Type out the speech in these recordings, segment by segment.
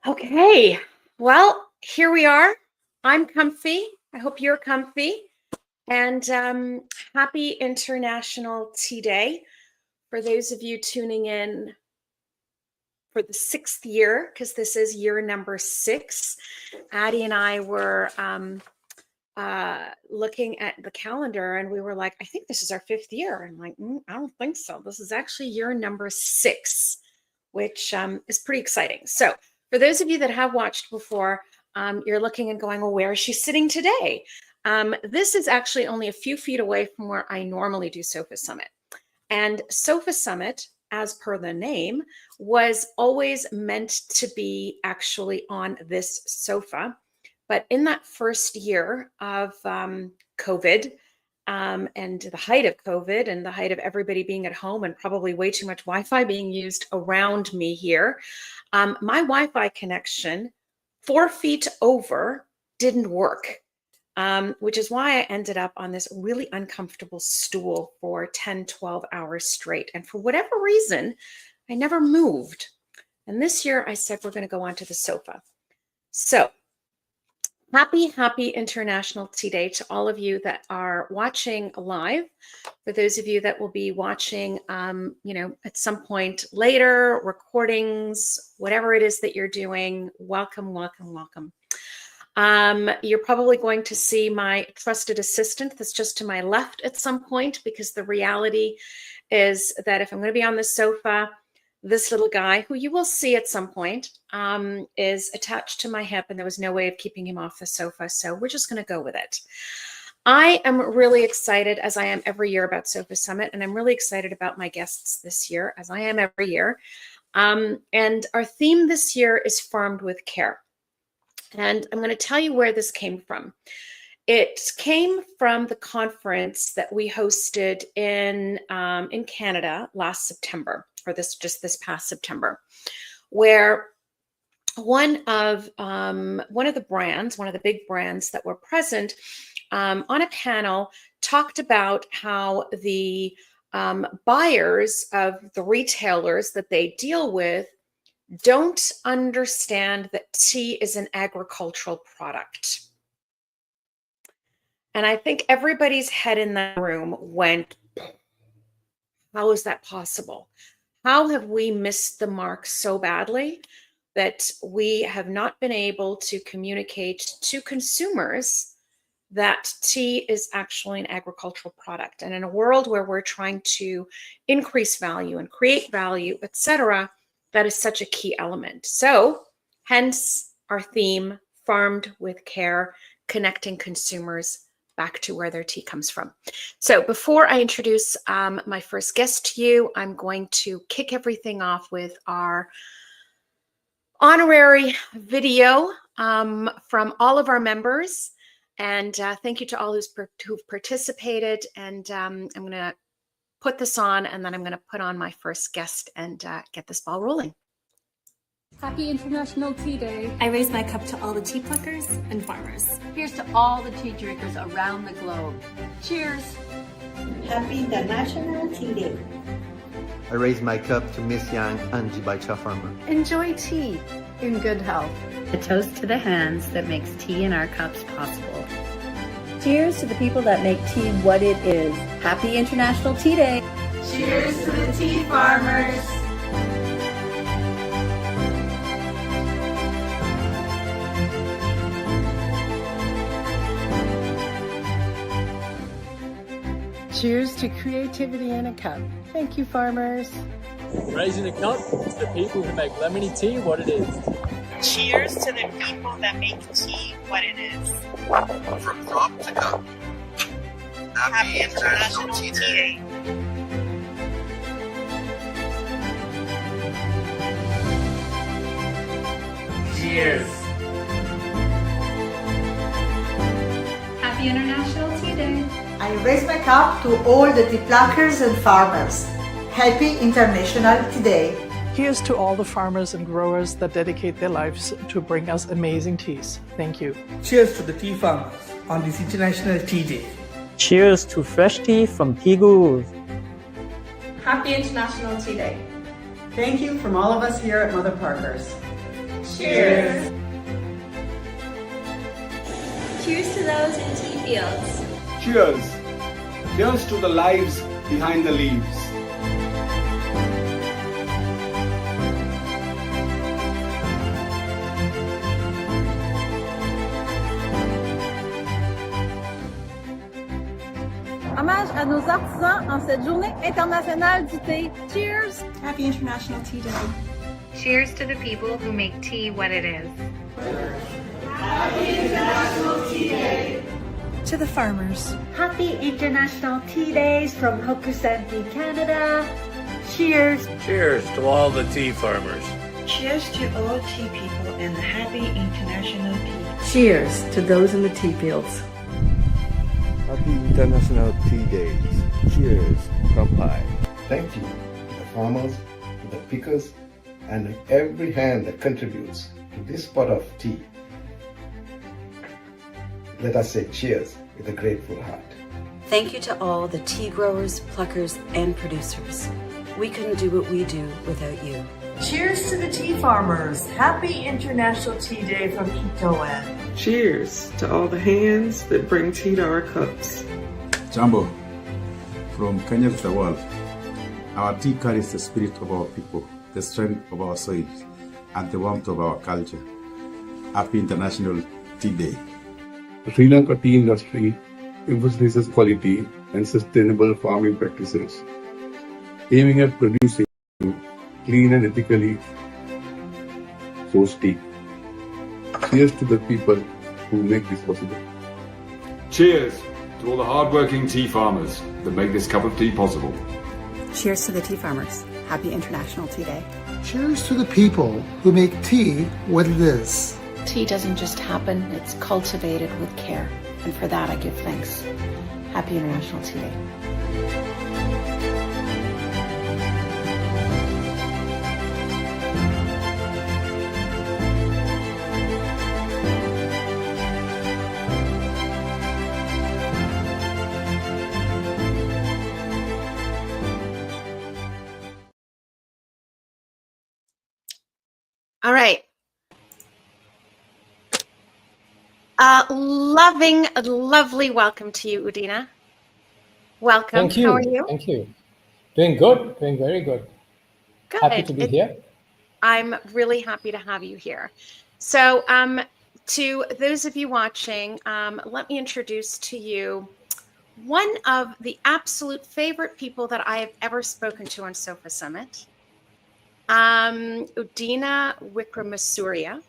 Okay, well, here we are. I'm comfy. I hope you're comfy. And happy International Tea Day. For those of you tuning in for the 6th year, because this is year number 6, Addie and I were looking at the calendar and we were like, I think this is our 5th year. I'm like, I don't think so. This is actually year number 6, which is pretty exciting. So for those of you that have watched before, you're looking and going, well, where is she sitting today? This is actually only a few feet away from where I normally do Sofa Summit. And Sofa Summit, as per the name, was always meant to be actually on this sofa. But in that first year of COVID, and the height of COVID and the height of everybody being at home and probably way too much Wi-Fi being used around me here, my Wi-Fi connection 4 feet over didn't work, which is why I ended up on this really uncomfortable stool for 10, 12 hours straight. And for whatever reason, I never moved. And this year I said, we're going to go onto the sofa. So happy International Tea Day to all of you that are watching live. For those of you that will be watching, at some point later, recordings, whatever it is that you're doing, welcome. You're probably going to see my trusted assistant that's just to my left at some point, because the reality is that if I'm going to be on the sofa, this little guy, who you will see at some point, is attached to my hip, and there was no way of keeping him off the sofa. So we're just going to go with it. I am really excited, as I am every year, about Sofa Summit, and I'm really excited about my guests this year, as I am every year. And our theme this year is Farmed with Care. And I'm going to tell you where this came from. It came from the conference that we hosted in Canada last September, or this past September, where one of the big brands that were present on a panel talked about how the buyers of the retailers that they deal with don't understand that tea is an agricultural product. And I think everybody's head in that room went, how is that possible? How have we missed the mark so badly that we have not been able to communicate to consumers that tea is actually an agricultural product? And in a world where we're trying to increase value and create value, etc., that is such a key element. So hence our theme, Farmed with Care, connecting consumers back to where their tea comes from. So before I introduce my first guest to you, I'm going to kick everything off with our honorary video from all of our members. And thank you to all who've participated. And I'm going to put this on, and then I'm going to put on my first guest and get this ball rolling. Happy International Tea Day. I raise my cup to all the tea pluckers and farmers. Here's to all the tea drinkers around the globe. Cheers. Happy International Tea Day. I raise my cup to Miss Yang and Jibaicha Farmer. Enjoy tea in good health. A toast to the hands that makes tea in our cups possible. Cheers to the people that make tea what it is. Happy International Tea Day. Cheers to the tea farmers. Cheers to creativity in a cup. Thank you, farmers. Raising a cup to the people who make lemony tea what it is. Cheers to the people that make tea what it is. From crop to cup. Happy International Tea Day. Cheers. Happy International Tea Day. I raise my cup to all the tea pluckers and farmers. Happy International Tea Day. Here's to all the farmers and growers that dedicate their lives to bring us amazing teas. Thank you. Cheers to the tea farmers on this International Tea Day. Cheers to fresh tea from tea gurus. Happy International Tea Day. Thank you from all of us here at Mother Parkers. Cheers. Cheers to those in tea fields. Cheers. Here's to the lives behind the leaves. Hommage à nos artisans en cette journée internationale du thé. Cheers! Happy International Tea Day. Cheers to the people who make tea what it is. Happy International Tea Day. To the farmers. Happy International Tea Days from Hokusan Tea Canada. Cheers. Cheers to all the tea farmers. Cheers to all tea people and happy International Tea. Cheers to those in the tea fields. Happy International Tea Days. Cheers. Kampai. Thank you to the farmers, to the pickers, and every hand that contributes to this pot of tea. Let us say cheers with a grateful heart. Thank you to all the tea growers, pluckers, and producers. We couldn't do what we do without you. Cheers to the tea farmers. Happy International Tea Day from Kitoan. Cheers to all the hands that bring tea to our cups. Jambo, from Kenya to the world. Our tea carries the spirit of our people, the strength of our soils, and the warmth of our culture. Happy International Tea Day. The Sri Lanka tea industry emphasizes quality and sustainable farming practices, aiming at producing clean and ethically sourced tea. Cheers to the people who make this possible. Cheers to all the hard-working tea farmers that make this cup of tea possible. Cheers to the tea farmers. Happy International Tea Day. Cheers to the people who make tea what it is. Tea doesn't just happen, it's cultivated with care. And for that I give thanks. Happy International Tea Day. All right. Lovely welcome to you, Udena. Welcome. Thank you. How are you? Thank you. Doing good. Doing very good. Good. Happy to be here. I'm really happy to have you here. So to those of you watching, let me introduce to you one of the absolute favorite people that I have ever spoken to on Sofa Summit. Udena Wickremesooriya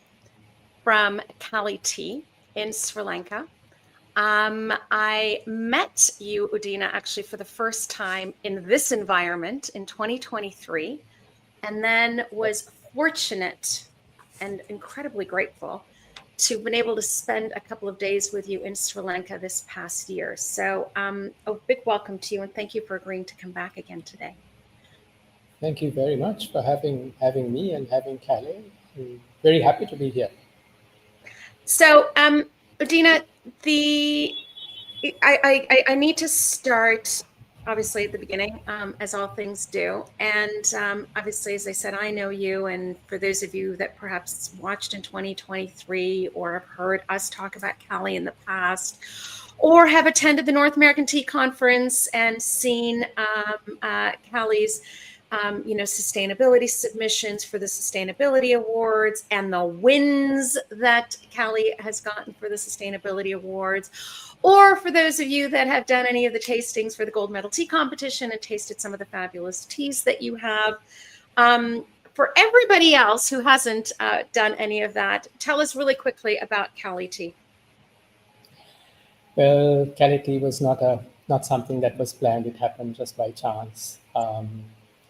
from Kaley Tea in Sri Lanka. I met you, Udena, actually for the first time in this environment in 2023, and then was fortunate and incredibly grateful to have been able to spend a couple of days with you in Sri Lanka this past year. So a big welcome to you, and thank you for agreeing to come back again today. Thank you very much for having me and having Kaley. I'm very happy to be here. So, Udena, I need to start obviously at the beginning, as all things do. And obviously, as I said, I know you. And for those of you that perhaps watched in 2023 or have heard us talk about Kaley in the past, or have attended the North American Tea Conference and seen Kaley's sustainability submissions for the sustainability awards and the wins that Kaley has gotten for the sustainability awards, or for those of you that have done any of the tastings for the gold medal tea competition and tasted some of the fabulous teas that you have. For everybody else who hasn't done any of that, tell us really quickly about Kaley Tea. Well, Kaley Tea was not something that was planned. It happened just by chance.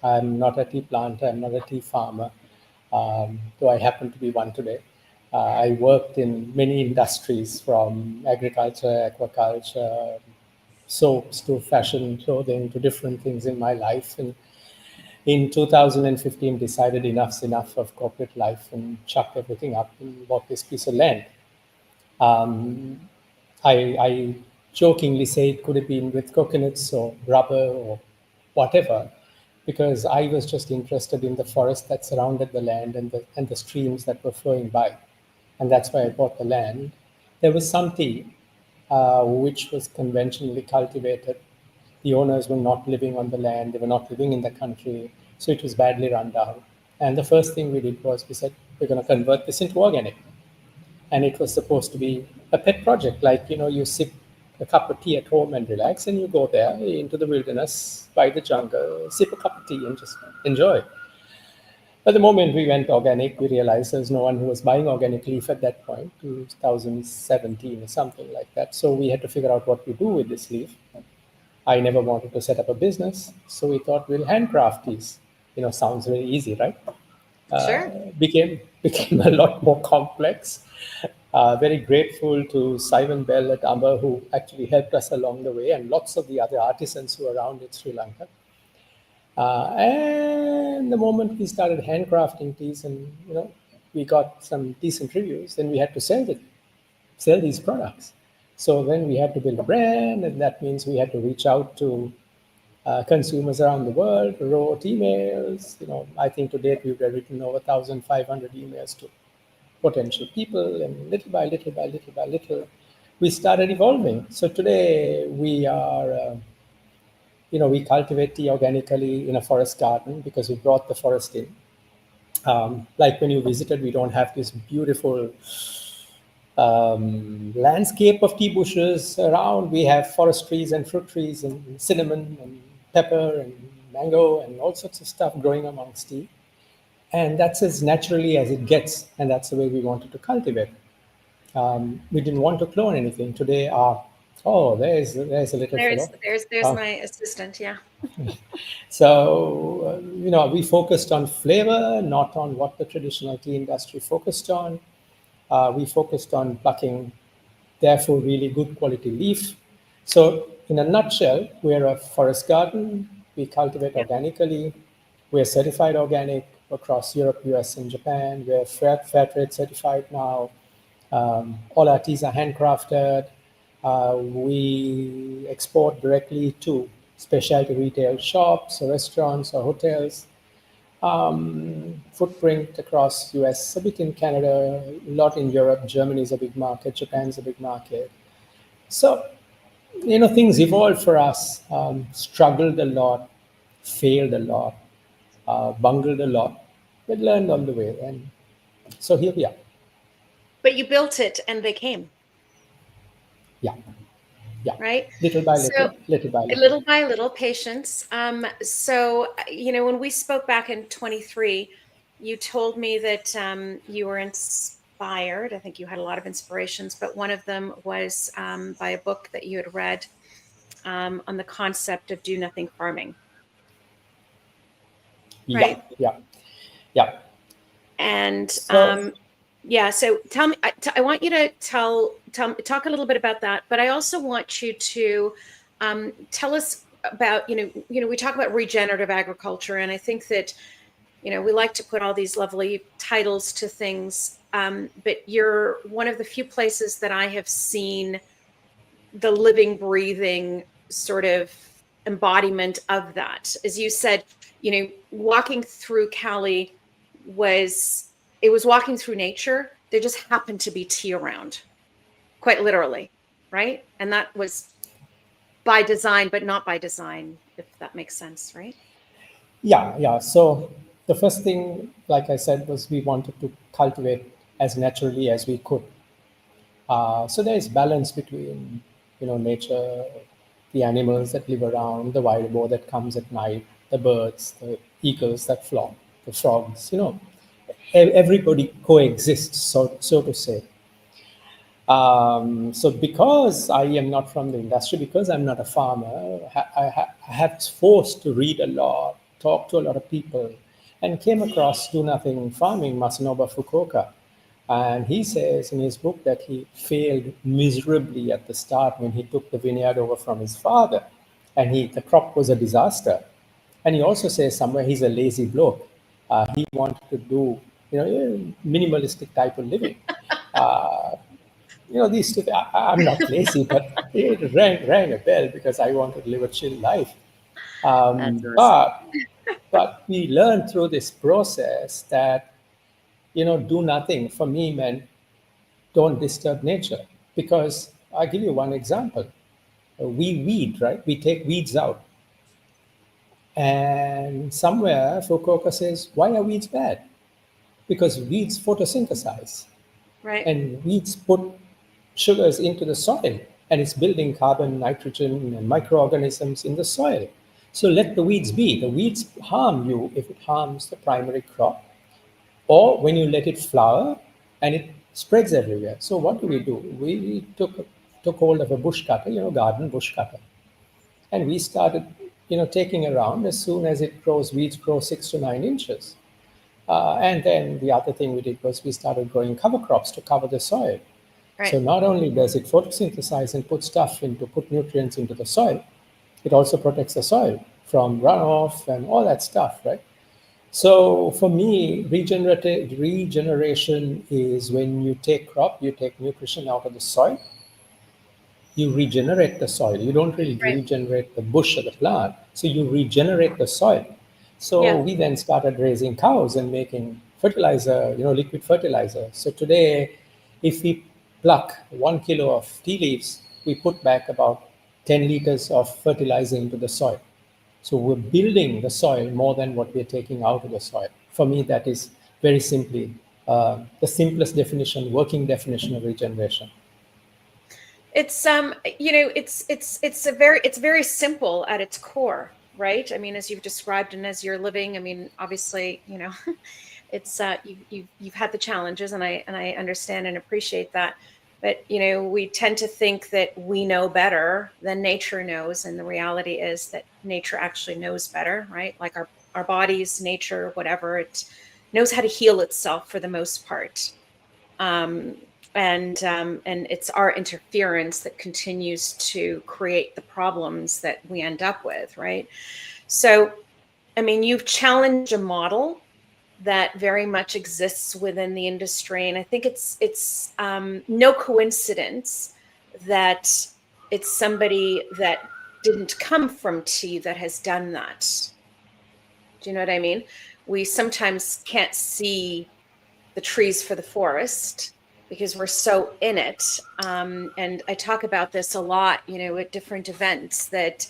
I'm not a tea planter, I'm not a tea farmer, though I happen to be one today. I worked in many industries, from agriculture, aquaculture, soaps to fashion, clothing, to different things in my life. And in 2015, decided enough's enough of corporate life and chucked everything up and bought this piece of land. I jokingly say it could have been with coconuts or rubber or whatever, because I was just interested in the forest that surrounded the land and the streams that were flowing by. And that's why I bought the land. There was some tea, which was conventionally cultivated. The owners were not living on the land. They were not living in the country. So it was badly run down. And the first thing we did was we said, we're going to convert this into organic. And it was supposed to be a pet project. Like, you sip a cup of tea at home and relax, and you go there into the wilderness, by the jungle, sip a cup of tea and just enjoy. But the moment we went organic, we realized there's no one who was buying organic leaf at that point, 2017 or something like that. So we had to figure out what to do with this leaf. I never wanted to set up a business, so we thought we'll handcraft these. Sounds very easy, right? Sure. Became a lot more complex. Very grateful to Simon Bell at Amber, who actually helped us along the way, and lots of the other artisans who are around in Sri Lanka. And the moment we started handcrafting teas, and we got some decent reviews, then we had to sell these products. So then we had to build a brand, and that means we had to reach out to consumers around the world, wrote emails. I think to date we've written over 1,500 emails to potential people, and little by little, we started evolving. So today we are, we cultivate tea organically in a forest garden because we brought the forest in. Like when you visited, we don't have this beautiful landscape of tea bushes around. We have forest trees and fruit trees and cinnamon and pepper and mango and all sorts of stuff growing amongst tea. And that's as naturally as it gets, and that's the way we wanted to cultivate. We didn't want to clone anything. Today, there's a little fellow. There's my assistant, yeah. So, we focused on flavor, not on what the traditional tea industry focused on. We focused on plucking, therefore, really good quality leaf. So, in a nutshell, we're a forest garden. We cultivate organically. We're certified organic across Europe, US, and Japan. We're fair trade certified now. All our teas are handcrafted. We export directly to specialty retail shops or restaurants or hotels. Footprint across US, a bit in Canada, a lot in Europe. Germany is a big market. Japan's a big market. So, things evolved for us, struggled a lot, failed a lot, bungled a lot, but learned on the way. And so here we are. But you built it and they came. Yeah. Right? Little by little. Little by little, patience. So, when we spoke back in 23, you told me that you were inspired. I think you had a lot of inspirations, but one of them was by a book that you had read on the concept of do nothing farming. Right? Yeah. And so tell me, I want you to talk a little bit about that, but I also want you to tell us about, we talk about regenerative agriculture, and I think that, we like to put all these lovely titles to things, but you're one of the few places that I have seen the living, breathing sort of embodiment of that. As you said, walking through Kaley was walking through nature. There just happened to be tea around, quite literally, right? And that was by design, but not by design, if that makes sense, right? Yeah. So the first thing, like I said, was we wanted to cultivate as naturally as we could. So there is balance between, nature, the animals that live around, the wild boar that comes at night, the birds, the eagles that flock, the frogs, everybody coexists, so to say. So because I am not from the industry, because I'm not a farmer, I have forced to read a lot, talk to a lot of people, and came across Do Nothing Farming, Masanobu Fukuoka. And he says in his book that he failed miserably at the start when he took the vineyard over from his father, and the crop was a disaster. And he also says somewhere he's a lazy bloke. He wanted to do, minimalistic type of living. These two, I'm not lazy, but it rang a bell because I wanted to live a chill life. But But we learned through this process that, do nothing for me meant don't disturb nature. Because I'll give you one example. We weed, right? We take weeds out. And somewhere Fukuoka says, why are weeds bad? Because weeds photosynthesize. Right. And weeds put sugars into the soil, and it's building carbon, nitrogen, and microorganisms in the soil. So let the weeds be. The weeds harm you if it harms the primary crop, or when you let it flower and it spreads everywhere. So what do? We took hold of a bush cutter, garden bush cutter. And we started, taking around as soon as it grows, weeds grow 6 to 9 inches. And then the other thing we did was we started growing cover crops to cover the soil. Right. So not only does it photosynthesize and put nutrients into the soil, it also protects the soil from runoff and all that stuff, right? So for me, regeneration is when you take nutrition out of the soil, you regenerate the soil. You don't really regenerate the bush or the plant, so you regenerate the soil. So we then started raising cows and making fertilizer, liquid fertilizer. So today, if we pluck 1 kilo of tea leaves, we put back about 10 liters of fertilizer into the soil. So we're building the soil more than what we're taking out of the soil. For me, that is very simply the simplest definition, working definition of regeneration. It's it's very simple at its core, right? I mean, as you've described and as you're living, I mean, obviously, it's you've had the challenges, and I understand and appreciate that. But we tend to think that we know better than nature knows, and the reality is that nature actually knows better, right? Like our bodies, nature, whatever, it knows how to heal itself for the most part. And it's our interference that continues to create the problems that we end up with, right? So, I mean, you've challenged a model that very much exists within the industry, and I think it's no coincidence that it's somebody that didn't come from tea that has done that. Do you know what I mean? We sometimes can't see the trees for the forest because we're so in it. And I talk about this a lot, at different events that,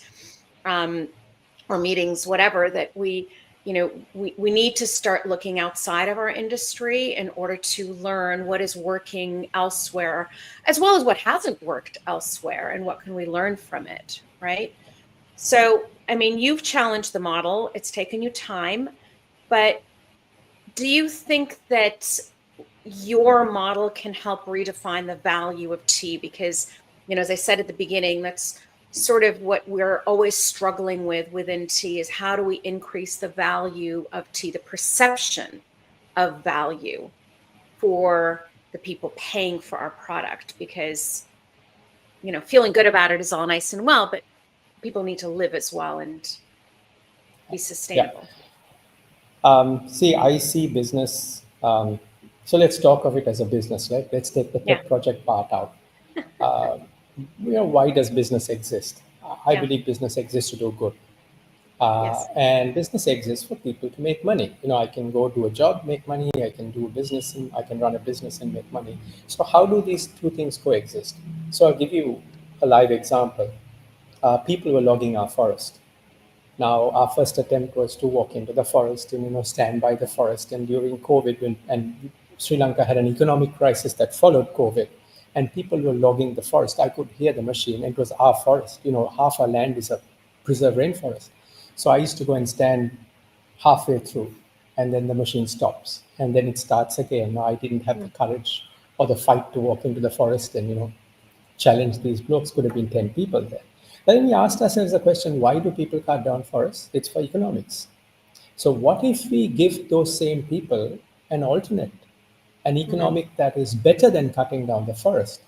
or meetings, whatever, that we need to start looking outside of our industry in order to learn what is working elsewhere, as well as what hasn't worked elsewhere, and what can we learn from it, right? So, I mean, you've challenged the model. It's taken you time, but do you think that your model can help redefine the value of tea? Because, as I said at the beginning, that's sort of what we're always struggling with within tea, is how do we increase the value of tea, the perception of value for the people paying for our product? Because, feeling good about it is all nice and well, but people need to live as well and be sustainable. See, I see business. So let's talk of it as a business, right? Let's take the pet project part out. Why does business exist? I believe business exists to do good. And business exists for people to make money. I can go do a job, make money. I can do a business, and I can run a business and make money. So how do these two things coexist? So I'll give you a live example. People were logging our forest. Now, our first attempt was to walk into the forest and, stand by the forest. And during COVID, and Sri Lanka had an economic crisis that followed COVID, and people were logging the forest, I could hear the machine. It was our forest. Half our land is a preserved rainforest. So I used to go and stand halfway through, and then the machine stops, and then it starts again. Now, I didn't have the courage or the fight to walk into the forest and, challenge these blokes. Could have been 10 people there. But then we asked ourselves the question, why do people cut down forests? It's for economics. So what if we give those same people an alternate, an economic that is better than cutting down the forest?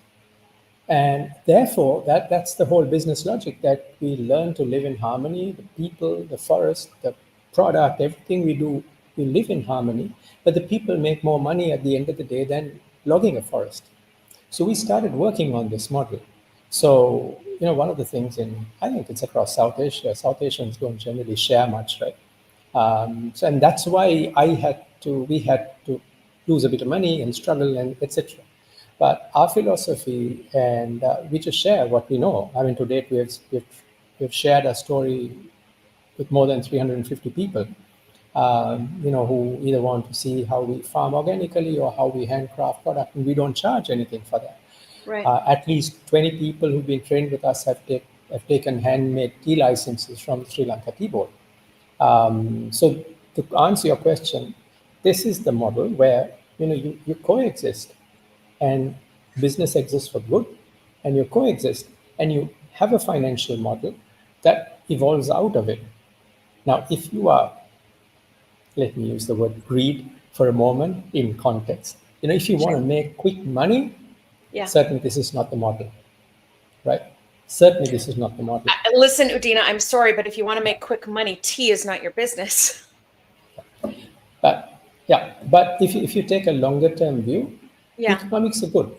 And therefore, that's the whole business logic, that we learn to live in harmony. The people, the forest, the product, everything we do, we live in harmony. But the people make more money at the end of the day than logging a forest. So we started working on this model. So, one of the things I think it's across South Asia, South Asians don't generally share much, right? And that's why we had to lose a bit of money and struggle and etc. But our philosophy, and we just share what we know. I mean, to date, we've shared our story with more than 350 people, who either want to see how we farm organically or how we handcraft product, and we don't charge anything for that. Right. At least 20 people who've been trained with us have taken handmade tea licenses from the Sri Lanka Tea Board. So to answer your question, this is the model where you coexist, and business exists for good, and you coexist, and you have a financial model that evolves out of it. Now, if you are, let me use the word greed for a moment in context, if you want to make quick money, certainly this is not the model, right? Certainly this is not the model. Listen, Udena, I'm sorry, but if you want to make quick money, tea is not your business. But if you take a longer term view, economics are good.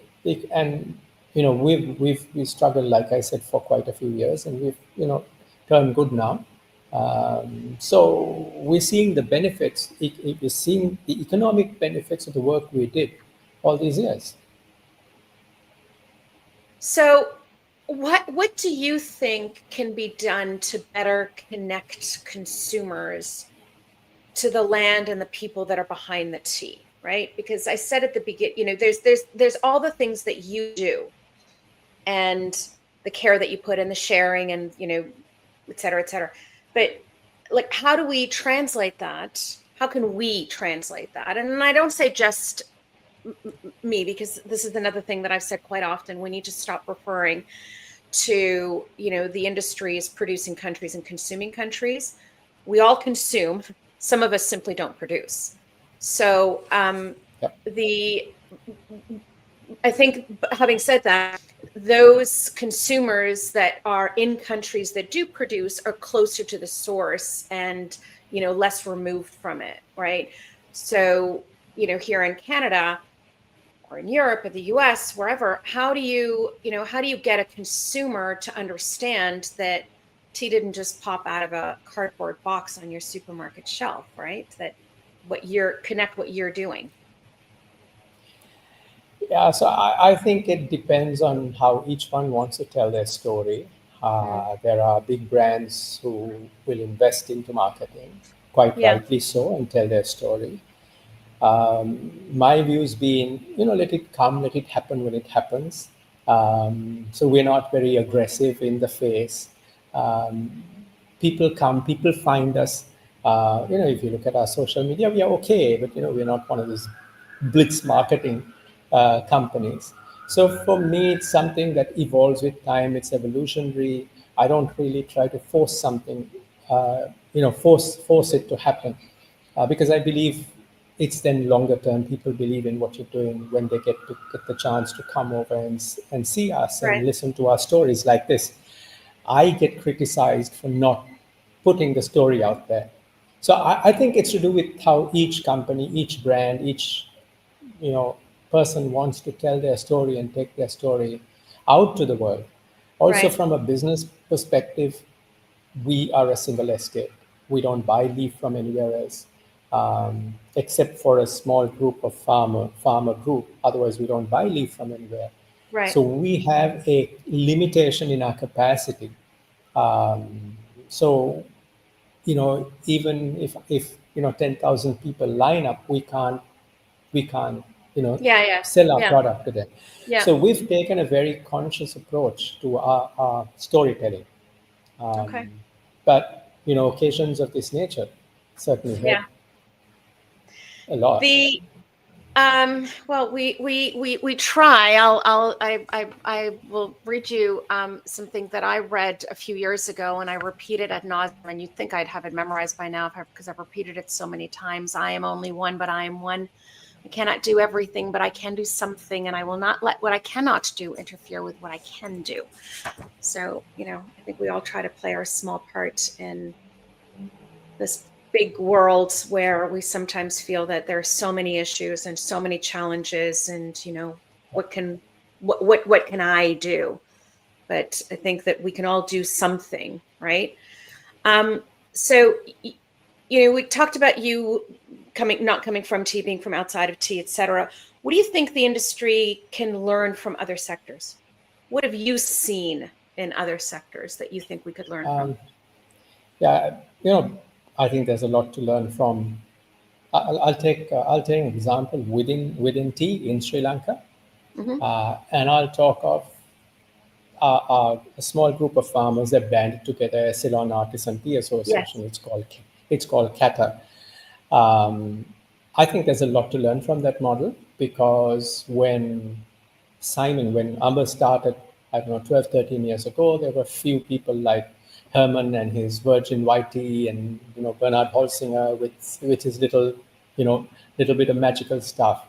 And we struggled, like I said, for quite a few years, and we've turned good now. So we're seeing the benefits. We're seeing the economic benefits of the work we did all these years. So what do you think can be done to better connect consumers to the land and the people that are behind the tea, right? Because I said at the beginning, there's all the things that you do and the care that you put in, the sharing, and et cetera, et cetera. But like, how do we translate that? How can we translate that? And I don't say just me, because this is another thing that I've said quite often. We need to stop referring to, the industries producing countries and consuming countries. We all consume. Some of us simply don't produce. So I think, having said that, those consumers that are in countries that do produce are closer to the source and, less removed from it, right? So, here in Canada or in Europe or the US, wherever, how do you get a consumer to understand that tea didn't just pop out of a cardboard box on your supermarket shelf, right? That what you're doing. Yeah, so I think it depends on how each one wants to tell their story. There are big brands who will invest into marketing, quite rightly so, and tell their story. My views being, let it come, let it happen when it happens. So we're not very aggressive in the face. People come, people find us. If you look at our social media, we are okay, but we're not one of those blitz marketing companies. So for me, it's something that evolves with time. It's evolutionary. I don't really try to force something, force it to happen, because I believe it's then longer term. People believe in what you're doing when they get the chance to come over and see us and listen to our stories like this. I get criticized for not putting the story out there. So I think it's to do with how each company, each brand, each person wants to tell their story and take their story out to the world. Also, from a business perspective, we are a single estate. We don't buy leaf from anywhere else, except for a small group of farmer group. Otherwise, we don't buy leaf from anywhere. Right. So we have a limitation in our capacity. So, even if 10,000 people line up, we can't sell our product to them. Yeah. So we've taken a very conscious approach to our storytelling. But occasions of this nature certainly help a lot. Well, we try. I will read you something that I read a few years ago, and I repeat it ad nauseum. And you'd think I'd have it memorized by now because I've repeated it so many times. I am only one, but I am one. I cannot do everything, but I can do something, and I will not let what I cannot do interfere with what I can do. So, I think we all try to play our small part in this big world where we sometimes feel that there are so many issues and so many challenges, and what can I do? But I think that we can all do something, right? So we talked about you not coming from tea, being from outside of tea, etc. What do you think the industry can learn from other sectors? What have you seen in other sectors that you think we could learn from? Yeah, I think there's a lot to learn from. I'll take an example within tea in Sri Lanka, and I'll talk of a small group of farmers that banded together, a Ceylon Artisan Tea Association. Yes. It's called CATA. I think there's a lot to learn from that model, because when Amber started, I don't know, 12, 13 years ago, there were a few people like Herman and his Virgin White Tea, and Bernard Holsinger with his little bit of magical stuff.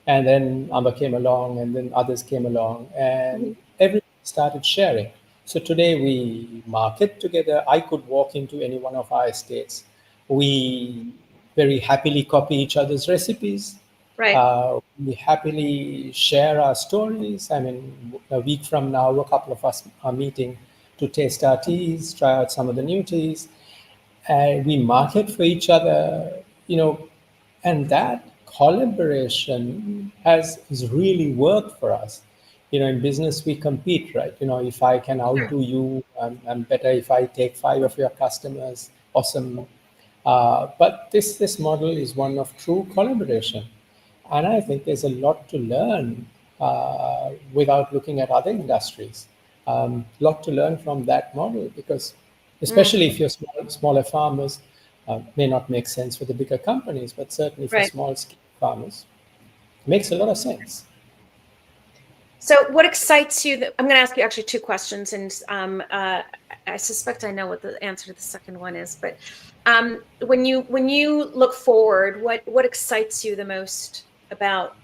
And then Amber came along, and then others came along, and everyone started sharing. So today we market together. I could walk into any one of our estates. We very happily copy each other's recipes. Right. We happily share our stories. I mean, a week from now, a couple of us are meeting to taste our teas, try out some of the new teas. We market for each other, and that collaboration has really worked for us. In business, we compete, right? If I can outdo you, I'm better. If I take 5 of your customers, awesome. But this model is one of true collaboration. And I think there's a lot to learn without looking at other industries. Lot to learn from that model, because especially if you're smaller farmers, may not make sense for the bigger companies, but certainly for small-scale farmers, it makes a lot of sense. So what excites you? I'm going to ask you actually 2 questions, and I suspect I know what the answer to the second one is. But when you look forward, what excites you the most about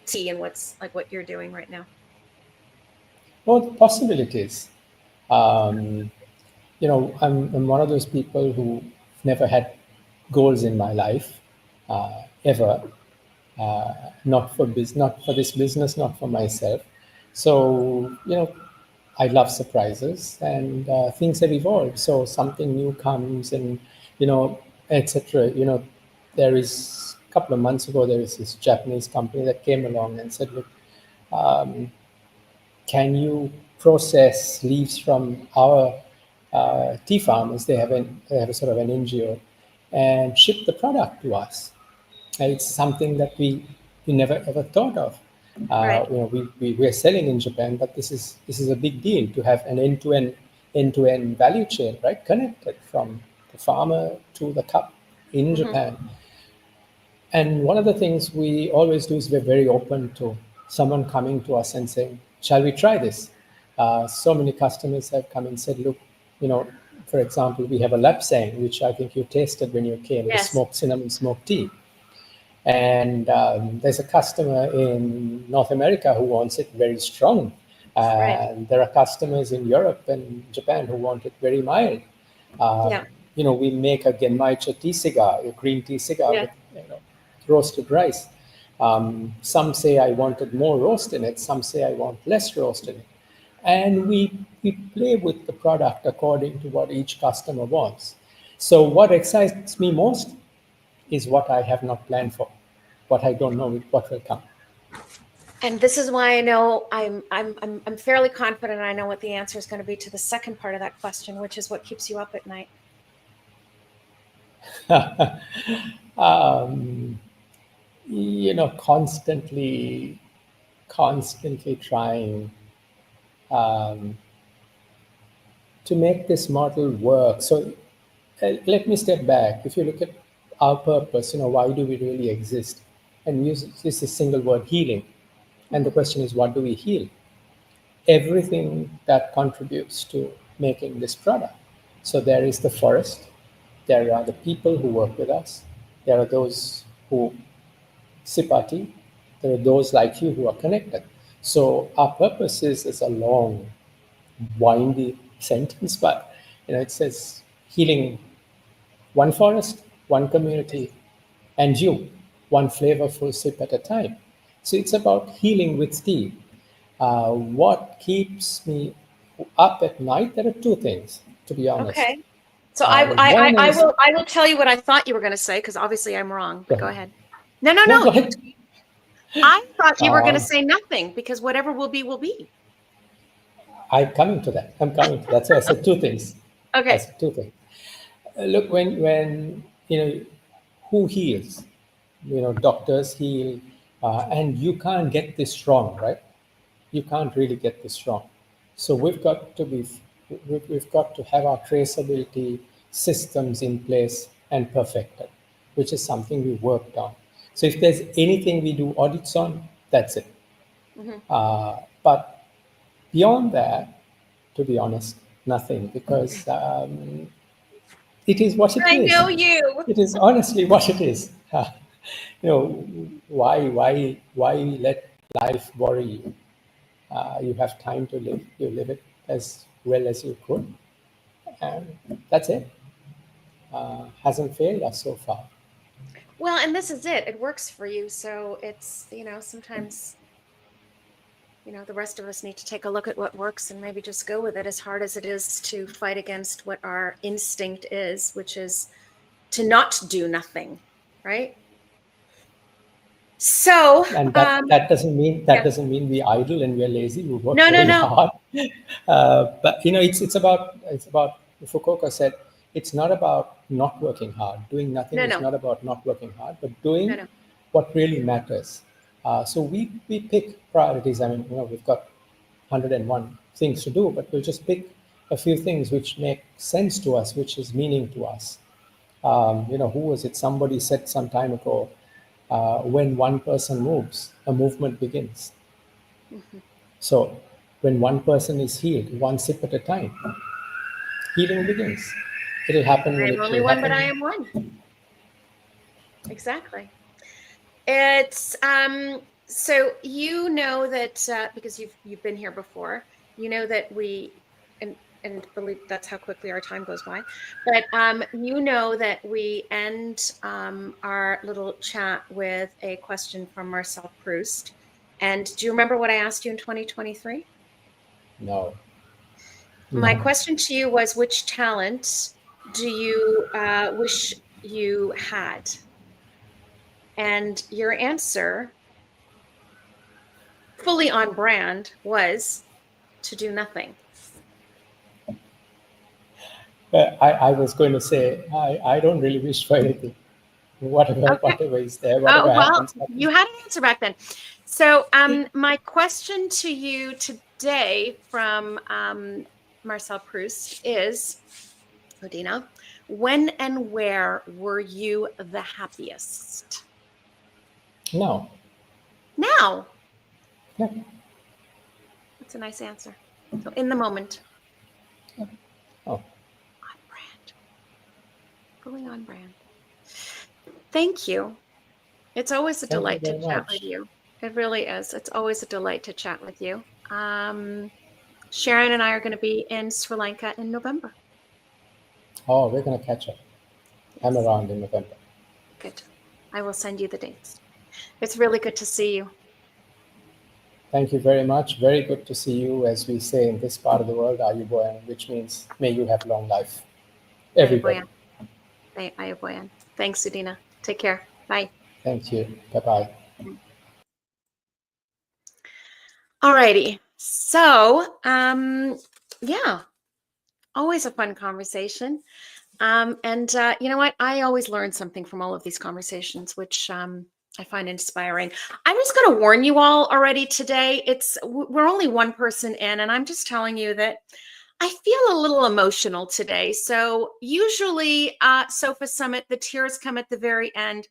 tea and what you're doing right now? Well, the possibilities. I'm one of those people who never had goals in my life, ever. Not for this business, not for myself. So, I love surprises, and things have evolved. So something new comes, and, etc. There is a couple of months ago, there is this Japanese company that came along and said, look, can you process leaves from our tea farmers? They have a sort of an NGO, and ship the product to us. It's something that we never ever thought of. We're selling in Japan, but this is a big deal to have an end-to-end value chain, right? Connected from the farmer to the cup in Japan. And one of the things we always do is we're very open to someone coming to us and saying, shall we try this? So many customers have come and said, look, for example, we have a lapsang, which I think you tasted when you came, the smoked cinnamon smoked tea. And there's a customer in North America who wants it very strong. And there are customers in Europe and Japan who want it very mild. We make a genmaicha tea cigar, a green tea cigar with roasted rice. Some say I wanted more roast in it. Some say I want less roast in it. And we play with the product according to what each customer wants. So what excites me most is what I have not planned for, what I don't know what will come. And this is why I know I'm fairly confident I know what the answer is going to be to the second part of that question, which is what keeps you up at night. Constantly trying to make this model work. So let me step back. If you look at our purpose, why do we really exist? And use this single word, healing. And the question is, what do we heal? Everything that contributes to making this product. So there is the forest. There are the people who work with us. There are those who sip our tea. There are those like you who are connected. So our purpose is a long, windy sentence, but it says healing one forest, one community, and you, one flavorful sip at a time. So it's about healing with tea. What keeps me up at night? There are 2 things, to be honest. Okay. So I will tell you what I thought you were going to say, because obviously I'm wrong. But go ahead. No. Go ahead. I thought you were going to say nothing, because whatever will be, will be. I'm coming to that. So I said two things. Okay. I said two things. Look, when who heals? Doctors heal, and you can't get this wrong, right? You can't really get this wrong. So we've got to have our traceability systems in place and perfected, which is something we worked on. So if there's anything we do audits on, that's it. Mm-hmm. But beyond that, to be honest, nothing, because it is what it is. I know you. It is honestly what it is. Why let life worry you? You have time to live. You live it as well as you could, and that's it. Hasn't failed us so far. Well, and this is it. It works for you. So it's, sometimes, the rest of us need to take a look at what works and maybe just go with it, as hard as it is to fight against what our instinct is, which is to not do nothing, right? So, and that doesn't mean we idle and we're lazy. We work very hard. But it's about Fukuoka said, it's not about not working hard. Doing nothing is not about not working hard, but doing what really matters. So we pick priorities. I mean, we've got 101 things to do, but we'll just pick a few things which make sense to us, which is meaning to us. Who was it? Somebody said some time ago, when one person moves, a movement begins. Mm-hmm. So when one person is healed, one sip at a time, healing begins. It'll happen. I'm only one, but I am one. Exactly. It's so that because you've been here before, that we and believe that's how quickly our time goes by. But that we end our little chat with a question from Marcel Proust. And do you remember what I asked you in 2023? No. My question to you was, which talent do you wish you had? And your answer, fully on brand, was to do nothing. I was going to say, I don't really wish for anything. Whatever is there, whatever happens. You had an answer back then. So my question to you today from Marcel Proust is, Udena, when and where were you the happiest? Now. Now? Yeah. That's a nice answer. So in the moment. Yeah. Oh. On brand. Fully on brand. Thank you. It's always a delight to chat with you. It really is. It's always a delight to chat with you. Sharon and I are going to be in Sri Lanka in November. Oh, we're going to catch up. Yes. I'm around in November. Good. I will send you the dates. It's really good to see you. Thank you very much. Very good to see you. As we say in this part of the world, Ayuboyan, which means may you have long life. Everybody. Ayuboyan. Thanks, Udena. Take care. Bye. Thank you. Bye-bye. All righty. So, yeah, always a fun conversation. And you know what? I always learn something from all of these conversations, which I find inspiring. I'm just going to warn you all already today. We're only one person in, and I'm just telling you that I feel a little emotional today. So usually Sofa Summit, the tears come at the very end.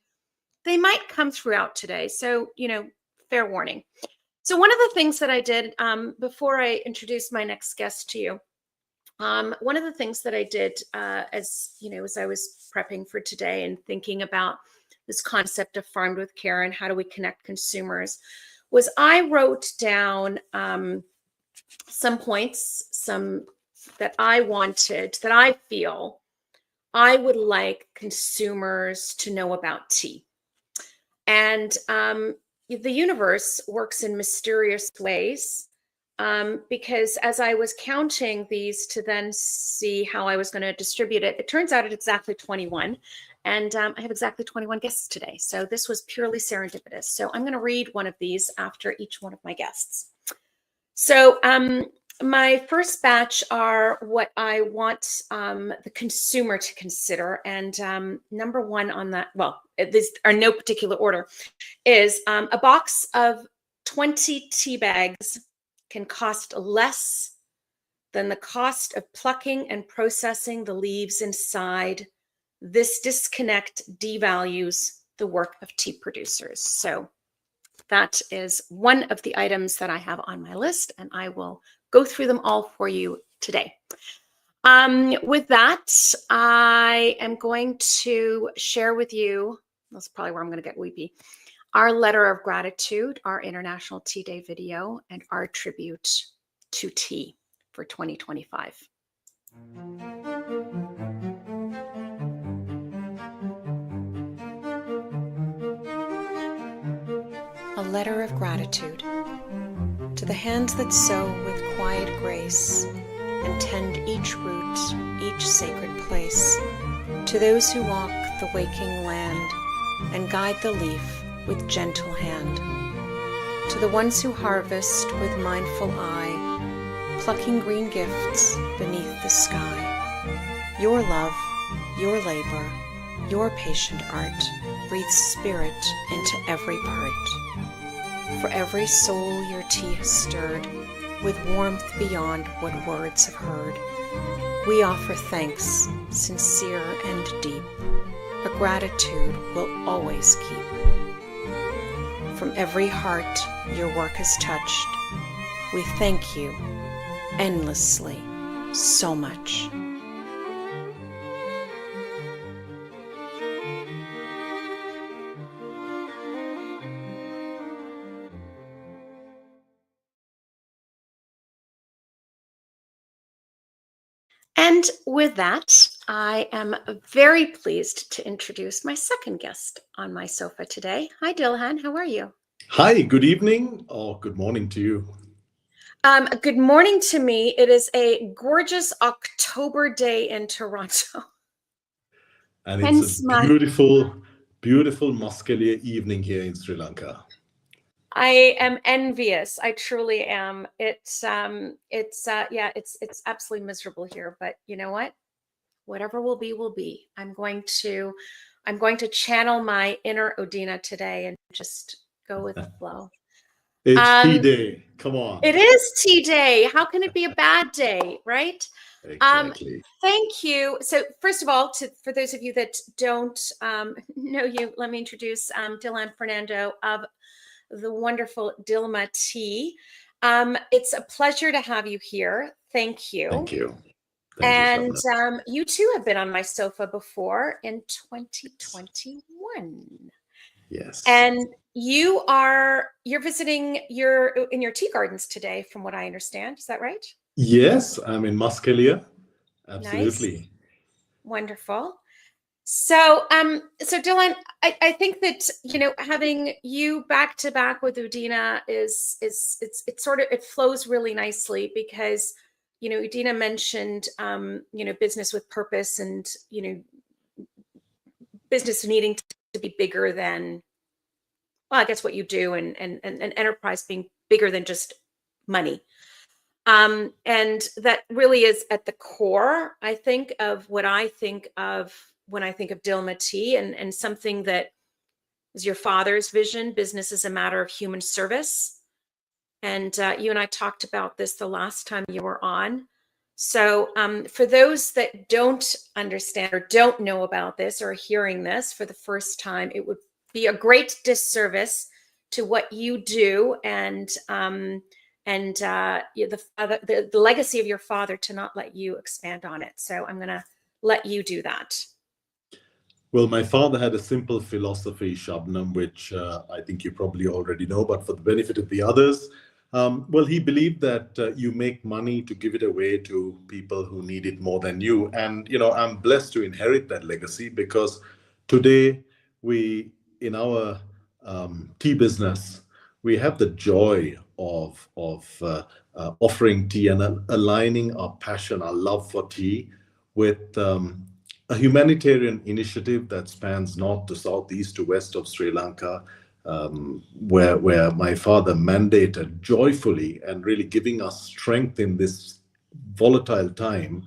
They might come throughout today. So, fair warning. So one of the things that I did before I introduce my next guest to you, one of the things that I did as I was prepping for today and thinking about this concept of farmed with care and how do we connect consumers, was I wrote down some points, that I feel I would like consumers to know about tea. And the universe works in mysterious ways. because as I was counting these to then see how I was going to distribute it, it turns out it's exactly 21. And I have exactly 21 guests today. So this was purely serendipitous. So I'm going to read one of these after each one of my guests. So my first batch are what I want the consumer to consider. And number one on that, well, these are no particular order, is a box of 20 tea bags can cost less than the cost of plucking and processing the leaves inside. This disconnect devalues the work of tea producers. So that is one of the items that I have on my list, and I will go through them all for you today. With that, I am going to share with you, that's probably where I'm going to get weepy, our letter of gratitude, our International Tea Day video, and our tribute to tea for 2025. A letter of gratitude to the hands that sow with quiet grace and tend each root, each sacred place, to those who walk the waking land and guide the leaf with gentle hand, to the ones who harvest with mindful eye, plucking green gifts beneath the sky. Your love, your labor, your patient art breathes spirit into every part. For every soul your tea has stirred with warmth beyond what words have heard, we offer thanks, sincere and deep, a gratitude we'll always keep. From every heart your work has touched, we thank you endlessly so much. And with that, I am very pleased to introduce my second guest on my sofa today. Hi, Dilhan. How are you? Hi, good evening or good morning to you. Good morning to me. It is a gorgeous October day in Toronto. And it's a beautiful, beautiful muscular evening here in Sri Lanka. I am envious. I truly am. It's absolutely miserable here, but you know what? Whatever will be, will be. I'm going to channel my inner Udena today and just go with the flow. It's tea day. Come on. It is tea day. How can it be a bad day, right? Exactly. Thank you. So first of all, for those of you that don't know you, let me introduce Dilhan Fernando of the wonderful Dilmah tea. It's a pleasure to have you here. Thank you. Thank you. And you too have been on my sofa before in 2021. Yes. And you're visiting in your tea gardens today, from what I understand. Is that right? Yes, I'm in Muscalia. Absolutely. Nice. Wonderful. So, so Dilhan, I think that, having you back to back with Udena it flows really nicely because, Udena mentioned, business with purpose and, business needing to be bigger than, well, I guess what you do and enterprise being bigger than just money. And that really is at the core, I think, of what I think of when I think of Dilmah tea and something that is your father's vision. Business is a matter of human service. And you and I talked about this the last time you were on. So for those that don't understand or don't know about this or are hearing this for the first time, it would be a great disservice to what you do and the legacy of your father to not let you expand on it. So I'm going to let you do that. Well, my father had a simple philosophy, Shabnam, which I think you probably already know, but for the benefit of the others, he believed that you make money to give it away to people who need it more than you. And, I'm blessed to inherit that legacy because today in our tea business, we have the joy of offering tea and aligning our passion, our love for tea with a humanitarian initiative that spans north to south, east to west of Sri Lanka, where my father mandated joyfully and really giving us strength in this volatile time.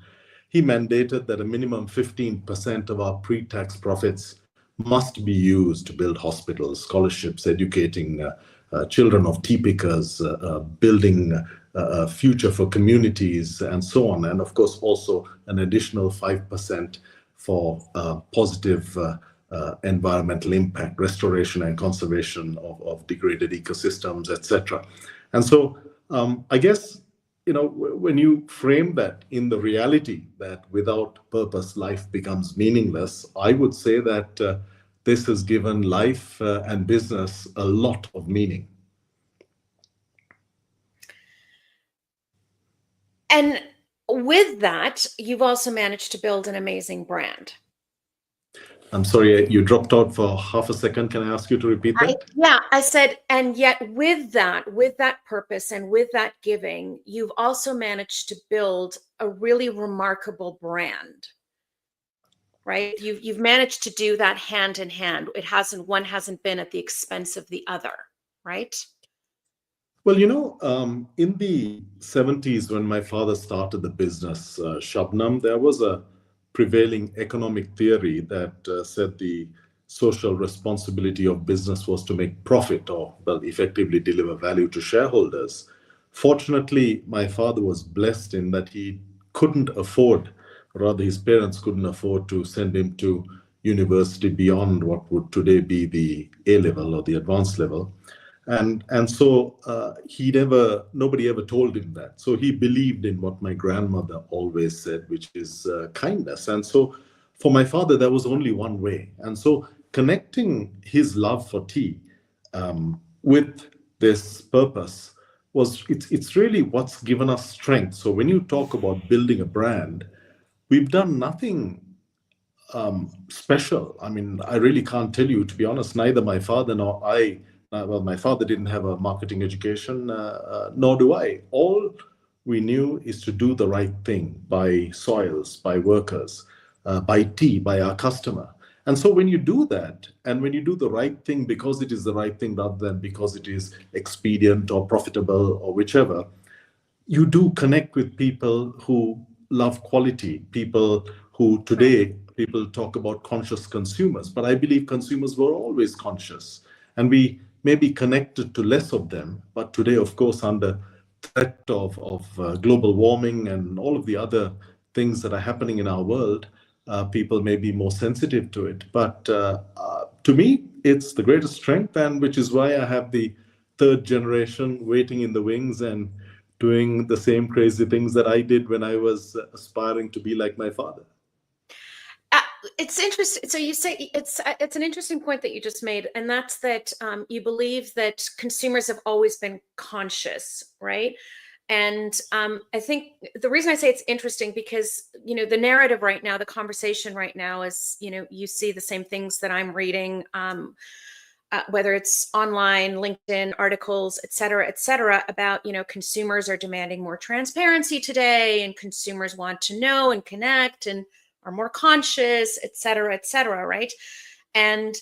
He mandated that a minimum 15% of our pre-tax profits must be used to build hospitals, scholarships, educating children of tea pickers, building a future for communities, and so on. And of course, also an additional 5% for positive environmental impact, restoration and conservation of degraded ecosystems, etc. And so I guess, when you frame that in the reality that without purpose, life becomes meaningless, I would say that this has given life and business a lot of meaning. And with that, you've also managed to build an amazing brand. I'm sorry, you dropped out for half a second. Can I ask you to repeat that? I said, and yet with that purpose and with that giving, you've also managed to build a really remarkable brand, right? You've managed to do that hand in hand. One hasn't been at the expense of the other, right? Well, in the 70s, when my father started the business, Shabnam, there was a prevailing economic theory that said the social responsibility of business was to make profit or, well, effectively deliver value to shareholders. Fortunately, my father was blessed in that he couldn't afford, rather his parents couldn't afford to send him to university beyond what would today be the A level or the advanced level. And so nobody ever told him that. So he believed in what my grandmother always said, which is kindness. And so for my father, there was only one way. And so connecting his love for tea with this purpose it's really what's given us strength. So when you talk about building a brand, we've done nothing special. I mean, I really can't tell you, to be honest, neither my father nor I. Well, my father didn't have a marketing education, nor do I. All we knew is to do the right thing by soils, by workers, by tea, by our customer. And so when you do that, and when you do the right thing because it is the right thing rather than because it is expedient or profitable or whichever, you do connect with people who love quality, people who today, people talk about conscious consumers, but I believe consumers were always conscious. And we may be connected to less of them, but today, of course, under threat of global warming and all of the other things that are happening in our world, people may be more sensitive to it. But to me, it's the greatest strength, and which is why I have the third generation waiting in the wings and doing the same crazy things that I did when I was aspiring to be like my father. It's interesting. So you say it's an interesting point that you just made, and that's that you believe that consumers have always been conscious, right? And I think the reason I say it's interesting because the narrative right now, the conversation right now is you see the same things that I'm reading, whether it's online, LinkedIn articles, et cetera, about consumers are demanding more transparency today, and consumers want to know and connect and are more conscious, et cetera, right? And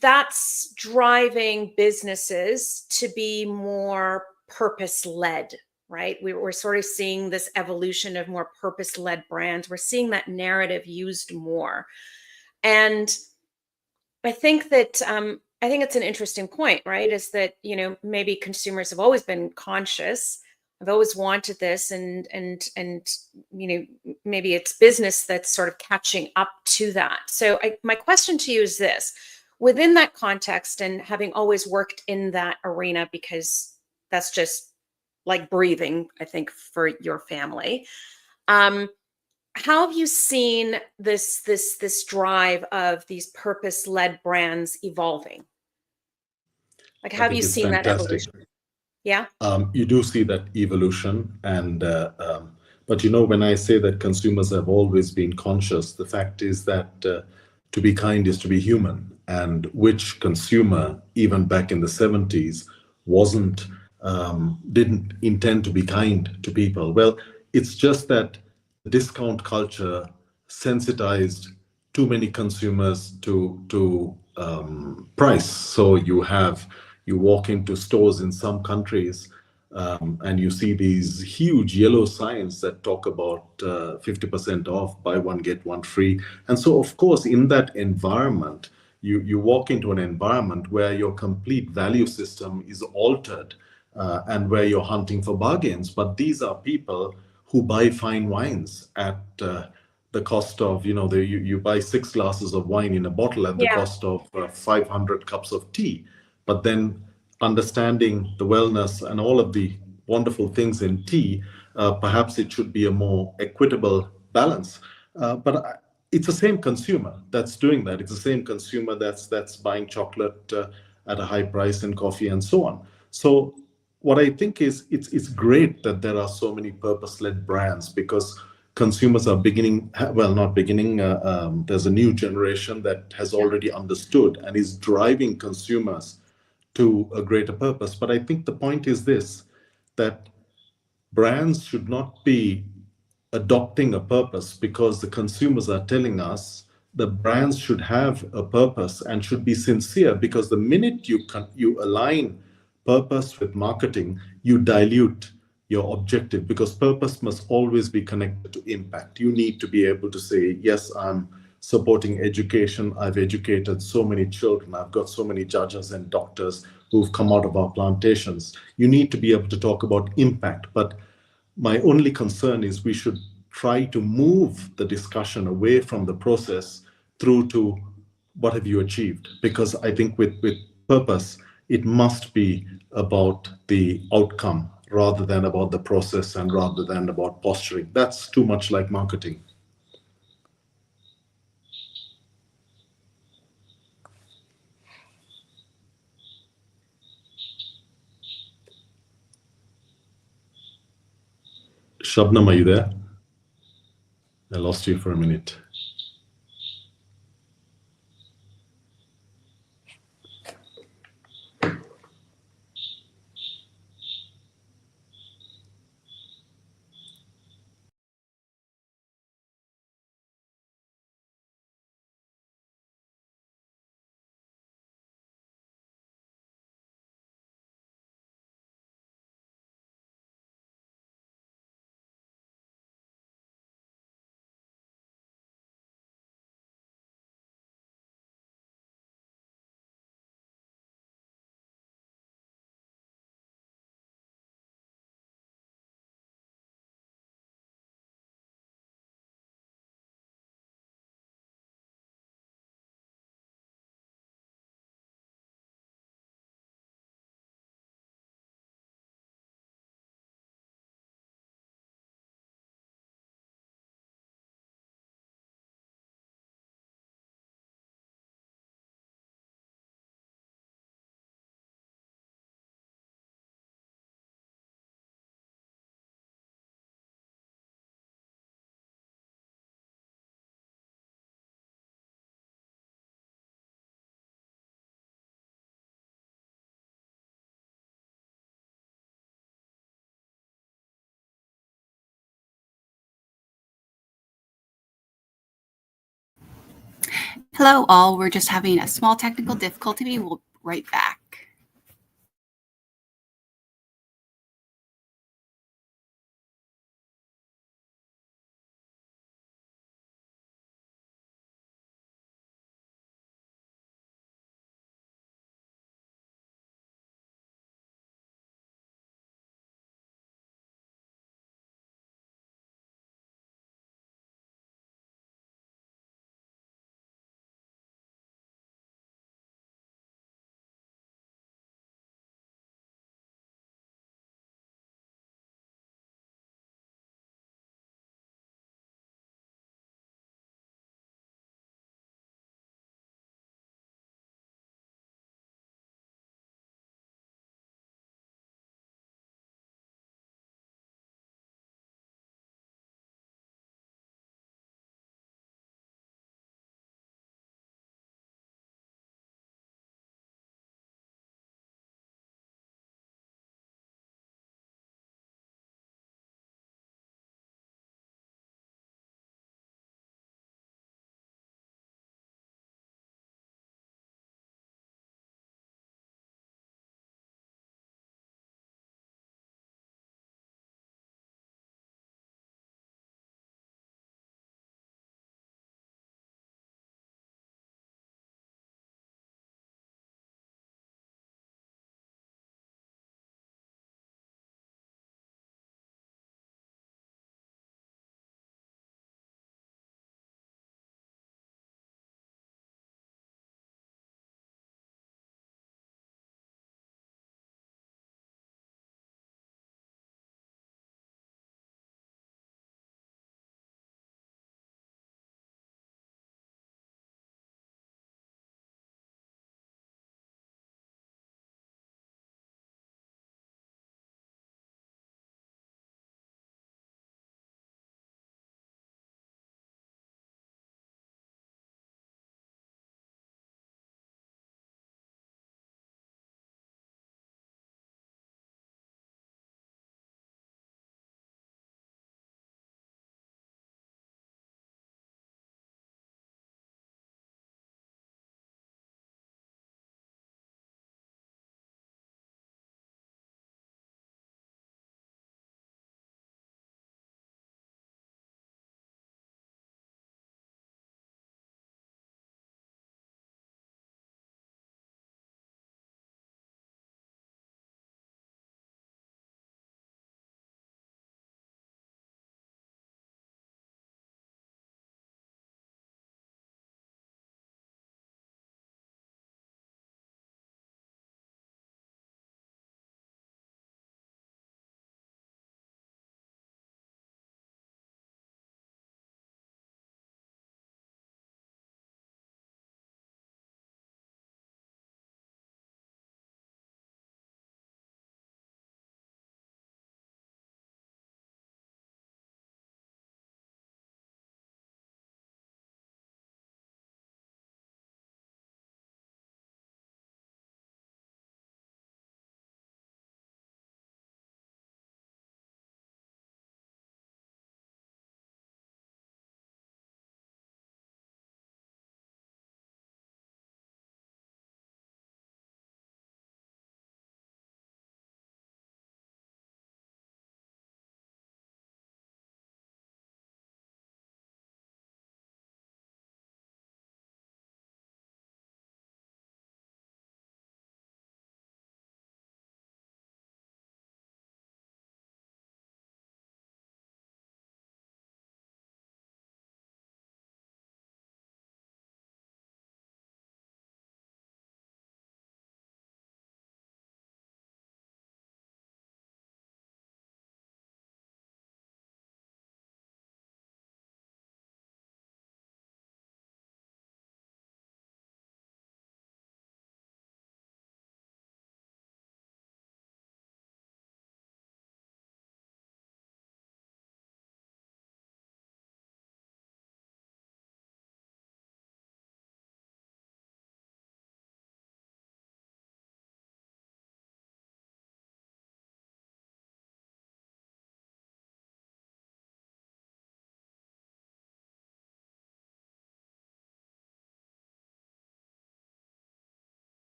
that's driving businesses to be more purpose-led, right? We're sort of seeing this evolution of more purpose-led brands. We're seeing that narrative used more. And I think that, I think it's an interesting point, right? Is that, maybe consumers have always been conscious. I've always wanted this, and maybe it's business that's sort of catching up to that. So my question to you is this: within that context, and having always worked in that arena, because that's just like breathing, I think, for your family, how have you seen this drive of these purpose-led brands evolving? Like, how have you seen that evolution? Yeah. You do see that evolution, and but when I say that consumers have always been conscious, the fact is that to be kind is to be human, and which consumer, even back in the 70s, wasn't didn't intend to be kind to people. Well, it's just that discount culture sensitized too many consumers to price. So you walk into stores in some countries and you see these huge yellow signs that talk about 50% off, buy one get one free. And so, of course, in that environment, you walk into an environment where your complete value system is altered and where you're hunting for bargains. But these are people who buy fine wines at the cost of, you buy 6 glasses of wine in a bottle at the cost of 500 cups of tea. But then understanding the wellness and all of the wonderful things in tea, perhaps it should be a more equitable balance. It's the same consumer that's doing that. It's the same consumer that's buying chocolate at a high price and coffee and so on. So what I think is it's great that there are so many purpose-led brands because consumers are not beginning. There's a new generation that has already understood and is driving consumers to a greater purpose. But I think the point is this, that brands should not be adopting a purpose because the consumers are telling us. The brands should have a purpose and should be sincere, because the minute you align purpose with marketing, you dilute your objective, because purpose must always be connected to impact. You need to be able to say, yes, I'm supporting education. I've educated so many children. I've got so many judges and doctors who've come out of our plantations. You need to be able to talk about impact. But my only concern is we should try to move the discussion away from the process through to what have you achieved? Because I think with purpose, it must be about the outcome rather than about the process and rather than about posturing. That's too much like marketing. Shabnam, are you there? I lost you for a minute. Hello, all. We're just having a small technical difficulty. We'll be right back.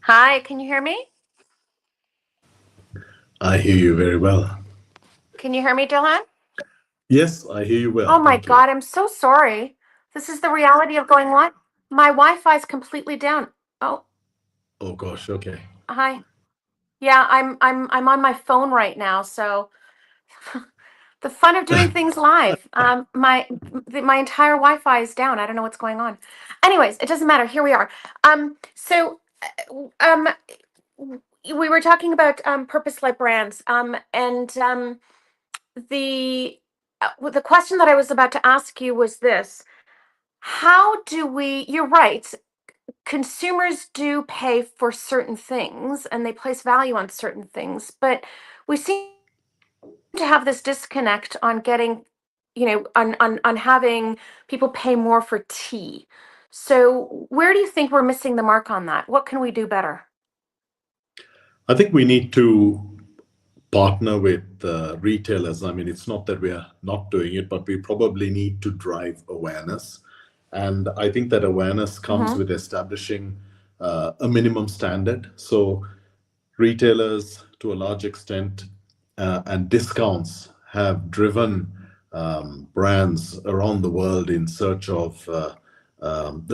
Hi, can you hear me? I hear you very well. Can you hear me, Dilhan? Yes, I hear you well. Oh my Thank you. God, I'm so sorry. This is the reality of going live. My Wi-Fi is completely down. Oh, Oh gosh, okay. hi. Yeah, I'm on my phone right now, so the fun of doing things live. My entire Wi-Fi is down. I don't know what's going on. Anyways, it doesn't matter. Here we are. So we were talking about purpose-led brands. The question that I was about to ask you was this: how do we? You're right. Consumers do pay for certain things, and they place value on certain things, but we seem to have this disconnect on getting, on having people pay more for tea. So where do you think we're missing the mark on that? What can we do better? I think we need to partner with retailers. I mean, it's not that we are not doing it, but we probably need to drive awareness. And I think that awareness comes with establishing a minimum standard. So retailers, to a large extent, and discounts have driven brands around the world in search of the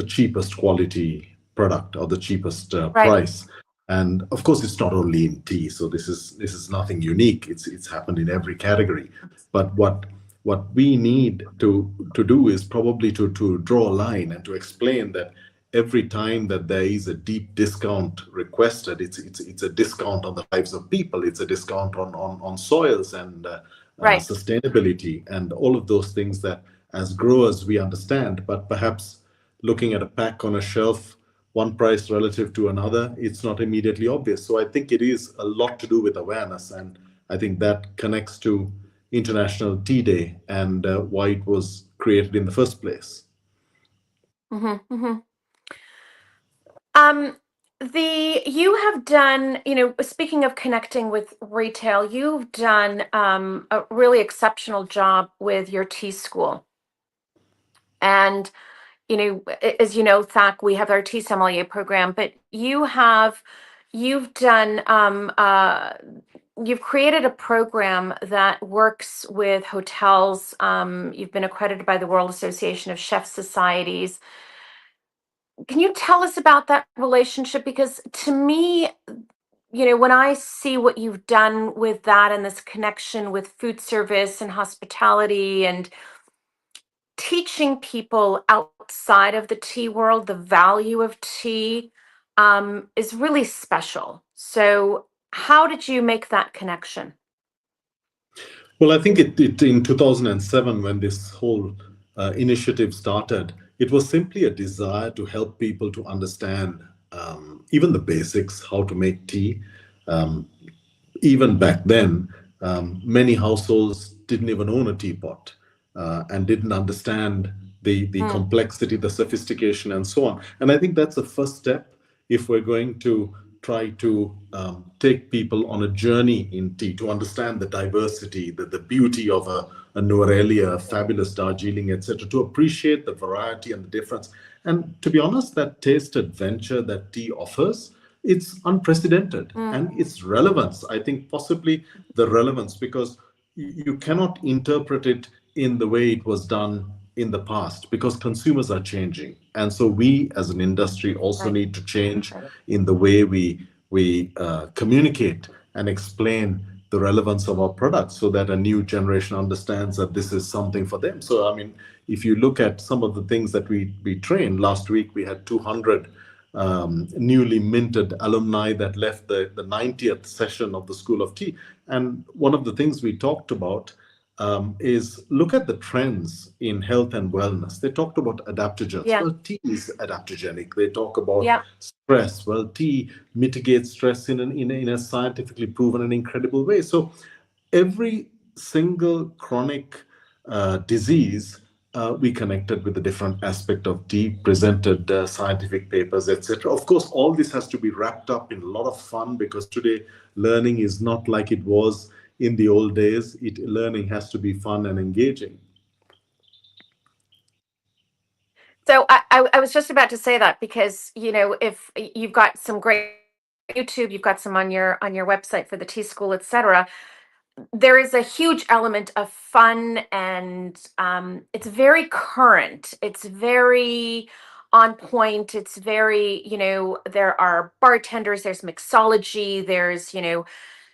cheapest quality product or the cheapest price. And of course, it's not only in tea. So this is nothing unique. It's happened in every category. But what we need to do is probably to draw a line and to explain that every time that there is a deep discount requested, it's a discount on the lives of people. It's a discount on soils and sustainability and all of those things that as growers we understand. But perhaps looking at a pack on a shelf, one price relative to another, it's not immediately obvious. So I think it is a lot to do with awareness, and I think that connects to International Tea Day and why it was created in the first place. You have done, speaking of connecting with retail, you've done a really exceptional job with your tea school. And as you know, THAC, we have our tea sommelier program, but you've created a program that works with hotels. You've been accredited by the World Association of Chef Societies. Can you tell us about that relationship? Because to me, when I see what you've done with that and this connection with food service and hospitality and teaching people outside of the tea world the value of tea is really special. So how did you make that connection? Well, I think it in 2007, when this whole initiative started, it was simply a desire to help people to understand even the basics, how to make tea. Even back then, many households didn't even own a teapot and didn't understand the complexity, the sophistication, and so on. And I think that's the first step if we're going to try to take people on a journey in tea, to understand the diversity, the beauty of a Nuarelia, a fabulous Darjeeling, etc., to appreciate the variety and the difference. And to be honest, that taste adventure that tea offers, it's unprecedented. And its relevance, I think possibly the relevance, because you cannot interpret it in the way it was done in the past, because consumers are changing. And so we as an industry also need to change in the way we communicate and explain the relevance of our products so that a new generation understands that this is something for them. So, I mean, if you look at some of the things that we trained, last week we had 200 newly minted alumni that left the 90th session of the School of Tea. And one of the things we talked about is look at the trends in health and wellness. They talked about adaptogens. Well, tea is adaptogenic. They talk about stress. Well, tea mitigates stress in a scientifically proven and incredible way. So every single chronic disease, we connected with a different aspect of tea, presented scientific papers, etc. Of course, all this has to be wrapped up in a lot of fun, because today learning is not like it was in the old days. Learning has to be fun and engaging. So I was just about to say that, because, if you've got some great YouTube, you've got some on your website for the tea school, etc. There is a huge element of fun, and it's very current. It's very on point. It's very, there are bartenders, there's mixology, there's,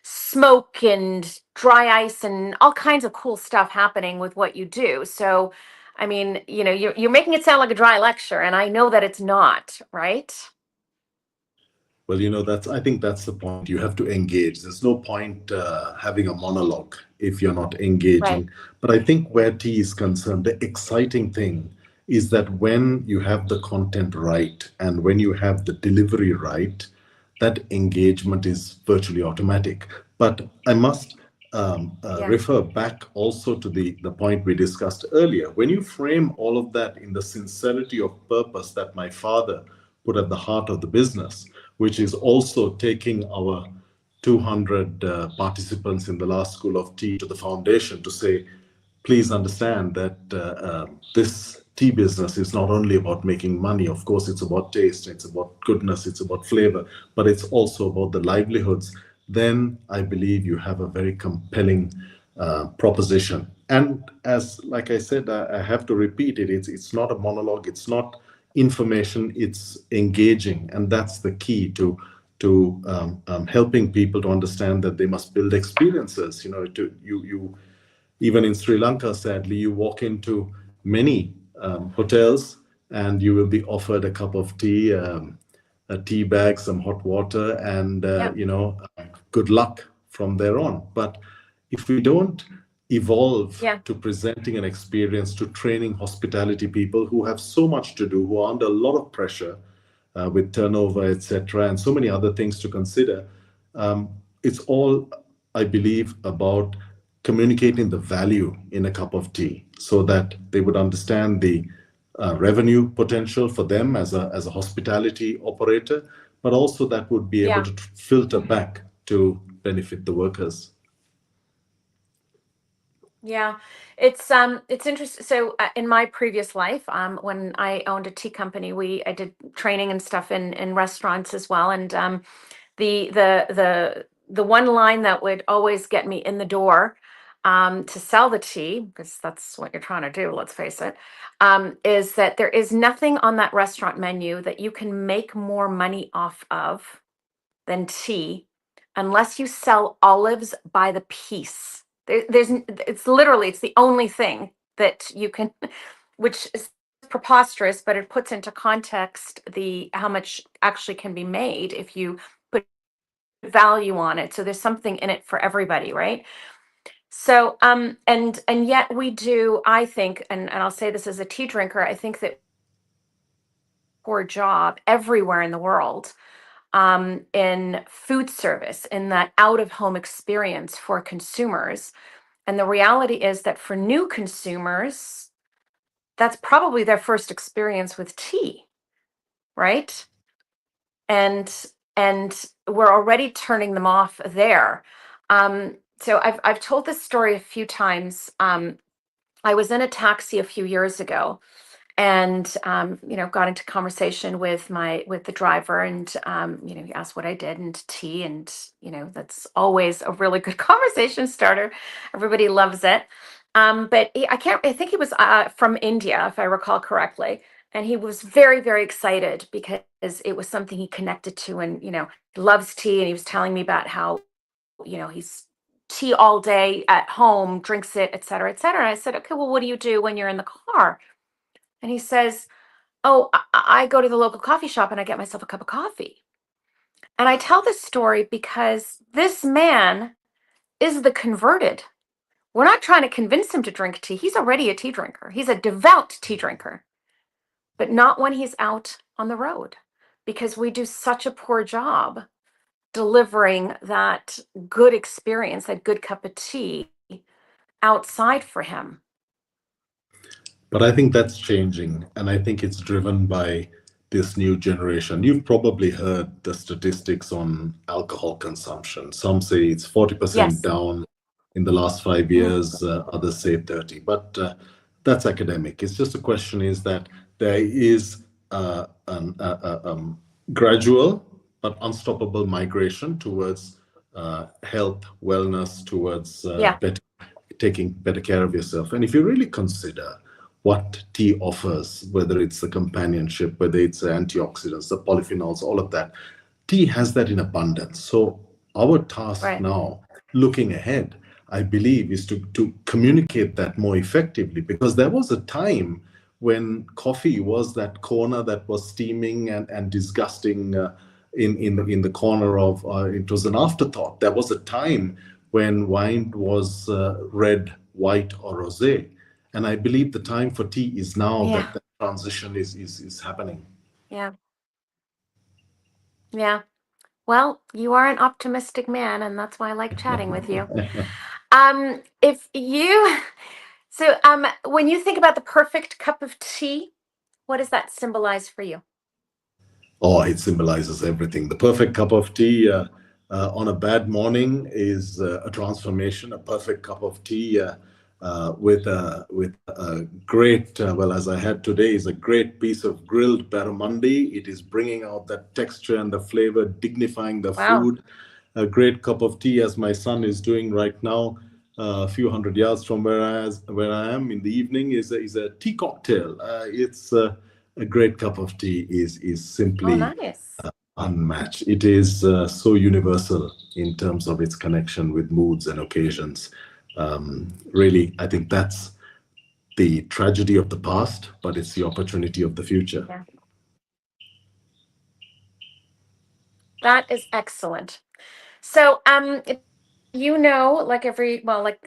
smoke and dry ice and all kinds of cool stuff happening with what you do. So, I mean, you're making it sound like a dry lecture, and I know that it's not, right? Well, I think that's the point. You have to engage. There's no point having a monologue if you're not engaging. Right. But I think where tea is concerned, the exciting thing is that when you have the content right and when you have the delivery right, that engagement is virtually automatic. But I must refer back also to the point we discussed earlier. When you frame all of that in the sincerity of purpose that my father put at the heart of the business, which is also taking our 200 participants in the last school of tea to the foundation to say, please understand that this tea business is not only about making money. Of course, it's about taste, it's about goodness, it's about flavor, but it's also about the livelihoods. Then I believe you have a very compelling proposition. And like I said, I have to repeat it. It's not a monologue. It's not information. It's engaging, and that's the key to helping people to understand that they must build experiences. You even in Sri Lanka, sadly, you walk into many hotels and you will be offered a cup of tea, a tea bag, some hot water, and good luck from there on. But if we don't evolve to presenting an experience, to training hospitality people who have so much to do, who are under a lot of pressure with turnover, etc., and so many other things to consider, it's all, I believe, about communicating the value in a cup of tea so that they would understand the revenue potential for them as a hospitality operator, but also that would be able to filter back to benefit the workers. Yeah, it's interesting. So in my previous life, when I owned a tea company, I did training and stuff in restaurants as well. And the one line that would always get me in the door to sell the tea, because that's what you're trying to do, let's face it, is that there is nothing on that restaurant menu that you can make more money off of than tea, unless you sell olives by the piece. It's the only thing that you can, which is preposterous, but it puts into context how much actually can be made if you put value on it. So there's something in it for everybody, right? So and yet we do, I think, and I'll say this as a tea drinker, I think that poor job everywhere in the world in food service, in that out-of-home experience for consumers. And the reality is that for new consumers, that's probably their first experience with tea, right? And we're already turning them off there. So I've told this story a few times. I was in a taxi a few years ago, and got into conversation with the driver, and he asked what I did, and tea, and that's always a really good conversation starter. Everybody loves it. But I think he was from India, if I recall correctly, and he was very, very excited because it was something he connected to, and he loves tea, and he was telling me about how he's tea all day at home, drinks it, et cetera, et cetera. And I said, okay, well, what do you do when you're in the car? And he says, oh, I go to the local coffee shop and I get myself a cup of coffee. And I tell this story because this man is the converted. We're not trying to convince him to drink tea. He's already a tea drinker. He's a devout tea drinker, but not when he's out on the road, because we do such a poor job delivering that good experience, that good cup of tea outside for him. But I think that's changing, and I think it's driven by this new generation. You've probably heard the statistics on alcohol consumption. Some say it's 40% down in the last 5 years, others say 30, but that's academic. It's just a question is that there is a gradual but unstoppable migration towards health, wellness, towards taking better care of yourself. And if you really consider what tea offers, whether it's the companionship, whether it's the antioxidants, the polyphenols, all of that, tea has that in abundance. So our task now, looking ahead, I believe, is to communicate that more effectively, because there was a time when coffee was that corner that was steaming and disgusting in the corner of, it was an afterthought. There was a time when wine was red, white, or rosé. And I believe the time for tea is now that the transition is happening. Yeah. Yeah. Well, you are an optimistic man, and that's why I like chatting with you. When you think about the perfect cup of tea, what does that symbolize for you? Oh, it symbolizes everything. The perfect cup of tea on a bad morning is a transformation. A perfect cup of tea with a great, as I had today, is a great piece of grilled barramundi. It is bringing out that texture and the flavor, dignifying the food. A great cup of tea, as my son is doing right now, a few hundred yards from where I am in the evening, is a tea cocktail. It's a great cup of tea is simply unmatched. It is so universal in terms of its connection with moods and occasions. Really, I think that's the tragedy of the past, but it's the opportunity of the future. Yeah. That is excellent. So, like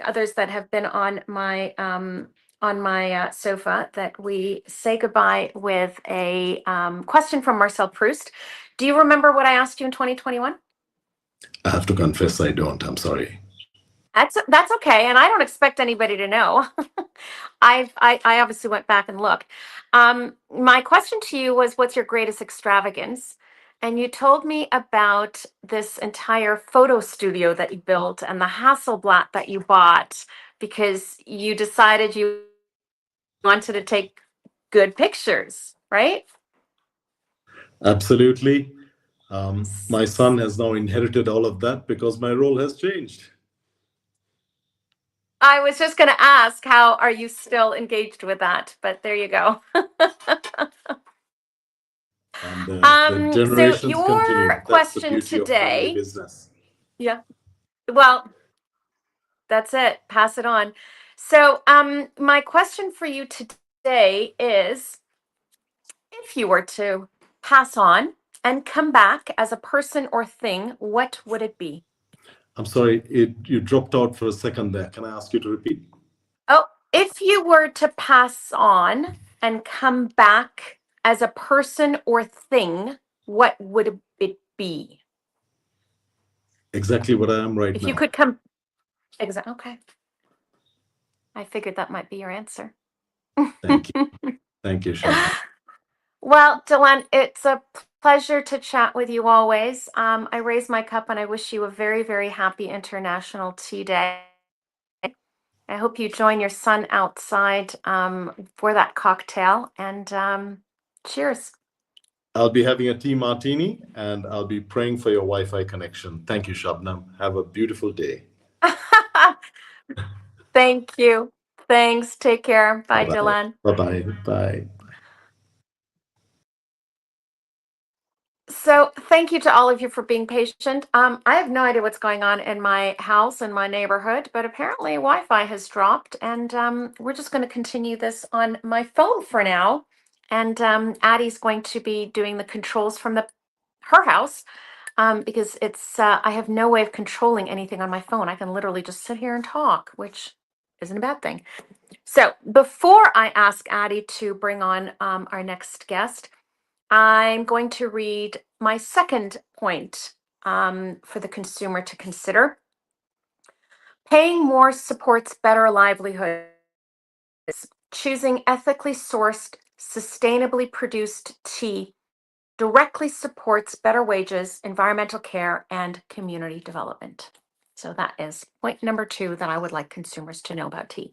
others that have been on my sofa, that we say goodbye with a question from Marcel Proust. Do you remember what I asked you in 2021? I have to confess, I don't. I'm sorry. That's okay, and I don't expect anybody to know. I obviously went back and looked. My question to you was, what's your greatest extravagance? And you told me about this entire photo studio that you built and the Hasselblad that you bought because you decided you wanted to take good pictures, right? Absolutely. My son has now inherited all of that because my role has changed. I was just going to ask, how are you still engaged with that? But there you go. And the generations so your continue. That's question the beauty today, of family business. Yeah. Well, that's it. Pass it on. So my question for you today is, if you were to pass on and come back as a person or thing, what would it be? I'm sorry, you dropped out for a second there. Can I ask you to repeat? Oh, if you were to pass on and come back as a person or thing, what would it be? Exactly what I am right now. If you could come, okay. I figured that might be your answer. Thank you. Thank you, Shah. Well, Dalan, it's a pleasure to chat with you always. I raise my cup and I wish you a very, very happy International Tea Day. I hope you join your son outside for that cocktail, and cheers. I'll be having a tea martini and I'll be praying for your Wi-Fi connection. Thank you, Shabnam. Have a beautiful day. Thank you. Thanks. Take care. Bye, Bye-bye. Dalan. Bye-bye. Bye. So thank you to all of you for being patient. I have no idea what's going on in my house and my neighborhood, but apparently Wi-Fi has dropped, and we're just going to continue this on my phone for now. And Addie's going to be doing the controls from her house because I have no way of controlling anything on my phone. I can literally just sit here and talk, which isn't a bad thing. So before I ask Addie to bring on our next guest, I'm going to read my second point for the consumer to consider. Paying more supports better livelihoods. Choosing ethically sourced, sustainably produced tea directly supports better wages, environmental care, and community development. So that is point number 2 that I would like consumers to know about tea.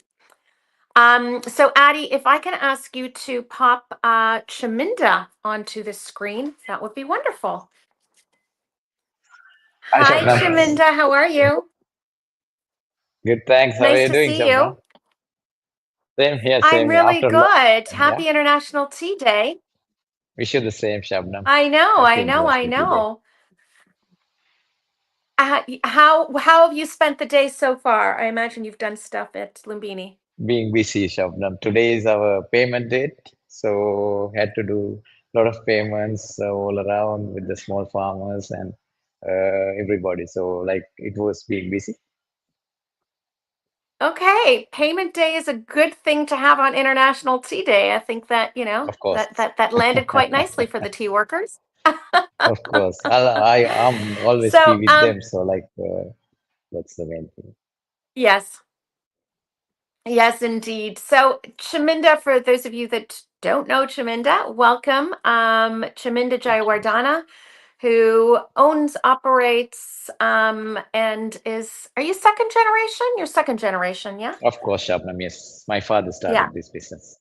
So Addie, if I can ask you to pop Chaminda onto the screen, that would be wonderful. Hi, Chaminda. How are you? Good, thanks. How are Nice you to doing, see you. Same here, I'm same here. really After a long good. time, yeah. Happy International Tea Day. Wish you the same, Shabnam. I know, Happy I know, I International Tea Day. know. How have you spent the day so far? I imagine you've done stuff at Lumbini. Being busy, Shabnam. Today is our payment date, so had to do a lot of payments all around with the small farmers and everybody. So like it was being busy. Okay, payment day is a good thing to have on International Tea Day. I think that, Of course. that landed quite nicely for the tea workers. Of course. I am always So, be with them. So like that's the main thing. Yes. Yes, indeed. So, Chaminda, for those of you that don't know Chaminda, welcome. Chaminda Jaywardana, who owns, operates, and are you second generation? You're second generation, yeah? Of course, Shabnam. Yes, my father started Yeah. this business.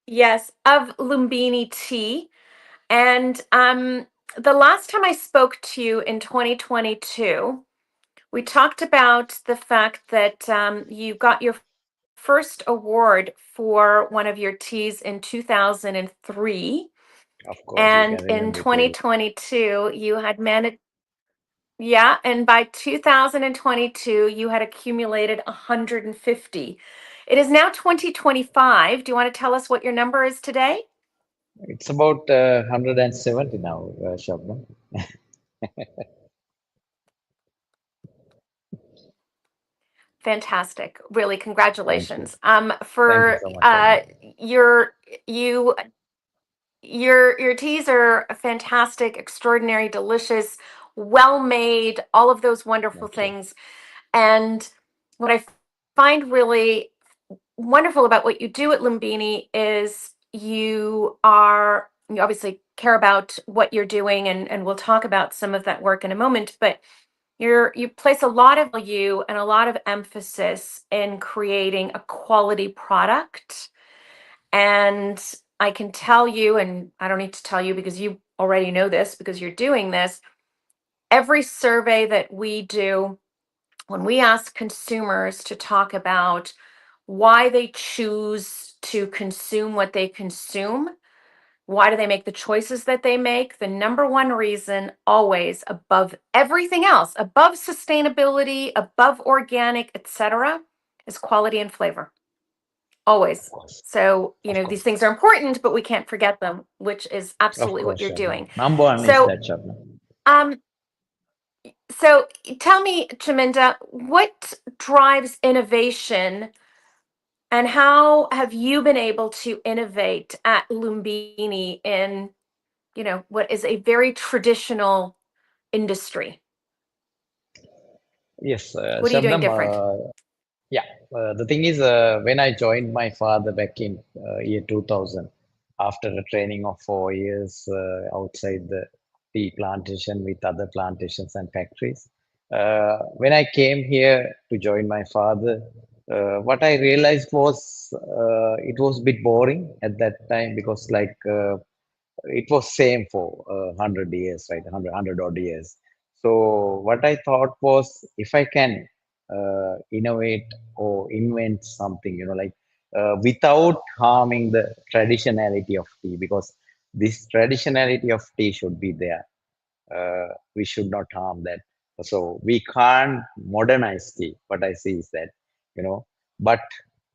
Yes, of Lumbini Tea. And the last time I spoke to you in 2022, we talked about the fact that you got your first award for one of your teas in 2003. Of course, And you can in remember it. 2022, you had managed, yeah, and by 2022, you had accumulated 150. It is now 2025. Do you want to tell us what your number is today? It's about 170 now, Shabnam. Fantastic. Really, congratulations. Thank you For so much. your teas are fantastic, extraordinary, delicious, well made, all of those wonderful things. And what I find really wonderful about what you do at Lumbini is you obviously care about what you're doing, and we'll talk about some of that work in a moment, but you place a lot of value and a lot of emphasis in creating a quality product. And I can tell you, and I don't need to tell you because you already know this because you're doing this, every survey that we do, when we ask consumers to talk about why they choose to consume what they consume, why do they make the choices that they make, the number one reason, always above everything else, above sustainability, above organic, etc., is quality and flavor. Always. So, these things are important, but we can't forget them, which is absolutely what you're doing. Number one is that, Shabnam. So tell me, Chaminda, what drives innovation and how have you been able to innovate at Lumbini in, what is a very traditional industry? Yes, what are you doing different? The thing is, when I joined my father back in year 2000, after a training of 4 years outside the tea plantation with other plantations and factories, when I came here to join my father, what I realized was it was a bit boring at that time because it was same for 100 years, right? 100 odd years. So what I thought was if I can innovate or invent something, without harming the traditionality of tea, because this traditionality of tea should be there. We should not harm that. So we can't modernize tea. What I see is that, but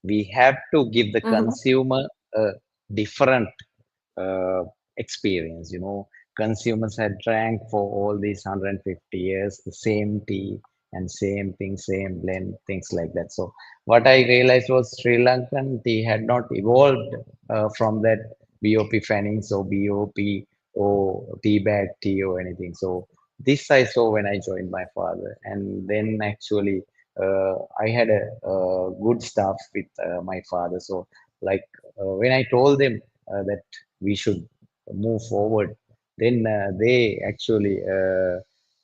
we have to give the consumer a different experience. Consumers had drank for all these 150 years the same tea and same thing, same blend, things like that. So what I realized was Sri Lankan tea had not evolved from that BOP fannings or BOP or tea bag tea or anything. So this I saw when I joined my father, and then actually I had a good staff with my father. So when I told them that we should move forward, then they actually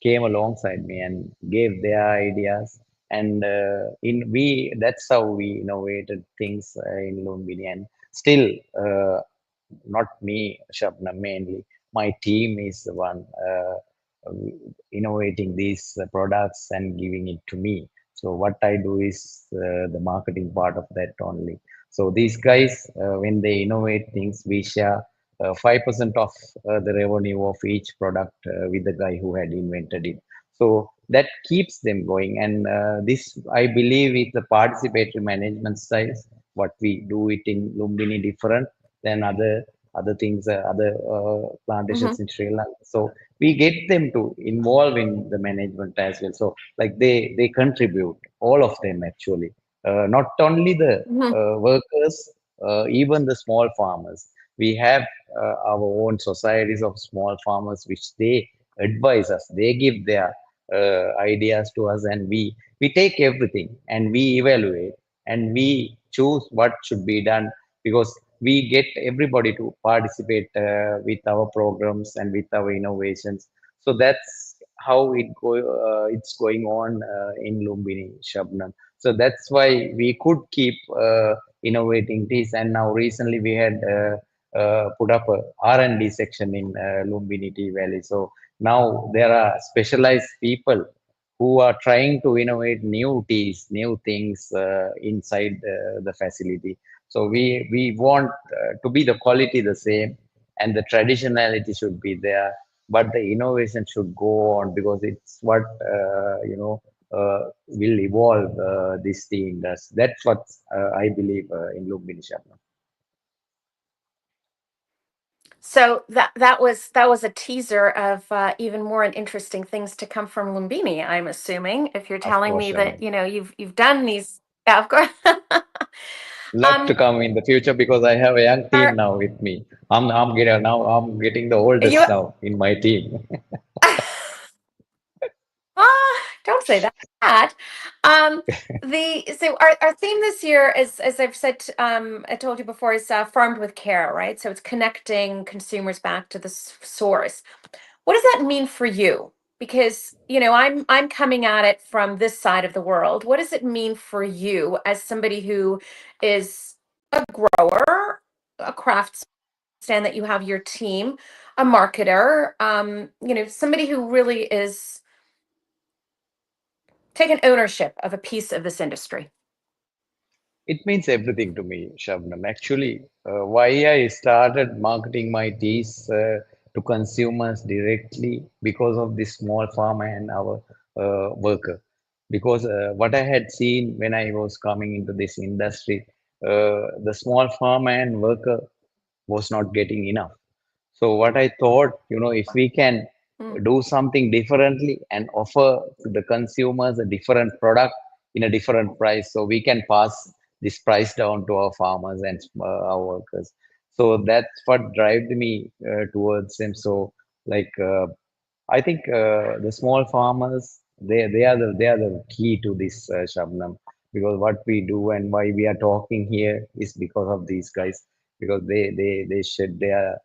came alongside me and gave their ideas, and that's how we innovated things in Lumbini. And still, not me, Shabnam, mainly my team is the one innovating these products and giving it to me. So what I do is the marketing part of that only. So these guys, when they innovate things, we share 5% of the revenue of each product with the guy who had invented it. So that keeps them going. And this, I believe, is the participatory management style. What we do it in Lumbini different than other things, other plantations in Sri Lanka. So we get them to involve in the management as well. So like they contribute, all of them actually, not only the workers, even the small farmers. We have our own societies of small farmers which they advise us. They give their ideas to us, and we take everything and we evaluate and we choose what should be done, because we get everybody to participate with our programs and with our innovations. So that's how it's going on in Lumbini, Shabnam. So that's why we could keep innovating this. And now recently we had put up a R&D section in Lumbini Tea Valley. So now there are specialized people who are trying to innovate new teas, new things inside the facility. So we want to be the quality the same, and the traditionality should be there, but the innovation should go on, because it's what will evolve this tea industry. That's what I believe in Lumbini, Shabnam. So that was a teaser of even more and interesting things to come from Lumbini, I'm assuming, if you're telling me that you've done these. Yeah, of course. Love to come in the future, because I have a young team now with me. I'm getting the oldest now in my team. Don't say that. So our theme this year is, as I've said, I told you before, is farmed with care, right? So it's connecting consumers back to the source. What does that mean for you? Because I'm coming at it from this side of the world. What does it mean for you as somebody who is a grower, a craftsman, that you have your team, a marketer, somebody who really is taking ownership of a piece of this industry? It means everything to me, Shabnam. Actually, why I started marketing my teas to consumers directly, because of this small farmer and our worker. Because what I had seen when I was coming into this industry, the small farmer and worker was not getting enough. So what I thought, if we can do something differently and offer to the consumers a different product in a different price, so we can pass this price down to our farmers and our workers. So that's what drives me towards them. So like I think the small farmers, they are the key to this, Shabnam, because what we do and why we are talking here is because of these guys, because they shed their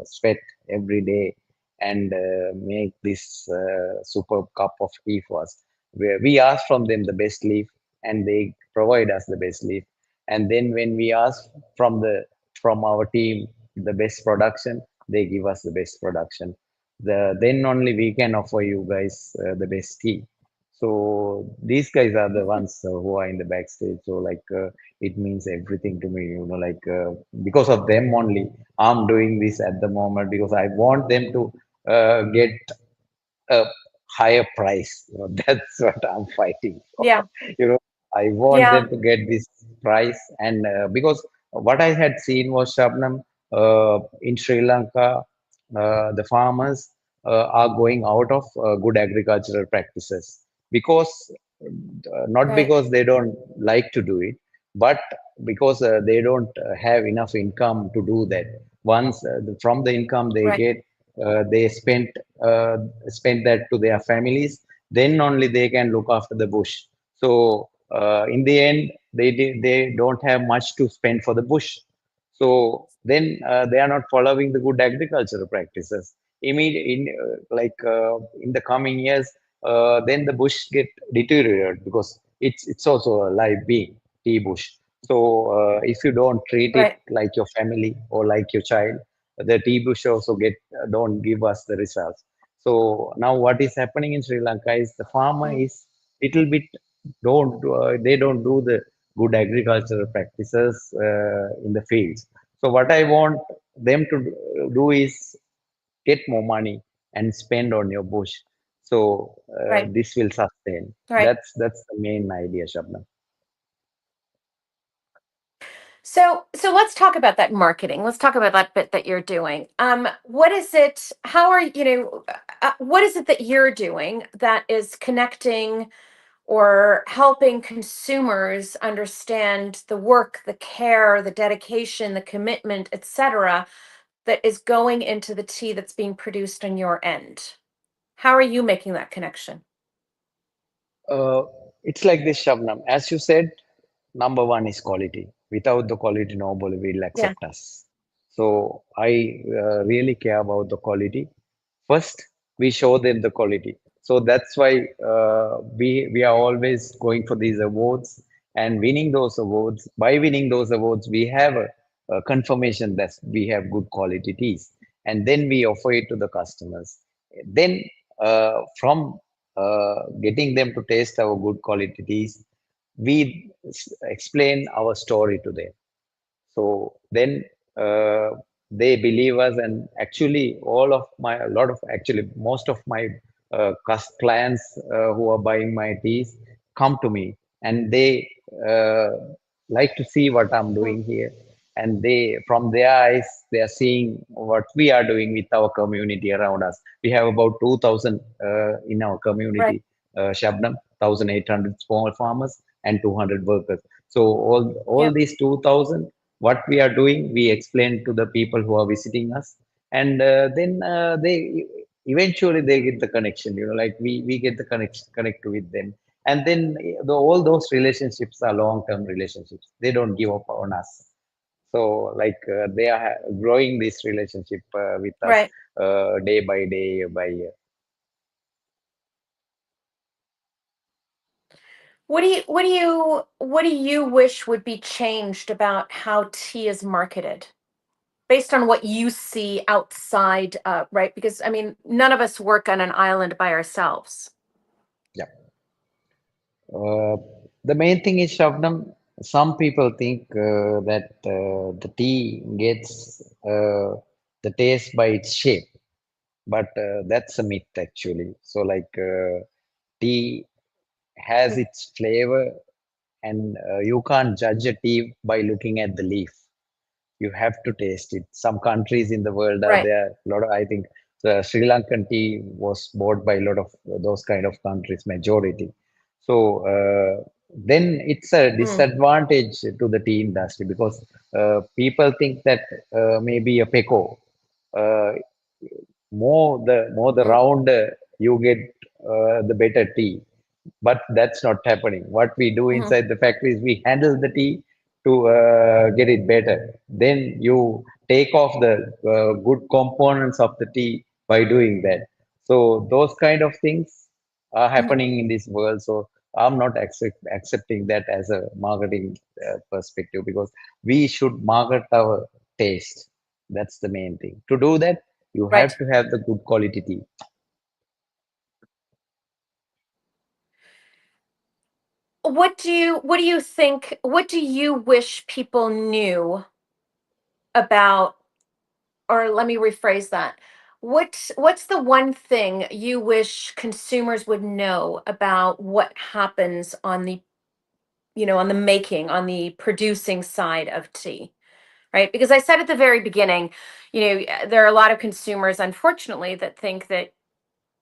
sweat every day and make this superb cup of tea for us. Where we ask from them the best leaf, and they provide us the best leaf. And then when we ask from our team the best production, they give us the best production. Then only we can offer you guys the best tea. So these guys are the ones who are in the backstage. So like it means everything to me, because of them only I'm doing this at the moment, because I want them to get a higher price. That's what I'm fighting for. Yeah. I want them to get this price, and because what I had seen was, Shabnam, in Sri Lanka, the farmers are going out of good agricultural practices, because not because they don't like to do it, but because they don't have enough income to do that. Once from the income they get, they spend that to their families, then only they can look after the bush. So in the end, they don't have much to spend for the bush. So then they are not following the good agricultural practices. In the coming years, then the bush get deteriorated, because it's also a live being, tea bush. So if you don't treat it like your family or like your child, the tea bush also don't give us the results. So now what is happening in Sri Lanka is the farmer is little bit they don't do the good agricultural practices in the fields. So what I want them to do is get more money and spend on your bush. So Right. this will sustain. Right. That's the main idea, Shabnam. So let's talk about that marketing. Let's talk about that bit that you're doing. What is it? How are what is it that you're doing that is connecting or helping consumers understand the work, the care, the dedication, the commitment, etc., that is going into the tea that's being produced on your end? How are you making that connection? It's like this, Shabnam. As you said, number one is quality. Without the quality, nobody will Yeah. accept us. So I really care about the quality. First, we show them the quality. So that's why we are always going for these awards and winning those awards. By winning those awards, we have a confirmation that we have good quality teas, and then we offer it to the customers. Then from getting them to taste our good quality teas, we explain our story to them. So then uh, they believe us, and actually, a lot of actually, most of my clients who are buying my teas come to me, and they uh, like to see what I'm doing here. And they, from their eyes, they are seeing what we are doing with our community around us. We have about 2,000 in our Right. community, Shabnam, 1,800 small farmers and 200 workers. So all Yep. these 2,000, what we are doing, we explain to the people who are visiting us, and then they eventually they get the connection. Like we get the connect with them, and then all those relationships are long-term relationships. They don't give up on us. So like they are growing this relationship with us Right. day by day, year by year. What do you wish would be changed about how tea is marketed based on what you see outside, right? Because I mean, none of us work on an island by ourselves. Yeah. The main thing is, Shabnam, some people think that the tea gets the taste by its shape, but that's a myth actually. So, like tea has its flavor, and you can't judge a tea by looking at the leaf. You have to taste it. Some countries in the world are Right. there. A lot of, I think, the Sri Lankan tea was bought by a lot of those kind of countries, majority. So then it's a disadvantage to the tea industry because people think that maybe a peco, uh, more the rounder you get, the better tea. But that's not happening. What we do inside the factory is we handle the tea to get it better. Then you take off the good components of the tea by doing that. So those kind of things are happening in this world. So I'm not accepting that as a marketing perspective, because we should market our taste. That's the main thing. To do that, you Right. have to have the good quality tea. What do you think? What do you wish people knew about, or let me rephrase that. What's the one thing you wish consumers would know about what happens on the, on the making, on the producing side of tea? Right? Because I said at the very beginning, there are a lot of consumers, unfortunately, that think that,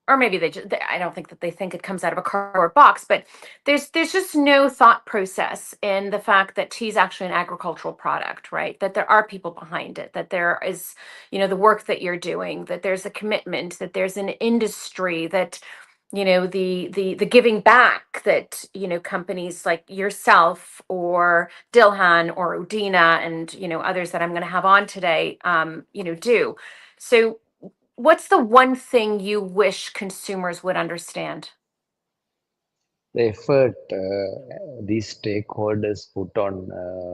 or maybe I don't think that they think it comes out of a cardboard box, but there's just no thought process in the fact that tea is actually an agricultural product, right? That there are people behind it, that there is, the work that you're doing, that there's a commitment, that there's an industry, that the giving back that companies like yourself or Dilhan or Udena and others that I'm going to have on today do. So what's the one thing you wish consumers would understand? The effort these stakeholders put on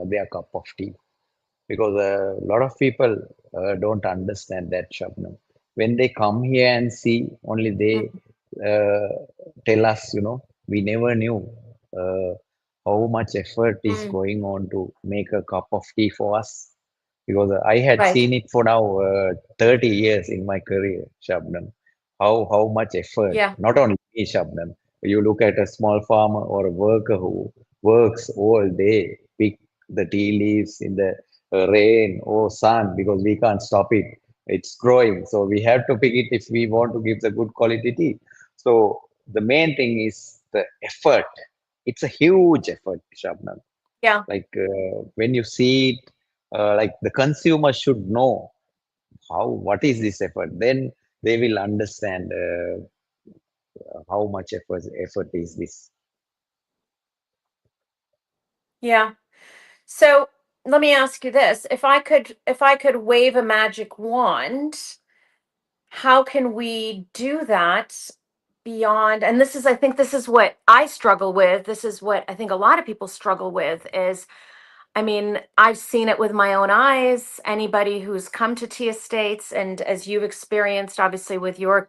their cup of tea, because a lot of people don't understand that, Shabnam. when they come here and see, only they tell us, we never knew how much effort is going on to make a cup of tea for us. Because I had seen it for now 30 years in my career, Shabnam. How much effort, not only me, Shabnam. You look at a small farmer or a worker who works all day, pick the tea leaves in the rain or sun, because we can't stop it. It's growing. So we have to pick it if we want to give the good quality tea. So the main thing is the effort. It's a huge effort, Shabnam. Yeah. Like when you see it, like the consumer should know what is this effort. Then they will understand how much effort is this. Yeah. So let me ask you this: if I could wave a magic wand, how can we do that beyond? And I think this is what I struggle with. This is what I think a lot of people struggle with is, I mean, I've seen it with my own eyes. Anybody who's come to tea estates, and as you've experienced, obviously with your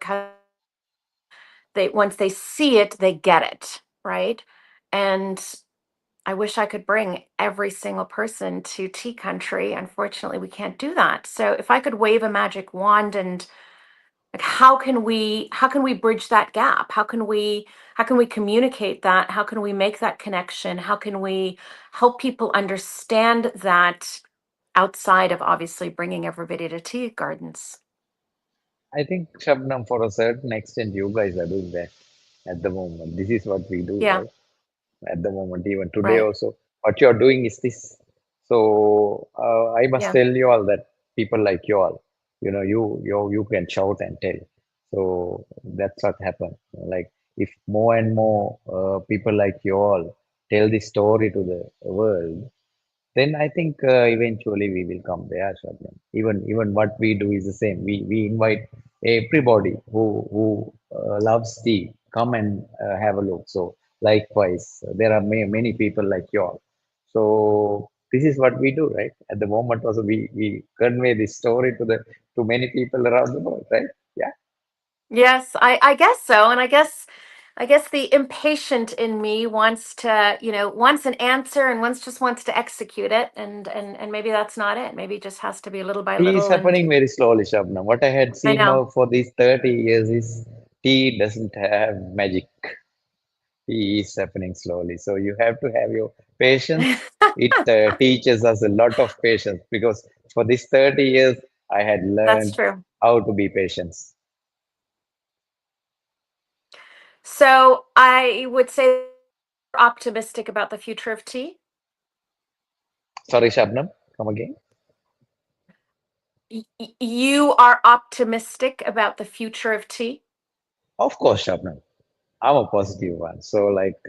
once they see it, they get it, right? And I wish I could bring every single person to tea country. Unfortunately, we can't do that. So if I could wave a magic wand, and like, how can we bridge that gap? How can we communicate that? How can we make that connection? How can we help people understand that outside of obviously bringing everybody to tea gardens? I think, Shabnam, for a certain extent, you guys are doing that at the moment. This is what we do, right? At the moment, even today also, what you're doing is this. So I must tell you all that people like you all, you can shout and tell. So that's what happened. Like if more and more people like you all tell this story to the world, then I think eventually we will come there, Shabnam. Even what we do is the same. We invite everybody who loves tea, come and have a look. So likewise, there are many people like you all. So this is what we do, right? At the moment also, we convey this story to many people around the world, right? Yeah. Yes, I guess so. And I guess the impatient in me wants to, wants an answer and wants to execute it. And maybe that's not it. Maybe it just has to be little by Tea is little. happening very slowly, Shabnam. What I had seen now for these 30 years is tea doesn't have magic. Tea is happening slowly. So you have to have your patience. It teaches us a lot of patience, because for these 30 years, I had That's learned true. how to be patient. So I would say you're optimistic about the future of tea. Sorry, Shabnam, come again. You are optimistic about the future of tea? Of course, Shabnam. I'm a positive one. So like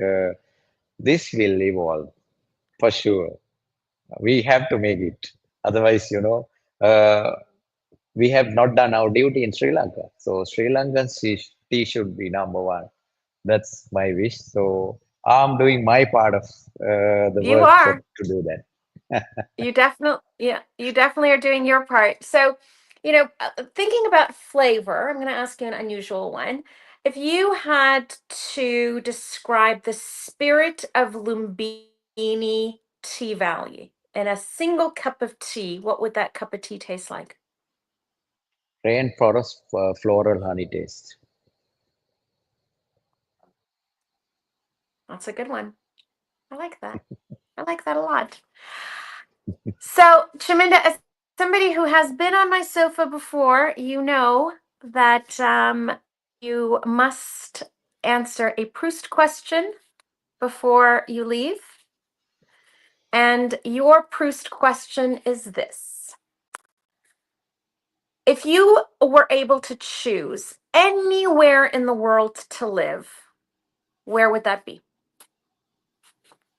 this will evolve for sure. We have to make it. Otherwise, we have not done our duty in Sri Lanka. So Sri Lankan tea should be number one. That's my wish. So I'm doing my part of the You work are. to do that. You definitely are doing your part. So, thinking about flavor, I'm going to ask you an unusual one. If you had to describe the spirit of Lumbini tea valley in a single cup of tea, what would that cup of tea taste like? Rainforest floral honey taste. That's a good one. I like that. I like that a lot. So, Chaminda, as somebody who has been on my sofa before, you know that you must answer a Proust question before you leave. And your Proust question is this: if you were able to choose anywhere in the world to live, where would that be?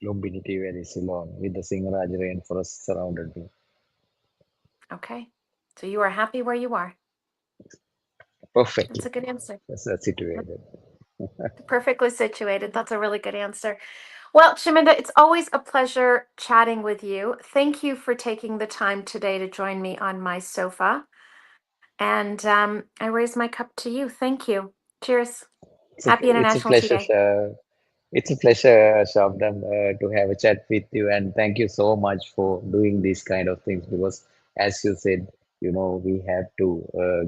Lumbini tea valley, Ceylon, with the Singaraj rainforest surrounded me. Okay. So you are happy where you are. Perfectly. That's a good answer. That's situated. Perfectly situated. That's a really good answer. Well, Chaminda, it's always a pleasure chatting with you. Thank you for taking the time today to join me on my sofa. And I raise my cup to you. Thank you. Cheers. Happy It's a International Tea pleasure, Day. it's a pleasure, Shabnam, to have a chat with you, and thank you so much for doing these kind of things because, as you said, we have to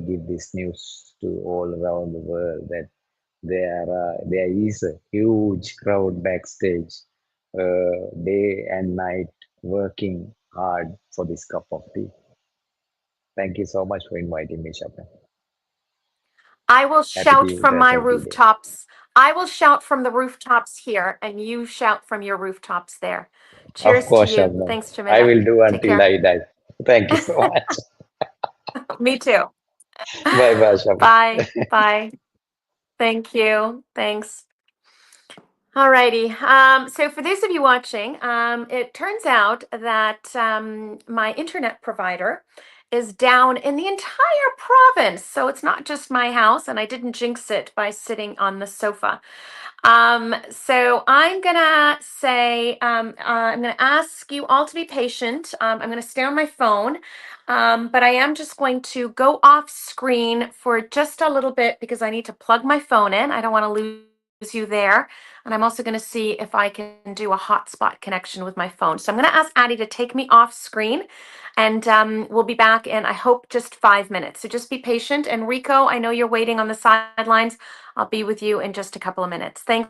give this news to all around the world that there is a huge crowd backstage, day and night, working hard for this cup of tea. Thank you so much for inviting me, Shabnam. I will Happy shout from my International Tea Day. rooftops. I will shout from the rooftops here, and you shout from your rooftops there. Of Cheers to course, you. Shabnam. Thanks, I Chaminda. will do Take until care. I die. Thank you so much. Me too. Bye bye, Shabnam. Bye. Bye. Thank you. Thanks. Alrighty. So for those of you watching, it turns out that my internet provider is down in the entire province. So it's not just my house, and I didn't jinx it by sitting on the sofa. So I'm gonna say, I'm gonna ask you all to be patient. I'm gonna stay on my phone, but I am just going to go off screen for just a little bit because I need to plug my phone in. I don't want to lose you there. And I'm also gonna see if I can do a hotspot connection with my phone. So I'm gonna ask Addie to take me off screen, and we'll be back in, I hope, just 5 minutes. So just be patient. And Rikko, I know you're waiting on the sidelines. I'll be with you in just a couple of minutes. Thanks.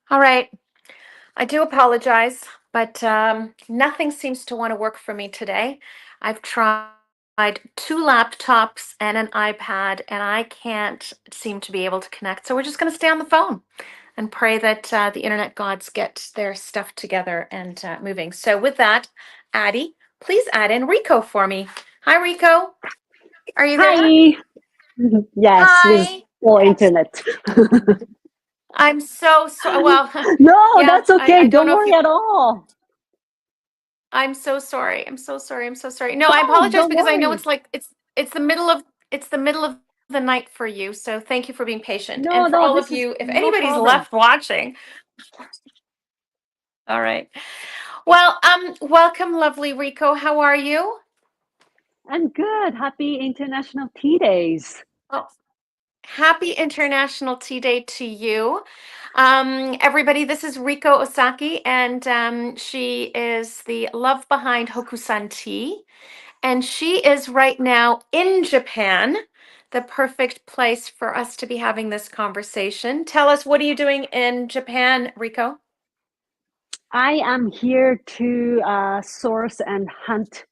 All right. I do apologize, but nothing seems to want to work for me today. I've tried 2 laptops and an iPad, and I can't seem to be able to connect. So we're just going to stay on the phone and pray that the internet gods get their stuff together and moving. So with that, Addie, please add in Rikko for me. Hi, Rikko. Are you there? Hi. Yes, with Hi. poor internet. I'm so sorry. Well, No, yeah, that's okay. I don't Don't know if worry you. at all. I'm so sorry. I'm so sorry. I'm so sorry. No, I No, apologize don't because I know worry. it's like it's the middle of the night for you. So thank you for being patient. No, And for no, all of this is you, if no anybody's problem. left watching, all right. Well, welcome, lovely Rikko. How are you? I'm good. Happy International Tea Days. Oh, happy International Tea Day to you. Everybody, this is Rikko Osaki, and she is the love behind Hokusan tea. And she is right now in Japan, the perfect place for us to be having this conversation. Tell us, what are you doing in Japan, Rikko? I am here to source and hunt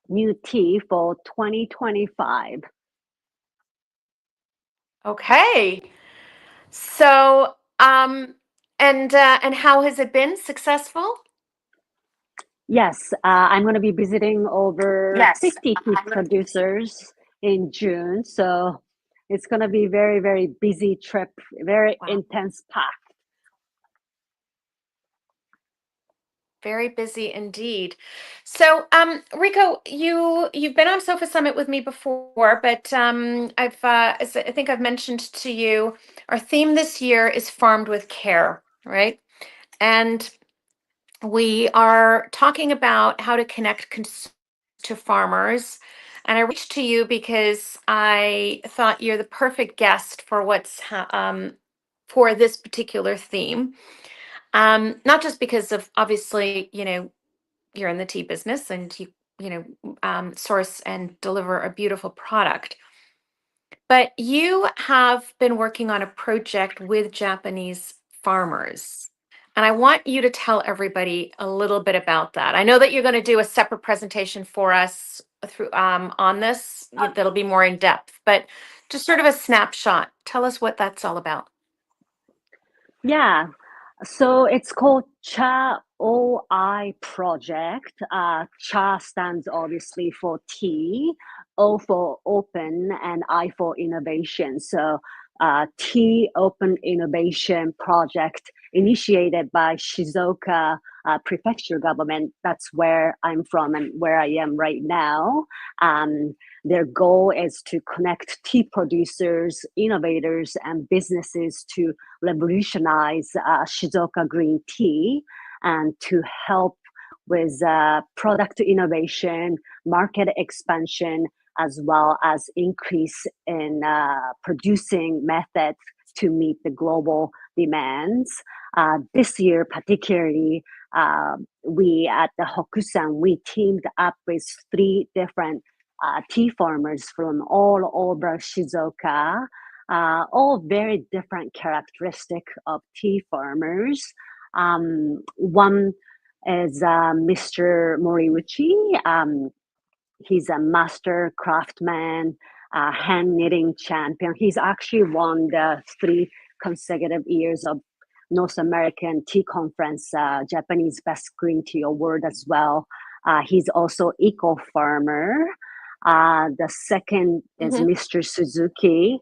new tea for 2025. Okay. So, and how has it been? Successful? Yes, I'm going to be visiting over Yes. 50 tea producers in June. So it's going to be very, very busy trip, very intense pack. Very busy indeed. So, Rikko, you've been on Sofa Summit with me before, but as I think I've mentioned to you, our theme this year is farmed with care, right? And we are talking about how to connect to farmers. And I reached to you because I thought you're the perfect guest for for this particular theme. Not just because of obviously, you're in the tea business and you source and deliver a beautiful product, but you have been working on a project with Japanese farmers. And I want you to tell everybody a little bit about that. I know that you're going to do a separate presentation for us through on this that'll be more in depth, but just sort of a snapshot. Tell us what that's all about. Yeah, so it's called Cha OI project. Cha stands obviously for tea, O for open, and I for innovation. So Tea Open Innovation Project initiated by Shizuoka Prefecture government. That's where I'm from and where I am right now. Their goal is to connect tea producers, innovators, and businesses to revolutionize Shizuoka green tea and to help with product innovation, market expansion, as well as increase in producing methods to meet the global demands. This year, particularly, we at the Hokusan, we teamed up with 3 different tea farmers from all over Shizuoka, all very different characteristic of tea farmers. One is Mr. Moriuchi. He's a master craftsman, hand knitting champion. He's actually won the 3 consecutive years of North American Tea Conference Japanese Best Green Tea Award as well. He's also eco farmer. The second is Mr. Suzuki.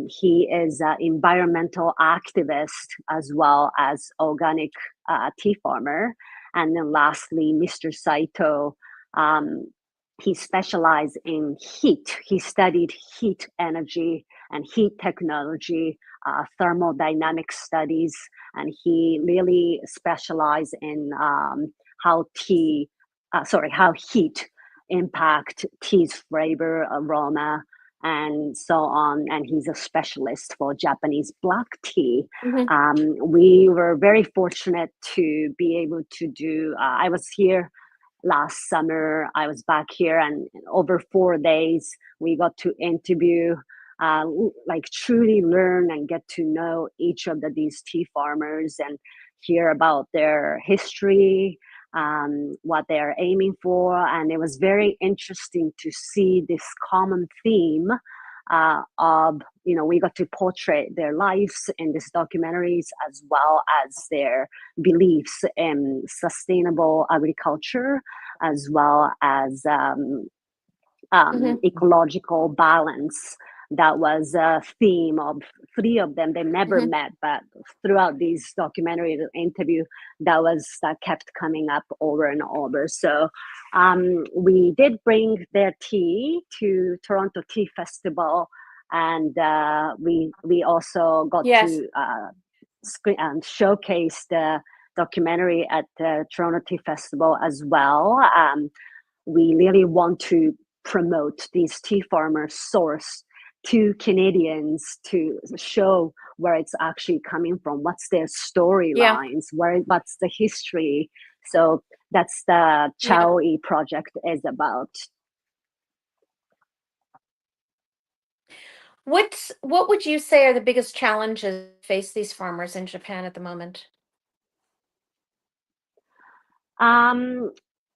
He is an environmental activist as well as organic tea farmer. And then lastly, Mr. Saito. He specialized in heat. He studied heat energy and heat technology, thermodynamic studies, and he really specialized in how heat impact tea's flavor, aroma, and so on. And he's a specialist for Japanese black tea. We were very fortunate to be able to do, I was here last summer. I was back here, and over 4 days, we got to interview like truly learn and get to know each of these tea farmers and hear about their history, what they're aiming for. And it was very interesting to see this common theme of, we got to portray their lives in these documentaries, as well as their beliefs in sustainable agriculture, as well as ecological balance. That was a theme of 3 of them. They never met, but throughout these documentary interview, that kept coming up over and over. So we did bring their tea to Toronto Tea Festival, and we also got to screen and showcase the documentary at the Toronto Tea Festival as well. We really want to promote these tea farmers' source to Canadians, to show where it's actually coming from, what's their storylines, what's the history. So that's the Chao'i project is about. What would you say are the biggest challenges face these farmers in Japan at the moment?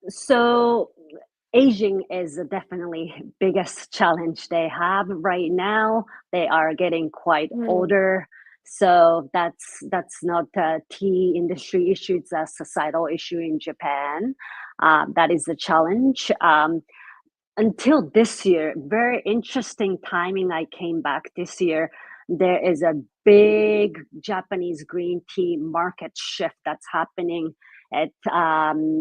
So aging is definitely biggest challenge they have right now. They are getting quite older. So that's not a tea industry issue, it's a societal issue in Japan. That is a challenge. Until this year, very interesting timing, I came back this year, there is a big Japanese green tea market shift that's happening. It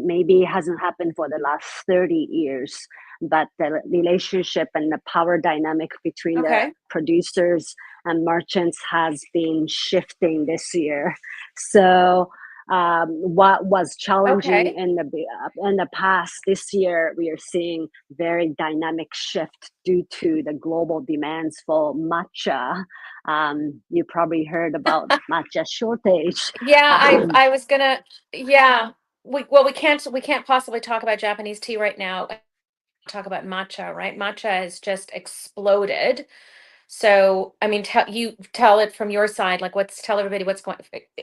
maybe hasn't happened for the last 30 years, but the relationship and the power dynamic between the producers and merchants has been shifting this year. So what was challenging in the past, this year we are seeing very dynamic shift due to the global demands for matcha. You probably heard about matcha shortage. I was gonna. We can't possibly talk about Japanese tea right now. Talk about matcha, right? Matcha has just exploded. So, I mean, tell it from your side. Like, tell everybody what's going,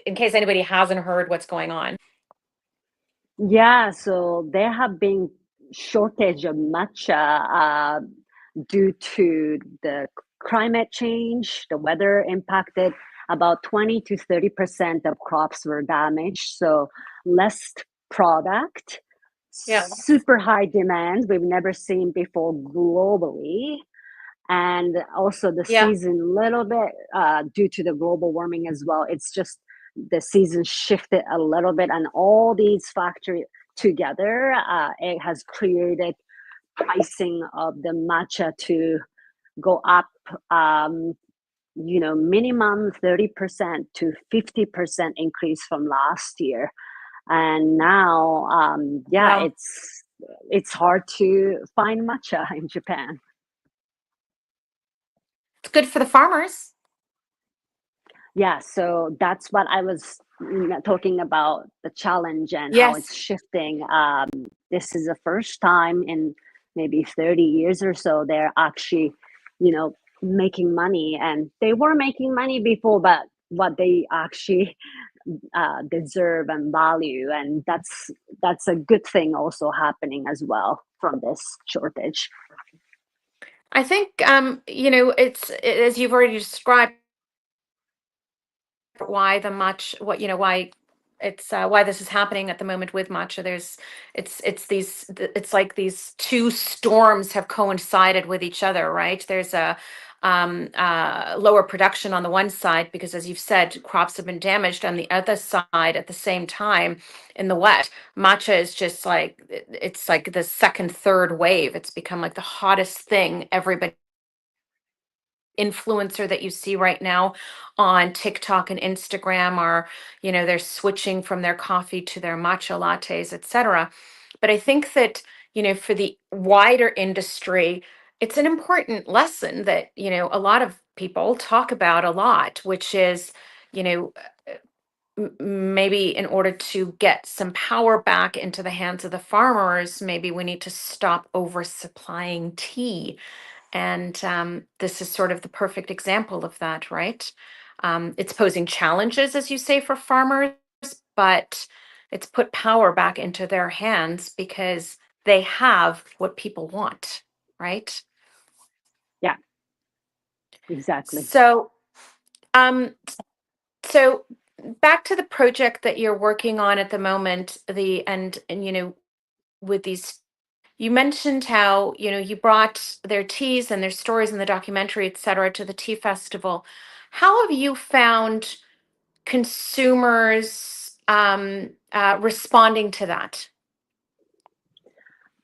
in case anybody hasn't heard what's going on. Yeah, so there have been shortage of matcha due to the climate change. The weather impacted. About 20 to 30% of crops were damaged. So less product. Super high demand we've never seen before globally. And also the season, little bit due to the global warming as well. It's just the season shifted a little bit, and all these factors together, it has created pricing of the matcha to go up, minimum 30% to 50% increase from last year. And now, it's hard to find matcha in Japan. It's good for the farmers. Yeah, so that's what I was talking about, the challenge and how it's shifting. This is the first time in maybe 30 years or so they're actually, making money. And they were making money before, but what they actually deserve and value. And that's a good thing also happening as well from this shortage. I think, it's as you've already described, why why this is happening at the moment with matcha. It's like these two storms have coincided with each other, right? There's a lower production on the one side because, as you've said, crops have been damaged. On the other side, at the same time, in the West, matcha is just like, it's like the second, third wave. It's become like the hottest thing. Everybody influencer that you see right now on TikTok and Instagram are, they're switching from their coffee to their matcha lattes, etc. But I think that, for the wider industry, it's an important lesson that, a lot of people talk about a lot, which is, maybe in order to get some power back into the hands of the farmers, maybe we need to stop oversupplying tea. And this is sort of the perfect example of that, right? It's posing challenges, as you say, for farmers, but it's put power back into their hands because they have what people want, right? Yeah, exactly. So, so back to the project that you're working on at the moment, and with these, you mentioned how you brought their teas and their stories in the documentary, et cetera, to the tea festival. How have you found consumers responding to that?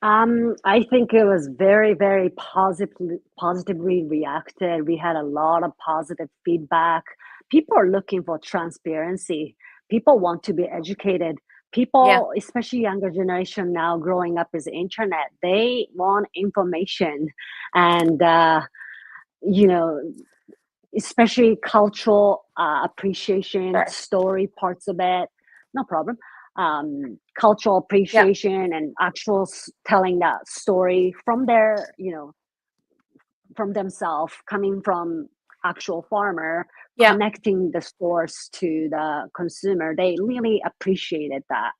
I think it was very, very positively reacted. We had a lot of positive feedback. People are looking for transparency. People want to be educated. People, especially younger generation now growing up with the internet, they want information. And, especially cultural appreciation, story parts of it, no problem. Cultural appreciation and actual telling that story from their, from themselves, coming from actual farmer, connecting the stores to the consumer. They really appreciated that.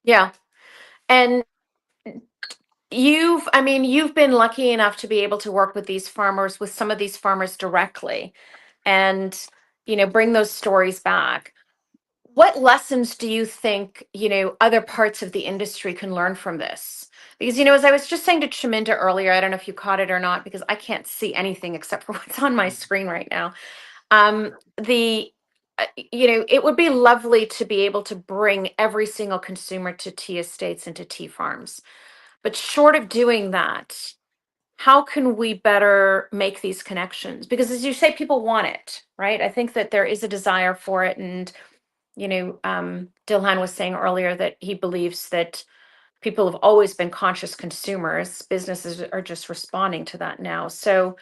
Yeah. And you've been lucky enough to be able to work with some of these farmers directly and, bring those stories back. What lessons do you think, other parts of the industry can learn from this? Because, as I was just saying to Chaminda earlier, I don't know if you caught it or not, because I can't see anything except for what's on my screen right now. It would be lovely to be able to bring every single consumer to tea estates and to tea farms. But short of doing that, how can we better make these connections? Because as you say, people want it, right? I think that there is a desire for it. And, Dilhan was saying earlier that he believes that people have always been conscious consumers. Businesses are just responding to that now. So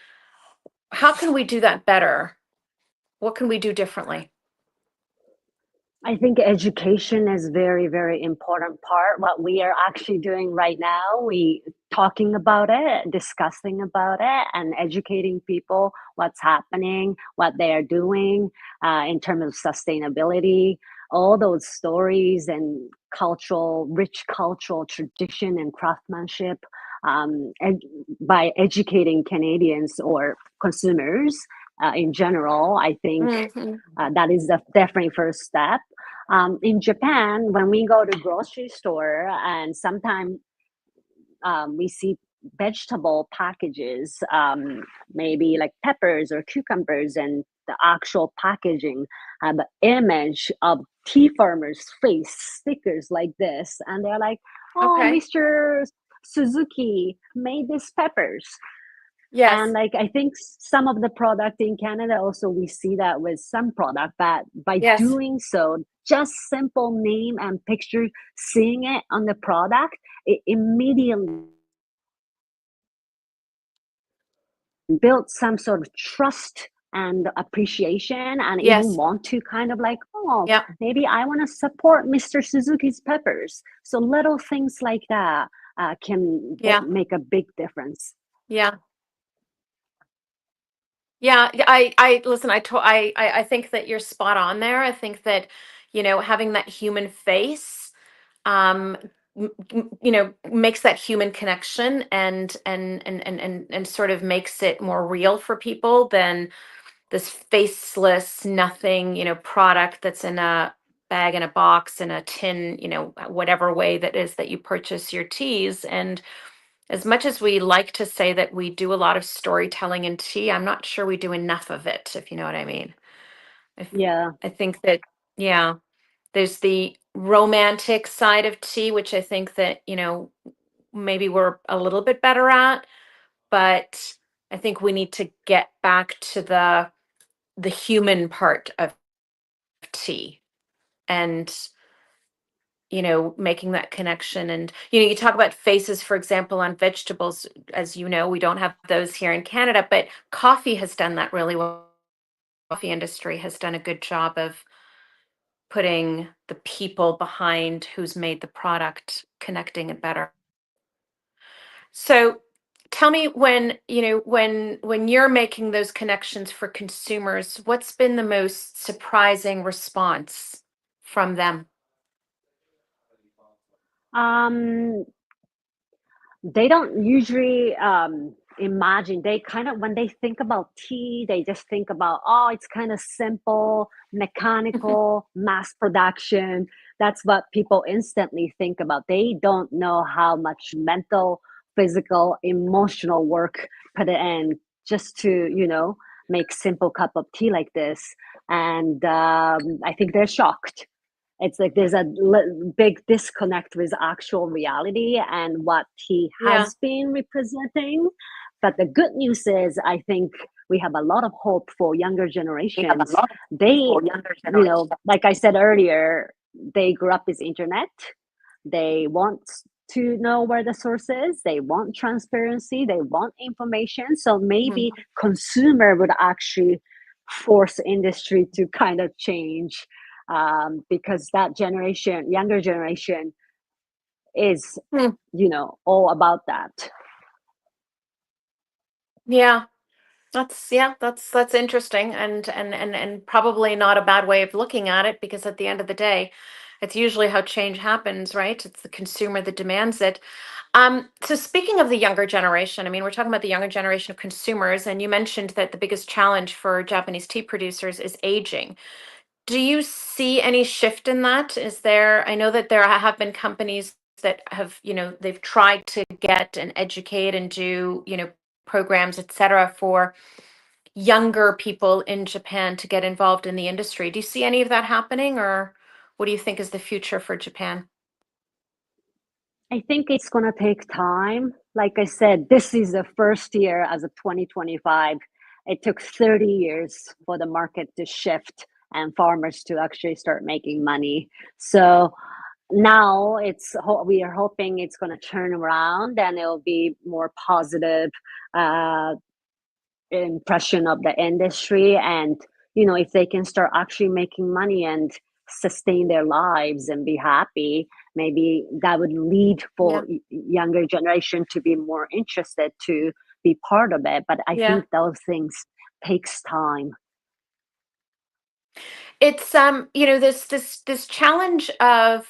how can we do that better? What can we do differently? I think education is very, very important part. What we are actually doing right now, we talking about it, discussing about it, and educating people what's happening, what they are doing in terms of sustainability. All those stories and rich cultural tradition and craftsmanship. By educating Canadians or consumers in general, I think that is the definitely first step. In Japan, when we go to grocery store, and sometimes we see vegetable packages, maybe like peppers or cucumbers, and the actual packaging have an image of tea farmers' face stickers like this, and they're like, "Oh, Okay. Mr. Suzuki made these peppers." Yes. And I think some of the product in Canada also, we see that with some product, that by doing so, just simple name and picture, seeing it on the product, it immediately built some sort of trust and appreciation, and even want to kind of like, maybe I want to support Mr. Suzuki's peppers. So little things like that can make a big difference. Yeah. Yeah, I listen, I think that you're spot on there. I think that, having that human face, makes that human connection and sort of makes it more real for people than this faceless nothing, product that's in a bag, in a box, in a tin, whatever way that is that you purchase your teas. And as much as we like to say that we do a lot of storytelling in tea, I'm not sure we do enough of it, if you know what I mean. I think that, there's the romantic side of tea, which I think that, maybe we're a little bit better at, but I think we need to get back to the human part of tea and making that connection. And you talk about faces, for example, on vegetables. As you know, we don't have those here in Canada, but coffee has done that really well. Coffee industry has done a good job of putting the people behind who's made the product, connecting it better. So tell me when, when you're making those connections for consumers, what's been the most surprising response from them? They don't usually imagine. They kind of, when they think about tea, they just think about, oh, it's kind of simple, mechanical, mass production. That's what people instantly think about. They don't know how much mental, physical, emotional work put in just to, make simple cup of tea like this. And I think they're shocked. It's like there's a big disconnect with actual reality and what he has been representing. But the good news is, I think we have a lot of hope for younger generations. Like I said earlier, they grew up with internet. They want to know where the source is. They want transparency. They want information. So maybe consumer would actually force industry to kind of change. Because that generation, younger generation, is all about that. That's interesting, and probably not a bad way of looking at it, because at the end of the day, it's usually how change happens, right? It's the consumer that demands it. So speaking of the younger generation, I mean, we're talking about the younger generation of consumers, and you mentioned that the biggest challenge for Japanese tea producers is aging. Do you see any shift in that? I know that there have been companies that have, they've tried to get and educate and do, programs, et cetera, for younger people in Japan to get involved in the industry. Do you see any of that happening, or what do you think is the future for Japan? I think it's going to take time. Like I said, this is the first year as of 2025. It took 30 years for the market to shift and farmers to actually start making money. So now we are hoping it's going to turn around and it'll be more positive impression of the industry. And, if they can start actually making money and sustain their lives and be happy, maybe that would lead for younger generation to be more interested to be part of it. But I think those things takes time. It's this challenge of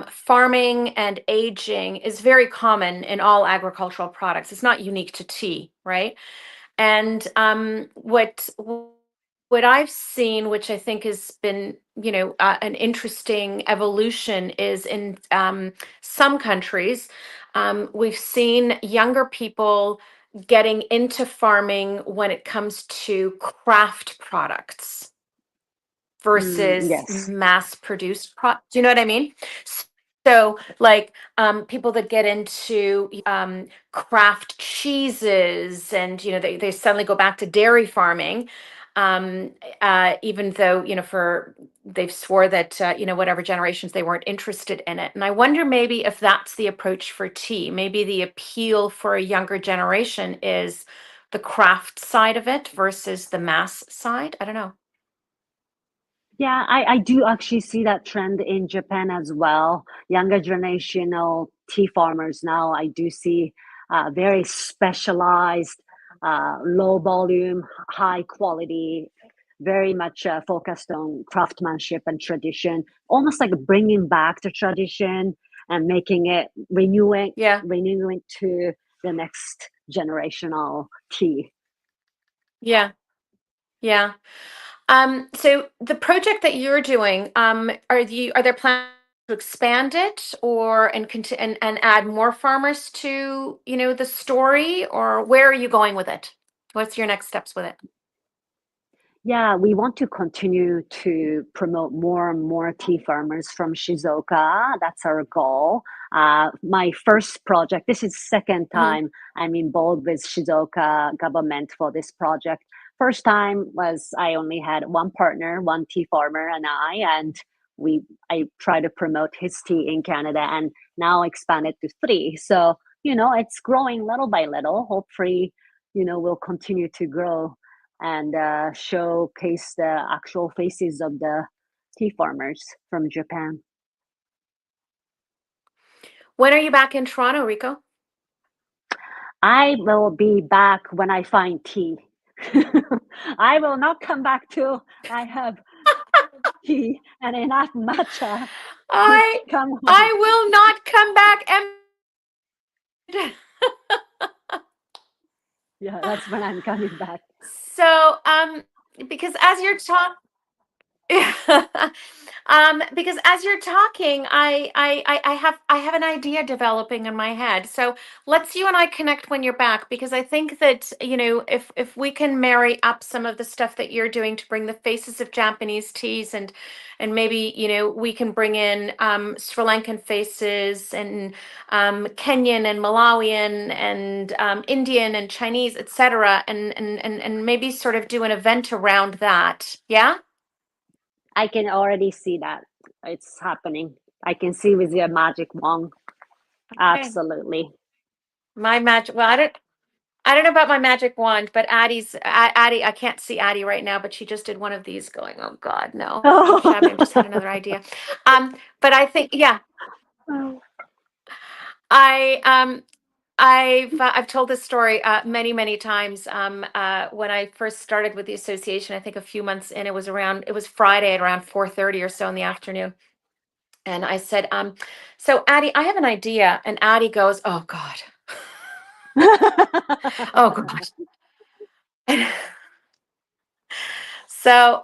farming and aging is very common in all agricultural products. It's not unique to tea, right? And what I've seen, which I think has been an interesting evolution, is in some countries we've seen younger people getting into farming when it comes to craft products versus mass-produced do you know what I mean? So like people that get into craft cheeses, and they suddenly go back to dairy farming, even though they've swore that whatever generations they weren't interested in it. And I wonder maybe if that's the approach for tea. Maybe the appeal for a younger generation is the craft side of it versus the mass side. I don't know. Yeah, I do actually see that trend in Japan as well. Younger generational tea farmers now, I do see very specialized, low volume, high quality, very much focused on craftsmanship and tradition, almost like bringing back the tradition and making it, renewing to the next generational tea. Yeah. So the project that you're doing, are there plans to expand it and add more farmers to, the story, or where are you going with it? What's your next steps with it? Yeah, we want to continue to promote more and more tea farmers from Shizuoka. That's our goal. My first project, this is second time I'm involved with Shizuoka government for this project. First time was I only had one partner, one tea farmer, and I try to promote his tea in Canada, and now expanded to 3. So, it's growing little by little. Hopefully, we'll continue to grow and showcase the actual faces of the tea farmers from Japan. When are you back in Toronto, Rikko? I will be back when I find tea. I will not come back till I have tea and enough matcha to come home. I will not come back Yeah, that's when I'm coming back. So, because as you're talking, because as you're talking, I have an idea developing in my head. So let's you and I connect when you're back, because I think that, you know, if we can marry up some of the stuff that you're doing to bring the faces of Japanese teas, and maybe, you know, we can bring in Sri Lankan faces, and Kenyan and Malawian and Indian and Chinese, etc., and maybe sort of do an event around that. Yeah. I can already see that it's happening. I can see with your magic wand. Absolutely. My magic. Well, I don't know about my magic wand, but Addie, I can't see Addie right now, but she just did one of these going, oh God, no. I'm shabby. I just had another idea. But I think, yeah. I've told this story many times. When I first started with the association, I think a few months in, it was Friday at around 4:30 or so in the afternoon. And I said, so Addie, I have an idea. And Addie goes, oh God. Oh God. So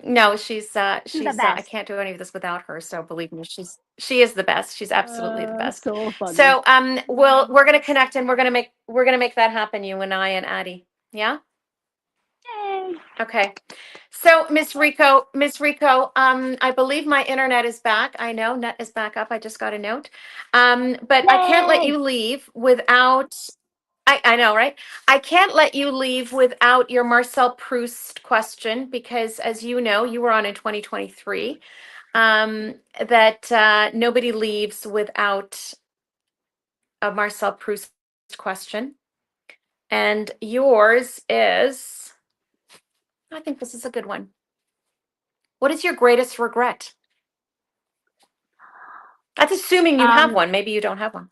no, she's I can't do any of this without her. So believe me, she is the best. She's absolutely the best. So funny. So we're gonna connect, and we're gonna make that happen, you and I and Addie. Yeah? Yay. Okay. So Miss Rikko, I believe my internet is back. I know net is back up. I just got a note. But I can't let you leave without I know, right? I can't let you leave without your Marcel Proust question, because as you know, you were on in 2023, that nobody leaves without a Marcel Proust question. And yours is, I think this is a good one. What is your greatest regret? That's assuming you have one. Maybe you don't have one.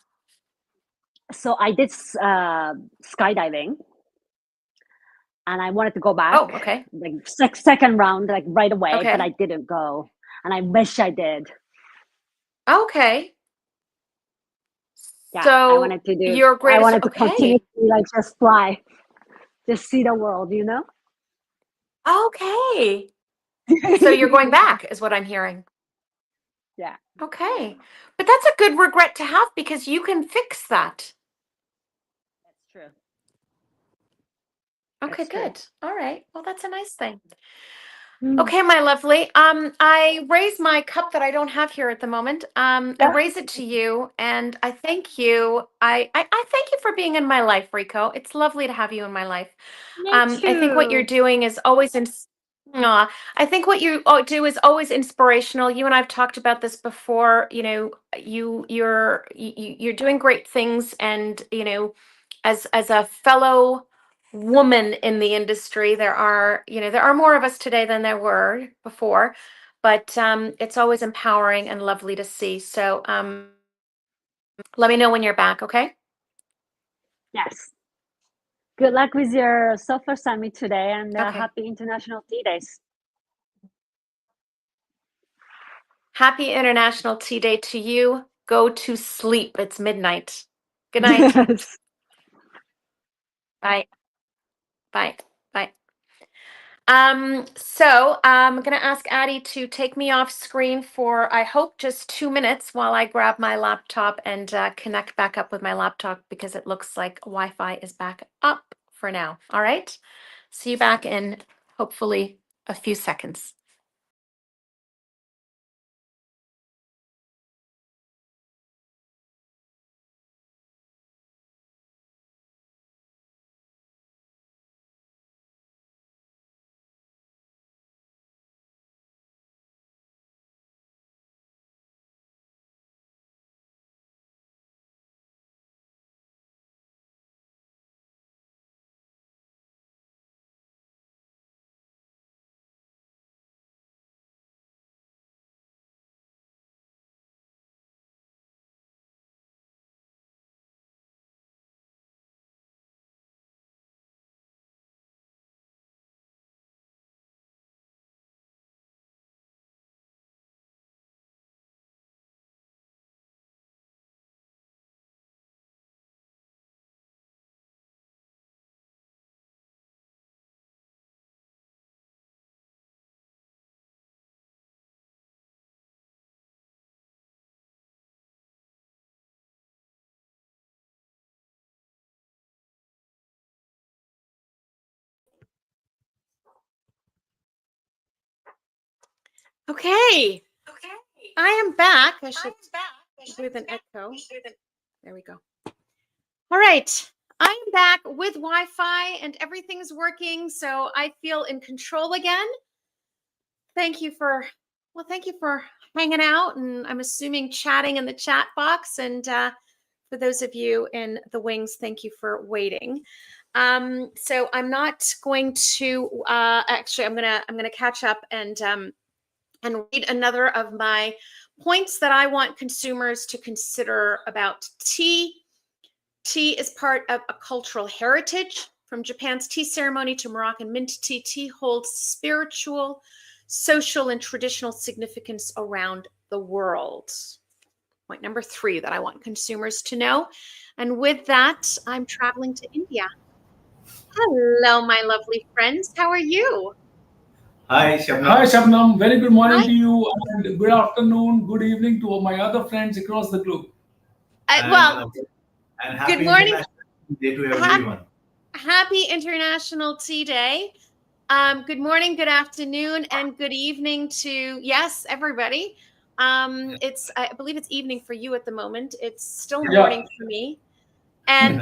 So I did skydiving, and I wanted to go back. Oh, okay. Like second round, like right away, Okay. but I didn't go, and I wish I did. Okay. Yeah, So I wanted to do. your greatest. I wanted to Okay. continue to like just fly, just see the world. You know. Okay. So you're going back, is what I'm hearing. Yeah. Okay. But that's a good regret to have, because you can fix that. That's true. Okay, That's true. good. All right. Well, that's a nice thing. Okay, my lovely. I raise my cup that I don't have here at the moment. I raise it to you, and I thank you. I thank you for being in my life, Rikko. It's lovely to have you in my life. I think what you're doing is always I think what you do is always inspirational. You and I've talked about this before. You know, you're doing great things, and you know, as a fellow woman in the industry, there are more of us today than there were before, but it's always empowering and lovely to see. So let me know when you're back, okay? Yes. Good luck with your software summit today, and Okay. happy International Tea Days. Happy International Tea Day to you. Go to sleep. It's midnight. Good night. Yes. Bye. Bye. Bye. So I'm gonna ask Addie to take me off screen for, I hope, just 2 minutes while I grab my laptop and connect back up with my laptop, because it looks like Wi-Fi is back up for now. All right. See you back in hopefully a few seconds. Okay. I am back. I should with an echo. There we go. All right. I am back with Wi-Fi and everything's working, so I feel in control again. Thank you for hanging out, and I'm assuming chatting in the chat box. And for those of you in the wings, thank you for waiting. So I'm not going to actually. I'm gonna catch up and read another of my points that I want consumers to consider about tea. Tea is part of a cultural heritage. From Japan's tea ceremony to Moroccan mint tea, tea holds spiritual, social, and traditional significance around the world. Point number 3 that I want consumers to know. And with that, I'm traveling to India. Hello, my lovely friends. How are you? Hi, Shabnam. Hi, Shabnam. Very good morning to you, and good afternoon, good evening to all my other friends across the globe. And happy good morning. International Day to everyone. Happy International Tea Day. Good morning, good afternoon, and good evening to, yes, everybody. I believe it's evening for you at the moment. It's still morning for me. And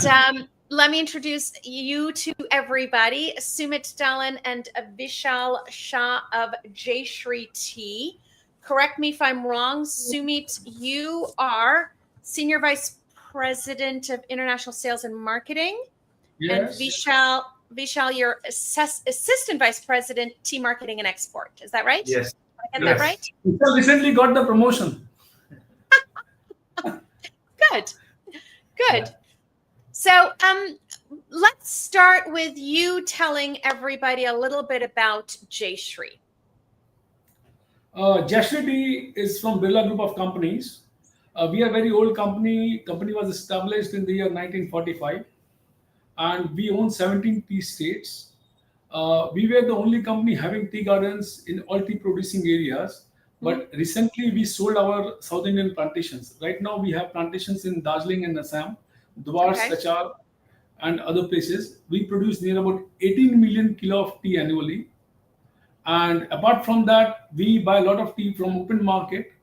let me introduce you to everybody. Sumit, Dalan, and Vishal Shah of Jayshree Tea. Correct me if I'm wrong. Sumit, you are Senior Vice President of International Sales and Marketing. Yes. And Vishal, you're Assistant Vice President, Tea Marketing and Export. Is that right? Yes. Did I get that right? Vishal recently got the promotion. Good. Yeah. So let's start with you telling everybody a little bit about Jayshree. Jayshree Tea is from Birla Group of Companies. We are a very old company. Company was established in the year 1945, and we own 17 tea states. We were the only company having tea gardens in all tea producing areas. But recently we sold our South Indian plantations. Right now we have plantations in Darjeeling and Assam, Dwars, Sachar, and other places. We produce near about 18 million kilo of tea annually. And apart from that, we buy a lot of tea from open market,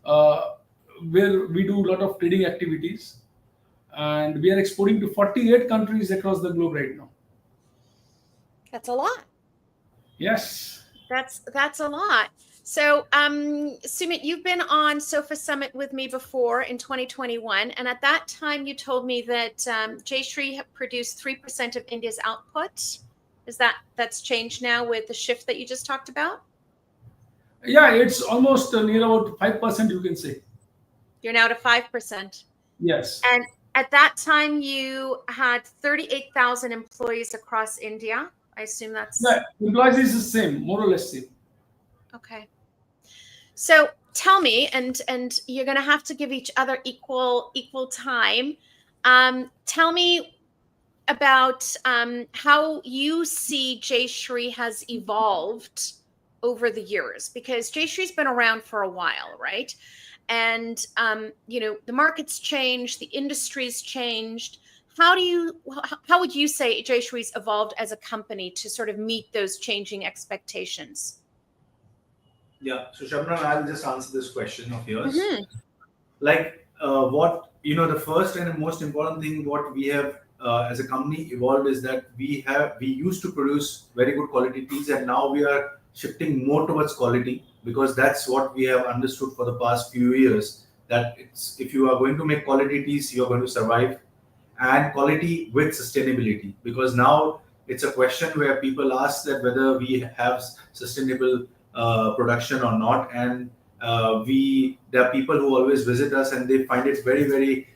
where we do a lot of trading activities. And we are exporting to 48 countries across the globe right now. That's a lot. Yes. That's a lot. So, Sumit, you've been on SOFA Summit with me before in 2021. And at that time, you told me that Jayshree produced 3% of India's output. That's changed now with the shift that you just talked about? Yeah, it's almost near about 5%, you can say. You're now to 5%. Yes. And at that time, you had 38,000 employees across India. I assume that's... Yeah, employees is the same, more or less same. Okay. So tell me, and you're going to have to give each other equal time. Tell me about how you see Jayshree has evolved over the years, because Jayshree's been around for a while, right? And the market's changed, the industry's changed. How would you say Jayshree's evolved as a company to sort of meet those changing expectations? Yeah, so Shabnam, I'll just answer this question of yours. Mm-hmm. The first and the most important thing what we have as a company evolved is that we used to produce very good quality teas, and now we are shifting more towards quality, because that's what we have understood for the past few years, that if you are going to make quality teas, you're going to survive, and quality with sustainability, because now it's a question where people ask that whether we have sustainable production or not, and there are people who always visit us and they find it very, very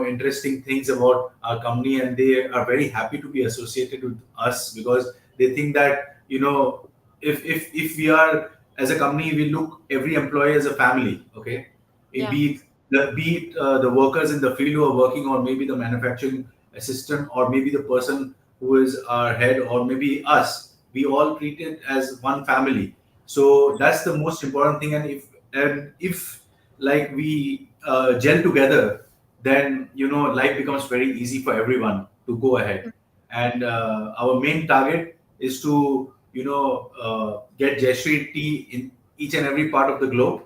interesting things about our company, and they are very happy to be associated with us, because they think that if we are, as a company, we look every employee as a family. Okay, Yeah. be it the workers in the field who are working, or maybe the manufacturing assistant, or maybe the person who is our head, or maybe us. We all treat it as one family. So that's the most important thing. And if like we gel together, then life becomes very easy for everyone to go ahead. And our main target is to get Jayshree tea each and every part of the globe.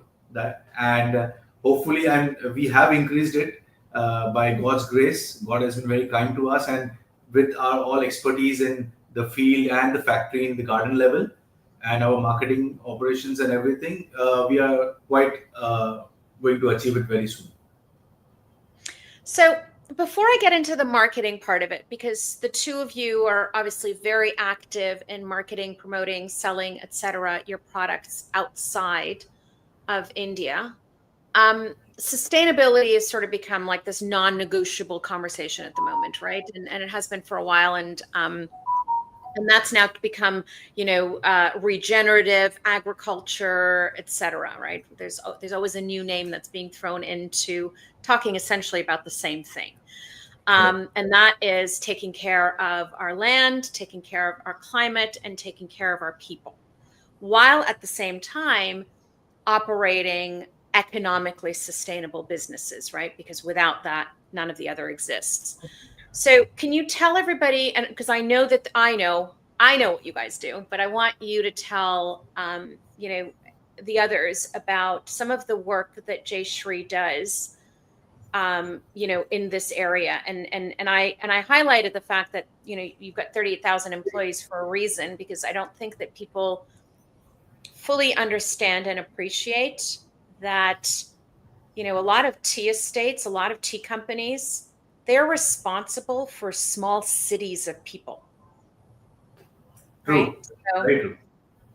And hopefully, and we have increased it by God's grace. God has been very kind to us, and with our all expertise in the field and the factory in the garden level, and our marketing operations and everything, we are quite going to achieve it very soon. So before I get into the marketing part of it, because the two of you are obviously very active in marketing, promoting, selling, etc., your products outside of India, sustainability has sort of become like this non-negotiable conversation at the moment, right? And it has been for a while, and that's now become, regenerative agriculture, etc., right? There's always a new name that's being thrown into talking essentially about the same thing. And that is taking care of our land, taking care of our climate, and taking care of our people, while at the same time operating economically sustainable businesses, right? Because without that, none of the other exists. So can you tell everybody, and because I know that I know what you guys do, but I want you to tell, the others about some of the work that Jayshree does, in this area. And I highlighted the fact that, you've got 38,000 employees for a reason, because I don't think that people fully understand and appreciate that, a lot of tea estates, a lot of tea companies, they're responsible for small cities of people. True. Right?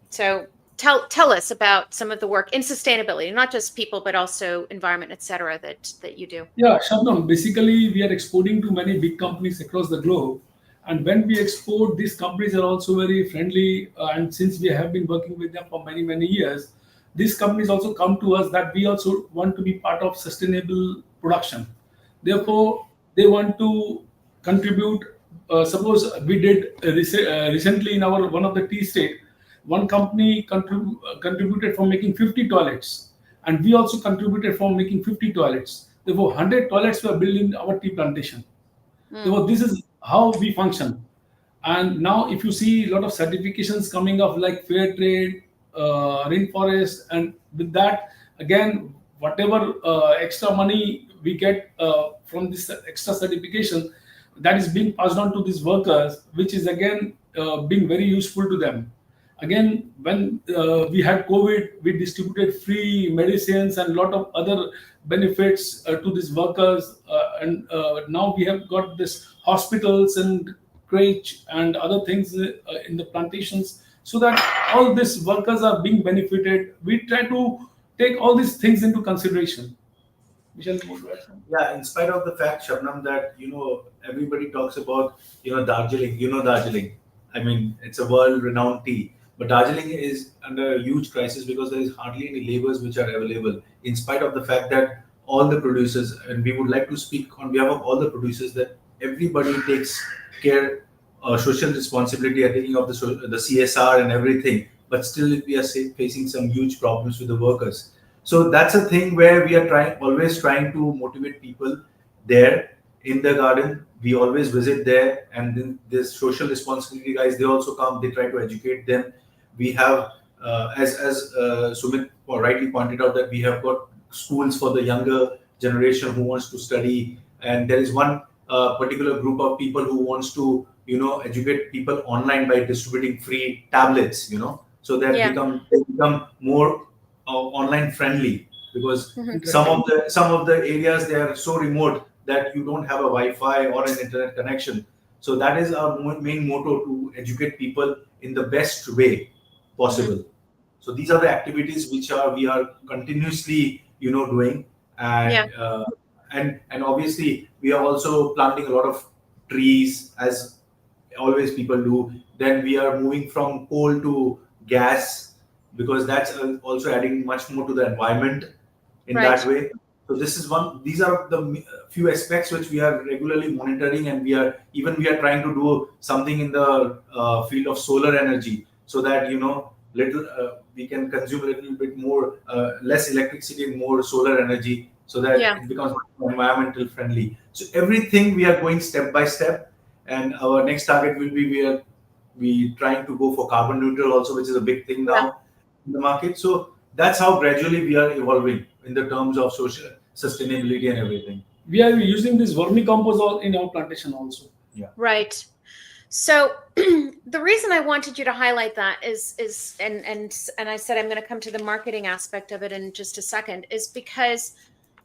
So tell us about some of the work in sustainability, not just people, but also environment, et cetera, that you do. Yeah, Shabnam, basically we are exporting to many big companies across the globe. And when we export, these companies are also very friendly. And since we have been working with them for many, many years, these companies also come to us that we also want to be part of sustainable production. Therefore, they want to contribute. Suppose we did recently in our one of the tea state, one company contributed for making 50 toilets, and we also contributed for making 50 toilets. Therefore, 100 toilets were built in our tea plantation. Therefore, this is how we function. And now, if you see a lot of certifications coming up like fair trade, rainforest, and with that, again, whatever extra money we get from this extra certification, that is being passed on to these workers, which is again being very useful to them. Again, when we had COVID, we distributed free medicines and a lot of other benefits to these workers. And now we have got this hospitals and crèche and other things in the plantations, so that all these workers are being benefited. We try to take all these things into consideration. Yeah, in spite of the fact, Shabnam, that everybody talks about Darjeeling. Darjeeling. I mean, it's a world-renowned tea, but Darjeeling is under a huge crisis because there is hardly any laborers which are available. In spite of the fact that all the producers, and we would like to speak on behalf of all the producers, that everybody takes care, social responsibility, taking of the CSR and everything, but still we are facing some huge problems with the workers. So that's a thing where we are always trying to motivate people there in the garden. We always visit there, and then this social responsibility guys, they also come, they try to educate them. We have, as Sumit rightly pointed out, that we have got schools for the younger generation who wants to study, and there is one particular group of people who wants to educate people online by distributing free tablets, so that they become more online friendly, because some of the areas, they are so remote that you don't have a Wi-Fi or an internet connection. So that is our main motto, to educate people in the best way possible. So these are the activities which we are continuously doing, and and obviously we are also planting a lot of trees, as always people do. Then we are moving from coal to gas, because that's also adding much more to the environment in that way. So these are the few aspects which we are regularly monitoring, and we are trying to do something in the field of solar energy, so that we can consume a little bit more, less electricity and more solar energy, so that it becomes more environmental friendly. So everything we are going step by step, and our next target will be we trying to go for carbon neutral also, which is a big thing now in the market. So that's how gradually we are evolving in the terms of social sustainability and everything. We are using this vermicompost in our plantation also. Yeah. Right. So the reason I wanted you to highlight that is and I said I'm going to come to the marketing aspect of it in just a second, is because,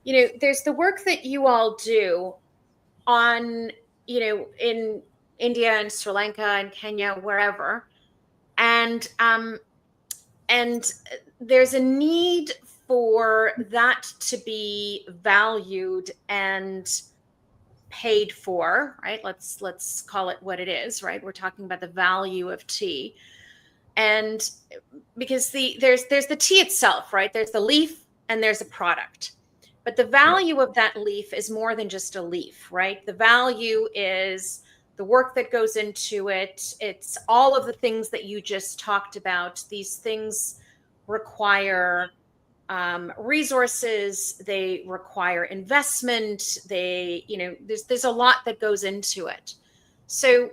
you know, there's the work that you all do on, you know, in India and Sri Lanka and Kenya, wherever, and there's a need for that to be valued and paid for, right? Let's call it what it is, right? We're talking about the value of tea. And because there's the tea itself, right? There's the leaf and there's a product. But the value of that leaf is more than just a leaf, right? The value is the work that goes into it. It's all of the things that you just talked about. These things require resources, they require investment, they, you know, there's a lot that goes into it. So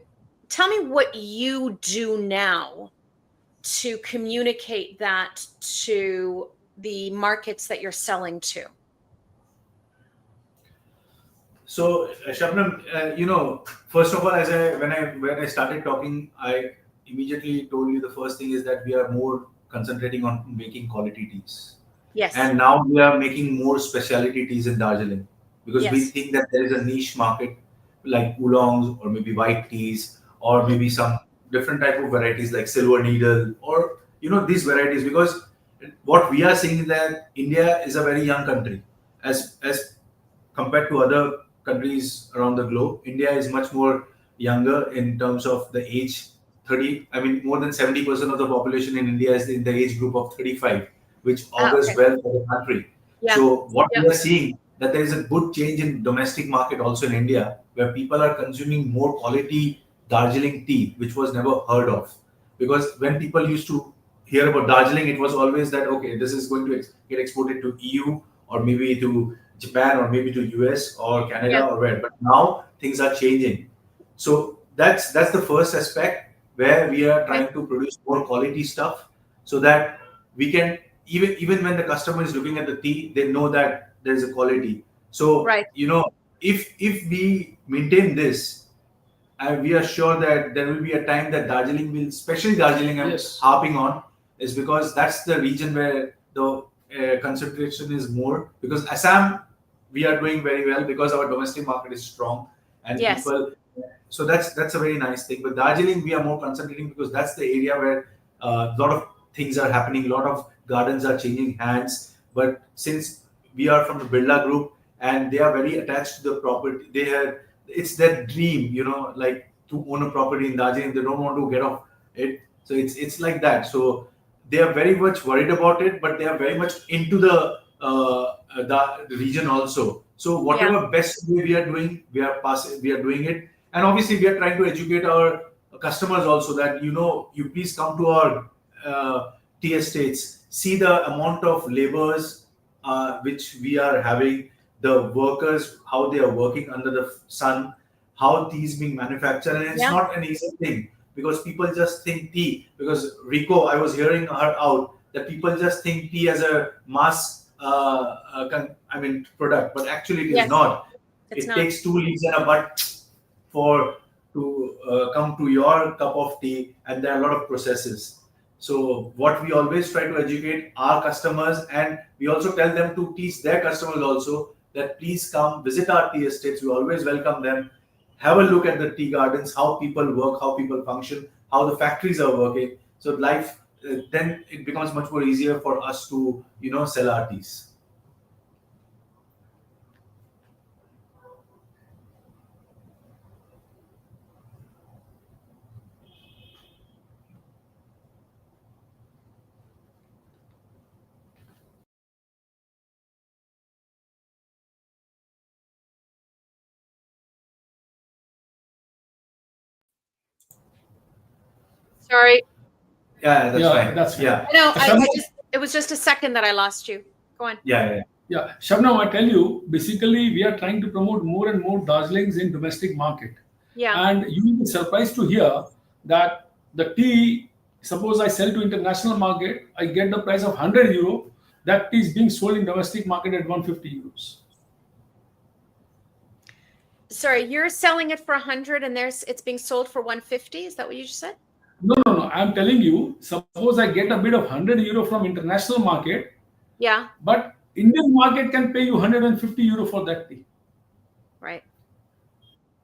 tell me what you do now to communicate that to the markets that you're selling to. So Shabnam, you know, first of all, when I started talking, I immediately told you the first thing is that we are more concentrating on making quality teas. Yes. And now we are making more specialty teas in Darjeeling because we Yes. think that there is a niche market like oolongs or maybe white teas or maybe some different type of varieties like silver needle or, you know, these varieties, because what we are seeing is that India is a very young country as compared to other countries around the globe. India is much more younger in terms of the age. 30, I mean, more than 70% of the population in India is in the age group of 35, which augurs well for the country. Yeah. So what Yeah. we are seeing that there is a good change in domestic market also in India, where people are consuming more quality Darjeeling tea, which was never heard of. Because when people used to hear about Darjeeling, it was always that, okay, this is going to get exported to EU or maybe to Japan or maybe to US or Canada Yeah. or where. But now things are changing. So that's the first aspect where we are trying to produce more quality stuff so that we can, even when the customer is looking at the tea, they know that there is a quality. So, you know, if we maintain this, we are sure that there will be a time that Darjeeling will, especially Darjeeling, I'm harping on, is because that's the region where the concentration is more. Because Assam, we are doing very well because our domestic market is strong and people. So that's a very nice thing. But Darjeeling, we are more concentrating because that's the area where a lot of things are happening. A lot of gardens are changing hands. But since we are from the Birla group and they are very attached to the property, it's their dream, you know, like to own a property in Darjeeling. They don't want to get off it. So it's like that. So they are very much worried about it, but they are very much into the region also. So whatever best way we are doing, we are doing it. And obviously, we are trying to educate our customers also that, you know, you please come to our tea estates, see the amount of laborers which we are having, the workers, how they are working under the sun, how teas being manufactured. And it's not an easy thing because people just think tea. Because Rikko, I was hearing her out that people just think tea as a mass product, but actually it is not. It takes 2 leaves and a bud to come to your cup of tea, and there are a lot of processes. So what we always try to educate our customers, and we also tell them to teach their customers also that please come visit our tea estates. We always welcome them. Have a look at the tea gardens, how people work, how people function, how the factories are working. So life, then it becomes much more easier for us to, you know, sell our teas. Sorry. Yeah, that's fine. That's fine. Yeah. No, it was just a second that I lost you. Go on. Yeah. Shabnam, I tell you, basically, we are trying to promote more and more Darjeelings in domestic market. Yeah. And you will be surprised to hear that the tea suppose I sell to international market, I get the price of 100 euro. That tea is being sold in domestic market at 150 euros. Sorry, you're selling it for 100 and it's being sold for 150. Is that what you just said? No. I'm telling you, suppose I get a bid of 100 euro from international market. Yeah. But Indian market can pay you 150 euro for that tea. Right.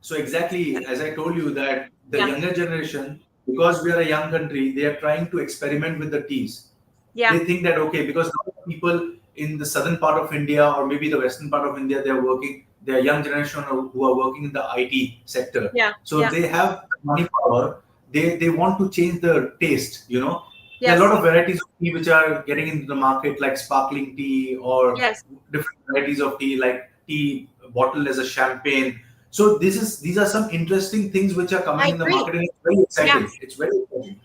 So exactly, as I told you, that the younger generation, because we are a young country, they are trying to experiment with the teas. Yeah. They think that, okay, because people in the southern part of India or maybe the western part of India, they are young generation who are working in the IT sector. Yeah. So they have money power. They want to change the taste, you know. Yes. There are a lot of varieties of tea which are getting into the market, like sparkling tea or different varieties of tea, like tea bottled as a champagne. So these are some interesting things which are coming in the market, and it's very exciting. Yeah. It's very exciting.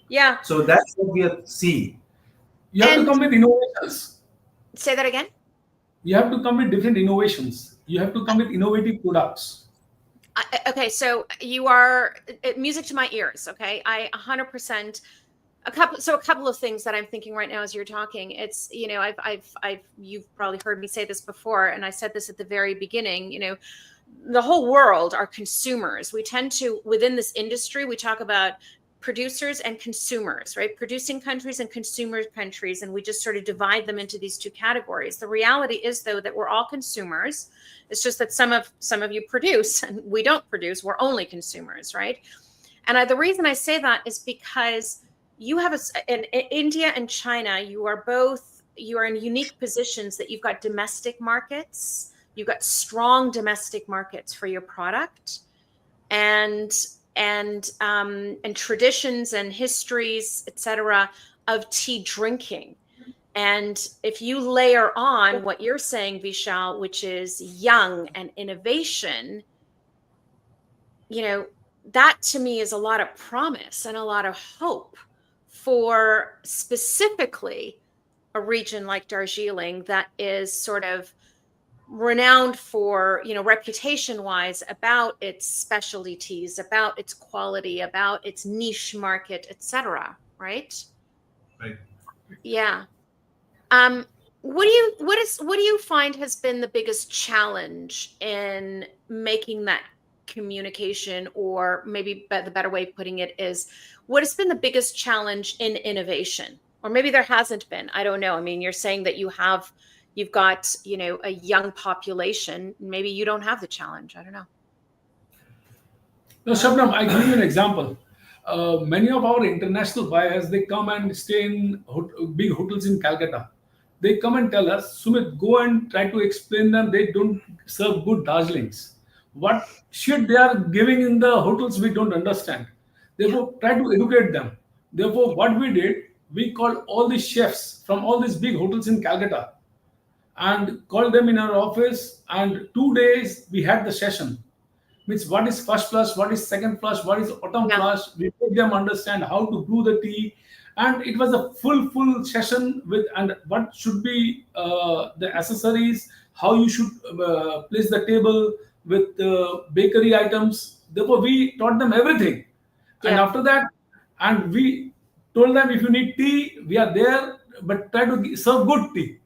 Yeah. So that's what we are seeing. You have to come with innovations. Say that again. You have to come with different innovations. You have to come with innovative products. Okay, so you are music to my ears. Okay, I 100%. A couple of things that I'm thinking right now as you're talking. It's, you know, you've probably heard me say this before, and I said this at the very beginning. You know, the whole world are consumers. We tend to, within this industry, we talk about producers and consumers, right? Producing countries and consumer countries, and we just sort of divide them into these two categories. The reality is, though, that we're all consumers. It's just that some of you produce and we don't produce. We're only consumers, right? And the reason I say that is because you have in India and China, you are in unique positions that you've got domestic markets, you've got strong domestic markets for your product, and traditions and histories, etc., of tea drinking. And if you layer on what you're saying, Vishal, which is young and innovation, you know, that to me is a lot of promise and a lot of hope for specifically a region like Darjeeling that is sort of renowned for, you know, reputation wise about its specialty teas, about its quality, about its niche market, etc. Right? Right. Yeah. What do you find has been the biggest challenge in making that communication, or maybe the better way of putting it is, what has been the biggest challenge in innovation? Or maybe there hasn't been. I don't know. I mean, you're saying that you've got, you know, a young population. Maybe you don't have the challenge. I don't know. No, Shabnam, I give you an example. Many of our international buyers, they come and stay in big hotels in Calcutta. They come and tell us, Sumit, go and try to explain them. They don't serve good Darjeelings. What shit they are giving in the hotels, we don't understand. Therefore, try to educate them. Therefore, what we did, we called all the chefs from all these big hotels in Calcutta and called them in our office. And 2 days we had the session. Means what is first flush, what is second flush, what is autumn flush. We made them understand how to brew the tea. And it was a full session with, and what should be the accessories, how you should place the table with bakery items. Therefore, we taught them everything. Yeah. And after that, and we told them, if you need tea, we are there, but try to serve good tea.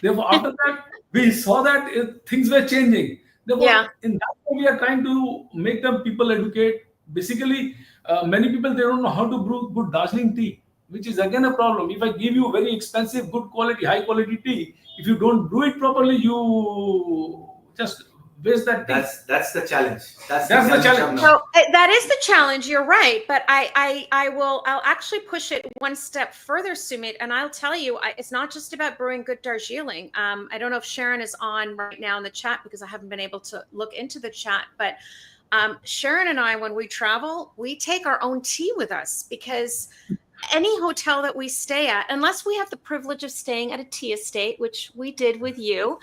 Therefore, after that, we saw that things were changing. Therefore, in that way, we are trying to make them people educate. Basically, many people, they don't know how to brew good Darjeeling tea, which is again a problem. If I give you very expensive, good quality, high quality tea, if you don't brew it properly, you just waste that tea. That's the challenge. That's the challenge. So that is the challenge. You're right, but I'll actually push it one step further, Sumit, and I'll tell you, it's not just about brewing good Darjeeling. I don't know if Sharon is on right now in the chat because I haven't been able to look into the chat, but Sharon and I, when we travel, we take our own tea with us, because any hotel that we stay at, unless we have the privilege of staying at a tea estate, which we did with you,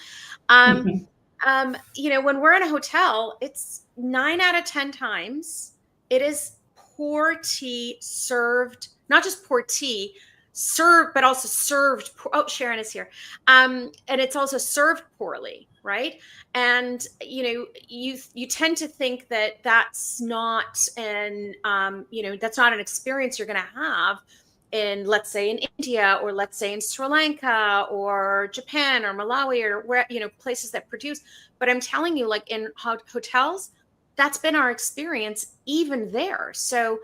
you know, when we're in a hotel, it's 9 out of 10 times it is poor tea served, not just poor tea served, but also served. Oh, Sharon is here. And it's also served poorly, right? And, you know, you tend to think that that's not an, you know, that's not an experience you're going to have in, let's say, in India, or let's say in Sri Lanka or Japan or Malawi, or where, places that produce. But I'm telling you, like in hotels, that's been our experience even there. So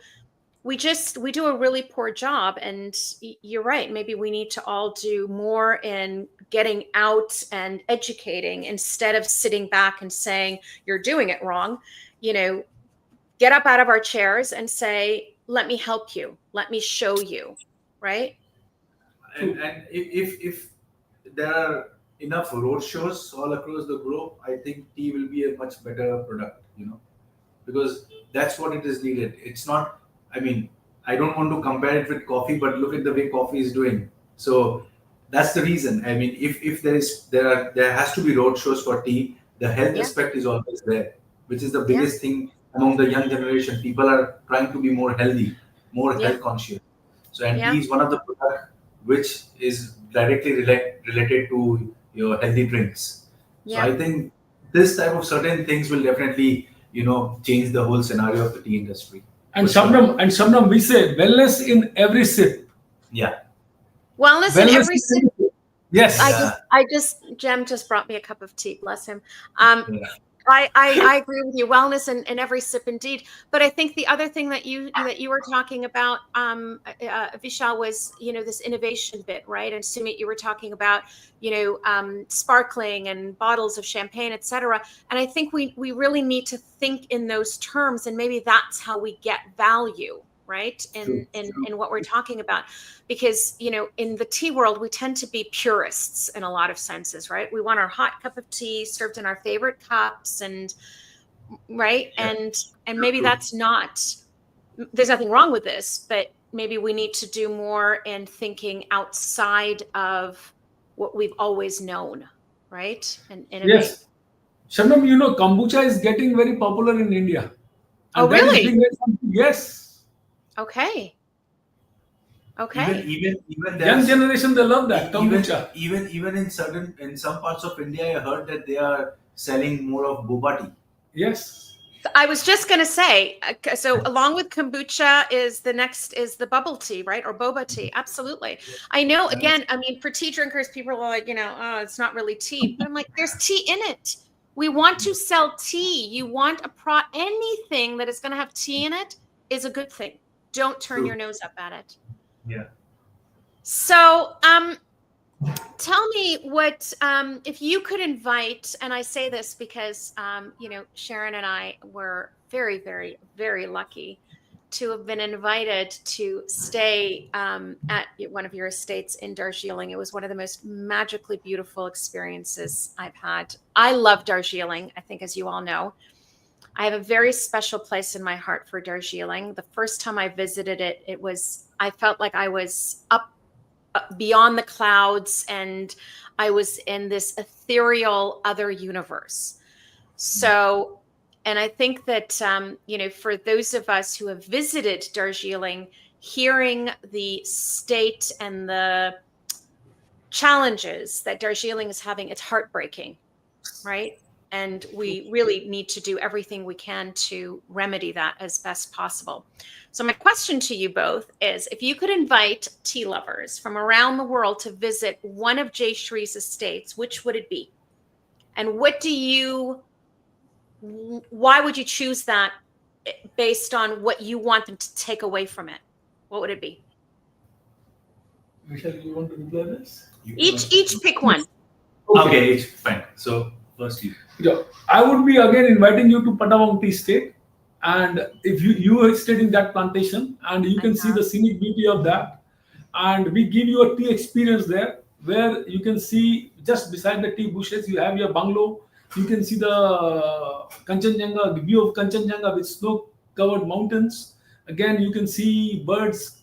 we do a really poor job. And you're right. Maybe we need to all do more in getting out and educating instead of sitting back and saying, you're doing it wrong. Get up out of our chairs and say, let me help you. Let me show you. Right. And if there are enough road shows all across the globe, I think tea will be a much better product, because that's what it is needed. It's not, I don't want to compare it with coffee, but look at the way coffee is doing. So that's the reason. If there has to be road shows for tea, the health aspect is always there, which is the biggest thing among the young generation. People are trying to be more healthy, more health conscious. So, and tea is one of the products which is directly related to your healthy drinks. So I think this type of certain things will definitely, change the whole scenario of the tea industry. And Shabnam, we say wellness in every sip. Yeah. Wellness in every sip. Yes. Jem just brought me a cup of tea. Bless him. I agree with you. Wellness in every sip, indeed. But I think the other thing that you were talking about, Vishal, was this innovation bit, right? And Sumit, you were talking about sparkling and bottles of champagne, etc. And I think we really need to think in those terms, and maybe that's how we get value, right? In what we're talking about, because in the tea world we tend to be purists in a lot of senses, right? We want our hot cup of tea served in our favorite cups, and right, and maybe that's not. There's nothing wrong with this, but maybe we need to do more in thinking outside of what we've always known, right? And innovate. Yes, Shabnam, kombucha is getting very popular in India. Oh, really? Yes. Okay. Even young generation, they love that kombucha. Even in some parts of India, I heard that they are selling more of boba tea. Yes. I was just going to say, so along with kombucha is the bubble tea, right? Or boba tea. Absolutely. I know, again, for tea drinkers, people are like, oh, it's not really tea. But I'm like, there's tea in it. We want to sell tea. You want anything that is going to have tea in it is a good thing. Don't turn your nose up at it. Yeah. So, tell me what, if you could invite, and I say this because, Sharon and I were very, very, very lucky to have been invited to stay at one of your estates in Darjeeling. It was one of the most magically beautiful experiences I've had. I love Darjeeling, I think, as you all know. I have a very special place in my heart for Darjeeling. The first time I visited it, I felt like I was up beyond the clouds, and I was in this ethereal other universe. So, and I think that, for those of us who have visited Darjeeling, hearing the state and the challenges that Darjeeling is having, it's heartbreaking, right? And we really need to do everything we can to remedy that as best possible. So my question to you both is, if you could invite tea lovers from around the world to visit one of Jayshree's estates, which would it be? And why would you choose that based on what you want them to take away from it? What would it be? Vishal, you want to reply this? Each pick one. Okay, fine. So first you. Yeah, I would be again inviting you to Patawang Tea Estate, and if you are stayed in that plantation, and you can see the scenic beauty of that, and we give you a tea experience there, where you can see just beside the tea bushes, you have your bungalow. You can see the Kanchenjunga, the view of Kanchenjunga with snow-covered mountains. Again, you can see birds,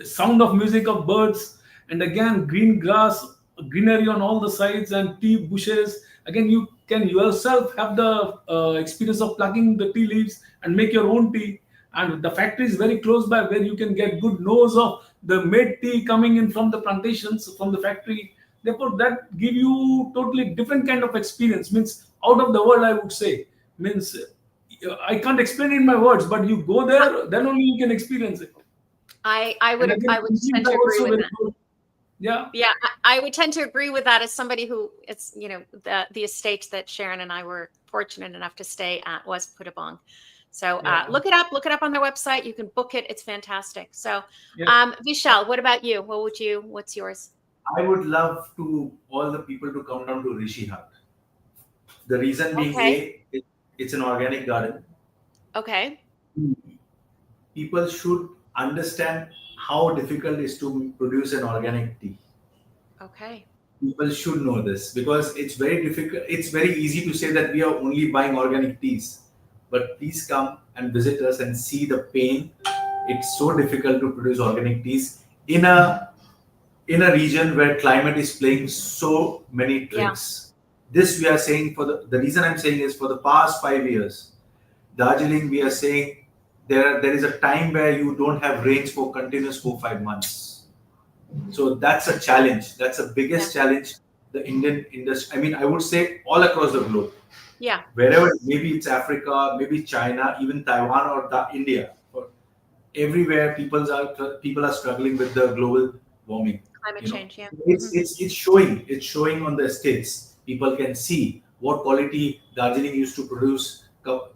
sound of music of birds, and again green grass, greenery on all the sides, and tea bushes. Again, you can yourself have the experience of plucking the tea leaves and make your own tea. And the factory is very close by, where you can get good nose of the made tea coming in from the plantations, from the factory. Therefore, that give you totally different kind of experience. Means out of the world, I would say. Means I can't explain it in my words, but you go there, then only you can experience it. I would And again, tend to are agree also with very that. good. Yeah. Yeah, I would tend to agree with that as somebody who it's, the estate that Sharon and I were fortunate enough to stay at was Puttabong. So look it up on their website. You can book it. It's fantastic. So Vishal, what about you? What's yours? I would love to all the people to come down to Rishi Hut. The reason being it's an organic garden. Okay. People should understand how difficult it is to produce an organic tea. Okay. People should know this because it's very difficult. It's very easy to say that we are only buying organic teas, but please come and visit us and see the pain. It's so difficult to produce organic teas in a region where climate is playing so many tricks. This we are saying the reason I'm saying is for the past 5 years, Darjeeling, we are saying there is a time where you don't have rains for continuous 4-5 months. So that's a challenge. That's the biggest challenge the Indian industry. I mean, I would say all across the globe. Yeah. Wherever, maybe it's Africa, maybe China, even Taiwan or India. Everywhere, people are struggling with the global warming. Climate change. Yeah. It's showing. It's showing on the estates. People can see what quality Darjeeling used to produce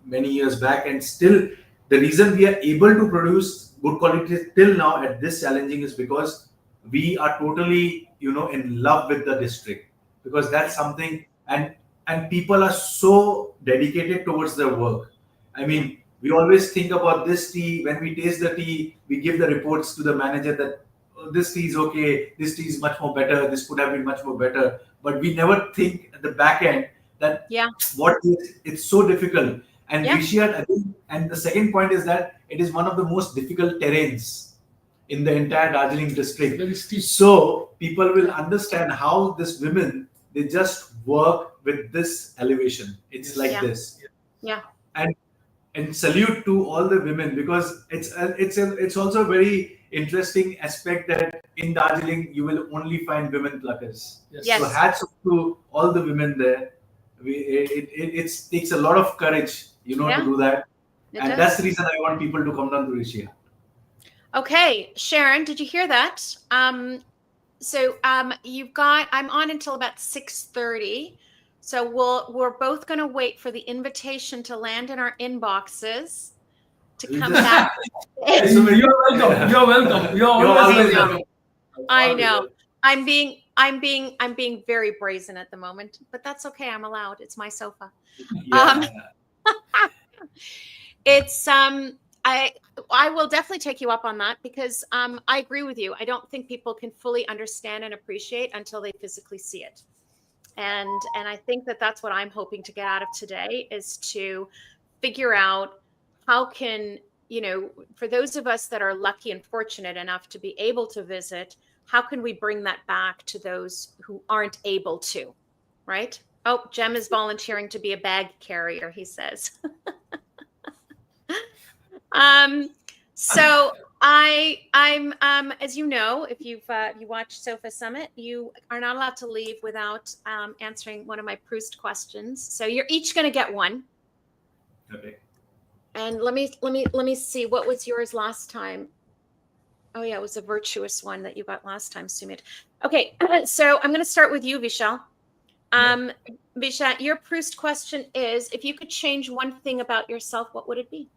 many years back, and still the reason we are able to produce good quality till now at this challenging is because we are totally, in love with the district, because that's something, and people are so dedicated towards their work. I mean, we always think about this tea. When we taste the tea, we give the reports to the manager that this tea is okay, this tea is much more better, this could have been much more better. But we never think at the back end that it's so difficult. And and the second point is that it is one of the most difficult terrains in the entire Darjeeling district. So people will understand how these women, they just work with this elevation. It's like this. Yeah. And salute to all the women, because it's also a very interesting aspect that in Darjeeling you will only find women pluckers. Yes. So hats off to all the women there. It takes a lot of courage, to do that. And that's the reason I want people to come down to Rishi. Okay, Sharon, did you hear that? So I'm on until about 6:30. So we're both going to wait for the invitation to land in our inboxes to come back. You're welcome. You're welcome. You're always welcome. I know. I'm being very brazen at the moment, but that's okay. I'm allowed. It's my sofa. It's I will definitely take you up on that, because I agree with you. I don't think people can fully understand and appreciate until they physically see it. And I think that's what I'm hoping to get out of today, is to figure out how can, for those of us that are lucky and fortunate enough to be able to visit, how can we bring that back to those who aren't able to, right? Oh, Jem is volunteering to be a bag carrier, he says. So I'm as you know, if you watched Sofa Summit, you are not allowed to leave without answering one of my Proust questions. So you're each going to get one. Okay. And let me see, what was yours last time? Oh yeah, it was a virtuous one that you got last time, Sumit. Okay, so I'm going to start with you, Vishal. Vishal, your Proust question is: if you could change one thing about yourself, what would it be?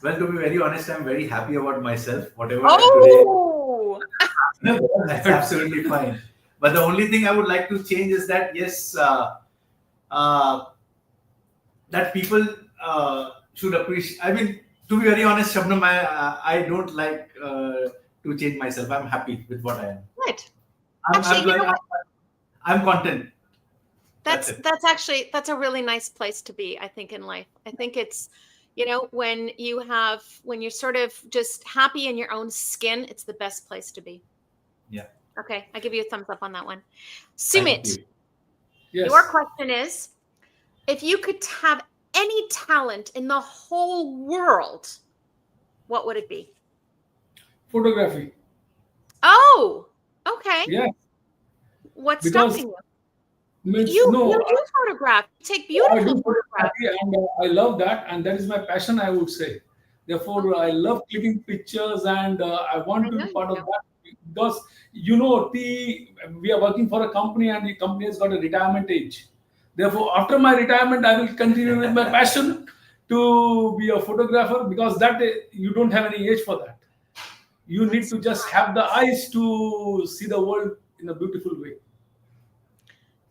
Well, to be very honest, I'm very happy about myself. Whatever Oh! I am today, that's absolutely fine. But the only thing I would like to change is that, that people should appreciate. I mean, to be very honest, Shabnam, I don't like to change myself. I'm happy with what I am. Right. I'm content. That's a really nice place to be, I think, in life. I think it's, when you're sort of just happy in your own skin, it's the best place to be. Yeah. Okay. I give you a thumbs up on that one. Sumit, yes. Your question is, if you could have any talent in the whole world, what would it be? Photography. Oh, okay. Yeah. What's stopping you? You do photograph. You take beautiful photographs. And I love that, and that is my passion, I would say. Therefore, I love clicking pictures, and I want to be part of that, because tea. We are working for a company, and the company has got a retirement age. Therefore, after my retirement, I will continue with my passion to be a photographer, because that you don't have any age for that. You need to just have the eyes to see the world in a beautiful way.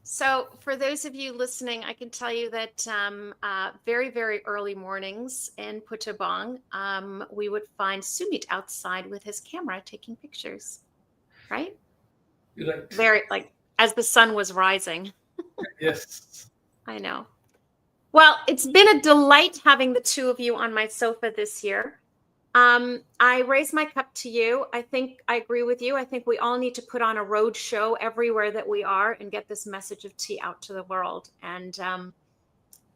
So for those of you listening, I can tell you that very, very early mornings in Putabong, we would find Sumit outside with his camera taking pictures, right? Right. Very, like, as the sun was rising. Yes. I know. Well, it's been a delight having the two of you on my sofa this year. I raise my cup to you. I think I agree with you. I think we all need to put on a road show everywhere that we are and get this message of tea out to the world, and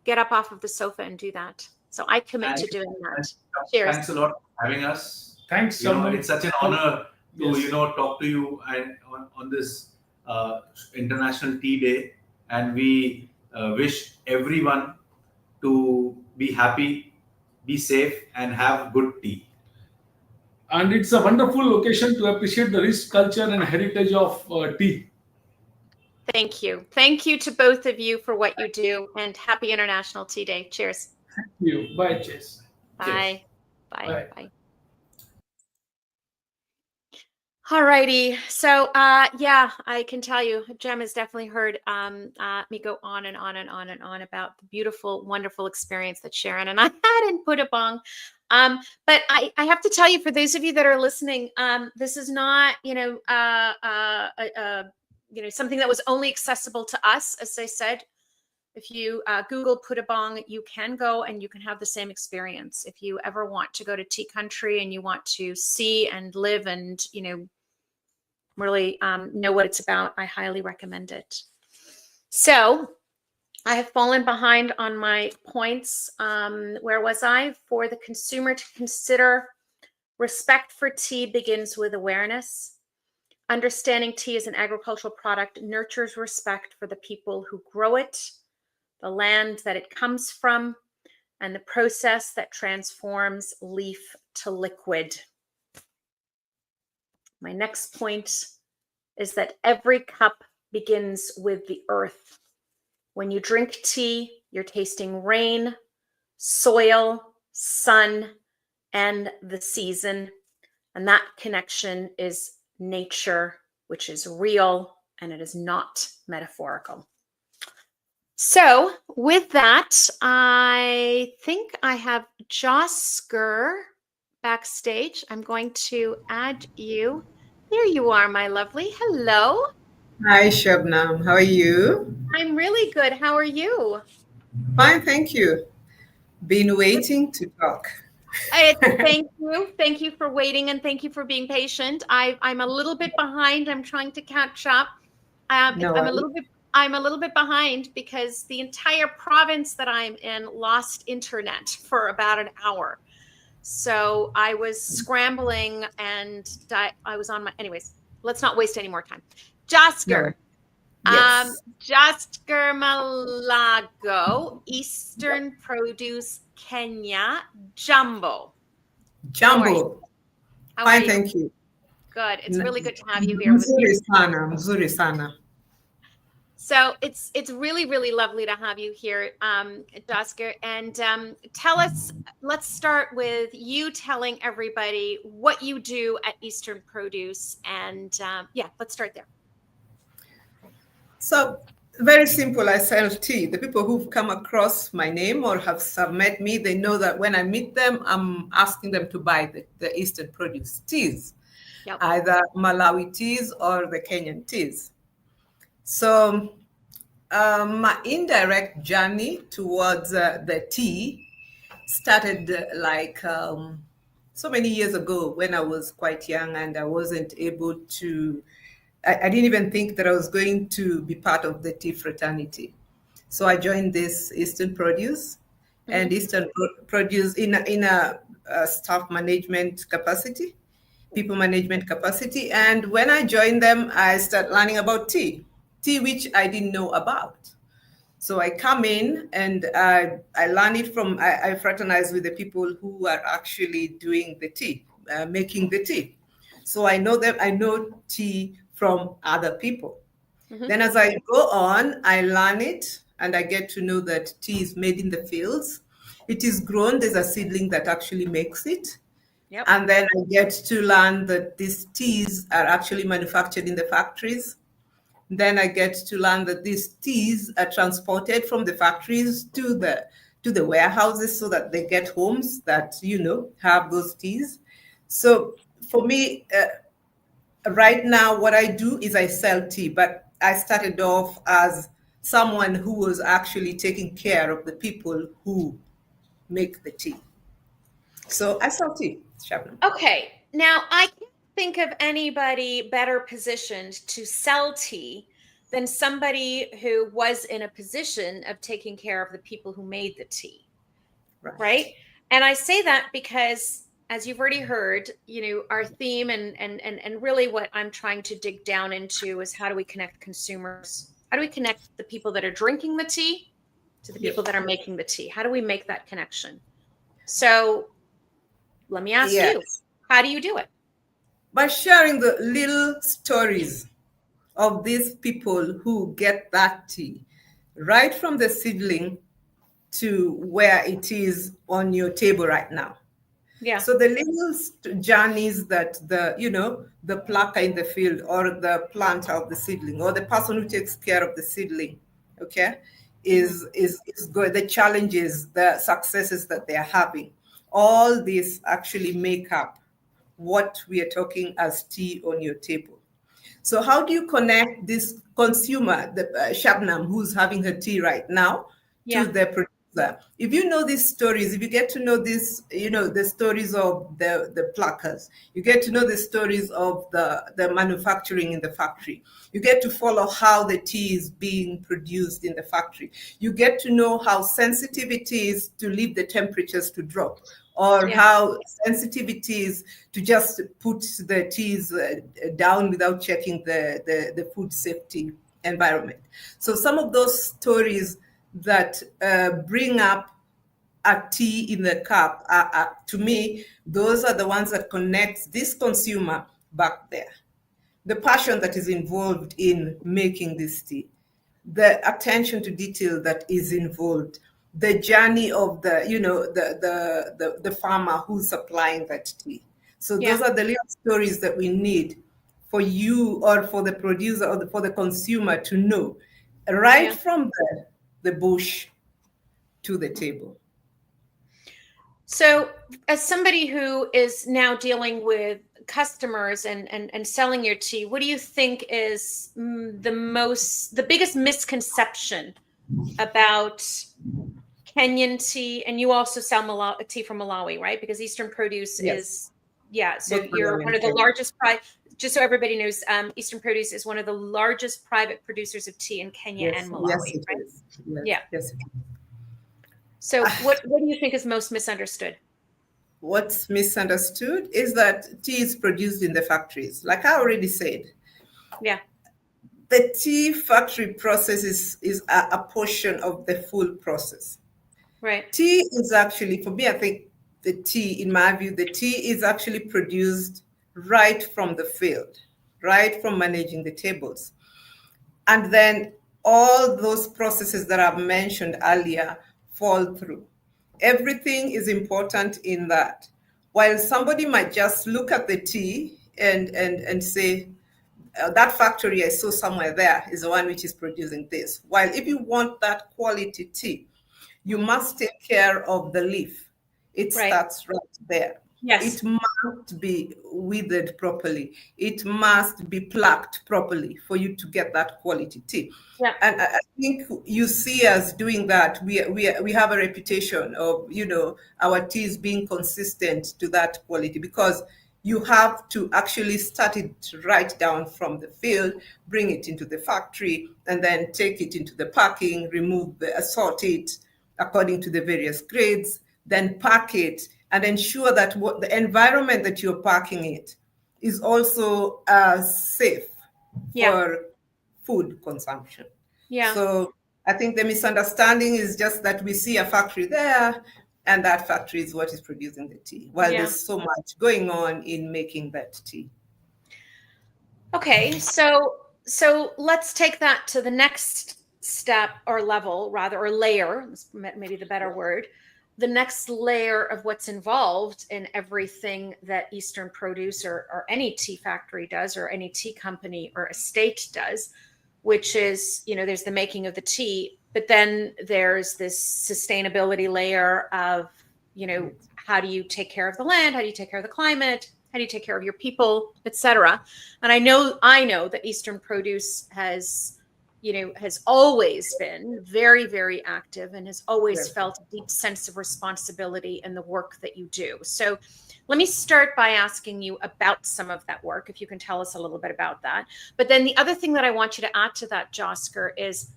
get up off of the sofa and do that. So I commit to doing that. Cheers. Thanks a lot for having us. Thanks. It's such an honor to talk to you and on this International Tea Day, and we wish everyone to be happy, be safe, and have good tea. And it's a wonderful occasion to appreciate the rich culture and heritage of tea. Thank you. Thank you to both of you for what you do, and happy International Tea Day. Cheers. Thank you. Bye, Cheers. Bye. Bye. Bye. All righty. So, yeah, I can tell you, Jem has definitely heard me go on and on and on and on about the beautiful, wonderful experience that Sharon and I had in Putabong. But I have to tell you, for those of you that are listening, this is not, something that was only accessible to us. As I said, if you Google Putabong, you can go and you can have the same experience. If you ever want to go to tea country and you want to see and live and, really know what it's about, I highly recommend it. So I have fallen behind on my points. Where was I? For the consumer to consider, respect for tea begins with awareness. Understanding tea as an agricultural product nurtures respect for the people who grow it, the land that it comes from, and the process that transforms leaf to liquid. My next point is that every cup begins with the earth. When you drink tea, you're tasting rain, soil, sun, and the season. And that connection is nature, which is real, and it is not metaphorical. So with that, I think I have Josker backstage. I'm going to add you. There you are, my lovely. Hello. Hi, Shabnam. How are you? I'm really good. How are you? Fine, thank you. Been waiting to talk. Thank you. Thank you for waiting, and thank you for being patient. I'm a little bit behind. I'm trying to catch up. I'm a little bit behind because the entire province that I'm in lost internet for about an hour. So I was scrambling and I was on my, anyways, let's not waste any more time. Josker. Yes. Josker Malago, Eastern Produce, Kenya, Jumbo. Jumbo. Fine, thank you. Good. It's really good to have you here. Mzuri sana. So it's really, really lovely to have you here, Josker. And tell us, let's start with you telling everybody what you do at Eastern Produce. And yeah, let's start there. So very simple, I sell tea. The people who've come across my name or have met me, they know that when I meet them, I'm asking them to buy the Eastern Produce teas, either Malawi teas or the Kenyan teas. So my indirect journey towards the tea started so many years ago when I was quite young and I wasn't able to, I didn't even think that I was going to be part of the tea fraternity. So I joined this Eastern Produce and Eastern Produce in a staff management capacity, people management capacity. And when I joined them, I started learning about tea which I didn't know about. So I come in and I learn it from, I fraternize with the people who are actually doing the tea, making the tea. So I know them, I know tea from other people. Then as I go on, I learn it and I get to know that tea is made in the fields. It is grown, there's a seedling that actually makes it. Yep. And then I get to learn that these teas are actually manufactured in the factories. Then I get to learn that these teas are transported from the factories to the warehouses so that they get homes that, have those teas. So for me, right now, what I do is I sell tea, but I started off as someone who was actually taking care of the people who make the tea. So I sell tea, Shabnam. Okay. Now, I can't think of anybody better positioned to sell tea than somebody who was in a position of taking care of the people who made the tea. Right? And I say that because, as you've already heard, our theme and really what I'm trying to dig down into is how do we connect consumers? How do we connect the people that are drinking the tea to the people that are making the tea? How do we make that connection? So let me ask you, how do you do it? By sharing the little stories of these people who get that tea, right from the seedling to where it is on your table right now. Yeah. So the little journeys that the plucker in the field or the planter of the seedling or the person who takes care of the seedling, okay, is good. The challenges, the successes that they are having, all these actually make up what we are talking as tea on your table. So how do you connect this consumer, the Shabnam, who's having her tea right now, to the producer? If you know these stories, if you get to know this, the stories of the pluckers, you get to know the stories of the manufacturing in the factory. You get to follow how the tea is being produced in the factory. You get to know how sensitive it is to leave the temperatures to drop, or how sensitive it is to just put the teas down without checking the food safety environment. So some of those stories that bring up a tea in the cup, to me, those are the ones that connect this consumer back there. The passion that is involved in making this tea, the attention to detail that is involved, the journey of the farmer who's supplying that tea. So those are the little stories that we need for you or for the producer or for the consumer to know, right from the bush to the table. So as somebody who is now dealing with customers and selling your tea, what do you think is the biggest misconception about Kenyan tea? And you also sell tea from Malawi, right? Because Eastern Produce is, so you're one of the largest, just so everybody knows, Eastern Produce is one of the largest private producers of tea in Kenya and Malawi, right? Yes. So what do you think is most misunderstood? What's misunderstood is that tea is produced in the factories. Like I already said, the tea factory process is a portion of the full process. Right. Tea is actually, for me, I think the tea, in my view, the tea is actually produced right from the field, right from managing the tables. And then all those processes that I've mentioned earlier fall through. Everything is important in that. While somebody might just look at the tea and say, that factory I saw somewhere there is the one which is producing this. While if you want that quality tea, you must take care of the leaf. It starts right there. Yes. It must be withered properly. It must be plucked properly for you to get that quality tea. Yeah. And I think you see us doing that. We have a reputation of, our teas being consistent to that quality, because you have to actually start it right down from the field, bring it into the factory, and then take it into the packing, assort it according to the various grades, then pack it, and ensure that the environment that you're packing it is also safe for food consumption. Yeah. So I think the misunderstanding is just that we see a factory there, and that factory is what is producing the tea, while there's so much going on in making that tea. Okay, so let's take that to the next step or level, rather, or layer, maybe the better word, the next layer of what's involved in everything that Eastern Produce or any tea factory does, or any tea company or estate does, which is, there's the making of the tea, but then there's this sustainability layer of, how do you take care of the land? How do you take care of the climate? How do you take care of your people, etc.? And I know that Eastern Produce has always been very, very active and has always felt a deep sense of responsibility in the work that you do. So let me start by asking you about some of that work, if you can tell us a little bit about that. But then the other thing that I want you to add to that, Josker, is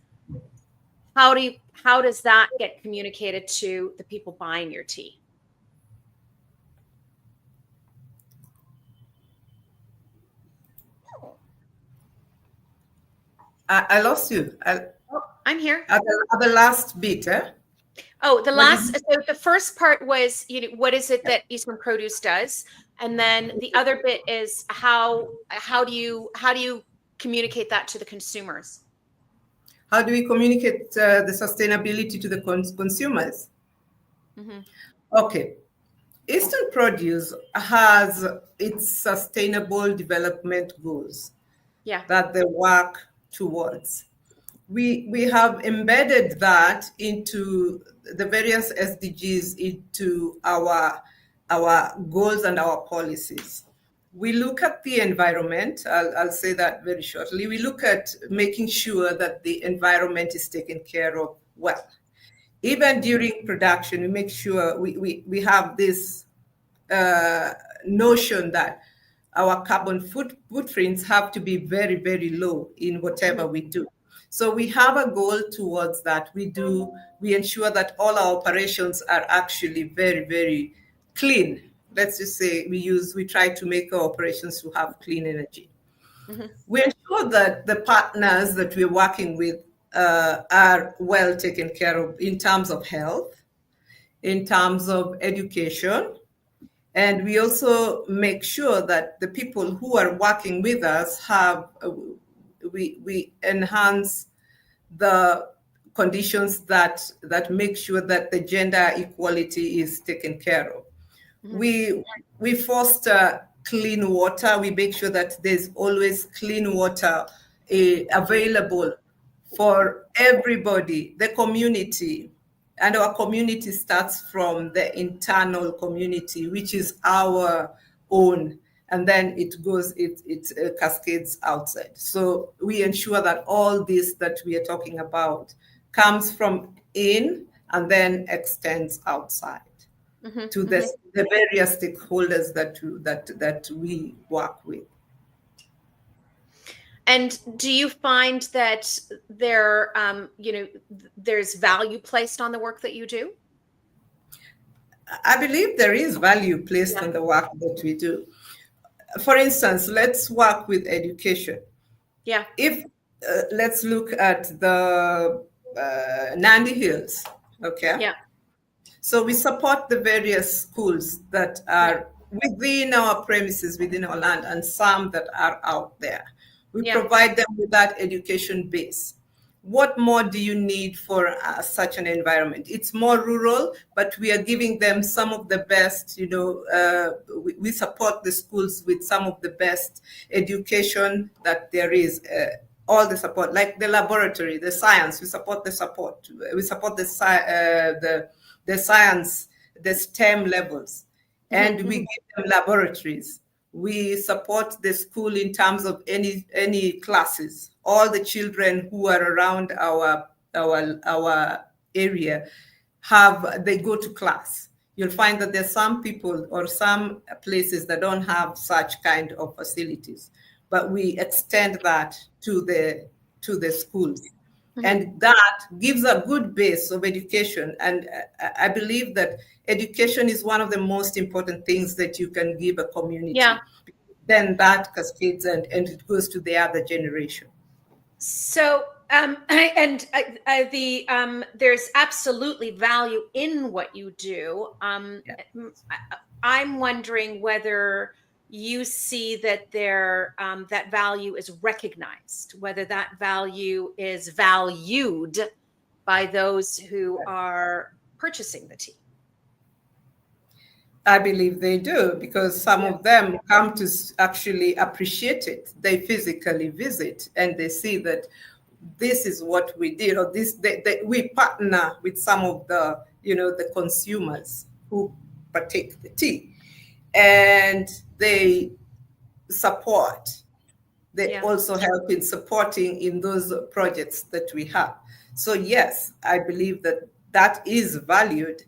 how does that get communicated to the people buying your tea? I lost you. I'm here. At the last bit, eh? Oh, so the first part was, what is it that Eastern Produce does? And then the other bit is how do you communicate that to the consumers? How do we communicate the sustainability to the consumers? Mm-hmm. Okay. Eastern Produce has its sustainable development goals that they work towards. We have embedded that into the various SDGs, into our goals and our policies. We look at the environment. I'll say that very shortly. We look at making sure that the environment is taken care of well. Even during production, we make sure we have this notion that our carbon footprints have to be very, very low in whatever we do. So we have a goal towards that. We ensure that all our operations are actually very, very clean. Let's just say we try to make our operations to have clean energy. Mm-hmm. We ensure that the partners that we're working with are well taken care of in terms of health, in terms of education. And we also make sure that the people who are working with us we enhance the conditions that make sure that the gender equality is taken care of. Mm-hmm. We foster clean water. We make sure that there's always clean water available for everybody, the community. And our community starts from the internal community, which is our own. And then it cascades outside. So we ensure that all this that we are talking about comes from in and then extends outside to the various stakeholders that we work with. And do you find that there's value placed on the work that you do? I believe there is value placed on the work that we do. For instance, let's work with education. Yeah. If let's look at the Nandi Hills, okay? Yeah. So we support the various schools that are within our premises, within our land, and some that are out there. We provide them with that education base. What more do you need for such an environment? It's more rural, but we are giving them some of the best, we support the schools with some of the best education that there is, all the support, like the laboratory, the science, we support the science, the STEM levels, and we give them laboratories. We support the school in terms of any classes. All the children who are around our area they go to class. You'll find that there's some people or some places that don't have such kind of facilities, but we extend that to the schools. Mm-hmm. And that gives a good base of education. And I believe that education is one of the most important things that you can give a community. Yeah. Then that cascades and it goes to the other generation. So There's absolutely value in what you do. I'm wondering whether you see that that value is recognized, whether that value is valued by those who are purchasing the tea. I believe they do, because some of them come to actually appreciate it. They physically visit and they see that this is what we did, or we partner with some of the, the consumers who partake the tea, and they support. They also help in supporting in those projects that we have. So yes, I believe that is valued.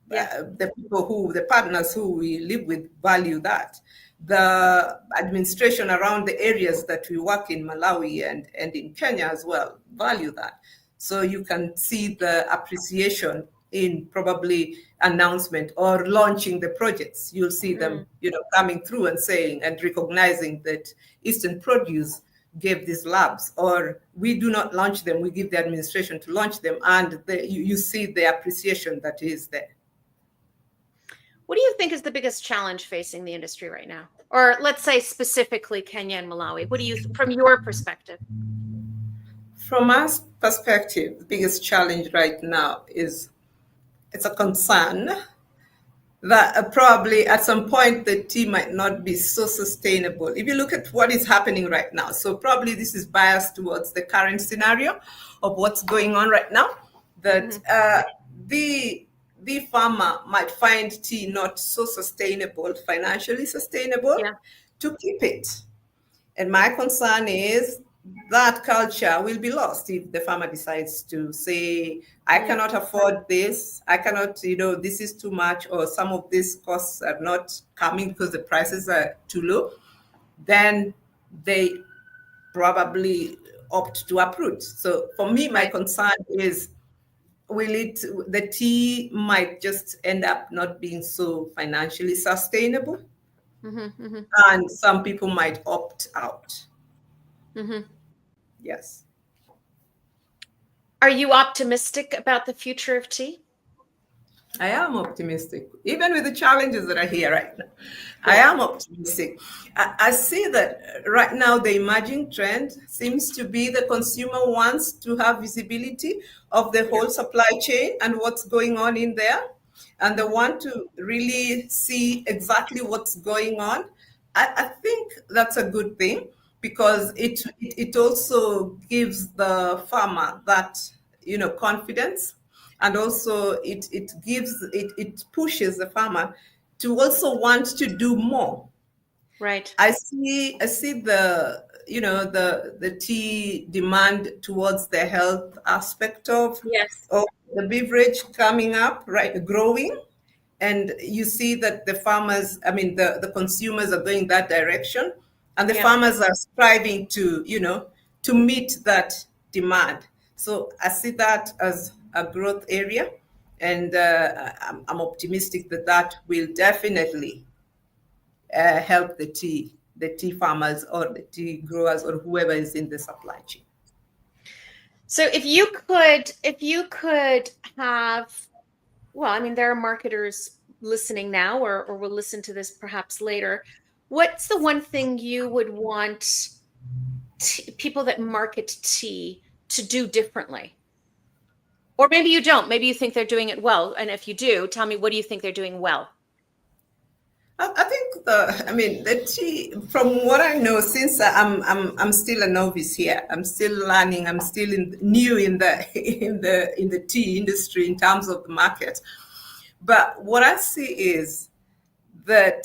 The partners who we live with value that. The administration around the areas that we work in, Malawi and in Kenya as well, value that. So you can see the appreciation in probably announcement or launching the projects. You'll see them, coming through and saying and recognizing that Eastern Produce gave these labs, or we do not launch them, we give the administration to launch them, and you see the appreciation that is there. What do you think is the biggest challenge facing the industry right now? Or let's say specifically Kenya and Malawi. What do you, from your perspective? From our perspective, the biggest challenge right now is it's a concern that probably at some point the tea might not be so sustainable. If you look at what is happening right now, so probably this is biased towards the current scenario of what's going on right now, that the farmer might find tea not so sustainable, financially sustainable, to keep it. And my concern is that culture will be lost if the farmer decides to say, I cannot afford this, I cannot, this is too much, or some of these costs are not coming because the prices are too low. Then they probably opt to uproot. So for me, my concern is, the tea might just end up not being so financially sustainable, and some people might opt out. Yes. Are you optimistic about the future of tea? I am optimistic, even with the challenges that are here right now. I am optimistic. I see that right now the emerging trend seems to be the consumer wants to have visibility of the whole supply chain and what's going on in there. And they want to really see exactly what's going on. I think that's a good thing, because it also gives the farmer that, confidence. And also it pushes the farmer to also want to do more. Right. I see the tea demand towards the health aspect of the beverage coming up, right, growing. And you see that the farmers, the consumers are going that direction, and the farmers are striving to meet that demand. So I see that as a growth area, and I'm optimistic that will definitely help the tea farmers or the tea growers or whoever is in the supply chain. So if you could have, there are marketers listening now, or will listen to this perhaps later. What's the one thing you would want people that market tea to do differently? Or maybe you don't. Maybe you think they're doing it well. And if you do, tell me, what do you think they're doing well? I think the tea, from what I know, since I'm still a novice here, I'm still learning, I'm still new in the tea industry in terms of the market. But what I see is that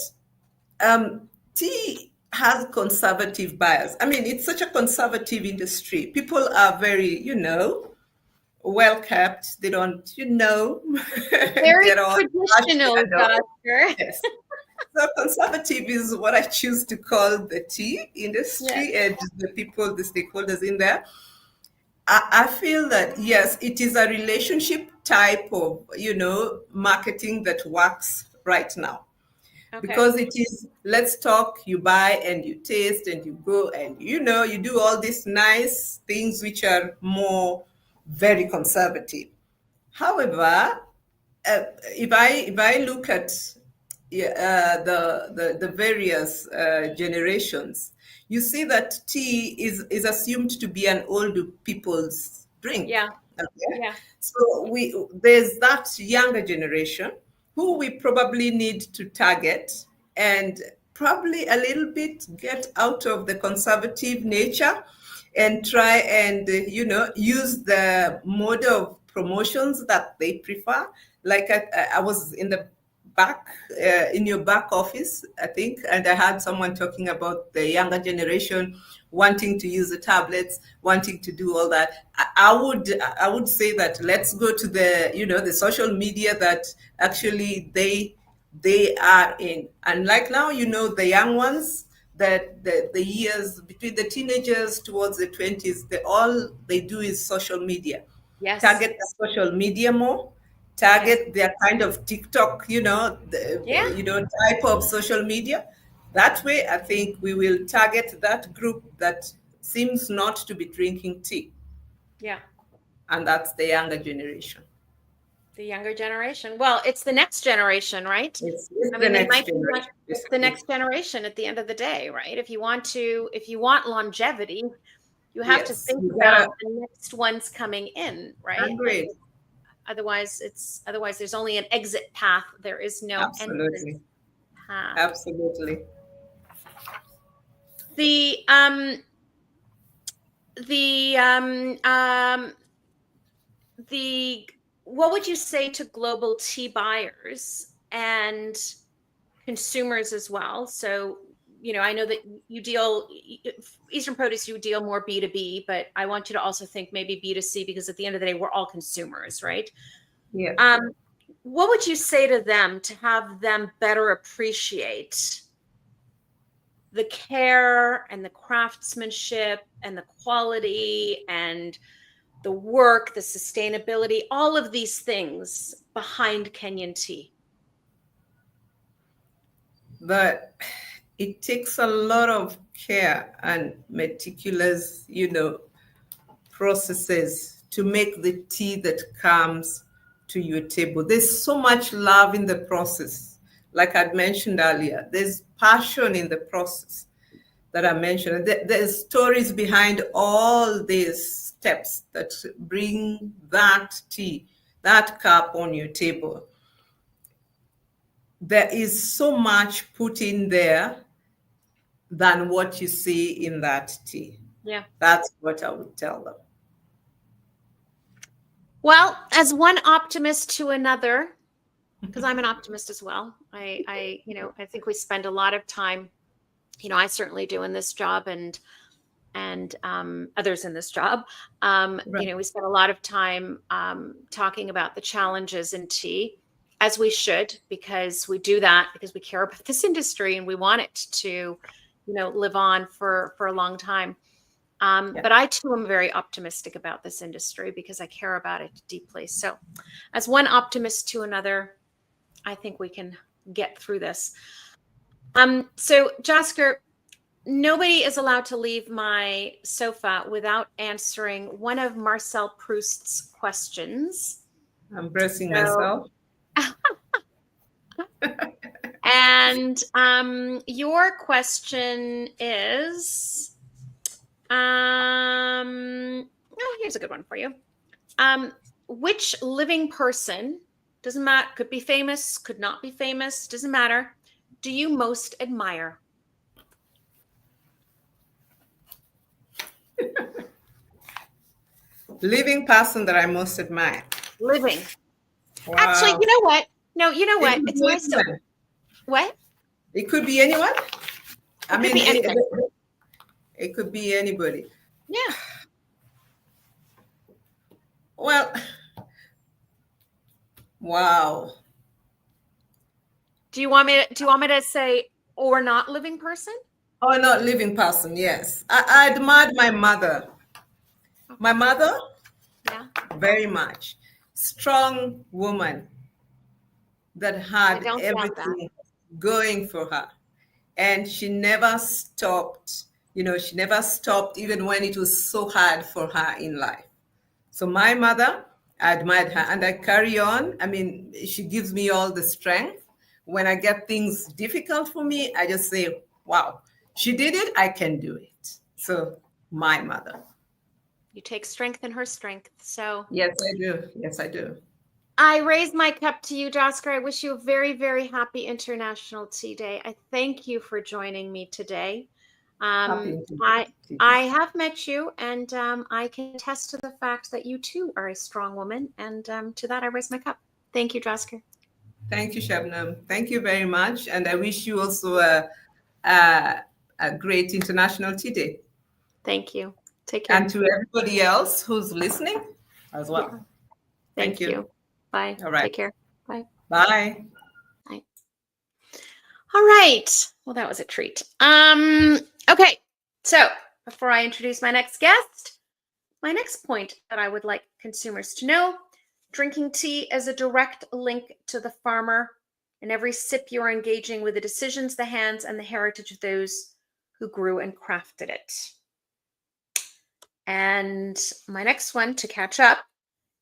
tea has conservative bias. It's such a conservative industry. People are very, well kept. They don't, very traditional, Josker. Yes. So conservative is what I choose to call the tea industry, and the people, the stakeholders in there. I feel that, yes, it is a relationship type of, marketing that works right now. Because it is, let's talk, you buy and you taste and you go and you do all these nice things which are more very conservative. However, if I look at the various generations, you see that tea is assumed to be an old people's drink. Yeah. Okay? Yeah. So there's that younger generation who we probably need to target and probably a little bit get out of the conservative nature and try and use the mode of promotions that they prefer. Like I was in the back in your back office, I think, and I had someone talking about the younger generation wanting to use the tablets, wanting to do all that. I would say that let's go to the social media that actually they are in. And like now, the young ones, that the years between the teenagers towards the 20s, all they do is social media. Yes. Target the social media more. Target their kind of TikTok, type of social media. That way, I think we will target that group that seems not to be drinking tea. Yeah. And that's the younger generation. The younger generation. Well, it's the next generation, right? It's the next generation at the end of the day, right? If you want longevity, you have to think about the next ones coming in, right? Agreed. Otherwise there's only an exit path. There is no entrance path. Absolutely. What would you say to global tea buyers and consumers as well? So, I know that you deal Eastern Produce, you deal more B2B, but I want you to also think maybe B2C, because at the end of the day, we're all consumers, right? Yeah. What would you say to them to have them better appreciate the care and the craftsmanship and the quality and the work, the sustainability, all of these things behind Kenyan tea? But it takes a lot of care and meticulous, processes to make the tea that comes to your table. There's so much love in the process. Like I'd mentioned earlier, there's passion in the process that I mentioned. There's stories behind all these steps that bring that tea, that cup on your table. There is so much put in there than what you see in that tea. Yeah. That's what I would tell them. Well, as one optimist to another, because I'm an optimist as well, I think we spend a lot of time, I certainly do in this job, and others in this job, Right. we spend a lot of time talking about the challenges in tea, as we should, because we do that because we care about this industry and we want it to, live on for a long time. But I too am very optimistic about this industry because I care about it deeply. So as one optimist to another, I think we can get through this. So Josker, nobody is allowed to leave my sofa without answering one of Marcel Proust's questions. I'm bracing myself. And your question is, here's a good one for you. Which living person, doesn't matter, could be famous, could not be famous, doesn't matter, do you most admire? Living person that I most admire. Living. Wow. Actually, you know what? No, you know what? It could It's be nice to. anyone. What? It could be anyone. It could be anything. It could be anybody. Yeah. Well, wow. Do you want me to say or not living person? Oh, not living person. Yes, I admired my mother. My mother. Yeah. Very much. Strong woman that had everything going for her. And she never stopped, she never stopped even when it was so hard for her in life. So my mother, I admired her and I carry on. I mean, she gives me all the strength. When I get things difficult for me, I just say, wow, she did it, I can do it. So my mother. You take strength in her strength. So yes, I do. Yes, I do. I raise my cup to you, Josker. I wish you a very, very happy International Tea Day. I thank you for joining me today. I have met you, and I can attest to the fact that you too are a strong woman. And to that, I raise my cup. Thank you, Josker. Thank you, Shabnam. Thank you very much. And I wish you also a great International Tea Day. Thank you. Take care. And to everybody else who's listening as well. Yeah. Thank you. Bye. All right. Take care. Bye. Bye. Bye. All right. Well, that was a treat. Okay. So before I introduce my next guest, my next point that I would like consumers to know, drinking tea is a direct link to the farmer. In every sip, you're engaging with the decisions, the hands, and the heritage of those who grew and crafted it. And my next one to catch up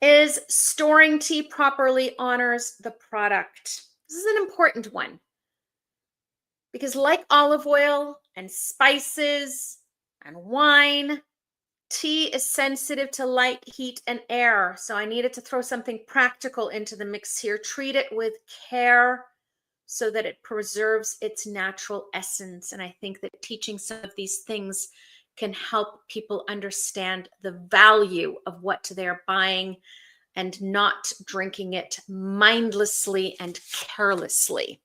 is storing tea properly honors the product. This is an important one because like olive oil and spices and wine, tea is sensitive to light, heat, and air. So I needed to throw something practical into the mix here. Treat it with care so that it preserves its natural essence. And I think that teaching some of these things can help people understand the value of what they're buying and not drinking it mindlessly and carelessly.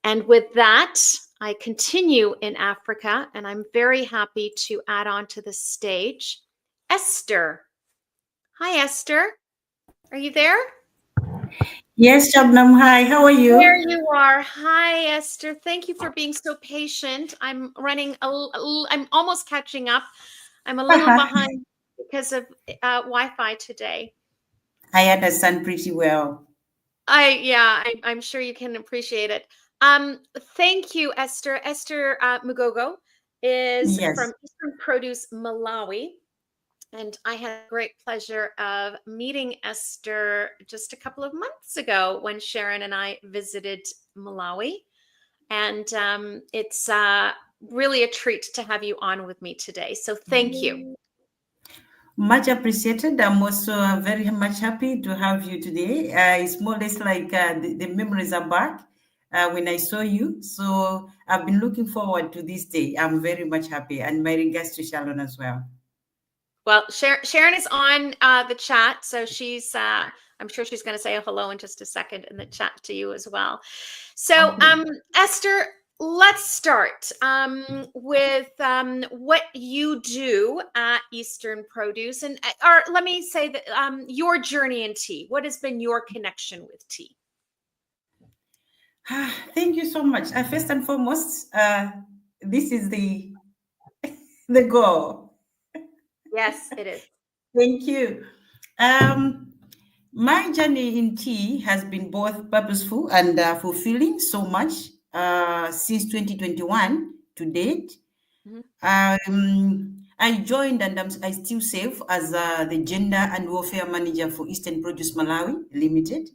And with that, I continue in Africa, and I'm very happy to add on to the stage Esther. Hi, Esther. Are you there? Yes, Shabnam. Hi, how are you? There you are. Hi, Esther. Thank you for being so patient. I'm running, I'm almost catching up. I'm a little behind because of Wi-Fi today. I understand pretty well. I'm sure you can appreciate it. Thank you, Esther. Esther Mughogho is from Eastern Produce, Malawi. And I had a great pleasure of meeting Esther just a couple of months ago when Sharon and I visited Malawi. And it's really a treat to have you on with me today. So thank you. Much appreciated. I'm also very much happy to have you today. It's more or less like the memories are back when I saw you. So I've been looking forward to this day. I'm very much happy. And my regards to Sharon as well. Well, Sharon is on the chat, so she's. I'm sure she's going to say a hello in just a second in the chat to you as well. So, Esther, let's start with what you do at Eastern Produce, and or let me say that your journey in tea. What has been your connection with tea? Thank you so much. First and foremost, this is the goal. Yes, it is. Thank you. My journey in tea has been both purposeful and fulfilling so much since 2021 to date. I joined and I still serve as the Gender and Welfare Manager for Eastern Produce Malawi Limited.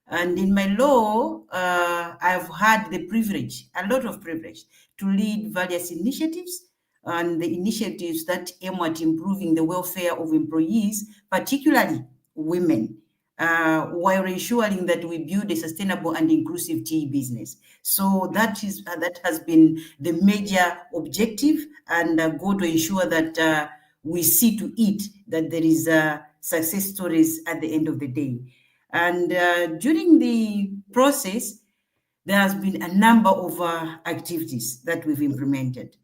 And in my role, I've had the privilege, a lot of privilege, to lead various initiatives and the initiatives that aim at improving the welfare of employees, particularly women, while ensuring that we build a sustainable and inclusive tea business. So that has been the major objective and goal to ensure that we see to it that there is success stories at the end of the day. And during the process, there has been a number of activities that we've implemented.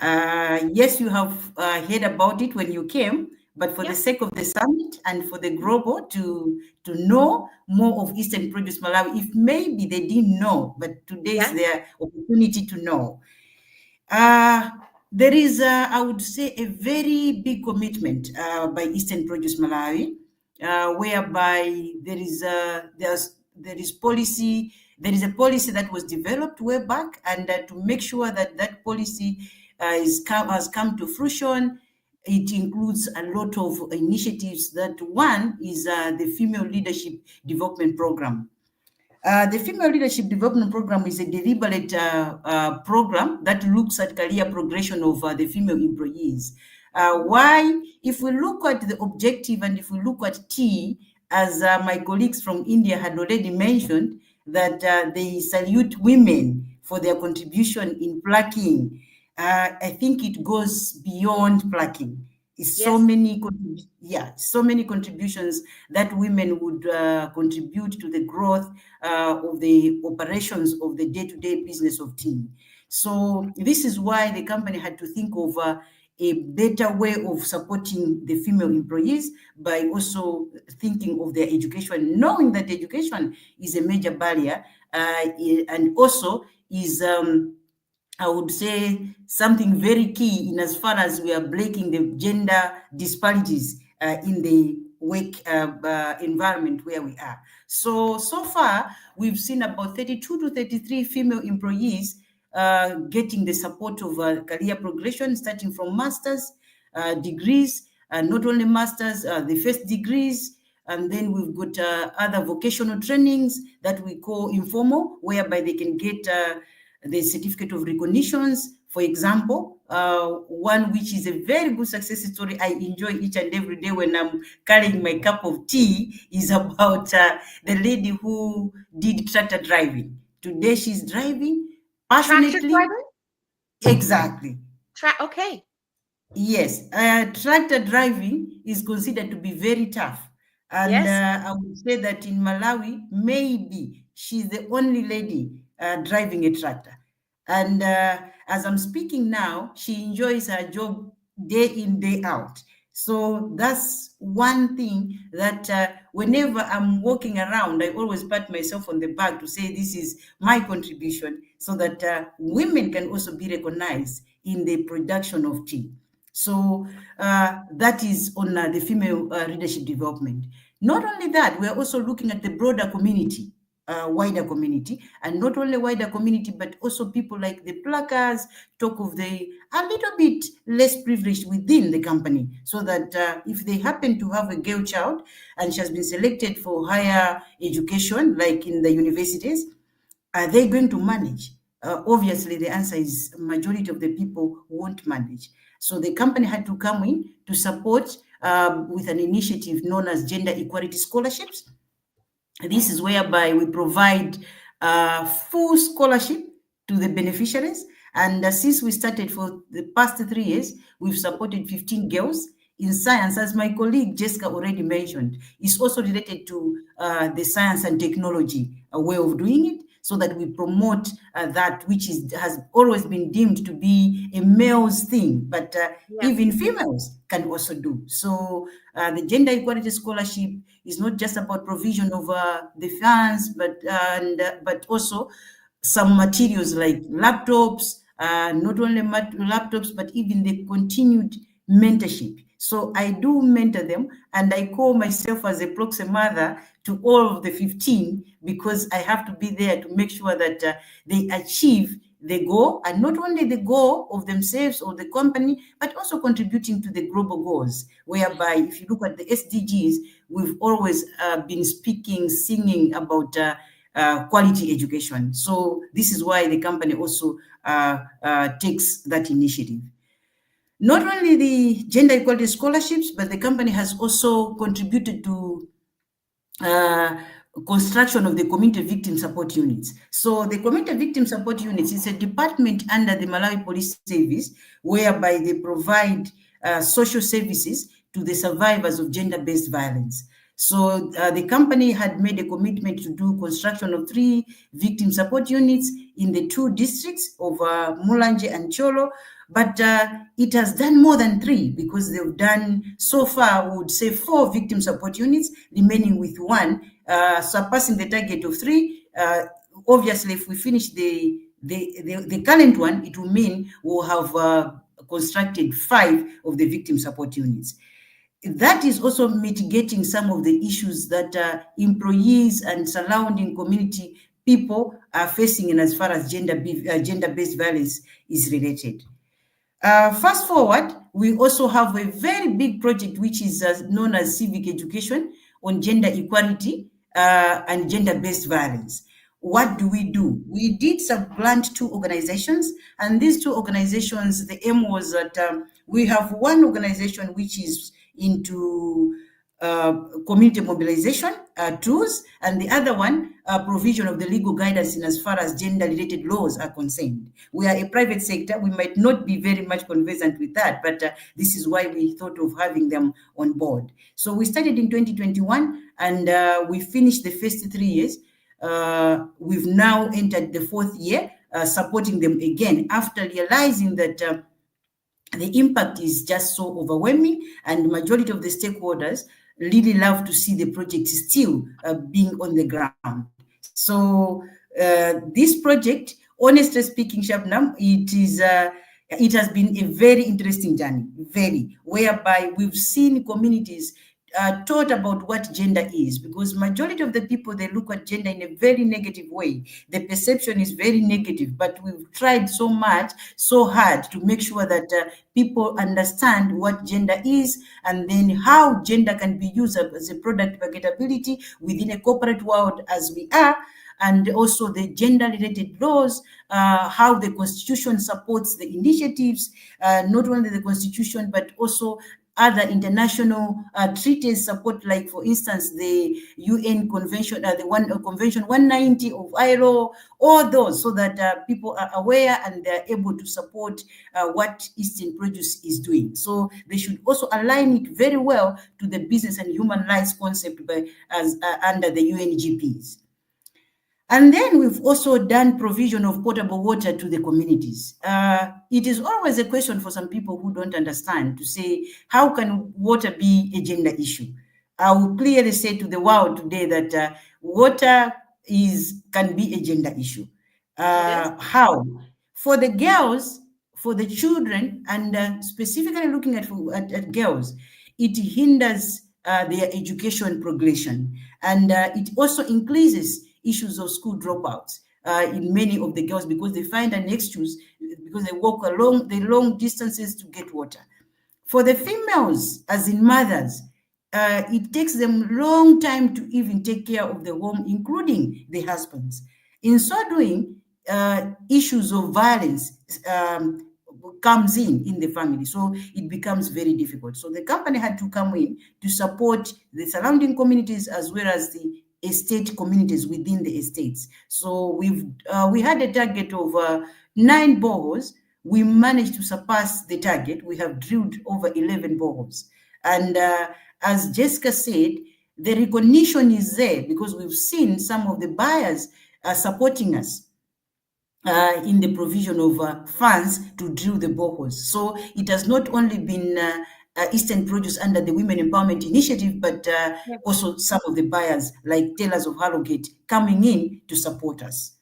Yes, you have heard about it when you came, but for the sake of the summit and for the global to know more of Eastern Produce Malawi, if maybe they didn't know, but today is their opportunity to know. There is, I would say, a very big commitment by Eastern Produce Malawi, whereby there is policy there is a policy that was developed way back, and to make sure that that policy has come to fruition, it includes a lot of initiatives. That one is the Female Leadership Development Program. The Female Leadership Development Program is a deliberate program that looks at career progression of the female employees. Why? If we look at the objective and if we look at T, as my colleagues from India had already mentioned, that they salute women for their contribution in plucking. I think it goes beyond plucking. It's so many contributions that women would contribute to the growth of the operations of the day-to-day business of team. So this is why the company had to think of a better way of supporting the female employees by also thinking of their education, knowing that education is a major barrier and also is I would say something very key in as far as we are breaking the gender disparities in the work environment where we are. So far, we've seen about 32 to 33 female employees getting the support of career progression, starting from master's degrees, not only master's, the first degrees, and then we've got other vocational trainings that we call informal, whereby they can get the certificate of recognitions. For example, one which is a very good success story I enjoy each and every day when I'm carrying my cup of tea is about the lady who did tractor driving. Today she's driving passionately. Tractor driving? Exactly. Okay. Yes, tractor driving is considered to be very tough. And I would say that in Malawi, maybe she's the only lady driving a tractor. And as I'm speaking now, she enjoys her job day in, day out. So that's one thing that whenever I'm walking around, I always pat myself on the back to say this is my contribution so that women can also be recognized in the production of tea. So that is on the female leadership development. Not only that, we're also looking at the broader community, wider community, and not only wider community, but also people like the pluckers, talk of the a little bit less privileged within the company, so that if they happen to have a girl child and she has been selected for higher education, like in the universities, are they going to manage? Obviously, the answer is majority of the people won't manage. So the company had to come in to support with an initiative known as Gender Equality Scholarships. This is whereby we provide full scholarship to the beneficiaries. And since we started for the past 3 years, we've supported 15 girls in science, as my colleague Jessica already mentioned. It's also related to the science and technology way of doing it, so that we promote that which has always been deemed to be a male's thing, but even females can also do. So the Gender Equality Scholarship is not just about provision of the funds, but also some materials like laptops, not only laptops, but even the continued mentorship. So I do mentor them, and I call myself as a proxy mother to all of the 15, because I have to be there to make sure that they achieve the goal, and not only the goal of themselves or the company, but also contributing to the global goals, whereby if you look at the SDGs, we've always been singing about quality education. So this is why the company also takes that initiative. Not only the gender equality scholarships, but the company has also contributed to construction of the community victim support units. So the community victim support units is a department under the Malawi Police Service, whereby they provide social services to the survivors of gender-based violence. So the company had made a commitment to do construction of 3 victim support units in the 2 districts of Mulanje and Cholo, but it has done more than 3, because they've done so far, we would say 4 victim support units, remaining with 1, surpassing the target of 3. Obviously, if we finish the current one, it will mean we'll have constructed 5 of the victim support units. That is also mitigating some of the issues that employees and surrounding community people are facing, and as far as gender-based violence is related. Fast forward, we also have a very big project which is known as civic education on gender equality and gender-based violence. What do? We did supplant 2 organizations, and these 2 organizations, the aim was that we have one organization which is into community mobilization tools, and the other one provision of the legal guidance in as far as gender-related laws are concerned. We are a private sector. We might not be very much conversant with that, but this is why we thought of having them on board. So we started in 2021, and we finished the first 3 years. We've now entered the 4th year, supporting them again after realizing that the impact is just so overwhelming, and the majority of the stakeholders really love to see the project still being on the ground. So this project, honestly speaking, Shabnam, it has been a very interesting journey, whereby we've seen communities taught about what gender is, because majority of the people, they look at gender in a very negative way. The perception is very negative, but we've tried so hard to make sure that people understand what gender is, and then how gender can be used as a product marketability within a corporate world as we are, and also the gender-related laws, how the Constitution supports the initiatives, not only the Constitution, but also other international treaties support, like for instance the UN Convention, Convention 190 of ILO, all those, so that people are aware and they're able to support what Eastern Produce is doing. So they should also align it very well to the business and human rights concept under the UNGPs. And then we've also done provision of potable water to the communities. It is always a question for some people who don't understand, to say, how can water be a gender issue? I will clearly say to the world today that water can be a gender issue. How? For the girls, for the children, and specifically looking at girls, it hinders their education progression, and it also increases issues of school dropouts in many of the girls, because they find an excuse, because they walk along the long distances to get water. For the females, as in mothers, it takes them a long time to even take care of the home, including the husbands. In so doing, issues of violence comes in the family, so it becomes very difficult. So the company had to come in to support the surrounding communities as well as the estate communities within the estates. So we had a target of 9 boreholes. We managed to surpass the target. We have drilled over 11 boreholes. And as Jessica said, the recognition is there, because we've seen some of the buyers supporting us in the provision of funds to drill the boreholes. So it has not only been Eastern Produce under the Women Empowerment Initiative, but also some of the buyers like Tailors of Harrogate coming in to support us.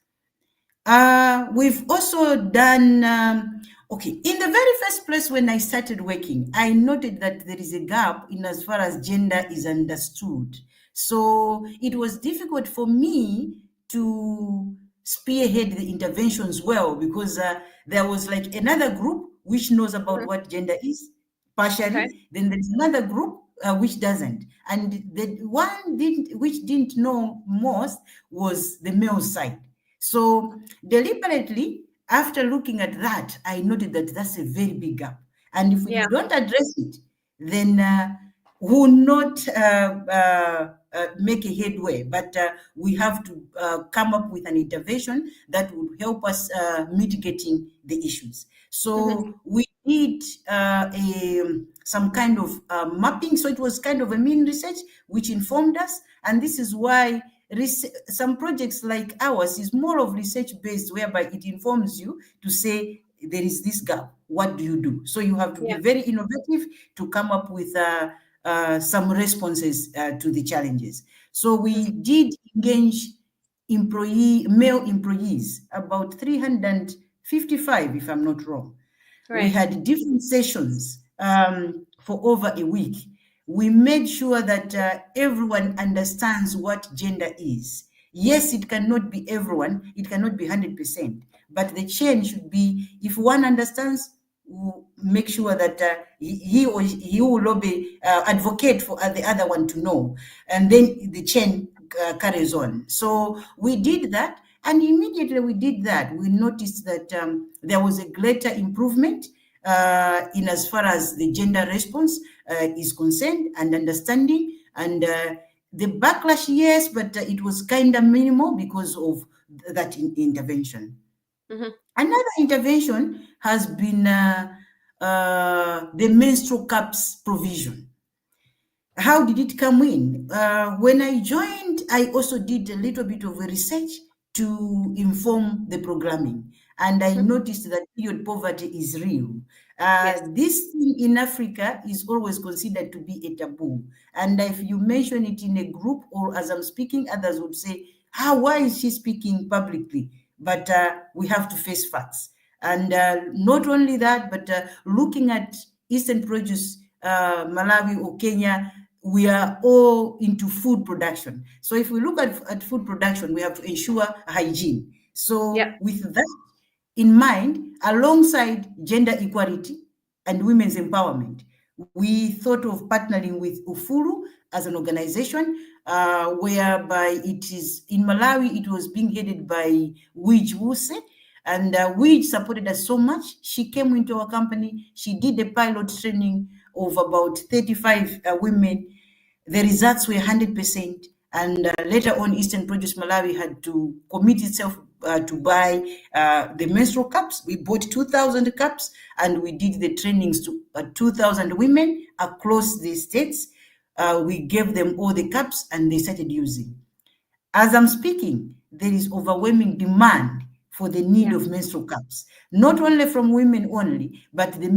We've also done, in the very first place when I started working, I noted that there is a gap in as far as gender is understood. So it was difficult for me to spearhead the interventions well, because there was like another group which knows about what gender is, partially, then there's another group which doesn't, and the one which didn't know most was the male side. So deliberately, after looking at that, I noted that that's a very big gap, and if we don't address it, then we'll not make a headway. But we have to come up with an intervention that would help us mitigating the issues. So we did some kind of mapping. So it was kind of a mean research which informed us. And this is why some projects like ours is more of research based, whereby it informs you to say, there is this gap, what do you do? So you have to be very innovative to come up with some responses to the challenges. So we did engage male employees, about 355, if I'm not wrong. We had different sessions for over a week. We made sure that everyone understands what gender is. Yes, it cannot be everyone, it cannot be 100%, but the chain should be, if one understands, make sure that he will be advocate for the other one to know, and then the chain carries on. So we did that, and immediately we did that, we noticed that there was a greater improvement in as far as the gender response is concerned and understanding, and the backlash, yes, but it was kind of minimal because of that intervention. Mm-hmm. Another intervention has been the menstrual cups provision. How did it come in? When I joined, I also did a little bit of research to inform the programming, and I noticed that period poverty is real. This thing in Africa is always considered to be a taboo, and if you mention it in a group or as I'm speaking, others would say, why is she speaking publicly? But we have to face facts. And not only that, but looking at Eastern Produce, Malawi or Kenya, we are all into food production. So if we look at food production, we have to ensure hygiene. So with that in mind, alongside gender equality and women's empowerment, we thought of partnering with Ufuru as an organization, whereby it is in Malawi, it was being headed by Wij Wuse, and Wij supported us so much. She came into our company, she did a pilot training of about 35 women. The results were 100%, and later on, Eastern Produce Malawi had to commit itself to buy the menstrual cups. We bought 2,000 cups, and we did the trainings to 2,000 women across the states. We gave them all the cups, and they started using. As I'm speaking, there is overwhelming demand for the need of menstrual cups, not only from women only, but the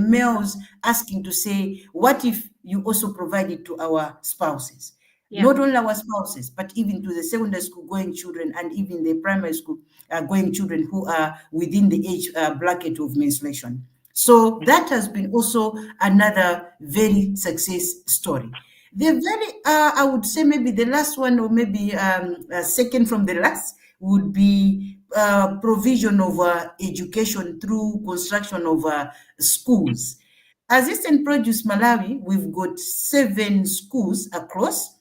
males asking to say, what if you also provide it to our spouses? Not only our spouses, but even to the secondary school going children and even the primary school going children who are within the age bracket of menstruation. So that has been also another very success story. The very, I would say maybe the last one, or maybe second from the last, would be provision of education through construction of schools. As Eastern Produce Malawi, we've got 7 schools across,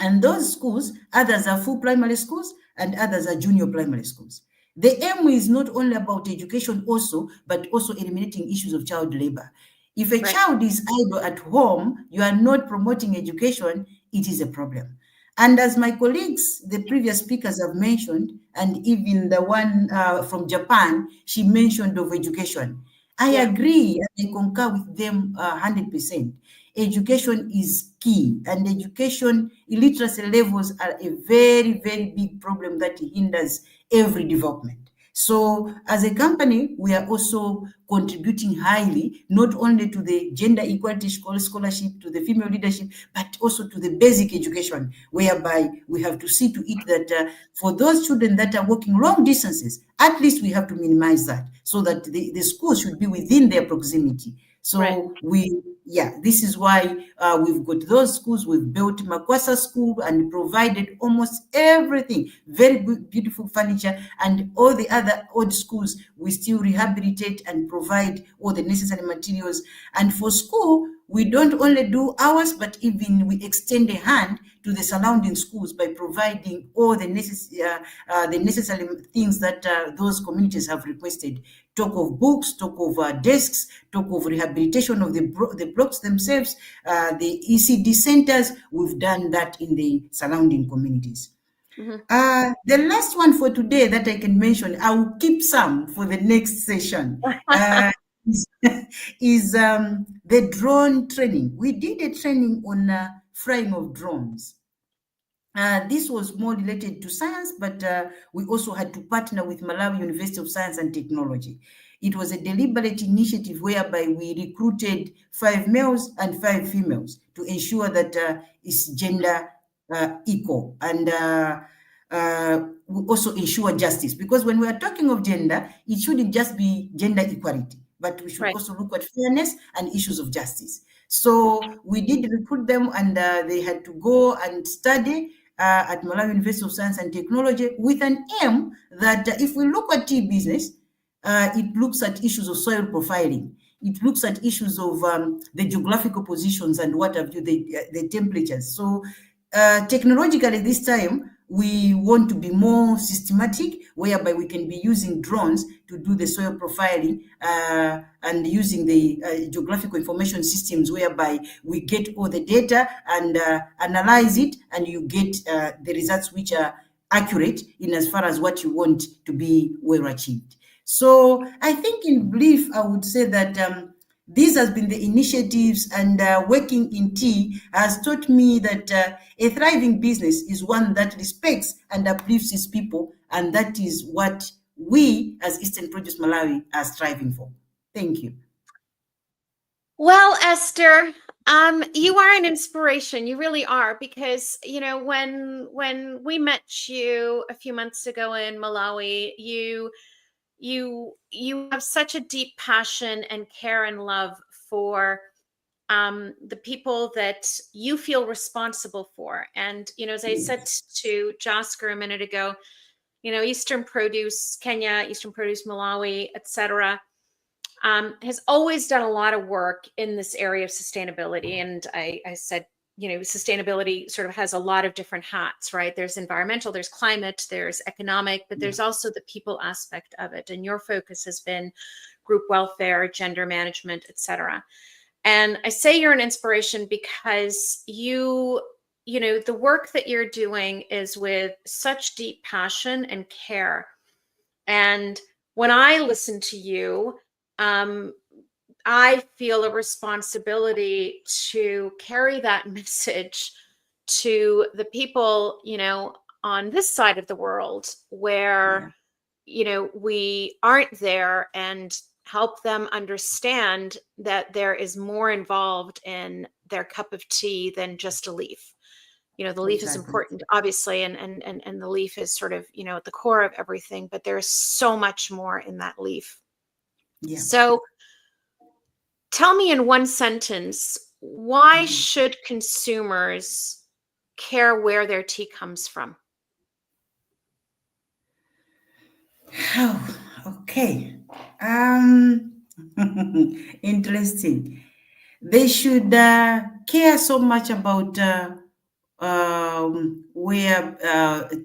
and those schools, others are full primary schools and others are junior primary schools. The aim is not only about education also, but also eliminating issues of child labor. If a child is idle at home, you are not promoting education, it is a problem. And as my colleagues, the previous speakers have mentioned, and even the one from Japan, she mentioned of education. I agree and I concur with them 100%. Education is key, and education illiteracy levels are a very, very big problem that hinders every development. So as a company, we are also contributing highly, not only to the gender equality scholarship, to the female leadership, but also to the basic education, whereby we have to see to it that for those children that are working long distances, at least we have to minimize that so that the schools should be within their proximity. So this is why we've got those schools. We've built Makwasa School and provided almost everything, very beautiful furniture, and all the other old schools, we still rehabilitate and provide all the necessary materials. And for school, we don't only do ours, but even we extend a hand to the surrounding schools by providing all the necessary things that those communities have requested. Talk of books, talk of desks, talk of rehabilitation of the blocks themselves, the ECD centers. We've done that in the surrounding communities. The last one for today that I can mention, I will keep some for the next session, is the drone training. We did a training on flying of drones. This was more related to science, but we also had to partner with Malawi University of Science and Technology. It was a deliberate initiative whereby we recruited 5 males and 5 females to ensure that it's gender equal, and we also ensure justice, because when we are talking of gender, it shouldn't just be gender equality, but we should also look at fairness and issues of justice. So we did recruit them, and they had to go and study at Malawi University of Science and Technology with an aim that if we look at tea business, it looks at issues of soil profiling. It looks at issues of the geographical positions and what have you, the temperatures. So technologically this time, we want to be more systematic, whereby we can be using drones to do the soil profiling and using the geographical information systems, whereby we get all the data and analyze it, and you get the results which are accurate in as far as what you want to be well achieved. So I think in brief, I would say that these has been the initiatives, and working in tea has taught me that a thriving business is one that respects and uplifts its people, and that is what we as Eastern Produce Malawi are striving for. Thank you. Well, Esther, you are an inspiration. You really are, because you know when we met you a few months ago in Malawi, you have such a deep passion and care and love for the people that you feel responsible for. And, you know, as I said to Josker a minute ago, you know, Eastern Produce Kenya, Eastern Produce Malawi, etc., has always done a lot of work in this area of sustainability. And I said, you know, sustainability sort of has a lot of different hats, right? There's environmental, there's climate, there's economic, but there's also the people aspect of it. And your focus has been group welfare, gender management, etc. And I say you're an inspiration because you know, the work that you're doing is with such deep passion and care. And when I listen to you, I feel a responsibility to carry that message to the people, you know, on this side of the world where, you know, we aren't there, and help them understand that there is more involved in their cup of tea than just a leaf. You know, the leaf is important, obviously, and the leaf is sort of, you know, at the core of everything, but there's so much more in that leaf. Yeah. So tell me in one sentence, why should consumers care where their tea comes from? Oh, okay. Interesting. They should care so much about where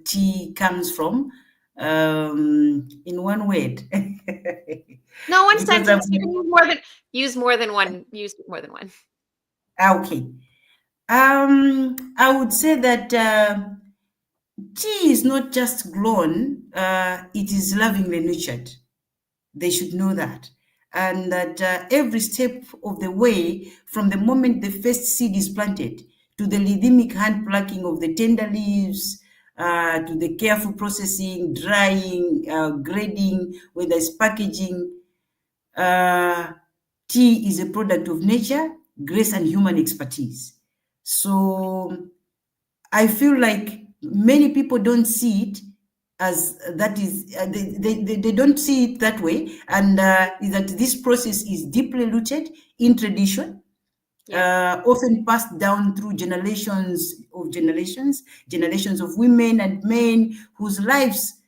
tea comes from. In one word. No, one Because sentence. You can use more than one. Use more than one. Okay. I would say that tea is not just grown, it is lovingly nurtured. They should know that. And that every step of the way, from the moment the first seed is planted, to the rhythmic hand plucking of the tender leaves, to the careful processing, drying, grading, whether it's packaging, tea is a product of nature, grace, and human expertise. So I feel like many people don't see it as that is, they don't see it that way, and that this process is deeply rooted in tradition, often passed down through generations of women and men whose lives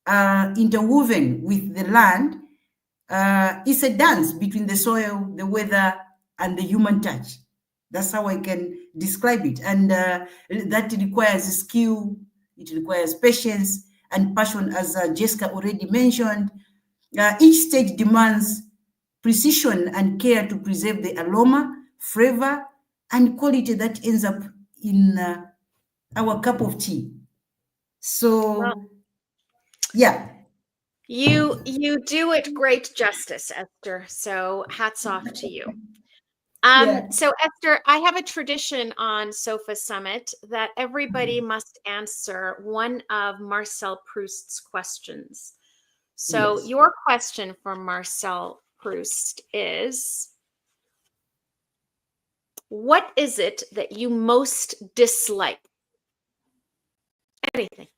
are interwoven with the land. It's a dance between the soil, the weather, and the human touch. That's how I can describe it. And that requires skill, it requires patience and passion, as Jessica already mentioned. Each stage demands precision and care to preserve the aroma, flavor, and quality that ends up in our cup of tea. So, yeah. You do it great justice, Esther. So hats off to you. So Esther, I have a tradition on Sofa Summit that everybody must answer one of Marcel Proust's questions. So your question for Marcel Proust is, what is it that you most dislike? Anything.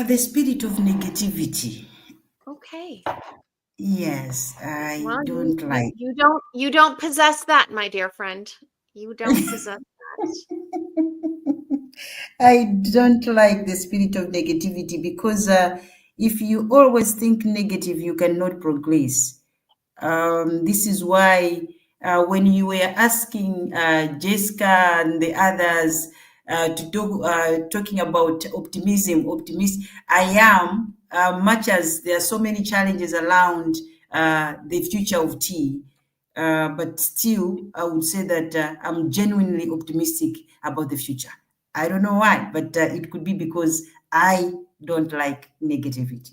The spirit of negativity. Okay. Yes, I don't like. You don't possess that, my dear friend. You don't possess that. I don't like the spirit of negativity because if you always think negative, you cannot progress. This is why when you were asking Jessica and the others to talking about optimism, I am, much as there are so many challenges around the future of tea. But still, I would say that I'm genuinely optimistic about the future. I don't know why, but it could be because I don't like negativity.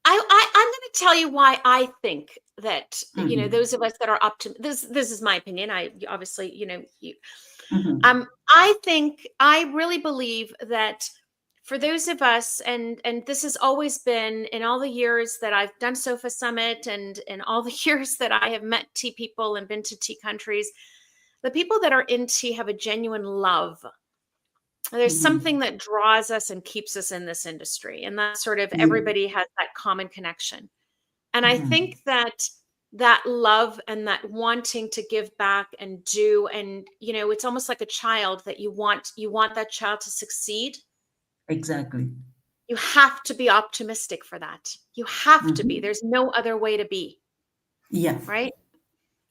I'm going to tell you why I think that, you know, those of us that are this is my opinion. I obviously, you know, I really believe that for those of us, and this has always been in all the years that I've done SOFA Summit and in all the years that I have met tea people and been to tea countries, the people that are in tea have a genuine love. There's something that draws us and keeps us in this industry. And that sort of everybody has that common connection. And I think that love and that wanting to give back and do, and, you know, it's almost like a child that you want that child to succeed. Exactly. You have to be optimistic for that. You have to be. There's no other way to be. Yeah. Right?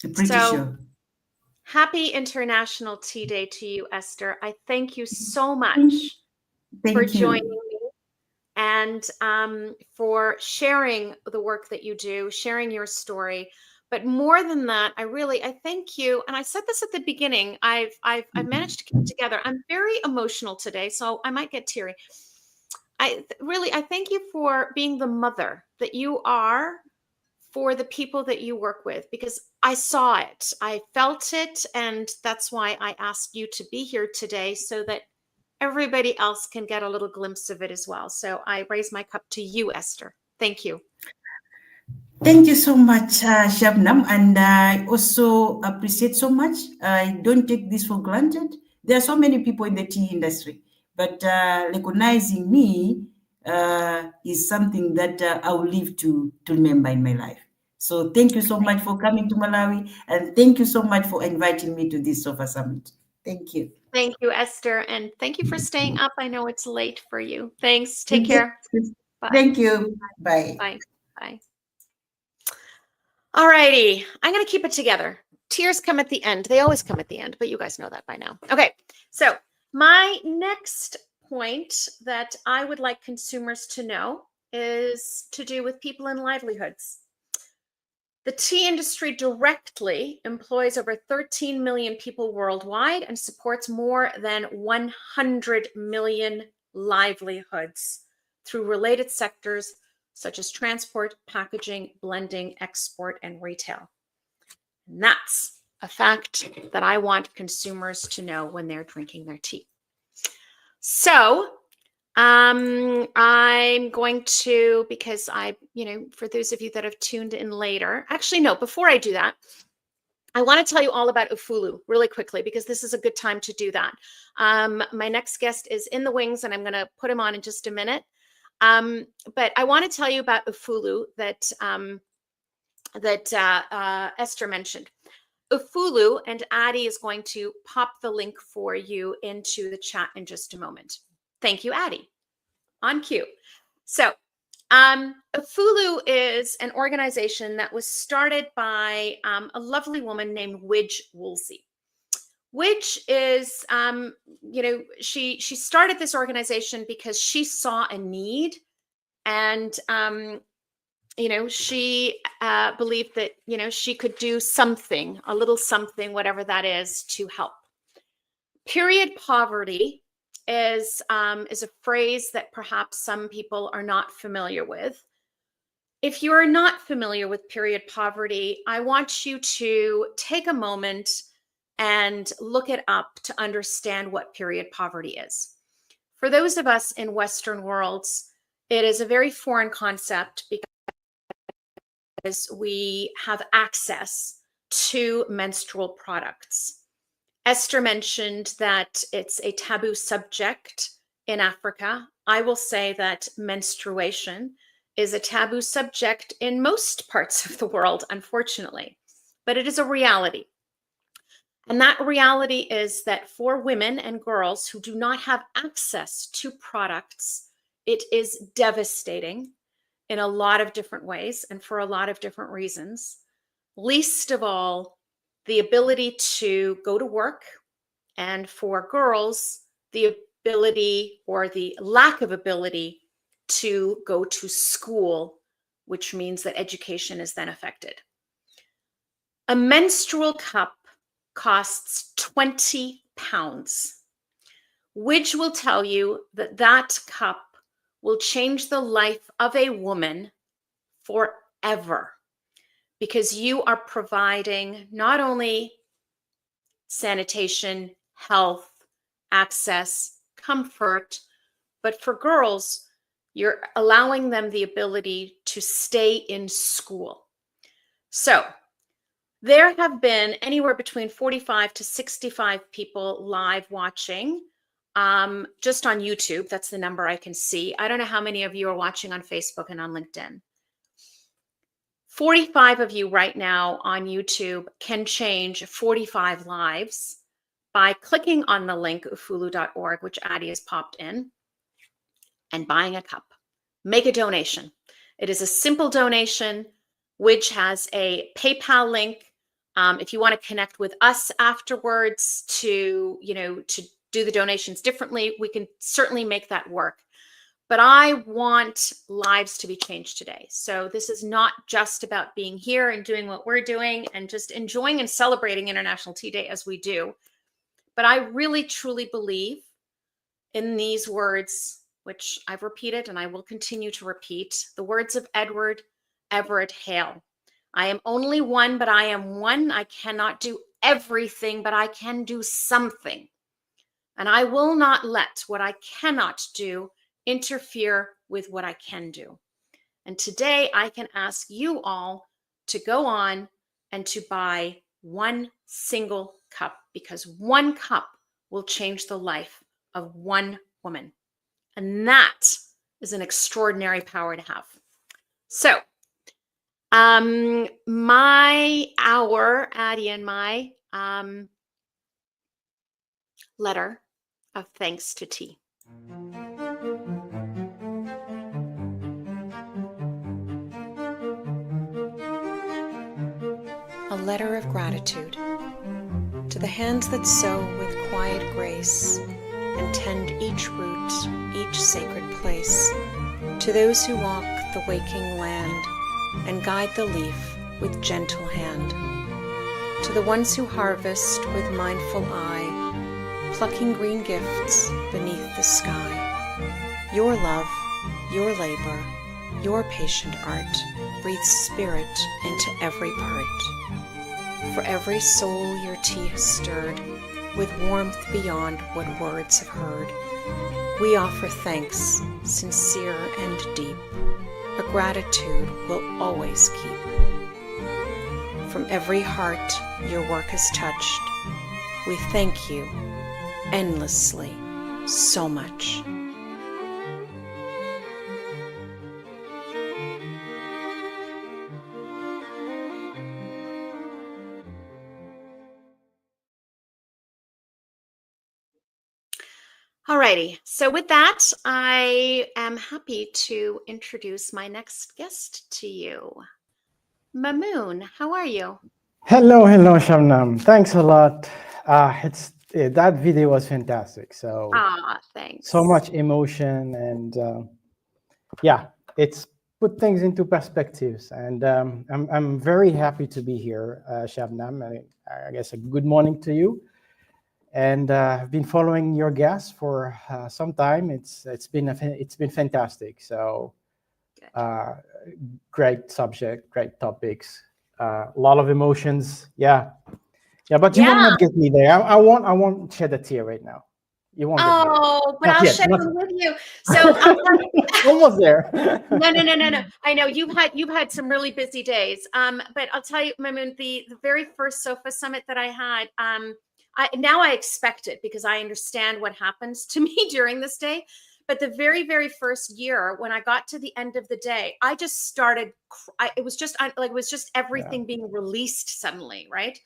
Pretty sure. Happy International Tea Day to you, Esther. I thank you so much for joining me and for sharing the work that you do, sharing your story. But more than that, I thank you. And I said this at the beginning. I've managed to keep together. I'm very emotional today, so I might get teary. I thank you for being the mother that you are for the people that you work with, because I saw it, I felt it, and that's why I asked you to be here today so that everybody else can get a little glimpse of it as well. So I raise my cup to you, Esther. Thank you. Thank you so much, Shabnam, and I also appreciate so much. I don't take this for granted. There are so many people in the tea industry, but recognizing me is something that I will live to remember in my life. So thank you so much for coming to Malawi, and thank you so much for inviting me to this SOFA Summit. Thank you. Thank you, Esther, and thank you for staying up. I know it's late for you. Thanks. Take care. Bye. Thank you. Bye. Bye. Bye. All righty. I'm going to keep it together. Tears come at the end. They always come at the end, but you guys know that by now. Okay. So my next point that I would like consumers to know is to do with people and livelihoods. The tea industry directly employs over 13 million people worldwide and supports more than 100 million livelihoods through related sectors such as transport, packaging, blending, export, and retail. And that's a fact that I want consumers to know when they're drinking their tea. So I'm going to, because for those of you that have tuned in later, actually, no, before I do that, I want to tell you all about Ufulu really quickly, because this is a good time to do that. My next guest is in the wings, and I'm going to put him on in just a minute. But I want to tell you about Ufulu that Esther mentioned. Ufulu, and Addie is going to pop the link for you into the chat in just a moment. Thank you, Addie. On cue. So Ufulu is an organization that was started by a lovely woman named Widge Woolsey. Widge is, she started this organization because she saw a need, and she believed that she could do something, a little something, whatever that is, to help. Period poverty is a phrase that perhaps some people are not familiar with. If you are not familiar with period poverty, I want you to take a moment and look it up to understand what period poverty is. For those of us in Western worlds, it is a very foreign concept because we have access to menstrual products. Esther mentioned that it's a taboo subject in Africa. I will say that menstruation is a taboo subject in most parts of the world, unfortunately, but it is a reality. And that reality is that for women and girls who do not have access to products, it is devastating in a lot of different ways and for a lot of different reasons. Least of all, the ability to go to work, and for girls, the ability or the lack of ability to go to school, which means that education is then affected. A menstrual cup costs 20 pounds, which will tell you that that cup will change the life of a woman forever, because you are providing not only sanitation, health, access, comfort, but for girls, you're allowing them the ability to stay in school. So there have been anywhere between 45 to 65 people live watching just on YouTube. That's the number I can see. I don't know how many of you are watching on Facebook and on LinkedIn. 45 of you right now on YouTube can change 45 lives by clicking on the link ufulu.org, which Addie has popped in, and buying a cup. Make a donation. It is a simple donation, which has a PayPal link. If you want to connect with us afterwards to do the donations differently, we can certainly make that work. But I want lives to be changed today. So this is not just about being here and doing what we're doing and just enjoying and celebrating International Tea Day as we do. But I really, truly believe in these words, which I've repeated and I will continue to repeat, the words of Edward Everett Hale. I am only one, but I am one. I cannot do everything, but I can do something. And I will not let what I cannot do interfere with what I can do. And today I can ask you all to go on and to buy one single cup, because one cup will change the life of one woman. And that is an extraordinary power to have. So Addie and my letter of thanks to tea. A letter of gratitude to the hands that sow with quiet grace and tend each root, each sacred place, to those who walk the waking land and guide the leaf with gentle hand, to the ones who harvest with mindful eye, plucking green gifts beneath the sky. Your love, your labor, your patient art breathes spirit into every part. For every soul your tea has stirred with warmth beyond what words have heard, we offer thanks, sincere and deep, a gratitude we'll always keep. From every heart your work has touched, we thank you endlessly so much. Alrighty, so with that, I am happy to introduce my next guest to you. Mamoun, how are you? Hello, Shabnam. Thanks a lot. That video was fantastic. So, thanks. So much emotion, and yeah, it's put things into perspectives. And I'm very happy to be here, Shabnam. I guess a good morning to you. And I've been following your guests for some time. It's been fantastic. So, great subject, great topics, a lot of emotions. Yeah. But you will not get me there. I won't shed a tear right now. You won't. But I'll shed one with you. So almost there. No. I know you've had some really busy days. But I'll tell you, Mamoun, the very first SOFA summit that I had, I expect it because I understand what happens to me during this day. But the very, very first year, when I got to the end of the day, I just started. It was just everything being released suddenly, right?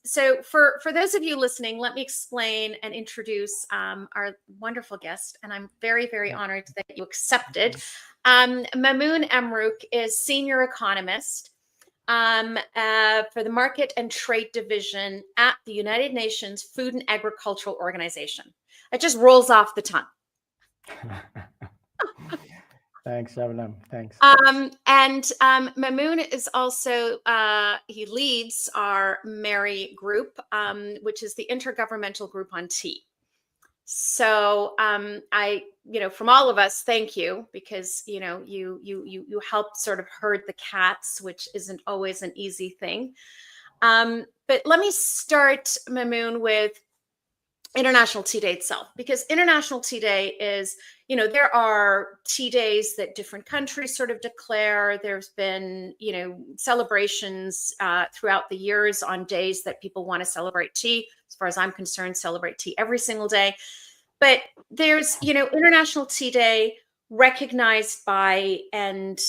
So for those of you listening, let me explain and introduce our wonderful guest, and I'm very, very honored that you accepted. Mamoun Amrouk is senior economist for the Market and Trade Division at the United Nations Food and Agricultural Organization. It just rolls off the tongue. Thanks, Shabnam. Thanks. And Mamoun is also, he leads our MERI group, which is the Intergovernmental Group on Tea. So from all of us, thank you, because, you helped sort of herd the cats, which isn't always an easy thing. But let me start, Mamoun, with International Tea Day itself, because International Tea Day is, there are tea days that different countries sort of declare. There's been, celebrations throughout the years on days that people want to celebrate tea. As far as I'm concerned, celebrate tea every single day. But there's, International Tea Day recognized by and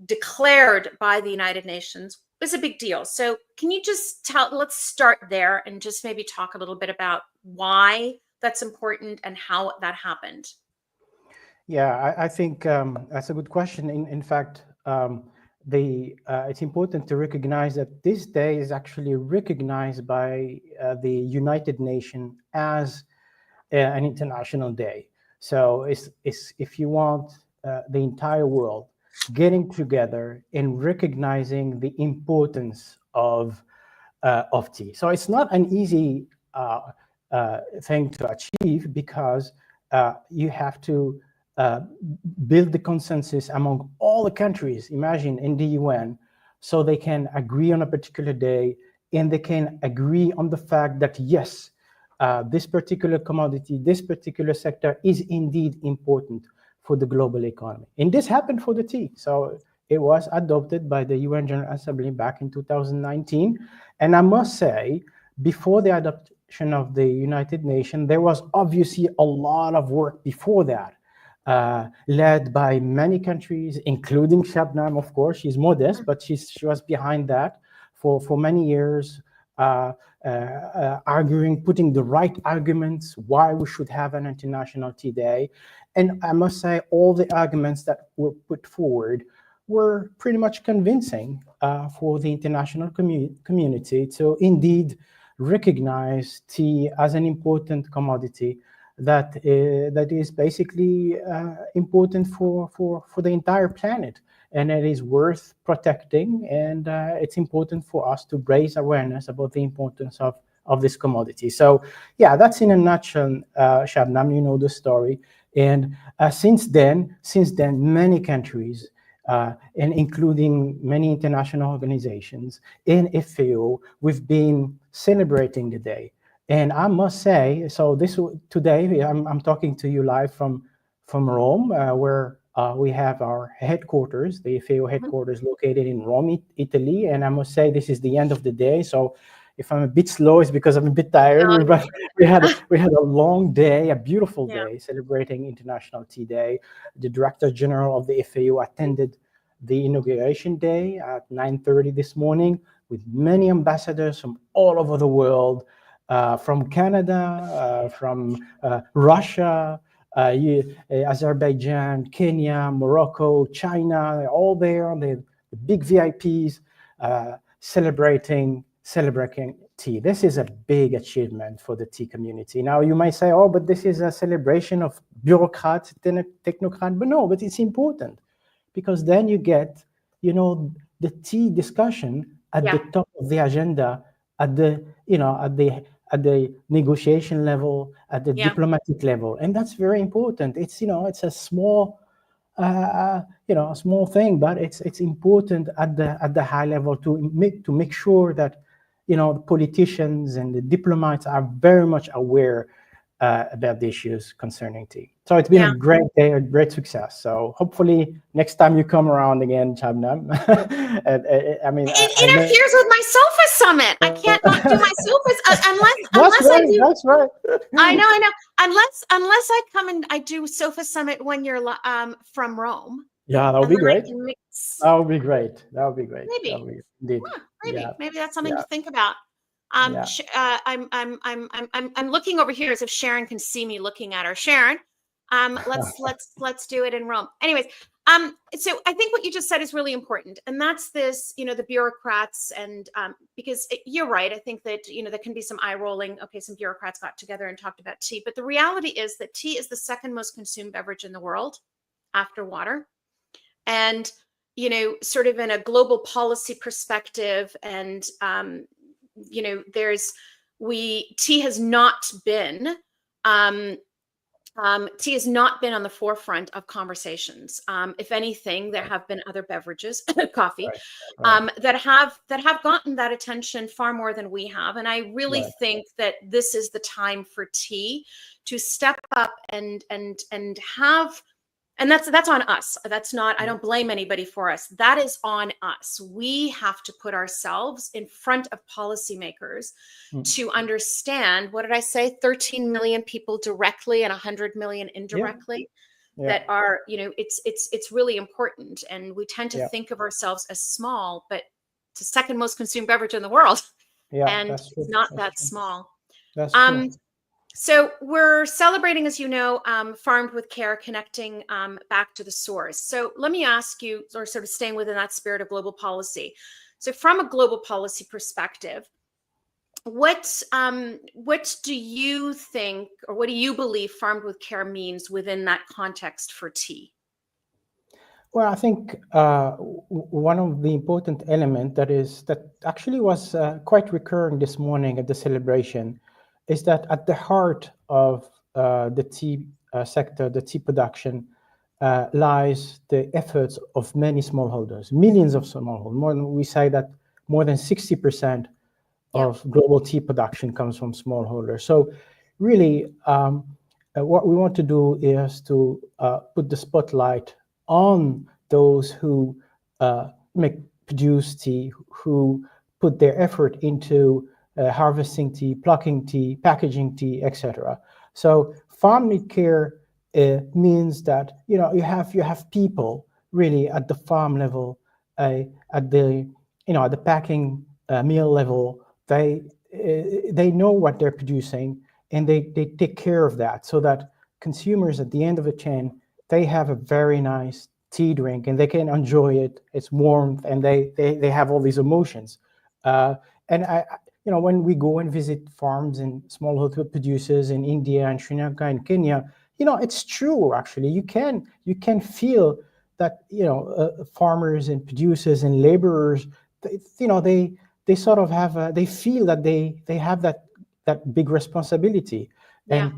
declared by the United Nations is a big deal. So can you just let's start there and just maybe talk a little bit about why that's important and how that happened. Yeah, I think that's a good question. In fact, it's important to recognize that this day is actually recognized by the United Nations as an international day. So it's if you want the entire world getting together and recognizing the importance of tea. So it's not an easy thing to achieve, because you have to build the consensus among all the countries, imagine in the UN, so they can agree on a particular day, and they can agree on the fact that, yes, this particular commodity, this particular sector is indeed important for the global economy. And this happened for the tea. So it was adopted by the UN General Assembly back in 2019. And I must say, before the adoption of the United Nations, there was obviously a lot of work before that, led by many countries, including Shabnam, of course. She's modest, but she was behind that for many years, arguing, putting the right arguments why we should have an International Tea Day. And I must say, all the arguments that were put forward were pretty much convincing for the international community to indeed recognize tea as an important commodity that is basically important for the entire planet, and it is worth protecting. And it's important for us to raise awareness about the importance of this commodity. So yeah, that's in a nutshell, Shabnam, you know the story. And since then, many countries, and including many international organizations in FAO, we've been celebrating the day. And I must say, so today I'm talking to you live from Rome, where we have our headquarters, the FAO headquarters, located in Rome, Italy. And I must say, this is the end of the day. So if I'm a bit slow, it's because I'm a bit tired. But we had a long day, a beautiful day, celebrating International Tea Day. The Director General of the FAO attended the inauguration day at 9:30 this morning, with many ambassadors from all over the world, from Canada, from Russia, Azerbaijan, Kenya, Morocco, China, all there on the big VIPs, celebrating tea. This is a big achievement for the tea community. Now you might say, oh, but this is a celebration of bureaucrats, technocrats. But no, but it's important, because then you get, the tea discussion at the top of the agenda, at the negotiation level, at the diplomatic level, and that's very important. It's it's a small a small thing, but it's important at the high level to make sure that the politicians and the diplomats are very much aware about the issues concerning tea. So it's been a great day, a great success. So hopefully next time you come around again, Shabnam. I mean, it interferes with my sofa summit. I can't not do my sofas unless I do. That's right. I know. Unless I come and I do sofa summit when you're from Rome. Yeah, that would be great. That would be great. That would be great. Maybe. Indeed. Maybe that's something to think about. I'm looking over here as if Sharon can see me looking at her. Sharon, let's do it in Rome. Anyways, so I think what you just said is really important, and that's this, the bureaucrats, and because you're right. I think that there can be some eye rolling. Okay, some bureaucrats got together and talked about tea, but the reality is that tea is the second most consumed beverage in the world after water, and sort of in a global policy perspective, and tea has not been on the forefront of conversations. If anything, there have been other beverages, coffee, that have gotten that attention far more than we have. And I really think that this is the time for tea to step up and have. And that's on us. That's not, I don't blame anybody for us. That is on us. We have to put ourselves in front of policymakers to understand, what did I say? 13 million people directly and 100 million indirectly that are, it's really important. And we tend to think of ourselves as small, but it's the second most consumed beverage in the world. And it's not that small. That's true. So we're celebrating, as you know, Farmed with Care, connecting back to the source. So let me ask you, or sort of staying within that spirit of global policy. So from a global policy perspective, what do you think, or what do you believe Farmed with Care means within that context for tea? Well, I think one of the important elements that actually was quite recurring this morning at the celebration is that at the heart of the tea sector, the tea production, lies the efforts of many smallholders, millions of smallholders. We say that more than 60% of global tea production comes from smallholders. So really, what we want to do is to put the spotlight on those who produce tea, who put their effort into harvesting tea, plucking tea, packaging tea, etc. So farm with care means that you have people really at the farm level, at the packing mill level. They know what they're producing, and they take care of that, so that consumers at the end of the chain, they have a very nice tea drink and they can enjoy it. It's warmth, and they have all these emotions. And when we go and visit farms and smallholder producers in India and Sri Lanka and Kenya, it's true. Actually, you can feel that farmers and producers and laborers, they sort of have they feel that they have that big responsibility. And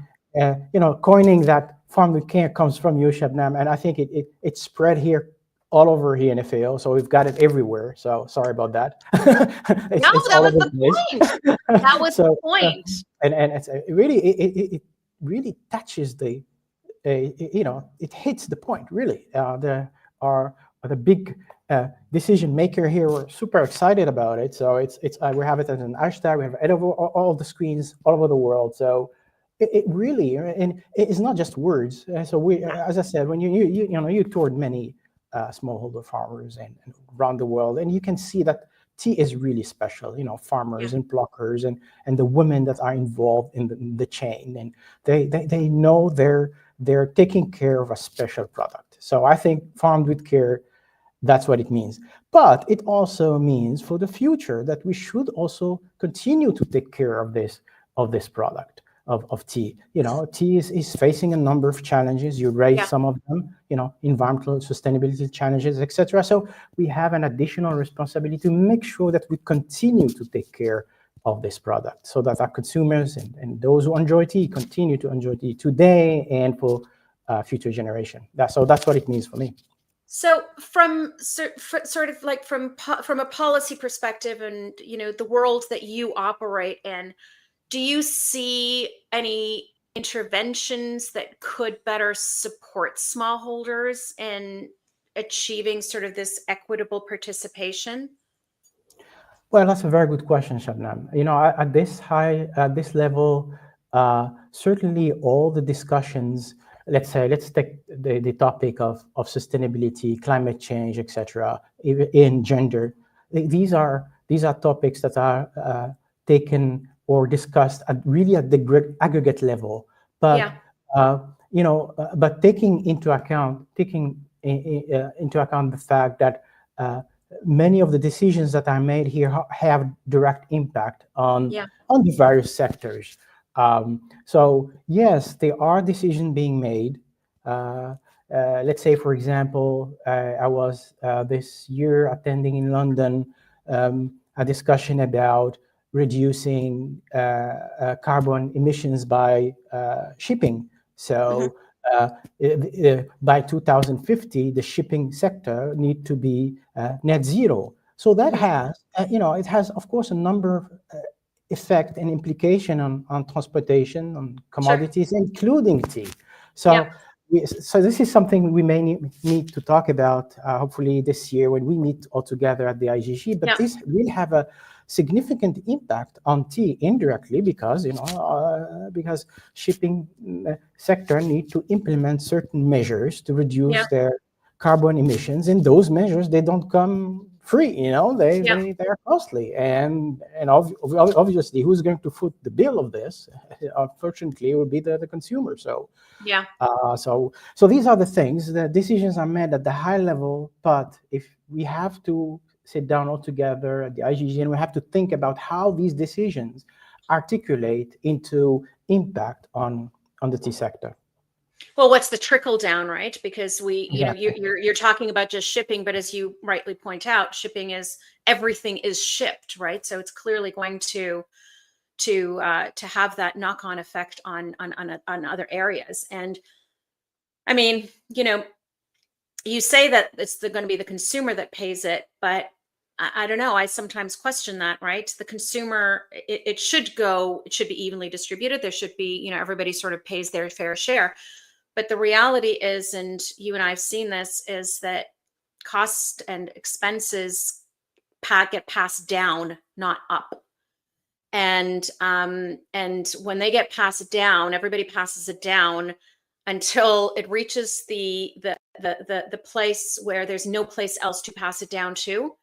coining that farm with care comes from you, Shabnam, and I think it spread here all over here in FAO, so we've got it everywhere. So sorry about that. That was the point. That was the point. And it really touches it hits the point. Really, the big decision maker here. We're super excited about it. So we have it as an hashtag. We have it over all the screens all over the world. So it really, and it's not just words. So we, as I said, when you toured many smallholder farmers and around the world, and you can see that tea is really special. Farmers and pluckers and the women that are involved in the chain, and they know they're taking care of a special product. So I think farmed with care, that's what it means. But it also means for the future that we should also continue to take care of this product of tea. Tea is facing a number of challenges. You raised some of them, environmental sustainability challenges, etc. So we have an additional responsibility to make sure that we continue to take care of this product, so that our consumers and those who enjoy tea continue to enjoy tea today and for future generation. That's what it means for me. So from sort of like from a policy perspective, and the world that you operate in, do you see any interventions that could better support smallholders in achieving sort of this equitable participation? Well, that's a very good question, Shabnam. You know, at this level, certainly all the discussions, let's take the topic of sustainability, climate change, etc., in gender. These are topics that are taken or discussed at the aggregate level. But but taking into account the fact that many of the decisions that are made here have direct impact on the various sectors. So yes, there are decisions being made. Let's say, for example, I was this year attending in London a discussion about reducing carbon emissions by shipping. So by 2050, the shipping sector need to be net zero. So that has, it has, of course, a number of effect and implication on transportation, on commodities, including tea. So, so this is something we may need to talk about, hopefully this year when we meet all together at the IGG. But this will have a significant impact on tea indirectly because because shipping sector need to implement certain measures to reduce their carbon emissions, and those measures, they don't come free. They are costly, and obviously who's going to foot the bill of this? Unfortunately, it will be the consumer. So so these are the things. The decisions are made at the high level, but if we have to sit down all together at the IGG and we have to think about how these decisions articulate into impact on the tea sector. Well, what's the trickle down, right? Because you're talking about just shipping, but as you rightly point out, shipping is everything is shipped, right? So it's clearly going to have that knock-on effect on other areas. And I mean, you say that it's going to be the consumer that pays it, but I don't know. I sometimes question that, right? The consumer, it should be evenly distributed. There should be, everybody sort of pays their fair share. But the reality is, and you and I have seen this, is that costs and expenses get passed down, not up. And when they get passed down, everybody passes it down until it reaches the place where there's no place else to pass it down to.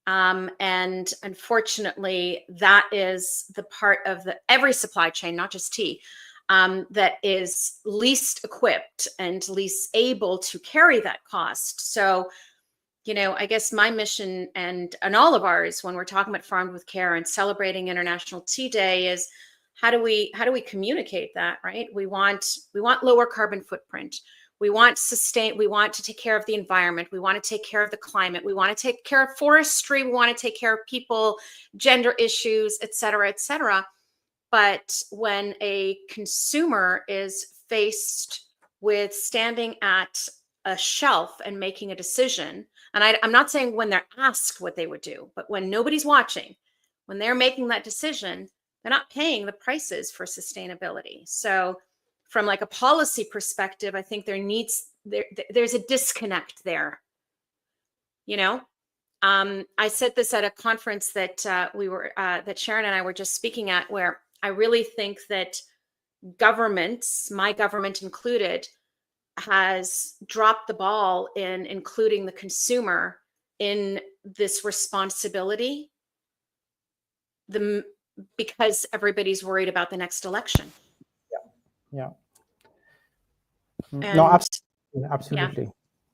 And unfortunately, that is the part of every supply chain, not just tea, that is least equipped and least able to carry that cost. So, I guess my mission and all of ours, when we're talking about Farmed with Care and celebrating International Tea Day, is how do we communicate that, right? We want lower carbon footprint. We want to take care of the environment. We want to take care of the climate. We want to take care of forestry. We want to take care of people, gender issues, et cetera, et cetera. But when a consumer is faced with standing at a shelf and making a decision, and I'm not saying when they're asked what they would do, but when nobody's watching, when they're making that decision, they're not paying the prices for sustainability. So from like a policy perspective, I think there's a disconnect there. I said this at a conference that that Sharon and I were just speaking at, where I really think that governments, my government included, has dropped the ball in including the consumer in this responsibility, because everybody's worried about the next election. No, absolutely.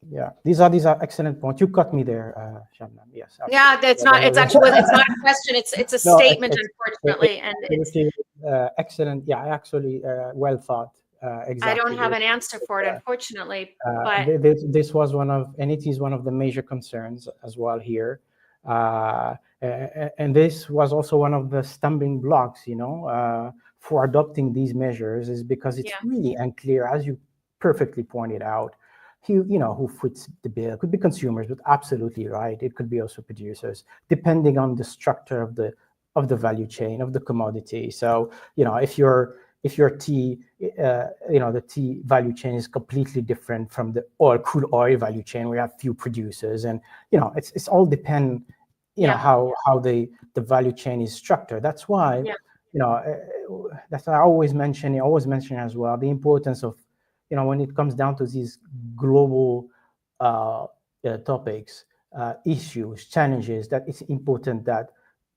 Yeah, these are excellent points. You cut me there, Shabnam. Yes. Absolutely. Yeah, it's not a question. It's a statement, unfortunately, and it's excellent. Yeah, actually, well thought. Exactly. I don't have an answer for it, unfortunately. But this was it is one of the major concerns as well here, and this was also one of the stumbling blocks, for adopting these measures, is because it's really unclear, as you perfectly pointed out, who foots the bill. It could be consumers, but absolutely right. It could be also producers, depending on the structure of the value chain of the commodity. So, if you're if your tea, the tea value chain is completely different from the crude oil value chain. We have few producers, and it's all depend, how the value chain is structured. That's why, that's why I always mention as well the importance of, when it comes down to these global topics, issues, challenges, that it's important that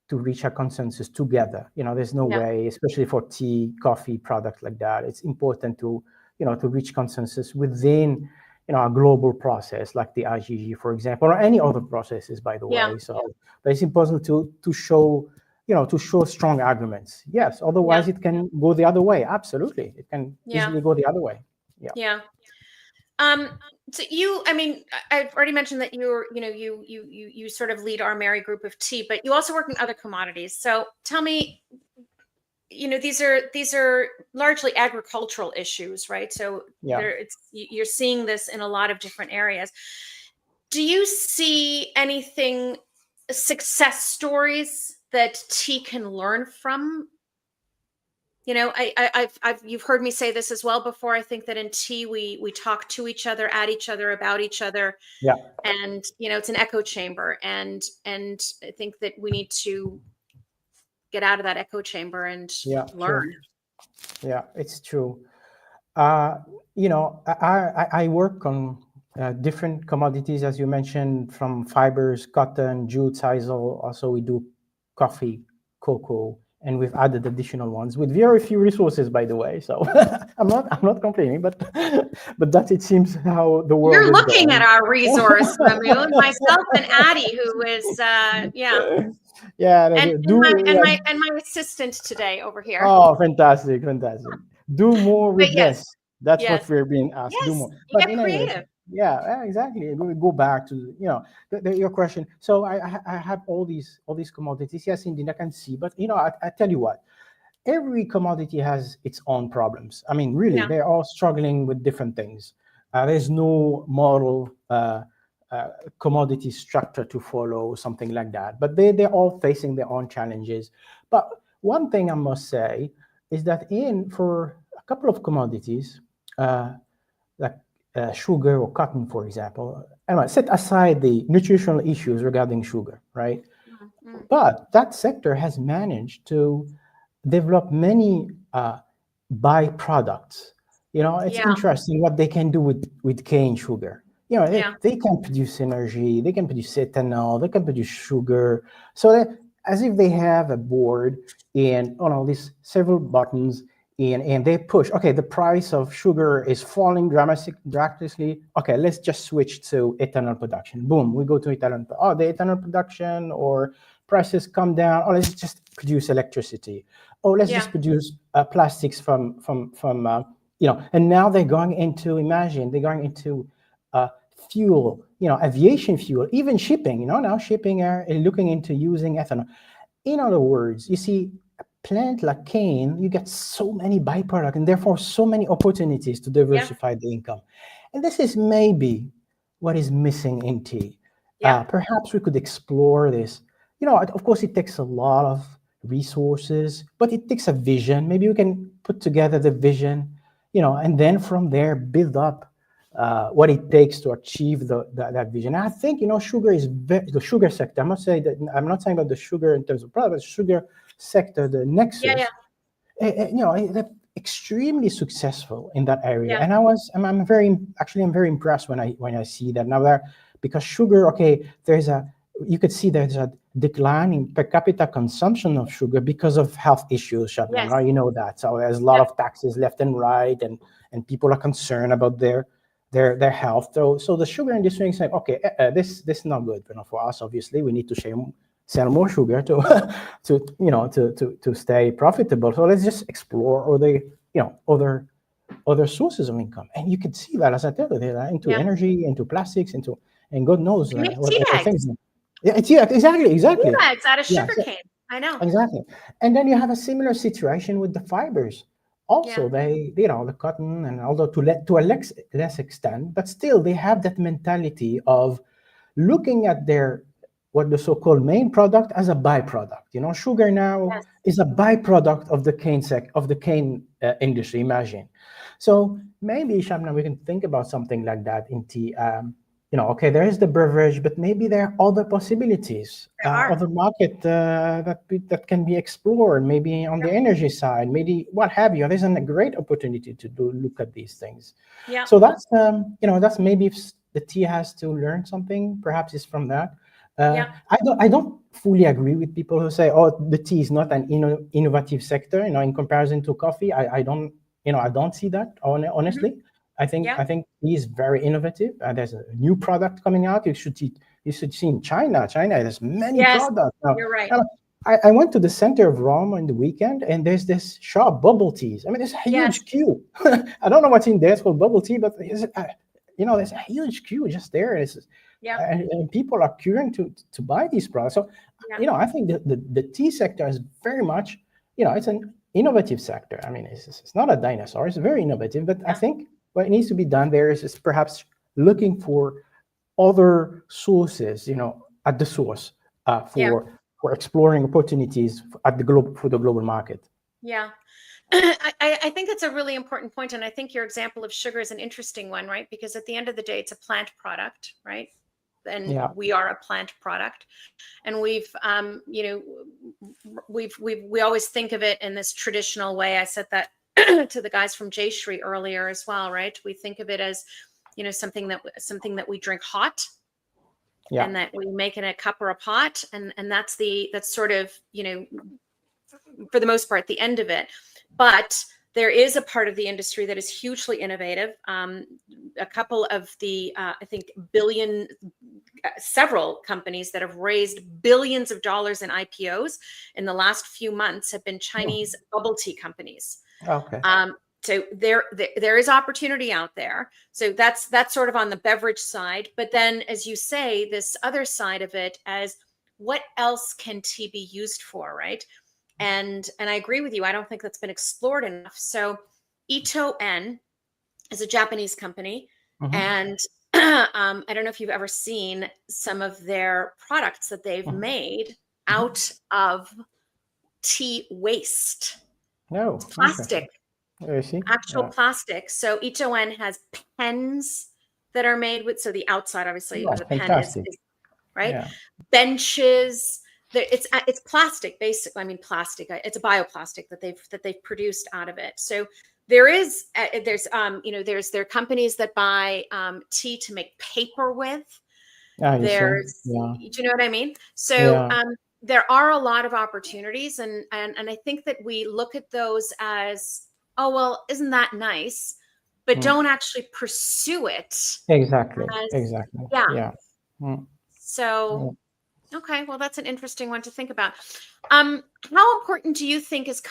to reach a consensus together. There's no way, especially for tea, coffee products like that, it's important to, to reach consensus within, a global process like the IGG, for example, or any other processes, by the way. So, but it's important to show, to show strong arguments. Yes, otherwise it can go the other way. Absolutely, it can easily go the other way. So I've already mentioned that you sort of lead our Merry group of tea, but you also work in other commodities. So tell me, these are largely agricultural issues, right? So you're seeing this in a lot of different areas. Do you see anything, success stories that tea can learn from? You've heard me say this as well before. I think that in tea, we talk to each other, at each other, about each other. Yeah. And, it's an echo chamber. And I think that we need to get out of that echo chamber and learn. Sure. Yeah, it's true. I work on different commodities, as you mentioned, from fibers, cotton, jute, sisal. Also, we do coffee, cocoa, and we've added additional ones with very few resources, by the way. So I'm not complaining, but that it seems how the world. You're looking at our resource, Mamoun, myself and Addie, who is and my assistant today over here. Oh, fantastic! Do more with less. That's what we're being asked. Yes. Do more. But creative. Yeah, exactly. We go back to your question. So I have all these commodities. Yes, indeed, I can see. But I tell you what, every commodity has its own problems. I mean, really, they're all struggling with different things. There's no model commodity structure to follow, something like that. But they're all facing their own challenges. But one thing I must say is that for a couple of commodities, like sugar or cotton, for example, anyway, set aside the nutritional issues regarding sugar, right? Mm-hmm. But that sector has managed to develop many byproducts. It's interesting what they can do with cane sugar. They can produce energy, they can produce ethanol, they can produce sugar. So as if they have a board and these several buttons, and they push, okay, the price of sugar is falling drastically. Okay, let's just switch to ethanol production. Boom, we go to ethanol. Oh, the ethanol production or prices come down. Oh, let's just produce electricity. Oh, let's just produce plastics from and now they're going into fuel, aviation fuel, even shipping, now shipping are looking into using ethanol. In other words, you see, plant like cane, you get so many byproducts and therefore so many opportunities to diversify the income. And this is maybe what is missing in tea. Perhaps we could explore this. Of course, it takes a lot of resources, but it takes a vision. Maybe we can put together the vision, and then from there build up what it takes to achieve that vision. And I think, sugar is the sugar sector. I'm not saying about the sugar in terms of product, but the sugar sector, the nexus, they're extremely successful in that area. And I'm very impressed when I see that now because sugar, okay, you could see there's a decline in per capita consumption of sugar because of health issues, Shabnam. Now you know that. So there's a lot of taxes left and right, and people are concerned about their health. So the sugar industry is saying, okay, this is not good for us. Obviously, we need to sell more sugar to stay profitable. So let's just explore other sources of income. And you can see that, as I tell you, they're into energy, into plastics, and God knows what other things. Yeah, exactly. Tea bags out of sugarcane. I know. Exactly. And then you have a similar situation with the fibers. Also, they, the cotton, and although to a less extent, but still they have that mentality of looking at their what the so-called main product as a byproduct. You know, sugar now is a byproduct of the cane industry. Imagine. So maybe, Shabnam, we can think about something like that in tea. You know, okay, there is the beverage, but maybe there are other possibilities, other market that can be explored. Maybe on the energy side, maybe what have you. There's a great opportunity to look at these things. Yeah. So that's you know, that's maybe if the tea has to learn something, perhaps it's from that. I don't fully agree with people who say, oh, the tea is not an innovative sector. You know, in comparison to coffee, I don't see that honestly. I think tea is very innovative. There's a new product coming out. You should see in China. China has many products. Now, you're right. I went to the center of Rome on the weekend, and there's this shop, bubble teas. I mean, there's a huge queue. I don't know what's in there. It's called bubble tea, but you know, there's a huge queue just there. And people are queuing to buy these products. So, you know, I think the tea sector is very much, you know, it's an innovative sector. I mean, it's not a dinosaur. It's very innovative, but I think what needs to be done there is perhaps looking for other sources, you know, at the source for exploring opportunities for the global market. Yeah. I think that's a really important point, and I think your example of sugar is an interesting one, right? Because at the end of the day, it's a plant product, right? And we are a plant product, and we've, you know, we always think of it in this traditional way. I said that to the guys from Jayshree earlier as well, right? We think of it as, you know, something that we drink hot, and that we make in a cup or a pot, and that's sort of, you know, for the most part, the end of it. But there is a part of the industry that is hugely innovative. A couple of the, I think, several companies that have raised billions of dollars in IPOs in the last few months have been Chinese bubble tea companies. Okay. So there is opportunity out there. So that's sort of on the beverage side. But then, as you say, this other side of it as what else can tea be used for, right? And I agree with you. I don't think that's been explored enough. So Ito-En is a Japanese company. And I don't know if you've ever seen some of their products that they've made out of tea waste. No. Plastic. Okay. Actual plastic. So Ito-En has pens that are made with, so the outside obviously of the pen is right. Yeah. Benches. It's plastic, basically. I mean, plastic. It's a bioplastic that they've produced out of it. So there are companies that buy tea to make paper with. Do you know what I mean? So there are a lot of opportunities, and I think that we look at those as, oh well, isn't that nice? But don't actually pursue it. Exactly. Yeah. So. Okay, well, that's an interesting one to think about. How important do you think is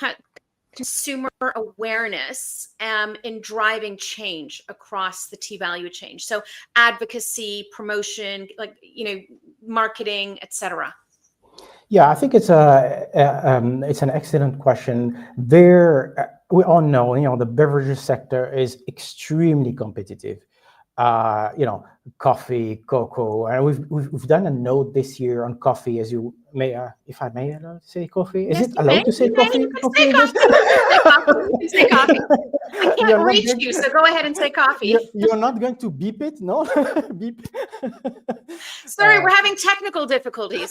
consumer awareness in driving change across the tea value chain? So advocacy, promotion, like, you know, marketing, etc. Yeah, I think it's an excellent question. We all know, you know, the beverages sector is extremely competitive. You know, coffee, cocoa, and we've done a note this year on coffee, as you may, if I may say coffee. Is it allowed to say coffee? You can say coffee. I can't reach you, so go ahead and say coffee. You're not going to beep it, no? Beep. Sorry, we're having technical difficulties.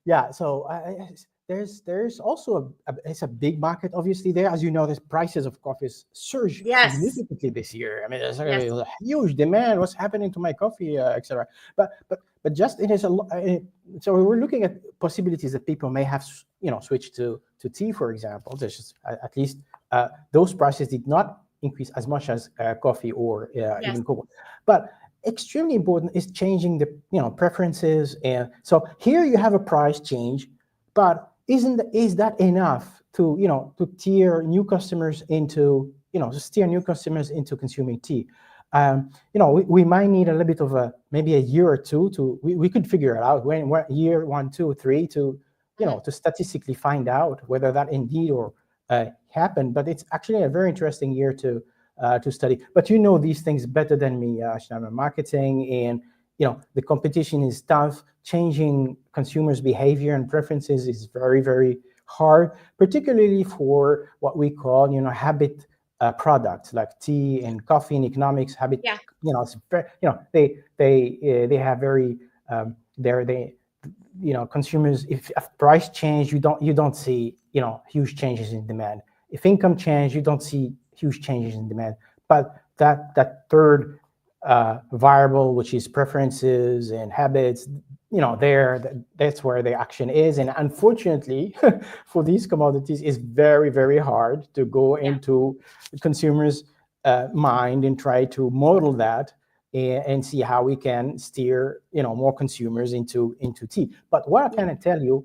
Yeah, so there's also it's a big market, obviously, there. As you know, the prices of coffee surged significantly this year. I mean, there's a huge demand. What's happening to my coffee, etc. But just it is so we're looking at possibilities that people may have, you know, switched to tea, for example. There's just, at least those prices did not increase as much as coffee or even cocoa. But extremely important is changing the, you know, preferences. And so here you have a price change, but is that enough to, you know, to steer new customers into consuming tea? You know, we might need a little bit of maybe a year or two we could figure it out when year 1, 2, 3 to, you know, to statistically find out whether that indeed or happened. But it's actually a very interesting year to study. But you know these things better than me, Shana, marketing and, the competition is tough. Changing consumers' behavior and preferences is very, very hard, particularly for what we call, habit products like tea and coffee and economics. Habit, it's very, they have very, consumers. If price change, you don't see, huge changes in demand. If income change, you don't see huge changes in demand. But that third variable, which is preferences and habits, that's where the action is. And unfortunately, for these commodities, it's very, very hard to go into the consumer's mind and try to model that and see how we can steer, more consumers into tea. But what I can tell you,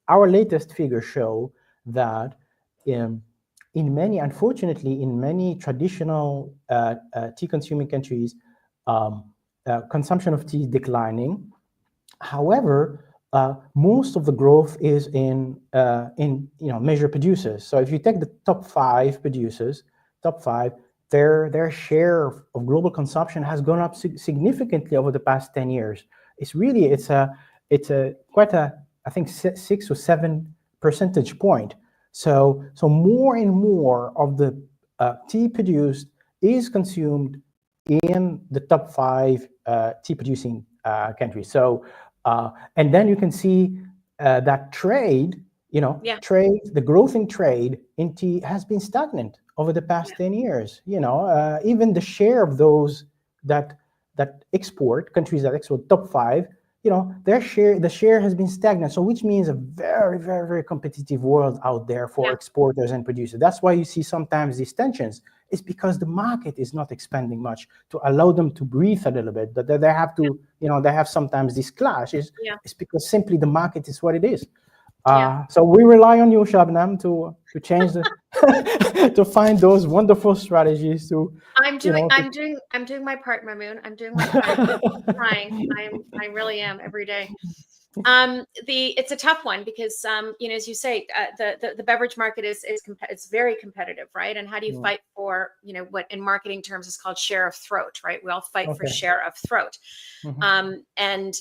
our latest figures show that unfortunately, in many traditional tea consuming countries, consumption of tea is declining. However, most of the growth is in major producers. So if you take the top 5 producers, their share of global consumption has gone up significantly over the past 10 years. It's quite a I think 6 or 7 percentage point. So more and more of the tea produced is consumed in the top 5 tea producing countries. So and then you can see that trade, the growth in trade in tea has been stagnant over the past 10 years. Even the share of those that export, countries that export top 5, the share has been stagnant. So which means a very, very, very competitive world out there for exporters and producers. That's why you see sometimes these tensions. It's because the market is not expanding much to allow them to breathe a little bit. That they have to, they have sometimes this clash. It's because simply the market is what it is. So we rely on you, Shabnam, to change the to find those wonderful strategies to. I'm doing my part, Mamoun. I'm doing my part. I'm trying. I really am every day. It's a tough one because as you say, the beverage market is it's very competitive, right? And how do you fight for what in marketing terms is called share of throat, right? We all fight for share of throat. And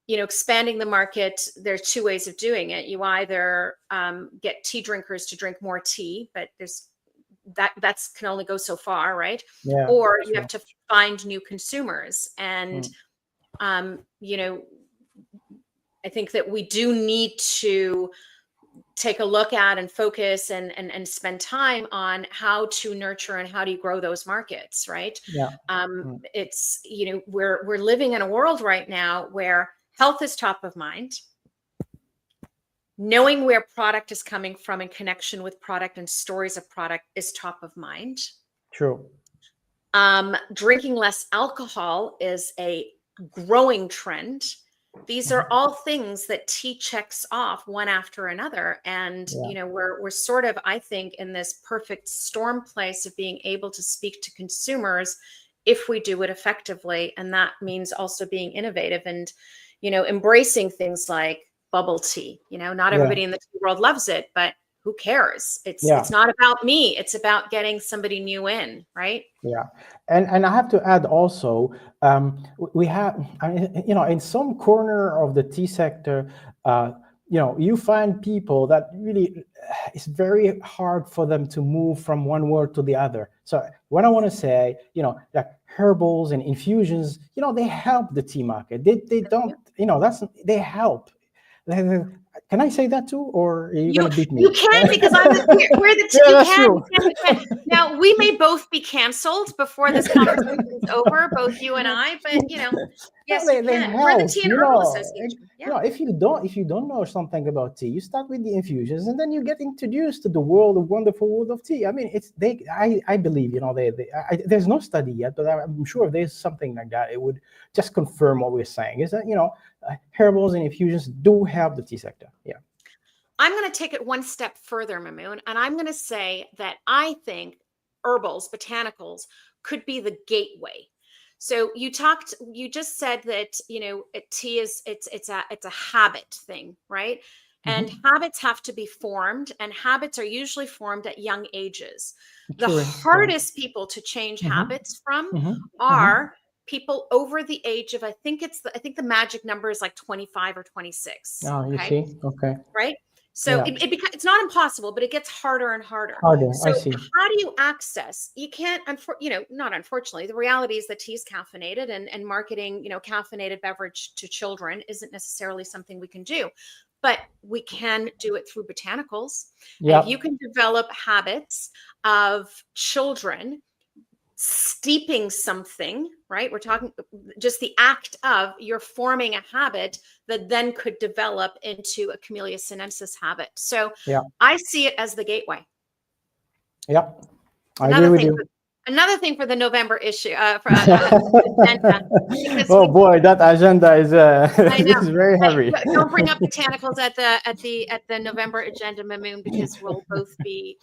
expanding the market, there's 2 ways of doing it. You either get tea drinkers to drink more tea, but that's can only go so far, right? Or you have to find new consumers. And I think that we do need to take a look at and focus and spend time on how to nurture and how do you grow those markets, right? It's we're living in a world right now where health is top of mind. Knowing where product is coming from in connection with product and stories of product is top of mind. True. Drinking less alcohol is a growing trend. These are all things that tea checks off one after another. And, we're sort of, I think, in this perfect storm place of being able to speak to consumers if we do it effectively. And that means also being innovative and, embracing things like bubble tea. Not everybody in the tea world loves it, but who cares? It's not about me. It's about getting somebody new in, right? Yeah. And I have to add also, we have, in some corner of the tea sector, you find people that really, it's very hard for them to move from one world to the other. So what I want to say, like herbals and infusions, they help the tea market. They don't, they help. Can I say that too, or are you going to beat me? You can, because we're the two. You can. Now, we may both be canceled before this conversation is over, both you and I. But yes, they can. Help, we're the Tea and Herbal Association. If you don't know something about tea, you start with the infusions, and then you get introduced to the wonderful world of tea. I mean, I believe, there's no study yet, but I'm sure there's something like that. It would just confirm what we're saying. Is that herbals and infusions do help the tea sector. Yeah. I'm going to take it one step further, Mamoun, and I'm going to say that I think herbals, botanicals could be the gateway. So you just said that, tea is, it's a habit thing, right? And habits have to be formed, and habits are usually formed at young ages. The hardest people to change habits from are people over the age of, I think the magic number is like 25 or 26. Oh, you see? Okay. Right. So Yeah. it's not impossible, but it gets harder and harder. Harder, So I see. how do you access? You can't, not unfortunately, the reality is that tea is caffeinated, and marketing, caffeinated beverage to children isn't necessarily something we can do, but we can do it through botanicals. Yeah. And if you can develop habits of children steeping something, right? We're talking just the act of you're forming a habit that then could develop into a Camellia sinensis habit. So yeah. I see it as the gateway. Yeah, I agree with you. Another thing for the November issue. Agenda, oh boy, that agenda is is very heavy. Don't bring up botanicals at the November agenda, Mamoun, because we'll both be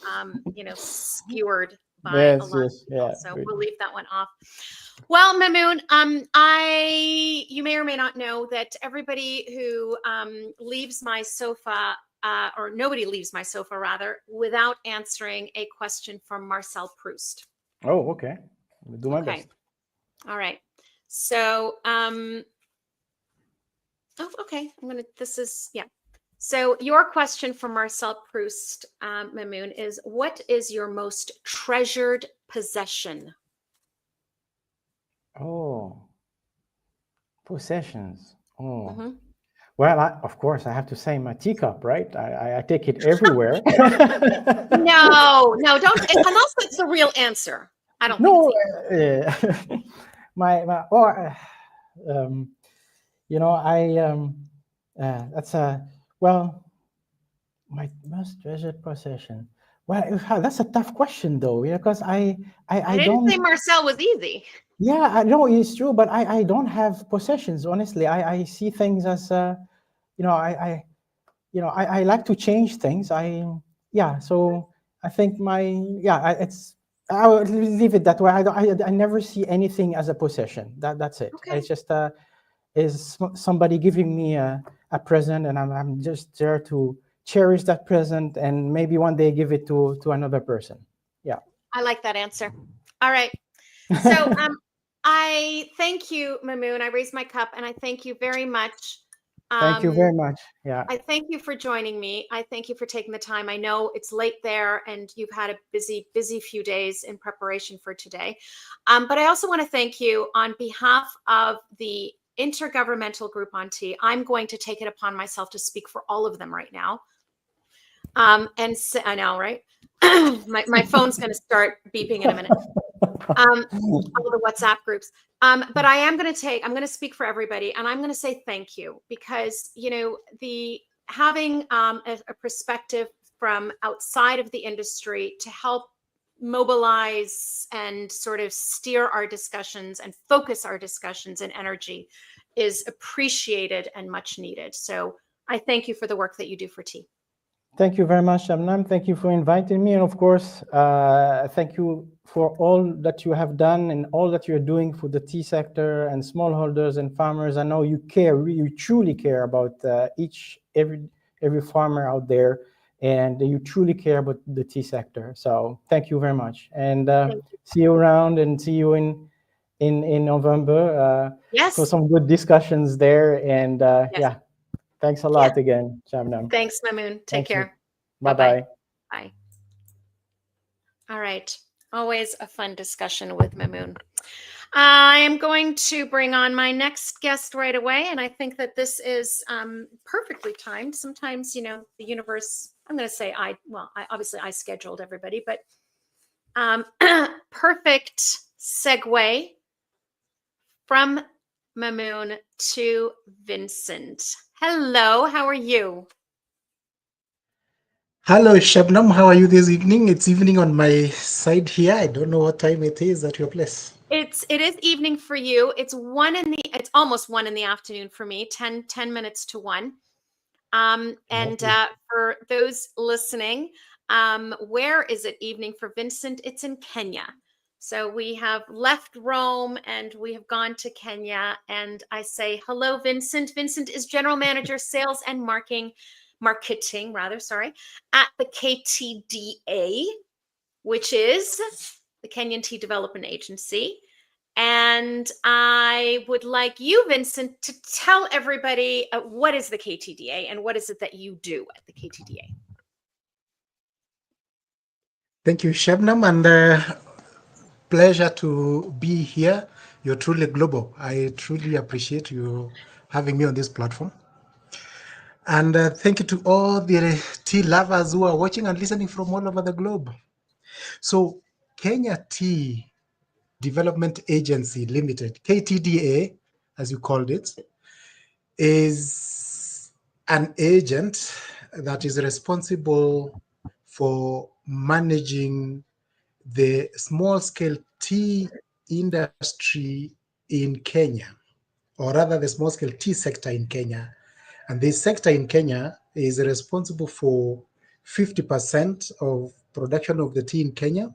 skewered by a lot of people. So we'll leave that one off. Well, Mamoun, you may or may not know that everybody who leaves my sofa, or nobody leaves my sofa rather, without answering a question from Marcel Proust. Oh, okay. I'll do my best. All right. So, okay. So your question from Marcel Proust, Mamoun, is what is your most treasured possession? Oh, possessions. Oh, mm-hmm. Well, of course, I have to say my teacup, right? I take it everywhere. No, don't. Unless it's the real answer. I don't know. Think that's my most treasured possession. Well, that's a tough question though, because I didn't say Marcel was easy. Yeah, I know it's true, but I don't have possessions. Honestly, I see things as I like to change things. So I think I will leave it that way. I never see anything as a possession. That's it. Okay. It's just is somebody giving me a present, and I'm just there to cherish that present, and maybe one day give it to another person. Yeah. I like that answer. All right. So I thank you, Mamoun. I raise my cup and I thank you very much. Thank you very much. Yeah. I thank you for joining me. I thank you for taking the time. I know it's late there and you've had a busy few days in preparation for today. But I also want to thank you on behalf of the Intergovernmental Group on Tea. I'm going to take it upon myself to speak for all of them right now. And so, I know, right? my phone's going to start beeping in a minute. All the WhatsApp groups. But I'm going to speak for everybody, and I'm going to say thank you, because, having a perspective from outside of the industry to help mobilize and sort of steer our discussions and focus our discussions and energy is appreciated and much needed. So I thank you for the work that you do for tea. Thank you very much, Shabnam. Thank you for inviting me. And of course, thank you for all that you have done and all that you're doing for the tea sector and smallholders and farmers. I know you care, you truly care about every farmer out there, and you truly care about the tea sector. So thank you very much. And see you around, and see you in November for some good discussions there. And yeah. Thanks a lot again, Shabnam. Thanks, Mamoun. Take care. Bye-bye. Bye. All right. Always a fun discussion with Mamoun. I am going to bring on my next guest right away, and I think that this is perfectly timed. Sometimes, the universe, I'm going to say I scheduled everybody, but perfect segue from Mamoun to Vincent. Hello, how are you? Hello, Shabnam. How are you this evening? It's evening on my side here. I don't know what time it is at your place. It is evening for you. It's almost 1 in the afternoon for me. 10 minutes to 1. For those listening, where is it evening for Vincent? It's in Kenya. So we have left Rome and we have gone to Kenya, and I say hello, Vincent. Vincent is General Manager, Sales and Marketing, at the KTDA, which is the Kenyan Tea Development Agency. And I would like you, Vincent, to tell everybody what is the KTDA and what is it that you do at the KTDA? Thank you, Shabnam, and pleasure to be here. You're truly global. I truly appreciate you having me on this platform. And thank you to all the tea lovers who are watching and listening from all over the globe. So Kenya Tea Development Agency Limited, KTDA, as you called it, is an agent that is responsible for managing the small-scale tea industry in Kenya, or rather the small-scale tea sector in Kenya. And this sector in Kenya is responsible for 50% of production of the tea in Kenya,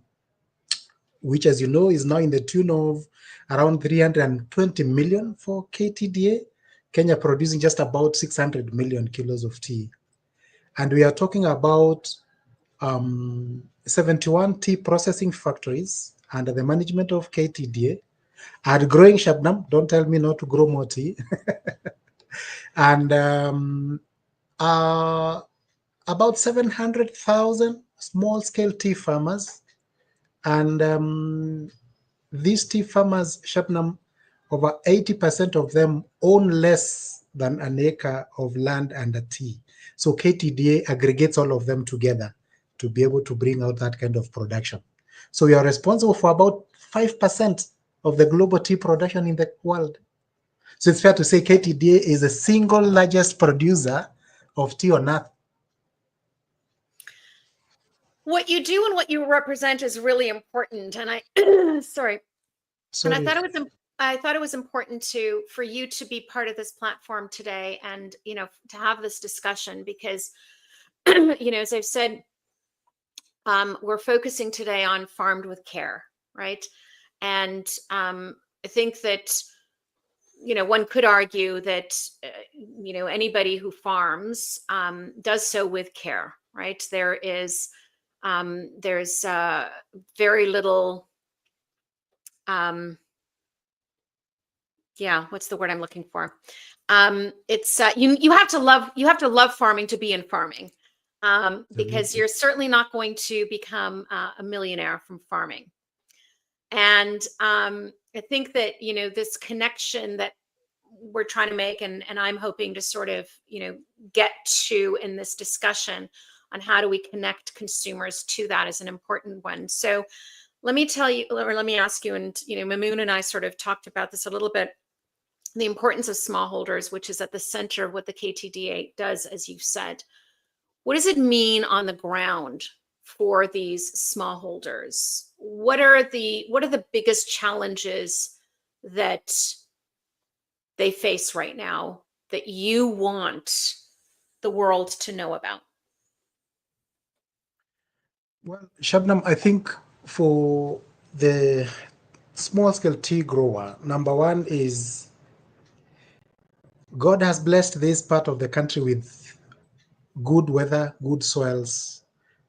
which, as you know, is now in the tune of around 320 million for KTDA, Kenya producing just about 600 million kilos of tea. And we are talking about 71 tea processing factories under the management of KTDA, and growing, Shabnam. Don't tell me not to grow more tea. And about 700,000 small-scale tea farmers. And these tea farmers, Shabnam, over 80% of them own less than an acre of land under tea. So KTDA aggregates all of them together to be able to bring out that kind of production. So we are responsible for about 5% of the global tea production in the world. So it's fair to say KTDA is the single largest producer of tea on earth. What you do and what you represent is really important. And I, sorry. And I thought it was important for you to be part of this platform today, and to have this discussion, because as I've said, we're focusing today on farmed with care, right? And I think that one could argue that anybody who farms does so with care, right? There's very little. What's the word I'm looking for? It's you have to love farming to be in farming, because you're certainly not going to become a millionaire from farming. And I think that this connection that we're trying to make, and I'm hoping to sort of get to in this discussion on how do we connect consumers to that is an important one. So let me tell you, or let me ask you, and Mamoun and I sort of talked about this a little bit, the importance of smallholders, which is at the center of what the KTDA does, as you said. What does it mean on the ground for these smallholders? What are the biggest challenges that they face right now that you want the world to know about? Well, Shabnam, I think for the small-scale tea grower, number one is God has blessed this part of the country with good weather, good soils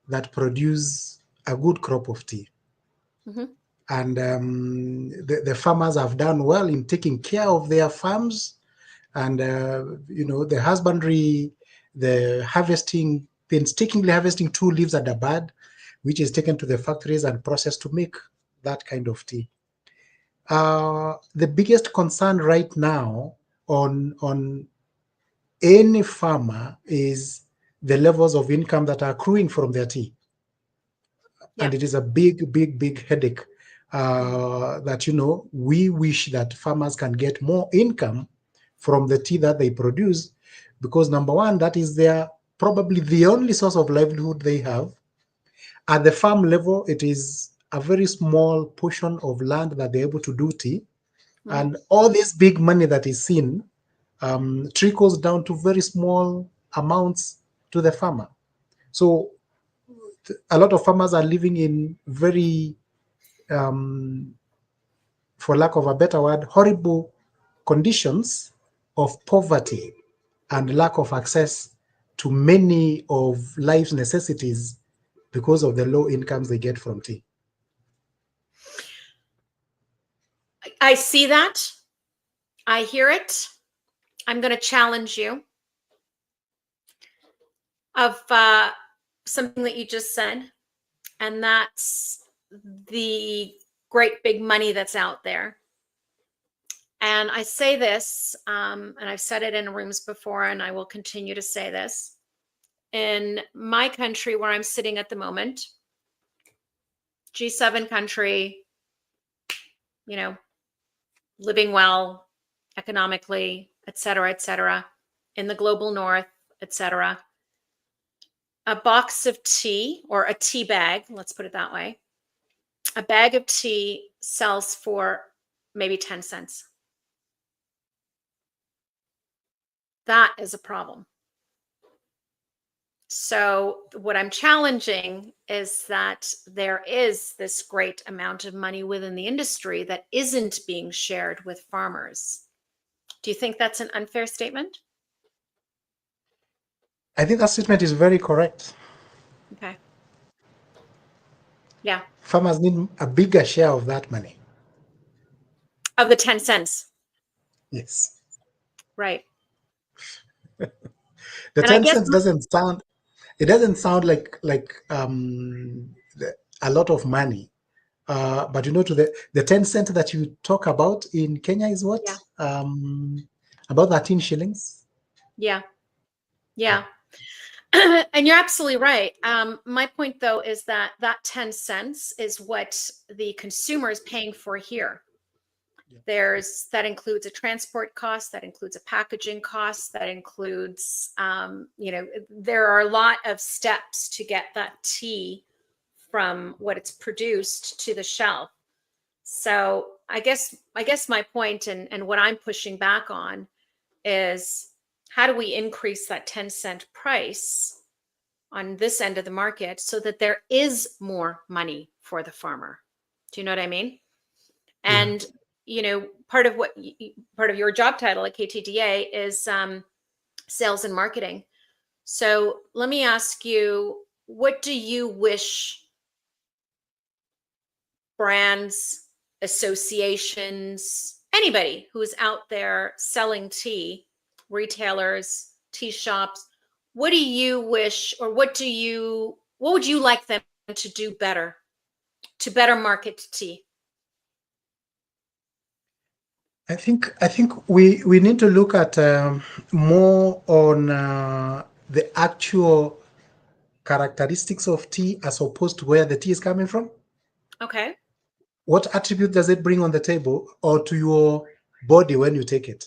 that produce a good crop of tea. Mm-hmm. And the farmers have done well in taking care of their farms, and the husbandry, the harvesting, painstakingly harvesting 2 leaves at the bud, which is taken to the factories and processed to make that kind of tea. The biggest concern right now on any farmer is the levels of income that are accruing from their tea. Yeah. And it is a big, big, big headache that, we wish that farmers can get more income from the tea that they produce, because number one, that is probably the only source of livelihood they have. At the farm level, it is a very small portion of land that they're able to do tea. Mm-hmm. And all this big money that is seen trickles down to very small amounts to the farmer. So a lot of farmers are living in very, for lack of a better word, horrible conditions of poverty and lack of access to many of life's necessities because of the low incomes they get from tea. I see that. I hear it. I'm going to challenge you of something that you just said, and that's the great big money that's out there. And I say this, and I've said it in rooms before, and I will continue to say this. In my country where I'm sitting at the moment, G7 country, you know, living well economically, et cetera, in the global north, et cetera. A box of tea, or a tea bag, let's put it that way, a bag of tea sells for maybe 10 cents. That is a problem. So what I'm challenging is that there is this great amount of money within the industry that isn't being shared with farmers. Do you think that's an unfair statement? I think that statement is very correct. Okay. Yeah. Farmers need a bigger share of that money. Of the 10 cents. Yes. Right. The 10 cents doesn't sound, it doesn't sound like a lot of money. But you know, to the 10 cents that you talk about in Kenya is what? Yeah. About 13 shillings. Yeah. Yeah. And you're absolutely right. My point, though, is that 10 cents is what the consumer is paying for here. Yeah. That includes a transport cost, that includes a packaging cost, that includes, you know, there are a lot of steps to get that tea from what it's produced to the shelf. So I guess my point and what I'm pushing back on is, how do we increase that 10-cent price on this end of the market so that there is more money for the farmer? Do you know what I mean? And, you know, part of your job title at KTDA is sales and marketing. So let me ask you, what do you wish brands, associations, anybody who's out there selling tea, retailers, tea shops, what do you wish, or what would you like them to do better to better market tea? I think we need to look at more on the actual characteristics of tea as opposed to where the tea is coming from. Okay. What attribute does it bring on the table or to your body when you take it?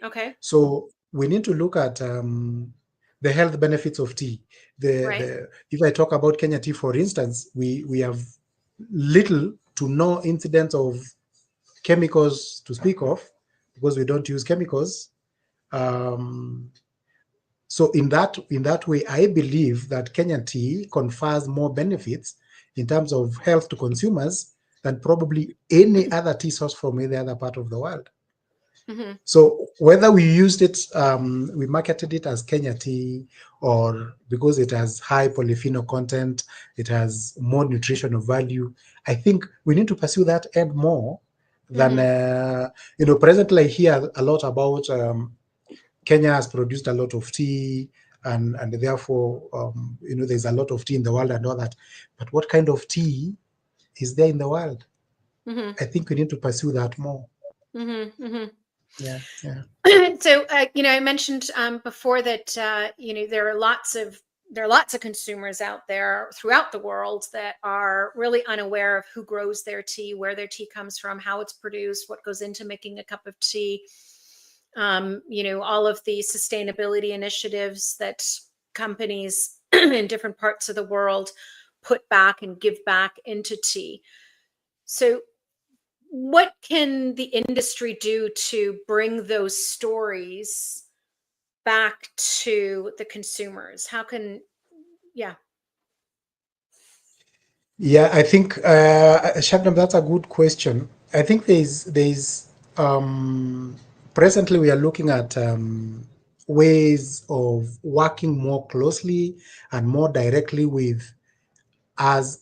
Okay. So we need to look at the health benefits of tea. If I talk about Kenya tea, for instance, we have little to no incidence of chemicals to speak of, because we don't use chemicals. So in that way, I believe that Kenyan tea confers more benefits in terms of health to consumers than probably any other tea source from any other part of the world. Mm-hmm. So whether we used it, we marketed it as Kenya tea, or because it has high polyphenol content, it has more nutritional value, I think we need to pursue that and more than, you know, presently I hear a lot about Kenya has produced a lot of tea, and therefore, you know, there's a lot of tea in the world and all that. But what kind of tea is there in the world? Mm-hmm. I think we need to pursue that more. Mm-hmm. Mm-hmm. Yeah. So, you know, I mentioned before that, you know, there are lots of consumers out there throughout the world that are really unaware of who grows their tea, where their tea comes from, how it's produced, what goes into making a cup of tea. You know, all of the sustainability initiatives that companies in different parts of the world put back and give back into tea. So what can the industry do to bring those stories back to the consumers? How can, Yeah, I think, Shabnam, that's a good question. I think there's presently we are looking at ways of working more closely and more directly with as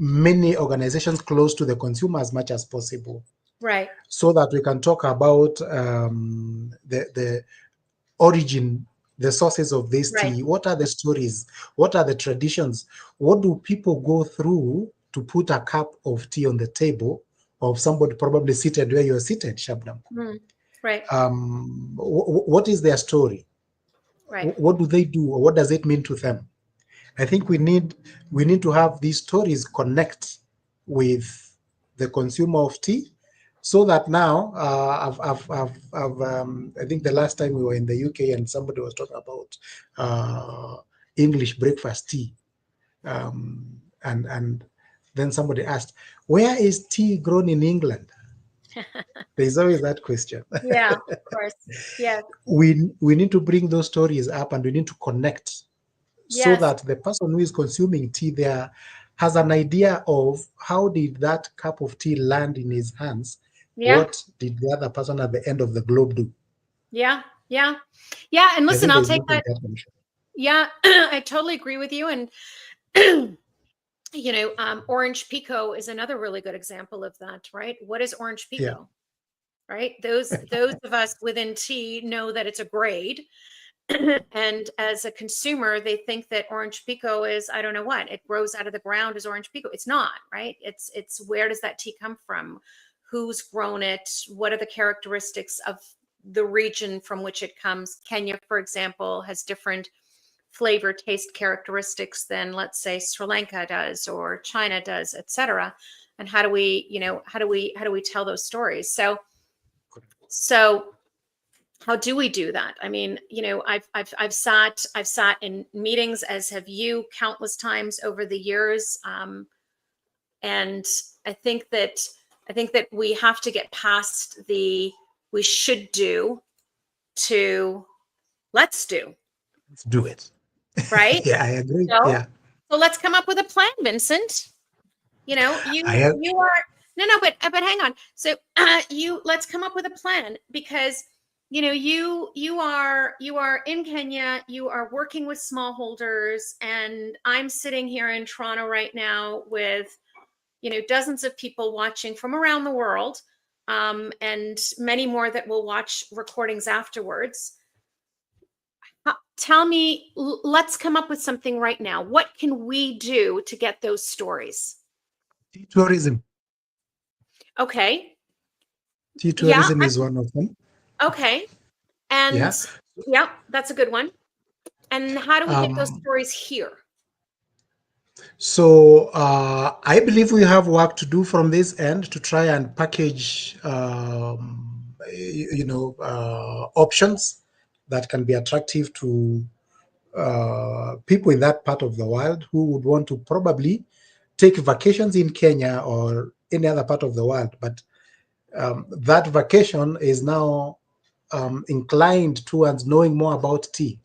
many organizations close to the consumer as much as possible. Right. So that we can talk about the origin, the sources of this tea. What are the stories? What are the traditions? What do people go through to put a cup of tea on the table of somebody probably seated where you're seated, Shabnam? Right. What is their story? Right. What do they do? Or what does it mean to them? I think we need to have these stories connect with the consumer of tea, so that now I think the last time we were in the UK and somebody was talking about English breakfast tea, and then somebody asked, where is tea grown in England? There's always that question. Yeah, of course. Yeah. We need to bring those stories up, and we need to connect, so that the person who is consuming tea there has an idea of how did that cup of tea land in his hands. What did the other person at the end of the globe do? Yeah. And listen, I'll take that. Yeah, I totally agree with you. And Orange Pico is another really good example of that, right? What is Orange Pico? Yeah. Right? Those of us within tea know that it's a grade. And as a consumer, they think that Orange Pico is, I don't know what, it grows out of the ground as Orange Pico. It's not, right? It's where does that tea come from? Who's grown it? What are the characteristics of the region from which it comes? Kenya, for example, has different flavor taste characteristics than, let's say, Sri Lanka does or China does, etc. And how do we tell those stories? So how do we do that? I mean, I've sat in meetings, as have you, countless times over the years, and I think that we have to get past the we should do to let's do. Let's do it. Right? Yeah, I agree. So let's come up with a plan, Vincent. You are but hang on. So let's come up with a plan, because you are in Kenya, you are working with smallholders, and I'm sitting here in Toronto right now with dozens of people watching from around the world, and many more that will watch recordings afterwards. Tell me, let's come up with something right now. What can we do to get those stories? Tea tourism. Okay. Tea tourism is one of them. Okay. And yeah, that's a good one. And how do we get those stories here? So I believe we have work to do from this end to try and package, options that can be attractive to people in that part of the world who would want to probably take vacations in Kenya or any other part of the world. But that vacation is now inclined towards knowing more about tea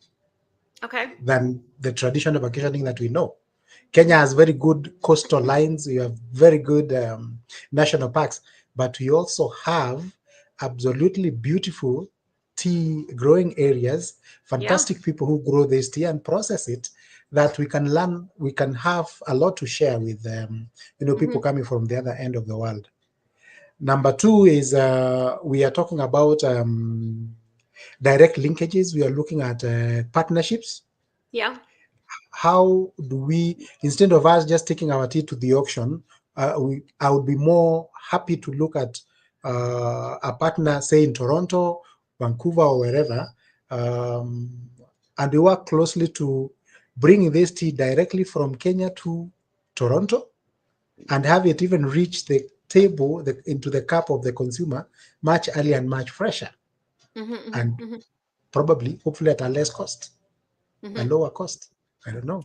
than the traditional vacationing that we know. Kenya has very good coastal lines. We have very good national parks, but we also have absolutely beautiful tea growing areas, fantastic people who grow this tea and process it, that we can learn, we can have a lot to share with people coming from the other end of the world. Number two is we are talking about direct linkages. We are looking at partnerships. Yeah. How do we, instead of us just taking our tea to the auction, I would be more happy to look at a partner, say in Toronto, Vancouver, or wherever, and we work closely to bring this tea directly from Kenya to Toronto and have it even reach the table, into the cup of the consumer much earlier and much fresher, and probably, hopefully, at a less cost, a lower cost. I don't know.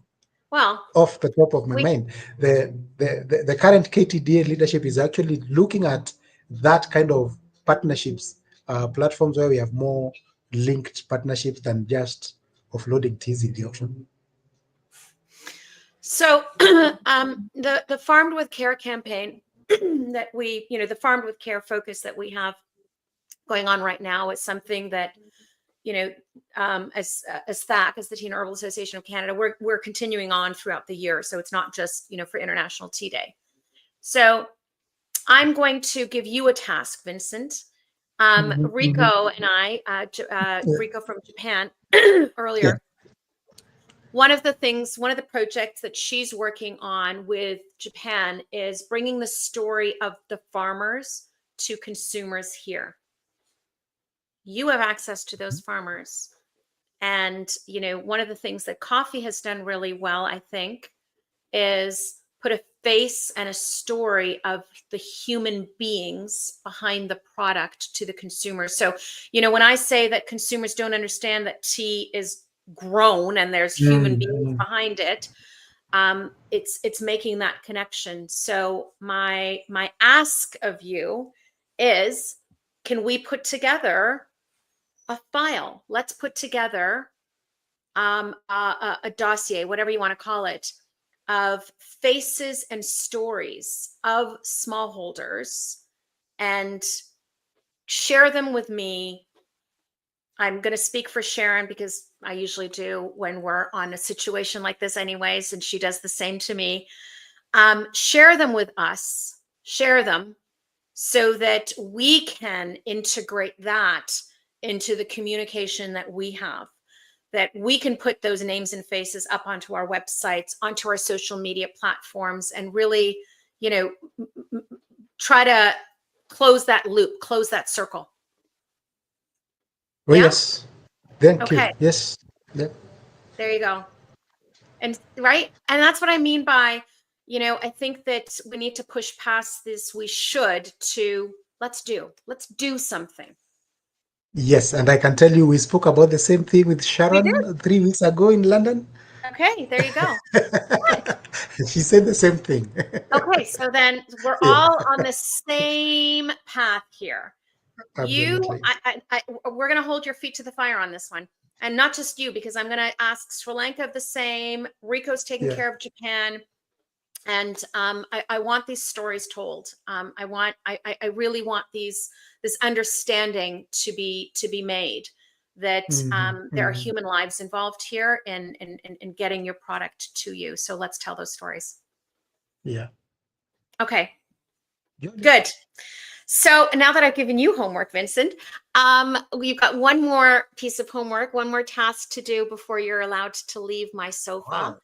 Well, off the top of my mind, the current KTDA leadership is actually looking at that kind of partnerships, platforms where we have more linked partnerships than just offloading teas in the auction. So the Farmed with Care campaign that we, the Farmed with Care focus that we have going on right now is something that, as THAC, as the Tea and Herbal Association of Canada, we're continuing on throughout the year. So it's not just, for International Tea Day. So I'm going to give you a task, Vincent. Rikko and I, Rikko from Japan earlier, one of the projects that she's working on with Japan is bringing the story of the farmers to consumers here. You have access to those farmers. And, you know, one of the things that coffee has done really well, I think, is put a face and a story of the human beings behind the product to the consumer. So, you know, when I say that consumers don't understand that tea is grown and there's human beings behind it, it's making that connection. So my ask of you is, can we put together a file? Let's put together a dossier, whatever you want to call it, of faces and stories of smallholders, and share them with me. I'm going to speak for Sharon because I usually do when we're on a situation like this anyways, and she does the same to me. Share them with us, share them so that we can integrate that into the communication that we have, that we can put those names and faces up onto our websites, onto our social media platforms, and really, you know, try to close that loop, close that circle. Oh, yes. Thank you. Okay. Yes. Yeah. There you go. And right. And that's what I mean by, you know, I think that we need to push past this. We should to let's do something. Yes. And I can tell you, we spoke about the same thing with Sharon 3 weeks ago in London. Okay. There you go. She said the same thing. Okay. So then we're all on the same path here. Absolutely. We're going to hold your feet to the fire on this one. And not just you, because I'm going to ask Sri Lanka of the same. Rikko's taking care of Japan. And I want these stories told. I really want this understanding to be made that there are human lives involved here in getting your product to you. So let's tell those stories. Yeah. Okay. Good. So now that I've given you homework, Vincent, we've got one more piece of homework, one more task to do before you're allowed to leave my sofa. Wow.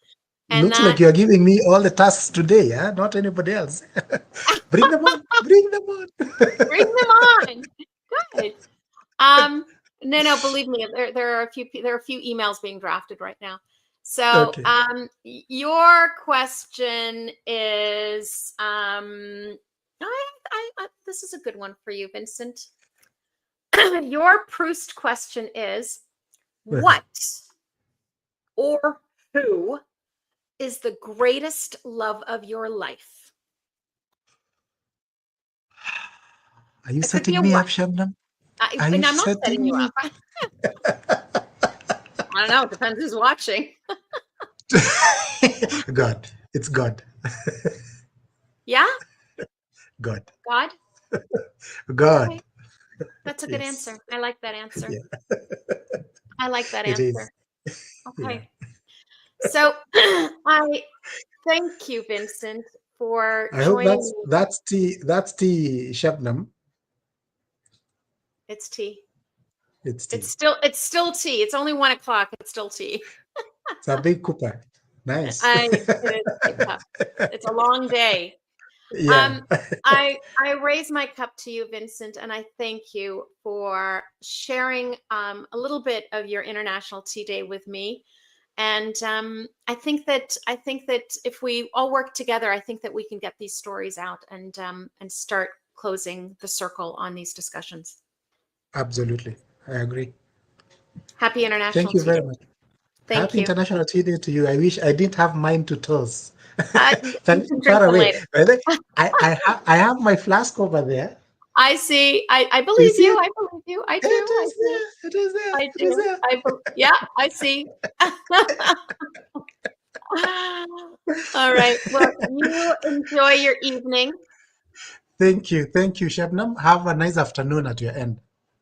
And looks like you're giving me all the tasks today, huh? Not anybody else. Bring them on. Bring them on. Bring them on. Good. No, believe me, there are a few emails being drafted right now. So your question is, this is a good one for you, Vincent. Your Proust question is, what or who is the greatest love of your life? Are you setting me up, Shabnam? I'm not setting you up. I don't know. It depends who's watching. God. It's God. Yeah? God. God? God. Okay. That's a good answer. I like that answer. Yeah. I like that It answer. is. Okay. Yeah. So I thank you, Vincent, for joining me. That's tea, Shabnam. It's tea. It's tea. It's still tea. It's only 1 o'clock. It's still tea. It's a big cooper. Nice. It's a long day. Yeah. I raise my cup to you, Vincent, and I thank you for sharing a little bit of your International Tea Day with me. And I think that if we all work together, I think that we can get these stories out and start closing the circle on these discussions. Absolutely, I agree. Happy International Thank you Tea very Day. much. Happy International Tea Day to you. I wish I didn't have mine to toss. Far away. I have my flask over there. I see. I believe you. I believe you. I do. It is there. I do. Yeah, I see. All right. Well, you enjoy your evening. Thank you. Thank you, Shabnam. Have a nice afternoon at your end.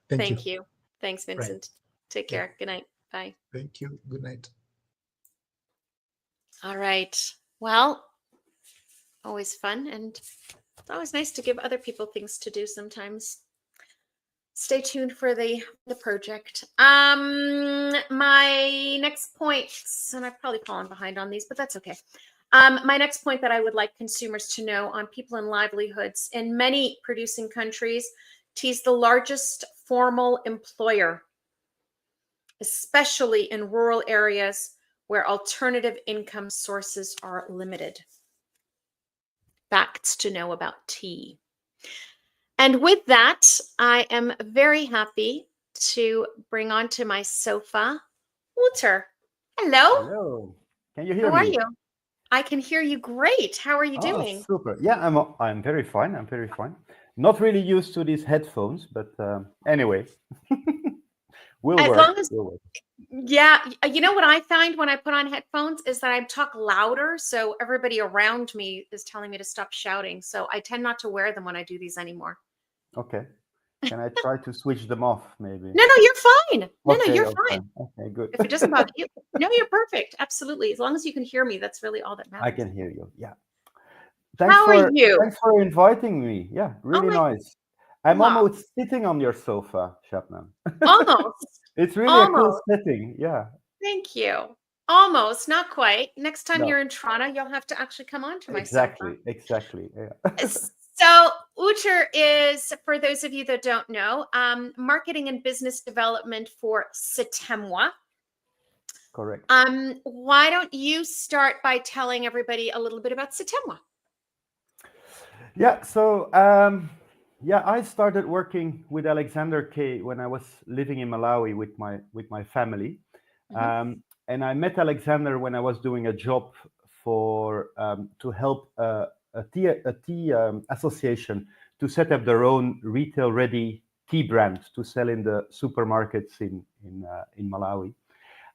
Thank you. Thanks, Vincent. Right. Take care. Good night. Bye. Thank you. Good night. All right. Well, always fun. And It's always nice to give other people things to do sometimes. Stay tuned for the project. My next point, and I've probably fallen behind on these, but that's okay. My next point that I would like consumers to know on people and livelihoods. In many producing countries, tea is the largest formal employer, especially in rural areas where alternative income sources are limited. Facts to know about tea. And with that, I am very happy to bring onto my sofa Wouter. Hello. Hello. Can you hear me? How are you? I can hear you great. How are you doing? Super. Yeah, I'm very fine. I'm very fine. Not really used to these headphones, but anyway, we'll work. Yeah, you know what I find when I put on headphones is that I talk louder, so everybody around me is telling me to stop shouting. So I tend not to wear them when I do these anymore. Okay. Can I try to switch them off, maybe? No, you're fine. No, you're fine. Okay, good. If it doesn't bother you, no, you're perfect. Absolutely. As long as you can hear me, that's really all that matters. I can hear you. Yeah. How are you? Thanks for inviting me. Yeah, really nice. I'm almost sitting on your sofa, Shabnam. Almost. It's really a cool setting. Yeah. Thank you. Almost, not quite. Next time you're in Toronto, you'll have to actually come on to my sofa. Exactly. Yeah. So Wouter is, for those of you that don't know, marketing and business development for Satemwa. Correct. Why don't you start by telling everybody a little bit about Satemwa? Yeah. So I started working with Alexander K when I was living in Malawi with my family, and I met Alexander when I was doing a job for to help a tea association to set up their own retail-ready tea brand to sell in the supermarkets in Malawi,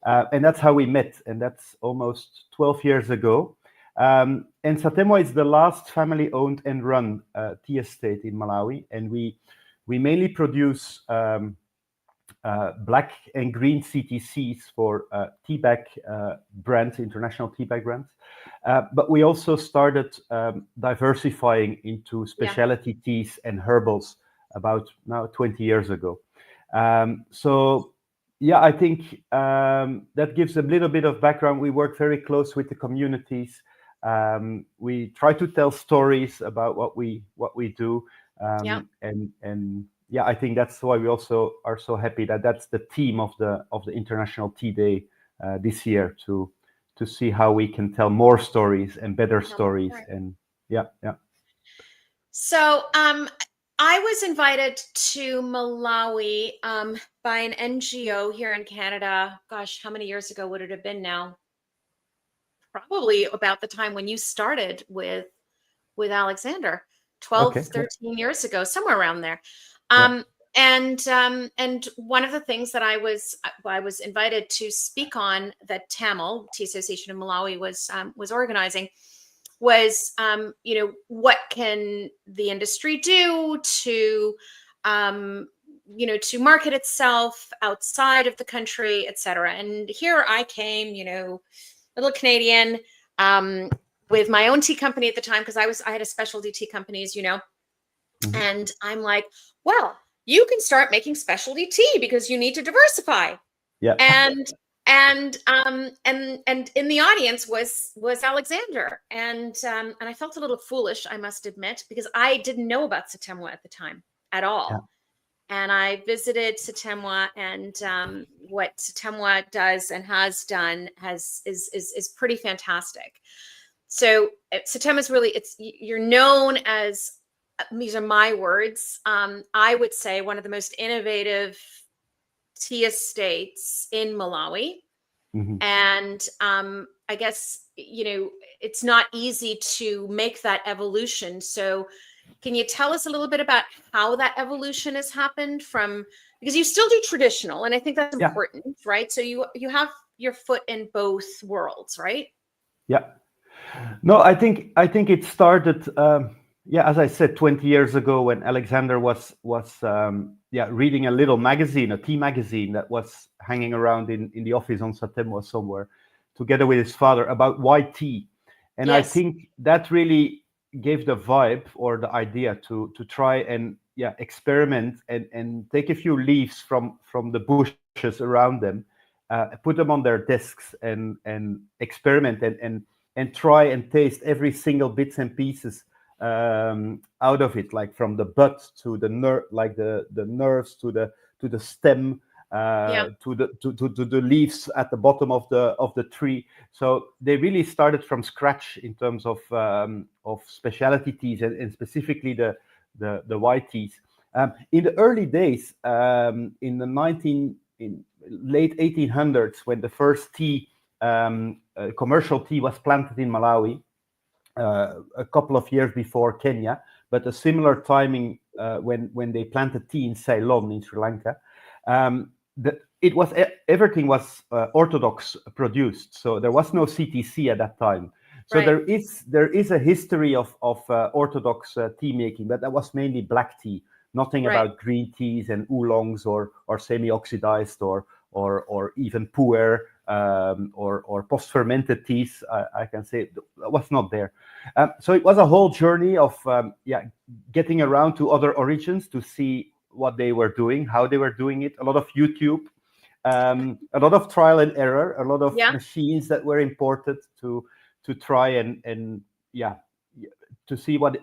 and that's how we met, and that's almost 12 years ago. And Satemwa is the last family-owned and run tea estate in Malawi, and we mainly produce black and green CTCs for tea bag brands, international tea bag brands. But we also started diversifying into specialty teas and herbals about now 20 years ago. So I think that gives a little bit of background. We work very close with the communities. We try to tell stories about what we do, and I think that's why we also are so happy that that's the theme of the International Tea Day this year, to see how we can tell more stories and better stories. And So I was invited to Malawi by an NGO here in Canada. Gosh, how many years ago would it have been now? Probably about the time when you started with Alexander, 12, 13 years ago, somewhere around there. And one of the things that I was invited to speak on that Tamil Tea Association of Malawi was organizing was, what can the industry do to, to market itself outside of the country, et cetera. And here I came, little Canadian, with my own tea company at the time, because I had a specialty tea company, as you know. And I'm like, well, you can start making specialty tea because you need to diversify. Yeah. And in the audience was Alexander, and I felt a little foolish, I must admit, because I didn't know about Satemwa at the time at all. Yeah. And I visited Satemwa, and what Satemwa does and has done is pretty fantastic. So Satemwa is really, you're known as, these are my words, I would say one of the most innovative tea estates in Malawi. And I guess, it's not easy to make that evolution. So can you tell us a little bit about how that evolution has happened because you still do traditional, and I think that's important, right? So you have your foot in both worlds, right? Yeah. No, I think it started, as I said, 20 years ago when Alexander was reading a little magazine, a tea magazine that was hanging around in the office on Satemwa somewhere, together with his father, about white tea. And I think that really gave the vibe or the idea to try and experiment and take a few leaves from the bushes around them, put them on their desks and experiment and try and taste every single bits and pieces out of it, like from the bud to the the nerves to the stem, to the leaves at the bottom of the tree. So they really started from scratch in terms of specialty teas and specifically the white teas. In the early days, in the late 1800s, when the first tea, commercial tea, was planted in Malawi, a couple of years before Kenya, but a similar timing when they planted tea in Ceylon in Sri Lanka. Everything was orthodox produced, so there was no CTC at that time. So there is a history of orthodox tea making, but that was mainly black tea. Nothing about green teas and oolongs or semi-oxidized or even pu'er or post-fermented teas. I can say that was not there. So it was a whole journey of getting around to other origins to see what they were doing, how they were doing it. A lot of YouTube, a lot of trial and error, a lot of machines that were imported to try and to see what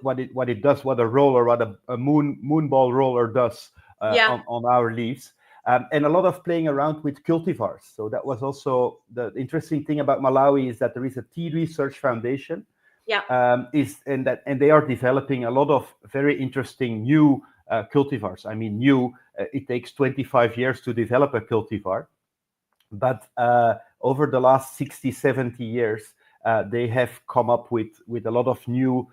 it does, what a roller, what a moonball roller does on our leaves, and a lot of playing around with cultivars. So that was also the interesting thing about Malawi, is that there is a tea research foundation, and they are developing a lot of very interesting new cultivars. I mean, it takes 25 years to develop a cultivar, but over the last 60, 70 years, they have come up with a lot of new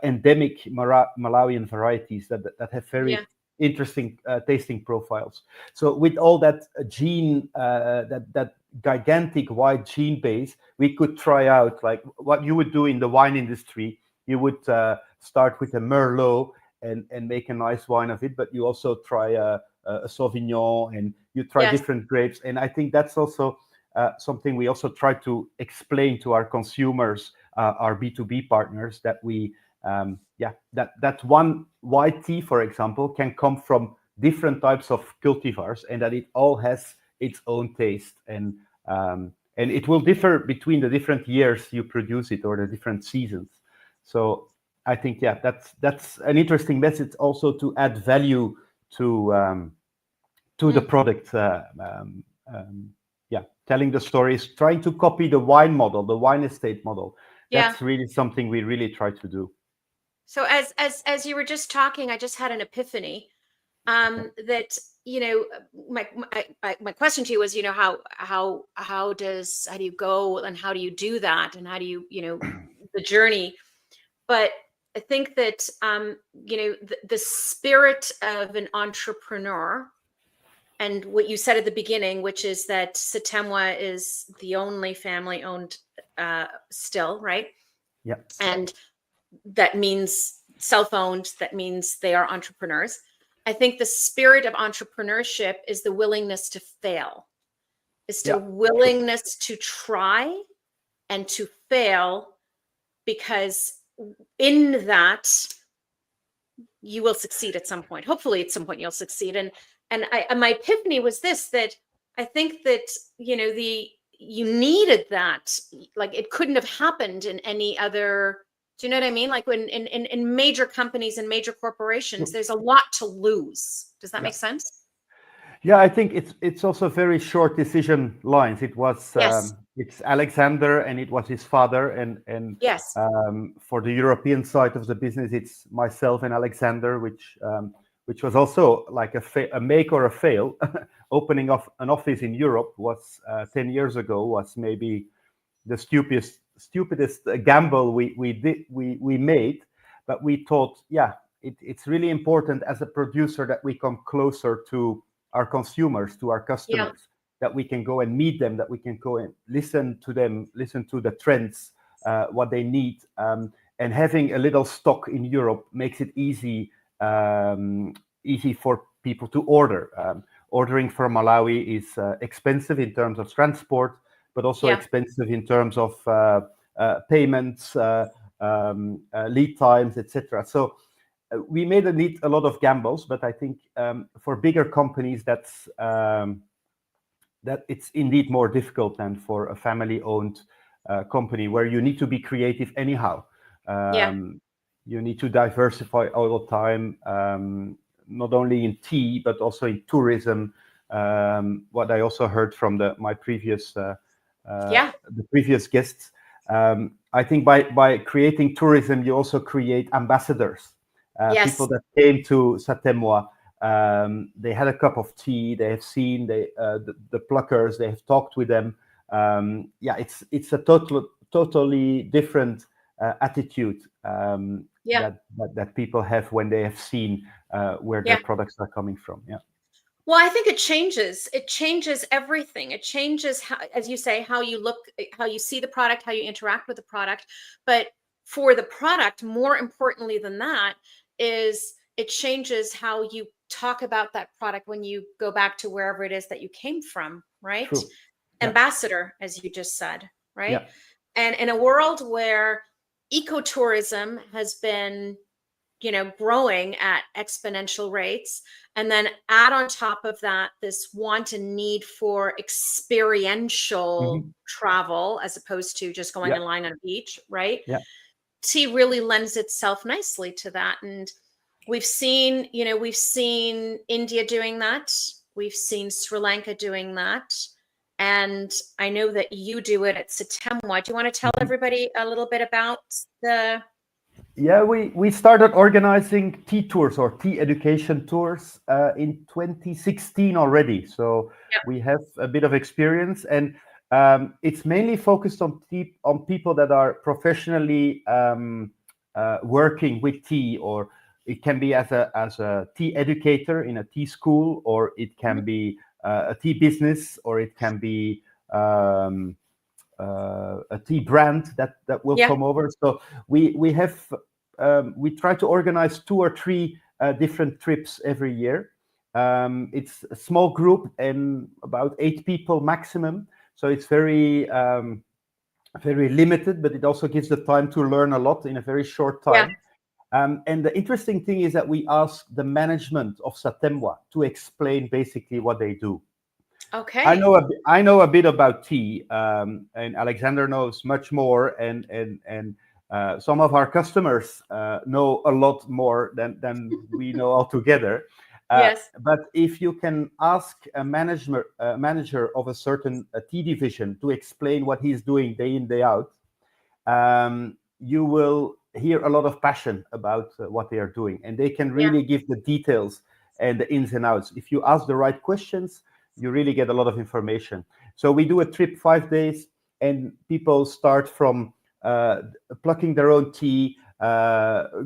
endemic Malawian varieties that have very interesting tasting profiles. So with all that gene, that gigantic wide gene base, we could try out like what you would do in the wine industry. You would start with a Merlot and make a nice wine of it, but you also try a Sauvignon, and you try different grapes. And I think that's also something we also try to explain to our consumers, our B2B partners, that we that one white tea, for example, can come from different types of cultivars, and that it all has its own taste, and it will differ between the different years you produce it or the different seasons. So I think that's an interesting message also to add value to the product. Telling the stories, trying to copy the wine model, the wine estate model. That's really something we really try to do. So as you were just talking, I just had an epiphany that, my question to you was, how do you go and how do you do that, and how do you, the journey. But I think that, the spirit of an entrepreneur, and what you said at the beginning, which is that Satemwa is the only family-owned still, right? Yeah. And that means self-owned. That means they are entrepreneurs. I think the spirit of entrepreneurship is the willingness to fail, is the willingness to try and to fail, because in that you will succeed at some point. Hopefully at some point you'll succeed. And my epiphany was this, that I think that, you needed that, like it couldn't have happened in any other, do you know what I mean? Like when in major companies and major corporations, there's a lot to lose. Does that make sense? Yeah, I think it's also very short decision lines. It was it's Alexander and it was his father, and for the European side of the business, it's myself and Alexander, which was also like a make or a fail. Opening of an office in Europe was 10 years ago was maybe the stupidest gamble we made, but we thought, it's really important as a producer that we come closer to our consumers, to our customers, that we can go and meet them, that we can go and listen to them, listen to the trends, what they need, and having a little stock in Europe makes it easy for people to order. Ordering from Malawi is expensive in terms of transport, but also expensive in terms of payments, lead times, etc. So we made a lot of gambles, but I think for bigger companies, that it's indeed more difficult than for a family-owned company where you need to be creative anyhow. You need to diversify all the time, not only in tea, but also in tourism. What I also heard from my previous the previous guests. I think by creating tourism, you also create ambassadors. People that came to Satemwa, they had a cup of tea, they have seen the pluckers, they have talked with them. It's a totally different attitude that people have when they have seen where their products are coming from. Well, I think it changes everything. It changes how, as you say, how you look, how you see the product, how you interact with the product. But for the product, more importantly than that, is it changes how you talk about that product when you go back to wherever it is that you came from, right? True. Ambassador, as you just said, right? Yeah. And in a world where ecotourism has been, growing at exponential rates, and then add on top of that this want and need for experiential travel as opposed to just going and lying on a beach, right? Yeah. Tea really lends itself nicely to that. And we've seen India doing that. We've seen Sri Lanka doing that. And I know that you do it at Satemwa. Do you want to tell everybody a little bit about the... Yeah, we started organizing tea tours or tea education tours in 2016 already. So we have a bit of experience, and it's mainly focused on people that are professionally working with tea, or it can be as a tea educator in a tea school, or it can be a tea business, or it can be a tea brand that will come over. So we have we try to organize 2 or 3 different trips every year. It's a small group and about 8 people maximum. So it's very limited, but it also gives the time to learn a lot in a very short time. And the interesting thing is that we ask the management of Satemwa to explain basically what they do. Okay. I know a bit about tea, and Alexander knows much more, and some of our customers know a lot more than we know altogether. Yes. But if you can ask a manager of a certain tea division to explain what he's doing day in, day out, you will hear a lot of passion about what they are doing, and they can really give the details and the ins and outs. If you ask the right questions, you really get a lot of information. So we do a trip 5 days, and people start from plucking their own tea,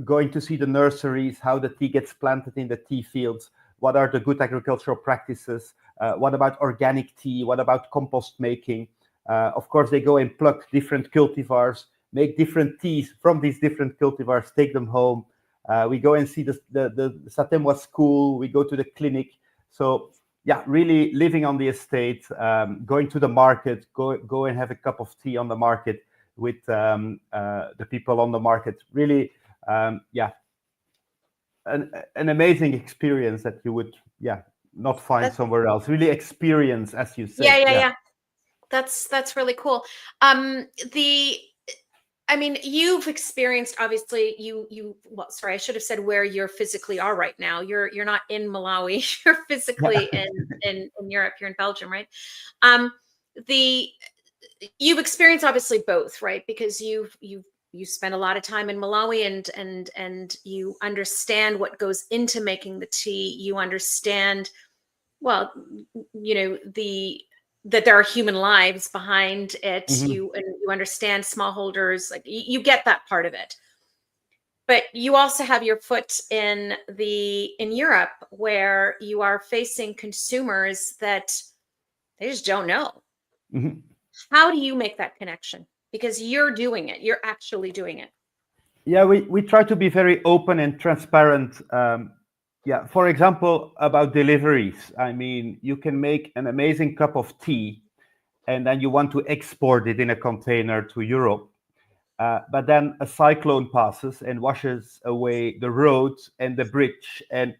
going to see the nurseries, how the tea gets planted in the tea fields, what are the good agricultural practices, what about organic tea, what about compost making. Of course, they go and pluck different cultivars, make different teas from these different cultivars, take them home. We go and see the Satemwa school, we go to the clinic. So yeah, really living on the estate, going to the market, go and have a cup of tea on the market with the people on the market. Really, an amazing experience that you would not find somewhere else. Really experience, as you say. Yeah. That's really cool. I mean, you've experienced, obviously, well, sorry, I should have said where you physically are right now. You're not in Malawi. You're physically in Europe. You're in Belgium, right? You've experienced obviously both, right? Because you spend a lot of time in Malawi, and you understand what goes into making the tea. You understand, well, that there are human lives behind it. You understand smallholders, like you get that part of it. But you also have your foot in Europe, where you are facing consumers that they just don't know. How do you make that connection? Because you're doing it. You're actually doing it. Yeah, we try to be very open and transparent. For example, about deliveries. I mean, you can make an amazing cup of tea, and then you want to export it in a container to Europe. but then a cyclone passes and washes away the road and the bridge. And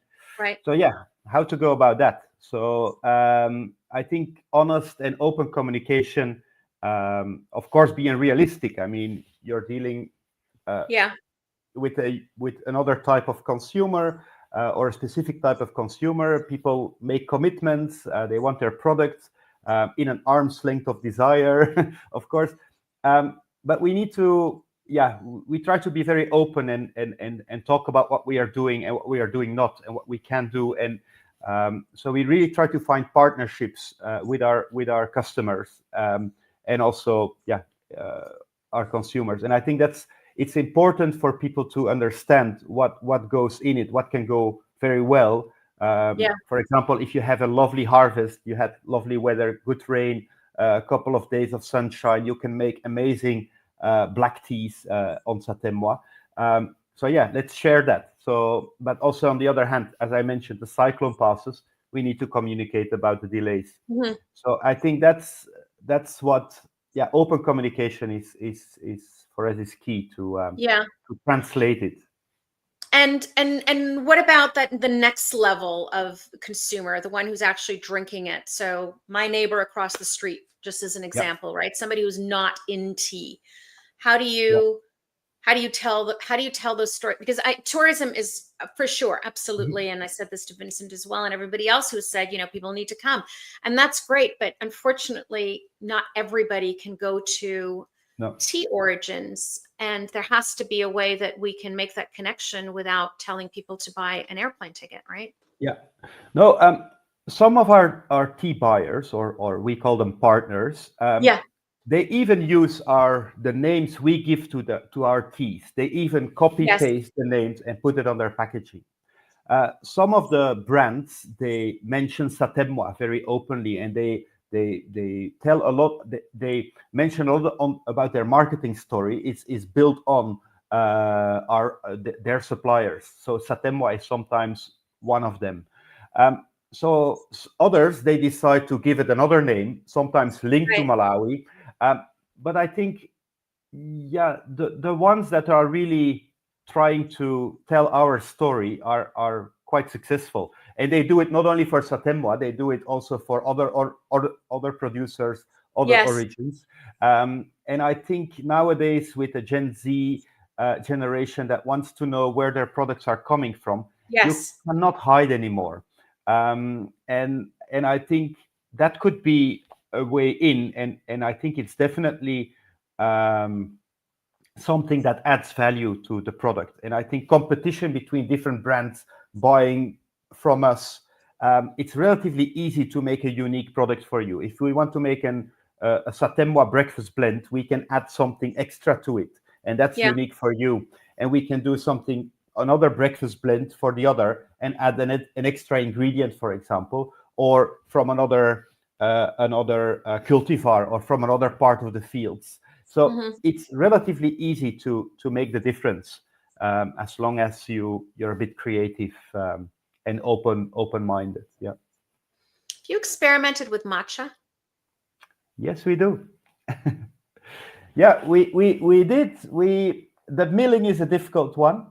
so, yeah, how to go about that? So I think honest and open communication, of course, being realistic. I mean, you're dealing with another type of consumer or a specific type of consumer. People make commitments. They want their products in an arm's length of desire, of course. But we need to, we try to be very open and talk about what we are doing and what we are doing not, and what we can do. And so we really try to find partnerships with our customers and also, our consumers. And I think it's important for people to understand what goes in it, what can go very well. For example, if you have a lovely harvest, you had lovely weather, good rain, a couple of days of sunshine, you can make amazing black teas on Satemwa. So let's share that. So, but also on the other hand, as I mentioned, the cyclone passes, we need to communicate about the delays. So I think that's what, open communication is for us is key to translate it. And what about the next level of consumer, the one who's actually drinking it? So my neighbor across the street, just as an example, right? Somebody who's not in tea. How do you tell those stories? Because tourism is for sure, absolutely. And I said this to Vincent as well, and everybody else who said, people need to come, and that's great. But unfortunately, not everybody can go to tea origins, and there has to be a way that we can make that connection without telling people to buy an airplane ticket, right? Some of our tea buyers, or we call them partners, they even use the names we give to our teas. They even copy paste the names and put it on their packaging. Some of the brands, they mention Satemwa very openly, and they tell a lot. They mention a lot about their marketing story. Is built on their suppliers. So Satemwa is sometimes one of them. So others, they decide to give it another name, sometimes linked to Malawi. But I think, the ones that are really trying to tell our story are quite successful, and they do it not only for Satemwa, they do it also for other producers, other origins. And I think nowadays, with the Gen Z generation that wants to know where their products are coming from, you cannot hide anymore. And I think that could be a way in, and I think it's definitely something that adds value to the product. And I think competition between different brands buying from us, it's relatively easy to make a unique product for you. If we want to make a Satemwa breakfast blend, we can add something extra to it, and that's unique for you. And we can do another breakfast blend for the other, and add an extra ingredient, for example, or from another cultivar, or from another part of the fields. So it's relatively easy to make the difference, as long as you're a bit creative and open-minded. You experimented with matcha? Yes, we do. We did. The milling is a difficult one,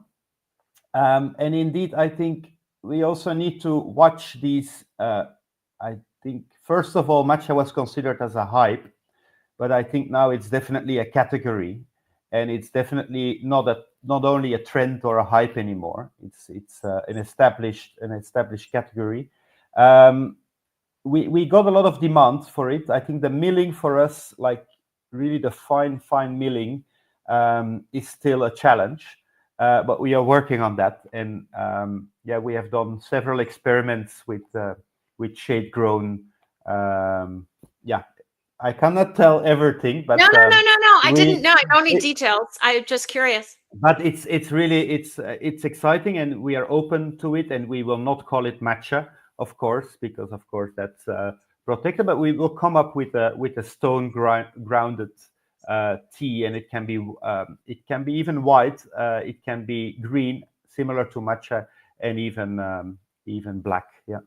and indeed, I think we also need to watch these. I think, first of all, matcha was considered as a hype, but I think now it's definitely a category, and it's definitely not only a trend or a hype anymore. It's an established category. We got a lot of demand for it. I think the milling for us, like really the fine milling, is still a challenge, but we are working on that. And we have done several experiments with shade grown. I cannot tell everything, but no. I didn't know. I don't need details. I'm just curious. But it's really exciting, and we are open to it, and we will not call it matcha, of course, because of course that's protected. But we will come up with a stone grounded tea, and it can be even white, it can be green, similar to matcha, and even black. No,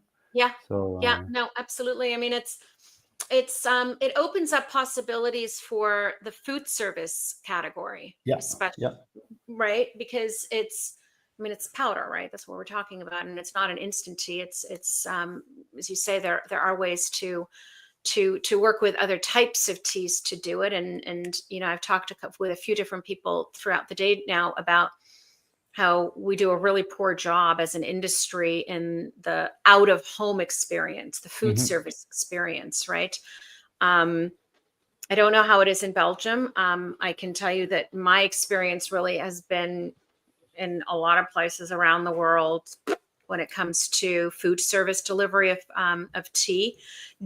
absolutely. I mean, it opens up possibilities for the food service category, Yeah. especially, Yeah. right? Because it's powder, right? That's what we're talking about, and it's not an instant tea. It's as you say, there are ways to work with other types of teas to do it, and I've talked with a few different people throughout the day now about how we do a really poor job as an industry in the out of home experience, the food service experience, right? I don't know how it is in Belgium. I can tell you that my experience really has been in a lot of places around the world when it comes to food service delivery of tea.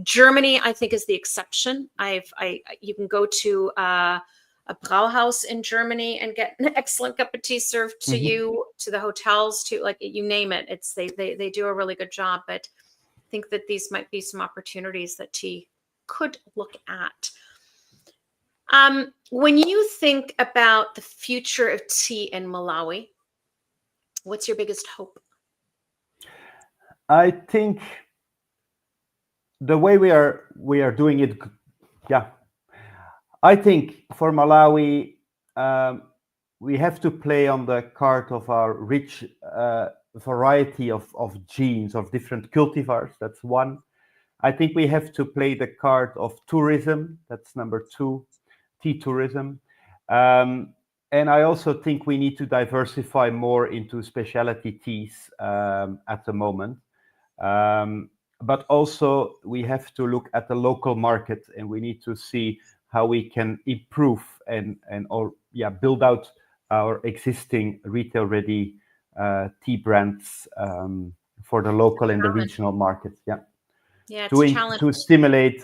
Germany, I think, is the exception. You can go to a Brauhaus in Germany and get an excellent cup of tea served to you, to the hotels, to like you name it. They do a really good job, but I think that these might be some opportunities that tea could look at. When you think about the future of tea in Malawi, what's your biggest hope? I think the way we are doing it, yeah. I think for Malawi, we have to play on the card of our rich variety of genes, of different cultivars. That's one. I think we have to play the card of tourism. That's number two, tea tourism. And I also think we need to diversify more into specialty teas at the moment. But also we have to look at the local market, and we need to see how we can improve and build out our existing retail ready tea brands for the local and the regional markets. Yeah, it's a challenge to stimulate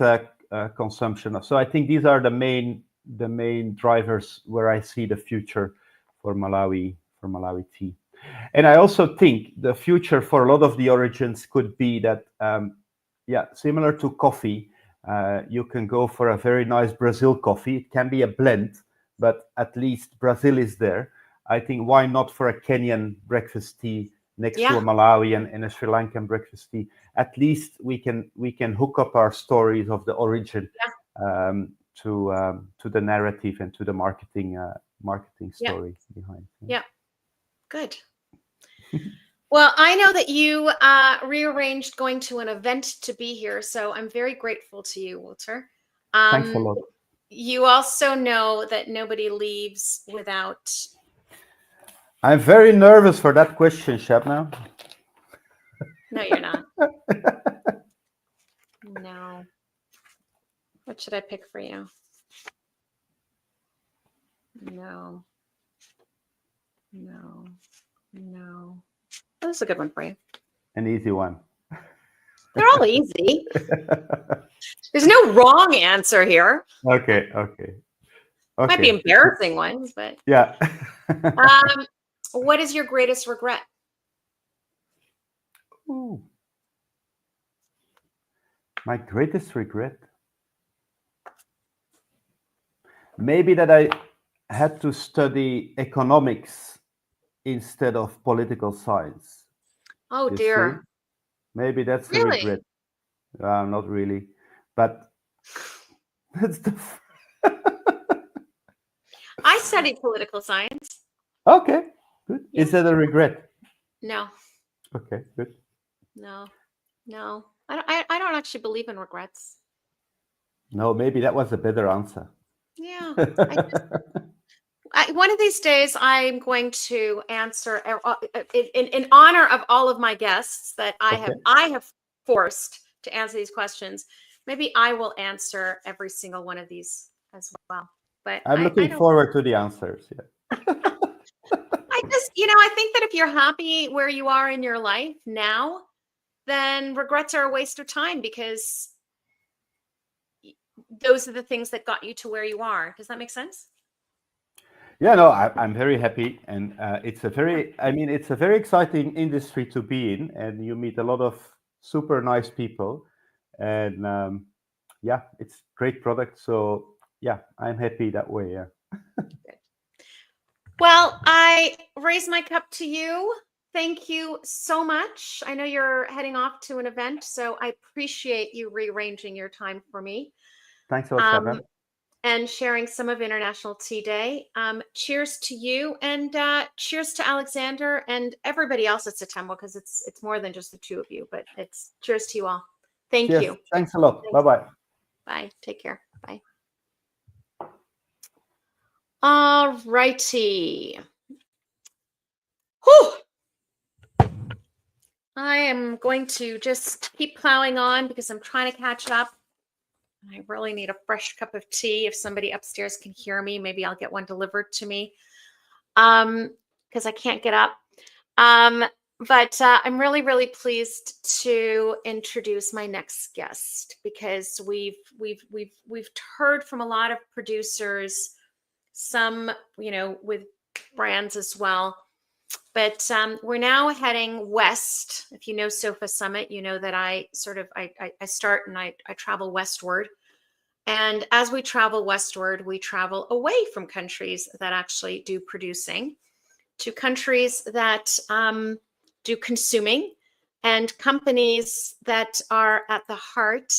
consumption. So I think these are the main drivers where I see the future for Malawi tea. And I also think the future for a lot of the origins could be that, similar to coffee, you can go for a very nice Brazil coffee. It can be a blend, but at least Brazil is there. I think why not for a Kenyan breakfast tea next to a Malawian and a Sri Lankan breakfast tea? At least we can hook up our stories of the origin to the narrative and to the marketing story behind. Yeah, good. Well, I know that you rearranged going to an event to be here, so I'm very grateful to you, Wouter. Thanks a lot. You also know that nobody leaves without... I'm very nervous for that question, Shabnam. No, you're not. No. What should I pick for you? No. That's a good one for you. An easy one. They're all easy. There's no wrong answer here. Okay. Might be embarrassing ones, but yeah. What is your greatest regret? Ooh. My greatest regret? Maybe that I had to study economics instead of political science. Oh, you dear. See? Maybe that's a Really? regret. Not really, but that's the. I studied political science. Okay, good. Yeah. Is that a regret? No. Okay, good. No. I don't actually believe in regrets. No, maybe that was a better answer. Yeah. One of these days, I'm going to answer in honor of all of my guests that I have forced to answer these questions. Maybe I will answer every single one of these as well. But I'm looking forward to the answers. Yeah. I think that if you're happy where you are in your life now, then regrets are a waste of time because those are the things that got you to where you are. Does that make sense? Yeah, no, I'm very happy, and it's a very exciting industry to be in, and you meet a lot of super nice people, and it's great product. So yeah, I'm happy that way. Yeah. Well, I raise my cup to you. thank you so much. I know you're heading off to an event, so I appreciate you rearranging your time for me. Thanks a lot, Shabnam. And sharing some of International Tea Day. Cheers to you, and cheers to Alexander and everybody else at Satemwa, because it's more than just the two of you, but it's cheers to you all. Thank Cheers. you. Thanks a lot. Bye-bye. Bye. Take care. Bye. All righty. Whew. I am going to just keep plowing on because I'm trying to catch up. I really need a fresh cup of tea. If somebody upstairs can hear me, maybe I'll get one delivered to me because I can't get up. But I'm really, really pleased to introduce my next guest, because we've heard from a lot of producers, some, with brands as well. But we're now heading west. If you know Sofa Summit, you know that I start and I travel westward. And as we travel westward, we travel away from countries that actually do producing to countries that do consuming, and companies that are at the heart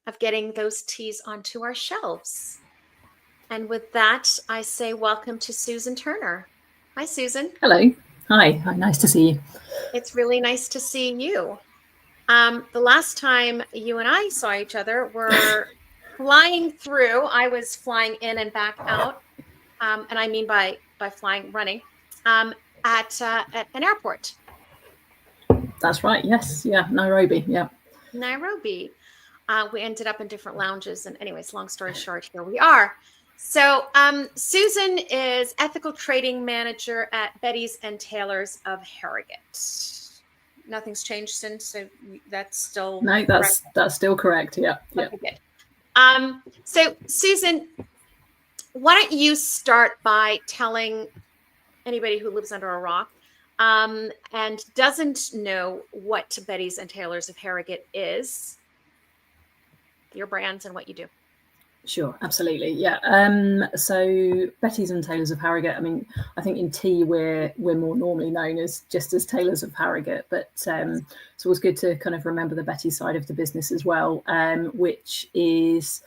of getting those teas onto our shelves. And with that, I say welcome to Susan Turner. Hi, Susan. Hello. Hi. Nice to see you. It's really nice to see you. The last time you and I saw each other were flying through. I was flying in and back out, and I mean by flying, running, at an airport. That's right. Yes. Yeah. Nairobi. Yeah. Nairobi. We ended up in different lounges, and anyways, long story short, here we are. So Susan is ethical trading manager at Betty's and Taylor's of Harrogate. Nothing's changed since, so that's still that's still correct. Yeah. Yeah. Okay, good. So Susan, why don't you start by telling anybody who lives under a rock and doesn't know what Betty's and Taylor's of Harrogate is, your brands and what you do. Sure, absolutely. Yeah. So Betty's and Taylor's of Harrogate. I mean, I think in tea we're more normally known as just as Taylor's of Harrogate, but it's always good to kind of remember the Betty side of the business as well, which is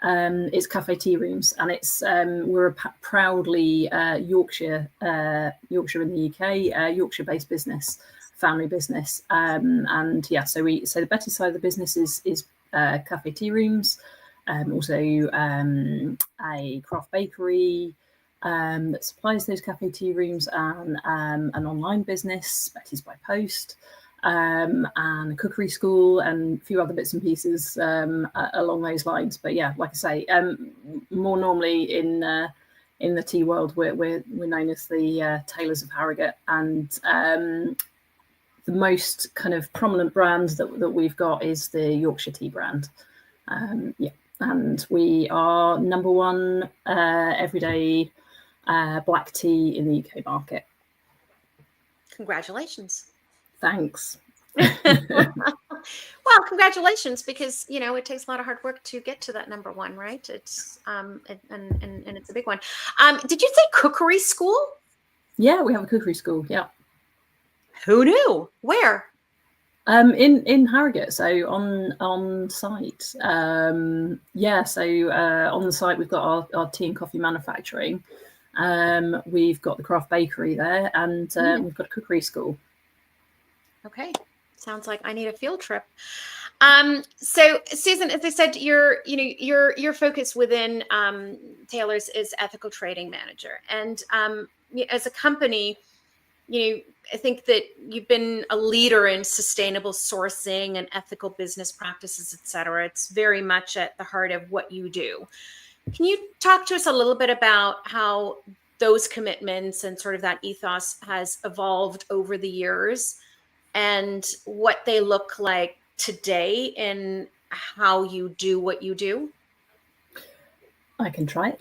it's cafe tea rooms, and it's we're a proudly Yorkshire in the UK, Yorkshire-based business, family business, and yeah. So the Betty side of the business is cafe tea rooms. Also a craft bakery that supplies those cafe tea rooms, and an online business, Betty's by Post, and a cookery school, and a few other bits and pieces along those lines. But yeah, like I say, more normally in the tea world, we're known as the Taylors of Harrogate, and the most kind of prominent brand that we've got is the Yorkshire tea brand. Yeah. And we are number one everyday black tea in the UK market. Congratulations. Thanks. Well, congratulations, because it takes a lot of hard work to get to that number one, right? It's and it's a big one. Did you say cookery school? Yeah, we have a cookery school. Yeah. Who knew? Where? In Harrogate, so on site. Yeah, so on the site we've got our tea and coffee manufacturing. We've got the craft bakery there, and we've got a cookery school. Okay, sounds like I need a field trip. So Susan, as I said, your focus within Taylor's is ethical trading manager, and as a company, I think that you've been a leader in sustainable sourcing and ethical business practices, et cetera. It's very much at the heart of what you do. Can you talk to us a little bit about how those commitments and sort of that ethos has evolved over the years, and what they look like today in how you do what you do? I can try.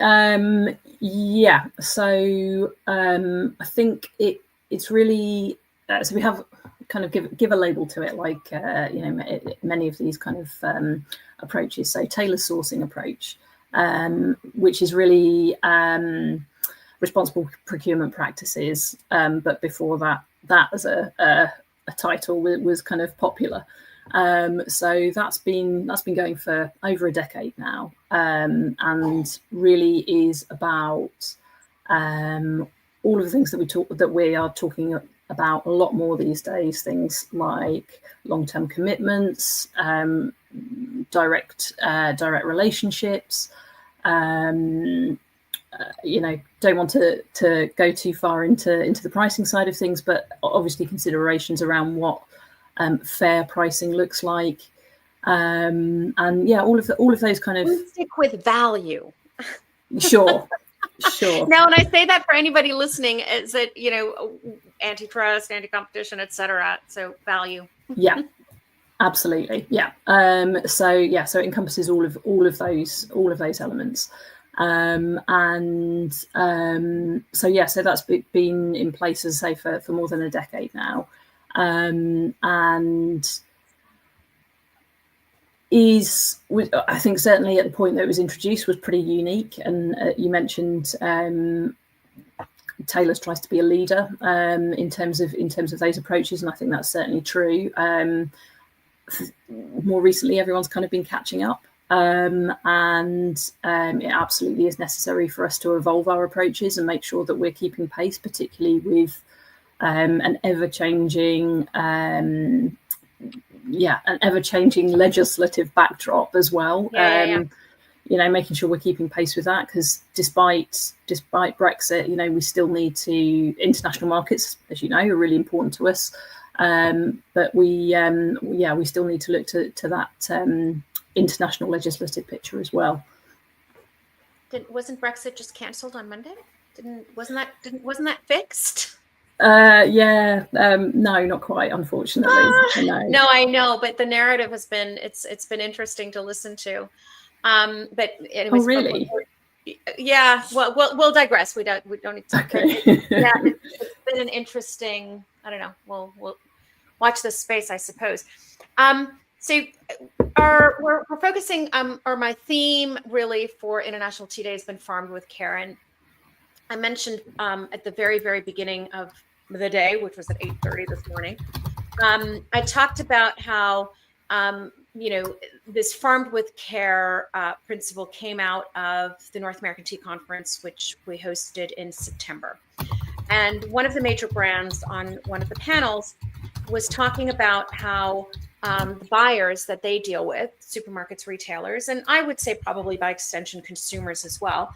Yeah, so I think it's really so we have kind of give a label to it, like many of these kind of approaches. So Taylor sourcing approach, which is really responsible procurement practices, but before that, that as a title was kind of popular. So that's been going for over a decade now, and really is about all of the things that we are talking about a lot more these days. Things like long-term commitments, direct relationships. Don't want to go too far into the pricing side of things, but obviously considerations around what fair pricing looks like, and all of those kind of. We stick with value. Sure. Now, when I say that for anybody listening, is that antitrust, anti-competition, etc. So value. Yeah, absolutely. Yeah. So it encompasses all of those elements. So that's been in place, as I say, for more than a decade now, and I think certainly at the point that it was introduced was pretty unique. And you mentioned Taylor's tries to be a leader in terms of those approaches, and I think that's certainly true. More recently, everyone's kind of been catching up. And it absolutely is necessary for us to evolve our approaches and make sure that we're keeping pace, particularly with an ever-changing legislative backdrop as well. Making sure we're keeping pace with that, because despite Brexit, we still need to. International markets, as you know, are really important to us. But we still need to look to that international legislative picture as well. Wasn't Brexit just cancelled on Monday? Wasn't that fixed? No, not quite, unfortunately. No, I know, but the narrative has been it's been interesting to listen to. But anyways, really? Yeah. Well, we'll digress. We don't need to. Okay. Yeah, it's been an interesting. I don't know. We'll watch this space, I suppose. So we're focusing, or my theme really for International Tea Day has been Farmed with Care. And I mentioned at the very, very beginning of the day, which was at 8:30 this morning, I talked about how, this Farmed with Care principle came out of the North American Tea Conference, which we hosted in September. And one of the major brands on one of the panels was talking about how the buyers that they deal with, supermarkets, retailers, and I would say probably by extension consumers as well,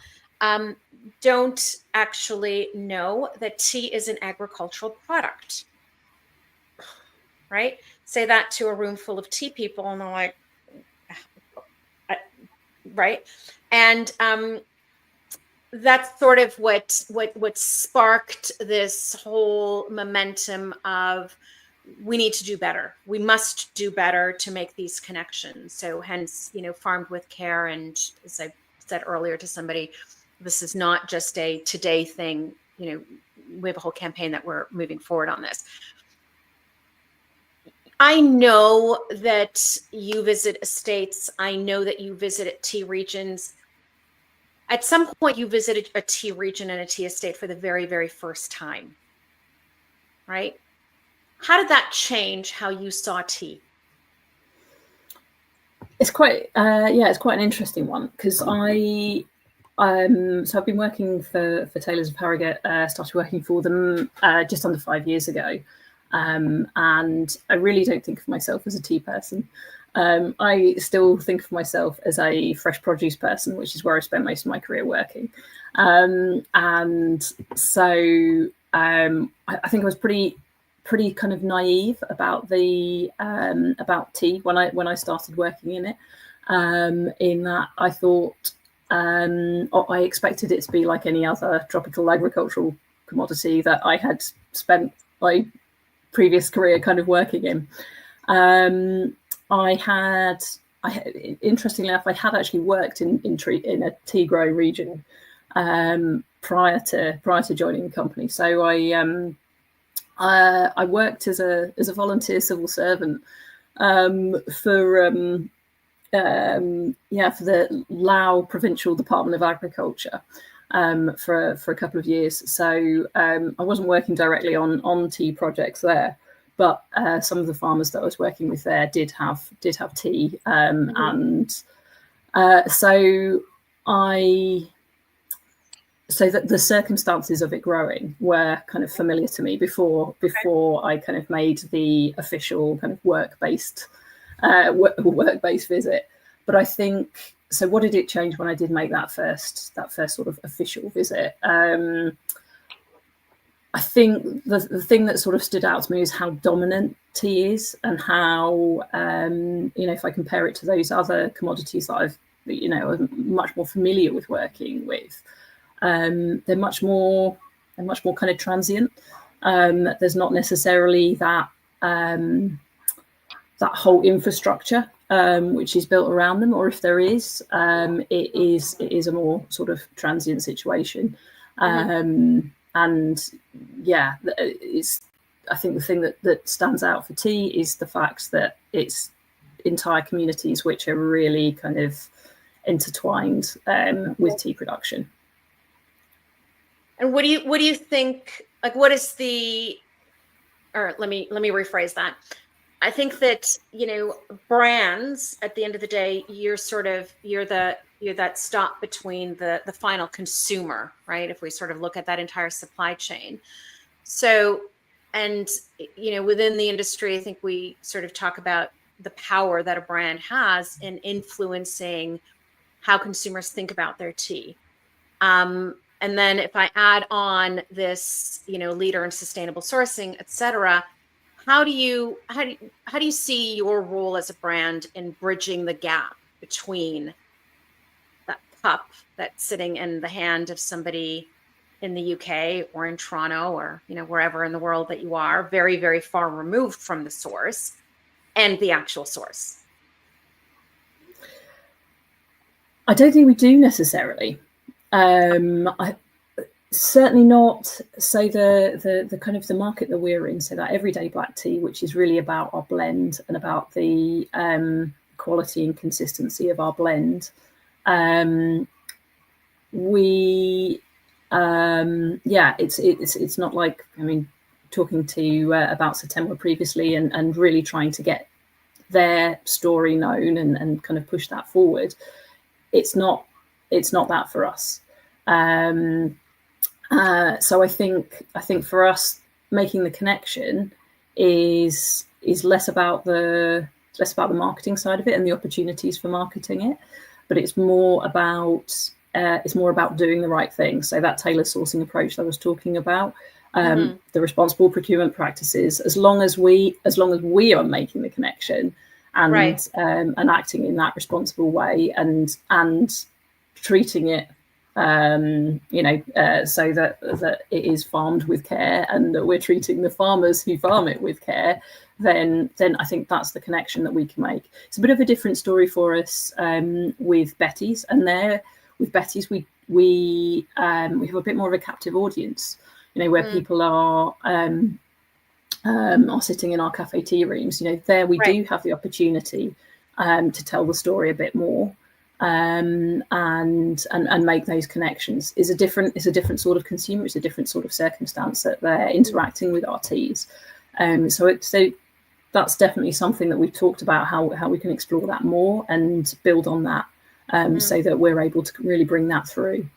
don't actually know that tea is an agricultural product, right? Say that to a room full of tea people and they're like, right? And that's sort of what sparked this whole momentum of, we need to do better. We must do better to make these connections. So hence, Farmed with Care. And as I said earlier to somebody, this is not just a today thing. We have a whole campaign that we're moving forward on this. I know that you visit estates. I know that you visit tea regions. At some point, you visited a tea region and a tea estate for the very, very first time, right? How did that change how you saw tea? It's quite, it's quite an interesting one, because so I've been working for Taylors of Harrogate. Started working for them just under 5 years ago, and I really don't think of myself as a tea person. I still think of myself as a fresh produce person, which is where I spent most of my career working. And so I think I was pretty kind of naive about the about tea when I started working in it. In that I thought I expected it to be like any other tropical agricultural commodity that I had spent my previous career kind of working in. Interestingly enough, I had actually worked in a tea growing region prior to joining the company. So I worked as a volunteer civil servant for the Lao Provincial Department of Agriculture, for a couple of years. So I wasn't working directly on tea projects there, but some of the farmers that I was working with there did have tea, and so that the circumstances of it growing were kind of familiar to me before I kind of made the official kind of work-based visit. But I think, so what did it change when I did make that first sort of official visit? I think the thing that sort of stood out to me is how dominant tea is, and how if I compare it to those other commodities that I'm much more familiar with working with, they're much more kind of transient. There's not necessarily that whole infrastructure which is built around them, or if there is, it is a more sort of transient situation. And yeah, I think the thing that stands out for tea is the fact that it's entire communities which are really kind of intertwined with tea production. And what do you think, like, what is the, or let me rephrase that. I think that, brands, at the end of the day, you're that stop between the final consumer, right? If we sort of look at that entire supply chain. So, and, within the industry, I think we sort of talk about the power that a brand has in influencing how consumers think about their tea. And then if I add on this, leader in sustainable sourcing, et cetera, how do you see your role as a brand in bridging the gap between that cup that's sitting in the hand of somebody in the UK or in Toronto or, wherever in the world that you are, very, very far removed from the source, and the actual source? I don't think we do necessarily. I certainly not. So the kind of the market that we're in, so that everyday black tea, which is really about our blend and about the quality and consistency of our blend. It's not like, talking to about Satemwa previously and really trying to get their story known and kind of push that forward. It's not that for us. So I think for us, making the connection is less about the marketing side of it and the opportunities for marketing it, but it's more about doing the right thing. So that tailored sourcing approach that I was talking about, the responsible procurement practices, as long as we are making the connection and and acting in that responsible way and treating it so that it is farmed with care and that we're treating the farmers who farm it with care, then I think that's the connection that we can make. It's a bit of a different story for us with Betty's, and there with Betty's we have a bit more of a captive audience, where people are sitting in our cafe tea rooms. There we do have the opportunity to tell the story a bit more. And make those connections. Is a different sort of consumer. It's a different sort of circumstance that they're interacting with our teas. So that's definitely something that we've talked about, how we can explore that more and build on that, so that we're able to really bring that through.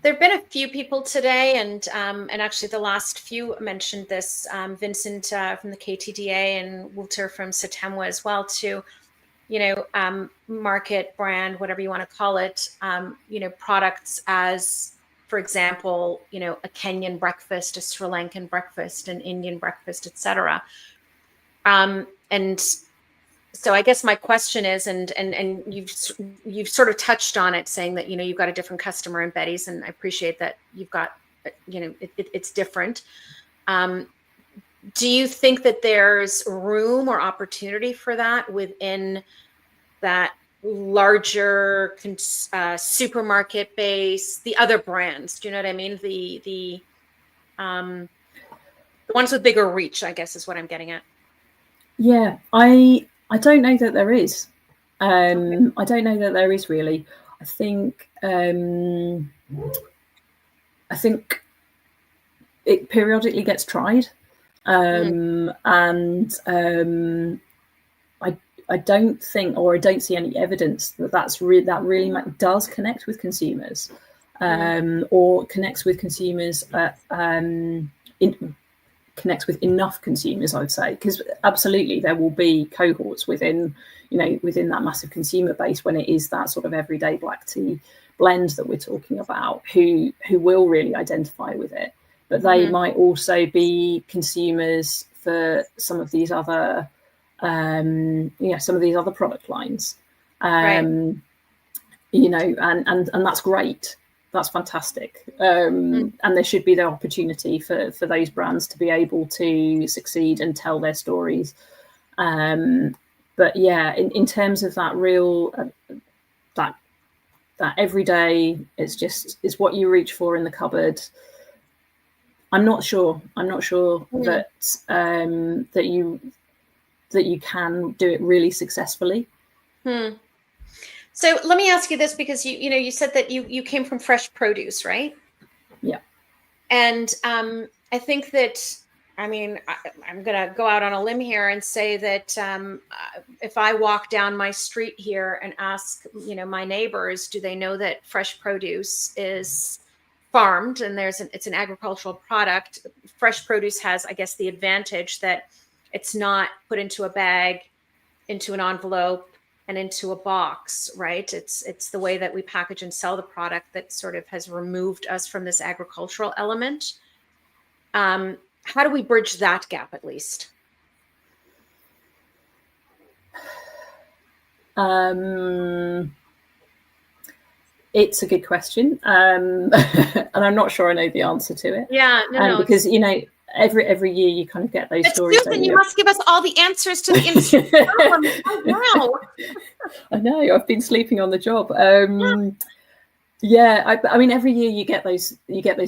There've been a few people today, and actually the last few mentioned this. Vincent from the KTDA and Wouter from Satemwa as well too. Market, brand, whatever you want to call it, products as, for example, a Kenyan breakfast, a Sri Lankan breakfast, an Indian breakfast, etc. And so I guess my question is, and you've sort of touched on it, saying that, you've got a different customer in Betty's, and I appreciate that you've got, it's different. Do you think that there's room or opportunity for that within that larger supermarket base, the other brands? Do you know what I mean? The ones with bigger reach, I guess, is what I'm getting at. Yeah, I don't know that there is. I don't know that there is really. I think it periodically gets tried, and I don't think, or I don't see any evidence that really does connect with consumers, or connects with consumers connects with enough consumers, I would say, because absolutely there will be cohorts within that massive consumer base when it is that sort of everyday black tea blend that we're talking about, who will really identify with it, but they might also be consumers for some of these other some of these other product lines, and that's great. That's fantastic. And there should be the opportunity for those brands to be able to succeed and tell their stories. But yeah, in terms of that real, that everyday, it's what you reach for in the cupboard. I'm not sure that you can do it really successfully. So let me ask you this, because you said that you came from fresh produce, right? Yeah. And I think that, I'm going to go out on a limb here and say that if I walk down my street here and ask, my neighbors, do they know that fresh produce is farmed and it's an agricultural product? Fresh produce has, I guess, the advantage that it's not put into a bag, into an envelope, and into a box, right? It's the way that we package and sell the product that sort of has removed us from this agricultural element. How do we bridge that gap, at least? It's a good question, and I'm not sure I know the answer to it. Yeah, no. Because every year you kind of get those stories. Susan, you must give us all the answers to the industry problems. Oh, wow. I know, I've been sleeping on the job. Yeah, I mean, every year you get those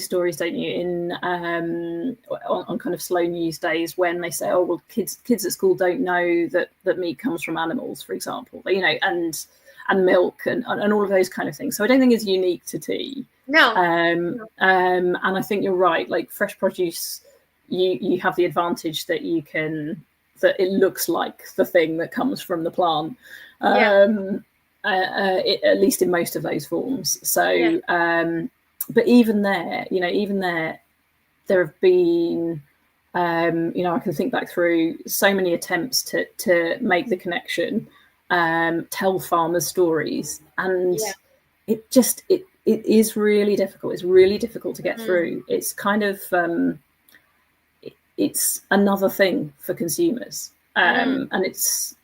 stories, don't you? On kind of slow news days when they say, oh well, kids at school don't know that meat comes from animals, for example. And milk and all of those kind of things. So I don't think it's unique to tea. No. And I think you're right. Like fresh produce, you have the advantage that that it looks like the thing that comes from the plant. At least in most of those forms. So, but even there, there have been, I can think back through so many attempts to make the connection. Tell farmers stories, and it is really difficult. It's really difficult to get through. It's kind of it's another thing for consumers, and it's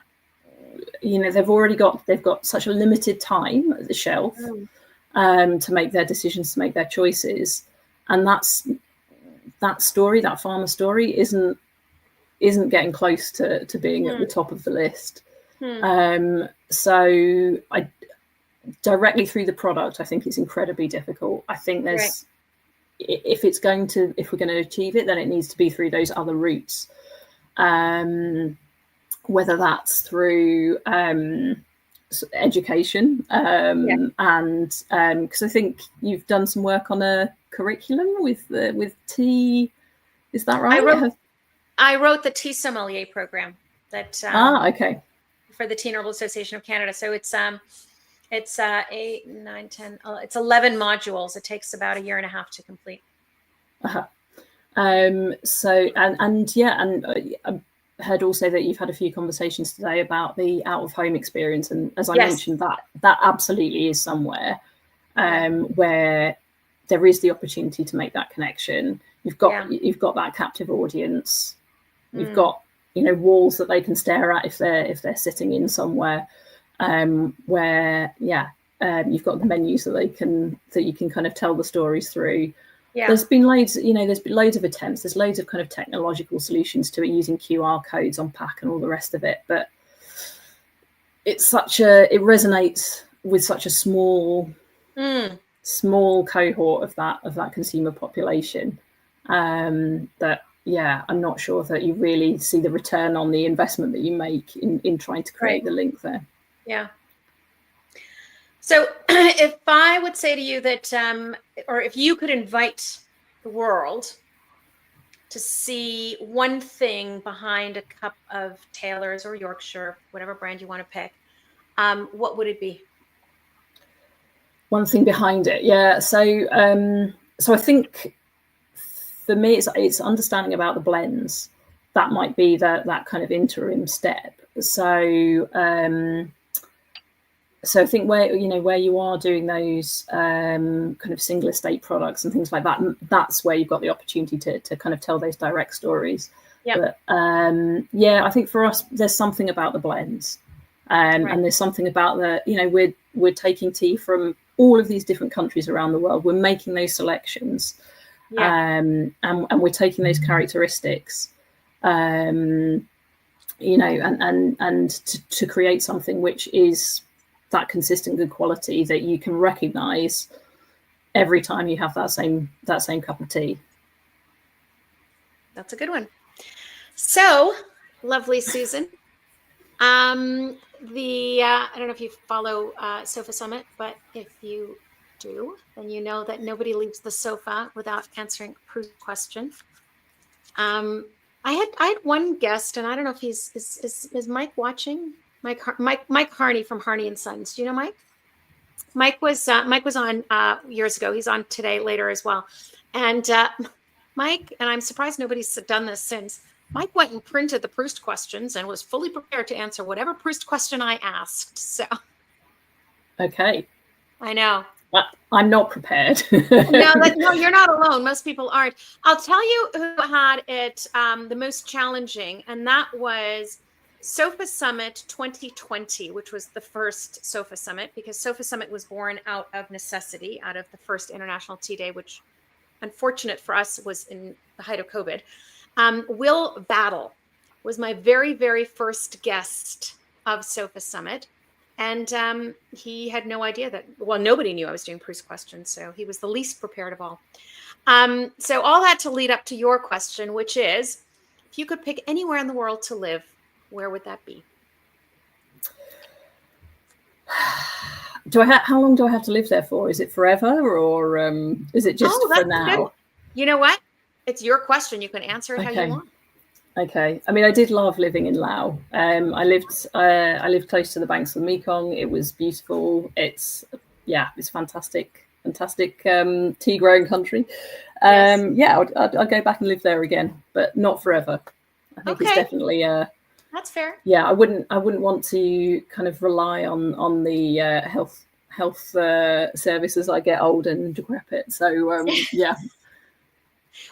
they've got such a limited time at the shelf to make their decisions, to make their choices, and that farmer story isn't getting close to being at the top of the list. So I directly through the product, I think it's incredibly difficult. I think there's if we're going to achieve it, then it needs to be through those other routes, whether that's through education, and because I think you've done some work on a curriculum with tea. Is that right? I wrote the tea sommelier program that okay. for the Tea and Herbal Association of Canada. So it's 8, 9, 10, it's 11 modules. It takes about 1.5 years to complete. So I heard also that you've had a few conversations today about the out of home experience, and as I mentioned, that absolutely is somewhere where there is the opportunity to make that connection. You've got that captive audience. You've got walls that they can stare at if they're sitting in somewhere, where you've got the menus that you can kind of tell the stories through. There's been loads of attempts. There's loads of kind of technological solutions to it, using QR codes on pack and all the rest of it, but it resonates with such a small cohort of that consumer population, that I'm not sure that you really see the return on the investment that you make in trying to create the link there. So if I would say to you that, or if you could invite the world to see one thing behind a cup of Taylor's or Yorkshire, whatever brand you want to pick, what would it be? One thing behind it, yeah. So I think for me, it's understanding about the blends. That might be that kind of interim step. So I think where you are doing those kind of single estate products and things like that, that's where you've got the opportunity to kind of tell those direct stories. Yep. But I think for us, there's something about the blends, and there's something about we're taking tea from all of these different countries around the world. We're making those selections, and we're taking those characteristics, and to create something which is that consistent good quality that you can recognize every time you have that same cup of tea. That's a good one. So, lovely Susan. I don't know if you follow Sofa Summit, but if you do, then you know that nobody leaves the sofa without answering a Proust question. I had one guest, and I don't know if is Mike watching? Mike Harney from Harney and Sons. Do you know Mike? Mike was on years ago. He's on today later as well. And Mike, and I'm surprised nobody's done this since, Mike went and printed the Proust questions and was fully prepared to answer whatever Proust question I asked. So, okay, I know. I'm not prepared. No, you're not alone. Most people aren't. I'll tell you who had it the most challenging, and that was Sofa Summit 2020, which was the first Sofa Summit, because Sofa Summit was born out of necessity, out of the first International Tea Day, which, unfortunate for us, was in the height of COVID. Will Battle was my very, very first guest of Sofa Summit. And he had no idea that, well, nobody knew I was doing Proust questions, so he was the least prepared of all. So all that to lead up to your question, which is, if you could pick anywhere in the world to live, where would that be? How long do I have to live there for? Is it forever, or is it just for now? Good. You know what? It's your question. You can answer it how you want. Okay. I mean, I did love living in Laos. I lived close to the banks of the Mekong. It was beautiful. It's fantastic tea growing country. I'd go back and live there again, but not forever. I think it's definitely that's fair. Yeah, I wouldn't want to kind of rely on the health service as I get old and decrepit. So yeah.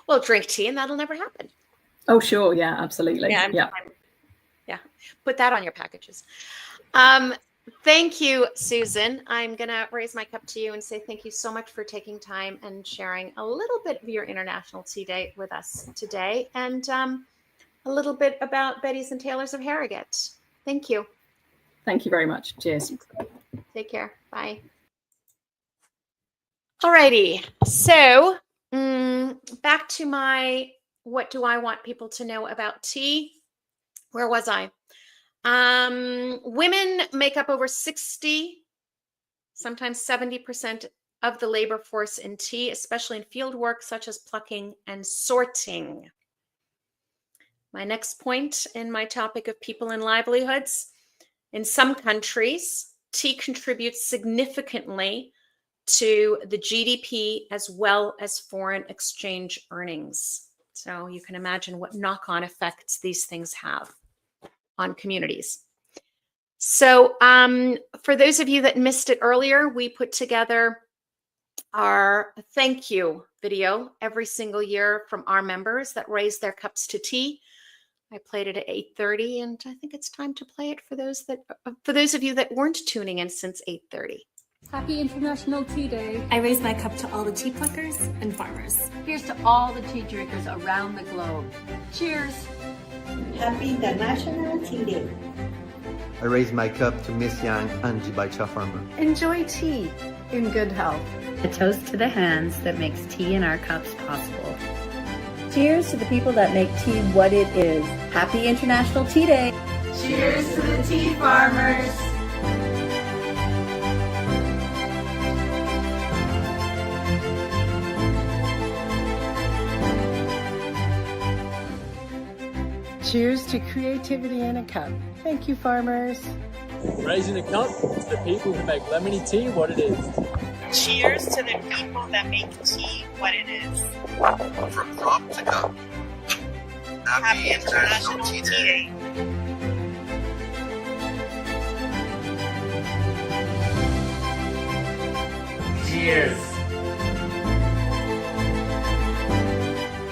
Well, drink tea and that'll never happen. Oh, sure. Yeah, absolutely. Yeah. Put that on your packages. Thank you, Susan. I'm going to raise my cup to you and say thank you so much for taking time and sharing a little bit of your International Tea Day with us today, and a little bit about Betty's and Taylor's of Harrogate. Thank you. Thank you very much. Cheers. Take care. Bye. All righty. So back to my what do I want people to know about tea? Where was I? Women make up over 60, sometimes 70% of the labor force in tea, especially in field work such as plucking and sorting. My next point in my topic of people and livelihoods. In some countries, tea contributes significantly to the GDP as well as foreign exchange earnings. So you can imagine what knock-on effects these things have on communities. So for those of you that missed it earlier, we put together our thank you video every single year from our members that raise their cups to tea. I played it at 8:30, and I think it's time to play it for those of you that weren't tuning in since 8:30. Happy International Tea Day. I raise my cup to all the tea pluckers and farmers. Here's to all the tea drinkers around the globe. Cheers. Happy International Tea Day. I raise my cup to Miss Yang and Jibaicha farmer. Enjoy tea in good health. A toast to the hands that makes tea in our cups possible. Cheers to the people that make tea what it is. Happy International Tea Day. Cheers to the tea farmers. Cheers to creativity in a cup. Thank you, farmers. Raising a cup to the people who make lemony tea what it is. Cheers to the people that make tea what it is. From crop to cup. Happy International Tea Day. Cheers.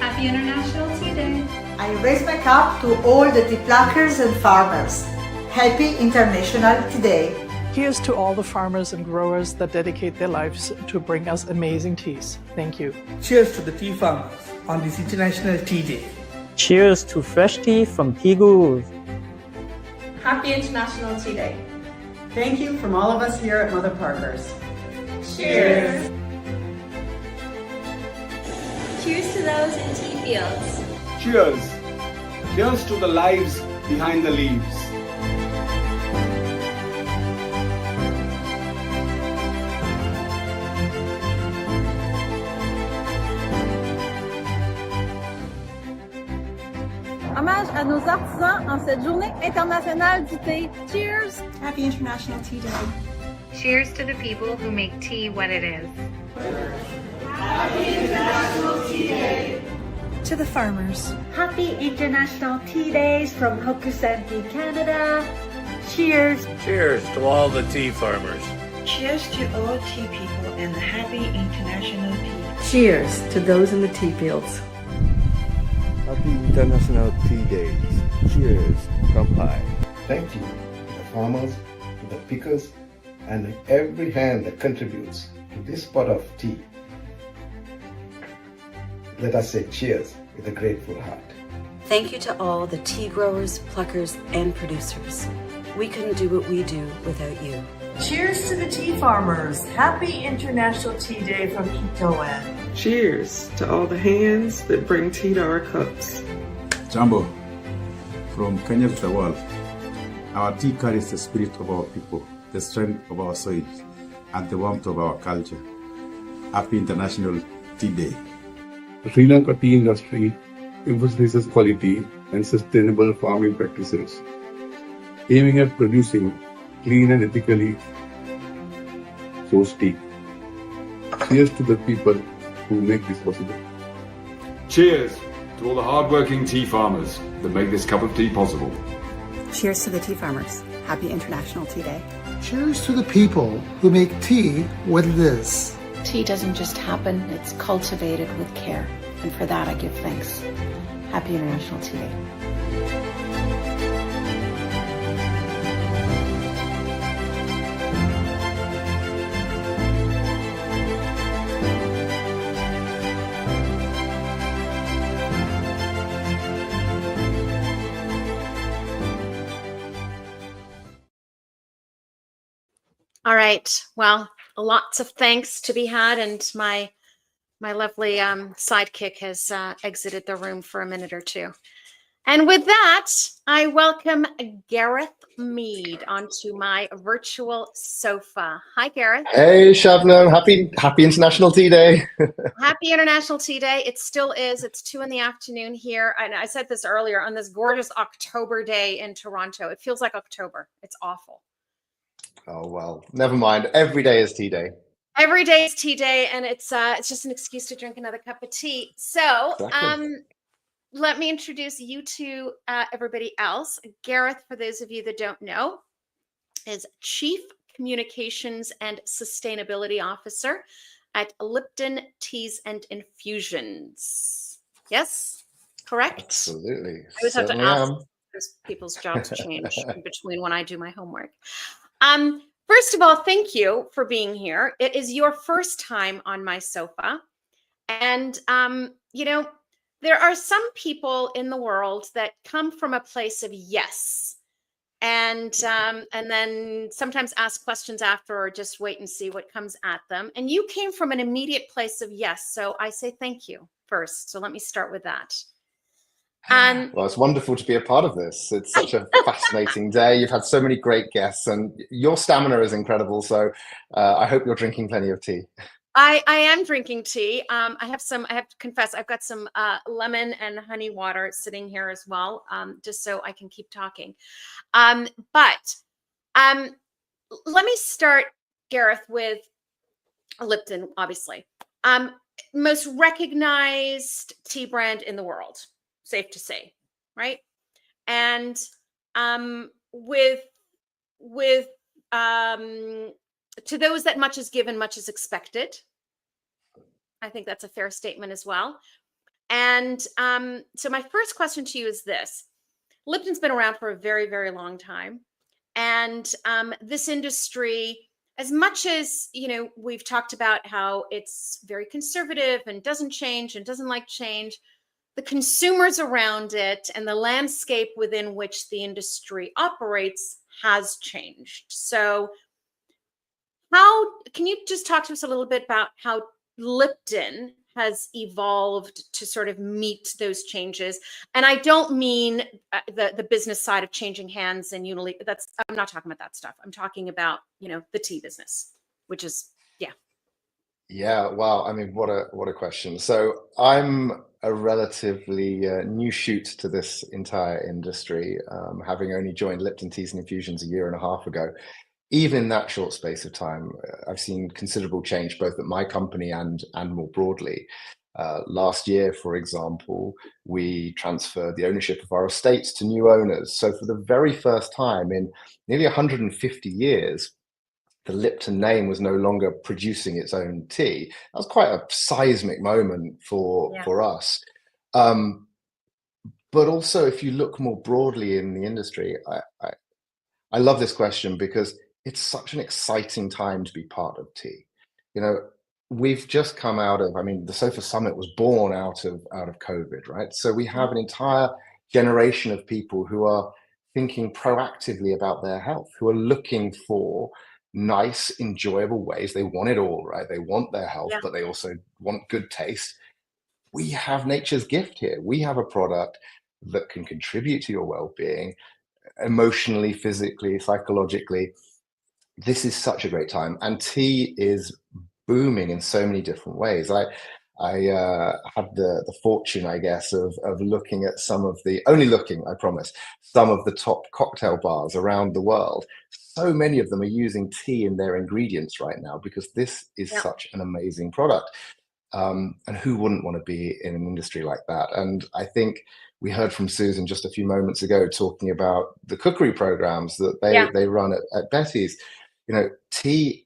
Happy International Tea Day. I raise my cup to all the tea pluckers and farmers. Happy International Tea Day. Here's to all the farmers and growers that dedicate their lives to bring us amazing teas. Thank you. Cheers to the tea farmers on this International Tea Day. Cheers to fresh tea from tea gurus. Happy International Tea Day. Thank you from all of us here at Mother Parkers. Cheers. Cheers to those in tea fields. Cheers. Cheers to the lives behind the leaves. Hommage à nos artisans en cette journée internationale du thé. Cheers! Happy International Tea Day. Cheers to the people who make tea what it is. Happy International Tea Day. To the farmers. Happy International Tea Days from Hokusan Tea, Canada. Cheers. Cheers to all the tea farmers. Cheers to all tea people and happy International Tea. Cheers to those in the tea fields. Happy International Tea Days. Cheers. Kampai. Thank you to the farmers, to the pickers, and every hand that contributes to this pot of tea. Let us say cheers with a grateful heart. Thank you to all the tea growers, pluckers, and producers. We couldn't do what we do without you. Cheers to the tea farmers. Happy International Tea Day from Kitoan. Cheers to all the hands that bring tea to our cups. Jambo, from Kenya to the world. Our tea carries the spirit of our people, the strength of our soil, and the warmth of our culture. Happy International Tea Day. The Sri Lanka tea industry emphasizes quality and sustainable farming practices, aiming at producing clean and ethically sourced tea. Cheers to the people who make this possible. Cheers to all the hard-working tea farmers that make this cup of tea possible. Cheers to the tea farmers. Happy International Tea Day. Cheers to the people who make tea what it is. Tea doesn't just happen, it's cultivated with care. And for that I give thanks. Happy International Tea Day. All right. Well, lots of thanks to be had, and my lovely sidekick has exited the room for a minute or two. And with that, I welcome Gareth Mead onto my virtual sofa. Hi, Gareth. Hey, Shabnam. Happy International Tea Day. Happy International Tea Day. It still is. It's 2 p.m. here. And I said this earlier, on this gorgeous October day in Toronto. It feels like October. It's awful. Oh, well, never mind. Every day is tea day. Every day is tea day, and it's just an excuse to drink another cup of tea. So let me introduce you to everybody else. Gareth, for those of you that don't know, is Chief Communications and Sustainability Officer at Lipton Teas and Infusions. Yes? Correct? Absolutely. I always have to ask because people's jobs change in between when I do my homework. First of all, thank you for being here. It is your first time on my sofa. And, you know, there are some people in the world that come from a place of yes. And then sometimes ask questions after or just wait and see what comes at them. And you came from an immediate place of yes. So I say thank you first. So let me start with that. Well, it's wonderful to be a part of this. It's such a fascinating day. You've had so many great guests and your stamina is incredible. So I hope you're drinking plenty of tea. I am drinking tea. I have to confess, I've got some lemon and honey water sitting here as well, just so I can keep talking. But let me start, Gareth, with Lipton, obviously. Most recognized tea brand in the world, safe to say, right? And with to those that much is given, much is expected. I think that's a fair statement as well. And so my first question to you is this. Lipton's been around for a very, very long time. And this industry, as much as, we've talked about how it's very conservative and doesn't change and doesn't like change, the consumers around it and the landscape within which the industry operates has changed. So can you just talk to us a little bit about how Lipton has evolved to sort of meet those changes? And I don't mean the business side of changing hands and Unilever. I'm not talking about that stuff. I'm talking about, the tea business, which is, yeah. Yeah, wow. I mean, what a question. So I'm a relatively new shoot to this entire industry, having only joined Lipton Teas and Infusions a year and a half ago. Even in that short space of time, I've seen considerable change both at my company and more broadly. Last year, for example, we transferred the ownership of our estates to new owners. So for the very first time in nearly 150 years, the Lipton name was no longer producing its own tea. That was quite a seismic moment for us. But also, if you look more broadly in the industry, I love this question because it's such an exciting time to be part of tea. We've just come out of, the Sofa Summit was born out of COVID, right? So we have an entire generation of people who are thinking proactively about their health, who are looking for nice, enjoyable ways. They want it all, right? They want their health, but they also want good taste. We have nature's gift here. We have a product that can contribute to your well-being emotionally, physically, psychologically. This is such a great time, and tea is booming in so many different ways. I had the fortune, I guess, of looking at some of the top cocktail bars around the world. So many of them are using tea in their ingredients right now because this is such an amazing product. And who wouldn't want to be in an industry like that? And I think we heard from Susan just a few moments ago talking about the cookery programs that they run at Betty's. Tea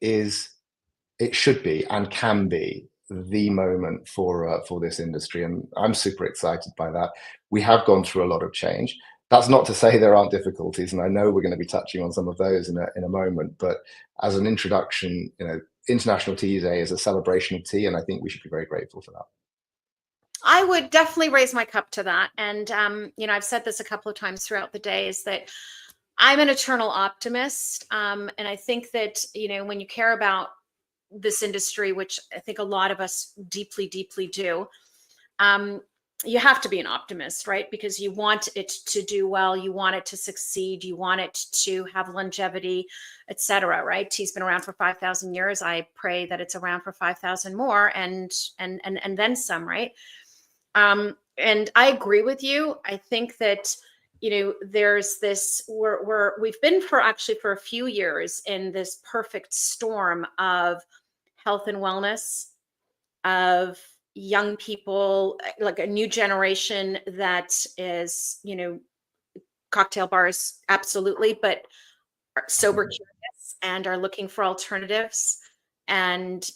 it should be and can be the moment for this industry, and I'm super excited by that. We have gone through a lot of change. That's not to say there aren't difficulties, and I know we're going to be touching on some of those in a moment. But as an introduction, International Tea Day is a celebration of tea, and I think we should be very grateful for that. I would definitely raise my cup to that. And, I've said this a couple of times throughout the day, is that I'm an eternal optimist. And I think that, when you care about this industry, which I think a lot of us deeply, deeply do, you have to be an optimist, right? Because you want it to do well, you want it to succeed, you want it to have longevity, etc. Right? Tea's been around for 5,000 years. I pray that it's around for 5,000 more, and then some, right? And I agree with you. I think that there's this. We've been for a few years in this perfect storm of health and wellness, of young people, like a new generation that is, cocktail bars, absolutely, but are sober curious and are looking for alternatives, and,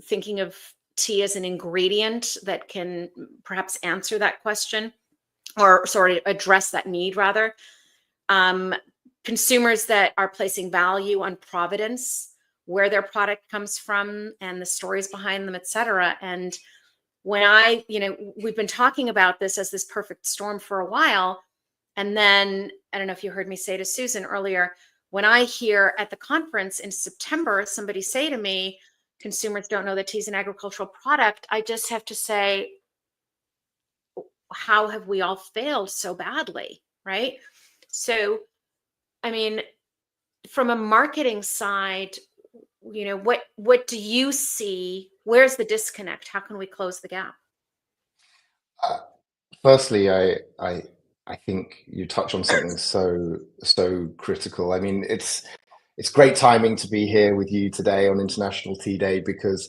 thinking of tea as an ingredient that can perhaps answer that question, or sort of address that need, rather. Consumers that are placing value on provenance, where their product comes from and the stories behind them, etc. And when we've been talking about this as this perfect storm for a while. And then, I don't know if you heard me say to Susan earlier, when I hear at the conference in September, somebody say to me, consumers don't know that tea is an agricultural product, I just have to say, how have we all failed so badly, right? So, from a marketing side, what do you see? Where's the disconnect? How can we close the gap? Firstly, I think you touch on something so critical. I mean, it's great timing to be here with you today on International Tea Day, because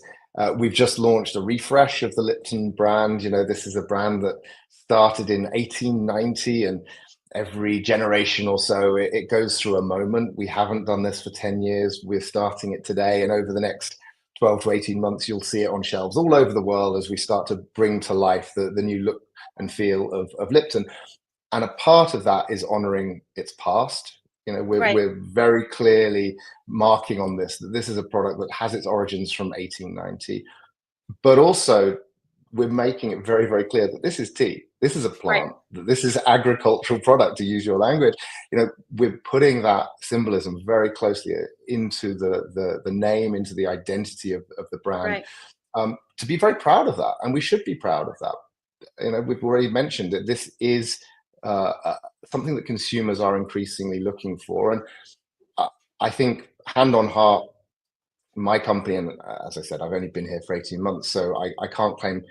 we've just launched a refresh of the Lipton brand. This is a brand that started in 1890, and every generation or so it goes through a moment. We haven't done this for 10 years. We're starting it today, and over the next 12 to 18 months, you'll see it on shelves all over the world as we start to bring to life the new look and feel of Lipton. And a part of that is honoring its past. We're very clearly marking on this, that this is a product that has its origins from 1890, but also we're making it very, very clear that this is tea. This is a plant, that this is agricultural product, to use your language. We're putting that symbolism very closely into the name, into the identity of the brand, to be very proud of that. And we should be proud of that. We've already mentioned that this is something that consumers are increasingly looking for. And I think, hand on heart, my company, and as I said, I've only been here for 18 months, so I can't claim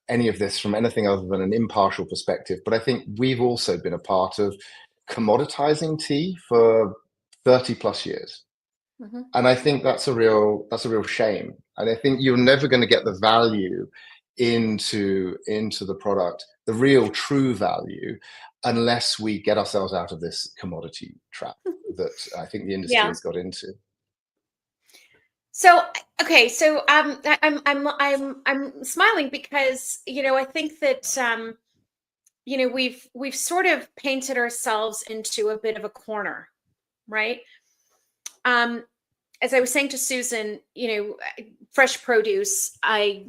any of this from anything other than an impartial perspective. But I think we've also been a part of commoditizing tea for 30 plus years. And I think that's a real shame. And I think you're never going to get the value into the product, the real true value, unless we get ourselves out of this commodity trap that I think the industry has got into. So okay, so I'm smiling because I think that we've sort of painted ourselves into a bit of a corner, right? As I was saying to Susan, fresh produce, I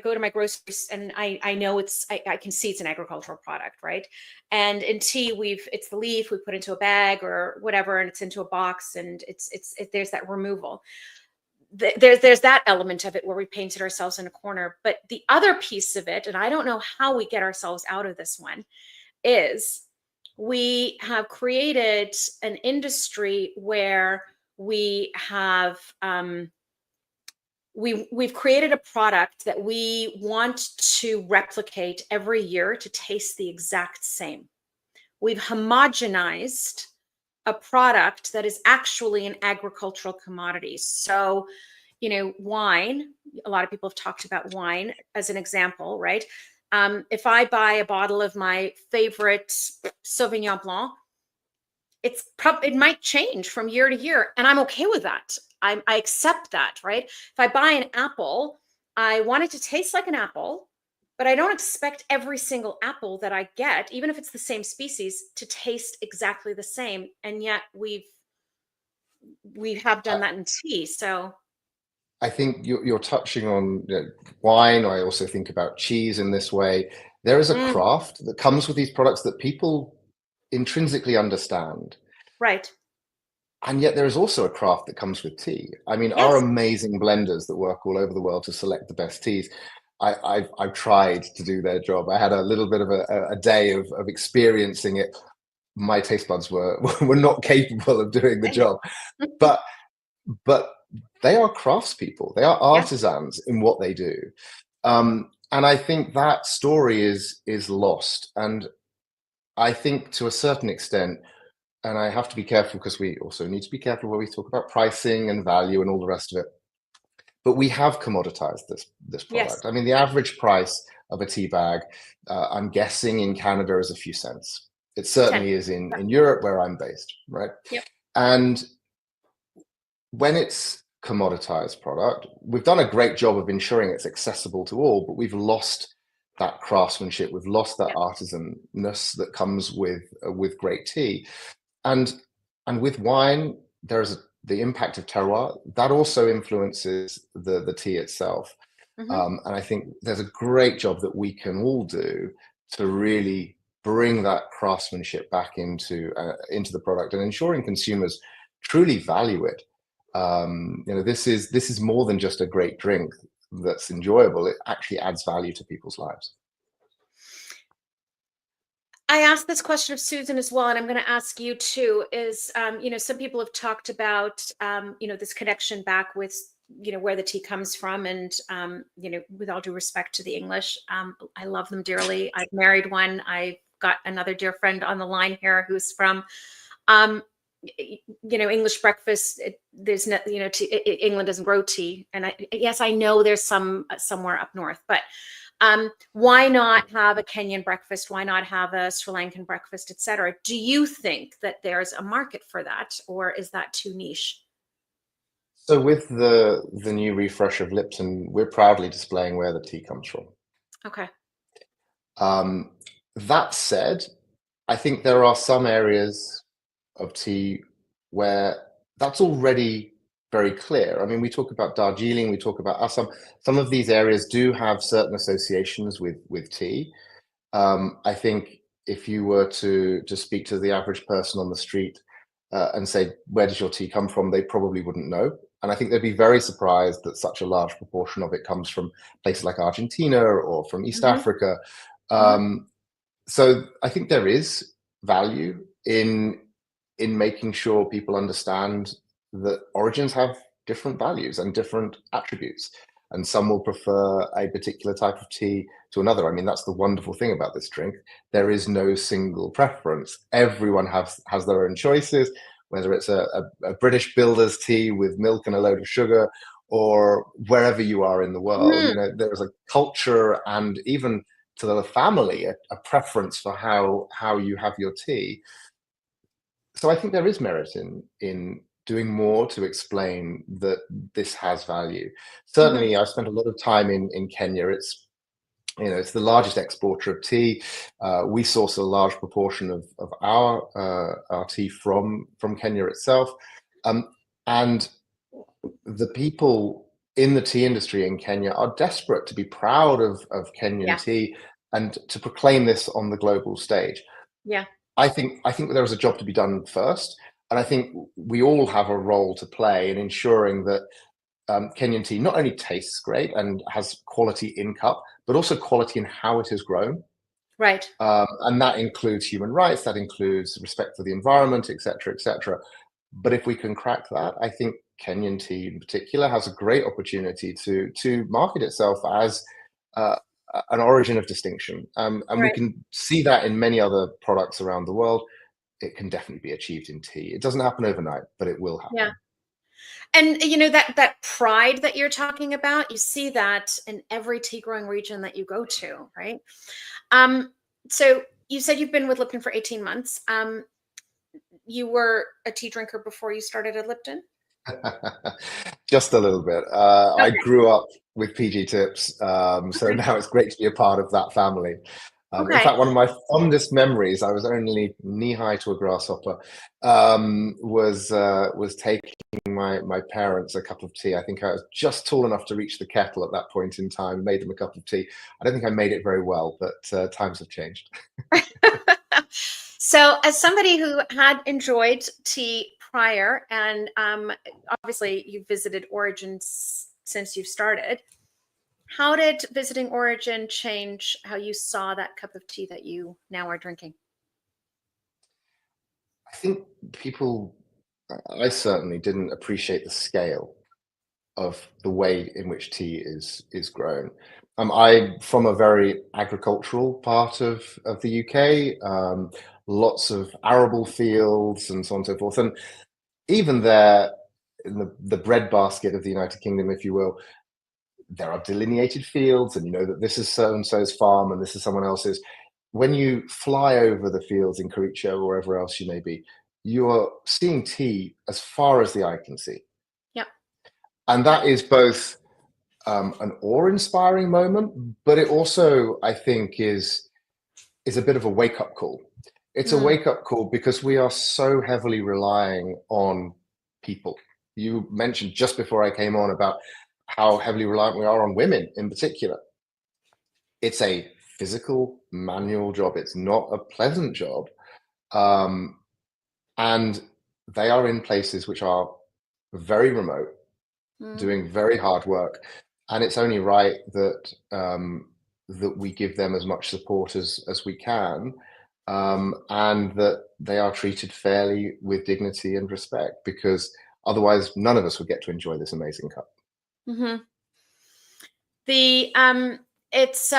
go to my groceries and I know I can see it's an agricultural product, right? And in tea, it's the leaf, we put into a bag or whatever, and it's into a box, and there's that removal. There's that element of it where we painted ourselves in a corner. But the other piece of it, and I don't know how we get ourselves out of this one, is we have created an industry where we have we've created a product that we want to replicate every year to taste the exact same. We've homogenized a product that is actually an agricultural commodity. So, wine, a lot of people have talked about wine as an example, right? If I buy a bottle of my favorite Sauvignon Blanc, it might change from year to year, and I'm okay with that. I accept that, right? If I buy an apple, I want it to taste like an apple, but I don't expect every single apple that I get, even if it's the same species, to taste exactly the same. And yet we have done that in tea. So I think you're touching on wine. I also think about cheese in this way. There is a craft that comes with these products that people intrinsically understand. Right. And yet there is also a craft that comes with tea. I mean, our amazing blenders that work all over the world to select the best teas, I've tried to do their job. I had a little bit of a day of experiencing it. My taste buds were not capable of doing the job, but they are craftspeople. They are artisans in what they do, and I think that story is lost. And I think to a certain extent, and I have to be careful because we also need to be careful where we talk about pricing and value and all the rest of it. But we have commoditized this product. Yes. I mean, the average price of a tea bag, I'm guessing in Canada, is a few cents. It certainly is in Europe, where I'm based, right? Yep. And when it's commoditized product, we've done a great job of ensuring it's accessible to all, but we've lost that craftsmanship. We've lost that artisanness that comes with great tea. And with wine, there's the impact of terroir that also influences the tea itself. And I think there's a great job that we can all do to really bring that craftsmanship back into the product and ensuring consumers truly value it. This is more than just a great drink that's enjoyable. It actually adds value to people's lives. I asked this question of Susan as well, and I'm going to ask you too. Is some people have talked about this connection back with where the tea comes from, and with all due respect to the English, I love them dearly. I've married one. I've got another dear friend on the line here who's from English breakfast. There's no, England doesn't grow tea, and yes, I know there's some somewhere up north, but why not have a Kenyan breakfast? Why not have a Sri Lankan breakfast, etc.? Do you think that there's a market for that, or is that too niche? So with the new refresh of Lipton, we're proudly displaying where the tea comes from. Okay. That said, I think there are some areas of tea where that's already very clear. I mean, we talk about Darjeeling, we talk about Assam. Some of these areas do have certain associations with tea. I think if you were to speak to the average person on the street and say, where does your tea come from? They probably wouldn't know. And I think they'd be very surprised that such a large proportion of it comes from places like Argentina or from East Africa. So I think there is value in making sure people understand that origins have different values and different attributes, and some will prefer a particular type of tea to another. I mean, that's the wonderful thing about this drink. There is no single preference. Everyone has their own choices, whether it's a British builder's tea with milk and a load of sugar, or wherever you are in the world. There is a culture, and even to the family, a preference for how you have your tea. So I think there is merit in doing more to explain that this has value. Certainly, I've spent a lot of time in Kenya. It's the largest exporter of tea. We source a large proportion of our tea from Kenya itself, and the people in the tea industry in Kenya are desperate to be proud of Kenyan tea and to proclaim this on the global stage. Yeah. I think there is a job to be done first, and I think we all have a role to play in ensuring that Kenyan tea not only tastes great and has quality in cup, but also quality in how it is grown. Right. And that includes human rights, that includes respect for the environment, et cetera, et cetera. But if we can crack that, I think Kenyan tea in particular has a great opportunity to market itself as an origin of distinction. And we can see that in many other products around the world. It can definitely be achieved in tea. It doesn't happen overnight, but it will happen. Yeah. And that pride that you're talking about, you see that in every tea growing region that you go to, right? So you said you've been with Lipton for 18 months. You were a tea drinker before you started at Lipton? Just a little bit. Okay. I grew up with PG Tips, so now it's great to be a part of that family. In fact, one of my fondest memories, I was only knee-high to a grasshopper, was taking my parents a cup of tea. I think I was just tall enough to reach the kettle at that point in time, made them a cup of tea. I don't think I made it very well, but times have changed. So as somebody who had enjoyed tea prior, and obviously you've visited Origins since you've started, how did visiting Origin change how you saw that cup of tea that you now are drinking? I think I certainly didn't appreciate the scale of the way in which tea is grown. I'm from a very agricultural part of the UK, lots of arable fields and so on and so forth. And even there, in the breadbasket of the United Kingdom, if you will, there are delineated fields, and you know that this is so-and-so's farm and this is someone else's. When you fly over the fields in Kericho or wherever else you may be, you are seeing tea as far as the eye can see. Yep. And that is both an awe-inspiring moment, but it also, I think, is a bit of a wake-up call. It's a wake-up call because we are so heavily relying on people. You mentioned just before I came on about how heavily reliant we are on women in particular. It's a physical, manual job. It's not a pleasant job. And they are in places which are very remote, doing very hard work. And it's only right that that we give them as much support as we can. and that they are treated fairly with dignity and respect, because otherwise none of us would get to enjoy this amazing cup. Mm-hmm. It's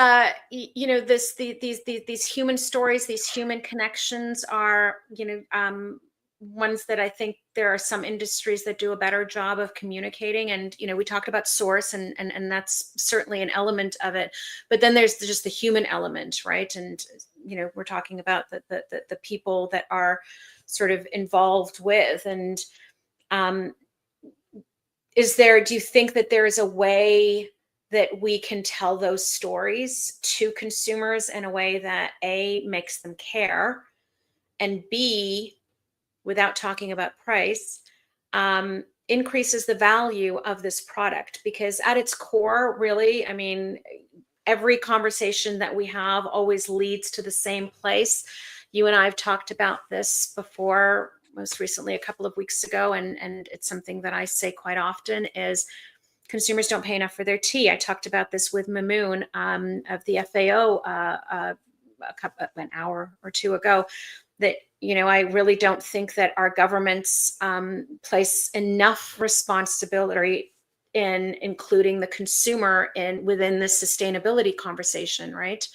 you know, these human stories, these human connections are, you know, ones that I think there are some industries that do a better job of communicating. And, you know, we talked about source, and that's certainly an element of it, but then there's just the human element, right? And, you know, we're talking about the people that are sort of involved with, and do you think that there is a way that we can tell those stories to consumers in a way that A, makes them care, and B, without talking about price, increases the value of this product? Because at its core, really, I mean, every conversation that we have always leads to the same place. You and I have talked about this before, most recently a couple of weeks ago, and it's something that I say quite often, is consumers don't pay enough for their tea. I talked about this with Mamoun of the FAO an hour or two ago, that, you know, I really don't think that our governments place enough responsibility in including the consumer within this sustainability conversation, right?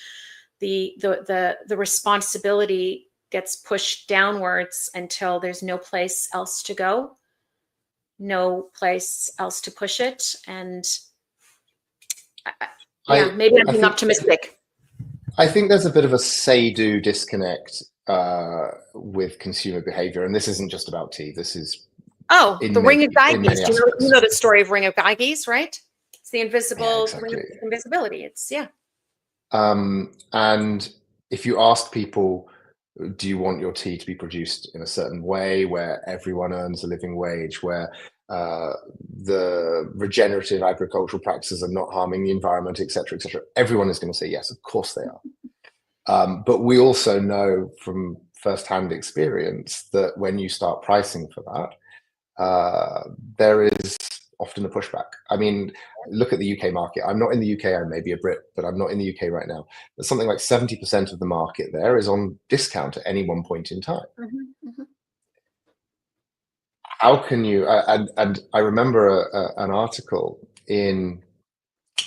The responsibility gets pushed downwards until there's no place else to go, no place else to push it. And maybe I'm being optimistic. I think there's a bit of a say-do disconnect with consumer behavior, and this isn't just about tea. This is the ring of Geigies. You know the story of ring of Geigies, right? It's the invisible ring of invisibility. It's and if you ask people, do you want your tea to be produced in a certain way where everyone earns a living wage, where the regenerative agricultural practices are not harming the environment, etc., etc., everyone is going to say yes, of course they are. But we also know from first-hand experience that when you start pricing for that, there is often a pushback. I mean, look at the UK market. I'm not in the UK. I may be a Brit, but I'm not in the UK right now. But something like 70% of the market there is on discount at any one point in time. How can you? And I remember an article in,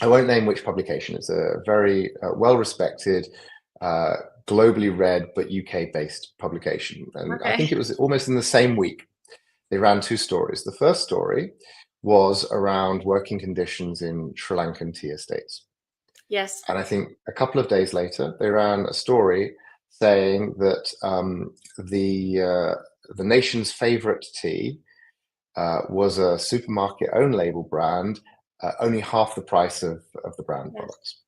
I won't name which publication. It's a very well-respected, globally read but UK-based publication, and I think it was almost in the same week. They ran two stories. The first story was around working conditions in Sri Lankan tea estates. Yes. And I think a couple of days later, they ran a story saying that the nation's favorite tea was a supermarket own label brand, only half the price of the brand products.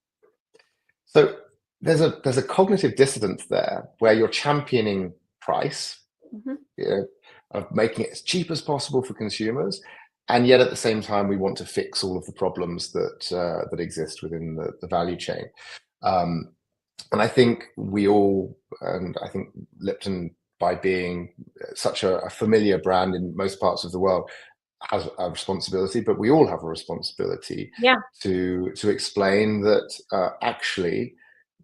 So there's a cognitive dissonance there where you're championing price, you know, of making it as cheap as possible for consumers, and yet at the same time we want to fix all of the problems that exist within the value chain. And I think we all, and I think Lipton, by being such a familiar brand in most parts of the world, has a responsibility, but we all have a responsibility to explain that actually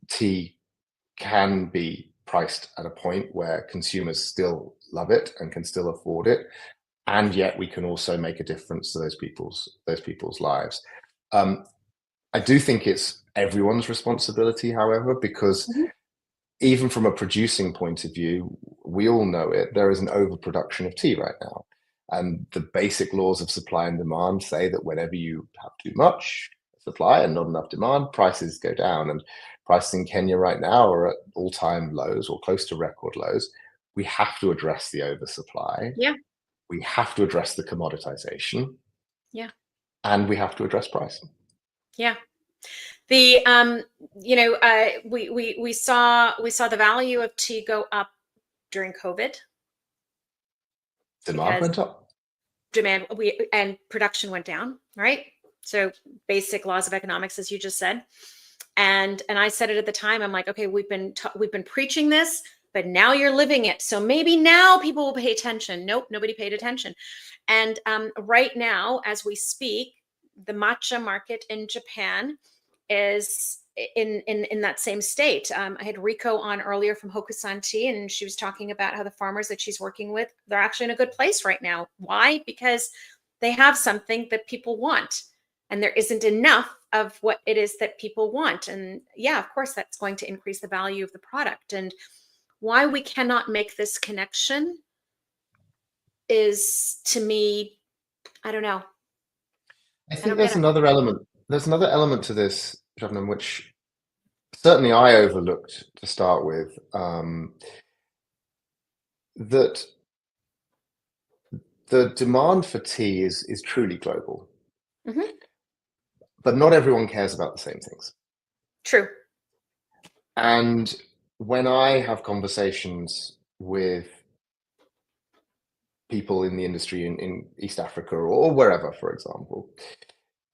tea can be priced at a point where consumers still love it and can still afford it, and yet we can also make a difference to those people's lives. I do think it's everyone's responsibility, however, because even from a producing point of view, we all know it, there is an overproduction of tea right now. And the basic laws of supply and demand say that whenever you have too much supply and not enough demand, prices go down. And prices in Kenya right now are at all-time lows or close to record lows. We have to address the oversupply. We have to address the commoditization. And we have to address price. The you know, we saw the value of tea go up during COVID. Demand went up. And production went down, right? So basic laws of economics, as you just said. And I said it at the time. I'm like, okay, we've been preaching this, but now you're living it. So maybe now people will pay attention. Nope, nobody paid attention. And right now, as we speak, the matcha market in Japan is in that same state. I had Rikko on earlier from Hokusan Tea, and she was talking about how the farmers that she's working with, they're actually in a good place right now. Why? Because they have something that people want, and there isn't enough of what it is that people want. And yeah, of course, that's going to increase the value of the product. And why we cannot make this connection is, to me, I don't know. I think there's another element. There's another element to this, Shabnam, which certainly I overlooked to start with. That the demand for tea is truly global, but not everyone cares about the same things. True. And when I have conversations with people in the industry in East Africa or wherever, for example,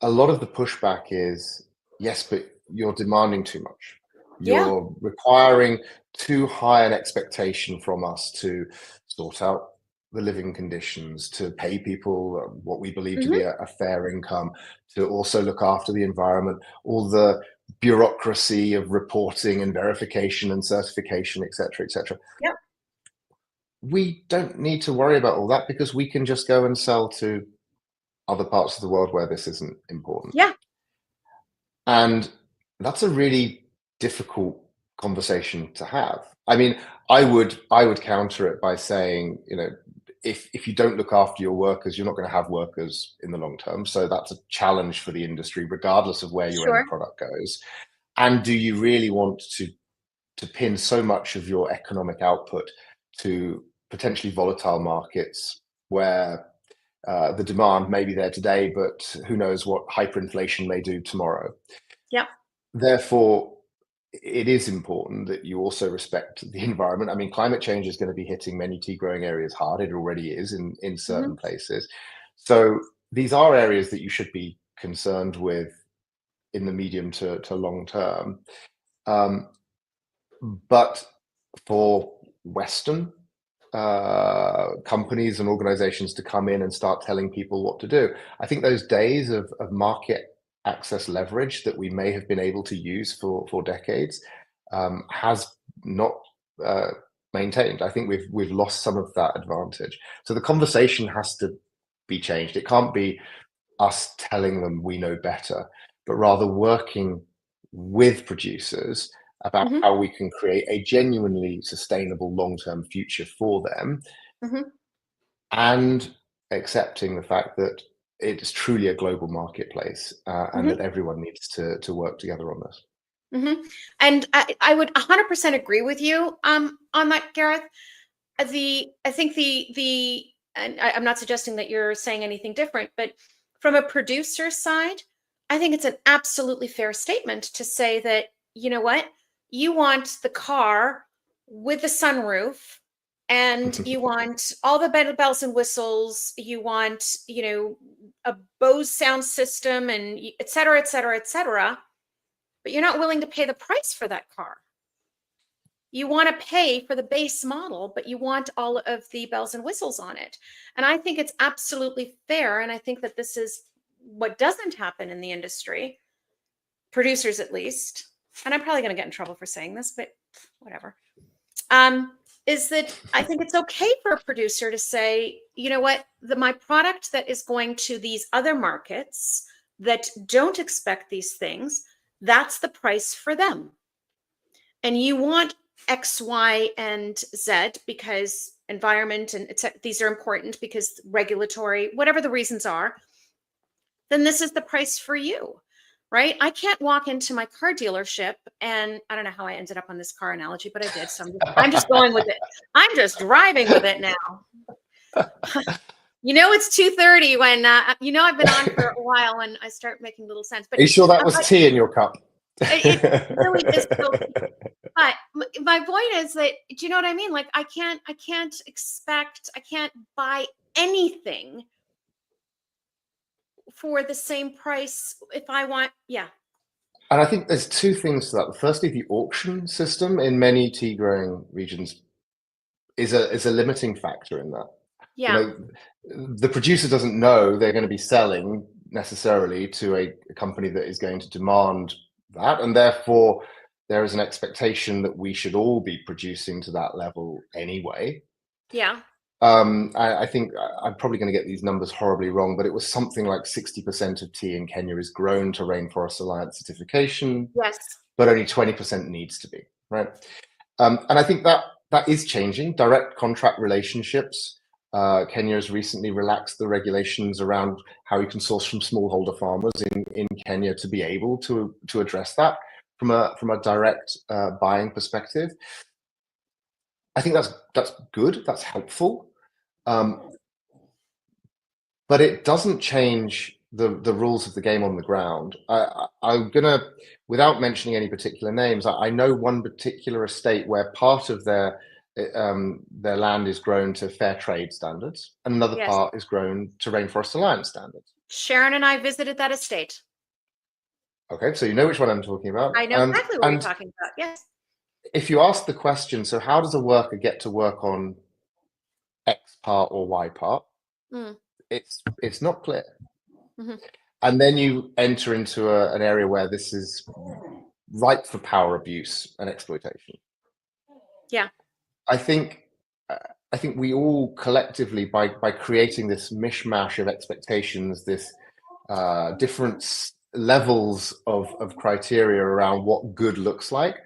a lot of the pushback is, yes, but you're demanding too much. You're requiring too high an expectation from us to sort out the living conditions, to pay people what we believe to be a fair income, to also look after the environment, all the bureaucracy of reporting and verification and certification, et cetera, et cetera. Yep. We don't need to worry about all that because we can just go and sell to other parts of the world where this isn't important. Yeah. And that's a really difficult conversation to have. I mean, I would counter it by saying, you know, if you don't look after your workers, you're not going to have workers in the long term. So that's a challenge for the industry, regardless of where your end product goes. And do you really want to pin so much of your economic output to potentially volatile markets where the demand may be there today, but who knows what hyperinflation may do tomorrow? Yep. Therefore, it is important that you also respect the environment. I mean, climate change is going to be hitting many tea growing areas hard. It already is in certain places. So these are areas that you should be concerned with in the medium to long term. But for Western companies and organizations to come in and start telling people what to do, I think those days of market access leverage that we may have been able to use for decades has not maintained. I think we've lost some of that advantage. So the conversation has to be changed. It can't be us telling them we know better, but rather working with producers about how we can create a genuinely sustainable long-term future for them, and accepting the fact that it's truly a global marketplace and that everyone needs to work together on this. And I would 100% agree with you on that, Gareth. I think and I'm not suggesting that you're saying anything different, but from a producer side, I think it's an absolutely fair statement to say that, you know what, you want the car with the sunroof, and you want all the bells and whistles, you want, you know, a Bose sound system, and et cetera, et cetera, et cetera, but you're not willing to pay the price for that car. You want to pay for the base model, but you want all of the bells and whistles on it. And I think it's absolutely fair. And I think that this is what doesn't happen in the industry, producers at least, and I'm probably going to get in trouble for saying this, but whatever, is that I think it's okay for a producer to say, you know what, my product that is going to these other markets that don't expect these things, that's the price for them. And you want X, Y, and Z because environment and these are important because regulatory, whatever the reasons are, then this is the price for you, right? I can't walk into my car dealership, and I don't know how I ended up on this car analogy, but I did. So I'm just going with it. I'm just driving with it now. You know, it's 2:30 when, you know, I've been on for a while when I start making little sense. But are you sure that was tea in your cup? It really is. But my point is that, do you know what I mean? Like, I can't buy anything for the same price if I want. Yeah. And I think there's two things to that. Firstly, the auction system in many tea growing regions is a limiting factor in that. Yeah. You know, the producer doesn't know they're going to be selling necessarily to a company that is going to demand that, and therefore there is an expectation that we should all be producing to that level anyway. Yeah. I think I'm probably going to get these numbers horribly wrong, but it was something like 60% of tea in Kenya is grown to Rainforest Alliance certification. Yes. But only 20% needs to be, right? And I think that is changing. Direct contract relationships. Kenya has recently relaxed the regulations around how you can source from smallholder farmers in Kenya to be able to address that from a direct buying perspective. I think that's good. That's helpful. But it doesn't change the rules of the game on the ground. I'm gonna, without mentioning any particular names, I know one particular estate where part of their land is grown to fair trade standards, and another Yes. part is grown to Rainforest Alliance standards. Sharon and I visited that estate. Okay, so you know which one I'm talking about. I know exactly what you're talking about. Yes. If you ask the question, so how does a worker get to work on X part or Y part? It's not clear. Mm-hmm. And then you enter into an area where this is ripe for power abuse and exploitation. Yeah. I think we all collectively, by creating this mishmash of expectations, this different levels of criteria around what good looks like,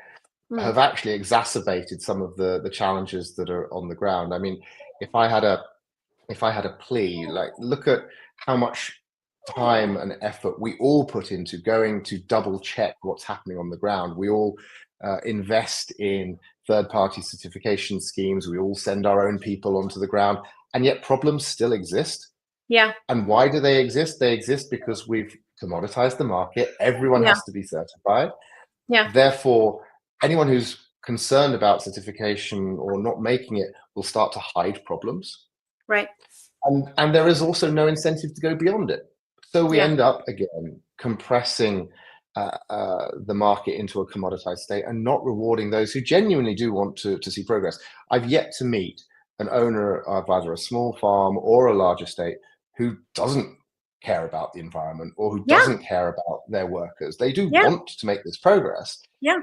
have actually exacerbated some of the challenges that are on the ground. I mean, if I had a plea, like, look at how much time and effort we all put into going to double check what's happening on the ground. We all invest in third-party certification schemes. We all send our own people onto the ground, and yet problems still exist. Yeah. And why do they exist? They exist because we've commoditized the market. Everyone has to be certified. Yeah. Therefore, anyone who's concerned about certification or not making it will start to hide problems. Right. And there is also no incentive to go beyond it. So we end up, again, compressing the market into a commoditized state and not rewarding those who genuinely do want to see progress. I've yet to meet an owner of either a small farm or a large estate who doesn't care about the environment or who doesn't care about their workers. They do want to make this progress. Yeah.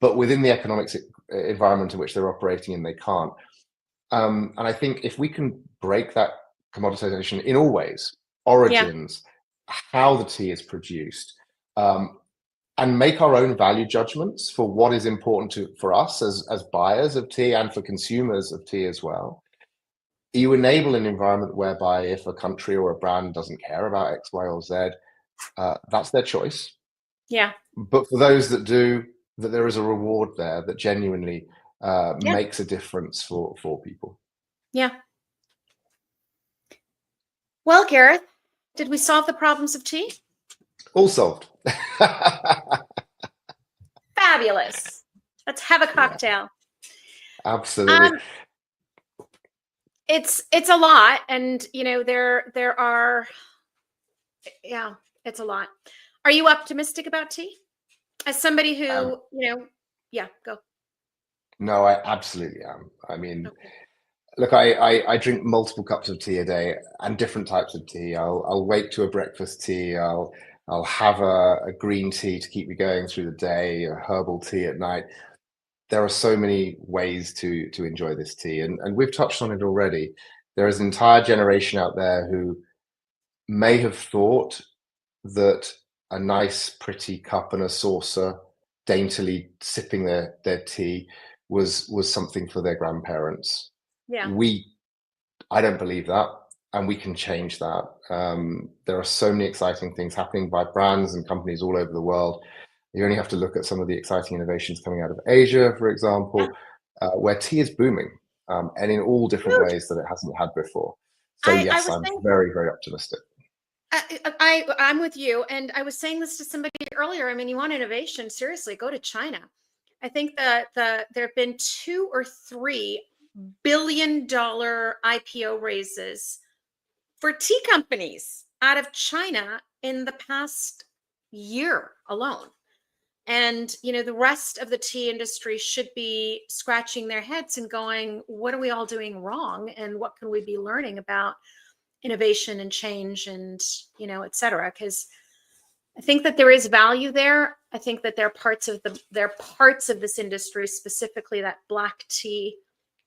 But within the economic environment in which they're operating in, they can't. And I think if we can break that commoditization in all ways, origins, how the tea is produced, and make our own value judgments for what is important for us as buyers of tea and for consumers of tea as well, you enable an environment whereby if a country or a brand doesn't care about X, Y, or Z, that's their choice. Yeah. But for those that do, that there is a reward there that genuinely makes a difference for people. Yeah. Well, Gareth, did we solve the problems of tea? All solved. Fabulous. Let's have a cocktail. Absolutely. It's a lot, and there are, it's a lot. Are you optimistic about tea? As somebody who, go. No, I absolutely am. I mean, look, I drink multiple cups of tea a day and different types of tea. I'll wake to a breakfast tea. I'll have a green tea to keep me going through the day, a herbal tea at night. There are so many ways to enjoy this tea, and we've touched on it already. There is an entire generation out there who may have thought that a nice, pretty cup and a saucer, daintily sipping their tea, was something for their grandparents. Yeah. I don't believe that, and we can change that. There are so many exciting things happening by brands and companies all over the world. You only have to look at some of the exciting innovations coming out of Asia, for example, where tea is booming, and in all different ways that it hasn't had before. So yes, I'm very, very optimistic. I'm with you. And I was saying this to somebody earlier. I mean, you want innovation, seriously, go to China. I think that there have been 2 or 3 billion-dollar IPO raises for tea companies out of China in the past year alone. And, the rest of the tea industry should be scratching their heads and going, what are we all doing wrong? And what can we be learning about innovation and change and, et cetera? Because I think that there is value there. I think that there are parts of this industry, specifically that black tea,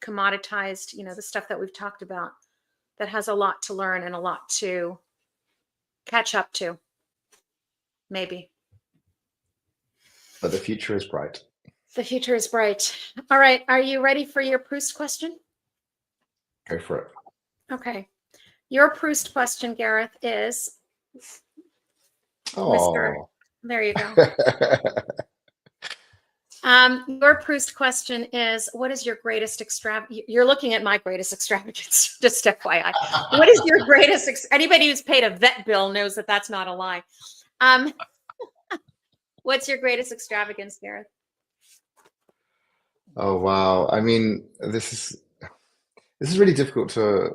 commoditized, the stuff that we've talked about, that has a lot to learn and a lot to catch up to. Maybe. But the future is bright. The future is bright. All right. Are you ready for your Proust question? Go for it. Okay. Your Proust question, Gareth, is Oh. There you go. Your Proust question is, what is your greatest You're looking at my greatest extravagance, just FYI. What is your greatest, anybody who's paid a vet bill knows that that's not a lie. What's your greatest extravagance, Gareth? Oh, wow. I mean, this is really difficult to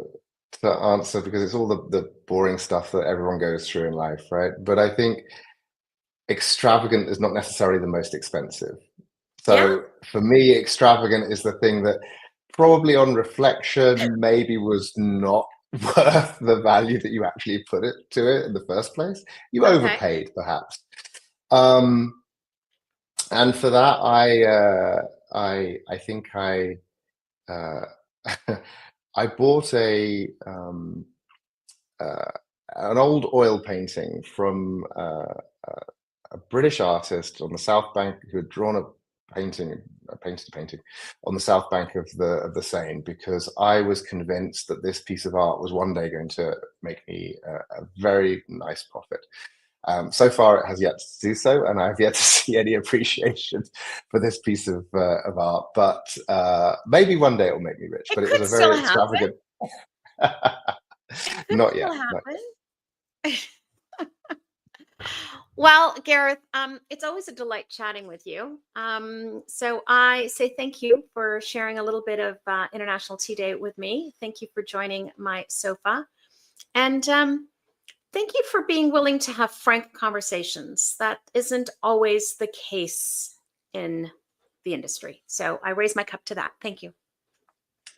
answer because it's all the boring stuff that everyone goes through in life, right? But I think extravagant is not necessarily the most expensive. So for me, extravagant is the thing that probably on reflection maybe was not worth the value that you actually put it in the first place. You overpaid, perhaps. And for that, I think I bought an old oil painting from a British artist on the South Bank who had drawn a painting on the South Bank of the Seine, because I was convinced that this piece of art was one day going to make me a very nice profit. So far, it has yet to do so, and I've yet to see any appreciation for this piece of art. But maybe one day it will make me rich. But it was a very extravagant. Not yet. Well, Gareth, it's always a delight chatting with you. So I say thank you for sharing a little bit of International Tea Day with me. Thank you for joining my sofa. And thank you for being willing to have frank conversations. That isn't always the case in the industry. So I raise my cup to that. Thank you.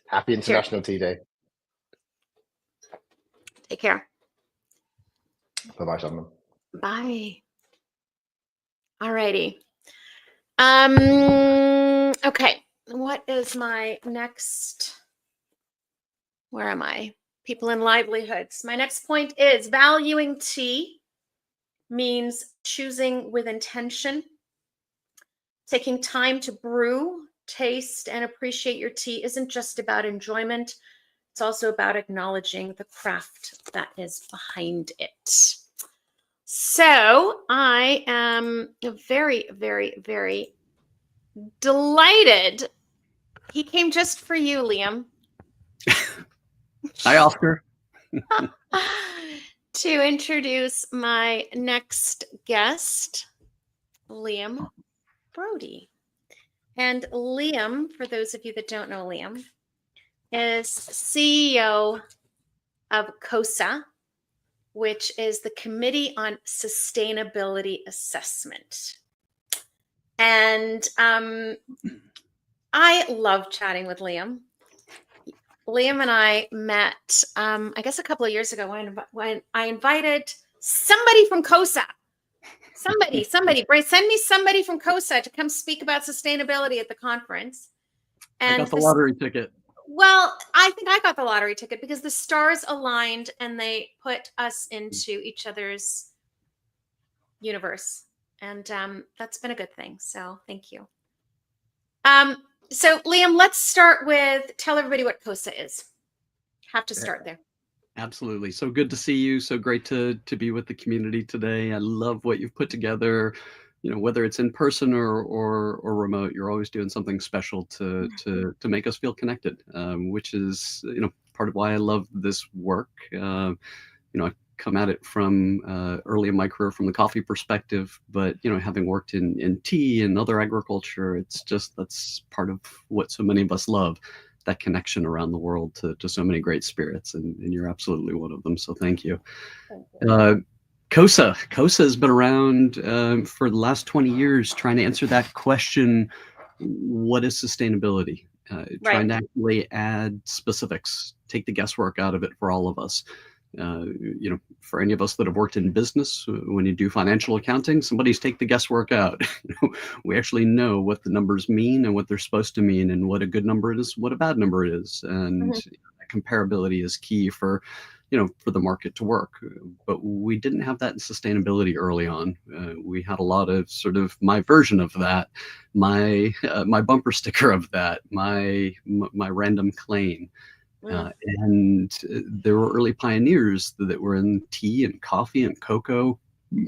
Happy International Tea Day. Take care. Bye-bye, Shannon. Bye. All righty. Okay. What is my next? Where am I? People and livelihoods. My next point is valuing tea means choosing with intention, taking time to brew, taste, and appreciate your tea isn't just about enjoyment. It's also about acknowledging the craft that is behind it. So I am very, very, very delighted. He came just for you, Liam. Hi, Oscar. To introduce my next guest, Liam Brody. And Liam, for those of you that don't know Liam, is CEO of COSA, which is the Committee on Sustainability Assessment. And I love chatting with Liam. Liam and I met, I guess, a couple of years ago when I invited somebody from COSA. Somebody, send me somebody from COSA to come speak about sustainability at the conference. And I got the lottery ticket. Well, I think I got the lottery ticket because the stars aligned and they put us into each other's universe. And that's been a good thing. So thank you. So Liam, let's start with tell everybody what COSA is. Have to start there. Absolutely. So good to see you. So great to be with the community today. I love what you've put together. You know, whether it's in person or remote, you're always doing something special to make us feel connected, which is, you know, part of why I love this work. You know, I come at it from early in my career from the coffee perspective, but, you know, having worked in tea and other agriculture, it's just, that's part of what so many of us love, that connection around the world to so many great spirits. And you're absolutely one of them. So thank you. COSA has been around for the last 20 years trying to answer that question, what is sustainability? Trying to actually add specifics, take the guesswork out of it for all of us. For any of us that have worked in business, when you do financial accounting, somebody's take the guesswork out. We actually know what the numbers mean and what they're supposed to mean, and what a good number is, what a bad number is, and comparability is key for the market to work. But we didn't have that in sustainability early on. We had a lot of sort of my version of that, my bumper sticker of that, my random claim. And there were early pioneers that were in tea and coffee and cocoa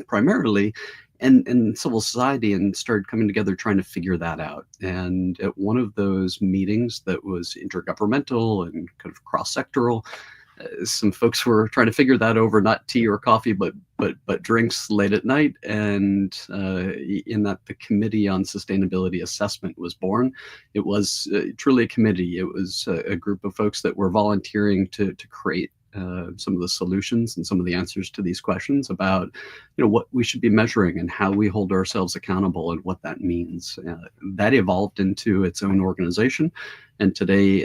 primarily, and civil society, and started coming together trying to figure that out. And at one of those meetings that was intergovernmental and kind of cross-sectoral, some folks were trying to figure that over not tea or coffee, but drinks late at night. And in that, the Committee on Sustainability Assessment was born. It was truly a committee. It was a group of folks that were volunteering to create some of the solutions and some of the answers to these questions about what we should be measuring and how we hold ourselves accountable and what that means. That evolved into its own organization. And today,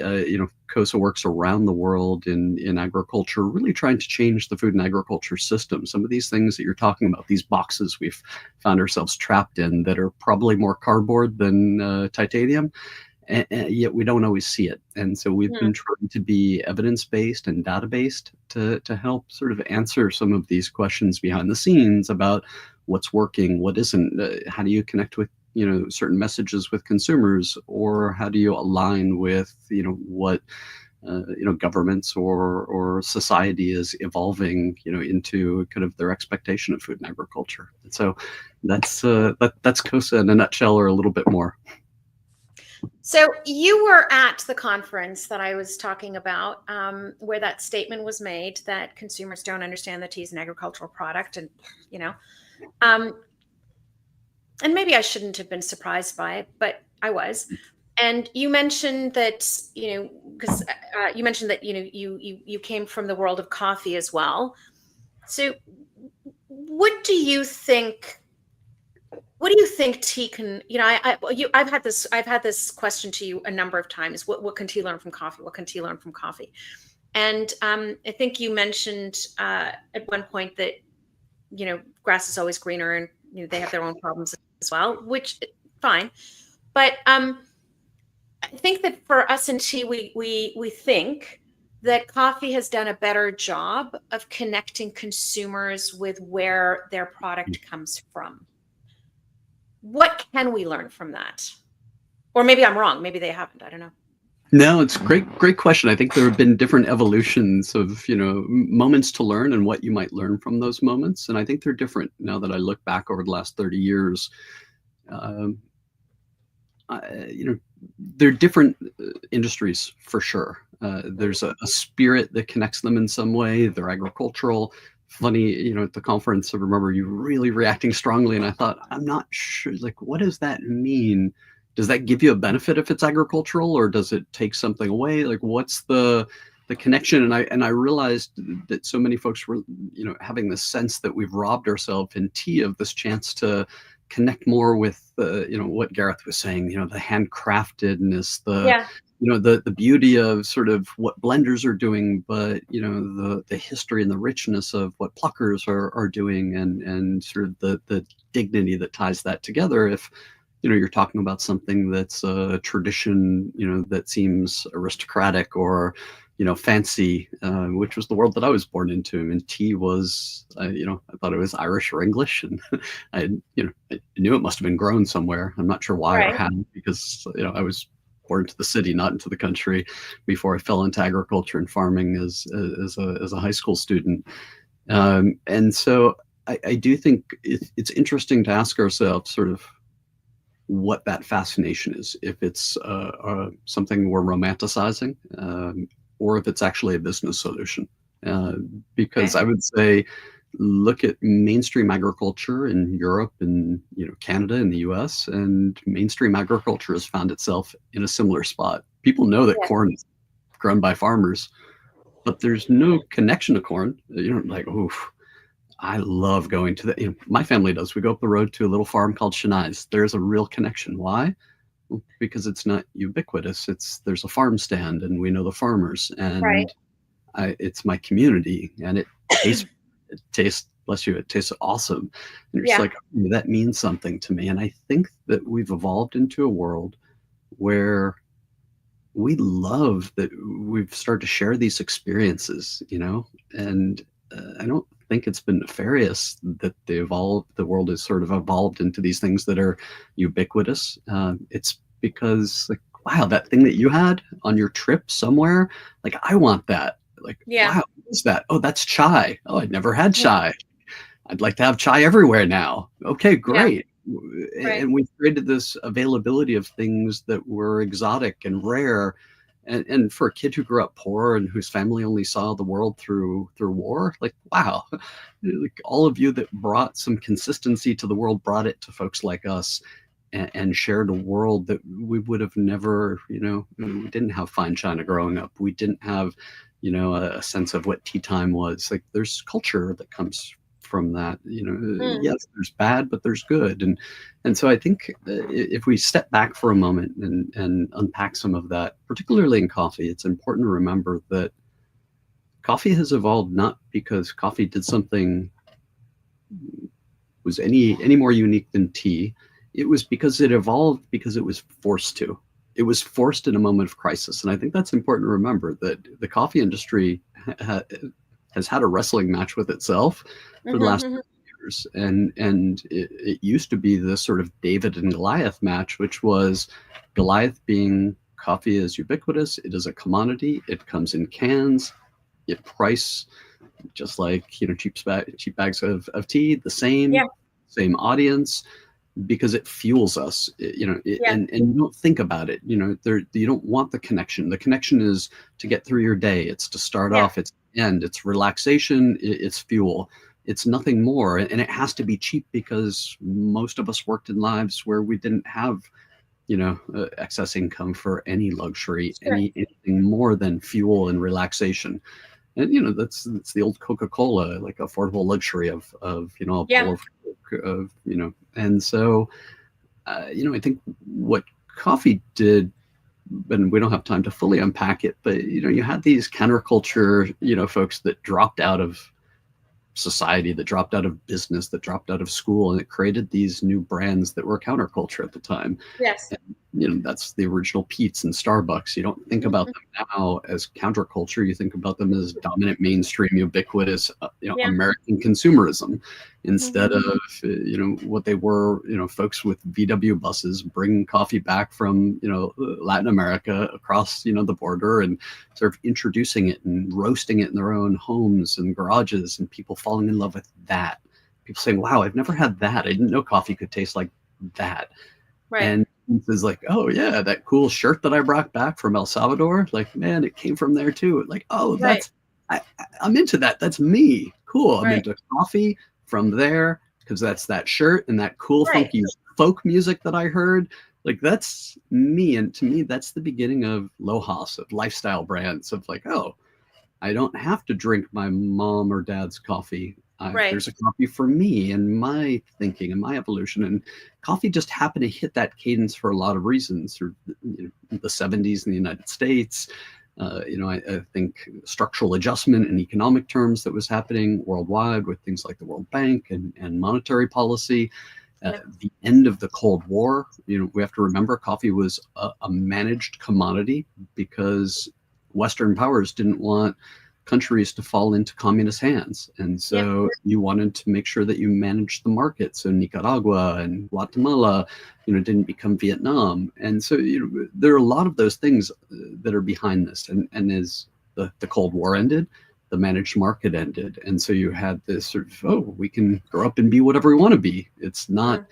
KOSA works around the world in agriculture, really trying to change the food and agriculture system. Some of these things that you're talking about, these boxes we've found ourselves trapped in that are probably more cardboard than titanium, and yet we don't always see it. And so we've been trying to be evidence-based and data-based to help sort of answer some of these questions behind the scenes about what's working, what isn't, how do you connect with certain messages with consumers, or how do you align with what governments or society is evolving into kind of their expectation of food and agriculture. And so that's KOSA in a nutshell, or a little bit more. So you were at the conference that I was talking about, where that statement was made that consumers don't understand that tea is an agricultural product, and and maybe I shouldn't have been surprised by it, but I was. And you mentioned that because you mentioned that you came from the world of coffee as well. So what do you think? What do you think tea can? I've had this question to you a number of times. What can tea learn from coffee? What can tea learn from coffee? And I think you mentioned at one point that grass is always greener, and they have their own problems as well, which fine. But I think that for us in tea, we think that coffee has done a better job of connecting consumers with where their product comes from. What can we learn from that? Or maybe I'm wrong. Maybe they haven't. I don't know. No, it's a great question. I think there have been different evolutions of, moments to learn and what you might learn from those moments. And I think they're different now that I look back over the last 30 years. They're different industries for sure. There's a spirit that connects them in some way. They're agricultural. Funny, at the conference, I remember you really reacting strongly, and I thought, I'm not sure, what does that mean? Does that give you a benefit if it's agricultural, or does it take something away? What's the connection? And I realized that so many folks were, having this sense that we've robbed ourselves in tea of this chance to connect more with, what Gareth was saying, the handcraftedness, the beauty of sort of what blenders are doing, but the history and the richness of what pluckers are doing, and sort of the dignity that ties that together. If you're talking about something that's a tradition, that seems aristocratic or fancy, which was the world that I was born into. And tea was, I thought it was Irish or English, and I knew it must have been grown somewhere. I'm not sure why or how, because I was born into the city, not into the country, before I fell into agriculture and farming as a high school student. And so I do think it's interesting to ask ourselves sort of what that fascination is, if it's something we're romanticizing, or if it's actually a business solution. Because I would say, look at mainstream agriculture in Europe and Canada and the US, and mainstream agriculture has found itself in a similar spot. People know that corn is grown by farmers, but there's no connection to corn. Oof, I love going to the, my family does. We go up the road to a little farm called Chennai's. There's a real connection. Why? Well, because it's not ubiquitous. There's a farm stand, and we know the farmers, and it's my community, and it tastes, bless you, it tastes awesome. And you're just like, oh, that means something to me. And I think that we've evolved into a world where we love that we've started to share these experiences, and I don't think it's been nefarious that the world has sort of evolved into these things that are ubiquitous. It's because, like, wow, that thing that you had on your trip somewhere, like, I want that. Like, wow, what is that? Oh, that's chai. Oh, I'd never had chai. I'd like to have chai everywhere now. Okay, great. And we created this availability of things that were exotic and rare. And for a kid who grew up poor and whose family only saw the world through war, like, wow, like, all of you that brought some consistency to the world brought it to folks like us, and shared a world that we would have never, we didn't have fine china growing up. We didn't have, a sense of what tea time was. Like, there's culture that comes from that, yes, there's bad, but there's good. And so I think if we step back for a moment and unpack some of that, particularly in coffee, it's important to remember that coffee has evolved not because coffee did something was any more unique than tea. It was because it evolved because it was forced to. It was forced in a moment of crisis. And I think that's important to remember, that the coffee industry has had a wrestling match with itself for the last 30 years. And it used to be this sort of David and Goliath match, which was Goliath being coffee is ubiquitous. It is a commodity. It comes in cans. It price just like, cheap bags of tea, the same audience, because it fuels us, and you don't think about it, you don't want the connection. The connection is to get through your day. It's to start off, it's end, it's relaxation, it's fuel. It's nothing more. And it has to be cheap because most of us worked in lives where we didn't have, excess income for any luxury, anything more than fuel and relaxation. And, that's the old Coca-Cola, like affordable luxury of a bowl of, and so, I think what coffee did, and we don't have time to fully unpack it, but, you had these counterculture, folks that dropped out of society, that dropped out of business, that dropped out of school, and it created these new brands that were counterculture at the time. Yes. And, that's the original Pete's and Starbucks. You don't think about them now as counterculture. You think about them as dominant, mainstream, ubiquitous, American consumerism, instead of, what they were, folks with VW buses bringing coffee back from, Latin America across, the border, and sort of introducing it and roasting it in their own homes and garages, and people falling in love with that. People saying, wow, I've never had that. I didn't know coffee could taste like that. Right. And it's like, oh yeah, that cool shirt that I brought back from El Salvador, like, man, it came from there too. Like, oh, that's, I'm into that. That's me. Cool. I'm into coffee from there because that's that shirt and that cool funky folk music that I heard. Like, that's me. And to me, that's the beginning of Lohas, of lifestyle brands, of like, oh, I don't have to drink my mom or dad's coffee. There's a coffee for me and my thinking and my evolution. And coffee just happened to hit that cadence for a lot of reasons. Through the 70s in the United States, I think structural adjustment in economic terms that was happening worldwide with things like the World Bank and monetary policy. The end of the Cold War, we have to remember coffee was a managed commodity because Western powers didn't want countries to fall into communist hands. And so you wanted to make sure that you managed the market. So Nicaragua and Guatemala, didn't become Vietnam. And so, there are a lot of those things that are behind this. And as the Cold War ended, the managed market ended. And so you had this sort of, oh, we can grow up and be whatever we want to be. It's not,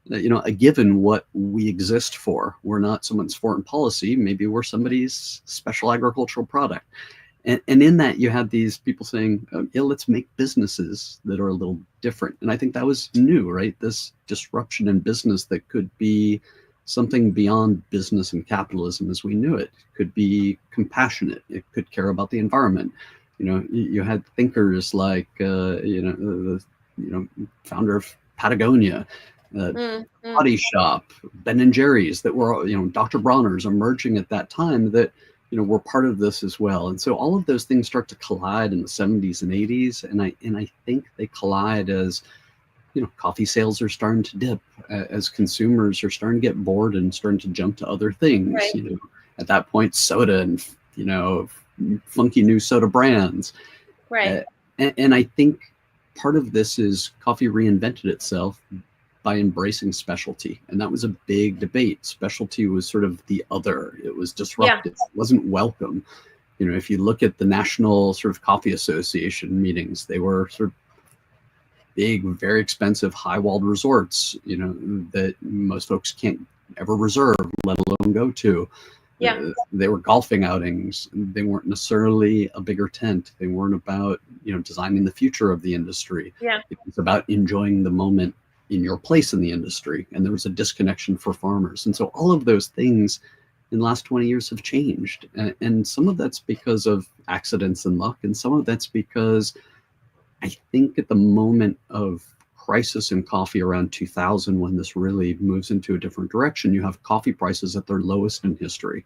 a given what we exist for. We're not someone's foreign policy. Maybe we're somebody's special agricultural product. And in that, you had these people saying, oh, yeah, let's make businesses that are a little different. And I think that was new, right? This disruption in business that could be something beyond business and capitalism as we knew it. It could be compassionate. It could care about the environment. You had thinkers like, the founder of Patagonia, Body Shop, Ben and Jerry's, that were, Dr. Bronner's emerging at that time, that we're part of this as well. And so all of those things start to collide in the 70s and 80s. And I think they collide as, coffee sales are starting to dip, as consumers are starting to get bored and starting to jump to other things. Right. At that point, soda and, funky new soda brands. Right. And I think part of this is coffee reinvented itself by embracing specialty. And that was a big debate. Specialty was sort of the other. It was disruptive. It wasn't welcome. If you look at the National sort of Coffee Association meetings, they were sort of big, very expensive, high-walled resorts, that most folks can't ever reserve, let alone go to. They were golfing outings. They weren't necessarily a bigger tent. They weren't about, designing the future of the industry. It was about enjoying the moment in your place in the industry. And there was a disconnection for farmers. And so all of those things in the last 20 years have changed. And some of that's because of accidents and luck. And some of that's because I think at the moment of crisis in coffee around 2000, when this really moves into a different direction, you have coffee prices at their lowest in history.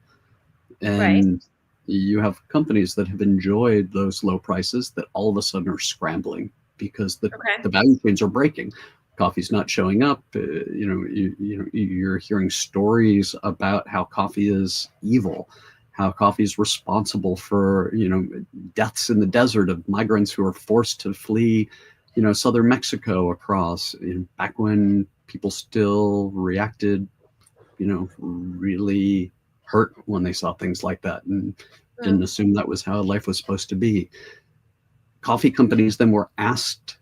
And you have companies that have enjoyed those low prices that all of a sudden are scrambling because the value chains are breaking. Coffee's not showing up. You're hearing stories about how coffee is evil, how coffee is responsible for, deaths in the desert of migrants who are forced to flee, southern Mexico across, back when people still reacted, really hurt when they saw things like that and didn't assume that was how life was supposed to be. Coffee companies then were asked,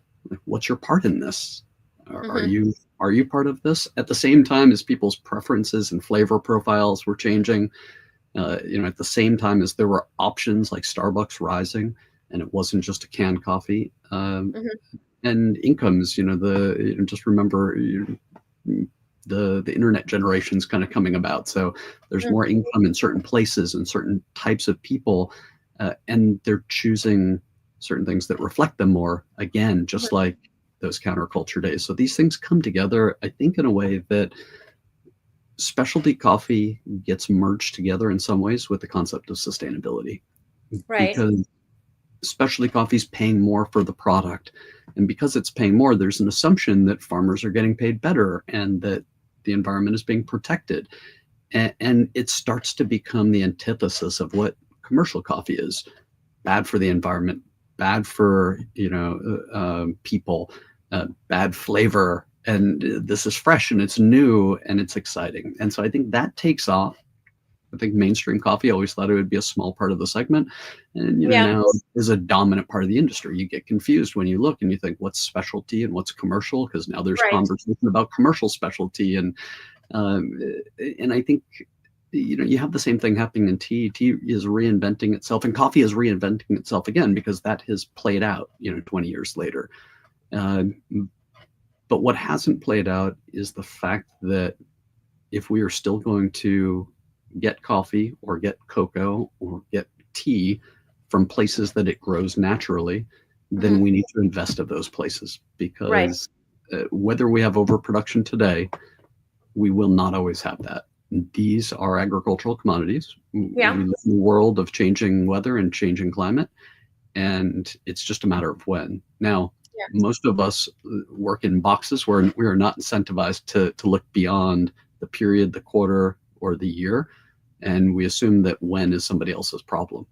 what's your part in this? Are you part of this? At the same time as people's preferences and flavor profiles were changing, at the same time as there were options like Starbucks rising, and it wasn't just a canned coffee, and incomes, just remember the internet generation's kind of coming about. So there's more income in certain places and certain types of people, and they're choosing certain things that reflect them more, again, just like those counterculture days. So these things come together, I think, in a way that specialty coffee gets merged together in some ways with the concept of sustainability. Because specialty coffee is paying more for the product. And because it's paying more, there's an assumption that farmers are getting paid better and that the environment is being protected. And it starts to become the antithesis of what commercial coffee is. Bad for the environment, bad for, people, bad flavor. And this is fresh and it's new and it's exciting. And so I think that takes off. I think mainstream coffee, always thought it would be a small part of the segment. And now is a dominant part of the industry. You get confused when you look and you think, what's specialty and what's commercial? Because now there's conversation about commercial specialty. And I think, you have the same thing happening in tea. Tea is reinventing itself and coffee is reinventing itself again, because that has played out, 20 years later. But what hasn't played out is the fact that if we are still going to get coffee or get cocoa or get tea from places that it grows naturally, then we need to invest in those places, because whether we have overproduction today, we will not always have that. These are agricultural commodities. We live in a world of changing weather and changing climate, and it's just a matter of when. Now, most of us work in boxes where we are not incentivized to look beyond the period, the quarter, or the year. And we assume that when is somebody else's problem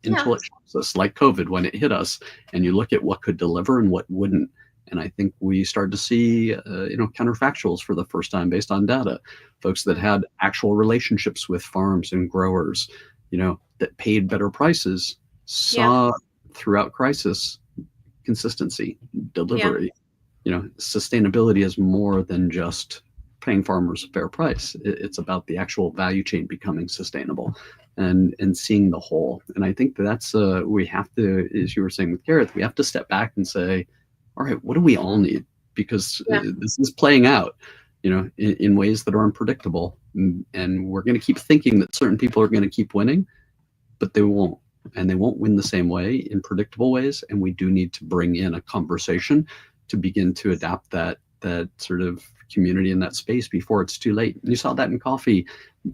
until it shocks us, like COVID, when it hit us, and you look at what could deliver and what wouldn't. And I think we started to see, counterfactuals for the first time based on data. Folks that had actual relationships with farms and growers, that paid better prices, saw throughout crisis consistency, delivery. Sustainability is more than just paying farmers a fair price. It's about the actual value chain becoming sustainable and seeing the whole. And I think that's we have to, as you were saying with Gareth, we have to step back and say, all right, what do we all need? Because this is playing out, in ways that are unpredictable. And we're going to keep thinking that certain people are going to keep winning, but they won't. And they won't win the same way in predictable ways. And we do need to bring in a conversation to begin to adapt that that sort of community in that space before it's too late. And you saw that in coffee,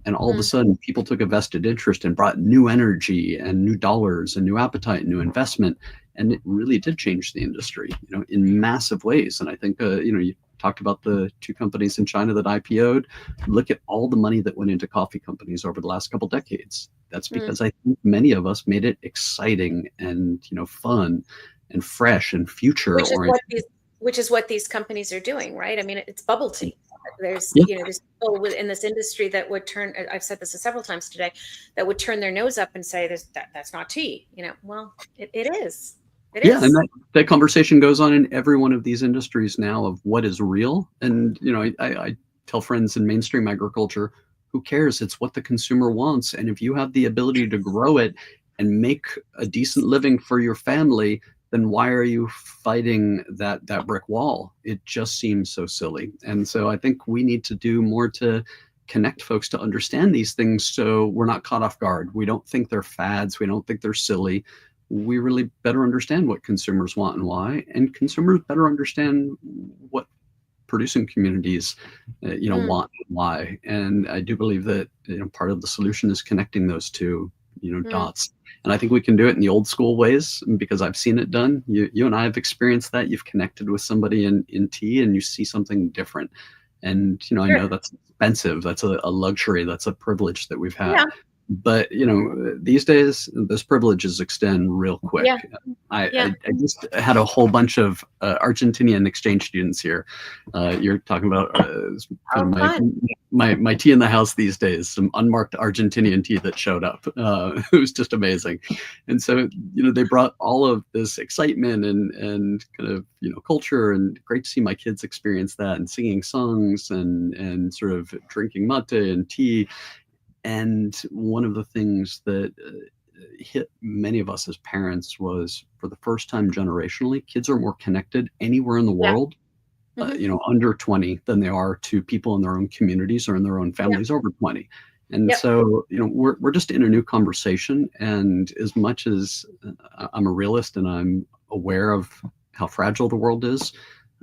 and all of a sudden people took a vested interest and brought new energy and new dollars and new appetite and new investment. And it really did change the industry, in massive ways. And I think, you talked about the 2 companies in China that IPO'd. Look at all the money that went into coffee companies over the last couple decades. That's because I think many of us made it exciting and, fun and fresh and future oriented. Which is what these companies are doing, right? I mean, it's bubble tea. There's, there's people in this industry that would turn, I've said this several times today, that would turn their nose up and say, that's not tea. Well, it is. It is. And that conversation goes on in every one of these industries now of what is real. And, I tell friends in mainstream agriculture, who cares? It's what the consumer wants. And if you have the ability to grow it and make a decent living for your family, then why are you fighting that brick wall? It just seems so silly. And so I think we need to do more to connect folks to understand these things so we're not caught off guard. We don't think they're fads. We don't think they're silly. We really better understand what consumers want and why, and consumers better understand what producing communities, want and why. And I do believe that, part of the solution is connecting those two, dots. And I think we can do it in the old school ways because I've seen it done. You and I have experienced that. You've connected with somebody in tea and you see something different. And, I know that's expensive. That's a luxury. That's a privilege that we've had. Yeah. But, these days, those privileges extend real quick. Yeah. I just had a whole bunch of Argentinian exchange students here. You're talking about my tea in the house these days, some unmarked Argentinian tea that showed up. It was just amazing. And so, they brought all of this excitement and kind of, culture, and great to see my kids experience that and singing songs and sort of drinking mate and tea. And one of the things that hit many of us as parents was, for the first time generationally, kids are more connected anywhere in the world, under 20 than they are to people in their own communities or in their own families over 20. And so, we're just in a new conversation. And as much as I'm a realist and I'm aware of how fragile the world is,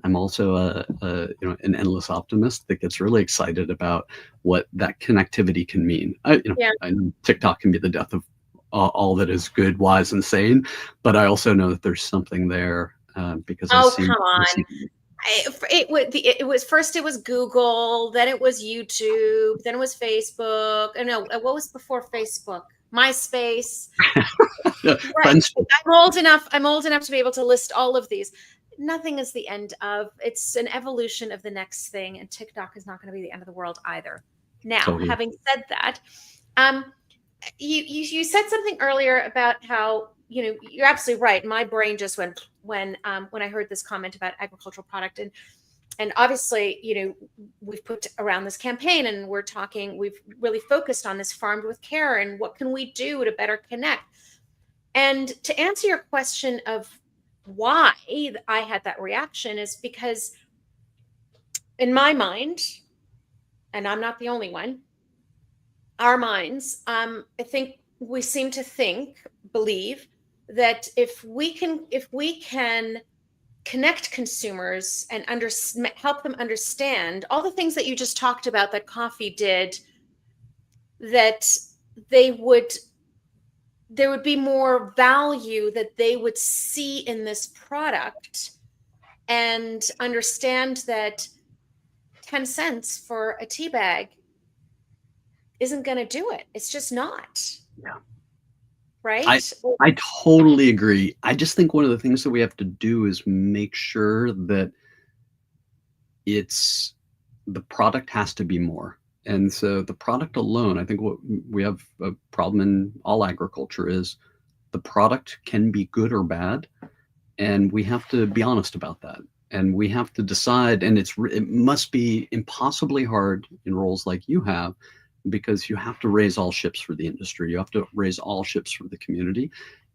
I'm also an endless optimist that gets really excited about what that connectivity can mean. I know TikTok can be the death of all that is good, wise, and sane, but I also know that there's something there because come on. It was first it was Google, then it was YouTube, then it was Facebook. No, what was before Facebook? MySpace. Right. I'm old enough to be able to list all of these. Nothing is the end of, it's an evolution of the next thing, and TikTok is not going to be the end of the world either. Now, having said that, you said something earlier about how, you're absolutely right. My brain just went when I heard this comment about agricultural product, and obviously, we've put around this campaign and we've really focused on this farmed with care and what can we do to better connect. And to answer your question of why I had that reaction is because in my mind, and I'm not the only one, our minds, I think we seem to believe that if we can connect consumers and help them understand all the things that you just talked about that coffee did, that there would be more value that they would see in this product and understand that 10 cents for a tea bag isn't going to do it. It's just not. Yeah. Right? I totally agree. I just think one of the things that we have to do is make sure that the product has to be more. And so the product alone, I think what we have a problem in all agriculture is the product can be good or bad. And we have to be honest about that. And we have to decide, and it must be impossibly hard in roles like you have, because you have to raise all ships for the industry. You have to raise all ships for the community.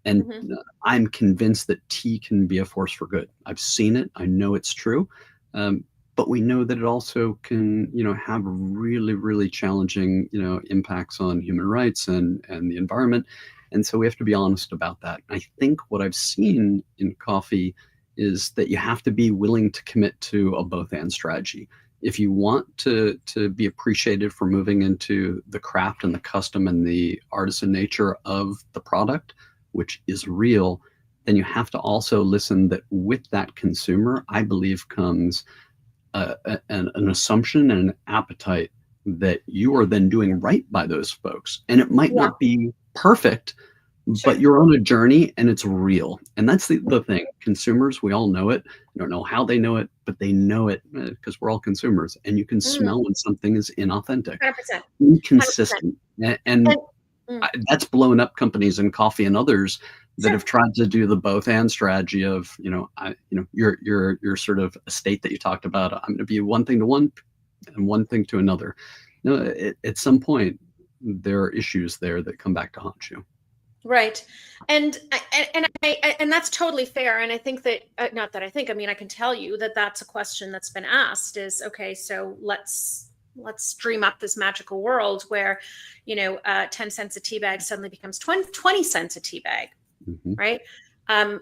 And I'm convinced that tea can be a force for good. I've seen it. I know it's true. But we know that it also can, have really, really challenging, impacts on human rights and the environment. And so we have to be honest about that. I think what I've seen in coffee is that you have to be willing to commit to a both and strategy. If you want to be appreciated for moving into the craft and the custom and the artisan nature of the product, which is real, then you have to also listen that with that consumer, I believe, comes an assumption and an appetite that you are then doing right by those folks. And it might not be perfect, but you're on a journey and it's real. And that's the thing. Consumers, we all know it. I don't know how they know it, but they know it because we're all consumers. And you can smell when something is inauthentic, 100%. inconsistent. And that's blown up companies in coffee and others that have tried to do the both and strategy of, your sort of estate that you talked about. I'm going to be one thing to one and one thing to another. At some point, there are issues there that come back to haunt you. Right. And that's totally fair. And I think that, not that I think, I mean, I can tell you that that's a question that's been asked is, okay, so let's dream up this magical world where, 10 cents a tea bag suddenly becomes 20 cents a tea bag. Mm-hmm. Right. And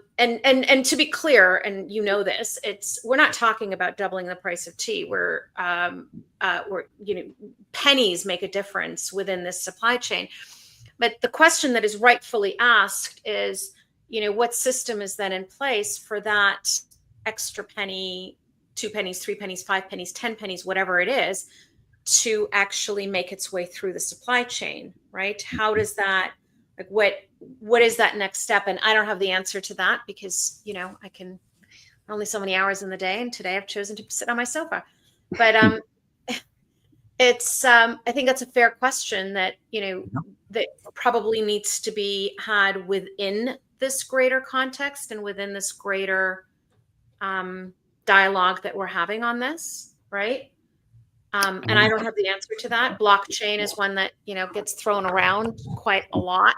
to be clear, and this, we're not talking about doubling the price of tea. We're pennies make a difference within this supply chain. But the question that is rightfully asked is, what system is then in place for that extra penny, 2 pennies, 3 pennies, 5 pennies, 10 pennies, whatever it is, to actually make its way through the supply chain, right? How does that, what is that next step? And I don't have the answer to that because, I can only so many hours in the day. And today I've chosen to sit on my sofa. But I think that's a fair question that, that probably needs to be had within this greater context and within this greater dialogue that we're having on this, right? And I don't have the answer to that. Blockchain is one that, gets thrown around quite a lot.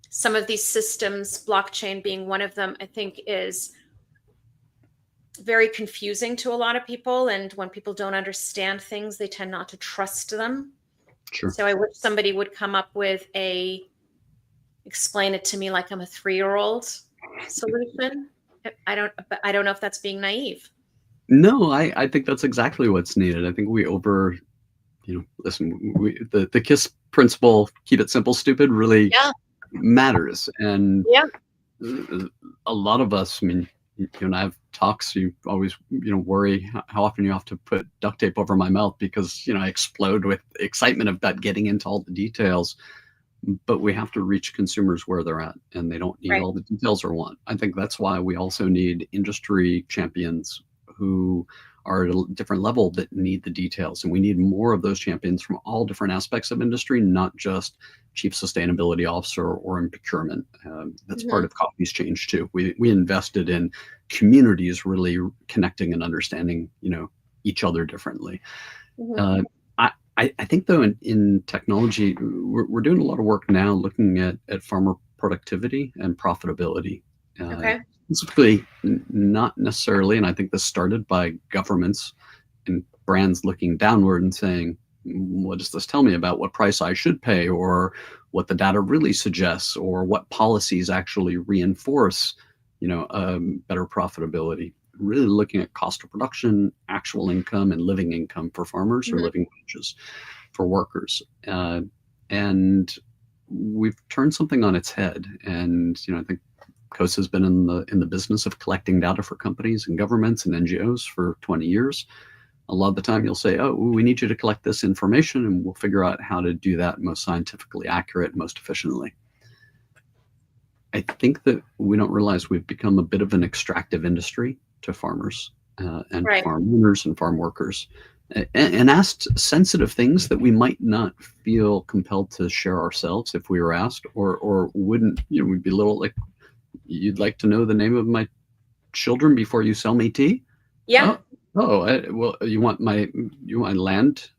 Some of these systems, blockchain being one of them, I think is very confusing to a lot of people. And when people don't understand things, they tend not to trust them. Sure. So I wish somebody would come up with explain it to me like I'm a 3-year-old solution. I don't know if that's being naive. No, I think that's exactly what's needed. I think listen, the KISS principle, keep it simple, stupid, really matters. And a lot of us, I mean, you and I have talks, you always, worry how often you have to put duct tape over my mouth because, I explode with excitement about getting into all the details. But we have to reach consumers where they're at, and they don't need all the details or want. I think that's why we also need industry champions who are at a different level that need the details. And we need more of those champions from all different aspects of industry, not just chief sustainability officer or in procurement. That's part of coffee's change too. We invested in communities really connecting and understanding, each other differently. I think though in technology, we're doing a lot of work now looking at farmer productivity and profitability. Specifically, not necessarily, and I think this started by governments and brands looking downward and saying, what does this tell me about what price I should pay, or what the data really suggests, or what policies actually reinforce, better profitability? Really looking at cost of production, actual income, and living income for farmers, or living wages for workers. And we've turned something on its head. And, I think KOS has been in the business of collecting data for companies and governments and NGOs for 20 years. A lot of the time you'll say, oh, we need you to collect this information and we'll figure out how to do that most scientifically accurate, most efficiently. I think that we don't realize we've become a bit of an extractive industry to farmers and farm owners and farm workers, and asked sensitive things that we might not feel compelled to share ourselves if we were asked, or wouldn't, we'd be a little like, you'd like to know the name of my children before you sell me tea? Yeah. Well, you want my land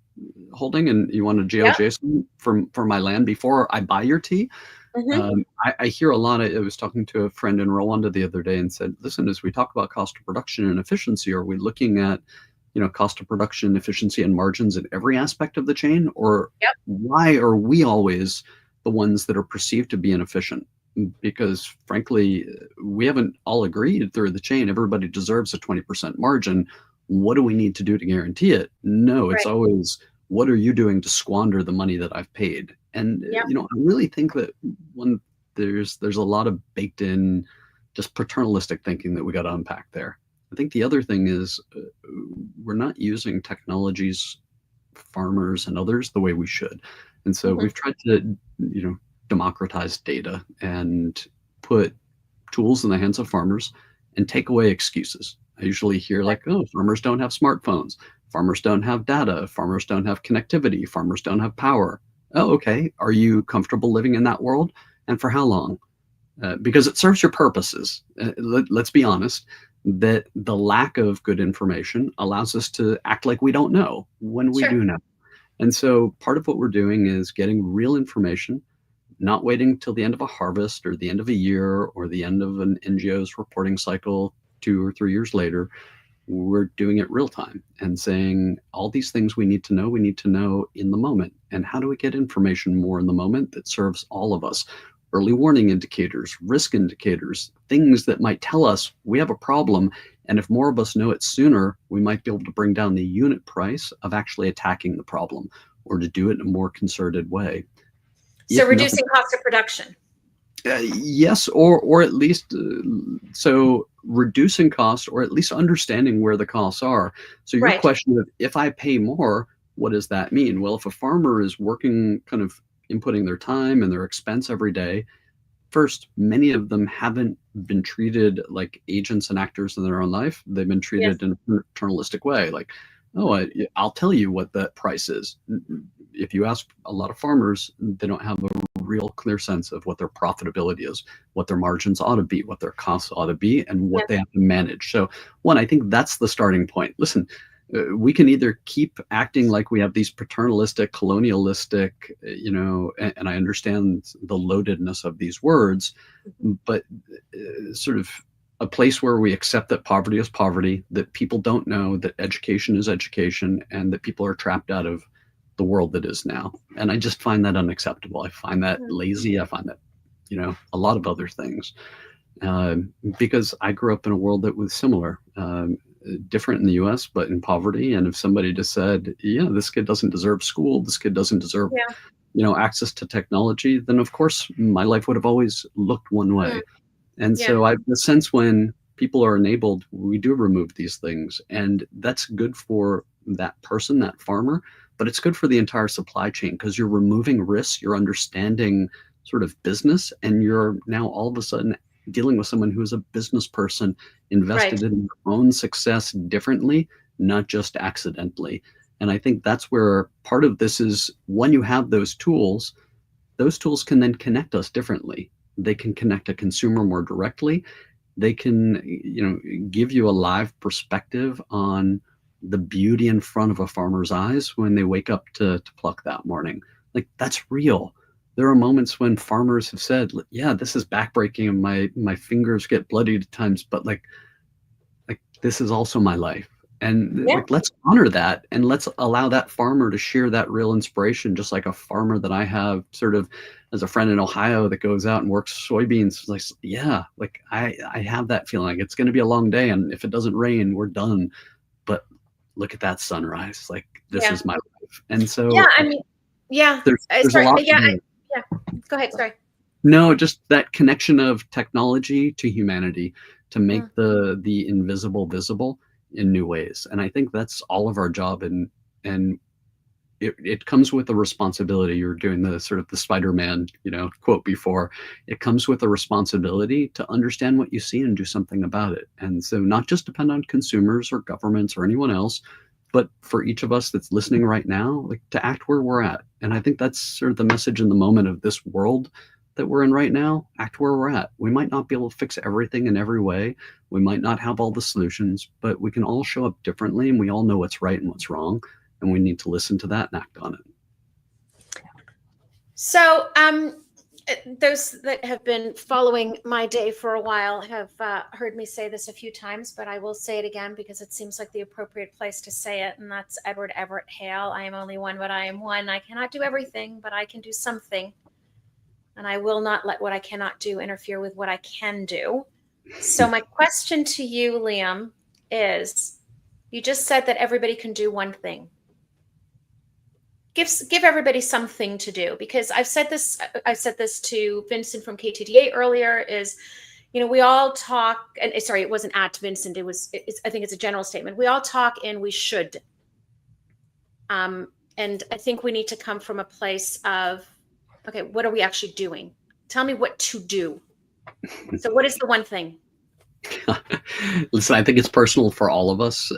holding, and you want a GeoJSON for my land before I buy your tea? I hear a lot I was talking to a friend in Rwanda the other day and said, listen, as we talk about cost of production and efficiency, are we looking at, cost of production, efficiency, and margins in every aspect of the chain? Or why are we always the ones that are perceived to be inefficient? because frankly, we haven't all agreed through the chain. Everybody deserves a 20% margin. What do we need to do to guarantee it? No, it's always, what are you doing to squander the money that I've paid? And you know, I really think that one, there's a lot of baked in just paternalistic thinking that we got to unpack there. I think the other thing is we're not using technologies, farmers and others, the way we should. And so we've tried to, you know, democratize data and put tools in the hands of farmers and take away excuses. I usually hear like, oh, farmers don't have smartphones, farmers don't have data, farmers don't have connectivity, farmers don't have power. Oh, okay. Are you comfortable living in that world? And for how long? Because it serves your purposes. Let's be honest, that the lack of good information allows us to act like we don't know when we do know. And so part of what we're doing is getting real information, not waiting till the end of a harvest or the end of a year or the end of an NGO's reporting cycle 2 or 3 years later. We're doing it real time and saying all these things we need to know in the moment. And how do we get information more in the moment that serves all of us? Early warning indicators, risk indicators, things that might tell us we have a problem. And if more of us know it sooner, we might be able to bring down the unit price of actually attacking the problem or to do it in a more concerted way. So reducing cost of production. Yes, or at least so reducing costs, or at least understanding where the costs are. So your question of if I pay more, what does that mean? Well, if a farmer is working, kind of inputting their time and their expense every day, first, many of them haven't been treated like agents and actors in their own life. They've been treated in a paternalistic way, like, oh, I'll tell you what that price is. If you ask a lot of farmers, they don't have a real clear sense of what their profitability is, what their margins ought to be, what their costs ought to be, and what they have to manage. So one, I think that's the starting point. Listen, we can either keep acting like we have these paternalistic, colonialistic, you know, and I understand the loadedness of these words, but sort of a place where we accept that poverty is poverty, that people don't know, that education is education, and that people are trapped out of the world that is now. And I just find that unacceptable. I find that lazy. I find that, you know, a lot of other things, because I grew up in a world that was similar, different in the US, but in poverty. And if somebody just said, yeah, this kid doesn't deserve school, this kid doesn't deserve, you know, access to technology, then of course my life would have always looked one way. And so I have the sense when people are enabled, we do remove these things, and that's good for that person, that farmer, but it's good for the entire supply chain because you're removing risks, you're understanding sort of business, and you're now all of a sudden dealing with someone who is a business person invested in their own success differently, not just accidentally. And I think that's where part of this is, when you have those tools can then connect us differently. They can connect a consumer more directly. They can, you know, give you a live perspective on the beauty in front of a farmer's eyes when they wake up to pluck that morning. Like, that's real. There are moments when farmers have said, yeah, this is backbreaking and my fingers get bloody at times, but like this is also my life. And like, let's honor that, and let's allow that farmer to share that real inspiration, just like a farmer that I have sort of as a friend in Ohio that goes out and works soybeans. Like, yeah, like I have that feeling like it's going to be a long day, and if it doesn't rain, we're done. But look at that sunrise. Like, this is my life. And so I mean, there's a lot. Go ahead. Sorry. No, just that connection of technology to humanity to make the invisible visible in new ways. And I think that's all of our job, and it comes with a responsibility. You're doing the sort of the Spider-Man, you know, quote before. It comes with a responsibility to understand what you see and do something about it. And so not just depend on consumers or governments or anyone else, but for each of us that's listening right now, like, to act where we're at. And I think that's sort of the message in the moment of this world that we're in right now. Act where we're at. We might not be able to fix everything in every way. We might not have all the solutions, but we can all show up differently, and we all know what's right and what's wrong, and we need to listen to that and act on it. So those that have been following my day for a while have heard me say this a few times, but I will say it again because it seems like the appropriate place to say it, and that's Edward Everett Hale. I am only one, but I am one. I cannot do everything, but I can do something. and I will not let what I cannot do interfere with what I can do. So my question to you, Liam, is you just said that everybody can do one thing. Give everybody something to do, because I've said this to Vincent from KTDA earlier, is, you know, we all talk, and sorry, it wasn't at Vincent, I think it's a general statement. We all talk and we should. And I think we need to come from a place of, okay, what are we actually doing? Tell me what to do. So what is the one thing? Listen, I think it's personal for all of us,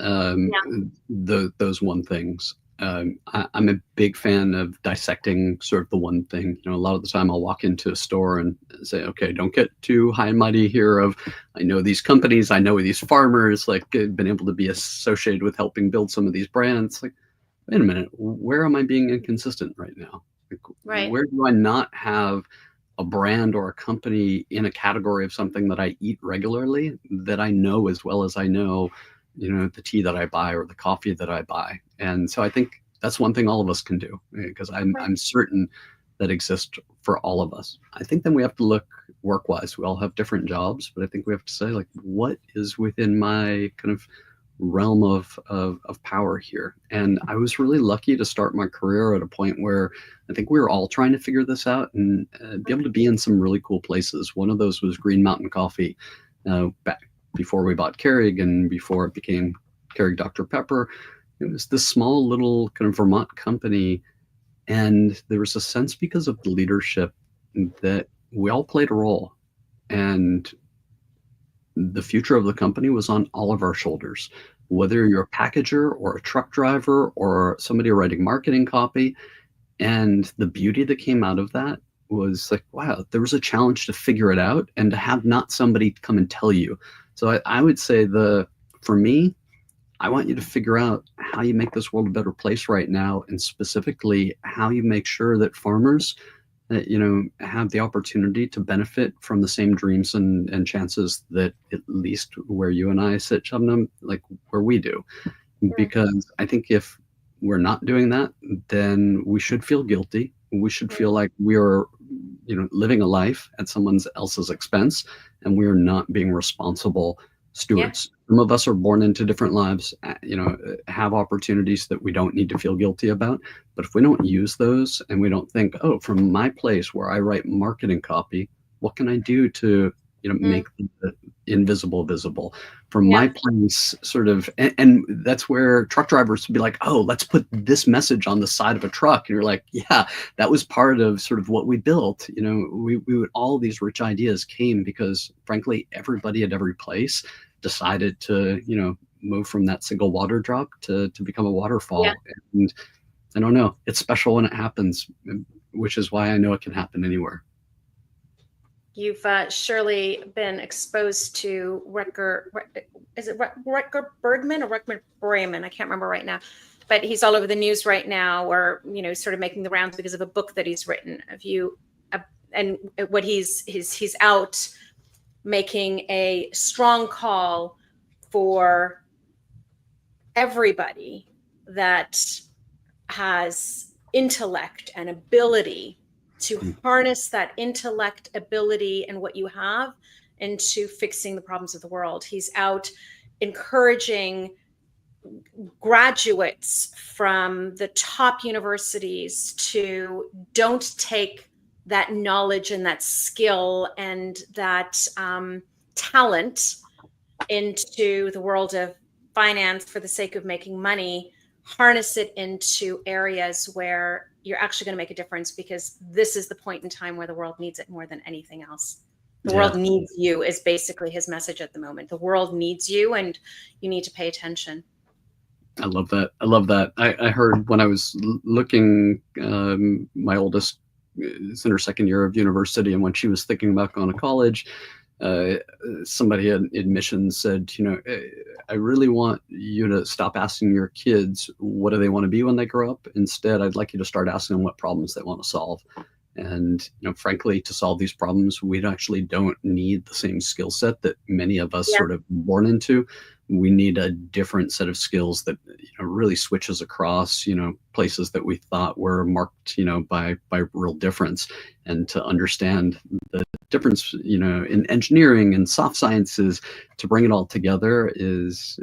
those one things. I'm a big fan of dissecting sort of the one thing. You know, a lot of the time I'll walk into a store and say, okay, don't get too high and mighty here of, I know these companies, I know these farmers, like been able to be associated with helping build some of these brands. Like, wait a minute, where am I being inconsistent right now? Like, where do I not have a brand or a company in a category of something that I eat regularly that I know as well as I know, you know, the tea that I buy or the coffee that I buy? And so I think that's one thing all of us can do, because I'm certain that exists for all of us. I think then we have to look work-wise. We all have different jobs, but I think we have to say, like, what is within my kind of realm of power here? And I was really lucky to start my career at a point where I think we were all trying to figure this out and be able to be in some really cool places. One of those was Green Mountain Coffee, back before we bought Keurig and before it became Keurig Dr. Pepper. It was this small little kind of Vermont company, and there was a sense, because of the leadership, that we all played a role, and the future of the company was on all of our shoulders. Whether you're a packager or a truck driver or somebody writing marketing copy. And the beauty that came out of that was like, wow, there was a challenge to figure it out and to have not somebody come and tell you. So I would say for me, I want you to figure out how you make this world a better place right now, and specifically how you make sure that farmers, you know, have the opportunity to benefit from the same dreams and chances that at least where you and I sit, Chaminda, like where we do. Because I think if we're not doing that, then we should feel guilty. We should feel like we are, you know, living a life at someone else's expense, and we are not being responsible stewards. Some of us are born into different lives, you know, have opportunities that we don't need to feel guilty about. But if we don't use those and we don't think, oh, from my place where I write marketing copy, what can I do to, you know, make the invisible visible? From my place, sort of, and that's where truck drivers would be like, oh, let's put this message on the side of a truck. And you're like, yeah, that was part of sort of what we built. You know, we would, all these rich ideas came because, frankly, everybody at every place decided to, you know, move from that single water drop to become a waterfall. And I don't know, it's special when it happens, which is why I know it can happen anywhere. You've surely been exposed to Rutger, is it Rutger Bergman or Rutger Bremen? I can't remember right now, but he's all over the news right now, or, you know, sort of making the rounds because of a book that he's written. Have you, and what he's out making a strong call for everybody that has intellect and ability to harness that intellect, ability, and what you have into fixing the problems of the world. He's out encouraging graduates from the top universities to don't take that knowledge and that skill and that talent into the world of finance for the sake of making money, harness it into areas where you're actually going to make a difference, because this is the point in time where the world needs it more than anything else. The world needs you is basically his message at the moment. The world needs you, and you need to pay attention. I love that. I love that. I heard when I was looking, my oldest is in her second year of university, and when she was thinking about going to college, somebody at admissions said, you know, I really want you to stop asking your kids what do they want to be when they grow up. Instead, I'd like you to start asking them what problems they want to solve. And, you know, frankly, to solve these problems, we actually don't need the same skill set that many of us sort of born into, we need a different set of skills that really switches across places that we thought were marked by real difference, and to understand the difference in engineering and soft sciences, to bring it all together is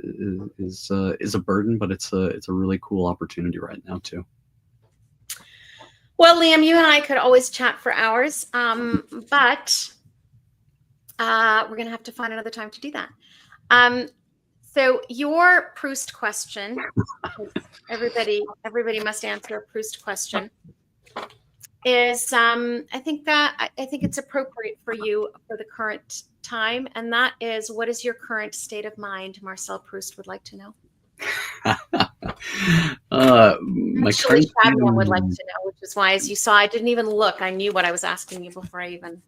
a burden, but it's a really cool opportunity right now too. Well, Liam, you and I could always chat for hours, but we're going to have to find another time to do that. So your Proust question, everybody must answer a Proust question, is I think it's appropriate for you for the current time, and that is, what is your current state of mind? Marcel Proust would like to know. My Actually, current Fabian would like to know, which is why, as you saw, I didn't even look. I knew what I was asking you before I even.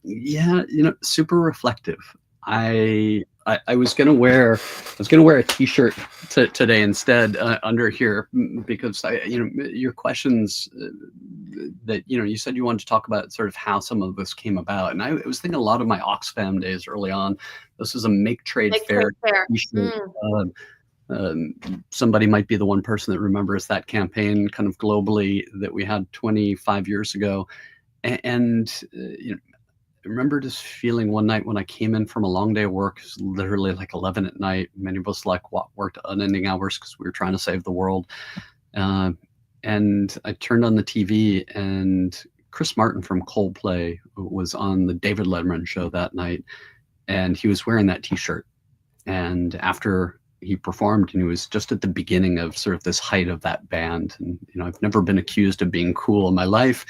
Yeah, super reflective. I was gonna wear a T-shirt today instead under here, because your questions that you said you wanted to talk about sort of how some of this came about, and I was thinking a lot of my Oxfam days early on. This was a Make Trade Fair T-shirt. Somebody might be the one person that remembers that campaign kind of globally that we had 25 years ago, and I remember just feeling one night when I came in from a long day of work, it was literally like 11 at night. Many of us worked unending hours because we were trying to save the world. And I turned on the TV, and Chris Martin from Coldplay was on the David Letterman show that night, and he was wearing that T-shirt. And after he performed, and he was just at the beginning of sort of this height of that band. And I've never been accused of being cool in my life,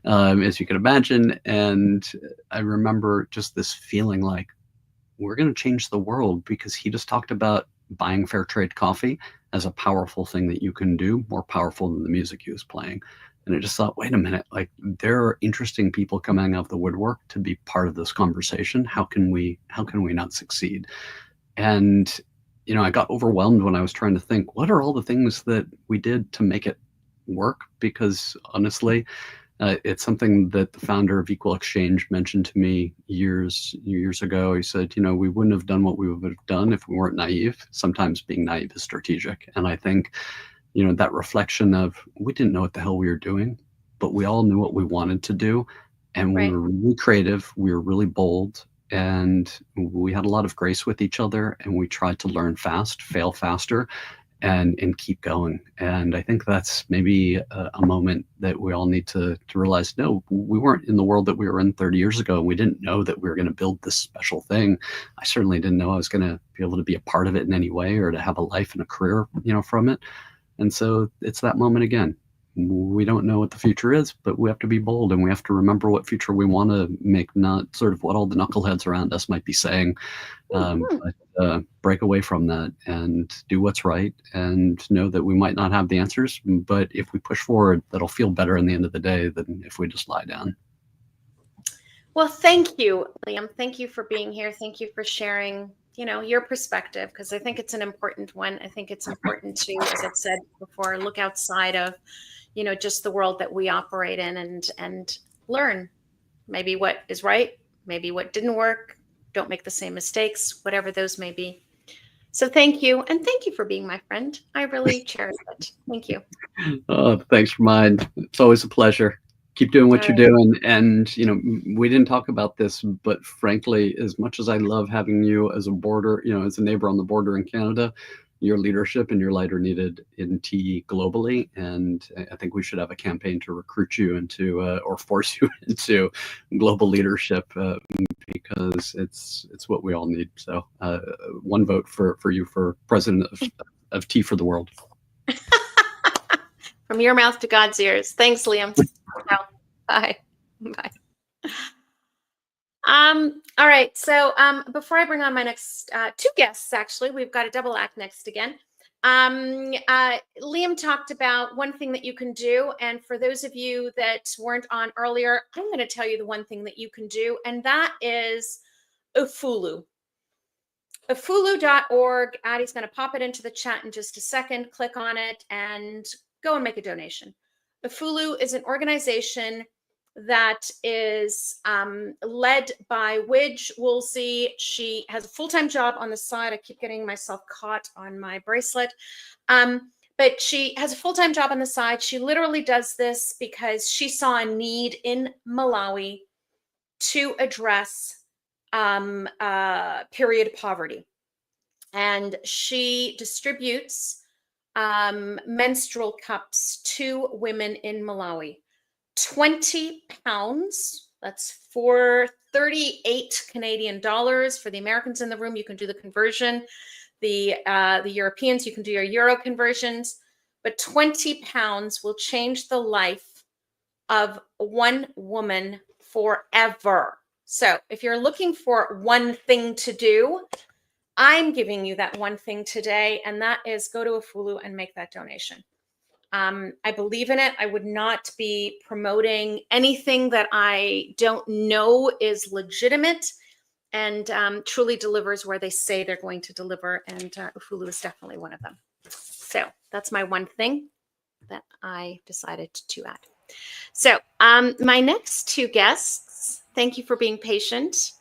as you can imagine. And I remember just this feeling like, we're going to change the world, because he just talked about buying fair trade coffee as a powerful thing that you can do, more powerful than the music he was playing. And I just thought, wait a minute, like, there are interesting people coming out of the woodwork to be part of this conversation. How can we not succeed? And I got overwhelmed when I was trying to think, what are all the things that we did to make it work? Because honestly, it's something that the founder of Equal Exchange mentioned to me years ago. He said, we wouldn't have done what we would have done if we weren't naive. Sometimes being naive is strategic. And I think, that reflection of, we didn't know what the hell we were doing, but we all knew what we wanted to do. And we were really creative. We were really bold. And we had a lot of grace with each other, and we tried to learn fast, fail faster, and keep going. And I think that's maybe a moment that we all need to realize, no, we weren't in the world that we were in 30 years ago. And we didn't know that we were going to build this special thing. I certainly didn't know I was going to be able to be a part of it in any way, or to have a life and a career, from it. And so it's that moment again. We don't know what the future is, but we have to be bold, and we have to remember what future we want to make, not sort of what all the knuckleheads around us might be saying. But break away from that and do what's right, and know that we might not have the answers, but if we push forward, that'll feel better in the end of the day than if we just lie down. Well, thank you, Liam. Thank you for being here. Thank you for sharing, your perspective, because I think it's an important one. I think it's important to, as I've said before, look outside of, just the world that we operate in, and learn maybe what is right, maybe what didn't work. Don't make the same mistakes, whatever those may be. So thank you. And thank you for being my friend. I really cherish it. Thank you. Oh, thanks for mine. It's always a pleasure. Keep doing what you're doing. And, we didn't talk about this, but frankly, as much as I love having you as a border, as a neighbor on the border in Canada, your leadership and your light are needed in tea globally. And I think we should have a campaign to recruit you into, or force you into global leadership, because it's what we all need. So one vote for you for president of Tea for the World. From your mouth to God's ears. Thanks, Liam. Bye. Bye. All right. So before I bring on my next two guests, actually, we've got a double act next again. Liam talked about one thing that you can do. And for those of you that weren't on earlier, I'm going to tell you the one thing that you can do, and that is Ufulu. Ufulu.org. Addie's going to pop it into the chat in just a second. Click on it and go and make a donation. Ufulu is an organization that is led by Widge Woolsey. She has a full-time job on the side. I keep getting myself caught on my bracelet. But she has a full-time job on the side. She literally does this because she saw a need in Malawi to address period poverty. And she distributes menstrual cups to women in Malawi. 20 pounds, that's $438 Canadian dollars. For the Americans in the room, you can do the conversion. The Europeans, you can do your euro conversions. But 20 pounds will change the life of one woman forever. So if you're looking for one thing to do, I'm giving you that one thing today, and that is go to Ufulu and make that donation. I believe in it. I would not be promoting anything that I don't know is legitimate and truly delivers where they say they're going to deliver. And Ufulu is definitely one of them. So that's my one thing that I decided to add. So my next two guests, thank you for being patient.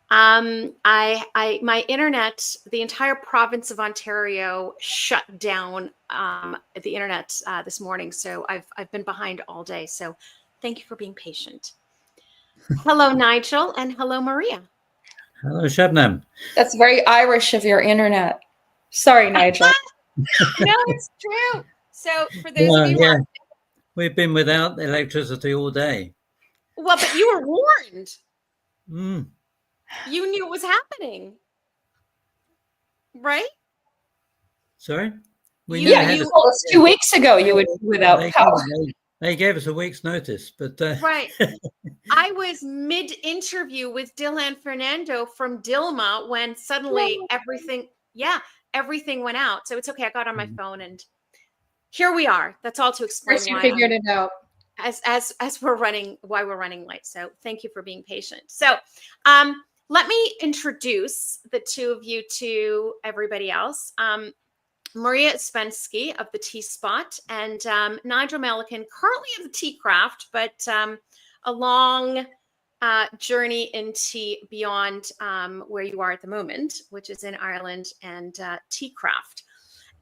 My internet, the entire province of Ontario shut down the internet this morning. So I've been behind all day. So thank you for being patient. Hello, Nigel, and hello, Maria. Hello, Shabnam. That's very Irish of your internet. Sorry, Nigel. No, it's true. So for those of you who are, we've been without electricity all day. Well, but you were warned. Mm. You knew it was happening, right? Sorry? You told us 2 weeks ago you would be without power. They gave us a week's notice, but right. I was mid-interview with Dilhan Fernando from Dilmah when suddenly everything went out. So it's okay. I got on my phone and here we are. That's all to explain. First you figured it out. As we're running, why we're running late. So thank you for being patient. So let me introduce the two of you to everybody else. Maria Spensky of the Tea Spot and Nigel Melican, currently of the Tea Craft, but a long journey in tea beyond where you are at the moment, which is in Ireland and Tea Craft.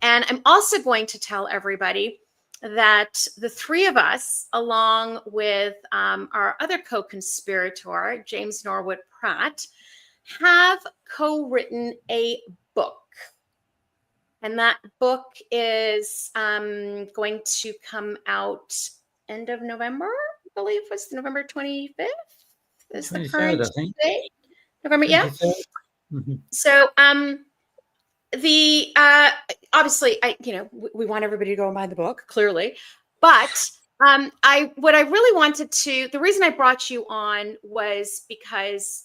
And I'm also going to tell everybody that the three of us, along with our other co-conspirator, James Norwood Pratt, have co-written a book. And that book is going to come out end of November, I believe was November 25th. Is the current date? November, yeah. Mm-hmm. So obviously we want everybody to go and buy the book, clearly. But what I really wanted to, the reason I brought you on was because,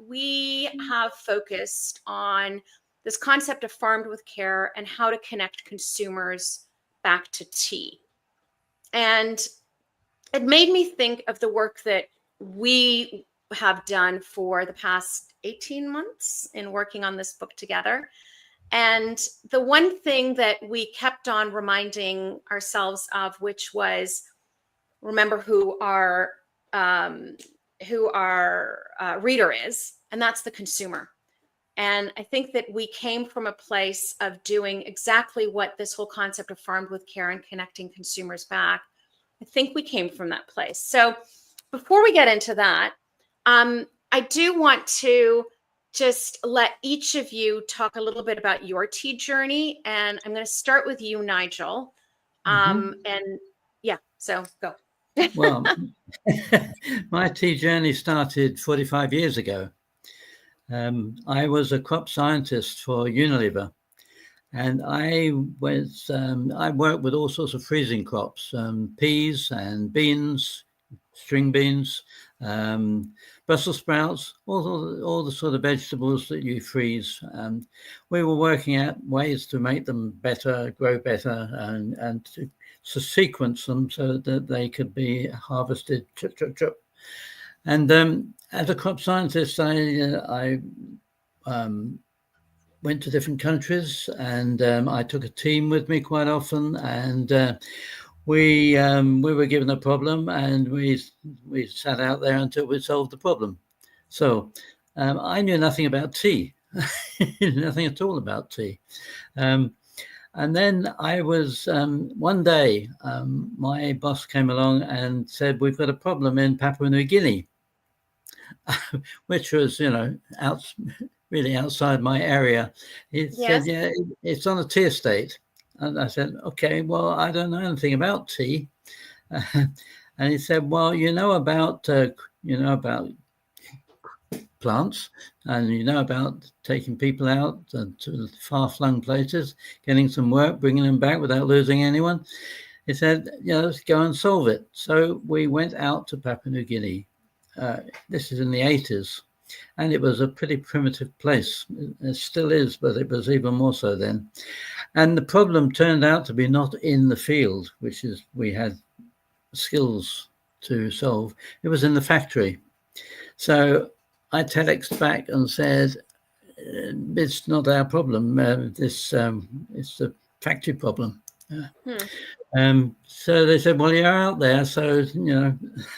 we have focused on this concept of farmed with care and how to connect consumers back to tea. And it made me think of the work that we have done for the past 18 months in working on this book together. And the one thing that we kept on reminding ourselves of, which was, remember who our reader is, and that's the consumer. And I think that we came from a place of doing exactly what this whole concept of farmed with care and connecting consumers back. I think we came from that place. So before we get into that, I do want to just let each of you talk a little bit about your tea journey. And I'm going to start with you, Nigel. And yeah, so go. Well, my tea journey started 45 years ago. I was a crop scientist for Unilever, and I worked with all sorts of freezing crops, peas and beans, string beans, Brussels sprouts, all the sort of vegetables that you freeze. We were working out ways to make them better, grow better, and to sequence them so that they could be harvested. And as a crop scientist, I went to different countries, and I took a team with me quite often. And we were given a problem, and we sat out there until we solved the problem. So I knew nothing about tea, nothing at all about tea. And then I was, one day, my boss came along and said, we've got a problem in Papua New Guinea, which was, really outside my area. He said, yeah, it's on a tea estate. And I said, okay, well, I don't know anything about tea. And he said, well, you know about plants, and you know about taking people out to far-flung places, getting some work, bringing them back without losing anyone. He said, let's go and solve it. So we went out to Papua New Guinea. This is in the 80s, and it was a pretty primitive place. It still is, but it was even more so then. And the problem turned out to be not in the field, which is we had skills to solve. It was in the factory. So I telexed back and said, it's not our problem. It's a factory problem. So they said, well, you're out there, so,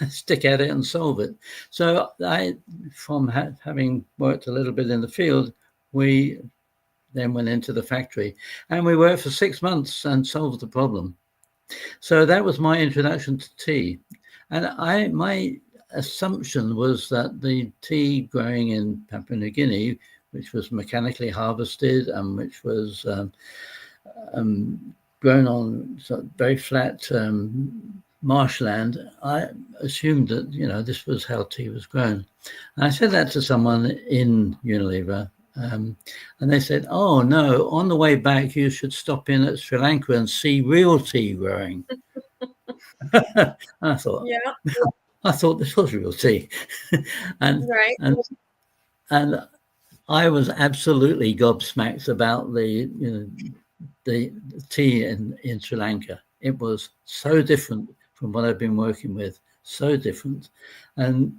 stick at it and solve it. So I, from having worked a little bit in the field, we then went into the factory, and we worked for 6 months and solved the problem. So that was my introduction to tea. And my assumption was that the tea growing in Papua New Guinea, which was mechanically harvested and which was grown on sort of very flat marshland, I assumed that, this was how tea was grown. And I said that to someone in Unilever, and they said, oh, no, on the way back, you should stop in at Sri Lanka and see real tea growing. I thought, I thought this was real tea. and I was absolutely gobsmacked about the tea in Sri Lanka. It was so different from what I've been working with, so different. And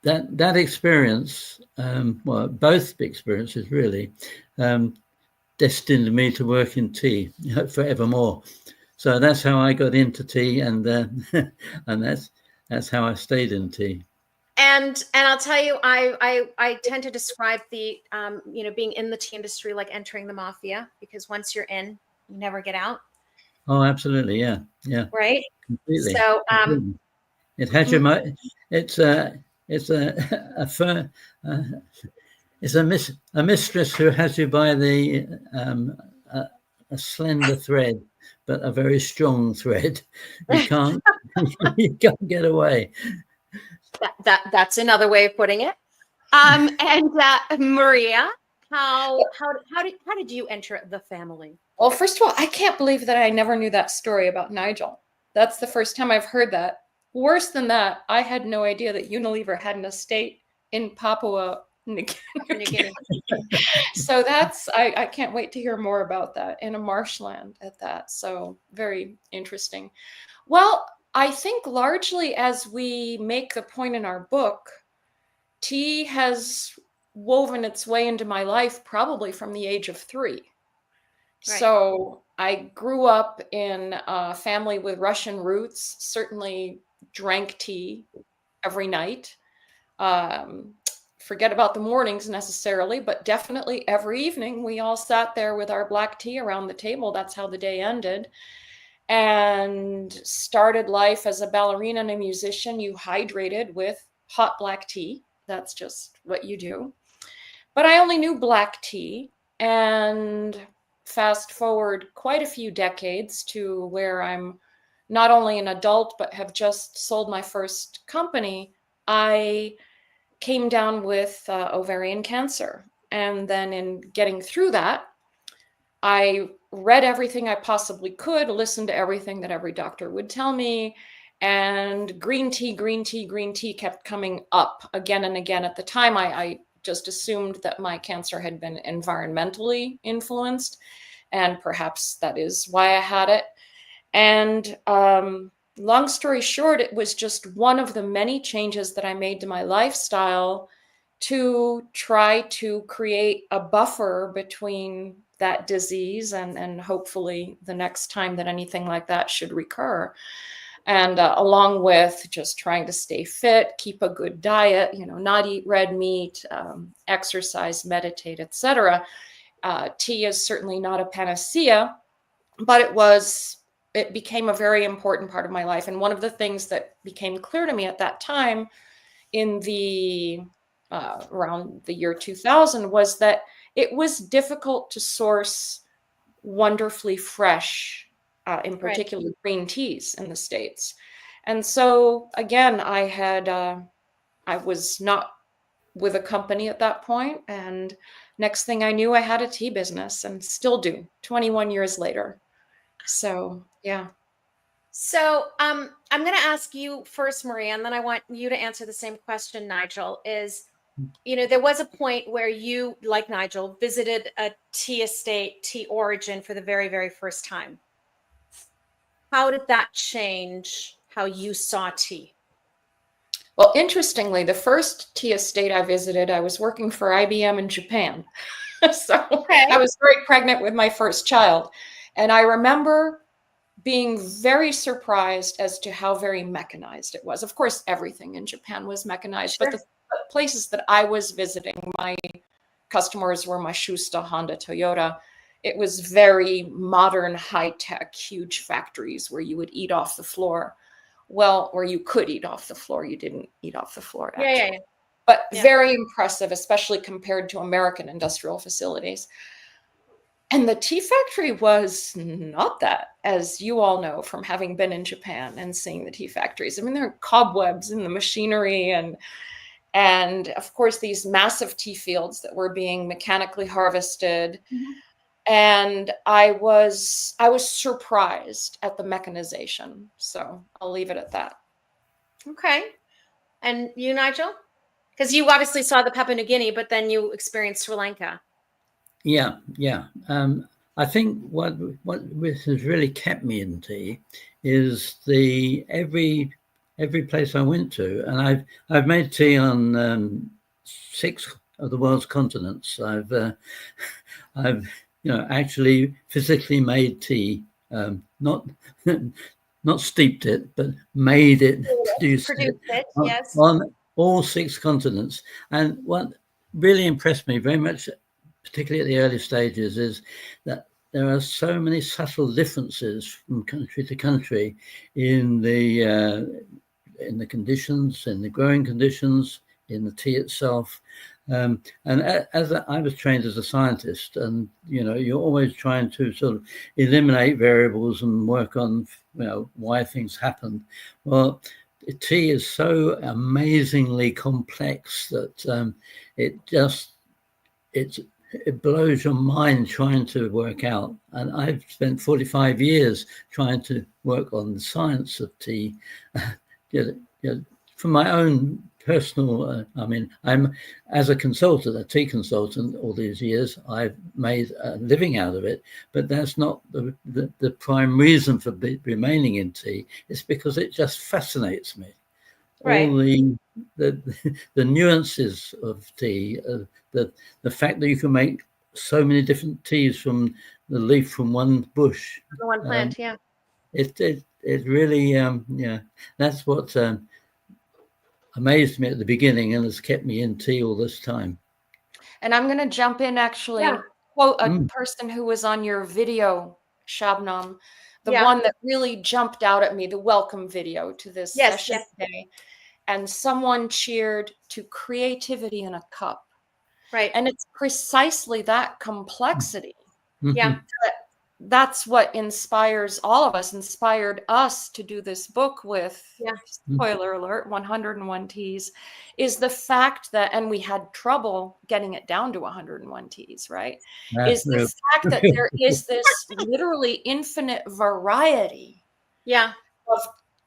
that experience, well, both experiences really, destined me to work in tea forevermore. So that's how I got into tea, and that's how I stayed in tea. And I'll tell you, I tend to describe the being in the tea industry like entering the mafia, because once you're in, you never get out. Oh, absolutely, yeah. Right. Completely. So completely. It has your it's a mistress who has you by the a slender thread, but a very strong thread. You can't get away. That's another way of putting it. And Maria, how did you enter the family? Well, first of all, I can't believe that I never knew that story about Nigel. That's the first time I've heard that. Worse than that, I had no idea that Unilever had an estate in Papua New Guinea. So I can't wait to hear more about that, in a marshland at that. So very interesting. Well, I think largely, as we make the point in our book, tea has woven its way into my life probably from the age of 3. Right. So I grew up in a family with Russian roots, certainly drank tea every night. Forget about the mornings necessarily, but definitely every evening we all sat there with our black tea around the table. That's how the day ended. And started life as a ballerina and a musician. You hydrated with hot black tea. That's just what you do. But I only knew black tea. And fast forward quite a few decades to where I'm not only an adult, but have just sold my first company. I came down with ovarian cancer. And then in getting through that, I read everything I possibly could, listened to everything that every doctor would tell me, and green tea kept coming up again and again. At the time, I just assumed that my cancer had been environmentally influenced, and perhaps that is why I had it. And long story short, it was just one of the many changes that I made to my lifestyle to try to create a buffer between that disease, and hopefully the next time that anything like that should recur. And along with just trying to stay fit, keep a good diet, not eat red meat, exercise, meditate, etc. Tea is certainly not a panacea, but it became a very important part of my life. And one of the things that became clear to me at that time in the around the year 2000 was that it was difficult to source wonderfully fresh, in particular, green teas in the States. And so again, I was not with a company at that point. And next thing I knew, I had a tea business, and still do 21 years later. So, yeah. So I'm going to ask you first, Maria, and then I want you to answer the same question, Nigel, is, there was a point where you, like Nigel, visited a tea estate, tea origin for the very, very first time. How did that change how you saw tea? Well, interestingly, the first tea estate I visited, I was working for IBM in Japan. So I was very pregnant with my first child. And I remember being very surprised as to how very mechanized it was. Of course, everything in Japan was mechanized, but the places that I was visiting, my customers were Matsushita, Honda, Toyota. It was very modern, high-tech, huge factories where you would eat off the floor. Well, where you could eat off the floor. You didn't eat off the floor, actually. But very impressive, especially compared to American industrial facilities. And the tea factory was not that, as you all know from having been in Japan and seeing the tea factories. I mean, there are cobwebs in the machinery, and of course, these massive tea fields that were being mechanically harvested. And I was surprised at the mechanization. So I'll leave it at that. Okay. And you, Nigel? Because you obviously saw the Papua New Guinea, but then you experienced Sri Lanka. Yeah. I think what has really kept me in tea is every place I went to, and I've made tea on 6 of the world's continents. I've actually physically made tea, not steeped it, but made it, produced it yes, on all 6 continents. And what really impressed me very much, particularly at the early stages, is that there are so many subtle differences from country to country in the conditions, in the growing conditions, in the tea itself. And as I was trained as a scientist, and you're always trying to sort of eliminate variables and work on why things happen. Well, tea is so amazingly complex that it blows your mind trying to work out. And I've spent 45 years trying to work on the science of tea. From my own personal, I'm as a consultant, a tea consultant, all these years, I've made a living out of it, but that's not the prime reason for remaining in tea. It's because it just fascinates me. Right. All the nuances of tea, the fact that you can make so many different teas from the leaf from one bush. The one plant, yeah. It really, that's what amazed me at the beginning and has kept me in tea all this time. And I'm going to jump in, actually, quote a person who was on your video, Shabnam, the one that really jumped out at me, the welcome video to this session today. And someone cheered to creativity in a cup. Right. And it's precisely that complexity. Yeah. That's what inspires all of us, inspired us to do this book with, spoiler alert, 101 teas, is the fact that, and we had trouble getting it down to 101 teas, right? Is the fact that there is this literally infinite variety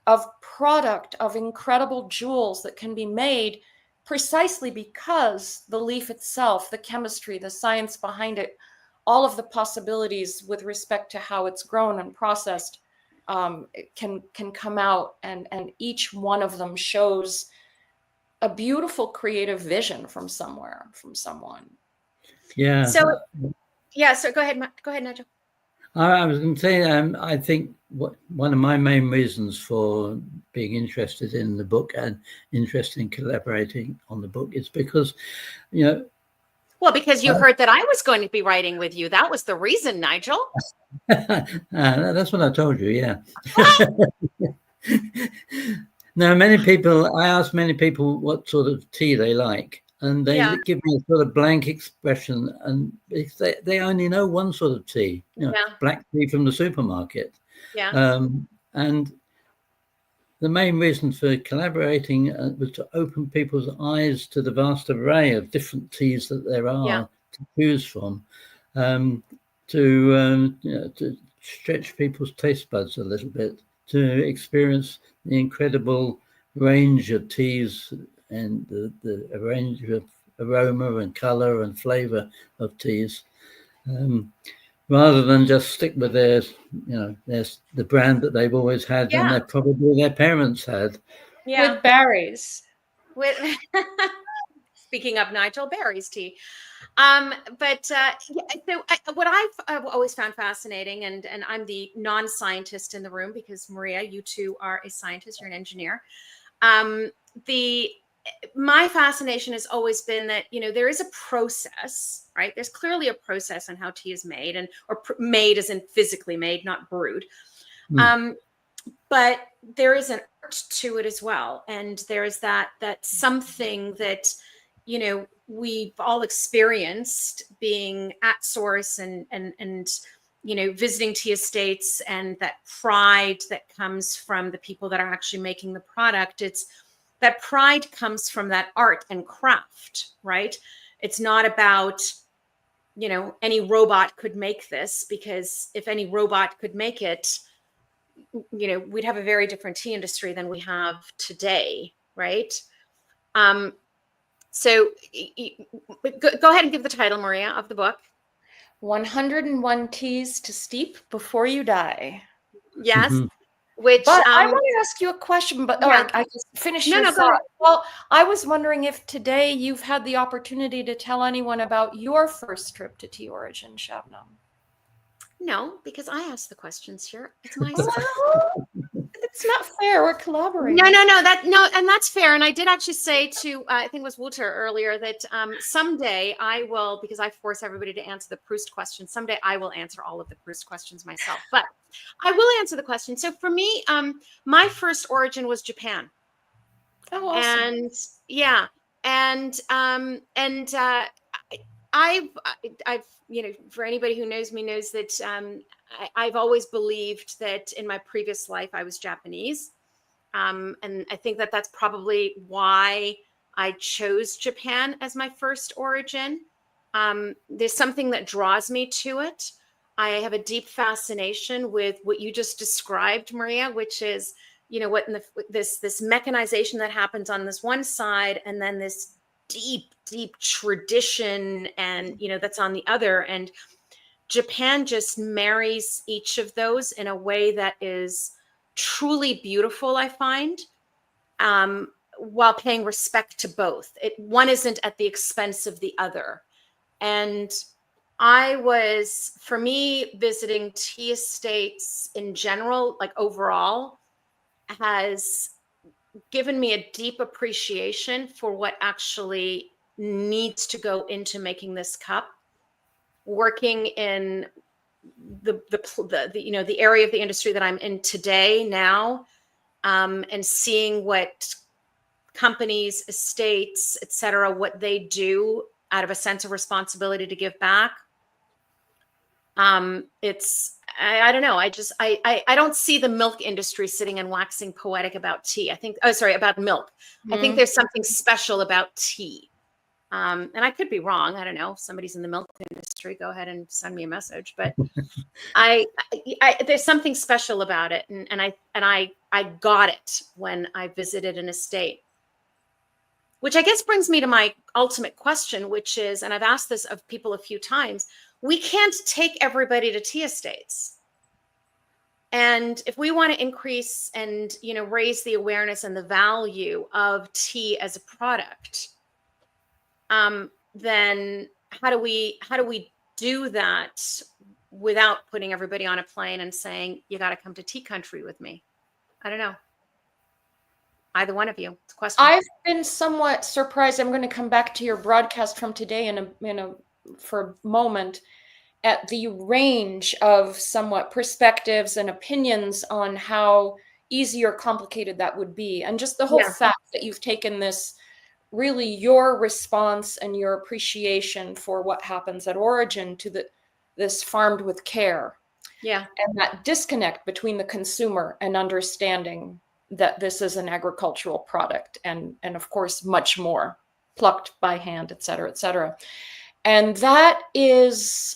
of product, of incredible jewels that can be made precisely because the leaf itself, the chemistry, the science behind it, all of the possibilities with respect to how it's grown and processed can come out, and each one of them shows a beautiful creative vision from someone. Yeah. So Yeah. So go ahead, Nigel. I was going to say, I think one of my main reasons for being interested in the book and interested in collaborating on the book is because, Well, because you heard that I was going to be writing with you. That was the reason, Nigel. That's what I told you, yeah. Now, I asked many people what sort of tea they like, and they give me a sort of blank expression, and they only know one sort of tea, black tea from the supermarket. Yeah. And the main reason for collaborating was to open people's eyes to the vast array of different teas that there are to choose from, to stretch people's taste buds a little bit, to experience the incredible range of teas and the range of aroma and color and flavor of teas, rather than just stick with the brand that they've always had and that probably their parents had. Yeah. With berries. Speaking of Nigel, berries tea. What I've always found fascinating, and I'm the non-scientist in the room because Maria, you too are a scientist, you're an engineer. My fascination has always been that, there is a process, right? There's clearly a process on how tea is made, or made as in physically made, not brewed. But there is an art to it as well. And there is that something that, we've all experienced being at source and visiting tea estates, and that pride that comes from the people that are actually making the product. That pride comes from that art and craft, right? It's not about, any robot could make this, because if any robot could make it, we'd have a very different tea industry than we have today, right? So go ahead and give the title, Maria, of the book. 101 Teas to Steep Before You Die. Yes. But I want to ask you a question, but I just finish your thought. Well, I was wondering if today you've had the opportunity to tell anyone about your first trip to Tea Origin, Shabnam. No, because I asked the questions here. It's my It's not fair. We're collaborating. No, and that's fair. And I did actually say to, I think it was Wouter earlier, that someday I will, because I force everybody to answer the Proust question, someday I will answer all of the Proust questions myself. But I will answer the question. So for me, my first origin was Japan. Oh, awesome. I've for anybody who knows me knows that I've always believed that in my previous life I was Japanese, and I think that that's probably why I chose Japan as my first origin. There's something that draws me to it. I have a deep fascination with what you just described, Maria, which is this mechanization that happens on this one side, and then this deep tradition, and that's on the other. And Japan just marries each of those in a way that is truly beautiful, I find, while paying respect to both. One isn't at the expense of the other. And for me, visiting tea estates in general, like overall, has given me a deep appreciation for what actually needs to go into making this cup. Working in the area of the industry that I'm in today now, and seeing what companies, estates, etc., what they do out of a sense of responsibility to give back. I don't know. I don't see the milk industry sitting and waxing poetic about tea. About milk. Mm-hmm. I think there's something special about tea. And I could be wrong. I don't know. If somebody's in the milk industry, go ahead and send me a message. But there's something special about it. And I got it when I visited an estate. Which I guess brings me to my ultimate question, which is, and I've asked this of people a few times, we can't take everybody to tea estates. And if we want to increase and, raise the awareness and the value of tea as a product, then how do we do that without putting everybody on a plane and saying, you got to come to tea country with me? I don't know. Either one of you. It's a question. I've been somewhat surprised. I'm going to come back to your broadcast from today for a moment, at the range of somewhat perspectives and opinions on how easy or complicated that would be. And just the whole fact that you've taken this, really your response and your appreciation for what happens at origin to this farmed with care. Yeah. And that disconnect between the consumer and understanding that this is an agricultural product and of course much more, plucked by hand, et cetera, et cetera. And that is,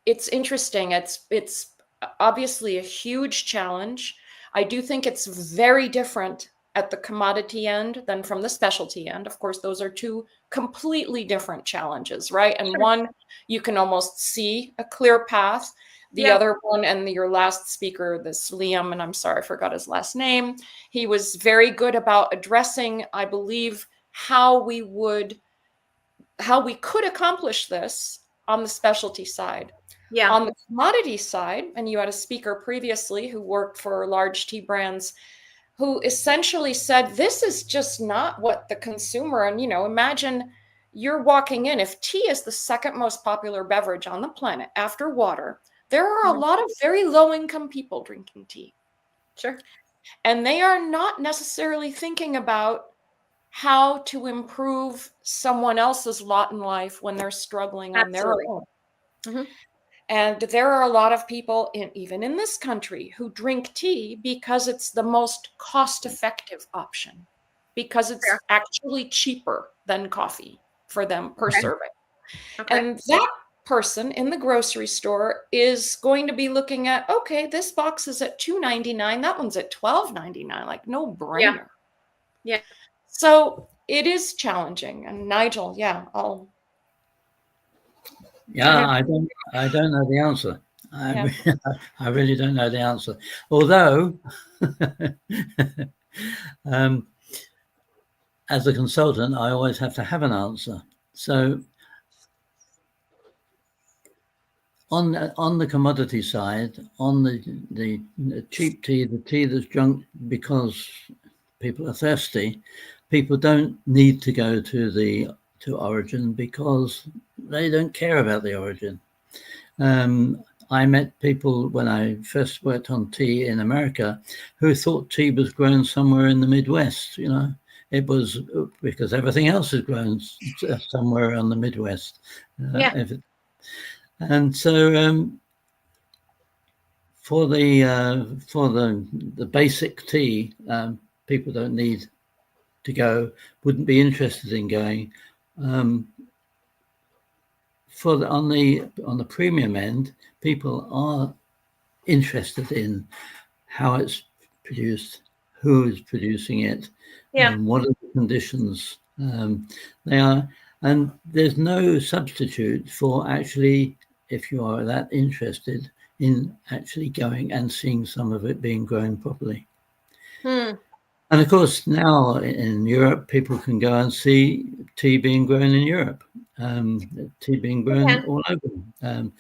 it's interesting. It's obviously a huge challenge. I do think it's very different at the commodity end than from the specialty end. Of course, those are two completely different challenges, right? And one, you can almost see a clear path. The other one, and your last speaker, this Liam, and I'm sorry, I forgot his last name. He was very good about addressing, I believe, how we could accomplish this on the specialty side. Yeah. On the commodity side, and you had a speaker previously who worked for large tea brands who essentially said, this is just not what the consumer, and imagine you're walking in, if tea is the second most popular beverage on the planet after water, there are a lot of very low-income people drinking tea. Sure. And they are not necessarily thinking about how to improve someone else's lot in life when they're struggling on their own. Mm-hmm. And there are a lot of people, even in this country, who drink tea because it's the most cost-effective option, because it's actually cheaper than coffee for them per serving. Okay. And that person in the grocery store is going to be looking at, okay, this box is at $2.99, that one's at $12.99, like no brainer. Yeah. So it is challenging. And Nigel, I don't know the answer. I really don't know the answer. Although, as a consultant, I always have to have an answer. So on the commodity side, on the cheap tea, the tea that's drunk because people are thirsty, people don't need to go to origin because they don't care about the origin. I met people when I first worked on tea in America who thought tea was grown somewhere in the Midwest. It was because everything else is grown somewhere on the Midwest. And so for the basic tea, people don't need to go, wouldn't be interested in going. On the premium end, people are interested in how it's produced, who is producing it, and what are the conditions they are. And there's no substitute for actually, if you are that interested in actually going and seeing some of it being grown properly. And of course, now in Europe, people can go and see tea being grown in Europe, tea being grown all over.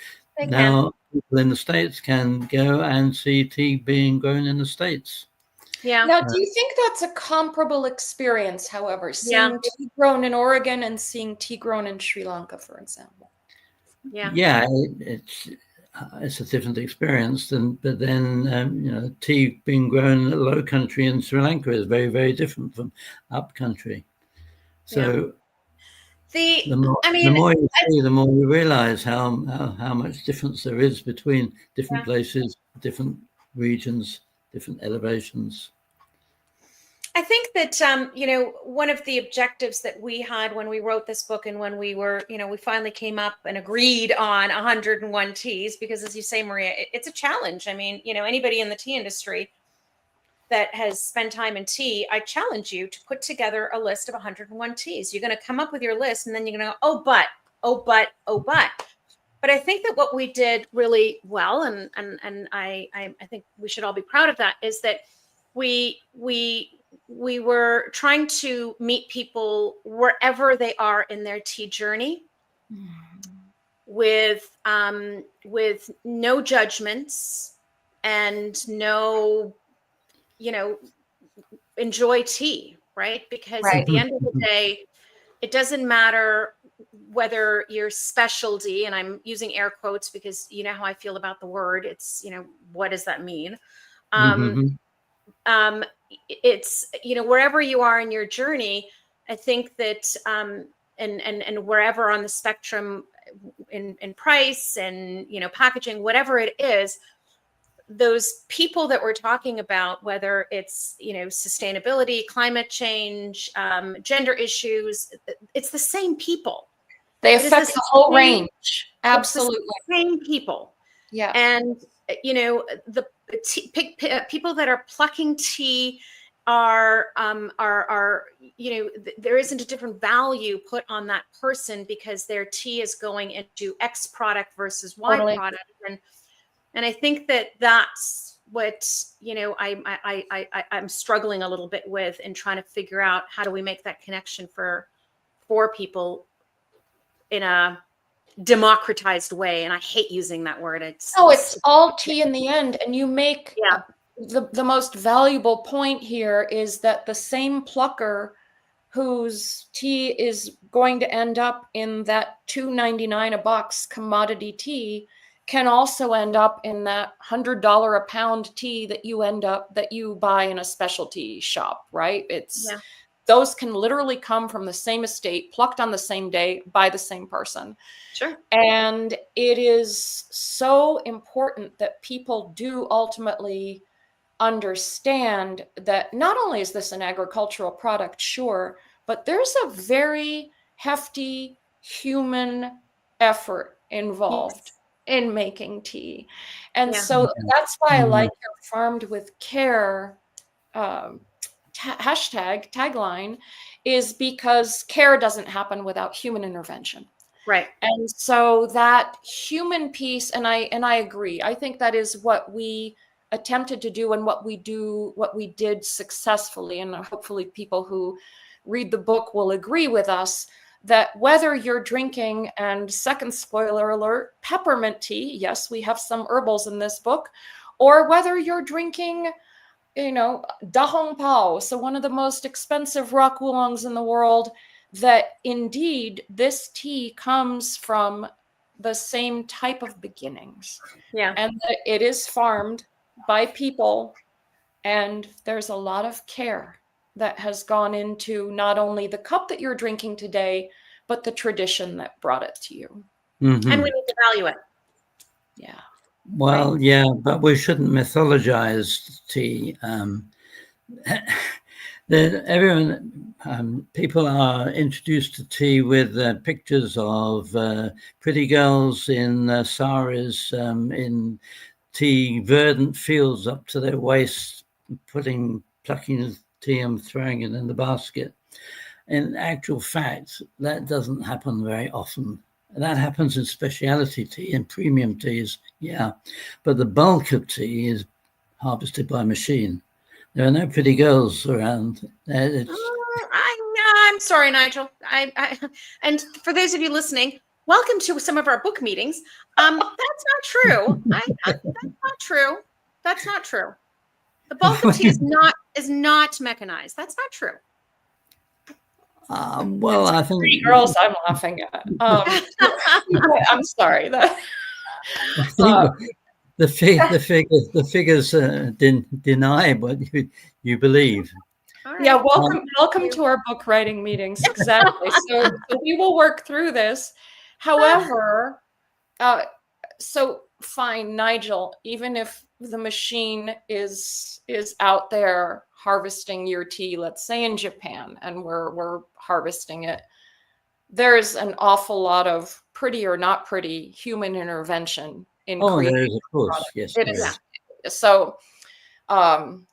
Now, people in the States can go and see tea being grown in the States. Yeah. Now, do you think that's a comparable experience, however, seeing tea grown in Oregon and seeing tea grown in Sri Lanka, for example? Yeah. It's a different experience, but then tea being grown in the low country in Sri Lanka is very, very different from up country. So the more you see, the more you realize how much difference there is between different places, different regions, different elevations. I think that, one of the objectives that we had when we wrote this book and when we were, we finally came up and agreed on 101 teas, because as you say, Maria, it's a challenge. I mean, anybody in the tea industry that has spent time in tea, I challenge you to put together a list of 101 teas. You're going to come up with your list and then you're going to go, oh, but. But I think that what we did really well, and I think we should all be proud of that, is that we were trying to meet people wherever they are in their tea journey. with no judgments and no, enjoy tea, right? Because at the end of the day, it doesn't matter whether your specialty, and I'm using air quotes because you know how I feel about the word. It's, what does that mean? It's, wherever you are in your journey, I think that, and wherever on the spectrum in price and, packaging, whatever it is, those people that we're talking about, whether it's, sustainability, climate change, gender issues, it's the same people. They affect the whole range. Absolutely. Same people. Yeah. And, the people that are plucking tea are, there isn't a different value put on that person because their tea is going into X product versus Y product. And I think that that's what, I'm struggling a little bit with and trying to figure out how do we make that connection for people in a democratized way. And I hate using that word. It's all tea in the end. And you make the most valuable point here is that the same plucker whose tea is going to end up in that $2.99 a box commodity tea can also end up in that $100 a pound tea that you buy in a specialty shop, right? Those can literally come from the same estate, plucked on the same day by the same person. Sure. And it is so important that people do ultimately understand that not only is this an agricultural product, sure, but there's a very hefty human effort involved in making tea. And so that's why I like your Farmed with Care tagline, is because care doesn't happen without human intervention. Right. And so that human piece, and I agree, I think that is what we attempted to do and what we did successfully. And hopefully people who read the book will agree with us that whether you're drinking, and second spoiler alert, peppermint tea, yes, we have some herbals in this book, or whether you're drinking, Dahong Pao, so one of the most expensive rock oolongs in the world, that indeed this tea comes from the same type of beginnings. Yeah. And that it is farmed by people, and there's a lot of care that has gone into not only the cup that you're drinking today, but the tradition that brought it to you. And we need to value it. Yeah. Well, yeah, but we shouldn't mythologize tea. People are introduced to tea with pictures of pretty girls in saris in tea verdant fields up to their waist, plucking tea and throwing it in the basket. In actual fact, that doesn't happen very often. That happens in specialty tea and premium teas, yeah. But the bulk of tea is harvested by machine. There are no pretty girls around. I'm sorry, Nigel. And for those of you listening, welcome to some of our book meetings. That's not true. That's not true. That's not true. The bulk of tea is not mechanized. That's not true. Well, I think pretty girls I'm laughing at. I'm sorry. I think the figures deny what you believe. Right. Yeah, welcome to our book writing meetings. Exactly. So we will work through this. However, so fine, Nigel, even if the machine is out there harvesting your tea, let's say in Japan, and we're harvesting it, there's an awful lot of pretty or not pretty human intervention in creating there is, of course. product. Yes, it is. So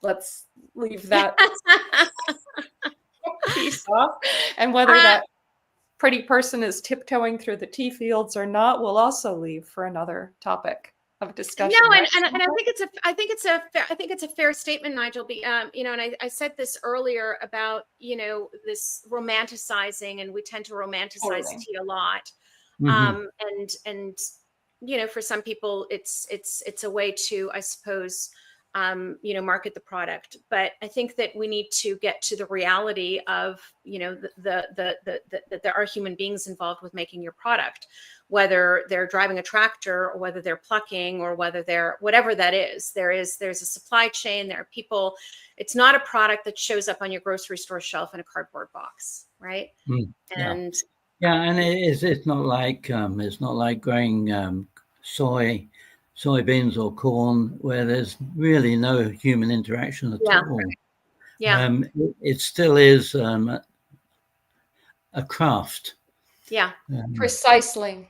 let's leave that piece off. And whether that pretty person is tiptoeing through the tea fields or not, we'll also leave for another topic of discussion. No, and I think it's a fair statement, Nigel. And I said this earlier about this romanticizing, and we tend to romanticize tea a lot. And you know, for some people, it's a way to, I suppose, you know, market the product. But I think that we need to get to the reality of, you know, that there are human beings involved with making your product, whether they're driving a tractor or whether they're plucking or whether they're whatever that is. There's a supply chain. There are people. It's not a product that shows up on your grocery store shelf in a cardboard box, right? And and it's not like growing soybeans or corn where there's really no human interaction at all. It still is a craft. Precisely.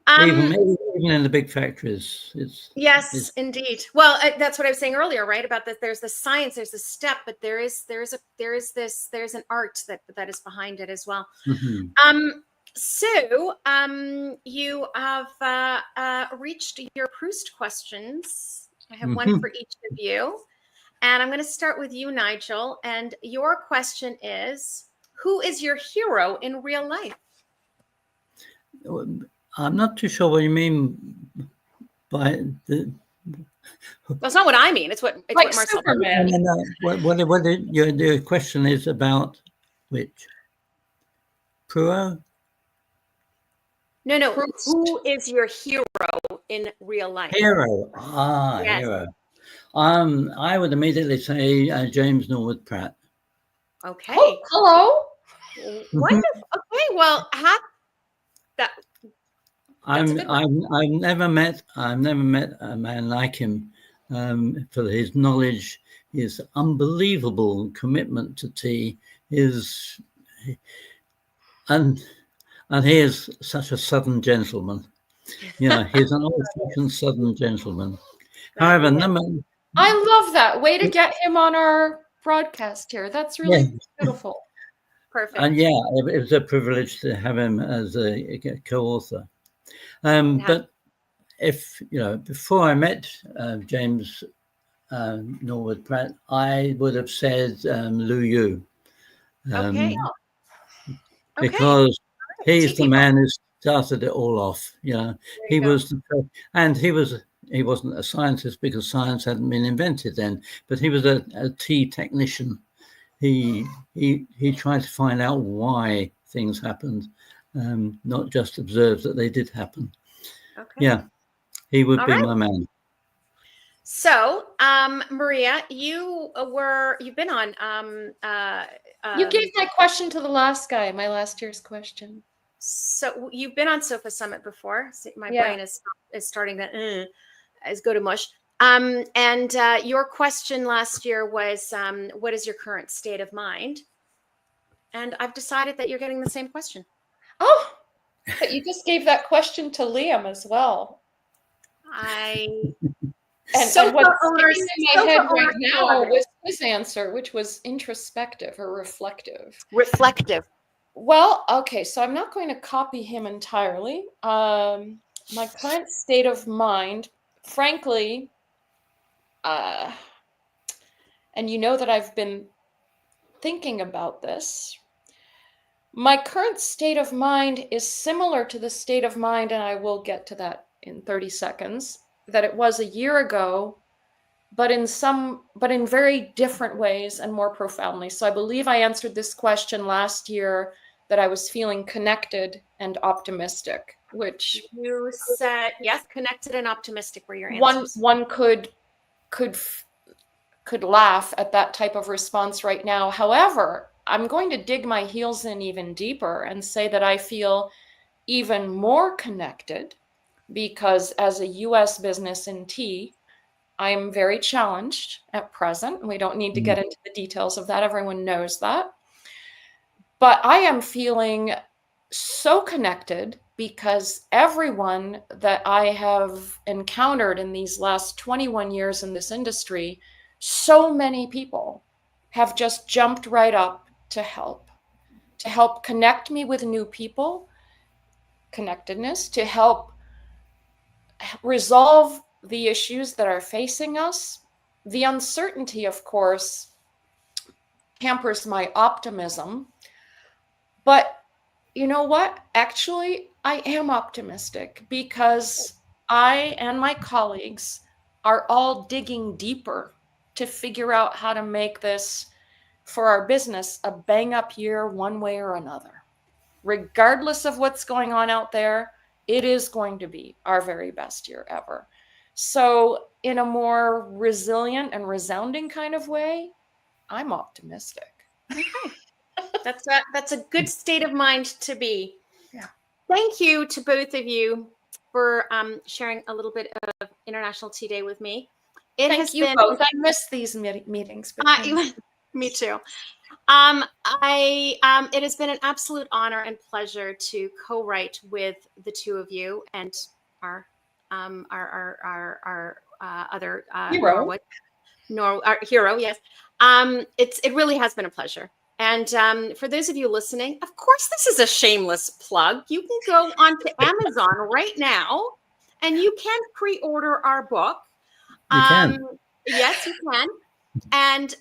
Even in the big factories, it's indeed. Well, that's what I was saying earlier, right? About that, there's the science, there's the step, but there's an art that is behind it as well. So, you have reached your Proust questions. I have one for each of you, and I'm going to start with you, Nigel. And your question is, who is your hero in real life? I'm not too sure what you mean by the. That's not what I mean. It's what Marcel. Superman. What your question is about? Which? Proust? No. Who is your hero in real life? Hero. Hero. I would immediately say James Norwood Pratt. Okay. Oh, hello. Wonderful. Okay. Well, I've never met a man like him for his knowledge, his unbelievable commitment to tea, and he is such a Southern gentleman. You know, he's an old-fashioned Southern gentleman. However, I love that. Way to get him on our broadcast here. That's really beautiful. Perfect. And it was a privilege to have him as a co-author. But before I met James Norwood Pratt, I would have said Lu Yu. Because he's the man who started it all off. You know, he was the first, and he wasn't a scientist because science hadn't been invented then, but he was a tea technician. He tried to find out why things happened, not just observe that they did happen. He would be my man. So, Maria, you've been on. You gave my question to the last guy, my last year's question. So you've been on Sofa Summit before. So my brain is starting to go to mush. And your question last year was, what is your current state of mind? And I've decided that you're getting the same question. Oh, but you just gave that question to Liam as well. And what's in my head right now was his answer, which was introspective or reflective. Reflective. Well, okay, so I'm not going to copy him entirely. My current state of mind, frankly, and you know that I've been thinking about this. My current state of mind is similar to the state of mind, and I will get to that in 30 seconds, that it was a year ago, but in very different ways and more profoundly. So I believe I answered this question last year that I was feeling connected and optimistic, which you said, yes, connected and optimistic were your answers. One could laugh at that type of response right now. However, I'm going to dig my heels in even deeper and say that I feel even more connected because as a US business in tea, I am very challenged at present. We don't need to get into the details of that. Everyone knows that. But I am feeling so connected because everyone that I have encountered in these last 21 years in this industry, so many people have just jumped right up to help connect me with new people, connectedness, to help resolve the issues that are facing us. The uncertainty, of course, hampers my optimism, but You know what? Actually, I am optimistic because I and my colleagues are all digging deeper to figure out how to make this for our business a bang up year one way or another. Regardless of what's going on out there, it is going to be our very best year ever. So in a more resilient and resounding kind of way, I'm optimistic. Okay. That's a good state of mind to be. Yeah. Thank you to both of you for sharing a little bit of International Tea Day with me. Thank you both. I miss these meetings. Me too. It has been an absolute honor and pleasure to co-write with the two of you and our other hero. Our hero, yes. It really has been a pleasure. And for those of you listening, of course, this is a shameless plug. You can go onto Amazon right now, and you can pre-order our book. You can. Yes, you can. And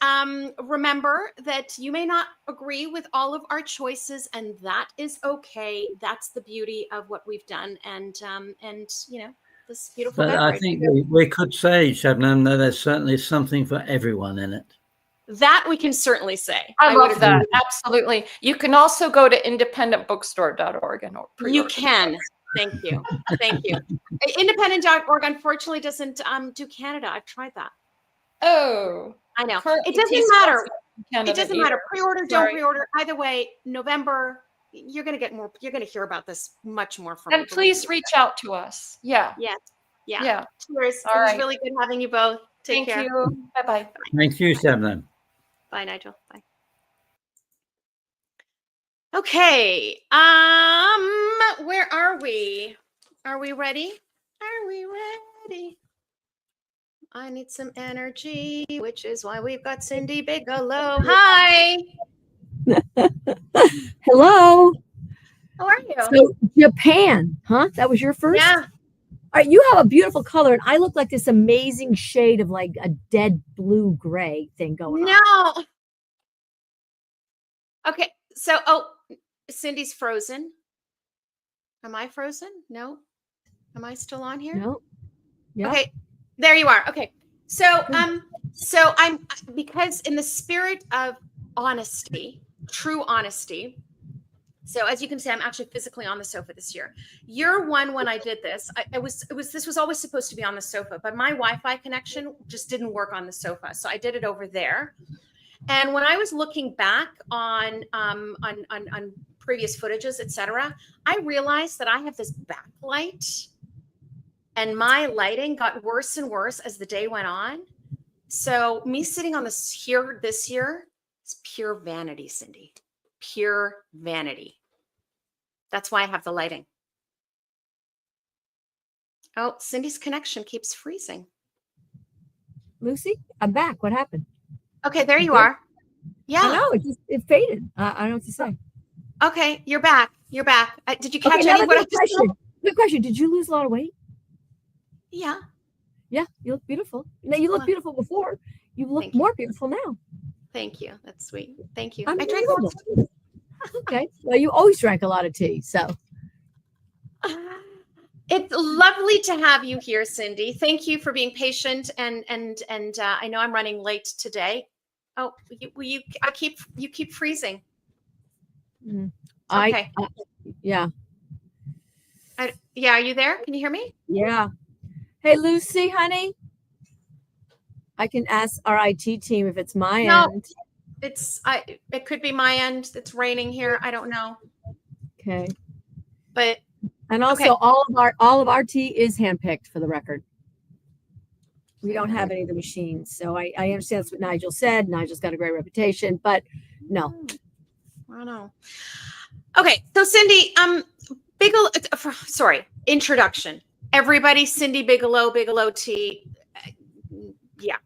remember that you may not agree with all of our choices, and that is okay. That's the beauty of what we've done, and this beautiful. But I think we could say, Shabnam, that there's certainly something for everyone in it. That we can certainly say. I love that. Absolutely. You can also go to independentbookstore.org and you can. Thank you. Thank you. Independent.org unfortunately doesn't do Canada. I've tried that. Oh, I know. It doesn't matter. It doesn't matter. Pre-order, don't pre-order. Either way, November, you're going to get more. You're going to hear about this much more from. And please reach out to us. Yeah. Yeah. Yeah. Yeah. Cheers. It was really good having you both. Take care. Thank you. Bye-bye. Thank you, Shabnam. Bye, Nigel. Bye. Okay. Where are we? Are we ready? Are we ready? I need some energy, which is why we've got Cindy Bigelow. Hi. Hello. How are you? So Japan, huh? That was your first? Yeah. All right, you have a beautiful color, and I look like this amazing shade of like a dead blue gray thing going on. No. Okay, so Cindy's frozen. Am I frozen? No. Am I still on here? No. Yeah. Okay, there you are. Okay, so I'm because in the spirit of honesty, true honesty. So as you can see, I'm actually physically on the sofa this year. Year one, when I did this, this was always supposed to be on the sofa, but my Wi-Fi connection just didn't work on the sofa, so I did it over there. And when I was looking back on previous footages, etc., I realized that I have this backlight, and my lighting got worse and worse as the day went on. So me sitting on this here this year is pure vanity, Cindy. Pure vanity. That's why I have the lighting. Oh, Cindy's connection keeps freezing. Lucy, I'm back. What happened? Okay, there you are. Yeah. I know, it faded. I don't know what to say. Okay, you're back. You're back. Did you catch any? Good question. Did you lose a lot of weight? Yeah. Yeah, you look beautiful. Now, you looked beautiful before. You look more beautiful now. Thank you. That's sweet. Thank you. I drank a lot of tea. Okay. Well, you always drank a lot of tea, so. It's lovely to have you here, Cindy. Thank you for being patient, and I know I'm running late today. Oh, you keep freezing. Okay. Yeah. Yeah, are you there? Can you hear me? Yeah. Hey, Lucy, honey. I can ask our IT team if it's my end. It could be my end. It's raining here. I don't know. Okay. But and also all of our tea is handpicked, for the record. We don't have any of the machines. So I understand that's what Nigel said. Nigel's got a great reputation, but no. I don't know. Okay, so Cindy, introduction. Everybody, Cindy Bigelow Tea. Yeah.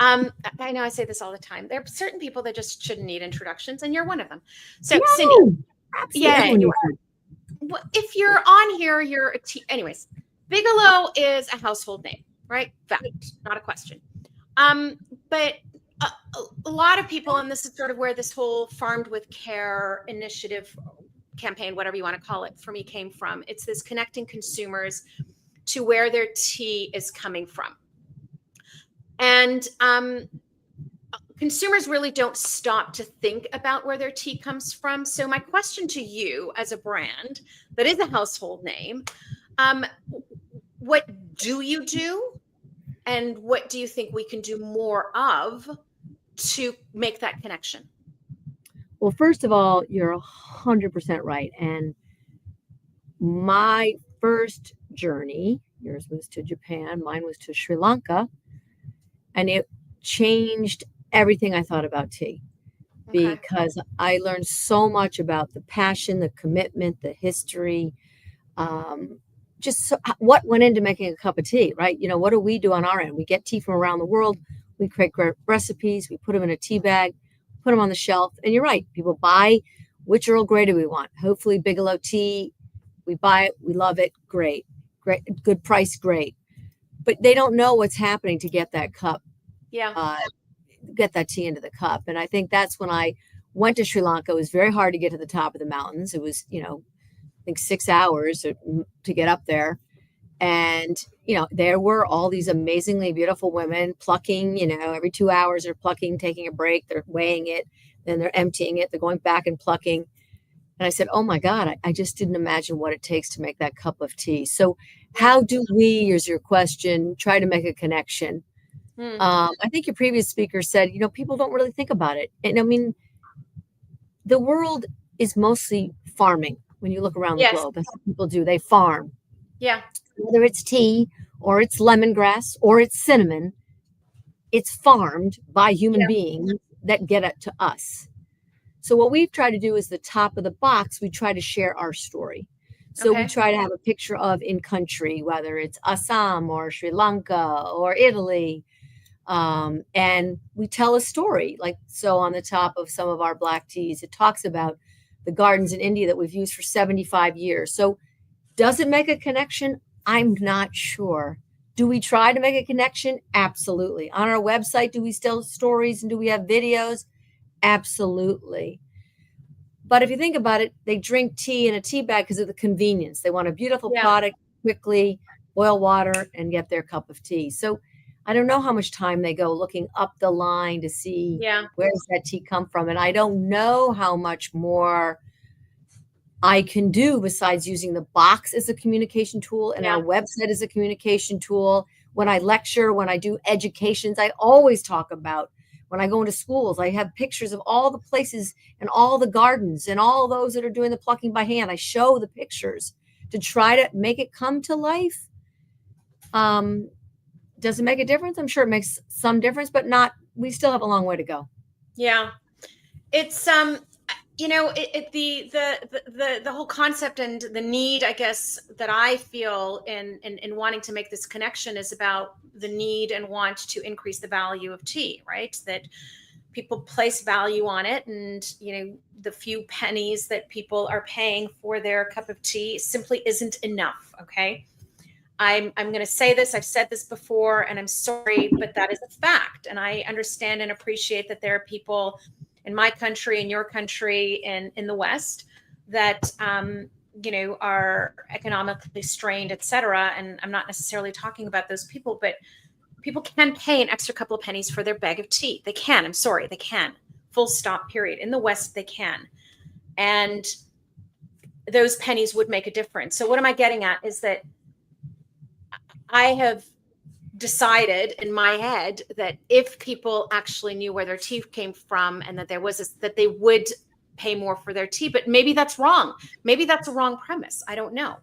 I know I say this all the time. There are certain people that just shouldn't need introductions, and you're one of them. So no, Cindy, absolutely. you are. Well, if you're on here, you're a tea. Anyways, Bigelow is a household name, right? Fact, not a question. But a lot of people, and this is sort of where this whole farmed with care initiative campaign, whatever you want to call it, for me came from. It's this connecting consumers to where their tea is coming from. And consumers really don't stop to think about where their tea comes from. So my question to you as a brand that is a household name, what do you do? And what do you think we can do more of to make that connection? Well, first of all, you're 100% right. And my first journey, yours was to Japan, mine was to Sri Lanka, and it changed everything I thought about tea. Okay. Because I learned so much about the passion, the commitment, the history, what went into making a cup of tea, right? What do we do on our end? We get tea from around the world. We create great recipes. We put them in a tea bag, put them on the shelf. And you're right. People buy which Earl Grey do we want? Hopefully Bigelow tea. We buy it. We love it. Great. Good price. Great. But they don't know what's happening to get that cup. Yeah. Get that tea into the cup. And I think that's when I went to Sri Lanka. It was very hard to get to the top of the mountains. It was, I think 6 hours to get up there. And, there were all these amazingly beautiful women plucking, every 2 hours they're plucking, taking a break, they're weighing it, then they're emptying it, they're going back and plucking. And I said, oh my God, I just didn't imagine what it takes to make that cup of tea. So how do we, here's your question, try to make a connection? I think your previous speaker said, people don't really think about it. And I mean, the world is mostly farming. When you look around the globe, that's what people do. They farm. Yeah. Whether it's tea or it's lemongrass or it's cinnamon, it's farmed by human beings that get it to us. So what we've tried to do is the top of the box, we try to share our story. So we try to have a picture of in country, whether it's Assam or Sri Lanka or Italy. And we tell a story. Like, so on the top of some of our black teas, it talks about the gardens in India that we've used for 75 years. So does it make a connection? I'm not sure. Do we try to make a connection? Absolutely. On our website, do we tell stories and do we have videos? Absolutely. But if you think about it, they drink tea in a tea bag because of the convenience. They want a beautiful product, quickly boil water and get their cup of tea. So I don't know how much time they go looking up the line to see where does that tea come from. And I don't know how much more I can do besides using the box as a communication tool and our website as a communication tool. When I lecture, when I do educations, I always talk about when I go into schools, I have pictures of all the places and all the gardens and all those that are doing the plucking by hand. I show the pictures to try to make it come to life. Does it make a difference? I'm sure it makes some difference, but we still have a long way to go. Yeah. It's, the whole concept and the need, I guess, that I feel in wanting to make this connection is about the need and want to increase the value of tea, right? That people place value on it. And, the few pennies that people are paying for their cup of tea simply isn't enough. Okay. I'm going to say this. I've said this before, and I'm sorry, but that is a fact. And I understand and appreciate that there are people in my country, in your country, in the West that, are economically strained, et cetera. And I'm not necessarily talking about those people, but people can pay an extra couple of pennies for their bag of tea. They can. I'm sorry. They can. Full stop, period. In the West, they can. And those pennies would make a difference. So what am I getting at is that I have decided in my head that if people actually knew where their tea came from and that there was that they would pay more for their tea, but maybe that's wrong. Maybe that's a wrong premise. I don't know.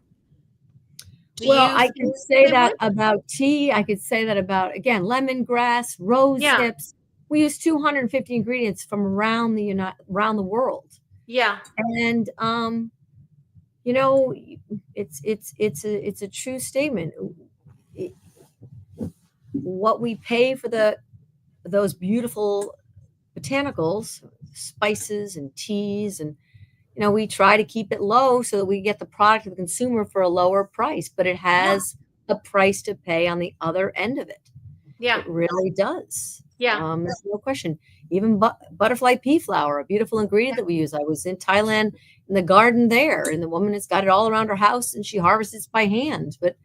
I can say that about tea. I could say that about, again, lemongrass, rose hips. We use 250 ingredients from around the world. Yeah. And, it's a true statement. What we pay for those beautiful botanicals, spices and teas, and we try to keep it low so that we get the product to the consumer for a lower price, but it has a price to pay on the other end of it. Yeah, it really does. Yeah. There's no question. Even butterfly pea flower, a beautiful ingredient that we use. I was in Thailand in the garden there, and the woman has got it all around her house, and she harvests by hand. But,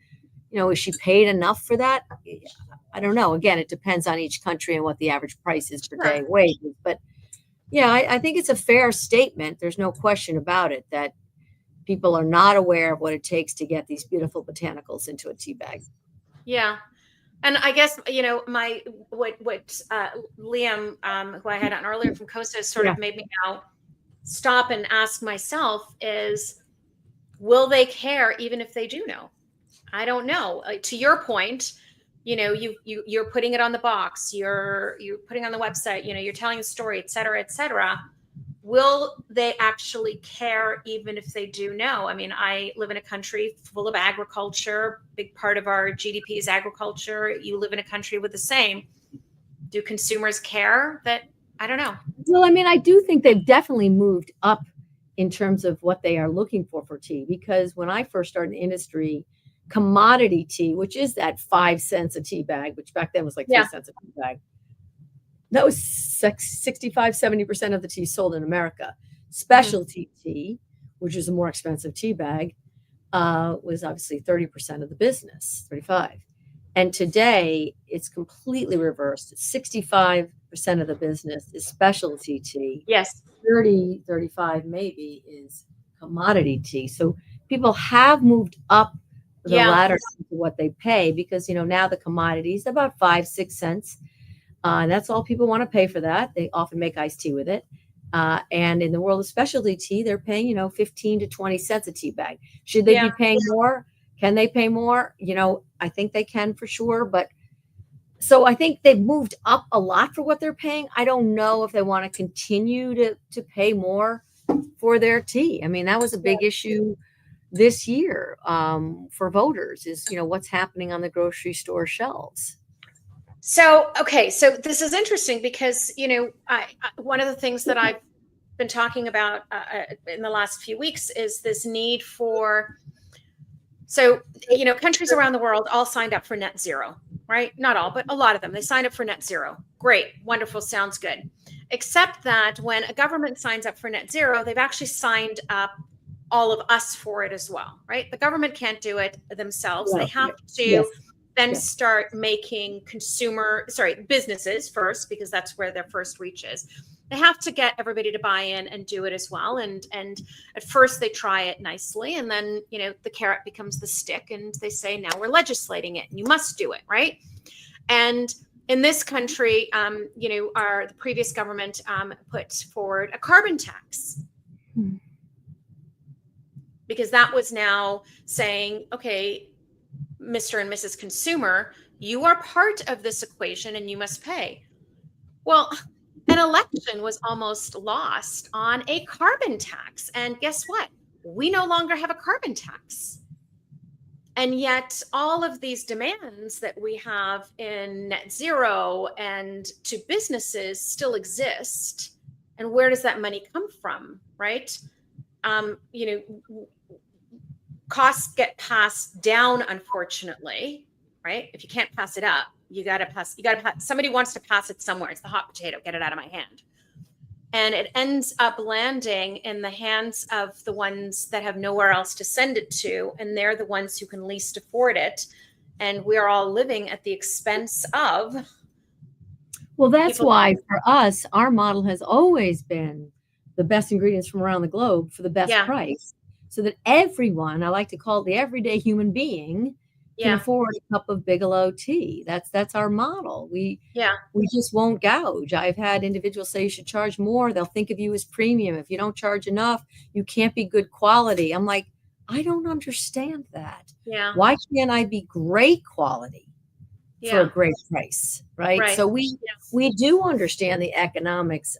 is she paid enough for that? I don't know. Again, it depends on each country and what the average price is per day wages. But yeah, I think it's a fair statement. There's no question about it that people are not aware of what it takes to get these beautiful botanicals into a tea bag. Yeah. And I guess, what Liam, who I had on earlier from Costa, sort of made me now stop and ask myself is, will they care even if they do know? I don't know. To your point, you're putting it on the box, you're putting on the website, you're telling a story, et cetera, et cetera. Will they actually care even if they do know? I mean, I live in a country full of agriculture. Big part of our GDP is agriculture. You live in a country with the same. Do consumers care? That I don't know. Well, I mean, I do think they've definitely moved up in terms of what they are looking for tea, because when I first started in the industry, commodity tea, which is that 5 cents a tea bag, which back then was like 3 cents a tea bag. That was 65-70% of the tea sold in America. Specialty tea, which is a more expensive tea bag, was obviously 30% of the business, 35. And today it's completely reversed. 65% of the business is specialty tea. Yes. 35 maybe is commodity tea. So people have moved up the ladder to what they pay, because now the commodities about 5-6 cents. And that's all people want to pay for that. They often make iced tea with it. And in the world of specialty tea, they're paying 15 to 20 cents a tea bag. Should they be paying more? Can they pay more? I think they can for sure. But so I think they've moved up a lot for what they're paying. I don't know if they want to continue to pay more for their tea. I mean, that was a big issue this year for voters is, what's happening on the grocery store shelves. So, okay. So this is interesting because, one of the things that I've been talking about in the last few weeks is this need for, countries around the world all signed up for net zero, right? Not all, but a lot of them, they signed up for net zero. Great. Wonderful. Sounds good. Except that when a government signs up for net zero, they've actually signed up all of us for it as well, right? The government can't do it themselves. They have to then start making businesses first, because that's where their first reach is. They have to get everybody to buy in and do it as well. And at first they try it nicely, and then, the carrot becomes the stick, and they say, now we're legislating it and you must do it, right? And in this country, the previous government put forward a carbon tax. Because that was now saying, okay, Mr. and Mrs. Consumer, you are part of this equation and you must pay. Well, an election was almost lost on a carbon tax. And guess what? We no longer have a carbon tax. And yet all of these demands that we have in net zero and to businesses still exist. And where does that money come from, right? Costs get passed down, unfortunately, right? If you can't pass it up, you got to pass, somebody wants to pass it somewhere. It's the hot potato, get it out of my hand. And it ends up landing in the hands of the ones that have nowhere else to send it to. And they're the ones who can least afford it. And we're all living at the expense of. Well, that's why for us, our model has always been the best ingredients from around the globe for the best price. So that everyone, I like to call it the everyday human being, can afford a cup of Bigelow tea. That's our model. We just won't gouge. I've had individuals say you should charge more. They'll think of you as premium. If you don't charge enough, you can't be good quality. I'm like, I don't understand that. Yeah. Why can't I be great quality for a great price? Right. So we do understand the economics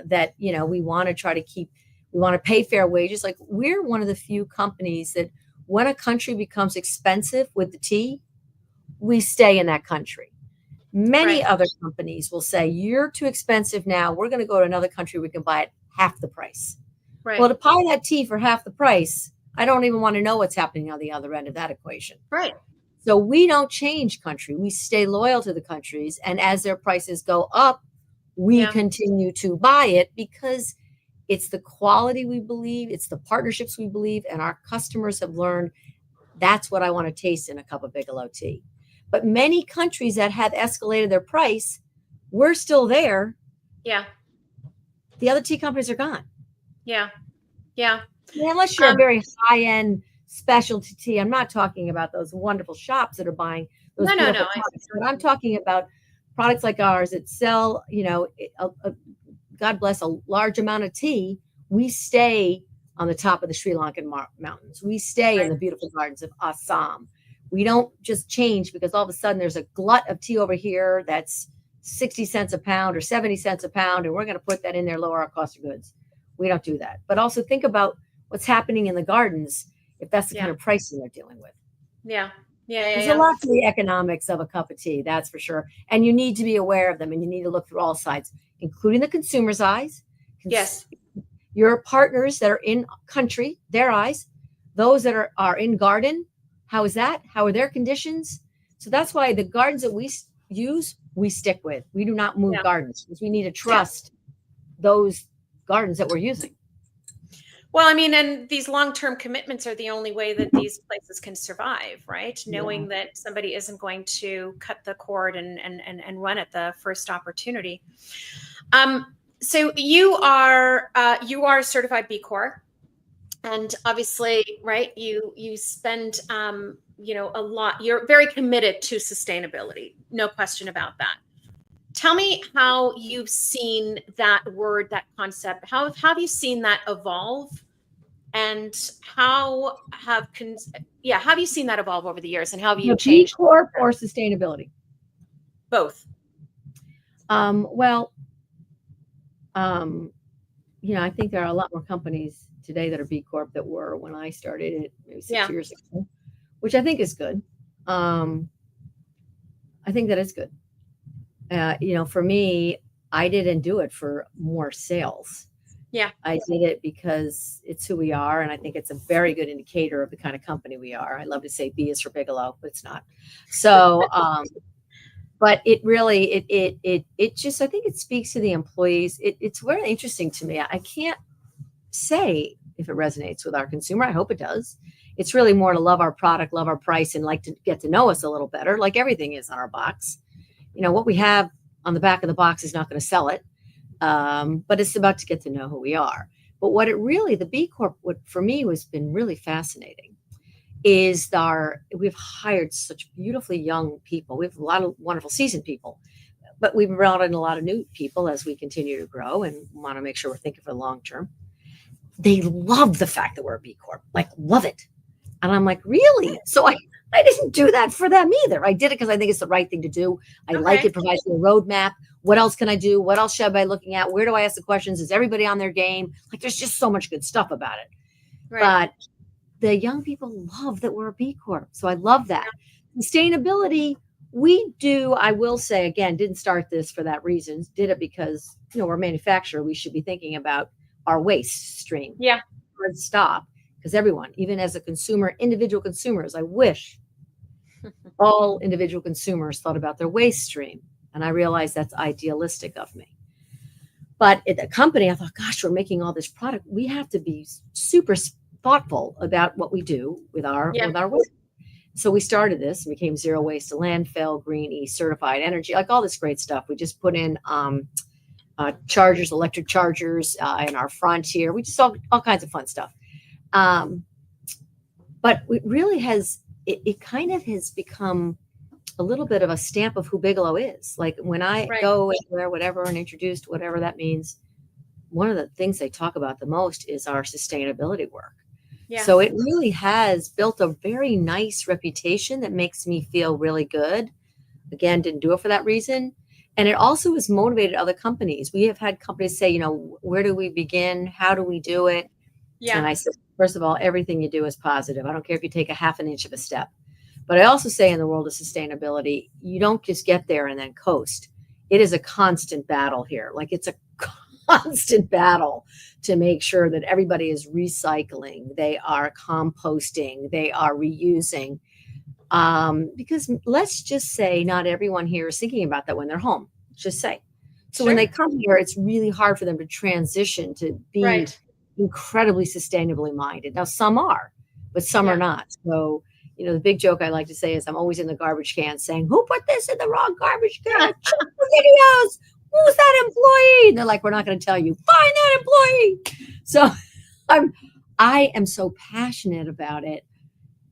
that, we want to try to keep. We want to pay fair wages. Like, we're one of the few companies that when a country becomes expensive with the tea, we stay in that country. Many other companies will say, you're too expensive now. We're going to go to another country. We can buy it half the price. Right. Well, to buy that tea for half the price, I don't even want to know what's happening on the other end of that equation. Right. So we don't change country. We stay loyal to the countries. And as their prices go up, we continue to buy it because it's the quality we believe, it's the partnerships we believe, and our customers have learned that's what I want to taste in a cup of Bigelow tea. But many countries that have escalated their price, we're still there. Yeah. The other tea companies are gone. Yeah. Yeah. Unless you're a very high-end specialty tea. I'm not talking about those wonderful shops that are buying those beautiful products, but I'm talking about products like ours that sell, God bless, a large amount of tea. We stay on the top of the Sri Lankan mountains. We stay in the beautiful gardens of Assam. We don't just change because all of a sudden there's a glut of tea over here that's 60 cents a pound or 70 cents a pound, and we're going to put that in there, lower our cost of goods. We don't do that. But also think about what's happening in the gardens if that's the kind of pricing they're dealing with. Yeah. There's a lot to the economics of a cup of tea, that's for sure. And you need to be aware of them, and you need to look through all sides, including the consumer's eyes. Yes. Your partners that are in country, their eyes, those that are in garden. How is that? How are their conditions? So that's why the gardens that we use, we stick with. We do not move gardens because we need to trust those gardens that we're using. Well, I mean, and these long-term commitments are the only way that these places can survive, right? Knowing that somebody isn't going to cut the cord and run at the first opportunity. So you are a certified B Corp, and obviously, right? You spend a lot. You're very committed to sustainability, no question about that. Tell me how you've seen that word, that concept. How have you seen that evolve, and how have you seen that evolve over the years, and how have you changed? B Corp or sustainability? Both. I think there are a lot more companies today that are B Corp that were when I started it maybe 6 years ago, which I think is good. I think that is good. For me, I didn't do it for more sales. Yeah. I did it because it's who we are. And I think it's a very good indicator of the kind of company we are. I love to say B is for Bigelow, but it's not. So, but it really, it just, I think it speaks to the employees. It's very interesting to me. I can't say if it resonates with our consumer. I hope it does. It's really more to love our product, love our price, and like to get to know us a little better, like everything is on our box. What we have on the back of the box is not going to sell it. But it's about to get to know who we are. But what the B Corp, what for me has been really fascinating is we've hired such beautifully young people. We have a lot of wonderful seasoned people, but we've brought in a lot of new people as we continue to grow and want to make sure we're thinking for the long term. They love the fact that we're a B Corp, love it. And I'm like, really? So I didn't do that for them either. I did it because I think it's the right thing to do. I like it, provides me a roadmap. What else can I do? What else should I be looking at? Where do I ask the questions? Is everybody on their game? There's just so much good stuff about it. Right. But the young people love that we're a B Corp. So I love that. Sustainability, we do, I will say, again, didn't start this for that reason. Did it because, we're a manufacturer. We should be thinking about our waste stream. Yeah. Hard stop. Because everyone, even as a consumer, individual consumers, I wish all individual consumers thought about their waste stream. And I realized that's idealistic of me. But at the company, I thought, gosh, we're making all this product. We have to be super thoughtful about what we do with our waste. So we started this and became zero waste to landfill, green E certified energy, all this great stuff. We just put in chargers, electric chargers in our front here. We just saw all kinds of fun stuff. But it really it kind of has become a little bit of a stamp of who Bigelow is. When I go anywhere, whatever, and introduced, whatever that means, one of the things they talk about the most is our sustainability work. Yeah. So it really has built a very nice reputation that makes me feel really good. Again, didn't do it for that reason. And it also has motivated other companies. We have had companies say, where do we begin? How do we do it? Yeah. And I said, first of all, everything you do is positive. I don't care if you take a half an inch of a step. But I also say in the world of sustainability, you don't just get there and then coast. It is a constant battle here. It's a constant battle to make sure that everybody is recycling. They are composting. They are reusing. Because let's just say not everyone here is thinking about that when they're home. Let's just say. So when they come here, it's really hard for them to transition to be incredibly sustainably minded. Now, some are, but some are not. So, you know, the big joke I like to say is I'm always in the garbage can saying, who put this in the wrong garbage can? Check the videos. Who's that employee? And they're like, we're not going to tell you. Find that employee. So I am so passionate about it,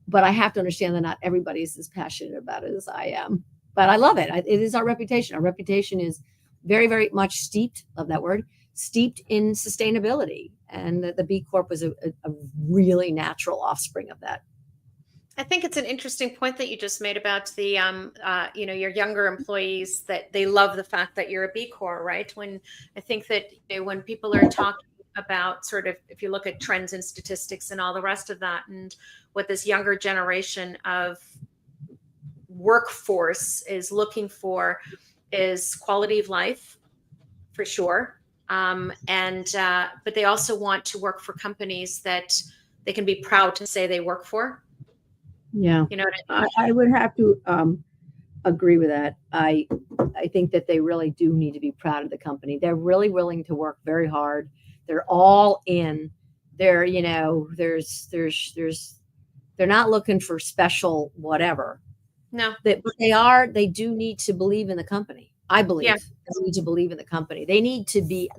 but I have to understand that not everybody is as passionate about it as I am. But I love it. It is our reputation. Our reputation is very, very much steeped, love that word, steeped in sustainability. And the B Corp was a really natural offspring of that. I think it's an interesting point that you just made about the, you know, your younger employees, that they love the fact that you're a B Corp, right? When I think that, you know, when people are talking about sort of, if you look at trends and statistics and all the rest of that, and what this younger generation of workforce is looking for is quality of life, for sure. But they also want to work for companies that they can be proud to say they work for. Yeah, you know what I mean? I would have to agree with that. I think that they really do need to be proud of the company. They're really willing to work very hard. They're all in. They're, you know, they're not looking for special whatever. No, but they do need to believe in the company. I believe they need to believe in the company. They need to be,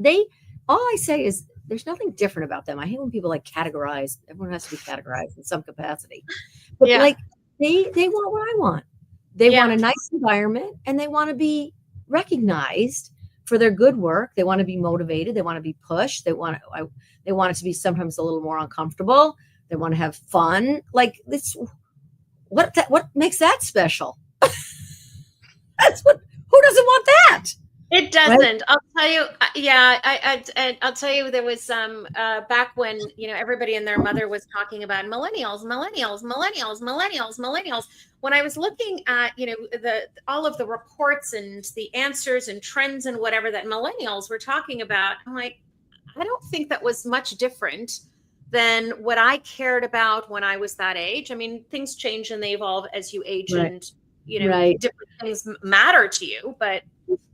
all I say is there's nothing different about them. I hate when people like categorize. Everyone has to be categorized in some capacity. But like they want what I want. They want a nice environment, and they want to be recognized for their good work. They want to be motivated. They want to be pushed. They want it to be sometimes a little more uncomfortable. They want to have fun. Like this, what makes that special? That's what. Who doesn't want that? It doesn't. Right? I'll tell you. I'll tell you. There was back when, you know, everybody and their mother was talking about millennials. When I was looking at, you know, all of the reports and the answers and trends and whatever that millennials were talking about, I'm like, I don't think that was much different than what I cared about when I was that age. I mean, things change and they evolve as you age, and you know, different things matter to you, but.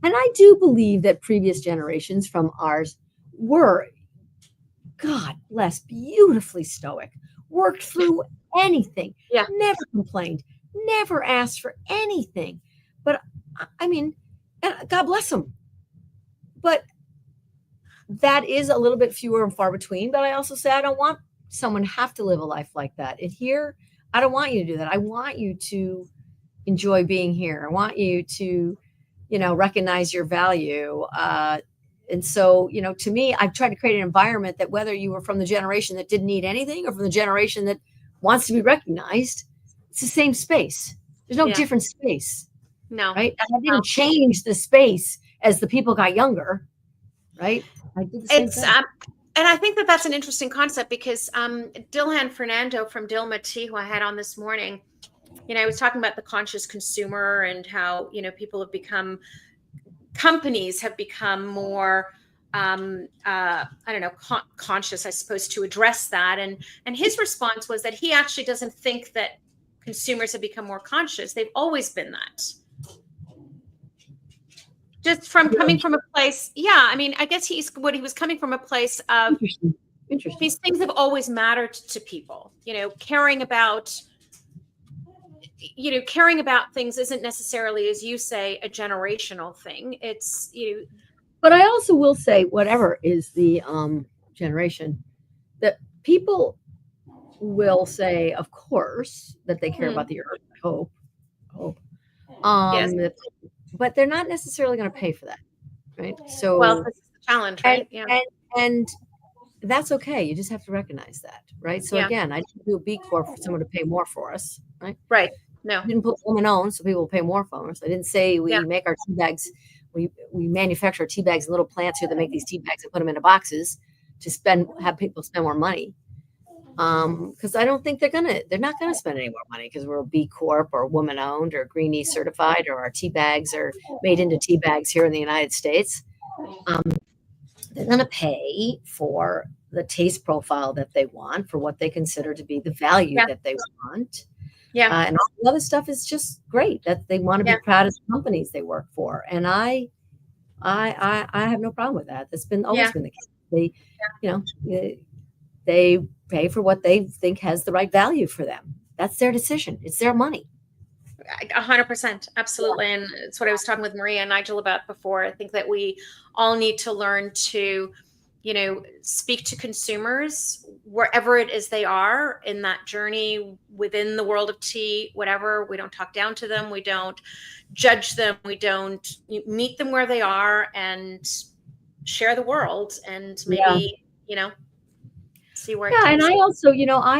And I do believe that previous generations from ours were, God bless, beautifully stoic, worked through anything, never complained, never asked for anything. But I mean, God bless them. But that is a little bit fewer and far between. But I also say I don't want someone to have to live a life like that. And here, I don't want you to do that. I want you to enjoy being here. I want you to, you know, recognize your value. And so, you know, to me, I've tried to create an environment that whether you were from the generation that didn't need anything or from the generation that wants to be recognized, it's the same space. There's no different space. No. Right. And I didn't change the space as the people got younger. Right. I did the same thing. And I think that that's an interesting concept because Dilhan Fernando from Dilmah Tea, who I had on this morning, you know, I was talking about the conscious consumer and how, you know, companies have become more, conscious, I suppose, to address that. And his response was that he actually doesn't think that consumers have become more conscious. They've always been that. Just from coming from a place. Yeah. I mean, I guess he was coming from a place of Interesting. These things have always mattered to people, you know, caring about things isn't necessarily, as you say, a generational thing. It's, you know. But I also will say, whatever is the generation, that people will say, of course, that they care about the earth. I hope. Yes. But they're not necessarily going to pay for that, right? So, well, this is the challenge, right? And that's okay. You just have to recognize that, right? So again, I didn't do a B Corp for someone to pay more for us, right? Right. No. I didn't put women owned, so people will pay more for us. I didn't say we make our tea bags, we manufacture our tea bags in little plants here that make these tea bags and put them into boxes to have people spend more money. Because I don't think they're not gonna spend any more money because we're a B Corp or woman owned or Green E certified, or our tea bags are made into tea bags here in the United States. They're gonna pay for the taste profile that they want, for what they consider to be the value that they want. Yeah. And all the other stuff is just great. That they want to be proud of the companies they work for. And I have no problem with that. That's been always been the case. They, you know, they pay for what they think has the right value for them. That's their decision. It's their money. 100%. Absolutely. And it's what I was talking with Maria and Nigel about before. I think that we all need to learn to, you know, speak to consumers wherever it is they are in that journey within the world of tea, whatever. We don't talk down to them. We don't judge them. We don't meet them where they are and share the world and maybe, you know, see where it takes and them. I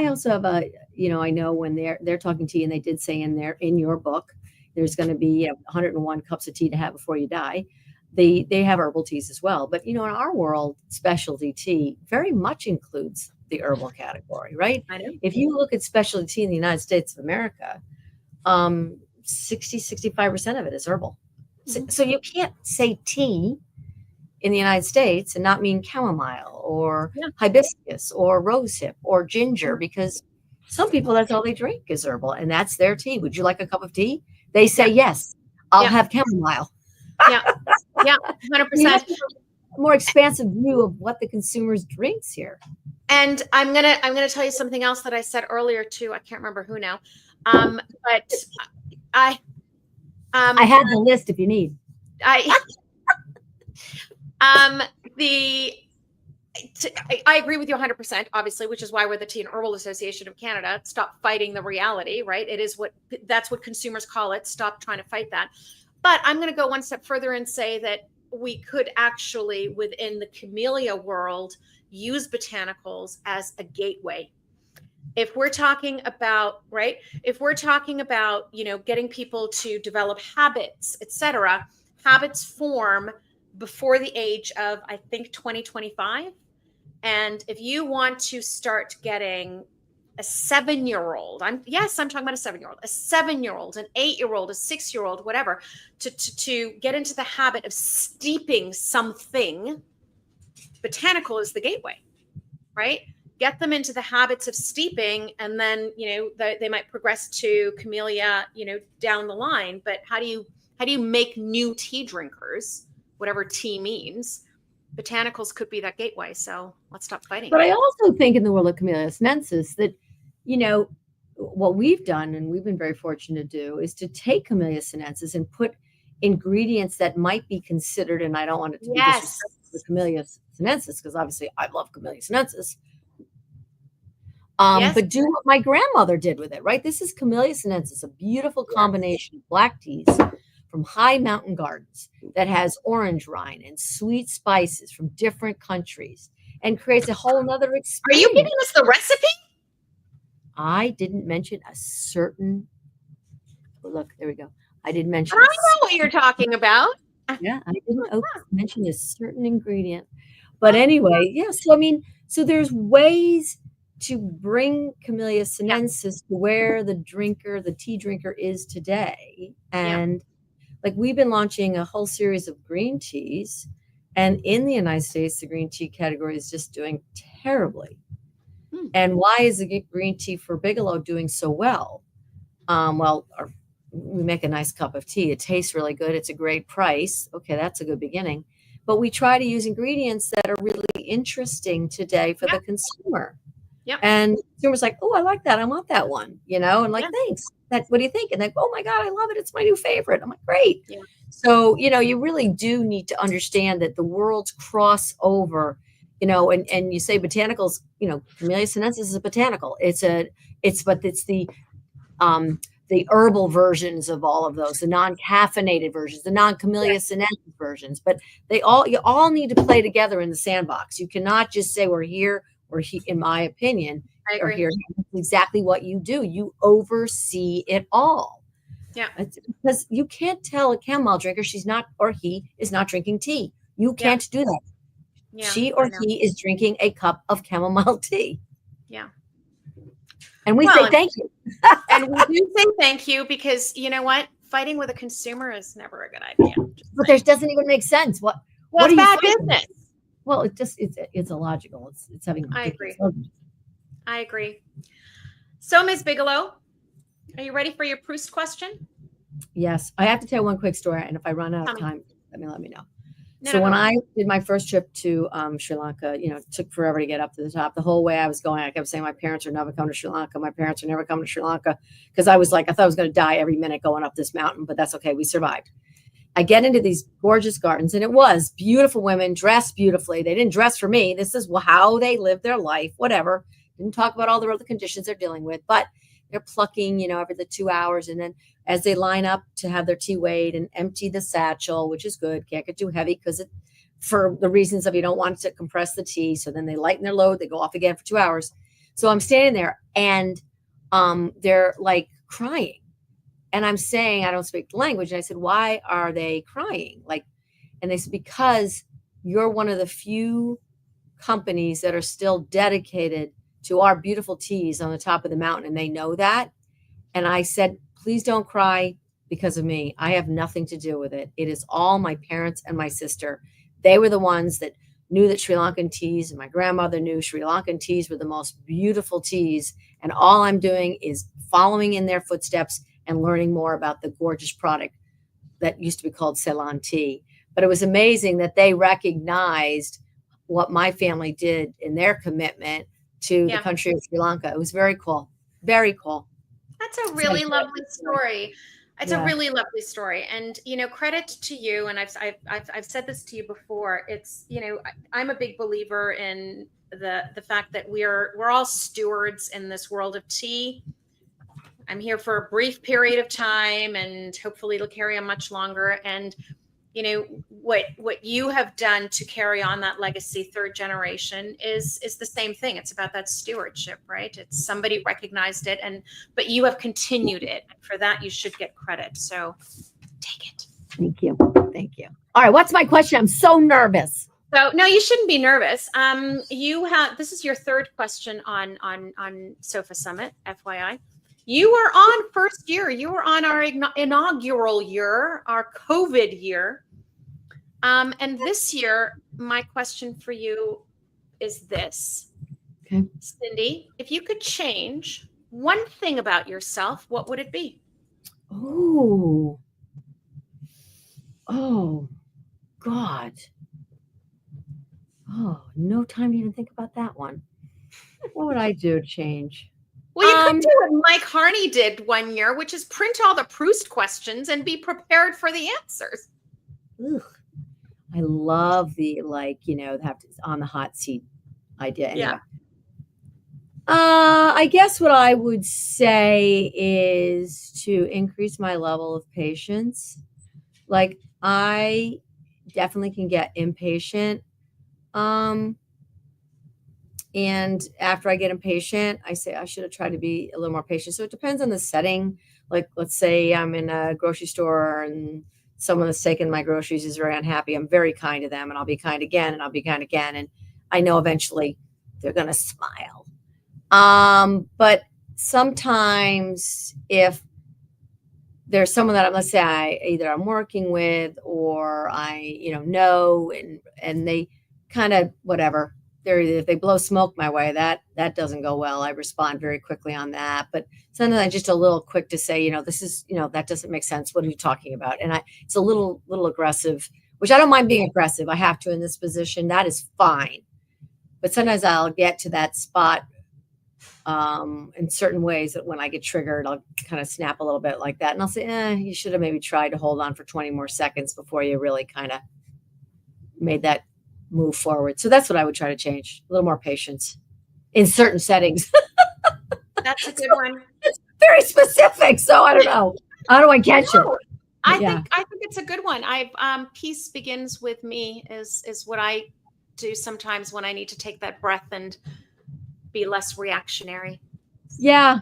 also have a, you know, I know when they're talking tea, and they did say in your book, there's going to be 101 cups of tea to have before you die. They have herbal teas as well. But, you know, in our world, specialty tea very much includes the herbal category, right? I know. If you look at specialty tea in the United States of America, 65% of it is herbal. So you can't say tea in the United States and not mean chamomile or hibiscus or rosehip or ginger, because some people, that's all they drink is herbal, and that's their tea. Would you like a cup of tea? They say, yes, I'll have chamomile. Yeah. 100%. More expansive view of what the consumers drinks here. And I'm gonna tell you something else that I said earlier too. I can't remember who now. But I have the list if you need. I agree with you 100%, obviously, which is why we're the Tea and Herbal Association of Canada. Stop fighting the reality, right? That's what consumers call it. Stop trying to fight that. But I'm going to go one step further and say that we could actually, within the camellia world, use botanicals as a gateway. If we're talking about, you know, getting people to develop habits, etc., habits form before the age of, I think, 2025. And if you want to start getting a 7-year-old, I'm talking about a 7-year-old, an 8-year-old, a 6-year-old, whatever, to get into the habit of steeping something, botanical is the gateway, right? Get them into the habits of steeping, and then, you know, they might progress to camellia, you know, down the line. But how do you make new tea drinkers, whatever tea means? Botanicals could be that gateway. So let's stop fighting. But I also think in the world of Camellia sinensis that, you know, what we've done, and we've been very fortunate to do, is to take Camellia sinensis and put ingredients that might be considered, and I don't want it to be disrespectful to Camellia sinensis, because obviously I love Camellia sinensis. But do what my grandmother did with it, right? This is Camellia sinensis, a beautiful combination of black teas from high mountain gardens that has orange rind and sweet spices from different countries, and creates a whole nother experience. Are you giving us the recipe? I didn't mention a certain, look, there we go. I didn't mention. I know what you're talking about. Yeah, I didn't mention a certain ingredient. But anyway, so I mean, so there's ways to bring Camellia sinensis to where the tea drinker is today. And like, we've been launching a whole series of green teas, and in the United States, the green tea category is just doing terribly. And why is the green tea for Bigelow doing so well? We make a nice cup of tea. It tastes really good. It's a great price. Okay, that's a good beginning. But we try to use ingredients that are really interesting today for the consumer. And consumers like, oh, I like that. I want that one, you know, and like, thanks. What do you think? And like, oh my God, I love it. It's my new favorite. I'm like, great. So, you know, you really do need to understand that the worlds cross over, you know, and you say botanicals, you know, Camellia sinensis is a botanical. It's the herbal versions of all of those, the non-caffeinated versions, the non-Camellia sinensis versions, but you all need to play together in the sandbox. You cannot just say we're here, or in my opinion, or here. That's exactly what you do. You oversee it all. Because you can't tell a chamomile drinker he is not drinking tea. You can't do that. She or he is drinking a cup of chamomile tea. And we say thank you. And we do say thank you, because you know what? Fighting with a consumer is never a good idea. But it doesn't even make sense. What it's bad business. Well, it's illogical. It's having. I agree. So, Ms. Bigelow, Are you ready for your Proust question? Yes. I have to tell one quick story. And if I run out of time, let me know. So when I did my first trip to Sri Lanka, it took forever to get up to the top. The whole way I was going, I kept saying, my parents are never coming to Sri Lanka. My parents are never coming to Sri Lanka. Because I thought I was going to die every minute going up this mountain, but that's okay. We survived. I get into these gorgeous gardens, and it was beautiful women dressed beautifully. They didn't dress for me. This is how they live their life, whatever. Didn't talk about all the other conditions they're dealing with, but they're plucking, every 2 hours. And then as they line up to have their tea weighed and empty the satchel, which is good, can't get too heavy because for the reasons of you don't want to compress the tea. So then they lighten their load, they go off again for 2 hours. So I'm standing there and they're like crying. And I'm saying, I don't speak the language. And I said, why are they crying? And they said, because you're one of the few companies that are still dedicated to our beautiful teas on the top of the mountain. And they know that. And I said, please don't cry because of me. I have nothing to do with it. It is all my parents and my sister. They were the ones that knew that Sri Lankan teas, and my grandmother knew Sri Lankan teas were the most beautiful teas. And all I'm doing is following in their footsteps and learning more about the gorgeous product that used to be called Ceylon tea. But it was amazing that they recognized what my family did in their commitment to the country of Sri Lanka. It was very cool. Very cool. That's a really lovely story. It's a really lovely story. And, credit to you. And I've said this to you before. It's, I'm a big believer in the fact that we're all stewards in this world of tea. I'm here for a brief period of time, and hopefully it'll carry on much longer. And, what you have done to carry on that legacy, third generation, is the same thing. It's about that stewardship, right? It's somebody recognized it, but you have continued it. And for that, you should get credit. So take it. Thank you. Thank you. All right. What's my question? I'm so nervous. So no, you shouldn't be nervous. This is your third question on Sofa Summit, FYI. You were on first year. You were on our inaugural year, our COVID year. And this year, my question for you is this. Okay. Cindy, if you could change one thing about yourself, what would it be? Oh, God. Oh, no time to even think about that one. What would I do to change? Well, you could do what Mike Harney did one year, which is print all the Proust questions and be prepared for the answers. Ugh. I love the have to on the hot seat idea. Anyway. Yeah. I guess what I would say is to increase my level of patience. I definitely can get impatient. And after I get impatient, I say I should have tried to be a little more patient. So it depends on the setting. Let's say I'm in a grocery store and someone that's taken my groceries is very unhappy. I'm very kind to them, and I'll be kind again, and I'll be kind again. And I know eventually they're going to smile. But sometimes if there's someone that let's say I'm working with, or I know, and they kind of whatever. If they blow smoke my way, that doesn't go well. I respond very quickly on that. But sometimes I'm just a little quick to say, this is, that doesn't make sense. What are you talking about? And it's a little aggressive, which I don't mind being aggressive. I have to in this position. That is fine. But sometimes I'll get to that spot in certain ways that when I get triggered, I'll kind of snap a little bit like that. And I'll say, you should have maybe tried to hold on for 20 more seconds before you really kind of made that move forward. So that's what I would try to change. A little more patience in certain settings. That's a good one. It's very specific. So I don't know. How do I catch it? I think it's a good one. Peace begins with me is what I do sometimes when I need to take that breath and be less reactionary. Yeah.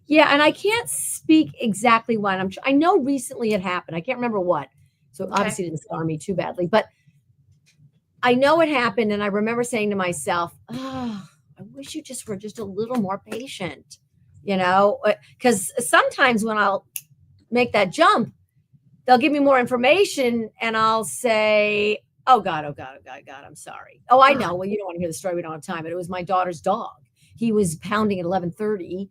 Yeah. And I can't speak exactly when. I know recently it happened. I can't remember what. So obviously it didn't scar me too badly, but I know it happened, and I remember saying to myself, I wish you just were just a little more patient, because sometimes when I'll make that jump, they'll give me more information, and I'll say, oh God, I'm sorry. Oh, I know. Well, you don't want to hear the story. We don't have time, but it was my daughter's dog. he was pounding at 11:30,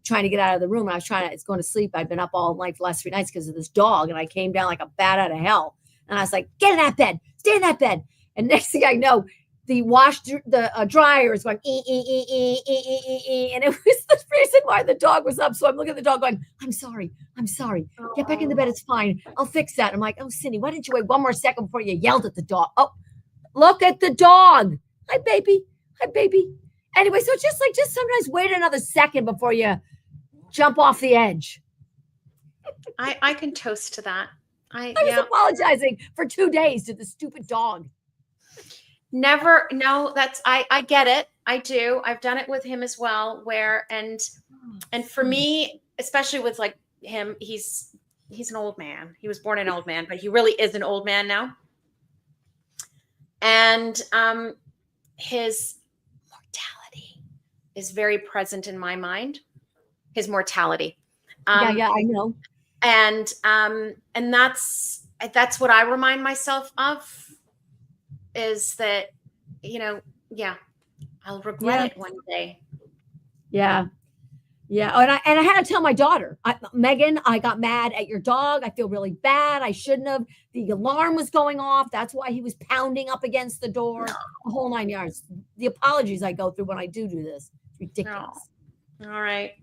trying to get out of the room. And I was going to sleep. I'd been up all night for the last 3 nights because of this dog. And I came down like a bat out of hell. And I was like, get in that bed, stay in that bed. And next thing I know, the dryer is going, and it was the reason why the dog was up. So I'm looking at the dog going, I'm sorry. Get back in the bed. It's fine. I'll fix that. I'm like, oh, Cindy, why didn't you wait one more second before you yelled at the dog? Oh, look at the dog. Hi, baby. Anyway, so just sometimes wait another second before you jump off the edge. I can toast to that. I was apologizing for 2 days to the stupid dog. I get it. I do. I've done it with him as well, and for me, especially with like him, he's an old man. He was born an old man, but he really is an old man now. And his mortality is very present in my mind. His mortality. Yeah, I know. And that's what I remind myself of. Is that, I'll regret it one day. Yeah. Oh, and I had to tell my daughter, Megan, I got mad at your dog. I feel really bad. I shouldn't have. The alarm was going off. That's why he was pounding up against the door. The whole 9 yards. The apologies I go through when I do this. It's ridiculous. Oh. All right.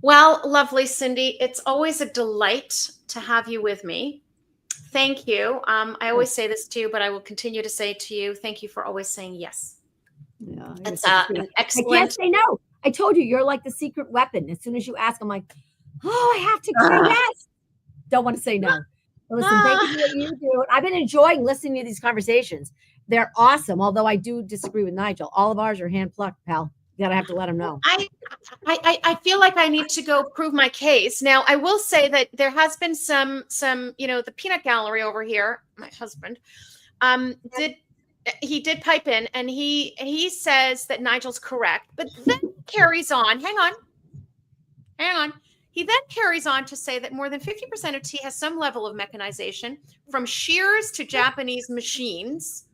Well, lovely, Cindy. It's always a delight to have you with me. Thank you. I always say this to you, but I will continue to say to you, thank you for always saying yes. Yeah, that's an excellent. I can't say no. I told you, you're like the secret weapon. As soon as you ask, I'm like, oh, I have to say yes. Don't want to say no. But listen, thank you for what you do. I've been enjoying listening to these conversations. They're awesome. Although I do disagree with Nigel. All of ours are hand plucked, pal. You gotta have to let him know. I feel like I need to go prove my case. Now, I will say that there has been some, the peanut gallery over here, my husband, did pipe in, and he says that Nigel's correct, but then carries on. Hang on. He then carries on to say that more than 50% of tea has some level of mechanization, from shears to Japanese machines.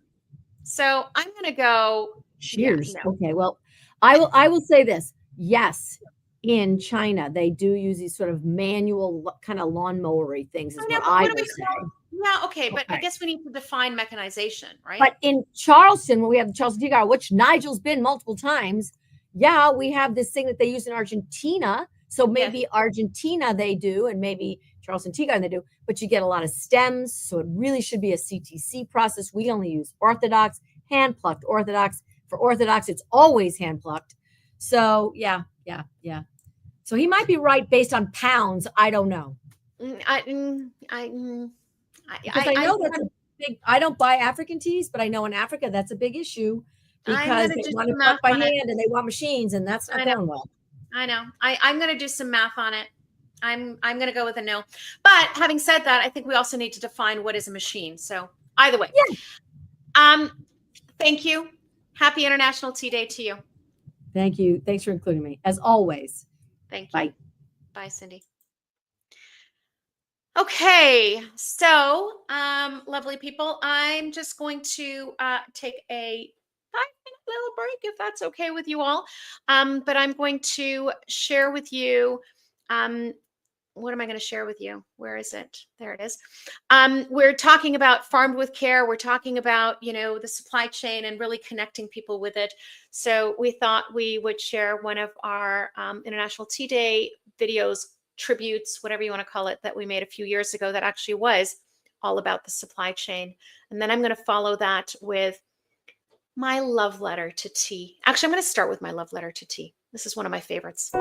So I'm going to go shears. Yeah, no. Okay, well, I will say this. Yes, in China, they do use these sort of manual kind of lawnmowery things is what I would say. Yeah, okay, but I guess we need to define mechanization, right? But in Charleston, when we have the Charleston Tea Garden, which Nigel's been multiple times, we have this thing that they use in Argentina. So maybe Argentina they do, and maybe Charleston Tea Garden they do, but you get a lot of stems. So it really should be a CTC process. We only use orthodox, hand-plucked orthodox. For orthodox, it's always hand-plucked. So yeah. So he might be right based on pounds. I don't know. I know that's a big. I don't buy African teas, but I know in Africa that's a big issue because they want to pluck by hand and they want machines, and that's not going well. I know. I'm going to do some math on it. I'm going to go with a no. But having said that, I think we also need to define what is a machine. So either way, thank you. Happy International Tea Day to you. Thank you. Thanks for including me, as always. Thank you. Bye. Bye, Cindy. Okay, so lovely people, I'm just going to take a 5-minute little break, if that's okay with you all. But I'm going to share with you, what am I going to share with you? Where is it? There it is. We're talking about Farmed with Care. We're talking about, the supply chain and really connecting people with it. So we thought we would share one of our International Tea Day videos, tributes, whatever you want to call it, that we made a few years ago that actually was all about the supply chain. And then I'm going to follow that with my love letter to tea. Actually, I'm going to start with my love letter to tea. This is one of my favorites.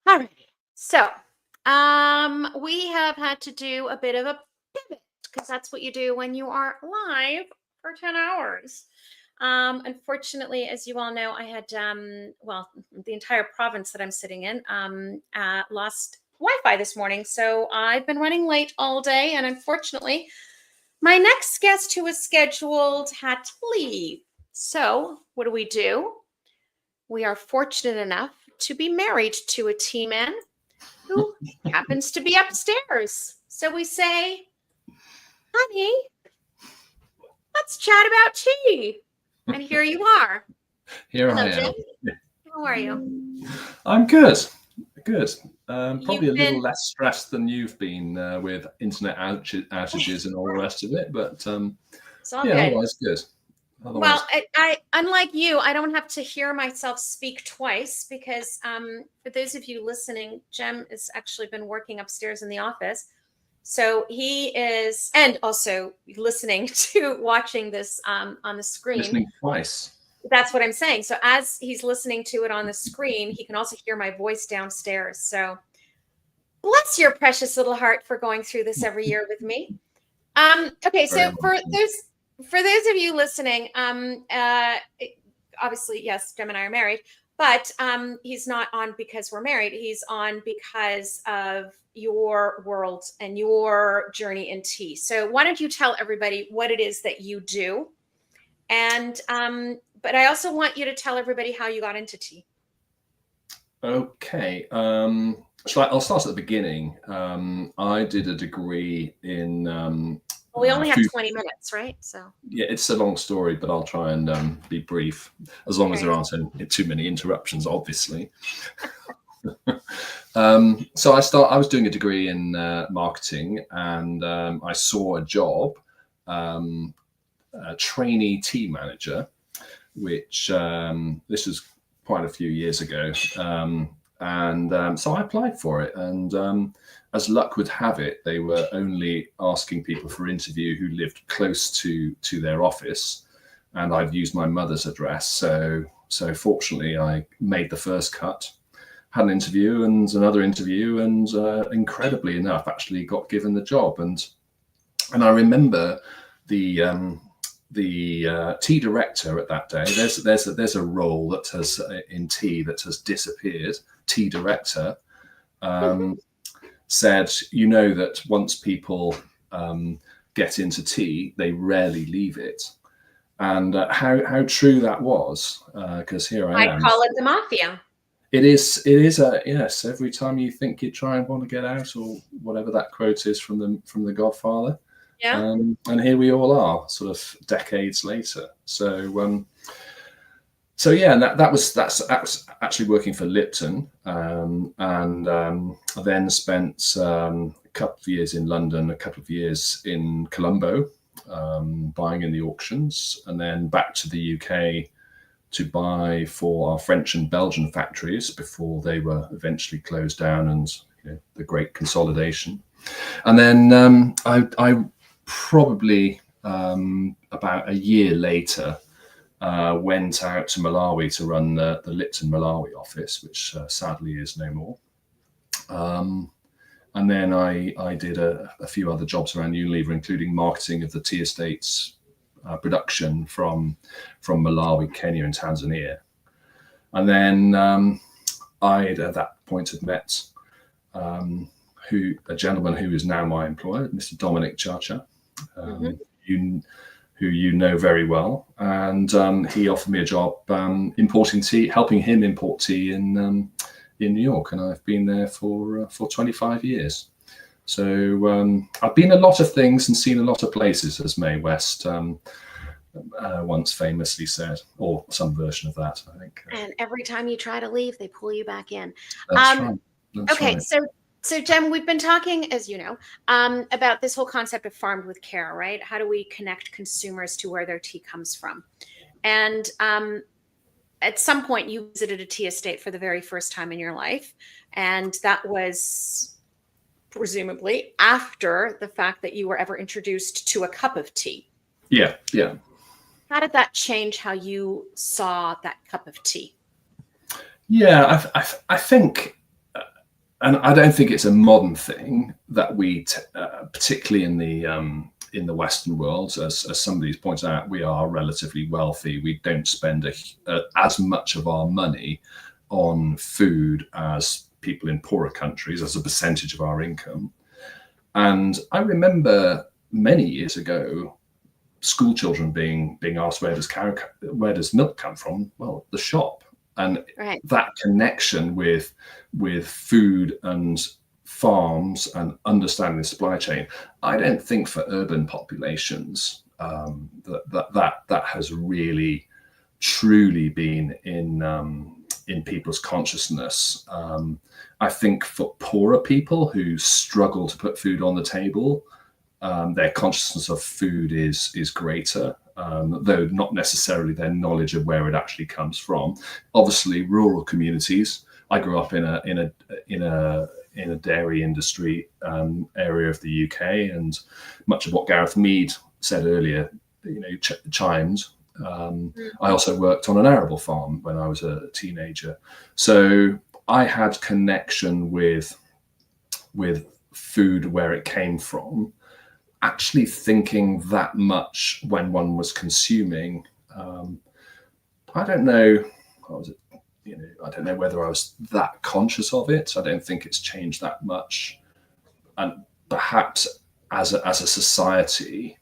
All right. So we have had to do a bit of a pivot because that's what you do when you are live for 10 hours. Unfortunately, as you all know, I had, well, the entire province that I'm sitting in lost Wi-Fi this morning. So I've been running late all day. And unfortunately, my next guest who was scheduled had to leave. So what do? We are fortunate enough to be married to a tea man who happens to be upstairs. So we say, honey, let's chat about tea. And here you are. Here Hello, I am. Jim. How are you? I'm good. Good. Probably a little less stressed than you've been with internet outages and all the rest of it, but It's all yeah, good. otherwise good. Otherwise, Well, I unlike you, I don't have to hear myself speak twice because for those of you listening, Jem has actually been working upstairs in the office. So he is, and also listening to watching this on the screen. listening twice. That's what I'm saying. So as he's listening to it on the screen, he can also hear my voice downstairs. So bless your precious little heart for going through this every year with me. Okay, so for those of you listening, obviously, yes, Jem and I are married, but he's not on because we're married. He's on because of your world and your journey in tea. So why don't you tell everybody what it is that you do? And but I also want you to tell everybody how you got into tea. Okay. So I'll start at the beginning. I did a degree in Well, we only have 20 minutes, right? So yeah, it's a long story, but I'll try and be brief, as long as there aren't too many interruptions, obviously. So I was doing a degree in marketing, and I saw a job, a trainee tea manager, which this was quite a few years ago. So I applied for it, and as luck would have it, they were only asking people for interview who lived close to their office, and I'd used my mother's address. So fortunately, I made the first cut, had an interview and another interview, and incredibly enough, actually got given the job. And I remember the tea director at that day. There's a role that has in tea that has disappeared. Tea director said, you know, that once people get into tea, they rarely leave it. And how true that was, because here I am. I call it the mafia. It is a yes. Every time you think you try and want to get out, or whatever that quote is from the Godfather. Yeah. And here we all are, sort of decades later. So yeah, and that's actually working for Lipton, and I then spent a couple of years in London, a couple of years in Colombo, buying in the auctions, and then back to the UK to buy for our French and Belgian factories before they were eventually closed down, and the great consolidation. And then I probably about a year later went out to Malawi to run the Lipton Malawi office, which sadly is no more. And then I did a few other jobs around Unilever, including marketing of the tea estates production from Malawi, Kenya, and Tanzania. And then I at that point had met a gentleman who is now my employer, Mr. Dominic Chacha, who you know very well, and he offered me a job importing tea, helping him import tea in New York, and I've been there for 25 years. So I've been a lot of things and seen a lot of places, as Mae West once famously said, or some version of that, I think. And every time you try to leave, they pull you back in. That's right. That's okay, right. So Jem, we've been talking, as you know, about this whole concept of farmed with care, right? How do we connect consumers to where their tea comes from? And at some point, you visited a tea estate for the very first time in your life, and that was presumably after the fact that you were ever introduced to a cup of tea. Yeah. How did that change how you saw that cup of tea? Yeah, I think, and I don't think it's a modern thing that we, particularly in the Western world, as somebody's pointed out, we are relatively wealthy. We don't spend as much of our money on food as people in poorer countries as a percentage of our income. And I remember many years ago, school children being asked, where does milk come from? Well, the shop. And right. That connection with food and farms and understanding the supply chain, I don't think for urban populations that has really truly been in people's consciousness. I think for poorer people who struggle to put food on the table, their consciousness of food is greater, though not necessarily their knowledge of where it actually comes from. Obviously, rural communities. I grew up in a dairy industry area of the UK, and much of what Gareth Mead said earlier, chimed. I also worked on an arable farm when I was a teenager, so I had connection with food where it came from. Actually thinking that much when one was consuming, I don't know. I don't know whether I was that conscious of it. I don't think it's changed that much, and perhaps as a society,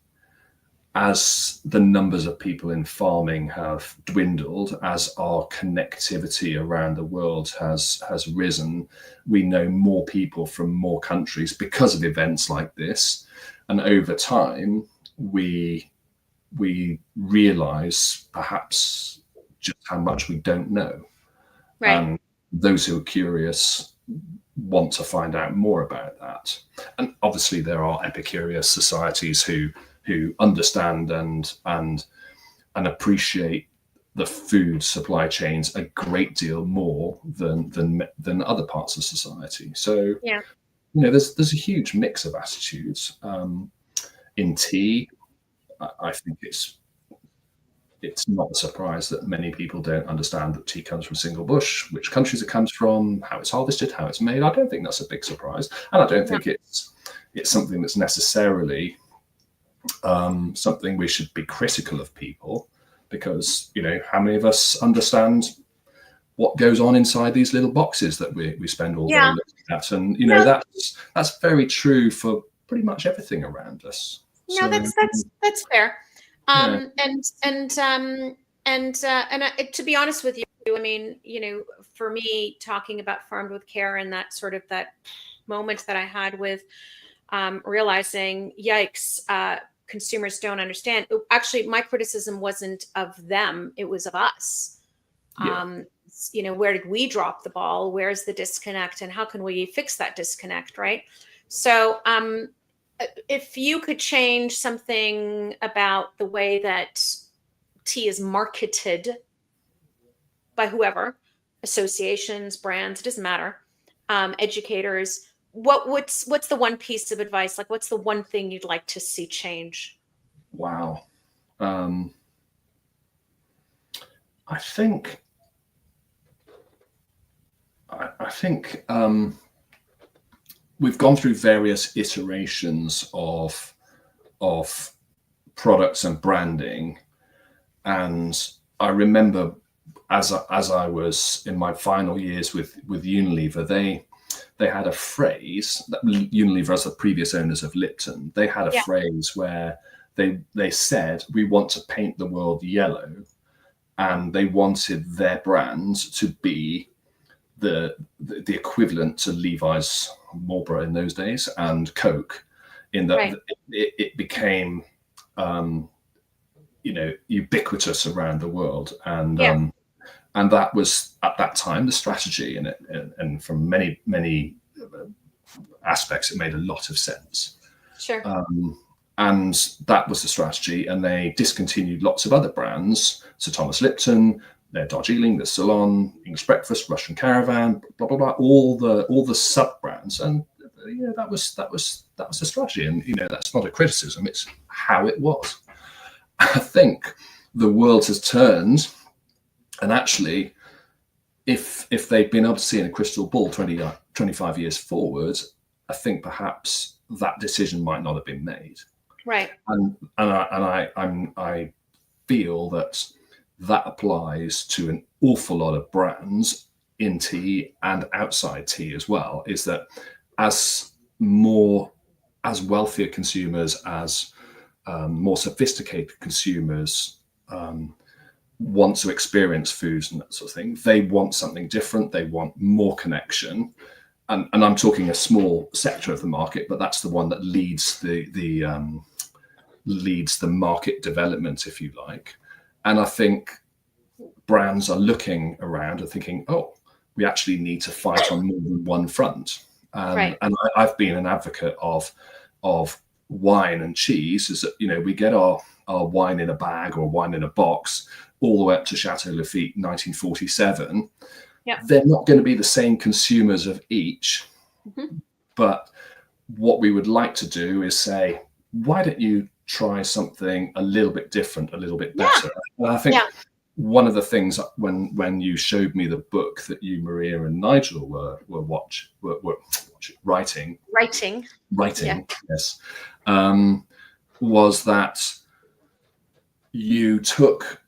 as the numbers of people in farming have dwindled, as our connectivity around the world has risen, we know more people from more countries because of events like this. And over time, we realize perhaps just how much we don't know. Right. And those who are curious want to find out more about that. And obviously there are epicurious societies who understand and appreciate the food supply chains a great deal more than other parts of society. So yeah, there's a huge mix of attitudes. In tea, I think it's not a surprise that many people don't understand that tea comes from single bush, which countries it comes from, how it's harvested, how it's made. I don't think that's a big surprise, and I don't think it's something that's necessarily something we should be critical of people, because how many of us understand what goes on inside these little boxes that we spend all day looking at? And that's very true for pretty much everything around us. No, that's fair. To be honest with you, I mean, for me, talking about Farmed with Care and that sort of that moment that I had with realizing, yikes, consumers don't understand. Actually, my criticism wasn't of them; it was of us. Yeah. Where did we drop the ball? Where's the disconnect, and how can we fix that disconnect? Right. So, if you could change something about the way that tea is marketed by whoever, associations, brands, it doesn't matter, educators, what's the one piece of advice? Like, what's the one thing you'd like to see change? Wow. I think we've gone through various iterations of products and branding, and I remember as I was in my final years with Unilever, they had a phrase that Unilever, as the previous owners of Lipton, they had a phrase where they said, we want to paint the world yellow, and they wanted their brand to be the equivalent to Levi's, Marlboro in those days, and Coke, in that it became ubiquitous around the world, and that was at that time the strategy, and from many aspects it made a lot of sense. Sure. And that was the strategy, and they discontinued lots of other brands. So Thomas Lipton, their Darjeeling, the Ceylon, English Breakfast, Russian Caravan, blah blah blah, all the sub brands, and that was the strategy. And that's not a criticism; it's how it was. I think the world has turned, and actually, if they've been able to see in a crystal ball 25 years forward, I think perhaps that decision might not have been made. Right. And I feel that applies to an awful lot of brands in tea and outside tea as well, is that as wealthier consumers, as more sophisticated consumers want to experience foods and that sort of thing, they want something different, they want more connection. And I'm talking a small sector of the market, but that's the one that leads the market development, if you like. And I think brands are looking around and thinking, oh, we actually need to fight on more than one front. And I've been an advocate of wine and cheese, is that we get our wine in a bag or wine in a box all the way up to Chateau Lafite 1947. Yeah. They're not going to be the same consumers of each. Mm-hmm. But what we would like to do is say, why don't you try something a little bit different, a little bit better? And I think one of the things when you showed me the book that you, Maria, and Nigel were writing, yes, was that you took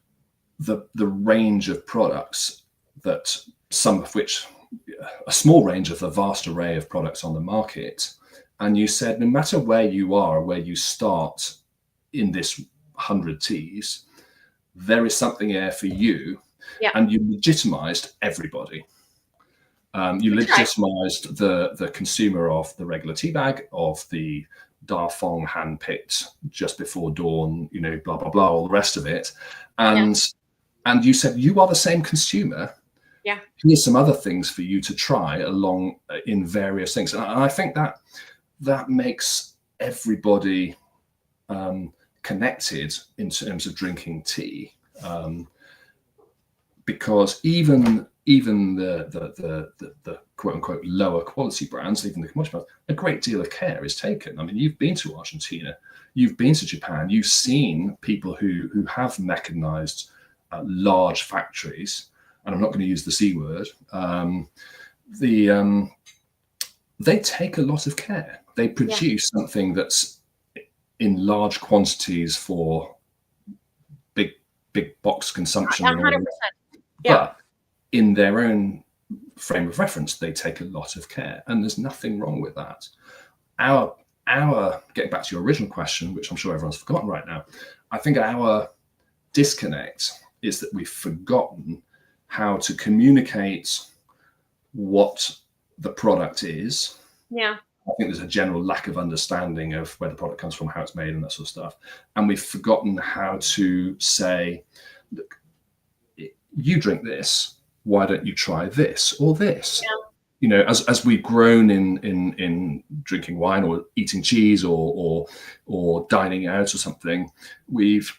the range of products, that some of which, a small range of the vast array of products on the market, and you said, no matter where you are, where you start in this 100 teas, there is something there for you. Yeah. And you legitimized everybody. You legitimized the consumer of the regular tea bag, of the Darfong hand-picked just before dawn, blah, blah, blah, all the rest of it. And you said, you are the same consumer, Yeah. Here's some other things for you to try along in various things. And I think that makes everybody connected in terms of drinking tea, because even the quote unquote lower quality brands, even the commercial brands, a great deal of care is taken. I mean, you've been to Argentina, you've been to Japan, you've seen people who have mechanized large factories, and I'm not going to use the C word. They take a lot of care. They produce something that's in large quantities for big box consumption. 100%. But in their own frame of reference, they take a lot of care, and there's nothing wrong with that. Our getting back to your original question, which I'm sure everyone's forgotten right now, I think our disconnect is that we've forgotten how to communicate what the product is. Yeah. I think there's a general lack of understanding of where the product comes from, how it's made, and that sort of stuff. And we've forgotten how to say, look, you drink this, why don't you try this or this? Yeah. You know, as we've grown in drinking wine or eating cheese or dining out or something, we've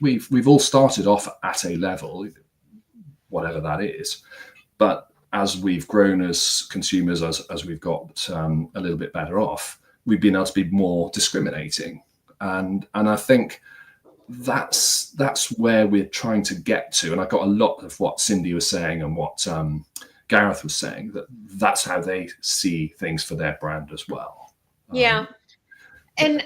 all started off at a level, whatever that is. But as we've grown as consumers, as we've got a little bit better off, we've been able to be more discriminating, and I think that's where we're trying to get to. And I got a lot of what Cindy was saying and what Gareth was saying, that's how they see things for their brand as well. Yeah. And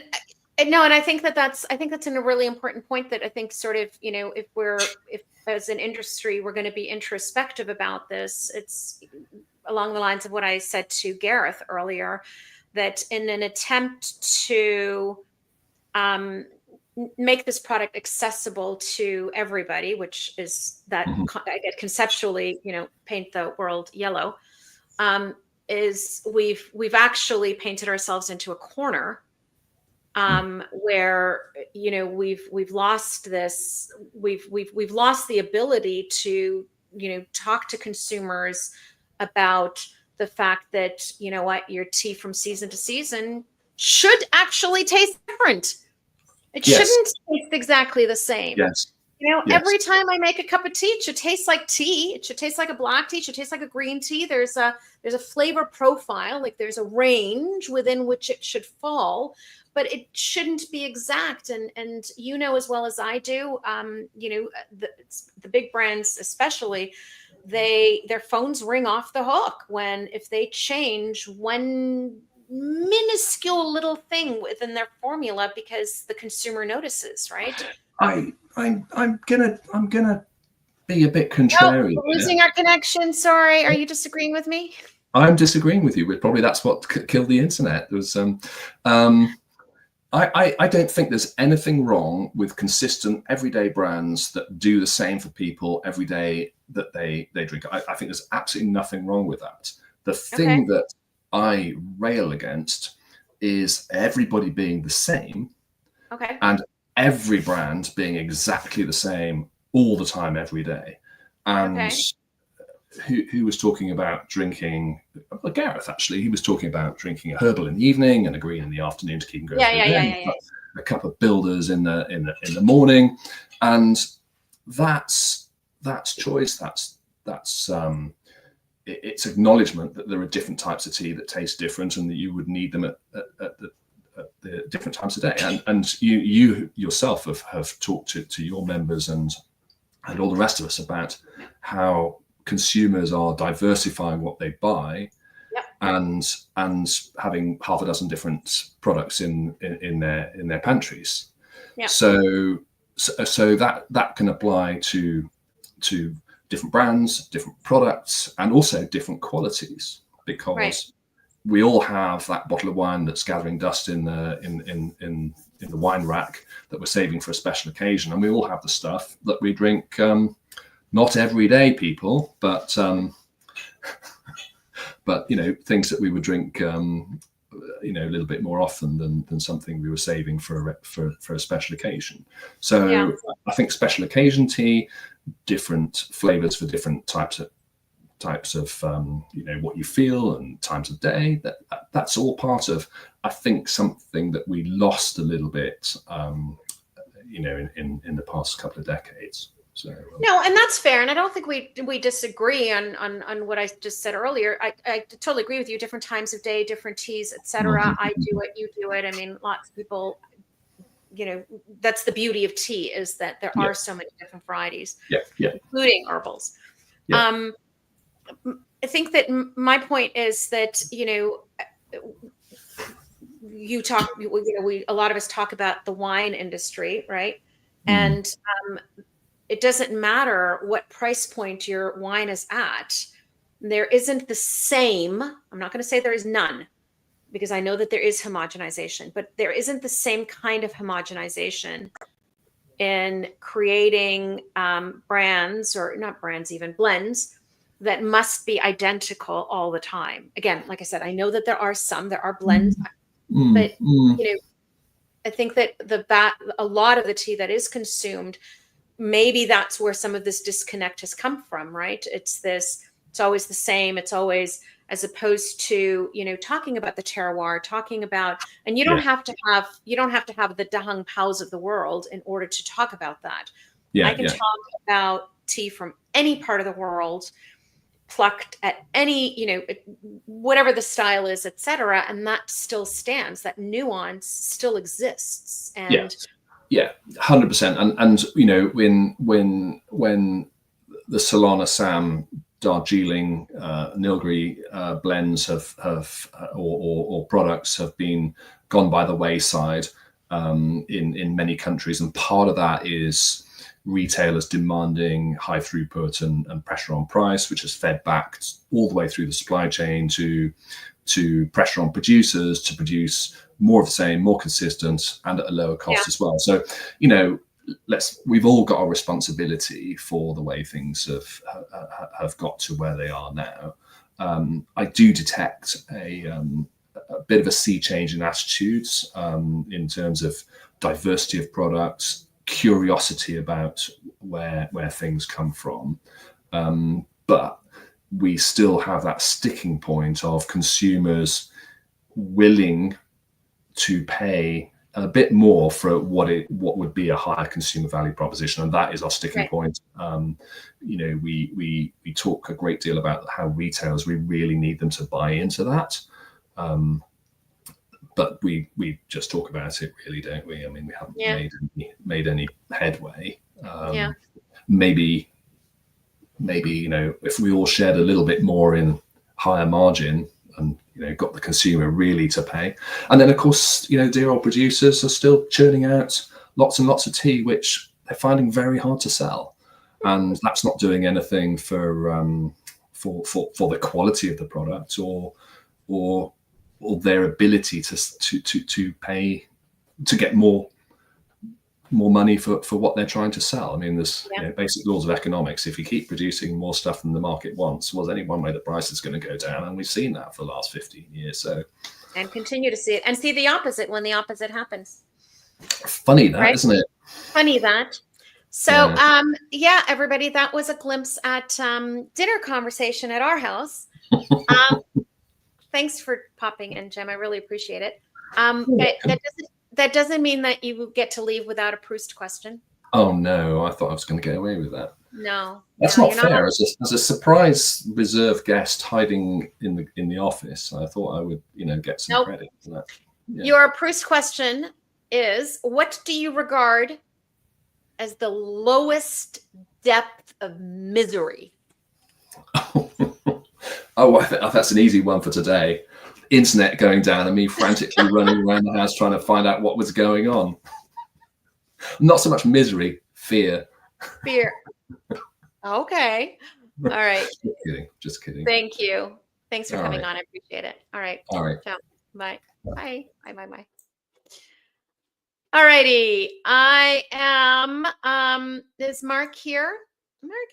I think that's a really important point that I think sort of, you know, if as an industry, we're going to be introspective about this, it's along the lines of what I said to Gareth earlier, that in an attempt to make this product accessible to everybody, which is that I get conceptually, you know, paint the world yellow, is we've actually painted ourselves into a corner where, you know, we've lost this, we've lost the ability to, you know, talk to consumers about the fact that, you know what, your tea from season to season should actually taste different. It shouldn't taste exactly the same. Yes. You know, every time I make a cup of tea, it should taste like tea. It should taste like a black tea. It should taste like a green tea. There's a flavor profile, like there's a range within which it should fall, but it shouldn't be exact. And you know as well as I do, you know, the big brands especially, their phones ring off the hook if they change one minuscule little thing within their formula because the consumer notices, right? I'm gonna be a bit contrary. Oh, we're losing our connection. Sorry, are you disagreeing with me? I'm disagreeing with you. But probably that's what killed the internet. There was I don't think there's anything wrong with consistent everyday brands that do the same for people every day that they drink. I think there's absolutely nothing wrong with that. The thing that I rail against is everybody being the same, and every brand being exactly the same all the time, every day. And who was talking about drinking? Well, Gareth actually, he was talking about drinking a herbal in the evening and a green in the afternoon to keep going. A cup of Builders in the morning, and that's choice. That's it's acknowledgement that there are different types of tea that taste different, and that you would need them at the different times of day. And you yourself have talked to your members and all the rest of us about how consumers are diversifying what they buy, and having half a dozen different products in their pantries. So that can apply to different brands, different products, and also different qualities, because we all have that bottle of wine that's gathering dust in the wine rack that we're saving for a special occasion, and we all have the stuff that we drink not every day, people, but you know, things that we would drink you know, a little bit more often than something we were saving for a special occasion. So I think special occasion tea, different flavors for different types of types of what you feel and times of day. That's all part of, I think, something that we lost a little bit, in the past couple of decades. So no, and that's fair, and I don't think we disagree on what I just said earlier. I totally agree with you. Different times of day, different teas, etc. Mm-hmm. I do it, you do it. I mean, lots of people. That's the beauty of tea, is that there are so many different varieties, including herbals. I think that my point is that you talk. A lot of us talk about the wine industry, right? And it doesn't matter what price point your wine is at. There isn't the same. I'm not going to say there is none, because I know that there is homogenization, but there isn't the same kind of homogenization in creating brands, or not brands, even blends that must be identical all the time. Again, like I said, I know that there are blends, but I think that a lot of the tea that is consumed, maybe that's where some of this disconnect has come from, right? It's always the same. It's always, as opposed to, talking about the terroir, talking about, and you don't have to have the Dahang Paos of the world in order to talk about that. I can talk about tea from any part of the world, plucked at any, whatever the style is, etc. And that still stands. That nuance still exists. And 100%. And when the Ceylon Assam, Darjeeling, Nilgiri blends or products have been gone by the wayside in many countries, and part of that is retailers demanding high throughput and pressure on price, which has fed back all the way through the supply chain to pressure on producers to produce more of the same, more consistent, and at a lower cost as well. So, we've all got a responsibility for the way things have got to where they are now. I do detect a bit of a sea change in attitudes in terms of diversity of products, curiosity about where things come from, but we still have that sticking point of consumers willing to pay a bit more for what would be a higher consumer value proposition, and that is our sticking point. We talk a great deal about how retailers, we really need them to buy into that, but we just talk about it, really, don't we? I mean, we haven't made any headway. Maybe if we all shared a little bit more in higher margin, and got the consumer really to pay. And then, of course, dear old producers are still churning out lots and lots of tea, which they're finding very hard to sell, and that's not doing anything for the quality of the product or their ability to pay, to get more money for what they're trying to sell. I mean, there's basic laws of economics. If you keep producing more stuff than the market wants, there's only one way the price is going to go down, and we've seen that for the last 15 years. So, and continue to see it, and see the opposite when the opposite happens. Funny that, isn't it? Funny that. So, everybody, that was a glimpse at dinner conversation at our house. Thanks for popping in, Jim. I really appreciate it. That doesn't mean that you get to leave without a Proust question. Oh no, I thought I was going to get away with that. No, that's not fair. As a surprise reserve guest hiding in the office, I thought I would, get some credit for that. Yeah. Your Proust question is: what do you regard as the lowest depth of misery? Oh, that's an easy one for today. Internet going down and me frantically running around the house trying to find out what was going on. Not so much misery, fear. Fear. Okay. All right. Just kidding. Thank you. Thanks for coming on. I appreciate it. All right. All right. Ciao. Bye. Bye. Bye. All righty. I am, is Mark here? Mark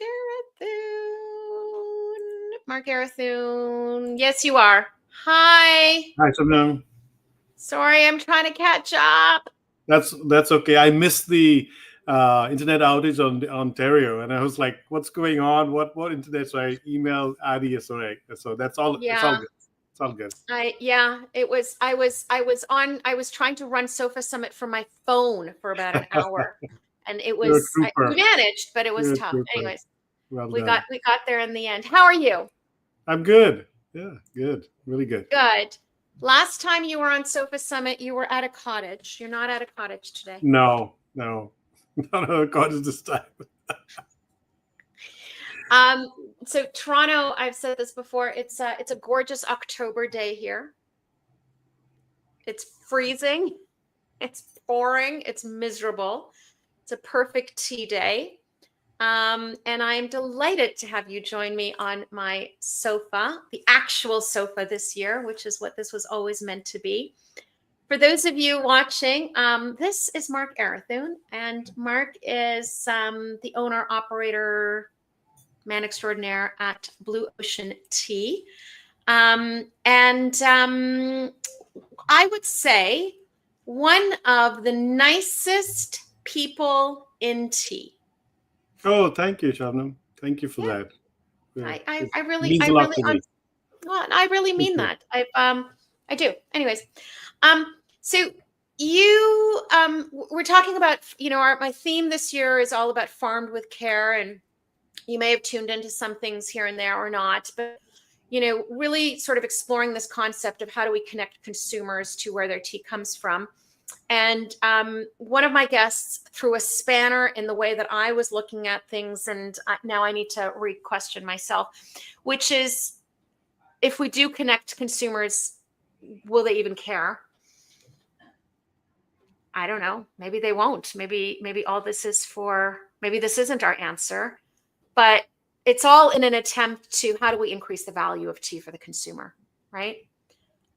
Arathun. Yes, you are. Hi. Hi, Sorry, I'm trying to catch up. That's okay. I missed the internet outage on Ontario, and I was like, "What's going on? What internet?" So I emailed Adi. So that's all. It's all Yeah. good. It's all good. I was trying to run Sofa Summit from my phone for about an hour, and it You're a was trooper. we managed, but it was You're a tough. trooper. Anyways, Well we done. got there in the end. How are you? I'm good. Yeah, good. Really good. Good. Last time you were on Sofa Summit, you were at a cottage. You're not at a cottage today. No, not a cottage this time. So Toronto, I've said this before, it's a gorgeous October day here. It's freezing, it's pouring, it's miserable. It's a perfect tea day. And I'm delighted to have you join me on my sofa, the actual sofa this year, which is what this was always meant to be. For those of you watching, this is Mark Arathun, and Mark is the owner, operator, man extraordinaire at Blue Ocean Tea. I would say one of the nicest people in tea. Oh, thank you, Shabnam. Thank you for that. Yeah. I really means a lot to me. well, I really mean that. I do. Anyways, so you we're talking about, my theme this year is all about farmed with care, and you may have tuned into some things here and there or not, but really sort of exploring this concept of how do we connect consumers to where their tea comes from. And one of my guests threw a spanner in the way that I was looking at things, and now I need to re-question myself, which is, if we do connect consumers, will they even care? I don't know. Maybe they won't. Maybe all this is maybe this isn't our answer, but it's all in an attempt to, how do we increase the value of tea for the consumer, right?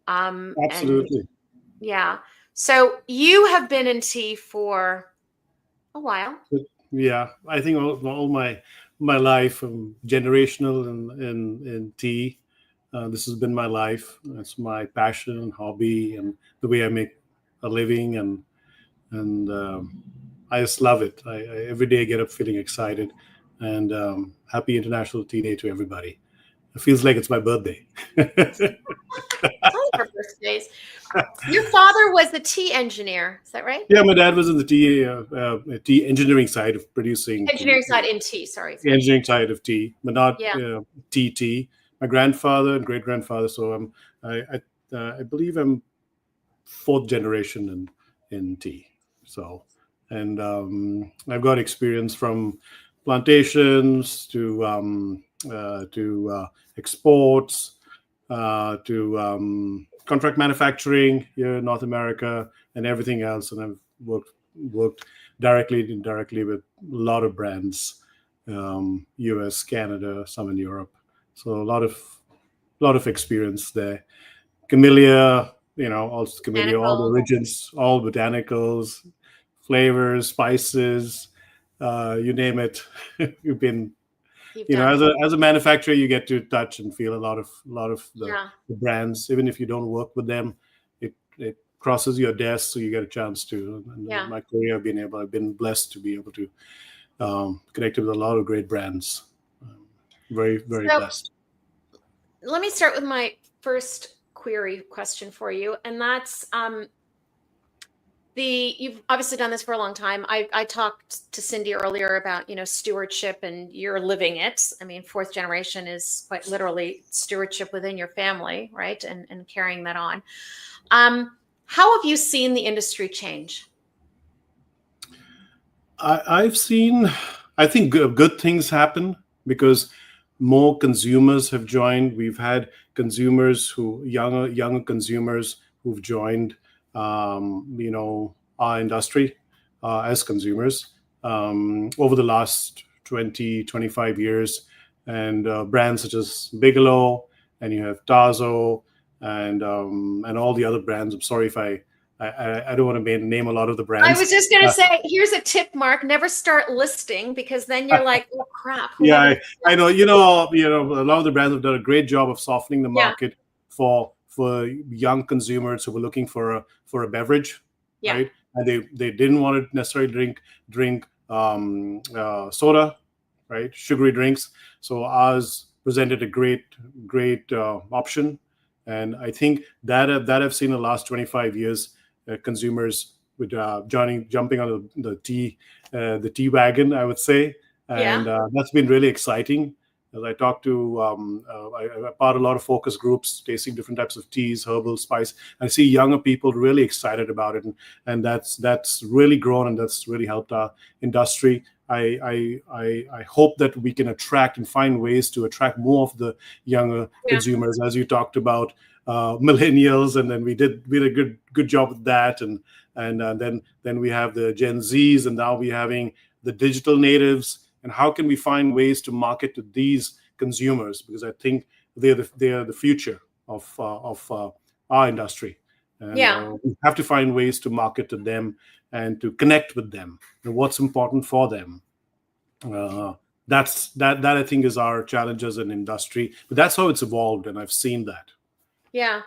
Absolutely. Yeah. So you have been in tea for a while. Yeah, I think all my life, generational in tea. This has been my life. It's my passion, hobby, and the way I make a living, and I just love it. I every day I get up feeling excited, and happy International Tea Day to everybody. It feels like it's my birthday. Your birthdays. Your father was the tea engineer, is that right? Yeah, my dad was in the tea engineering side of producing. Engineering side in tea, sorry. Engineering side of tea, but not Yeah. tea. My grandfather and great grandfather. So I believe I'm fourth generation in tea. So, and I've got experience from plantations to exports, to contract manufacturing here in North America, and everything else. And I've worked directly and indirectly with a lot of brands, US, Canada, some in Europe. So a lot of experience there. Camellia, also camellia, all the origins, all botanicals, flavors, spices, you name it. You've been, as a manufacturer, you get to touch and feel a lot of the brands. Even if you don't work with them, it crosses your desk, so you get a chance to. And in my career, I've been blessed to be able to connect with a lot of great brands. Very, very blessed. Let me start with my first query question for you, and that's you've obviously done this for a long time. I talked to Cindy earlier about stewardship, and you're living it. I mean, fourth generation is quite literally stewardship within your family, right? And carrying that on. How have you seen the industry change? I've seen, I think good things happen because more consumers have joined. We've had consumers younger consumers who've joined, our industry as consumers over the last 20, 25 years. And brands such as Bigelow, and you have Tazo, and all the other brands. I'm sorry if I don't want to name a lot of the brands. I was just going to say, here's a tip, Mark. Never start listing, because then you're like, oh crap. Yeah, I know. A lot of the brands have done a great job of softening the market for young consumers who were looking for a beverage, right? And they didn't want to necessarily drink soda, right? Sugary drinks. So ours presented a great option, and I think that I've seen in the last 25 years, consumers with jumping on the tea wagon, I would say, and that's been really exciting. As I talk to, I part a lot of focus groups, tasting different types of teas, herbal, spice. I see younger people really excited about it, and that's really grown, and that's really helped our industry. I hope that we can attract and find ways to attract more of the younger consumers, as you talked about, millennials, and then we did a good job with that, and then we have the Gen Zs, and now we're having the digital natives. And how can we find ways to market to these consumers? Because I think they are the future of our industry. And, we have to find ways to market to them and to connect with them and what's important for them. That I think is our challenge as an industry. But that's how it's evolved, and I've seen that. Yeah.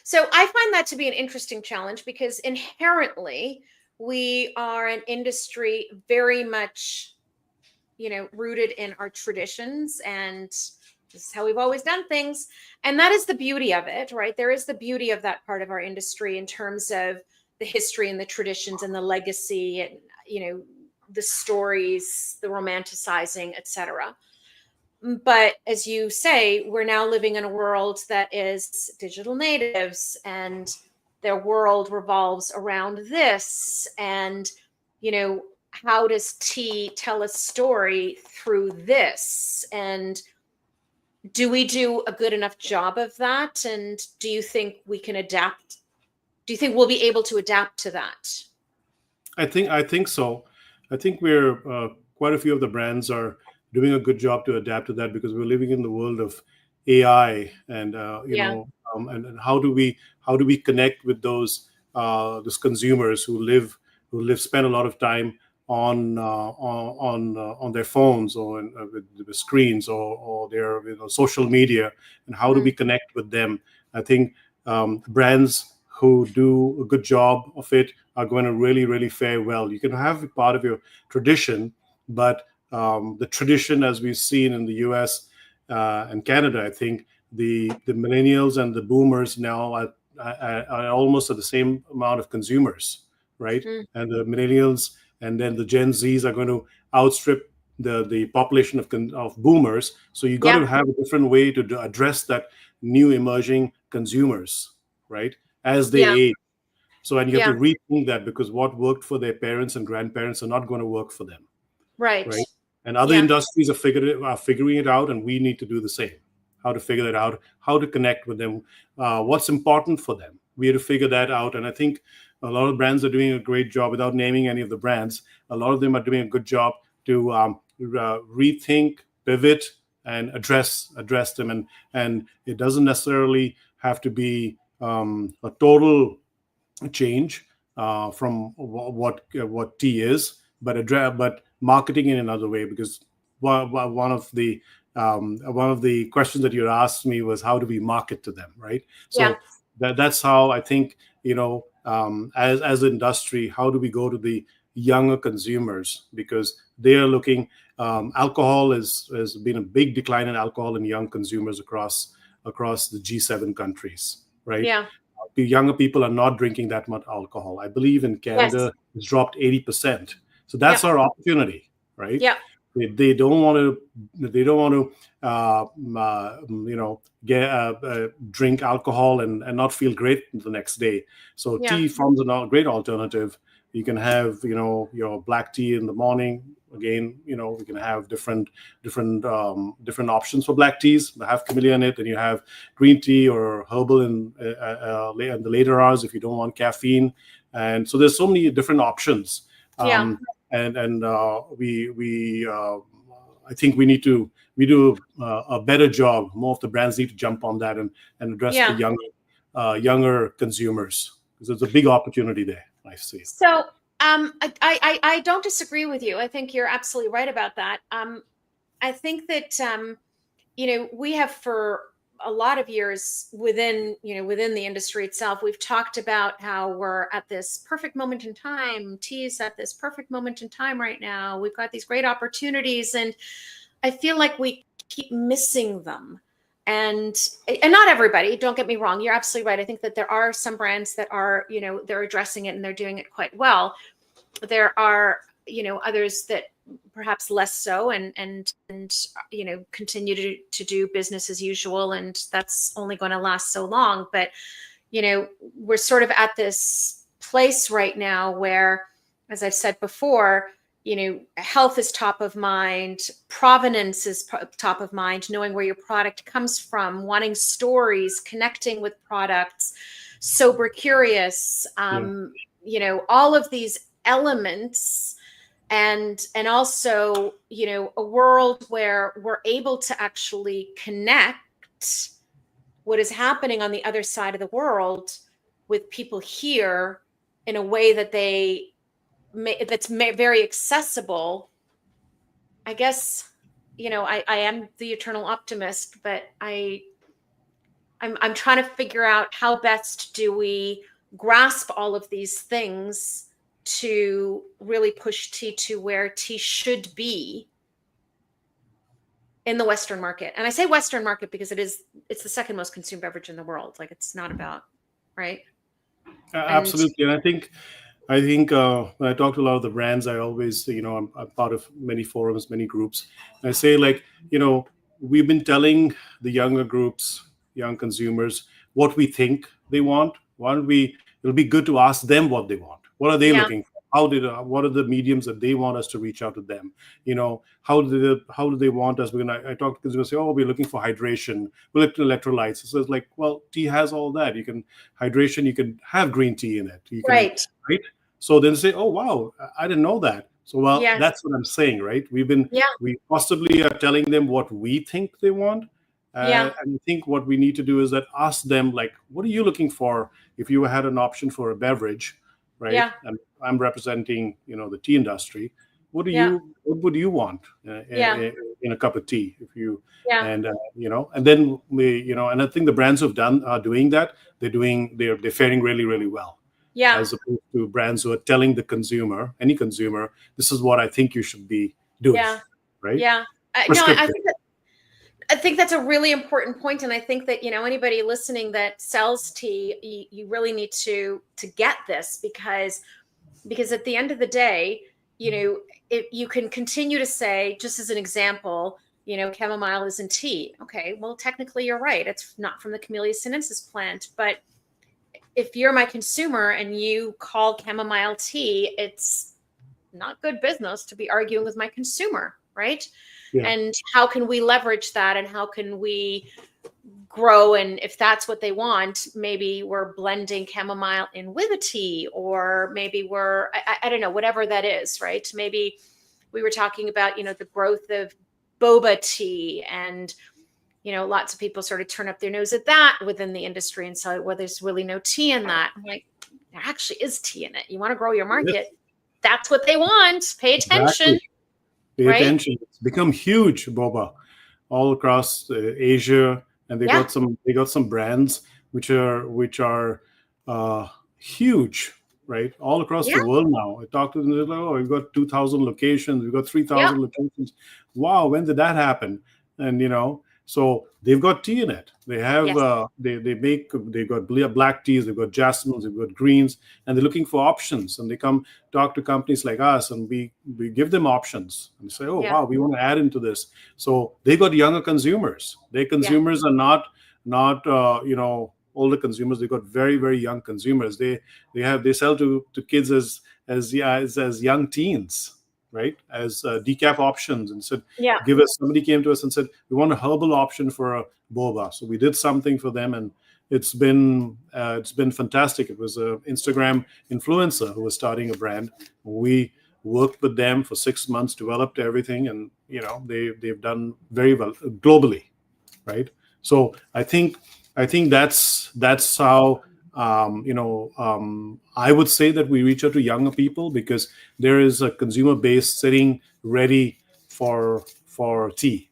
So I find that to be an interesting challenge because inherently we are an industry very much, rooted in our traditions, and this is how we've always done things. And that is the beauty of it, right? There is the beauty of that part of our industry in terms of the history and the traditions and the legacy and, the stories, the romanticizing, etc. But as you say, we're now living in a world that is digital natives, and their world revolves around this. And, how does tea tell a story through this? And do we do a good enough job of that? And do you think we can adapt? Do you think we'll be able to adapt to that? I think so. I think we're quite a few of the brands are doing a good job to adapt to that, because we're living in the world of AI, and and how do we connect with those consumers who spend a lot of time on their phones or with the screens or their social media, and how do we connect with them? I think brands who do a good job of it are going to really, really fare well. You can have it part of your tradition, but the tradition, as we've seen in the US and Canada, I think the millennials and the boomers now are almost at the same amount of consumers, right? And the millennials and then the Gen Zs are going to outstrip the population of boomers. So you got to have a different way to address that new emerging consumers, right, as they age. So, and you have to rethink that, because what worked for their parents and grandparents are not going to work for them. Right. And other industries are figuring it out, and we need to do the same. How to figure that out, how to connect with them, what's important for them. We have to figure that out. And I think a lot of brands are doing a great job, without naming any of the brands. A lot of them are doing a good job to rethink, pivot, and address them. And it doesn't necessarily have to be a total change from what tea is, but marketing in another way. Because one of the questions that you asked me was, how do we market to them, right? So that's how I think, as an industry, how do we go to the younger consumers? Because they are looking, alcohol has been a big decline in alcohol in young consumers across the G7 countries, right? Yeah. The younger people are not drinking that much alcohol. I believe in Canada, it's dropped 80%. So that's our opportunity, right? Yeah. They don't want to drink alcohol and not feel great the next day. So tea forms a great alternative. You can have your black tea in the morning. Again, we can have different options for black teas. They have camellia in it, and you have green tea or herbal in the later hours if you don't want caffeine. And so there's so many different options. I think we do a better job. More of the brands need to jump on that and address the younger consumers, because there's a big opportunity there, I see. So I don't disagree with you. I think you're absolutely right about that. I think that we have for a lot of years within the industry itself, we've talked about how we're at this perfect moment in time. Tea's at this perfect moment in time right now. We've got these great opportunities, and I feel like we keep missing them. And not everybody, don't get me wrong. You're absolutely right. I think that there are some brands that are, they're addressing it and they're doing it quite well. There are, others that perhaps less so and continue to do business as usual. And that's only going to last so long. But, we're sort of at this place right now where, as I've said before, health is top of mind, provenance is top of mind, knowing where your product comes from, wanting stories, connecting with products, sober curious, all of these elements, and also, a world where we're able to actually connect what is happening on the other side of the world with people here in a way that that's very accessible. I guess, I am the eternal optimist, but I'm trying to figure out how best do we grasp all of these things to really push tea to where tea should be in the Western market. And I say Western market because it's the second most consumed beverage in the world. Like, it's not about, right? Absolutely. And I think when I talk to a lot of the brands, I always, I'm part of many forums, many groups. And I say, like, we've been telling the younger groups, young consumers, what we think they want. It'll be good to ask them what they want. What are they looking for? What are the mediums that they want us to reach out to them? How do they want us? I talk to consumers, say, we're looking for hydration, we're looking for electrolytes. So it's like, well, tea has all that. You can have green tea in it. Right. So then say, oh, wow, I didn't know that. So, well, that's what I'm saying, right? We possibly are telling them what we think they want. And I think what we need to do is that ask them, like, what are you looking for if you had an option for a beverage, right? Yeah. And I'm representing, the tea industry. What would you want in a cup of tea? If you and then and I think the brands are doing that. They're faring really, really well. Yeah. As opposed to brands who are telling the consumer, any consumer, this is what I think you should be doing. Yeah. Right. Yeah. I think that's a really important point. And I think that, anybody listening that sells tea, you really need to get this because at the end of the day, if you can continue to say, just as an example, chamomile is in tea. Okay, well, technically you're right. It's not from the Camellia sinensis plant, but if you're my consumer and you call chamomile tea, it's not good business to be arguing with my consumer, right? Yeah. And how can we leverage that, and how can we grow? And if that's what they want, maybe we're blending chamomile in with a tea, or maybe we're, I don't know, whatever that is, right? Maybe we were talking about, the growth of boba tea, and lots of people sort of turn up their nose at that within the industry and say, well, there's really no tea in that. I'm like, there actually is tea in it. You want to grow your market. Yes. That's what they want. Pay attention. Exactly. Pay attention. It's become huge, boba, all across Asia, and they got some brands which are huge, right? All across the world now. I talked to them, they're like, we've got 2,000 locations, we've got 3,000 locations. Wow, when did that happen? And so they've got tea in it. They have they've got black teas, they've got jasmines, they've got greens, and they're looking for options. And they come talk to companies like us, and we give them options and say, wow, we want to add into this. So they got younger consumers. Their consumers are not older consumers. They got very, very young consumers. They sell to kids as young teens. Right, as decaf options, and said, somebody came to us and said, we want a herbal option for a boba. So we did something for them, and it's been fantastic. It was an Instagram influencer who was starting a brand. We worked with them for 6 months, developed everything, and they've done very well globally, right? So I think that's how. I would say that we reach out to younger people because there is a consumer base sitting ready for tea,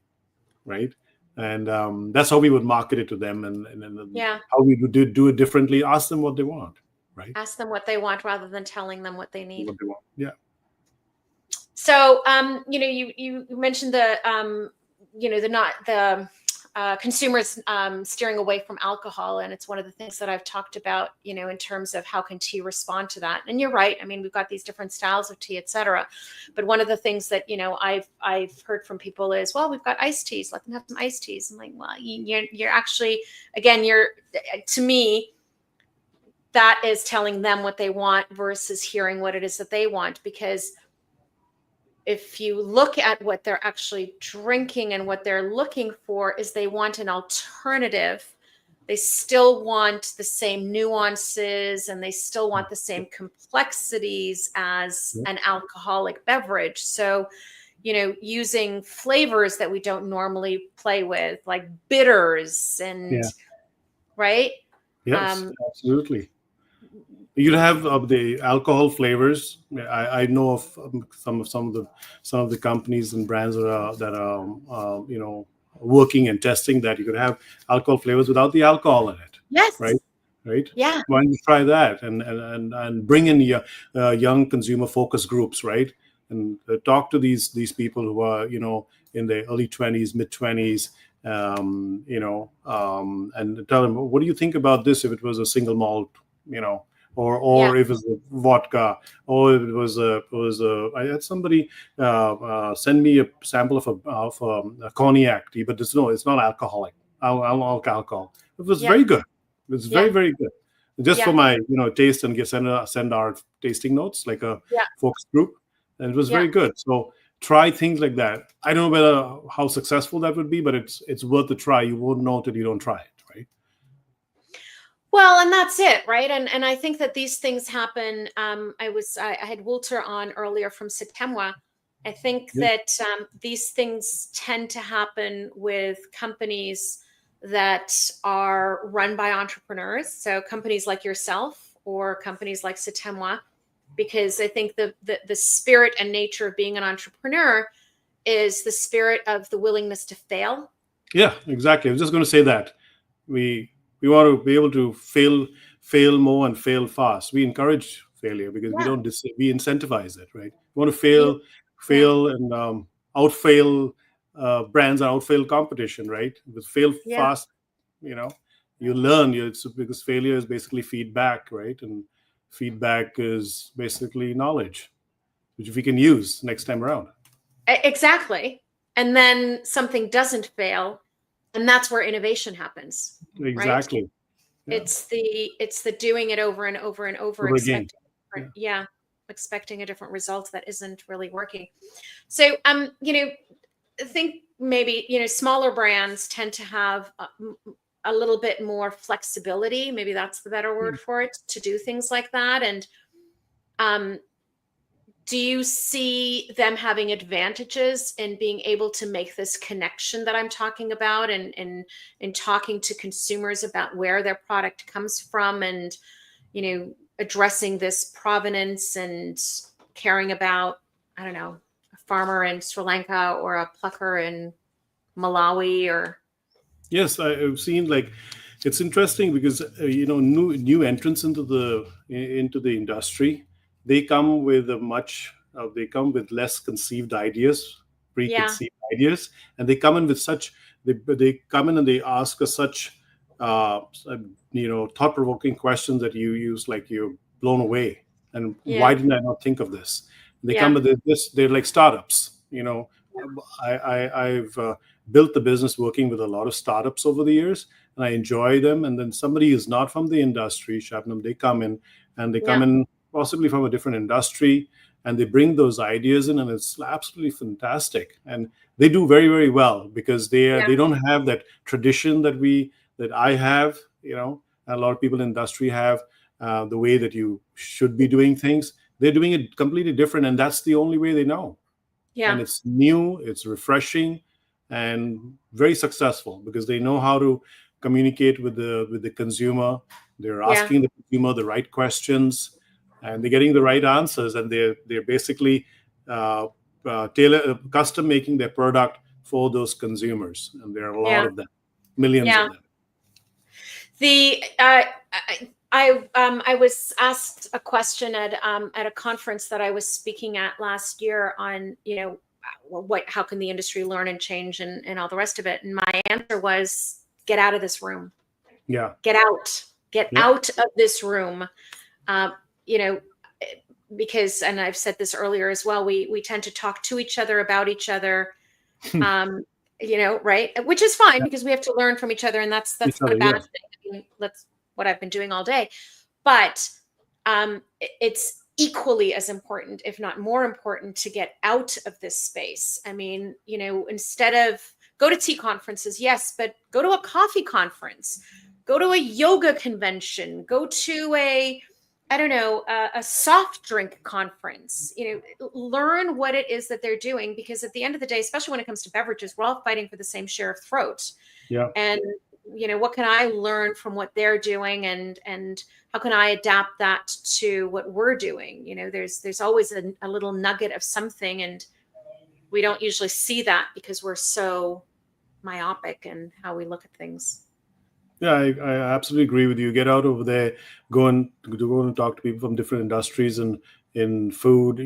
right? And that's how we would market it to them, and Yeah. how we would do it differently. Ask them what they want, right? Ask them what they want rather than telling them what they need. What they want. Yeah. So, you mentioned the, consumers steering away from alcohol, and it's one of the things that I've talked about, in terms of how can tea respond to that. And you're right. I mean, we've got these different styles of tea, et cetera. But one of the things that I've heard from people is, well, we've got iced teas. Let them have some iced teas. I'm like, well, you're actually, again, to me, that is telling them what they want versus hearing what it is that they want. Because if you look at what they're actually drinking and what they're looking for is they want an alternative. They still want the same nuances and they still want the same complexities as an alcoholic beverage. So, using flavors that we don't normally play with, like bitters and right? Yes, absolutely. You'll have the alcohol flavors. I know of some of the companies and brands that are working and testing that you could have alcohol flavors without the alcohol in it. Yes. Right. Yeah. Why don't you try that and bring in your young consumer focus groups, right? And talk to these people who are in their early 20s, mid 20s. And tell them, what do you think about this if it was a single malt, or if it was a vodka, or if it was I had somebody send me a sample of a cognac tea, but it's not alcoholic. Alcohol. It was very good. It was very, very good. Just for my taste and send our tasting notes like a focus group, and it was very good. So try things like that. I don't know how successful that would be, but it's worth a try. You won't know till you don't try it, right? Well, and that's it, right? And I think that these things happen. I had Wouter on earlier from Satemwa. I think that these things tend to happen with companies that are run by entrepreneurs. So companies like yourself or companies like Satemwa, because I think the spirit and nature of being an entrepreneur is the spirit of the willingness to fail. Yeah, exactly. I was just going to say that. We want to be able to fail more and fail fast. We encourage failure because we incentivize it, right? We want to fail and outfail brands and outfail competition, right? With fail fast, you learn. Because failure is basically feedback, right? And feedback is basically knowledge, which we can use next time around. Exactly. And then something doesn't fail. And that's where innovation happens. Exactly. Right? Yeah. It's the doing it over and over and over expecting a different result that isn't really working. So I think maybe smaller brands tend to have a little bit more flexibility. Maybe that's the better word for it, to do things like that. And do you see them having advantages in being able to make this connection that I'm talking about and talking to consumers about where their product comes from and, addressing this provenance and caring about, I don't know, a farmer in Sri Lanka or a plucker in Malawi or? Yes, I've seen it's interesting because, new entrants into the industry, they come with less conceived ideas, preconceived ideas, and they come in with they come in and they ask us such, thought-provoking questions that you're blown away. And why didn't I not think of this? And they come with this. They're like startups. I've built the business working with a lot of startups over the years, and I enjoy them. And then somebody who's not from the industry, Shabnam, they come in possibly from a different industry, and they bring those ideas in, and it's absolutely fantastic. And they do very, very well because they don't have that tradition that I have, and a lot of people in the industry have, the way that you should be doing things. They're doing it completely different, and that's the only way they know. Yeah. And it's new, it's refreshing, and very successful because they know how to communicate with the consumer. They're asking the consumer the right questions, and they're getting the right answers, and they're basically custom making their product for those consumers, and there are a lot of them, millions of them. I was asked a question at a conference that I was speaking at last year on, how can the industry learn and change and all the rest of it. And my answer was, get out of this room. Yeah. Get out of this room. Because, and I've said this earlier as well, we tend to talk to each other about each other, right? Which is fine because we have to learn from each other, and that's not a bad thing. I mean, that's what I've been doing all day. But it's equally as important, if not more important, to get out of this space. I mean, instead of go to tea conferences, yes, but go to a coffee conference, go to a yoga convention, go to a soft drink conference, learn what it is that they're doing, because at the end of the day, especially when it comes to beverages, we're all fighting for the same share of throat. Yeah. And, what can I learn from what they're doing, and how can I adapt that to what we're doing? There's always a little nugget of something, and we don't usually see that because we're so myopic in how we look at things. Yeah, I absolutely agree with you. Get out over there, go and talk to people from different industries and in food.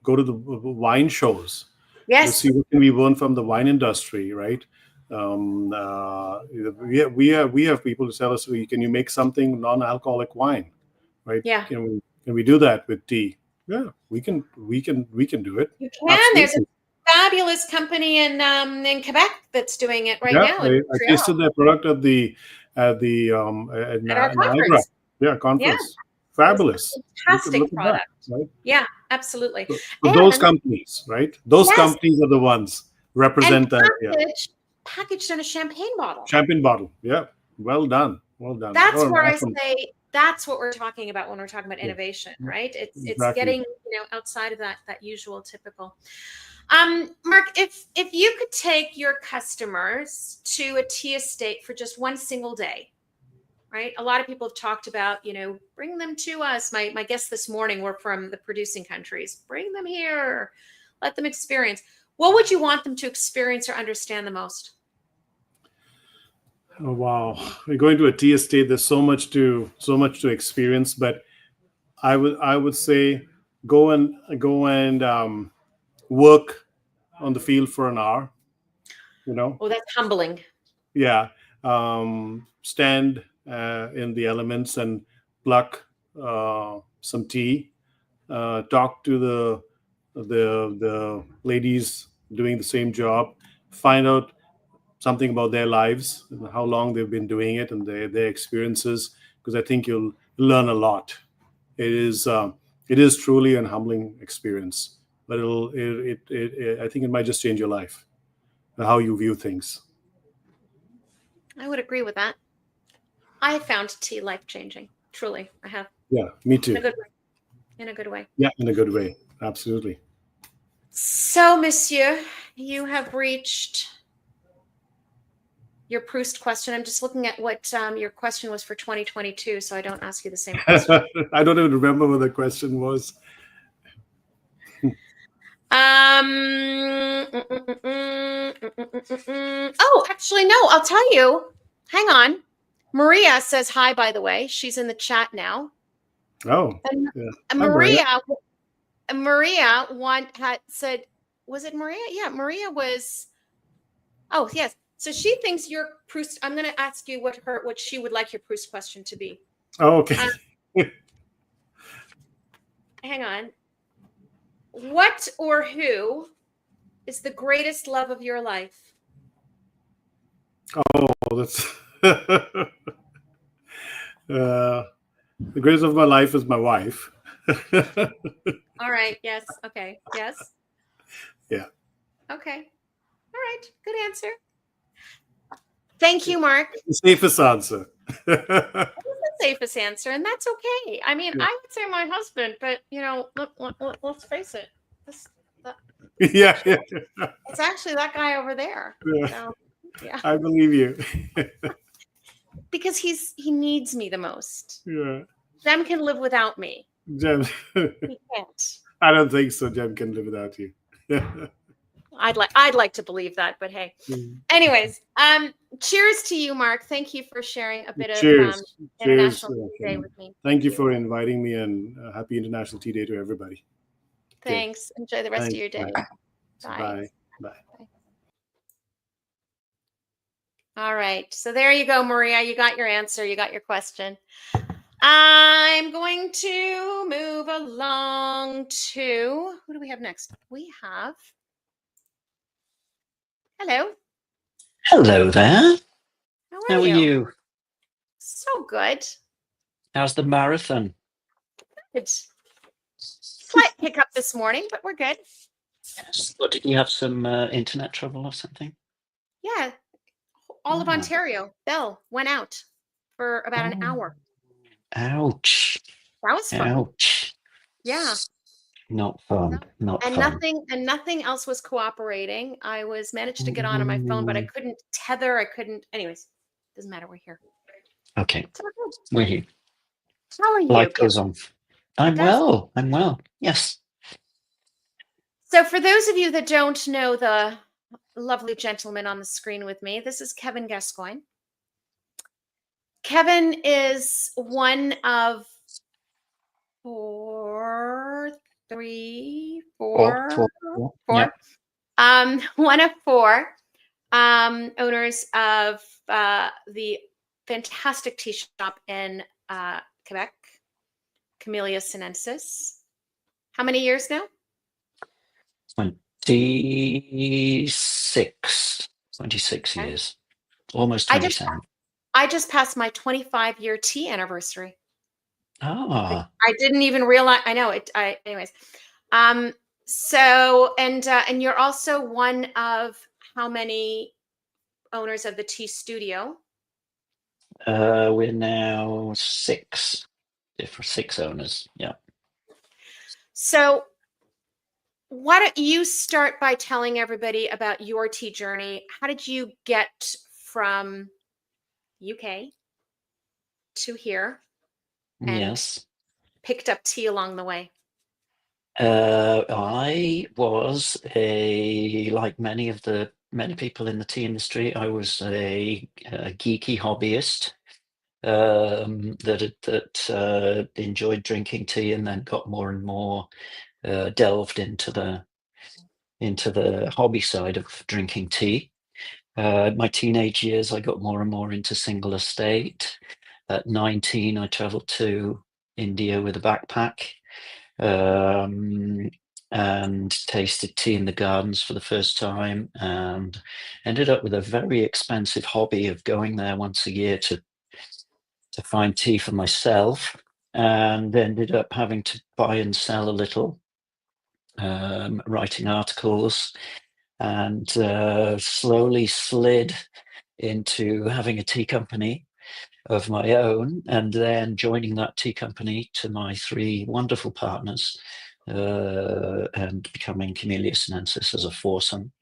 Go to the wine shows. Yes. To see what can we learn from the wine industry, right? We have people who tell us, can you make something non-alcoholic wine, right? Yeah. Can we do that with tea? Yeah, we can do it. You can. Absolutely. There's a fabulous company in Quebec that's doing it right now. I tasted their product at our conference. Conference. Yeah. Fabulous. Fantastic product. That, right? Yeah, absolutely. So those companies, right? Those companies are the ones represent that. Packaged in a champagne bottle. Champagne bottle. Yeah. Well done. That's where awesome. I say that's what we're talking about when we're talking about innovation, right? It's getting outside of that usual typical. Mark, if you could take your customers to a tea estate for just one single day, right? A lot of people have talked about, bring them to us. My guests this morning were from the producing countries. Bring them here. Let them experience. What would you want them to experience or understand the most? Oh, wow. We're going to a tea estate. There's so much to experience, but I would say go and work on the field for an hour. Oh, that's humbling. Yeah. Stand in the elements and pluck some tea. Talk to the ladies doing the same job. Find out something about their lives and how long they've been doing it and their experiences, because I think you'll learn a lot. It is truly an humbling experience, but I think it might just change your life, how you view things. I would agree with that. I have found tea life-changing. Truly, I have. Yeah, me too. In a good way. In a good way. Yeah, in a good way. Absolutely. So, Monsieur, you have reached your Proust question. I'm just looking at what your question was for 2022, so I don't ask you the same question. I don't even remember what the question was. Oh, actually, no, I'll tell you. Hang on. Maria says hi, by the way. She's in the chat now. Oh. And yeah. Maria had said, was it Maria? Yeah, Maria was. Oh, yes. So she thinks your Proust. I'm going to ask you what she would like your Proust question to be. Oh, okay. Hang on. What or who is the greatest love of your life? Oh, that's the greatest of my life is my wife. All right. Yes. Okay. Yes. Yeah. Okay. All right. Good answer. Thank you, Mark. The safest answer. That's the safest answer, and that's okay. I mean, I would say my husband, but let's face it. Yeah. It's actually that guy over there. Yeah. So, yeah. I believe you. Because he needs me the most. Yeah. Jem can live without me. Jem. He can't. I don't think so. Jem can live without you. I'd like to believe that, but hey. Anyways, cheers to you, Mark. Thank you for sharing a bit of International Tea Day with me. Thank you for inviting me, and happy International Tea Day to everybody. Thanks. Okay. Enjoy the rest of your day. Bye. Bye. All right. So there you go, Maria. You got your answer. You got your question. I'm going to move along to, who do we have next? We have, hello. Hello there. How are you? So good. How's the marathon? Good. Slight hiccup this morning, but we're good. Yes. What, did you have some internet trouble or something? Yeah. All of Ontario, Bell went out for about an hour. Ouch. That was fun. Ouch. Yeah. Not fun. Not and fun. Nothing else was cooperating. I managed to get on my phone, but I couldn't tether. I couldn't. Anyways, doesn't matter. We're here. Okay. We're here. How are you? Life goes on. I'm well. I'm well. Yes. So for those of you that don't know the lovely gentleman on the screen with me, this is Kevin Gascoigne. Kevin is one of four. One of four owners of the fantastic tea shop in Quebec, Camellia Sinensis. How many years now? 26 years. Almost 27. I just passed my 25-year tea anniversary. Ah. I didn't even realize. I know it. Anyways. So and you're also one of how many owners of the tea studio? We're now six owners. Yeah. So why don't you start by telling everybody about your tea journey? How did you get from UK to here? And yes. Picked up tea along the way. I was like many people in the tea industry, I was a geeky hobbyist that enjoyed drinking tea, and then got more and more delved into the hobby side of drinking tea. My teenage years, I got more and more into single estate. At 19, I traveled to India with a backpack. And tasted tea in the gardens for the first time, and ended up with a very expensive hobby of going there once a year to find tea for myself, and ended up having to buy and sell a little, writing articles, and slowly slid into having a tea company of my own, and then joining that tea company to my three wonderful partners, and becoming Camellia Sinensis as a foursome.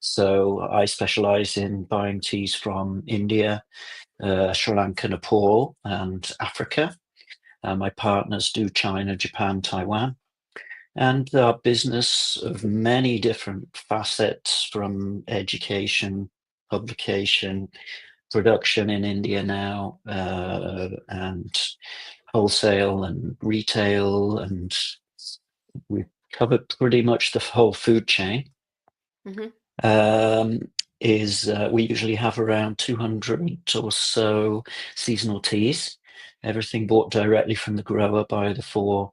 So I specialize in buying teas from India, Sri Lanka, Nepal, and Africa. My partners do China, Japan, Taiwan. And our business of many different facets, from education, publication, production in India now, and wholesale and retail, and we cover pretty much the whole food chain. Mm-hmm. We usually have around 200 or so seasonal teas, everything bought directly from the grower by the four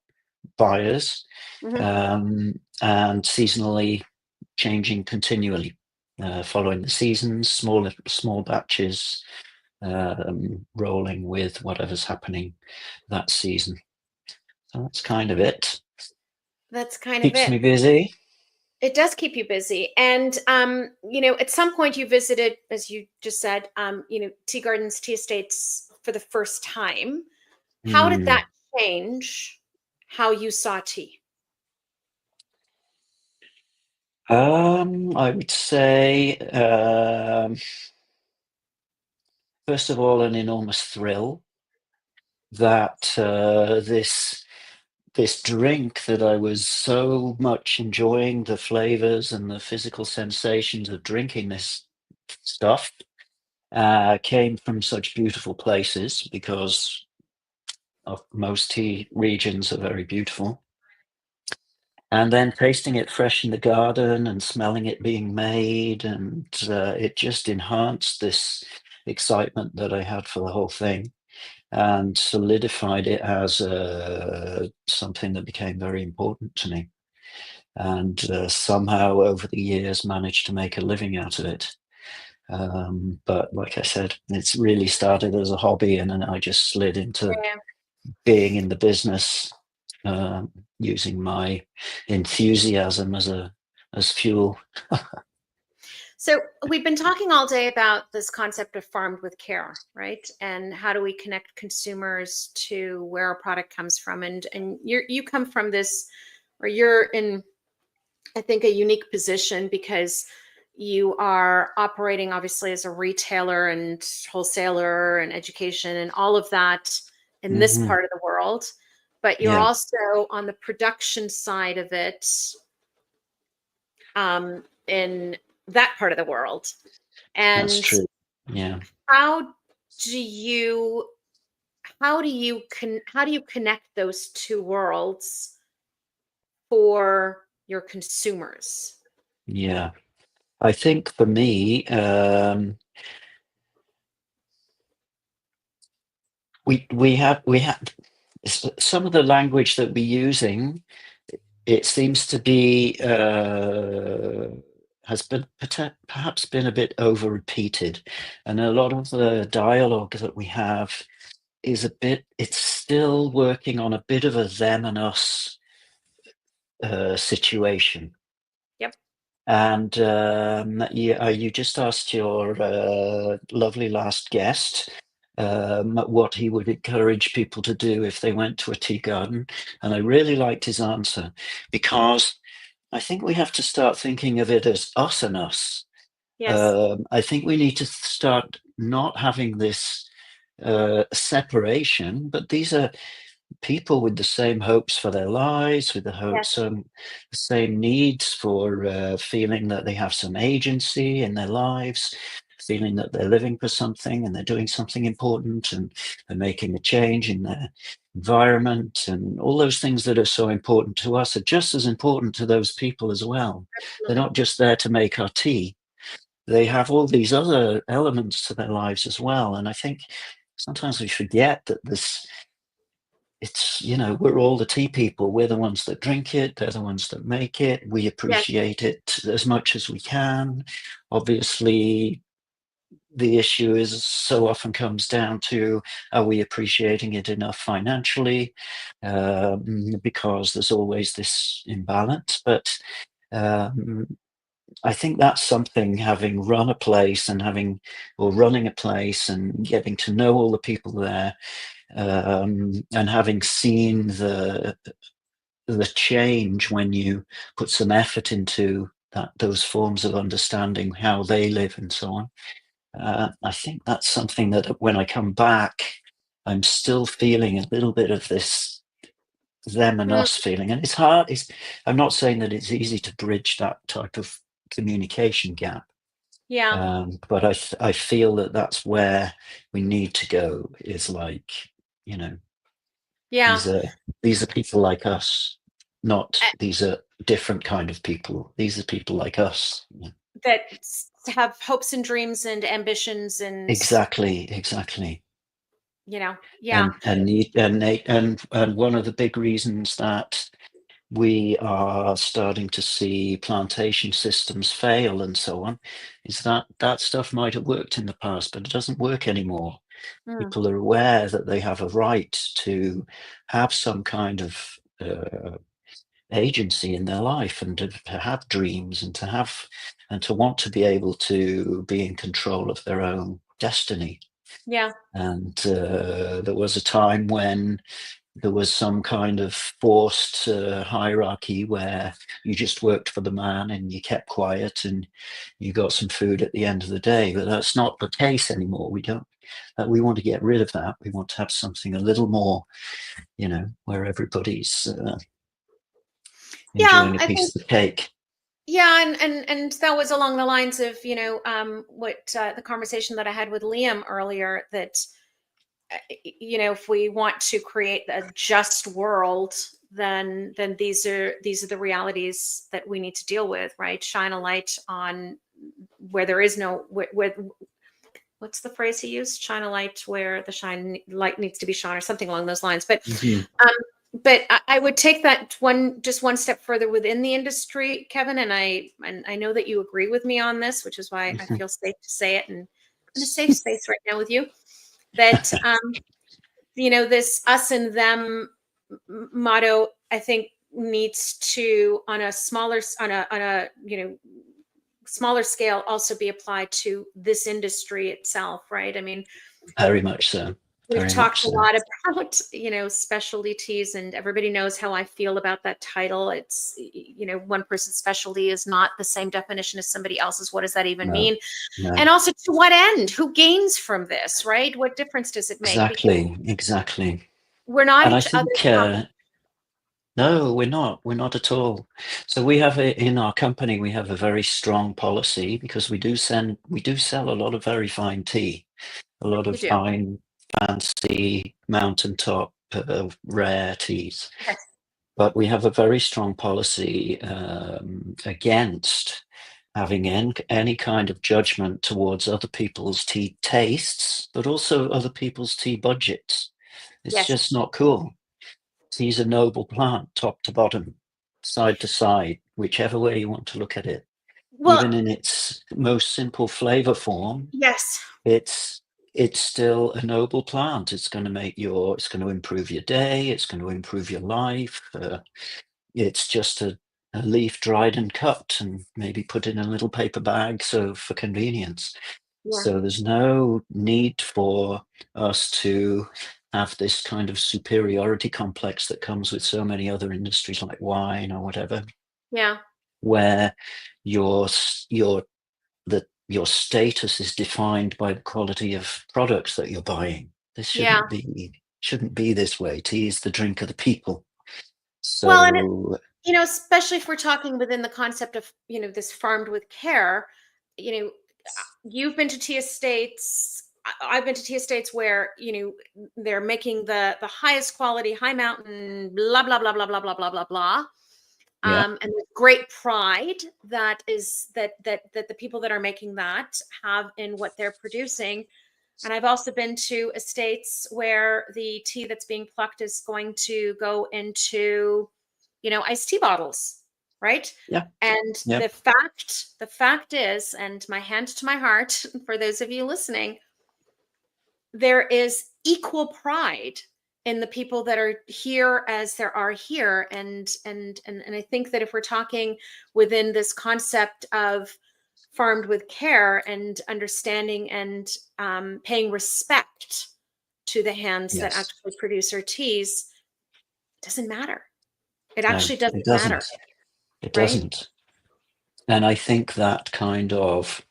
buyers, Mm-hmm. and seasonally changing continually, following the seasons, small batches, rolling with whatever's happening that season. So that's kind of it. That's kind Keeps of it. me busy. It does keep you busy. And, at some point you visited, as you just said, tea gardens, tea estates for the first time. How did that change how you saw tea? I would say, first of all, an enormous thrill that this this drink that I was so much enjoying the flavors and the physical sensations of drinking this stuff came from such beautiful places, because most tea regions are very beautiful. And then tasting it fresh in the garden and smelling it being made, and it just enhanced this excitement that I had for the whole thing, and solidified it as something that became very important to me. And somehow over the years managed to make a living out of it. But like I said, it's really started as a hobby, and then I just slid into being in the business, using my enthusiasm as fuel. So we've been talking all day about this concept of farmed with care, right? And how do we connect consumers to where our product comes from? And you come from this, or you're in, I think, a unique position, because you are operating obviously as a retailer and wholesaler and education and all of that in this part of the world, but you're also on the production side of it in that part of the world. And that's true. Yeah. How do you connect those two worlds for your consumers? Yeah. I think for me, we have some of the language that we're using. It seems to be has been perhaps been a bit over repeated, and a lot of the dialogue that we have is it's still working on a bit of a them and us situation. Yep. And you just asked your lovely last guest what he would encourage people to do if they went to a tea garden. And I really liked his answer, because I think we have to start thinking of it as us and us. Yes. I think we need to start not having this separation, but these are people with the same hopes for their lives, with the hopes, the same needs for feeling that they have some agency in their lives, feeling that they're living for something and they're doing something important, and they're making a change in their environment, and all those things that are so important to us are just as important to those people as well. Absolutely. They're not just there to make our tea. They have all these other elements to their lives as well. And I think sometimes we forget that we're all the tea people. We're the ones that drink it. They're the ones that make it. We appreciate it as much as we can. Obviously, the issue is so often comes down to, are we appreciating it enough financially? Because there's always this imbalance. But I think that's something, having run a place and running a place and getting to know all the people there, and having seen the change when you put some effort into those forms of understanding how they live and so on. I think that's something that when I come back, I'm still feeling a little bit of this them and us feeling. And it's hard. I'm not saying that it's easy to bridge that type of communication gap. Yeah. But I feel that that's where we need to go, is like, these are people like us, not these are different kind of people. These are people like us. That have hopes and dreams and ambitions and exactly. And one of the big reasons that we are starting to see plantation systems fail and so on is that stuff might have worked in the past, but it doesn't work anymore. People are aware that they have a right to have some kind of agency in their life, and to have dreams, and to want to be able to be in control of their own destiny. Yeah. And there was a time when there was some kind of forced hierarchy where you just worked for the man and you kept quiet and you got some food at the end of the day. But that's not the case anymore. We don't. We want to get rid of that. We want to have something a little more, where everybody's enjoying a piece of the cake. Yeah, and that was along the lines of what the conversation that I had with Liam earlier, that if we want to create a just world, then these are the realities that we need to deal with, right? Shine a light on where there is no what's the phrase he used? Shine a light where the light needs to be shone, or something along those lines. But but I would take that one step further within the industry, Kevin, and I know that you agree with me on this, which is why I feel safe to say it, and I'm in a safe space right now with you. That this us and them motto, I think, needs to, on a smaller scale, also be applied to this industry itself, right? I mean, very much so. We've talked a lot about, specialty teas, and everybody knows how I feel about that title. It's, one person's specialty is not the same definition as somebody else's. What does that even mean? No. And also, to what end? Who gains from this, right? What difference does it make? Exactly. We're not and each I think, other's no, we're not at all. So we have in our company, we have a very strong policy, because we do sell a lot of very fine tea, a lot of fine, fancy, mountaintop, rare teas. Yes. But we have a very strong policy against having any kind of judgment towards other people's tea tastes, but also other people's tea budgets. It's just not cool. Tea's a noble plant, top to bottom, side to side, whichever way you want to look at it. Well, even in its most simple flavor form, it's still a noble plant. It's going to improve your day. It's going to improve your life. It's just a leaf dried and cut and maybe put in a little paper bag, so for convenience. So there's no need for us to have this kind of superiority complex that comes with so many other industries like wine or whatever. Yeah. Where your status is defined by the quality of products that you're buying. This shouldn't be this way. Tea is the drink of the people. So, well, and especially if we're talking within the concept of this farmed with care. You've been to tea estates. I've been to tea estates where they're making the highest quality, high mountain, blah blah blah blah blah blah blah blah blah. And with great pride that the people that are making that have in what they're producing. And I've also been to estates where the tea that's being plucked is going to go into, iced tea bottles, right? Yeah. And the fact is, and my hand to my heart, for those of you listening, there is equal pride in the people that are here as there are here. And I think that if we're talking within this concept of farmed with care and understanding and paying respect to the hands that actually produce our teas, it doesn't matter. It actually doesn't matter. It doesn't. And I think that kind of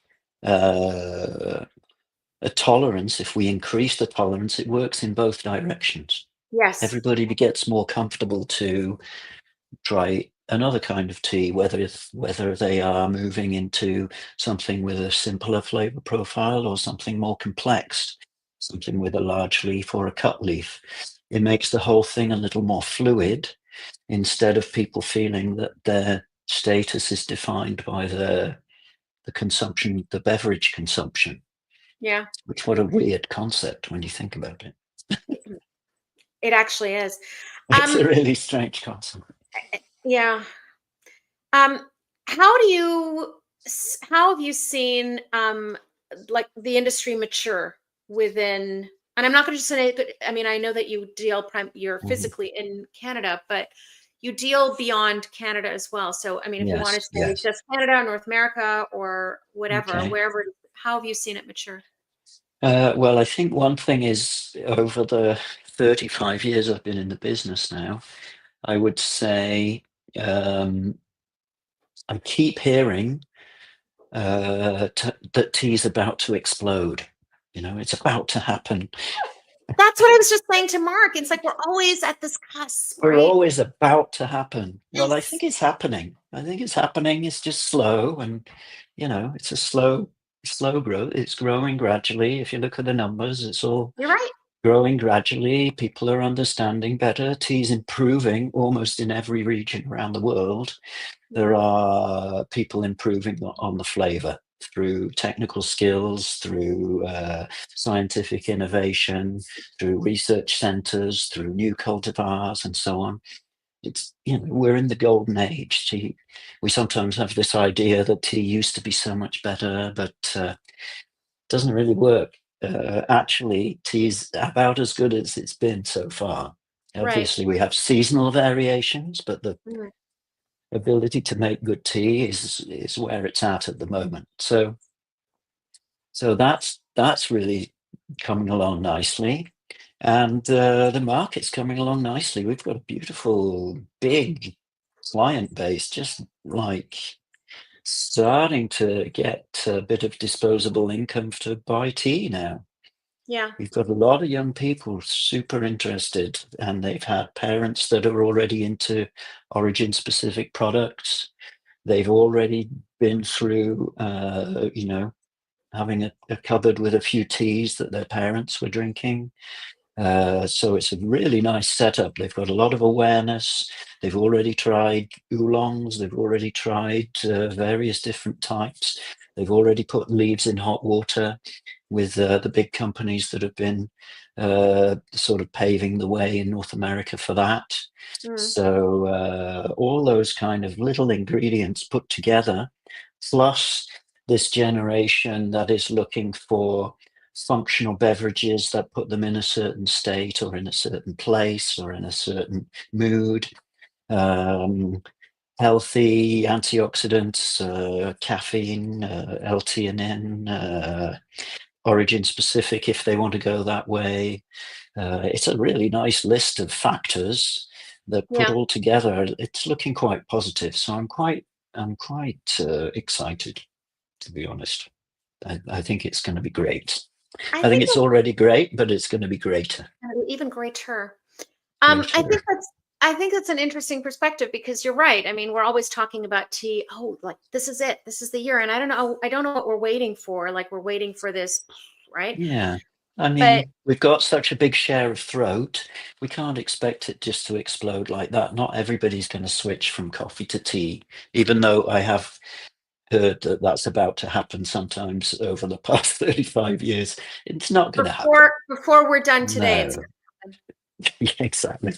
a tolerance, if we increase the tolerance, it works in both directions. Yes. Everybody gets more comfortable to try another kind of tea, whether they are moving into something with a simpler flavor profile or something more complex, something with a large leaf or a cut leaf. It makes the whole thing a little more fluid, instead of people feeling that their status is defined by the consumption, the beverage consumption. Yeah. Which, what a weird concept when you think about it. It actually is. It's a really strange concept. Yeah. How have you seen like the industry mature within? And I'm not going to just say, I mean, I know that you you're physically in Canada, but you deal beyond Canada as well. So, I mean, if you want to say just Canada, North America, or whatever, wherever, how have you seen it mature? Well, I think one thing is, over the 35 years I've been in the business now, I would say I keep hearing that tea is about to explode. It's about to happen. That's what I was just saying to Mark. It's like we're always at this cusp. We're right? always about to happen. Well, I Yes. think it's happening. It's just slow, and it's a slow growth. It's growing gradually. If you look at the numbers, it's all You're right. growing gradually. People are understanding better. Tea's improving almost in every region around the world. There are people improving on the flavor through technical skills, through scientific innovation, through research centers, through new cultivars, and so on. It's we're in the golden age. Tea. We sometimes have this idea that tea used to be so much better, but it doesn't really work. Actually, tea's about as good as it's been so far. Obviously, we have seasonal variations, but the ability to make good tea is where it's at the moment. So that's really coming along nicely, and the market's coming along nicely. We've got a beautiful big client base, just like starting to get a bit of disposable income to buy tea now. Yeah. We've got a lot of young people super interested, and they've had parents that are already into origin specific products. They've already been through, having a cupboard with a few teas that their parents were drinking. So it's a really nice setup. They've got a lot of awareness. They've already tried oolongs. They've already tried various different types. They've already put leaves in hot water with the big companies that have been sort of paving the way in North America for that. So all those kind of little ingredients put together, plus this generation that is looking for functional beverages that put them in a certain state or in a certain place or in a certain mood, healthy antioxidants, caffeine, L-theanine, origin specific if they want to go that way. It's a really nice list of factors that put all together. It's looking quite positive. So I'm quite excited, to be honest. I think it's going to be great. I think it's already great, but it's going to be greater. Even greater. I think that's an interesting perspective, because you're right. I mean, we're always talking about tea. Oh, like this is it. This is the year. And I don't know what we're waiting for. Like we're waiting for this, right? Yeah. I mean, we've got such a big share of throat. We can't expect it just to explode like that. Not everybody's going to switch from coffee to tea, even though I have heard that that's about to happen sometimes over the past 35 years. It's not going to happen. Before we're done today. No. It's gonna happen. Yeah, exactly.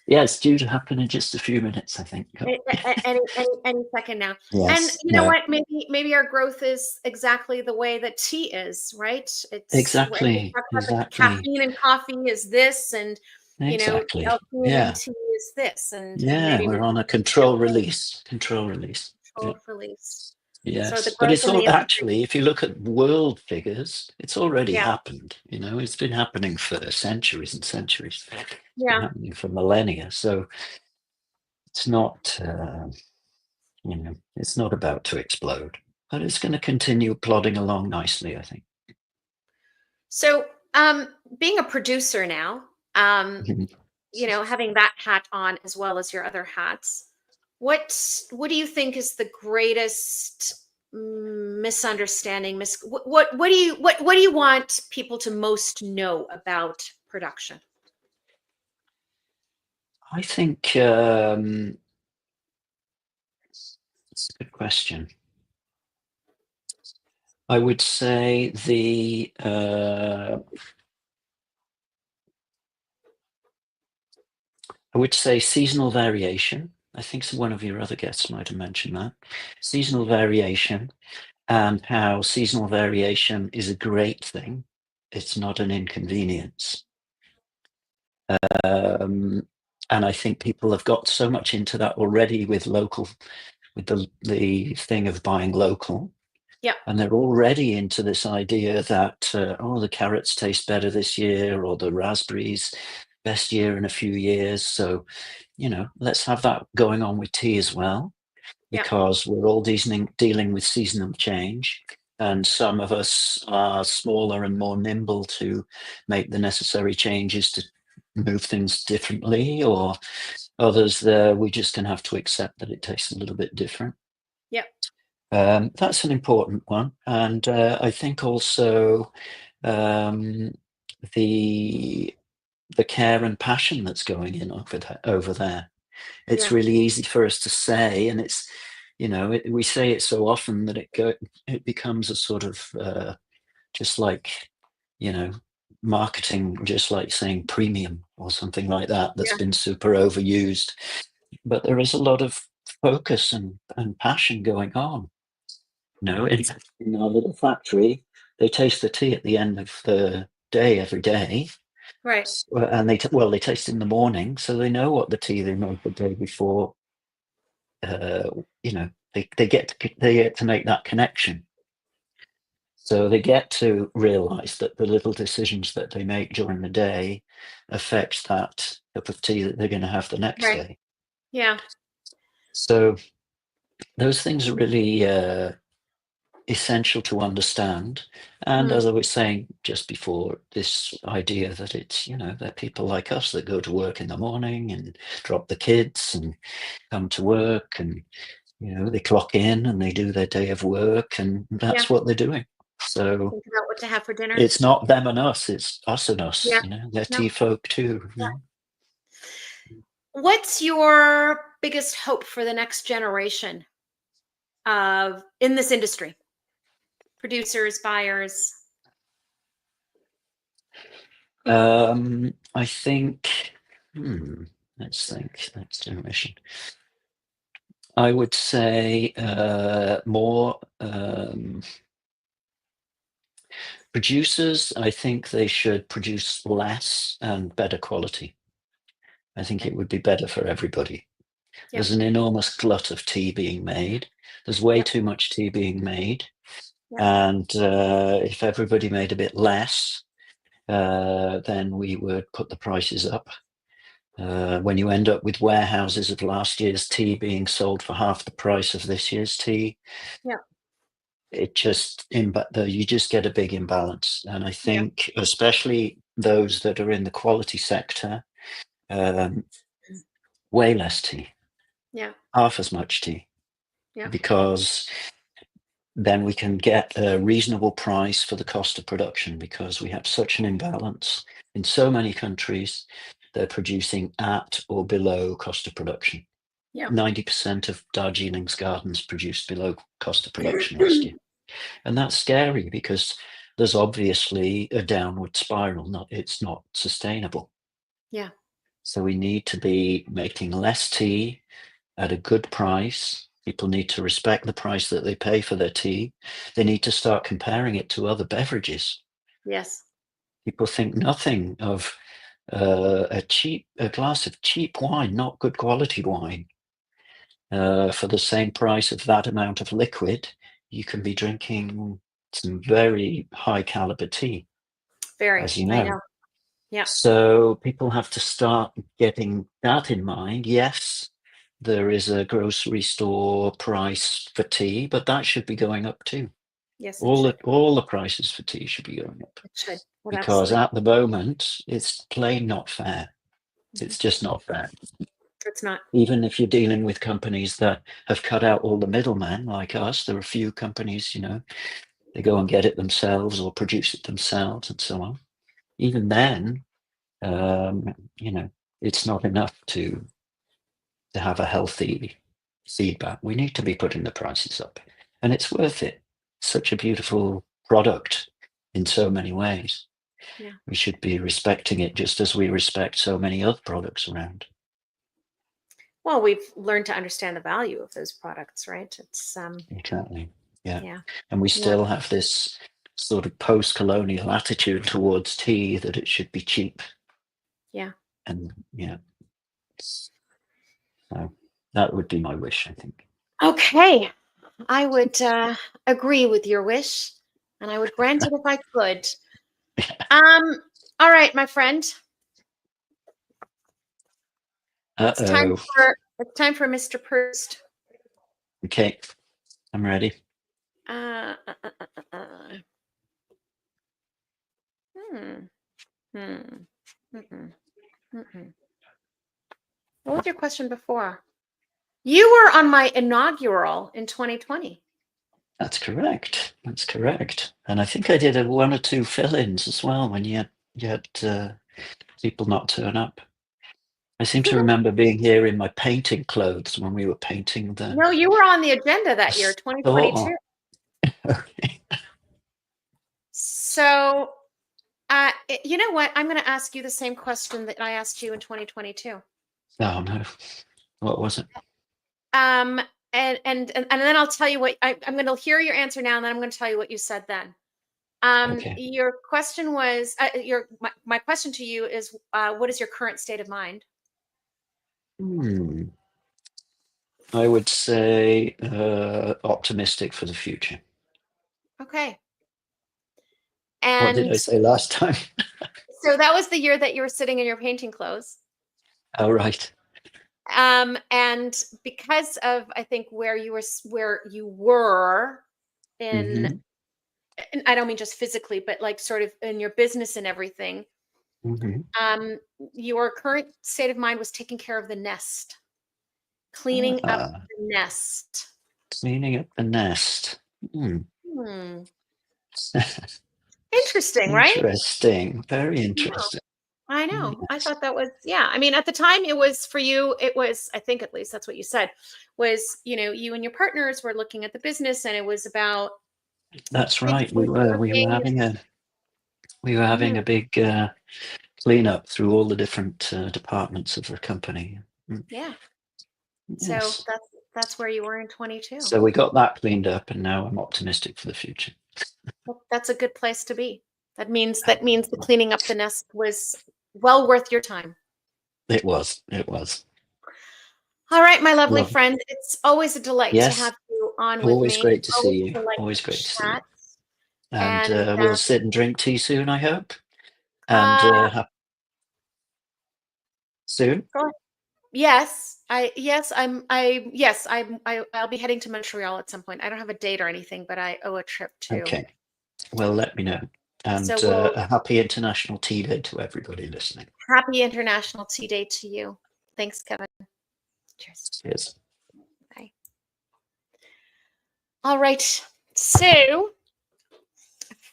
Yeah, it's due to happen in just a few minutes, I think. Any second now. Yes, and you know what? Maybe our growth is exactly the way that tea is, right? It's exactly. Caffeine in coffee is this, and exactly. L-theanine in tea is this, and maybe we're on a control release. Release. Yes, so but it's all actually, if you look at world figures, it's already happened. It's been happening for centuries and centuries. It's been happening for millennia. So it's not, it's not about to explode, but it's going to continue plodding along nicely, I think. So, being a producer now, having that hat on as well as your other hats, what do you think is the greatest misunderstanding? What do you want people to most know about production? I think it's a good question. I would say seasonal variation. I think one of your other guests might have mentioned that. Seasonal variation, and how seasonal variation is a great thing. It's not an inconvenience. And I think people have got so much into that already with the thing of buying local. Yeah. And they're already into this idea that, the carrots taste better this year, or the raspberries best year in a few years. So, let's have that going on with tea as well, because we're all dealing with seasonal change. and some of us are smaller and more nimble to make the necessary changes to move things differently, or others we just gonna have to accept that it tastes a little bit different. Yep. That's an important one, and I think also the care and passion that's going in over there. It's really easy for us to say, and it's, we say it so often that it becomes a sort of just like, marketing, just like saying premium or something like that. That's been super overused, but there is a lot of focus and passion going on. In our little factory, they taste the tea at the end of the day every day. Right. And they taste in the morning, so they know what the tea they made the day before. They get to make that connection. So they get to realize that the little decisions that they make during the day affects that cup of tea that they're going to have the next day. Yeah. So those things are really essential to understand. And as I was saying just before, this idea that it's, they're people like us that go to work in the morning and drop the kids and come to work, and, they clock in and they do their day of work, and that's what they're doing. So think about what to have for dinner. It's not them and us, it's us and us. Yeah. They're tea folk too. Yeah. What's your biggest hope for the next generation in this industry? Producers, buyers? I think, let's think, next generation. I would say more producers. I think they should produce less and better quality. I think it would be better for everybody. There's an enormous glut of tea being made. There's way too much tea being made. And if everybody made a bit less, then we would put the prices up. When you end up with warehouses of last year's tea being sold for half the price of this year's tea, it just you just get a big imbalance. And I think especially those that are in the quality sector, way less tea, half as much tea, because then we can get a reasonable price for the cost of production, because we have such an imbalance in so many countries. They're producing at or below cost of production. 90% of Darjeeling's gardens produced below cost of production last year. And that's scary, because there's obviously a downward spiral. It's not sustainable. Yeah. So we need to be making less tea at a good price. People need to respect the price that they pay for their tea. They need to start comparing it to other beverages. Yes. People think nothing of a glass of cheap wine, not good quality wine. For the same price of that amount of liquid, you can be drinking some very high caliber tea. As you know. I know. Yeah. So people have to start getting that in mind. Yes, there is a grocery store price for tea, but that should be going up too. Yes, all the prices for tea should be going up. It should. Well, because at the moment it's plain not fair. It's just not fair. It's not. Even if you're dealing with companies that have cut out all the middlemen like us, there are a few companies, they go and get it themselves or produce it themselves and so on. Even then, it's not enough to have a healthy feedback. We need to be putting the prices up, and it's worth it. Such a beautiful product in so many ways. Yeah. We should be respecting it just as we respect so many other products around. Well, we've learned to understand the value of those products, right? It's exactly. Yeah. Yeah. And we still have this sort of post-colonial attitude towards tea that it should be cheap. Yeah. And so that would be my wish, I think. Okay. I would agree with your wish, and I would grant it if I could. All right, my friend. It's time for Mr. Proust. Okay, I'm ready. What was your question before? You were on my inaugural in 2020. That's correct. That's correct. And I think I did one or two fill-ins as well when you had people not turn up. I seem to remember being here in my painting clothes when we were painting the. No, you were on the agenda that year, 2022. Okay. So, you know what? I'm going to ask you the same question that I asked you in 2022. Oh no, what was it? And then I'll tell you what I'm going to hear your answer now, and then I'm going to tell you what you said then. Okay. Your question was my question to you is what is your current state of mind? I would say optimistic for the future. Okay. What did I And say last time? so that was the year that you were sitting in your painting clothes. Oh, right. And because of, I think, where you were in, and I don't mean just physically, but like sort of in your business and everything, your current state of mind was taking care of the nest, cleaning up the nest. Cleaning up the nest. Interesting, right? Interesting. Very interesting. I know. I thought that was, yeah. I mean, at the time it was for you, it was, I think at least that's what you said, was, you and your partners were looking at the business, and it was about. That's right. We were having a big cleanup through all the different departments of the company. Yeah. Yes. So that's where you were in 22. So we got that cleaned up, and now I'm optimistic for the future. Well, that's a good place to be. That means the cleaning up the nest was well worth your time. It was. All right, my lovely friend. It's always a delight to have you on with me. Always great to see you. Always great to see you. And we'll sit and drink tea soon, I hope. And soon. Go ahead. Yes, I'll be heading to Montreal at some point. I don't have a date or anything, but I owe a trip too. Okay. Well, let me know. And so a happy International Tea Day to everybody listening. Happy International Tea Day to you. Thanks, Kevin. Cheers. Cheers. Bye. All right. So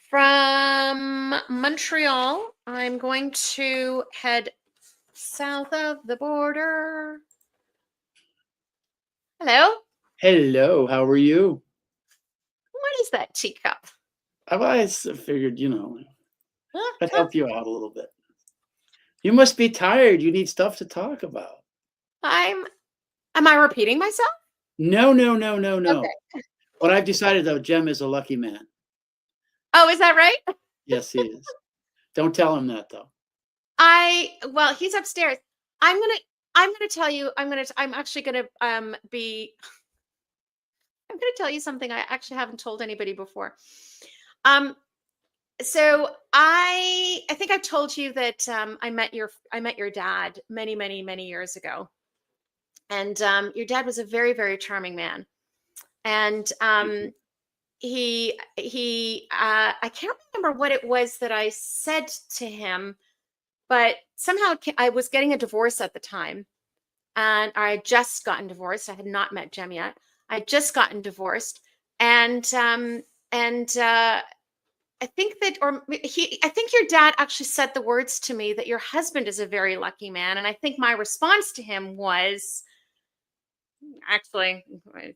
from Montreal, I'm going to head south of the border. Hello. Hello. How are you? What is that teacup? I figured, I'd help you out a little bit. You must be tired. You need stuff to talk about. Am I repeating myself? No. Okay. What I've decided, though, Jem is a lucky man. Oh, is that right? Yes, he is. Don't tell him that, though. Well, he's upstairs. I'm gonna tell you. I'm gonna tell you something I actually haven't told anybody before. So I think I've told you that I met your dad many years ago, and your dad was a very, very charming man, and I can't remember what it was that I said to him, but somehow I was getting a divorce at the time, and I had just gotten divorced. I had not met Jem yet. I had just gotten divorced, and I think your dad actually said the words to me that your husband is a very lucky man. And I think my response to him was actually,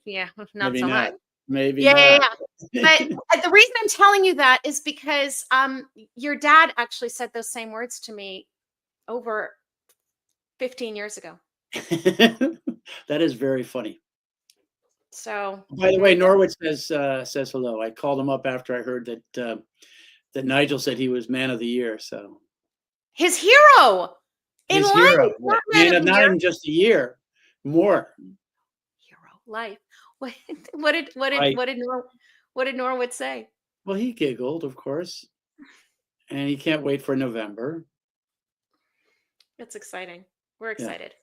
yeah, not Maybe so not. much. Maybe yeah, not. Yeah. But the reason I'm telling you that is because your dad actually said those same words to me over 15 years ago. That is very funny. So, by the way, Norwood says hello. I called him up after I heard that Nigel said he was man of the year. So his hero in life, not not even just a year, more. Hero life. What did Norwood say? Well, he giggled, of course, and he can't wait for November. That's exciting. We're excited.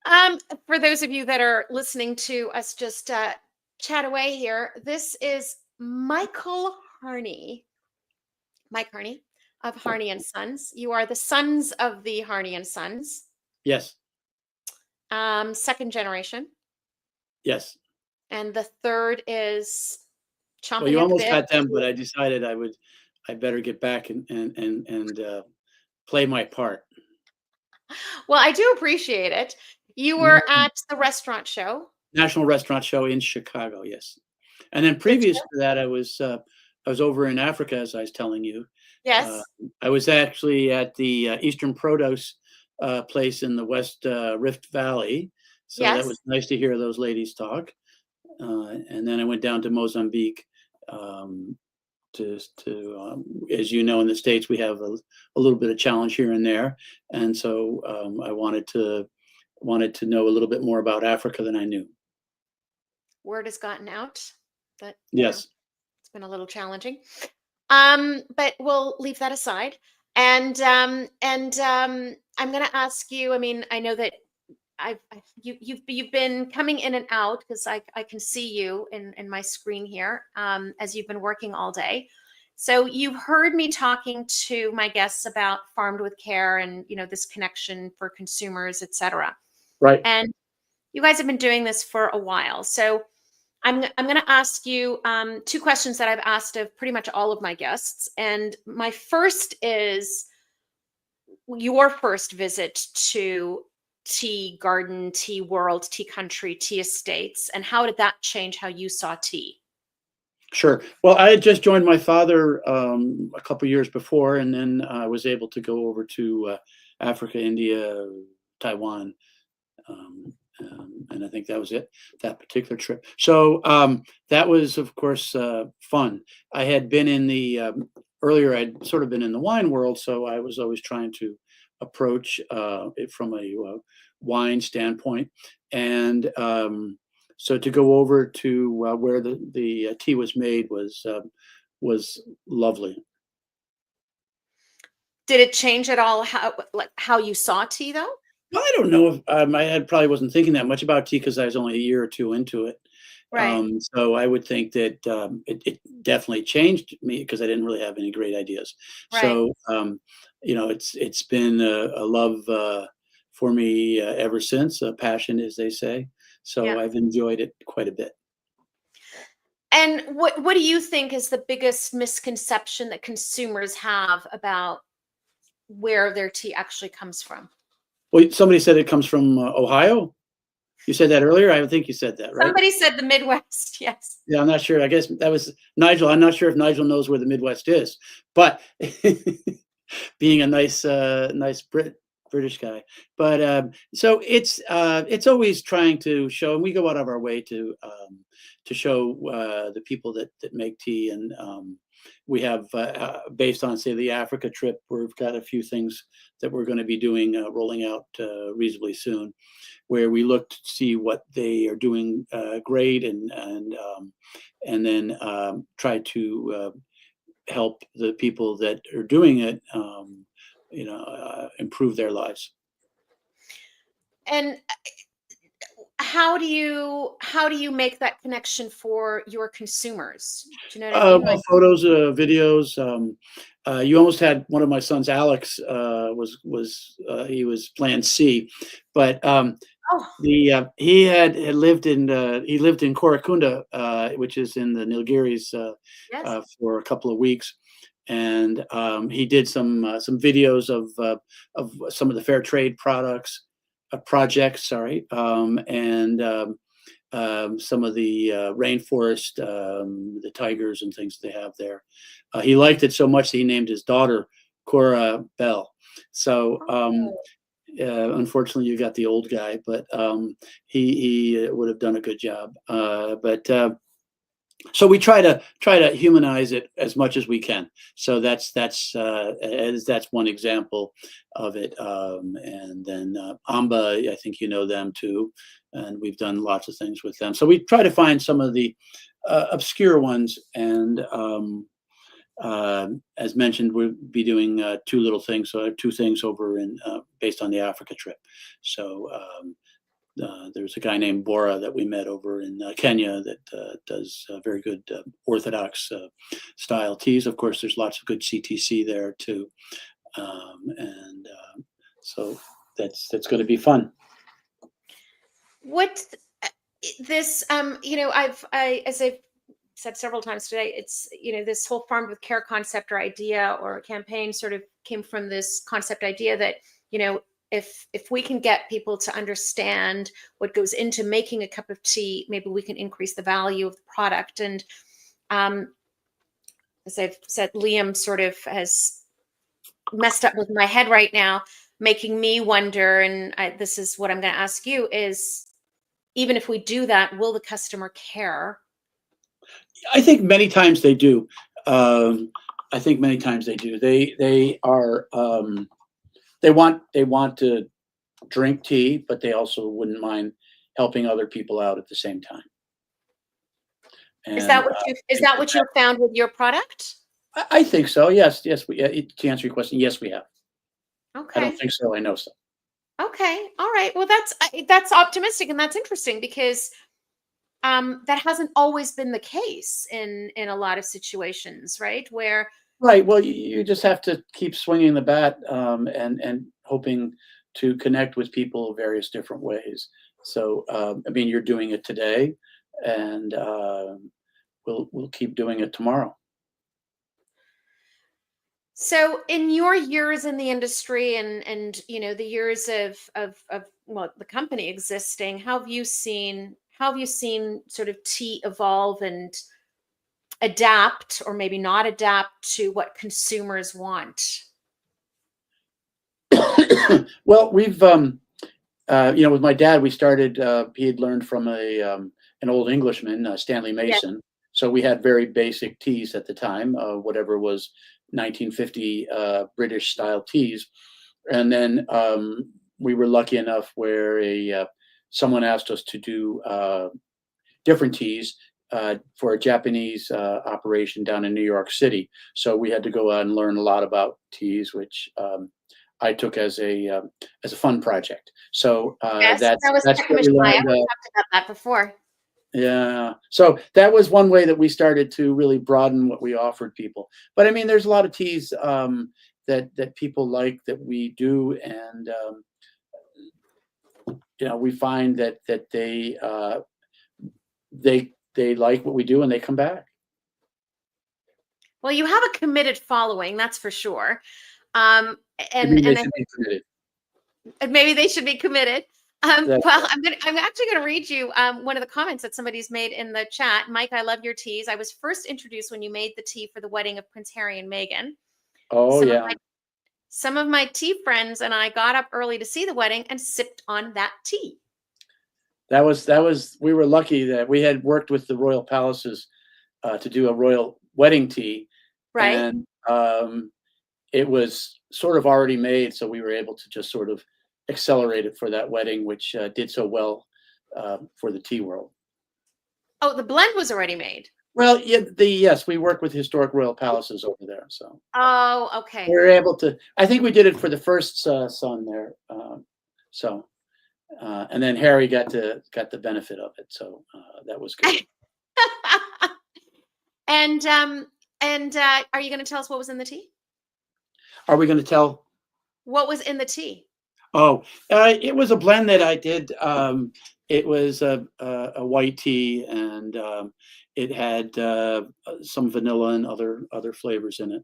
Yeah. For those of you that are listening to us just chat away here, this is Mike Harney. of Harney and Sons. You are the sons of the Harney and Sons. Yes. Second generation. Yes. And the third is chomping Well, you at the almost bit. got them, but I decided I better get back and play my part. Well, I do appreciate it. You were at the restaurant show. National Restaurant Show in Chicago, yes. And then previous to that, I was over in Africa, as I was telling you. Yes. I was actually at the Eastern Produce place in the West Rift Valley. So that was nice to hear those ladies talk. And then I went down to Mozambique as you know, in the States, we have a little bit of challenge here and there. And so I wanted to know a little bit more about Africa than I knew. Word has gotten out that yes, it's been a little challenging. But we'll leave that aside. And I'm going to ask you, I mean, I know that you've been coming in and out because I can see you in my screen here as you've been working all day. So you've heard me talking to my guests about Farmed with Care and, you know, this connection for consumers, et cetera. Right. And you guys have been doing this for a while. So I'm going to ask you two questions that I've asked of pretty much all of my guests. And my first is your first visit to tea garden, tea world, tea country, tea estates, and how did that change how you saw tea? Sure. Well, I had just joined my father a couple of years before, and then I was able to go over to Africa, India, Taiwan, and I think that was it, that particular trip. So that was, of course, fun. I had been in the, earlier I'd sort of been in the wine world, so I was always trying to approach it from a wine standpoint. And so to go over to where the tea was made was lovely. Did it change at all how you saw tea, though? I don't know if I probably wasn't thinking that much about tea because I was only a year or two into it. Right. So I would think that it definitely changed me because I didn't really have any great ideas. Right. So you know, it's been a love for me ever since, a passion, as they say. So Yeah. I've enjoyed it quite a bit. And what do you think is the biggest misconception that consumers have about where their tea actually comes from? Well, somebody said it comes from Ohio. You said that earlier. I think you said that, right? Somebody said the Midwest. Yes. Yeah, I'm not sure. I guess that was Nigel. I'm not sure if Nigel knows where the Midwest is, but being a nice British guy. But so it's always trying to show, and we go out of our way to show the people that make tea, and we have based on, say, the Africa trip, we've got a few things that we're going to be doing, rolling out reasonably soon, where we look to see what they are doing great, and then try to help the people that are doing it, you know, improve their lives. And how do you make that connection for your consumers? Do you know what I mean? Well, photos, videos. You almost had one of my sons, Alex, he was plan C, but he lived in Korakunda, which is in the Nilgiris, Yes. for a couple of weeks, and he did some videos of some of the fair trade projects, and some of the rainforest, the tigers and things they have there. He liked it so much that he named his daughter Cora Bell. So unfortunately, you got the old guy, but he would have done a good job. So we try to humanize it as much as we can. So that's one example of it. And then Amba, I think you know them too, and we've done lots of things with them. So we try to find some of the obscure ones, and as mentioned, we'll be doing two things over in based on the Africa trip. So There's a guy named Bora that we met over in Kenya that does very good Orthodox style teas. Of course, there's lots of good CTC there too, so that's going to be fun. What this as I've said several times today, it's this whole farmed with care concept or idea or campaign sort of came from this concept idea that if we can get people to understand what goes into making a cup of tea, maybe we can increase the value of the product. And as I've said, Liam sort of has messed up with my head right now, making me wonder, and this is what I'm going to ask you, is even if we do that, will the customer care? I think many times they do. I think many times they do. They are they want to drink tea, but they also wouldn't mind helping other people out at the same time. And, is that what you found with your product? I think so. Yes. To answer your question, yes, we have. Okay. I don't think so. I know so. Okay. All right. Well, that's optimistic, and that's interesting because that hasn't always been the case in a lot of situations, right? Right. Well, you just have to keep swinging the bat and hoping to connect with people various different ways. So, I mean, you're doing it today, and we'll keep doing it tomorrow. So, in your years in the industry, and the years of the company existing, how have you seen sort of tea evolve and adapt, or maybe not adapt, to what consumers want? Well, we've with my dad, we started. He had learned from an old Englishman, Stanley Mason. Yeah. So we had very basic teas at the time, whatever was 1950 British style teas, and then we were lucky enough where someone asked us to do different teas for a Japanese operation down in New York City. So we had to go out and learn a lot about teas, which I took as a fun project. So yes, that's what we learned. We talked about that before. Yeah. So that was one way that we started to really broaden what we offered people. But I mean, there's a lot of teas that people like that we do, and we find that they like what we do and they come back. Well, you have a committed following, that's for sure. Maybe they should be committed. Well, I'm actually going to read you one of the comments that somebody's made in the chat. Mike, I love your teas. I was first introduced when you made the tea for the wedding of Prince Harry and Meghan. Oh, yeah. Some of my tea friends and I got up early to see the wedding and sipped on that tea. That was we were lucky that we had worked with the royal palaces to do a royal wedding tea. Right. And it was sort of already made, so we were able to just sort of accelerate it for that wedding, which did so well for the tea world. Oh, the blend was already made. Well, yeah, yes, we work with historic royal palaces over there, so. Oh, okay. We were able to. I think we did it for the first son there, and then Harry got the benefit of it, so that was good. And are you going to tell us what was in the tea? Are we going to tell? What was in the tea? Oh, it was a blend that I did. It was a white tea, and it had some vanilla and other flavors in it.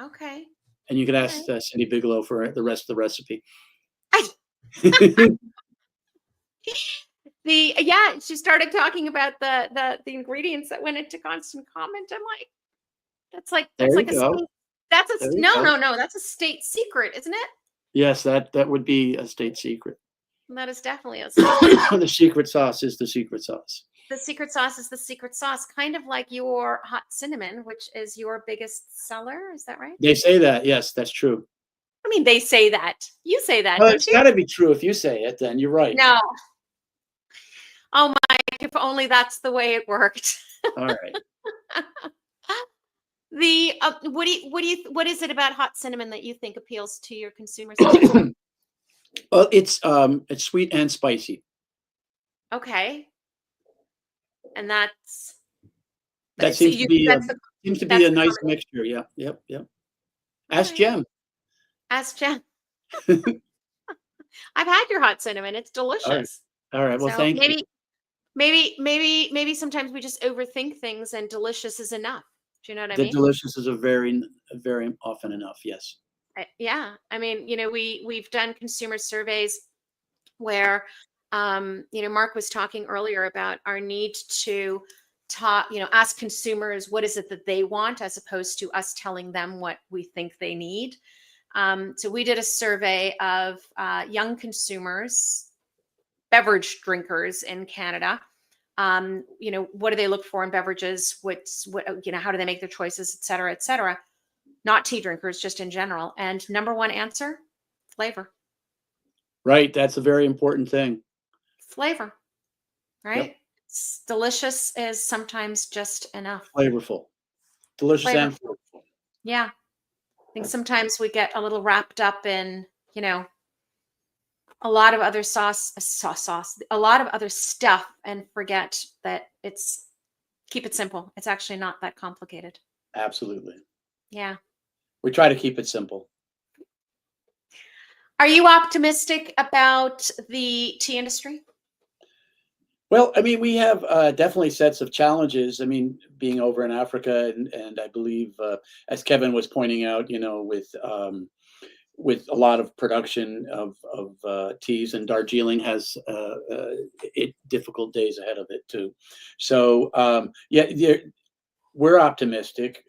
Okay. And you could ask Cindy Bigelow for the rest of the recipe. She started talking about the ingredients that went into Constant Comment. I'm like, that's like a state, that's a state secret, isn't it? Yes, that would be a state secret. That is definitely a secret. The secret sauce is the secret sauce. The secret sauce is the secret sauce, kind of like your hot cinnamon, which is your biggest seller. Is that right? They say that. Yes, that's true. I mean, they say that. You say that. Well, it's got to be true. If you say it, then you're right. No. Oh, Mike, if only that's the way it worked. All right. What is it about hot cinnamon that you think appeals to your consumers? Well, it's sweet and spicy. Okay. And that's That so seems to be that's the a nice mixture. Yeah. Yep. Yep. Ask Jem. Ask Jem. I've had your hot cinnamon. It's delicious. All right. Well, So thank you. maybe sometimes we just overthink things, and delicious is enough. Do you know what I The mean? delicious is a very often enough. Yes. Yeah. I mean, we've done consumer surveys where, Mark was talking earlier about our need to ask consumers what is it that they want, as opposed to us telling them what we think they need. So we did a survey of young consumers, beverage drinkers in Canada. What do they look for in beverages? How do they make their choices, et cetera, et cetera? Not tea drinkers, just in general. And number one answer, flavor. Right. That's a very important thing. Flavor, right? Yep. Delicious is sometimes just enough. Flavorful. Delicious and flavorful. Yeah. I think sometimes we get a little wrapped up in, a lot of other a lot of other stuff, and forget that keep it simple. It's actually not that complicated. Absolutely. Yeah. We try to keep it simple. Are you optimistic about the tea industry? Well, I mean, we have definitely sets of challenges. I mean, being over in Africa, and I believe, as Kevin was pointing out, with a lot of production of teas, and Darjeeling has difficult days ahead of it too. So we're optimistic.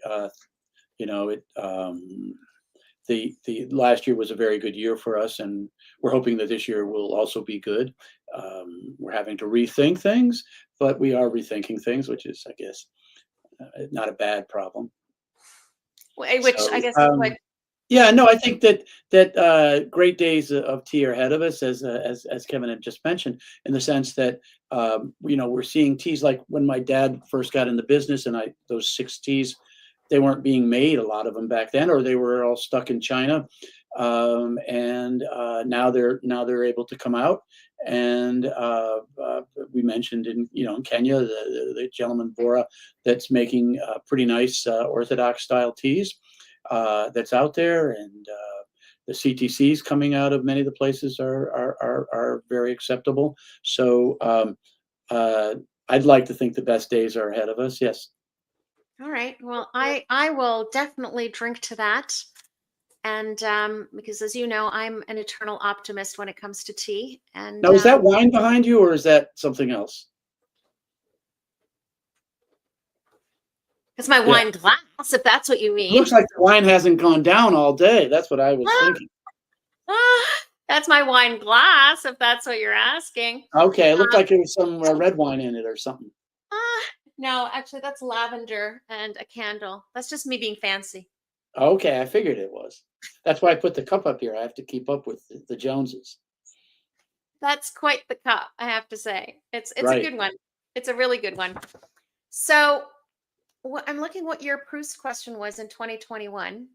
The last year was a very good year for us, and we're hoping that this year will also be good. We're having to rethink things, but we are rethinking things, which is, I guess, not a bad problem. Which I guess is what. Yeah, no, I think that great days of tea are ahead of us, as Kevin had just mentioned, in the sense that we're seeing teas like when my dad first got in the business, and those 6 teas, they weren't being made, a lot of them back then, or they were all stuck in China, and now they're able to come out. And we mentioned in Kenya the gentleman Bora that's making pretty nice Orthodox style teas. That's out there, and the CTCs coming out of many of the places are very acceptable. So I'd like to think the best days are ahead of us. Yes. All right. Well, I will definitely drink to that, and because, as you know, I'm an eternal optimist when it comes to tea. And now, is that wine behind you, or is that something else? It's my wine glass, if that's what you mean. It looks like the wine hasn't gone down all day. That's what I was thinking. That's my wine glass, if that's what you're asking. Okay, it looked like there was some red wine in it or something. No, actually, that's lavender and a candle. That's just me being fancy. Okay, I figured it was. That's why I put the cup up here. I have to keep up with the Joneses. That's quite the cup, I have to say. It's right. A good one. It's a really good one. So I'm looking what your Proust question was in 2021.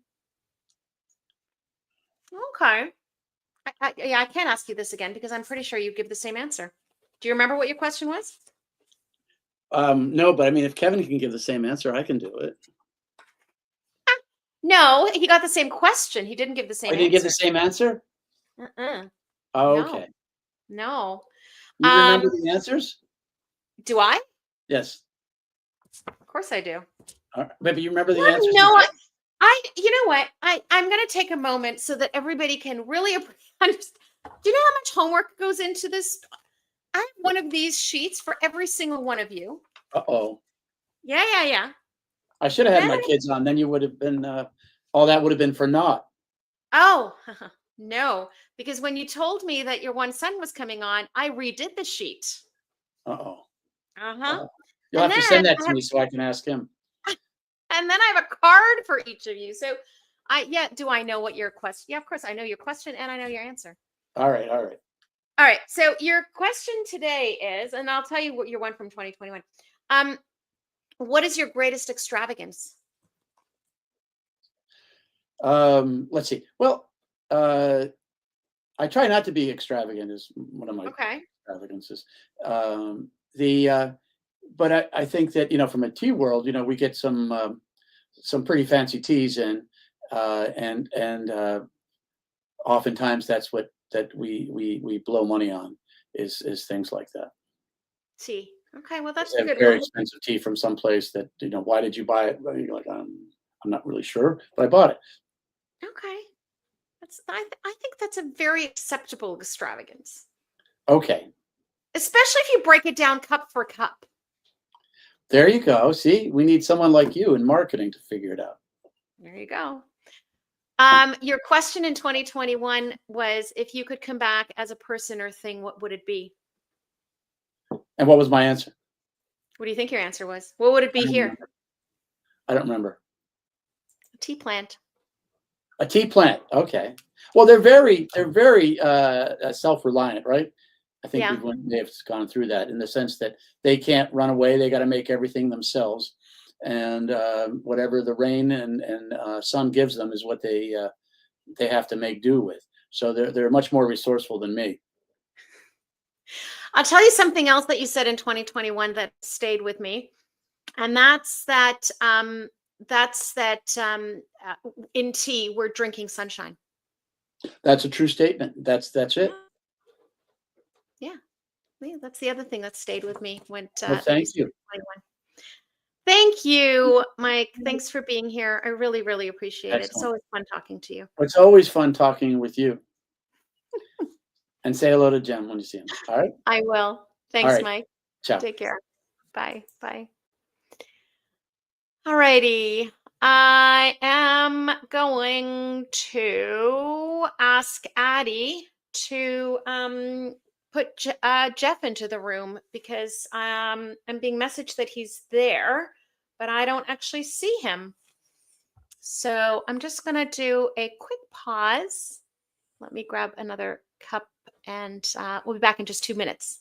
Okay. I can't ask you this again because I'm pretty sure you give the same answer. Do you remember what your question was? No, but I mean, if Kevin can give the same answer, I can do it. No, he got the same question. He didn't give the same answer. He didn't give the same answer? Oh, okay. No. You remember the answers? Do I? Yes. Of course I do. Maybe you remember the answers? No, you know what? I'm going to take a moment so that everybody can really understand. Do you know how much homework goes into this? I have one of these sheets for every single one of you. Uh-oh. Yeah. I should have had my kids on. Then you would have been, all that would have been for naught. Oh, no. Because when you told me that your one son was coming on, I redid the sheet. Uh-oh. Uh-huh. You'll have to send that to me so I can ask him. And then I have a card for each of you. So do I know what your question? Yeah, of course. I know your question and I know your answer. All right. All right. So your question today is, and I'll tell you what your one from 2021. What is your greatest extravagance? Let's see. Well, I try not to be extravagant is one of my extravagances. But I think that, from a tea world, we get some pretty fancy teas in, and oftentimes that's what we blow money on is things like that. Tea. Okay, well that's They a have good very one. expensive tea from some place that, why did you buy it? Well, you're like, I'm not really sure, but I bought it. Okay, I think that's a very acceptable extravagance, Okay, especially if you break it down cup for cup. there you go. See, we need someone like you in marketing to figure it out. There you go. Your question in 2021 was, if you could come back as a person or thing, what would it be? And what was my answer? What do you think your answer was? What would it be here? Remember. I don't remember. A tea plant. A tea plant. Okay. Well, they're very self-reliant, right? I think they've gone through that in the sense that they can't run away. They got to make everything themselves, and whatever the rain and sun gives them is what they have to make do with. So they're much more resourceful than me. I'll tell you something else that you said in 2021 that stayed with me, and that's that in tea we're drinking sunshine. That's a true statement. That's it. Yeah, that's the other thing that stayed with me. Well, thank you. Thank you, Mike. Thanks for being here. I really, really appreciate it. It's always fun talking to you. It's always fun talking with you. And say hello to Jem when you see him. All right? I will. Thanks, right. Mike. Ciao. Take care. Bye. Bye. All righty. I am going to ask Addie to put Jeff into the room because I'm being messaged that he's there, but I don't actually see him. So I'm just going to do a quick pause. Let me grab another cup and we'll be back in just 2 minutes.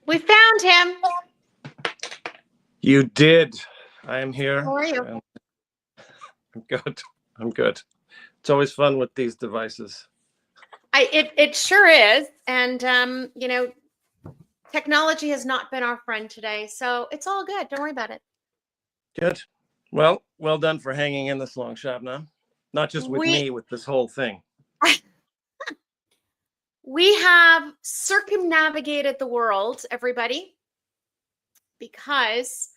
We found him. You did. I am here. How are you? I'm good. I'm good. It's always fun with these devices. It sure is. And, technology has not been our friend today. So it's all good. Don't worry about it. Good. Well done for hanging in this long, Shabnam. Not just with me, with this whole thing. We have circumnavigated the world, everybody, because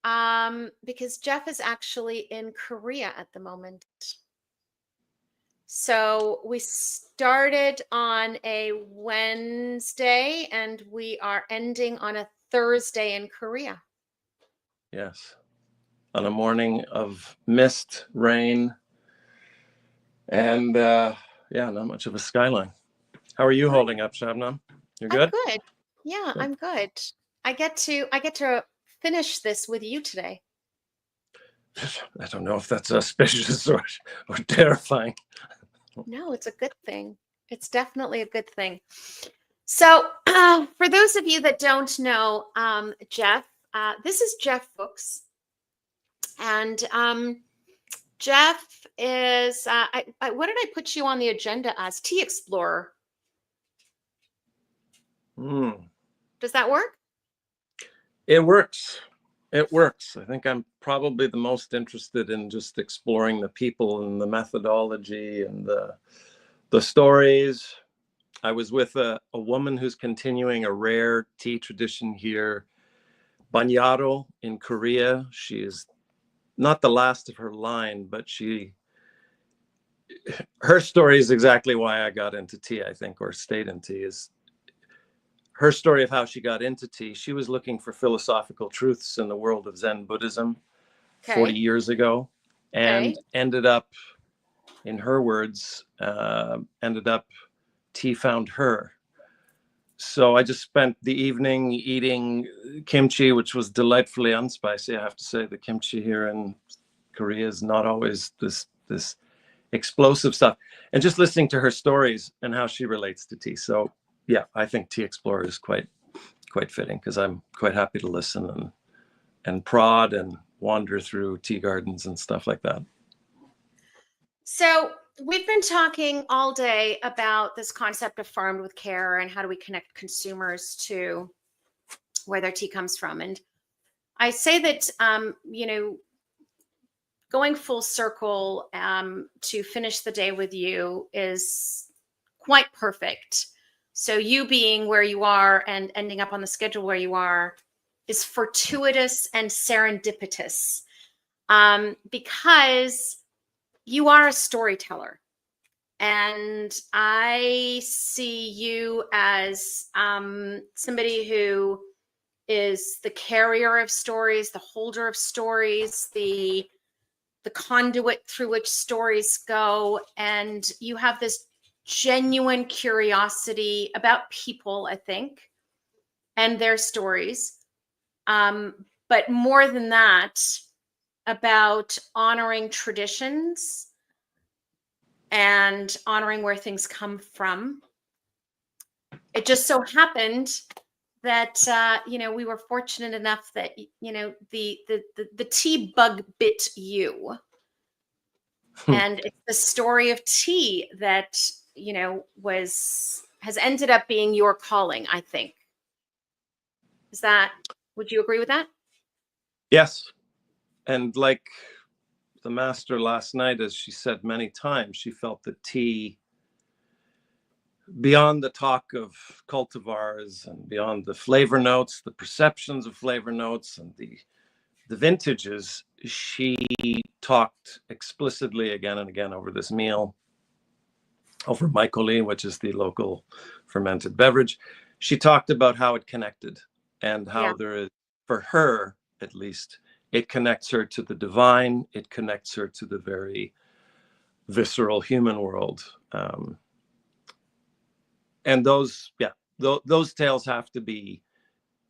Jeff is actually in Korea at the moment. So we started on a Wednesday and we are ending on a Thursday in Korea. Yes. On a morning of mist, rain, and not much of a skyline. How are you holding up, Shabnam? You're good? I'm good. Yeah, good. I'm good. I get to finish this with you today. I don't know if that's auspicious or terrifying. No, it's a good thing. It's definitely a good thing. So for those of you that don't know Jeff, this is Jeff Fuchs. And Jeff is, what did I put you on the agenda as? Tea Explorer. Does that work? It works. It works. I think I'm probably the most interested in just exploring the people and the methodology and the stories. I was with a woman who's continuing a rare tea tradition here, Banyaro in Korea. She is not the last of her line, but her story is exactly why I got into tea, I think, or stayed in tea, is her story of how she got into tea. She was looking for philosophical truths in the world of Zen Buddhism 40 years ago, and ended up, in her words, tea found her. So I just spent the evening eating kimchi, which was delightfully unspicy. I have to say the kimchi here in Korea is not always this explosive stuff, and just listening to her stories and how she relates to tea. So yeah, I think Tea Explorer is quite fitting, because I'm quite happy to listen and prod and wander through tea gardens and stuff like that. So we've been talking all day about this concept of farmed with care and how do we connect consumers to where their tea comes from. And I say that, going full circle to finish the day with you is quite perfect. So you being where you are and ending up on the schedule where you are is fortuitous and serendipitous, because you are a storyteller. And I see you as somebody who is the carrier of stories, the holder of stories, the conduit through which stories go. And you have this genuine curiosity about people, I think, and their stories. But more than that, about honoring traditions and honoring where things come from. It just so happened that we were fortunate enough that the tea bug bit you, and it's the story of tea that has ended up being your calling, I think. Would you agree with that? Yes. And like the master last night, as she said many times, she felt that tea, beyond the talk of cultivars and beyond the flavor notes, the perceptions of flavor notes and the vintages, she talked explicitly again and again over this meal, over Kaley, which is the local fermented beverage. She talked about how it connected and how there is, for her at least, it connects her to the divine. It connects her to the very visceral human world. And those tales have to be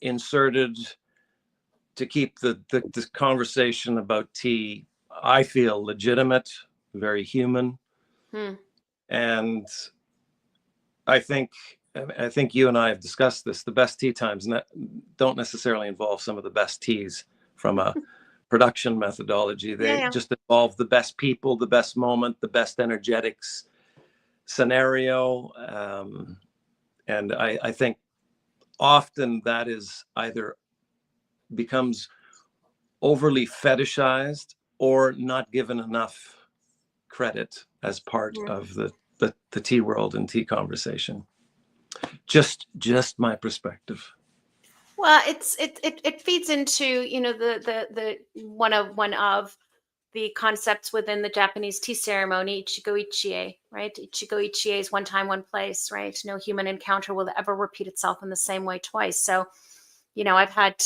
inserted to keep the conversation about tea, I feel, legitimate, very human. And I think I think you and I have discussed this, the best tea times don't necessarily involve some of the best teas from a production methodology. They just involve the best people, the best moment, the best energetics scenario. And I think often that is either becomes overly fetishized or not given enough credit as part of the tea world and tea conversation. Just my perspective. Well, it feeds into, you know, the one of the concepts within the Japanese tea ceremony, Ichigo Ichie, right? Ichigo Ichie is one time, one place, right? No human encounter will ever repeat itself in the same way twice. So, you know, I've had,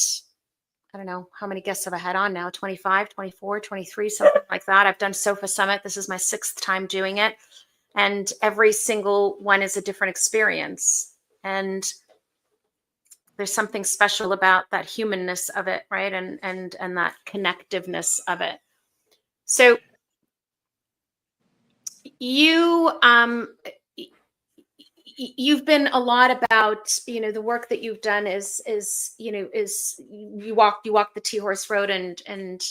I don't know, how many guests have I had on now? 25, 24, 23, something like that. I've done Sofa Summit. This is my 6th time doing it. And every single one is a different experience. And there's something special about that humanness of it, right? And that connectiveness of it. So you've been a lot about, you know, the work that you've done is you walk the Tea Horse Road and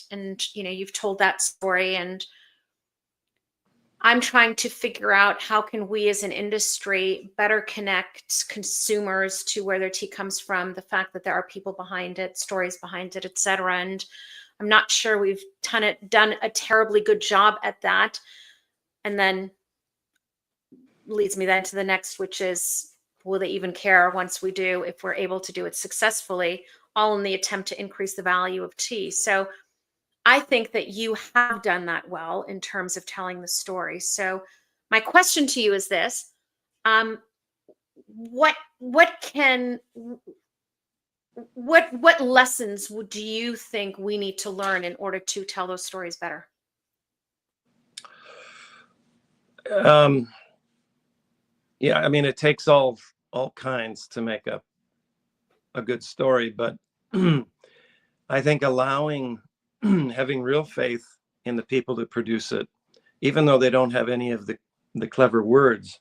you know, you've told that story, and I'm trying to figure out how can we as an industry better connect consumers to where their tea comes from, the fact that there are people behind it, stories behind it, etc. And I'm not sure we've done a terribly good job at that. And then leads me then to the next, which is, will they even care once we do, if we're able to do it successfully, all in the attempt to increase the value of tea. So I think that you have done that well in terms of telling the story. So my question to you is this: what lessons do you think we need to learn in order to tell those stories better? Yeah, I mean, it takes all kinds to make a good story, but I think having real faith in the people that produce it, even though they don't have any of the clever words.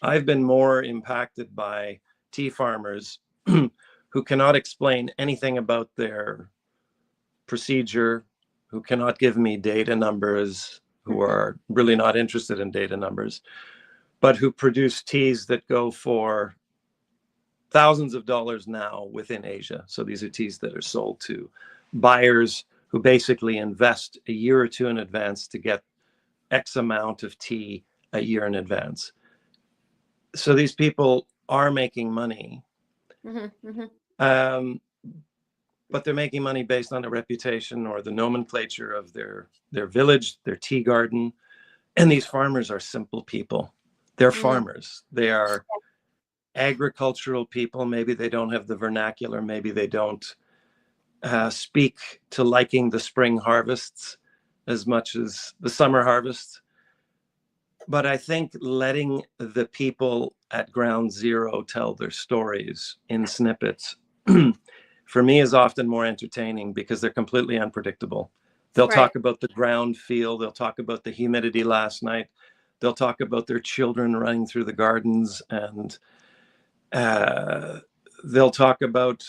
I've been more impacted by tea farmers who cannot explain anything about their procedure, who cannot give me data numbers, who are really not interested in data numbers, but who produce teas that go for thousands of dollars now within Asia. So these are teas that are sold to buyers who basically invest a year or two in advance to get X amount of tea a year in advance. So these people are making money, but they're making money based on a reputation or the nomenclature of their village, their tea garden. And these farmers are simple people. They're farmers. They are agricultural people. Maybe they don't have the vernacular. Maybe they don't speak to liking the spring harvests as much as the summer harvests. But I think letting the people at ground zero tell their stories in snippets, for me, is often more entertaining because they're completely unpredictable. They'll talk about the ground feel. They'll talk about the humidity last night. They'll talk about their children running through the gardens, and they'll talk about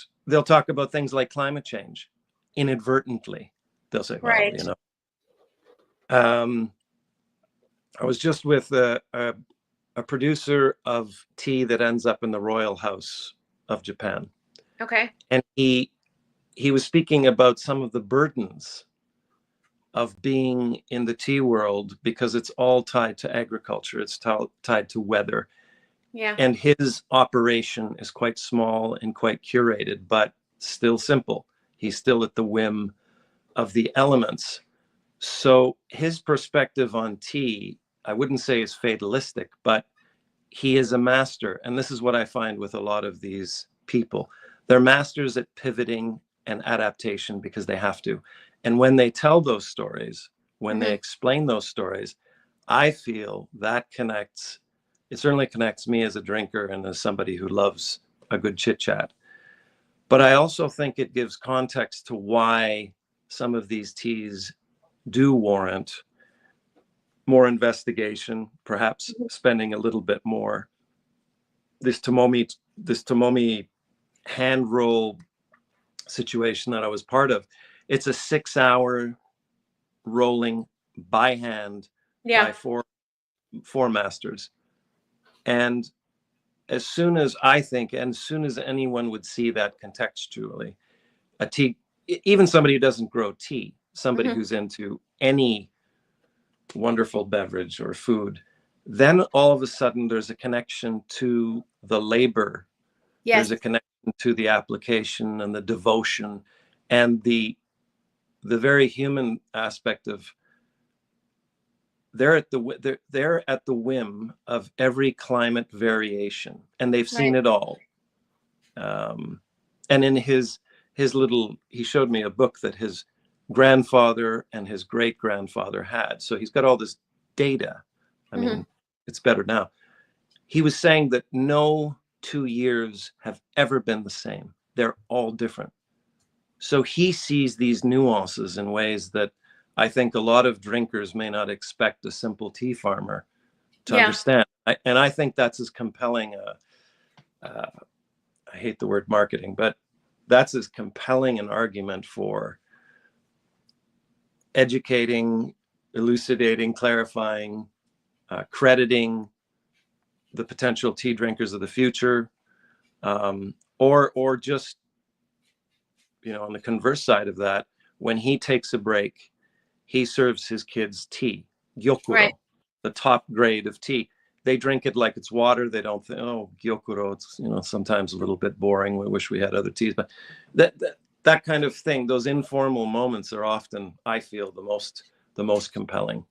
things like climate change inadvertently. They'll say, well, you know, I was just with a producer of tea that ends up in the royal house of Japan. Okay. And he was speaking about some of the burdens of being in the tea world because it's all tied to agriculture. It's tied to weather. Yeah. And his operation is quite small and quite curated, but still simple. He's still at the whim of the elements. So his perspective on tea, I wouldn't say is fatalistic, but he is a master. And this is what I find with a lot of these people. They're masters at pivoting and adaptation because they have to. And when they tell those stories, when they explain those stories, I feel that connects. It certainly connects me as a drinker and as somebody who loves a good chit chat. But I also think it gives context to why some of these teas do warrant more investigation, perhaps spending a little bit more this Tomomi hand roll situation that I was part of. It's a 6-hour rolling by hand by four masters. And as soon as anyone would see that contextually, a tea, even somebody who doesn't grow tea, somebody who's into any wonderful beverage or food, then all of a sudden there's a connection to the labor. Yes. There's a connection to the application and the devotion and the very human aspect of they're at the whim of every climate variation, and they've seen it all. And in his little, he showed me a book that his grandfather and his great grandfather had. So he's got all this data. I mean, it's better now. He was saying that no 2 years have ever been the same. They're all different. So he sees these nuances in ways that I think a lot of drinkers may not expect a simple tea farmer to understand. And I think that's as compelling I hate the word marketing, but that's as compelling an argument for educating, elucidating, clarifying, crediting the potential tea drinkers of the future, or just, on the converse side of that, when he takes a break, he serves his kids tea, gyokuro, the top grade of tea. They drink it like it's water. They don't think, oh, gyokuro, it's sometimes a little bit boring. We wish we had other teas, but that kind of thing, those informal moments are often, I feel, the most compelling.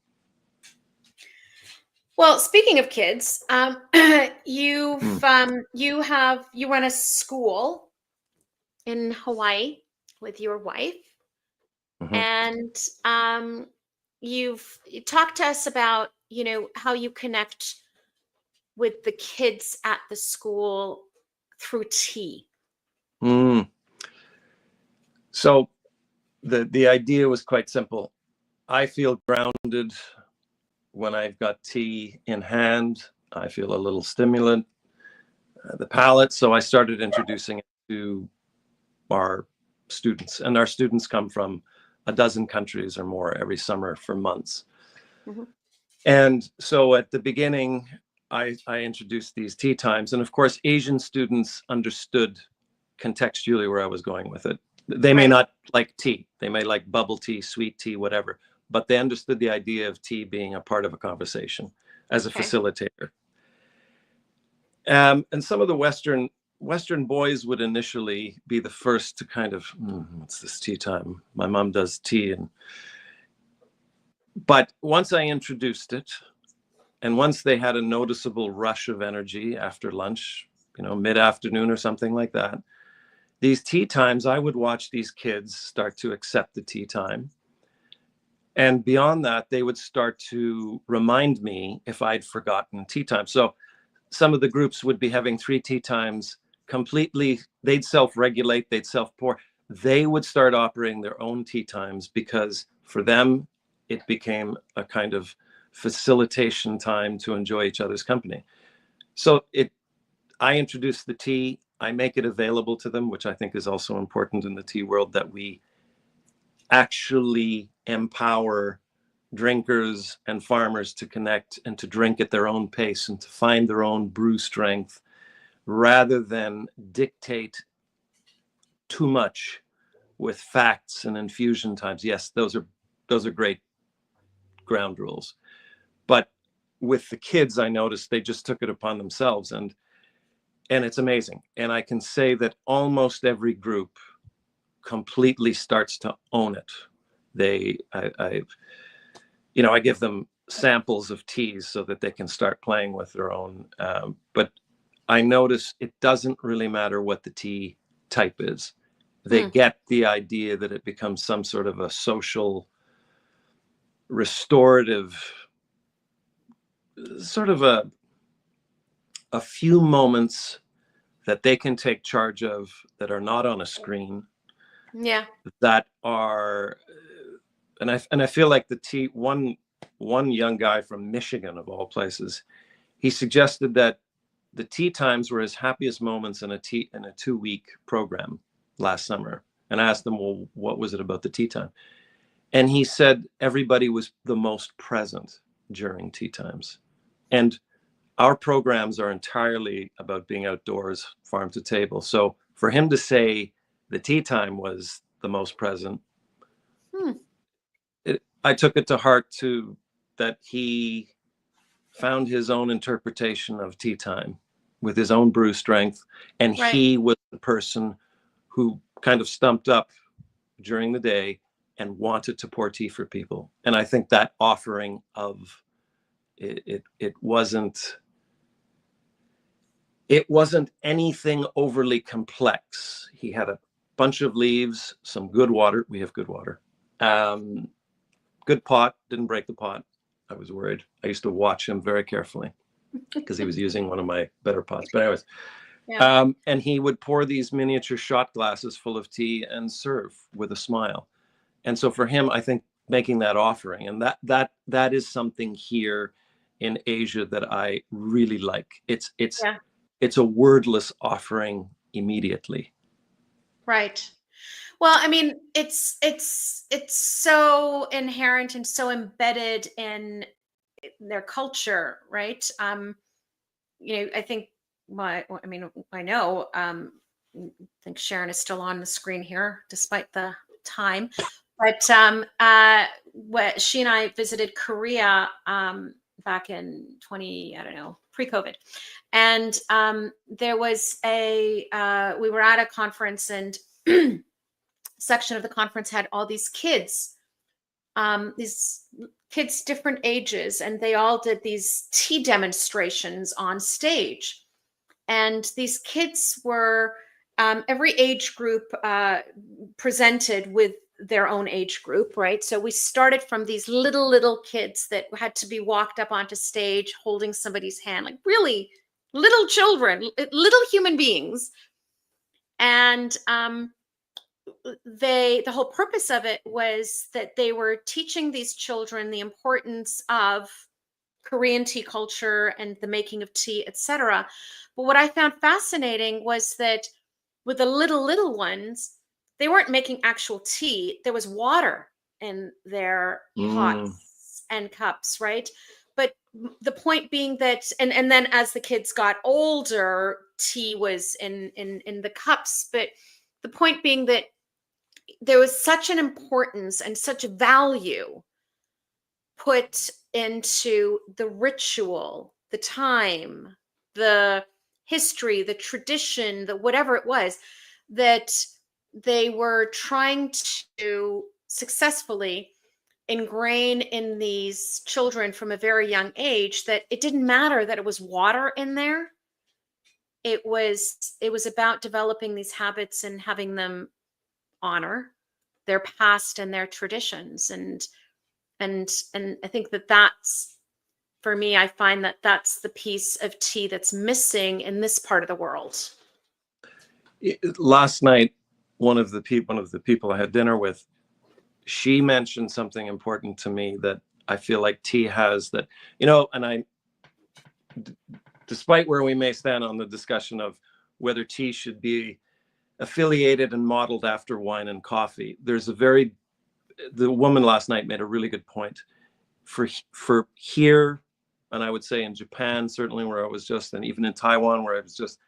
Well, speaking of kids, you run a school in Hawaii with your wife, and you've talked to us about how you connect with the kids at the school through tea. So the idea was quite simple. I feel grounded when I've got tea in hand. I feel a little stimulant, the palate. So I started introducing it to our students, and our students come from a dozen countries or more every summer for months. And so at the beginning, I introduced these tea times, and of course, Asian students understood contextually where I was going with it. They may not like tea. They may like bubble tea, sweet tea, whatever, but they understood the idea of tea being a part of a conversation as a facilitator. And some of the Western boys would initially be the first to kind of, what's this tea time? My mom does tea. But once I introduced it, and once they had a noticeable rush of energy after lunch, mid-afternoon or something like that, these tea times, I would watch these kids start to accept the tea time. And beyond that, they would start to remind me if I'd forgotten tea time. So some of the groups would be having 3 tea times completely. They'd self-regulate, they'd self-pour. They would start operating their own tea times because for them, it became a kind of facilitation time to enjoy each other's company. So I introduce the tea, I make it available to them, which I think is also important in the tea world, that we actually empower drinkers and farmers to connect and to drink at their own pace and to find their own brew strength rather than dictate too much with facts and infusion times. Yes, those are great ground rules. But with the kids, I noticed they just took it upon themselves, and it's amazing. And I can say that almost every group completely starts to own it. I give them samples of teas so that they can start playing with their own. But I notice it doesn't really matter what the tea type is. They get the idea that it becomes some sort of a social, restorative, sort of a few moments that they can take charge of that are not on a screen. Yeah. That are, and I feel like the tea, one young guy from Michigan of all places, he suggested that the tea times were his happiest moments in a 2-week program last summer. And I asked him, well, what was it about the tea time? And he said everybody was the most present during tea times. And our programs are entirely about being outdoors, farm to table. So for him to say the tea time was the most present, I took it to heart too, that he found his own interpretation of tea time with his own brew strength. And he was the person who kind of stumped up during the day and wanted to pour tea for people. And I think that offering of it wasn't anything overly complex. He had a bunch of leaves, some good water. We have good water. Good pot, didn't break the pot. I was worried. I used to watch him very carefully because he was using one of my better pots. But anyways, and he would pour these miniature shot glasses full of tea and serve with a smile. And so for him, I think making that offering, and that is something here in Asia that I really like. It's a wordless offering immediately. Right. Well, I mean, it's so inherent and so embedded in their culture, right? I think I know. I think Sharon is still on the screen here, despite the time. But she and I visited Korea back in pre-COVID, and there was we were at a conference, and section of the conference had all these kids different ages, and they all did these tea demonstrations on stage. And these kids were every age group presented with their own age group, right? So we started from these little kids that had to be walked up onto stage holding somebody's hand, like really little children, little human beings. And the whole purpose of it was that they were teaching these children the importance of Korean tea culture and the making of tea, etc. But what I found fascinating was that with the little ones, they weren't making actual tea. There was water in their pots and cups, right? But the point being that, and then as the kids got older, tea was in the cups. But the point being that there was such an importance and such value put into the ritual, the time, the history, the tradition, the whatever it was, that they were trying to successfully ingrain in these children from a very young age, that it didn't matter that it was water in there. It was about developing these habits and having them honor their past and their traditions. And I think that's, for me, I find that that's the piece of tea that's missing in this part of the world. Last night, one of the people I had dinner with, she mentioned something important to me that I feel like tea has, that, and despite where we may stand on the discussion of whether tea should be affiliated and modeled after wine and coffee, the woman last night made a really good point. For here, and I would say in Japan, certainly where I was just, and even in Taiwan where I was just,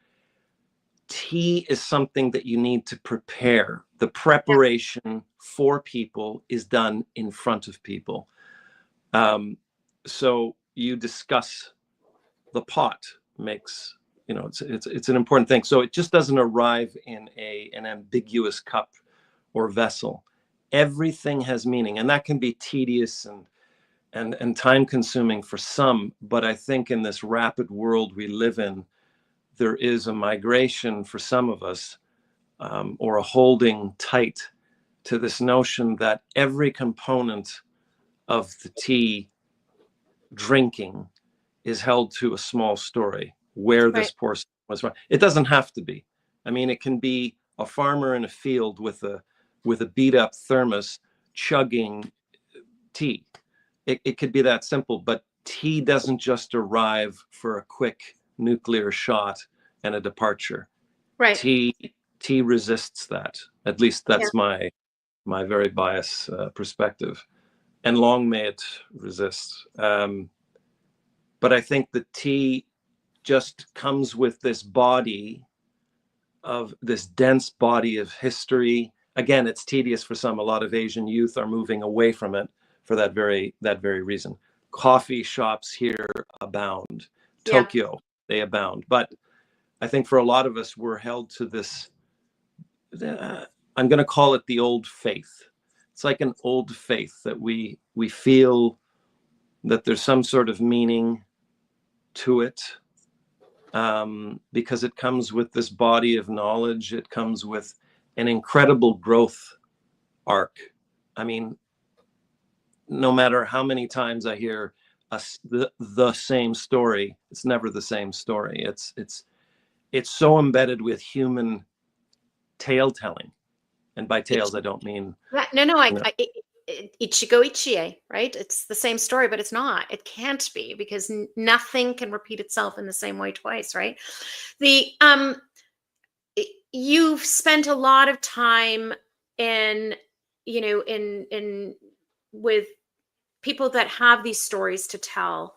tea is something that you need to prepare. The preparation for people is done in front of people. So you discuss the pot makes, it's an important thing. So it just doesn't arrive in an ambiguous cup or vessel. Everything has meaning, and that can be tedious and time consuming for some. But I think in this rapid world we live in, there is a migration for some of us, or a holding tight to this notion that every component of the tea drinking is held to a small story, where this portion was from. It doesn't have to be. I mean, it can be a farmer in a field with a beat up thermos chugging tea. It could be that simple, but tea doesn't just arrive for a quick nuclear shot and a departure. Right. Tea resists that. At least that's my very biased perspective. And long may it resist. But I think the tea just comes with this body of this dense body of history. Again, it's tedious for some. A lot of Asian youth are moving away from it for that very reason. Coffee shops here abound. Tokyo, they abound. But I think for a lot of us, we're held to this, I'm going to call it the old faith. It's like an old faith that we feel that there's some sort of meaning to it, because it comes with this body of knowledge. It comes with an incredible growth arc. I mean, no matter how many times I hear the same story, it's never the same story. It's so embedded with human tale telling, and by tales I don't mean Ichigo Ichie, right? It's the same story, but it's not. It can't be, because nothing can repeat itself in the same way twice, right? You've spent a lot of time in with people that have these stories to tell.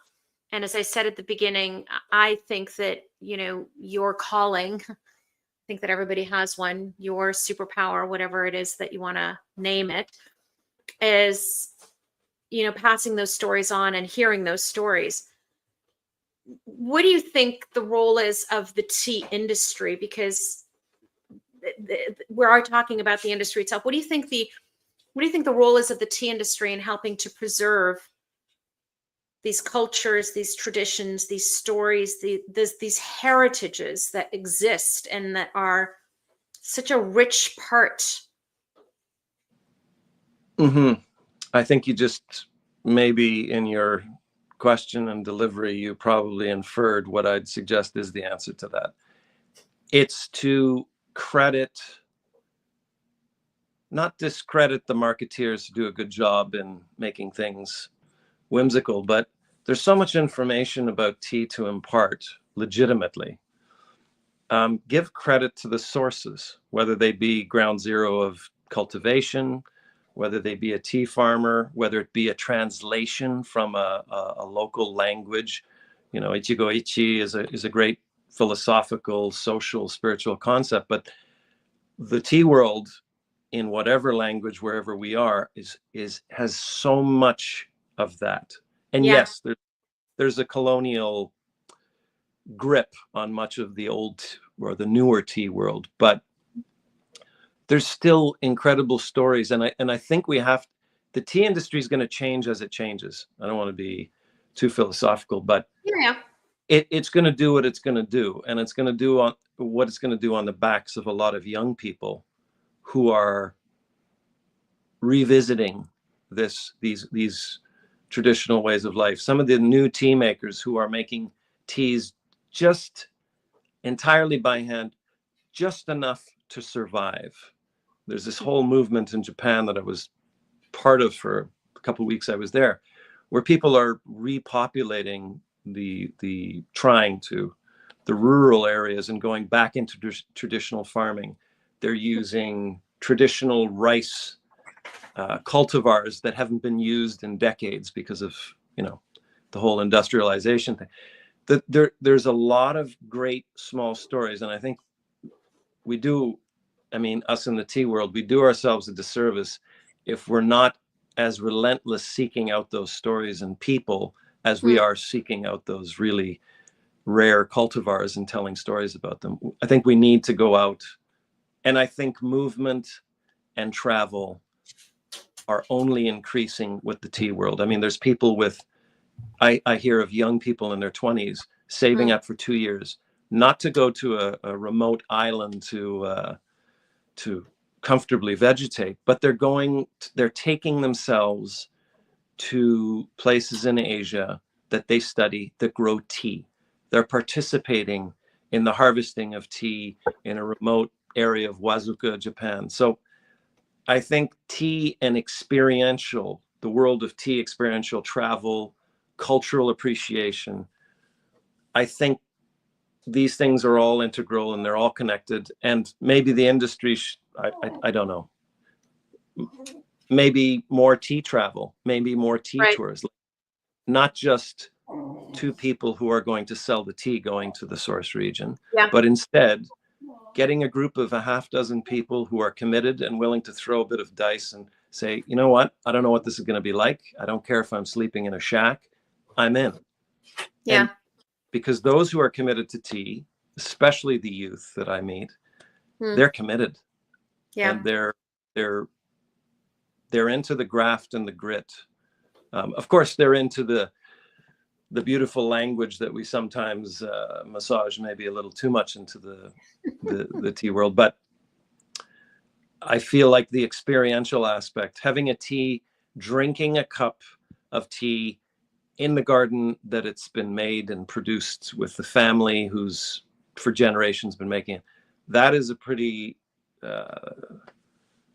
And as I said at the beginning, I think that, your calling, I think that everybody has one, your superpower, whatever it is that you want to name it, is, passing those stories on and hearing those stories. What do you think the role is of the tea industry? Because we are talking about the industry itself. What do you think the role is of the tea industry in helping to preserve these cultures, these traditions, these stories, these heritages that exist and that are such a rich part? I think you just, maybe in your question and delivery, you probably inferred what I'd suggest is the answer to that. It's to not discredit the marketeers who do a good job in making things whimsical, but there's so much information about tea to impart legitimately. Give credit to the sources, whether they be ground zero of cultivation, whether they be a tea farmer, whether it be a translation from a local language. Ichigo Ichi is a great philosophical, social, spiritual concept, but the tea world, in whatever language, wherever we are, has so much of that. And yes, there's a colonial grip on much of the old or the newer tea world, but there's still incredible stories. And I think the tea industry is going to change as it changes. I don't want to be too philosophical, but it's going to do what it's going to do. And it's going to do what it's going to do on the backs of a lot of young people who are revisiting these traditional ways of life. Some of the new tea makers who are making teas just entirely by hand, just enough to survive. There's this whole movement in Japan that I was part of for a couple of weeks I was there, where people are repopulating the rural areas and going back into traditional farming. They're using traditional rice cultivars that haven't been used in decades because of the whole industrialization thing. There's a lot of great small stories, and I think we do, us in the tea world, we do ourselves a disservice if we're not as relentless seeking out those stories and people as we are seeking out those really rare cultivars and telling stories about them. I think we need to go out, and I think movement and travel are only increasing with the tea world. There's people I hear of young people in their 20s saving up for 2 years, not to go to a remote island to comfortably vegetate, but they're taking themselves to places in Asia that they study that grow tea. They're participating in the harvesting of tea in a remote area of Wazuka, Japan. So I think tea and the world of tea, experiential travel, cultural appreciation, I think these things are all integral and they're all connected. And maybe the industry, I don't know, maybe more tea travel, maybe more tea tours, not just two people who are going to sell the tea going to the source region, but instead getting a group of a half dozen people who are committed and willing to throw a bit of dice and say, you know what, I don't know what this is going to be like. I don't care if I'm sleeping in a shack, I'm in. Yeah. And because those who are committed to tea, especially the youth that I meet, they're committed. Yeah. And they're into the graft and the grit. Of course, they're into the beautiful language that we sometimes massage maybe a little too much into the tea world. But I feel like the experiential aspect, having a tea, drinking a cup of tea in the garden that it's been made and produced with the family who's for generations been making it, that is a pretty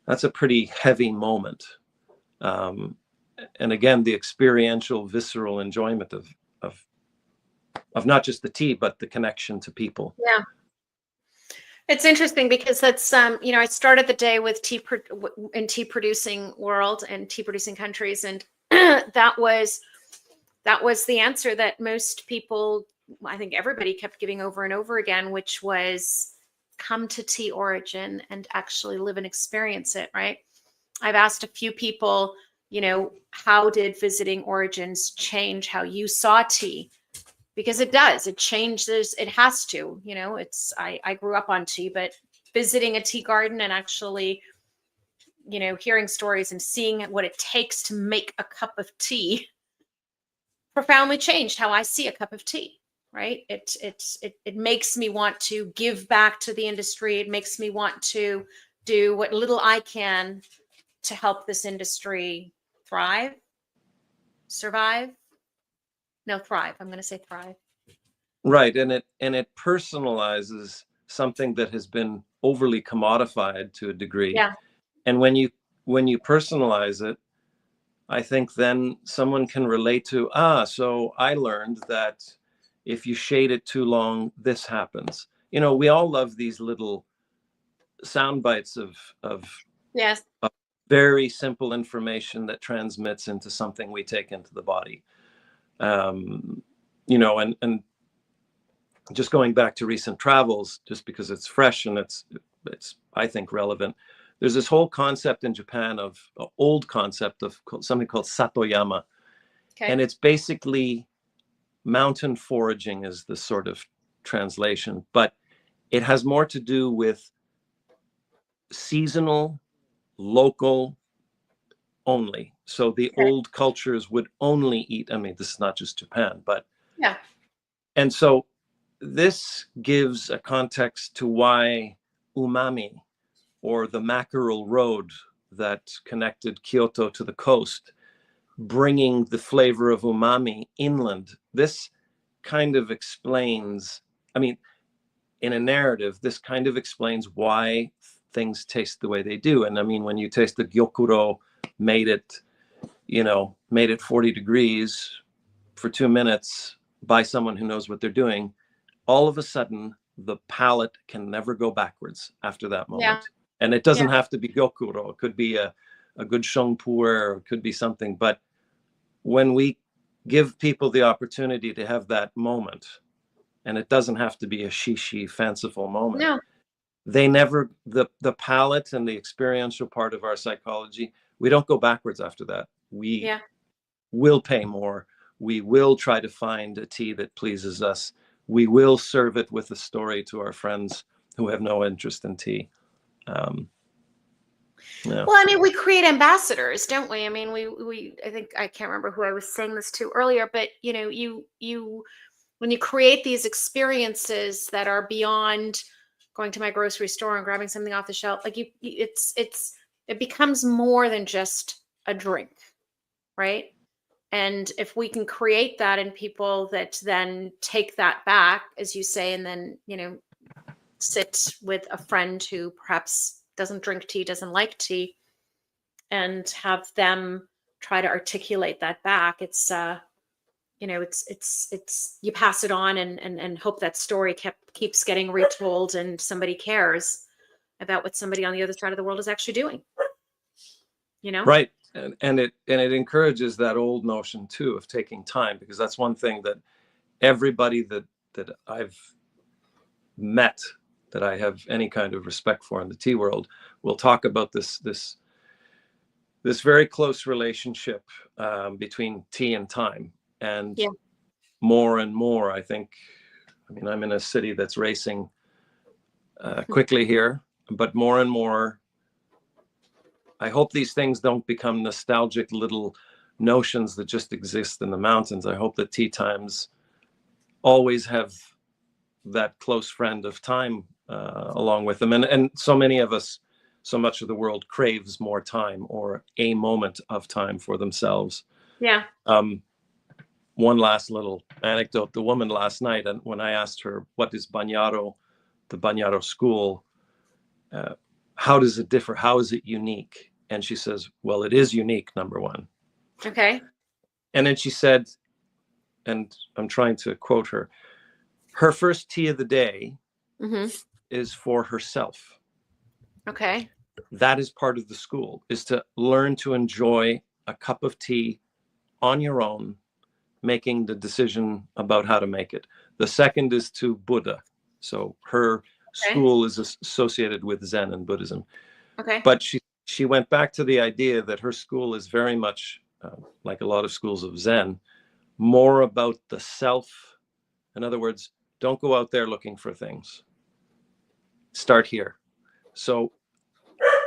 that's a pretty heavy moment. And again, the experiential, visceral enjoyment of not just the tea, but the connection to people. Yeah. It's interesting because that's, you know, I started the day with in tea producing world and tea producing countries. And that was the answer that most people, I think everybody kept giving over and over again, which was come to tea origin and actually live and experience it. Right. I've asked a few people, you know, how did visiting origins change how you saw tea? Because it does, it changes, it has to, you know, I grew up on tea, but visiting a tea garden and actually, you know, hearing stories and seeing what it takes to make a cup of tea profoundly changed how I see a cup of tea, right? It makes me want to give back to the industry. It makes me want to do what little I can to help this industry thrive, survive. No, thrive. I'm going to say thrive. Right. And it personalizes something that has been overly commodified to a degree. Yeah. And when you personalize it, I think then someone can relate to, so I learned that if you shade it too long, this happens. You know, we all love these little sound bites of yes, very simple information that transmits into something we take into the body. You know, and just going back to recent travels, just because it's fresh and it's I think relevant. There's this whole concept in Japan old concept of something called satoyama, and it's basically mountain foraging is the sort of translation, but it has more to do with seasonal, local only. So the old cultures would only eat, I mean, this is not just Japan, but yeah. And so this gives a context to why umami, or the mackerel road that connected Kyoto to the coast, bringing the flavor of umami inland. This kind of explains, I mean, in a narrative, this kind of explains why things taste the way they do. And I mean, when you taste the gyokuro, made it 40 degrees for 2 minutes by someone who knows what they're doing, all of a sudden the palate can never go backwards after that moment. Yeah. And it doesn't have to be gyokuro. It could be a good shongpuer, or it could be something. But when we give people the opportunity to have that moment, and it doesn't have to be a shishi fanciful moment. No. They never, the palate and the experiential part of our psychology, we don't go backwards after that. We will pay more. We will try to find a tea that pleases us. We will serve it with a story to our friends who have no interest in tea. Yeah. Well, I mean, we create ambassadors, don't we? I mean, we I think, I can't remember who I was saying this to earlier, but you know, you when you create these experiences that are beyond going to my grocery store and grabbing something off the shelf, like it becomes more than just a drink, right? And if we can create that in people that then take that back, as you say, and then, you know, sit with a friend who perhaps doesn't drink tea, doesn't like tea, and have them try to articulate that back, it's you know, it's you pass it on and hope that story keeps getting retold and somebody cares about what somebody on the other side of the world is actually doing. You know? Right. And it encourages that old notion too of taking time, because that's one thing that everybody that I've met, that I have any kind of respect for in the tea world, will talk about this very close relationship between tea and time. And more and more, I think, I mean, I'm in a city that's racing quickly here, but more and more, I hope these things don't become nostalgic little notions that just exist in the mountains. I hope that tea times always have that close friend of time along with them. And so many of us, so much of the world craves more time, or a moment of time for themselves. Yeah. One last little anecdote. The woman last night, and when I asked her, what is Bagnaro, the Bagnaro school, how does it differ? How is it unique? And she says, well, it is unique, number one. Okay. And then she said, and I'm trying to quote her first tea of the day is for herself. Okay. That is part of the school, is to learn to enjoy a cup of tea on your own, making the decision about how to make it. The second is to Buddha. So her school is associated with Zen and Buddhism. Okay. But she went back to the idea that her school is very much, like a lot of schools of Zen, more about the self. In other words, don't go out there looking for things. Start here. So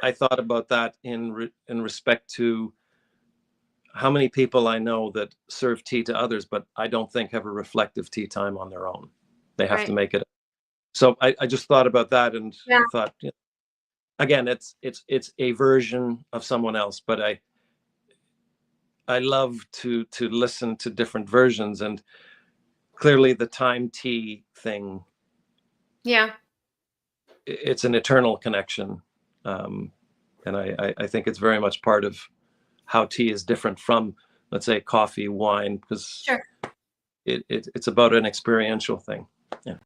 I thought about that in respect to how many people I know that serve tea to others, but I don't think have a reflective tea time on their own. They have to make it. So I just thought about that, and I thought, you know, again, it's a version of someone else, but I love to listen to different versions, and clearly the time tea thing. Yeah. It's an eternal connection. And I think it's very much part of how tea is different from, let's say, coffee, wine, because it's about an experiential thing. Yeah.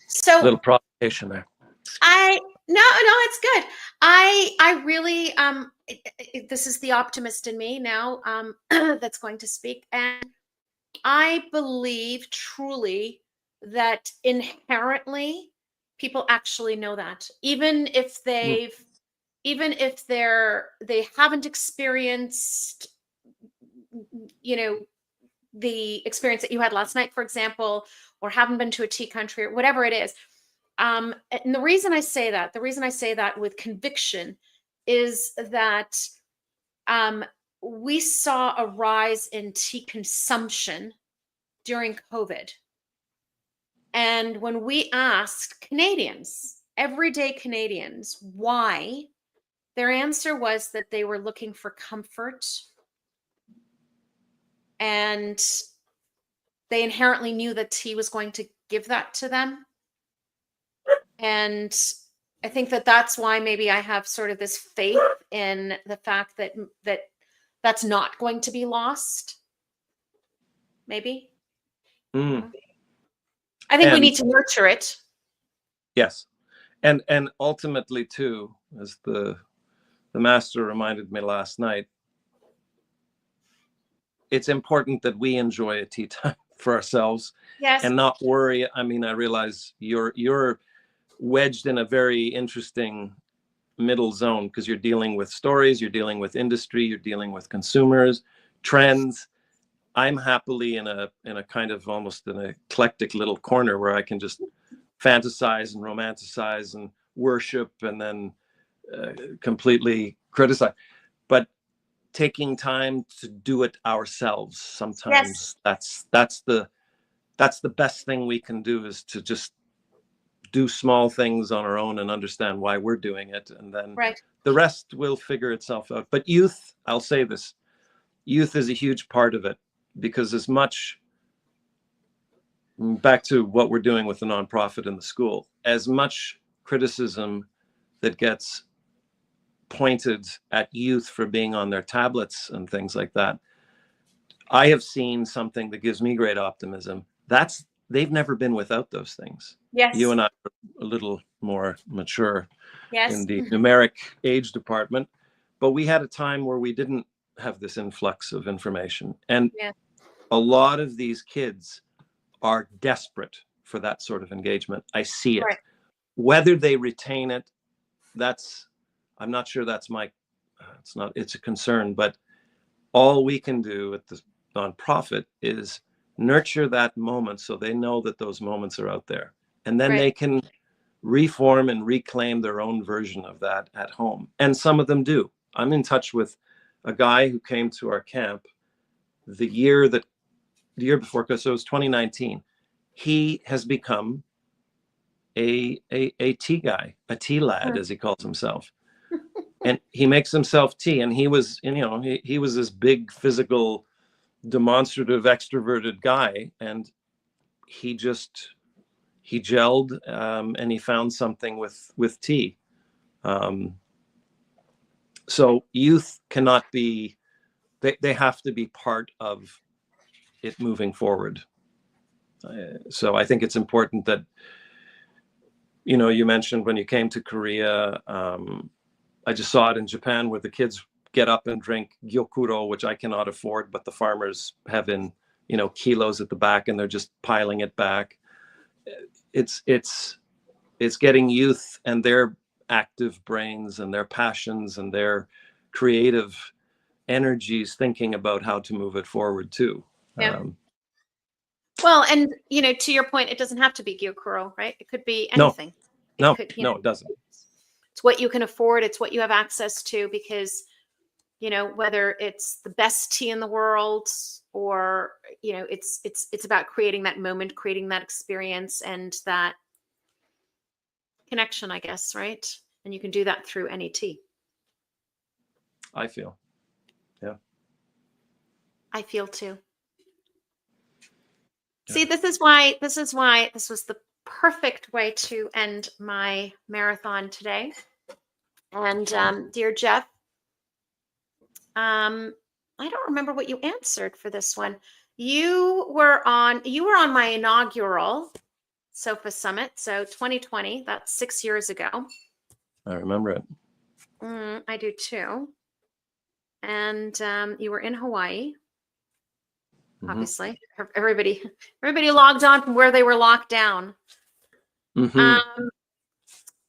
So little provocation there. No, it's good. I really, this is the optimist in me now that's going to speak. And I believe truly that inherently people actually know that, even if they haven't experienced, you know, the experience that you had last night, for example, or haven't been to a tea country or whatever it is. And the reason I say that with conviction is that we saw a rise in tea consumption during COVID. And when we asked Canadians, everyday Canadians, why, their answer was that they were looking for comfort, and they inherently knew that tea was going to give that to them. And I think that that's why maybe I have sort of this faith in the fact that that's not going to be lost. Maybe. I think we need to nurture it. Yes. And ultimately too, as the master reminded me last night, it's important that we enjoy a tea time for ourselves. Yes. And not worry. I mean, I realize you're wedged in a very interesting middle zone, because you're dealing with stories, you're dealing with industry, you're dealing with consumers, trends. I'm happily in a kind of almost an eclectic little corner where I can just fantasize and romanticize and worship and then completely criticize. But taking time to do it ourselves, sometimes that's the best thing we can do, is to just do small things on our own and understand why we're doing it, and then the rest will figure itself out. But youth, I'll say this, youth is a huge part of it, because as much, back to what we're doing with the nonprofit in the school, as much criticism that gets pointed at youth for being on their tablets and things like that, I have seen something that gives me great optimism. They've never been without those things. Yes. You and I are a little more mature Yes. in the numeric age department, but we had a time where we didn't have this influx of information. And Yeah. a lot of these kids are desperate for that sort of engagement. I see it. Right. Whether they retain it, I'm not sure that's it's a concern, but all we can do at the nonprofit is nurture that moment so they know that those moments are out there. And then they can reform and reclaim their own version of that at home. And some of them do. I'm in touch with a guy who came to our camp the year before, because it was 2019. He has become a tea guy, a tea lad, as he calls himself. And he makes himself tea. And he was, he was this big, physical, demonstrative, extroverted guy. And he gelled, and he found something with tea. So youth cannot be, they have to be part of it moving forward. So I think it's important that, you mentioned when you came to Korea, I just saw it in Japan where the kids get up and drink gyokuro, which I cannot afford, but the farmers have in, kilos at the back, and they're just piling it back. It's getting youth and their active brains and their passions and their creative energies thinking about how to move it forward too. Yeah. Well, and to your point, it doesn't have to be gyokuro, right? It could be anything. It doesn't. It's what you can afford. It's what you have access to, because, whether it's the best tea in the world or, it's about creating that moment, creating that experience and that connection, I guess, right? And you can do that through any tea. I feel. Yeah. I feel too. Yeah. See, this is why this was the perfect way to end my marathon today. And dear Jeff, I don't remember what you answered for this one. You were on my inaugural SOFA Summit, so 2020. That's 6 years ago. I remember it. I do too. And you were in Hawaii. Obviously, everybody logged on from where they were locked down.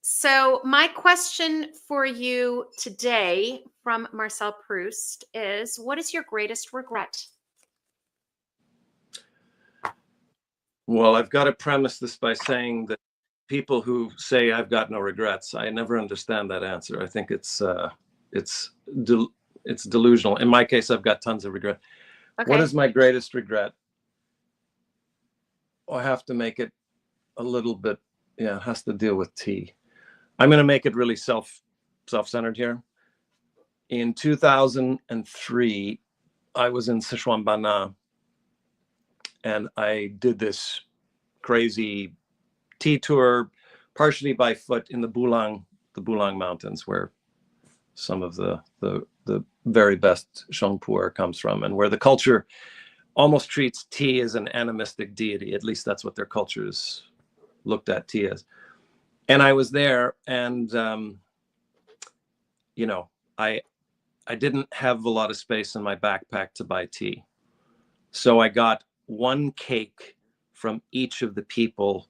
So my question for you today from Marcel Proust is, what is your greatest regret? Well, I've got to premise this by saying that people who say I've got no regrets, I never understand that answer. I think it's delusional. In my case, I've got tons of regret. Okay. What is my greatest regret? I have to make it a little bit, it has to deal with tea. I'm going to make it really self-centered here. In 2003, I was in Sichuan, and I did this crazy tea tour, partially by foot in the Bulang Mountains, where some of the very best Shongpuer comes from, and where the culture almost treats tea as an animistic deity. At least that's what their cultures looked at tea as. And I was there, and I didn't have a lot of space in my backpack to buy tea. So I got one cake from each of the people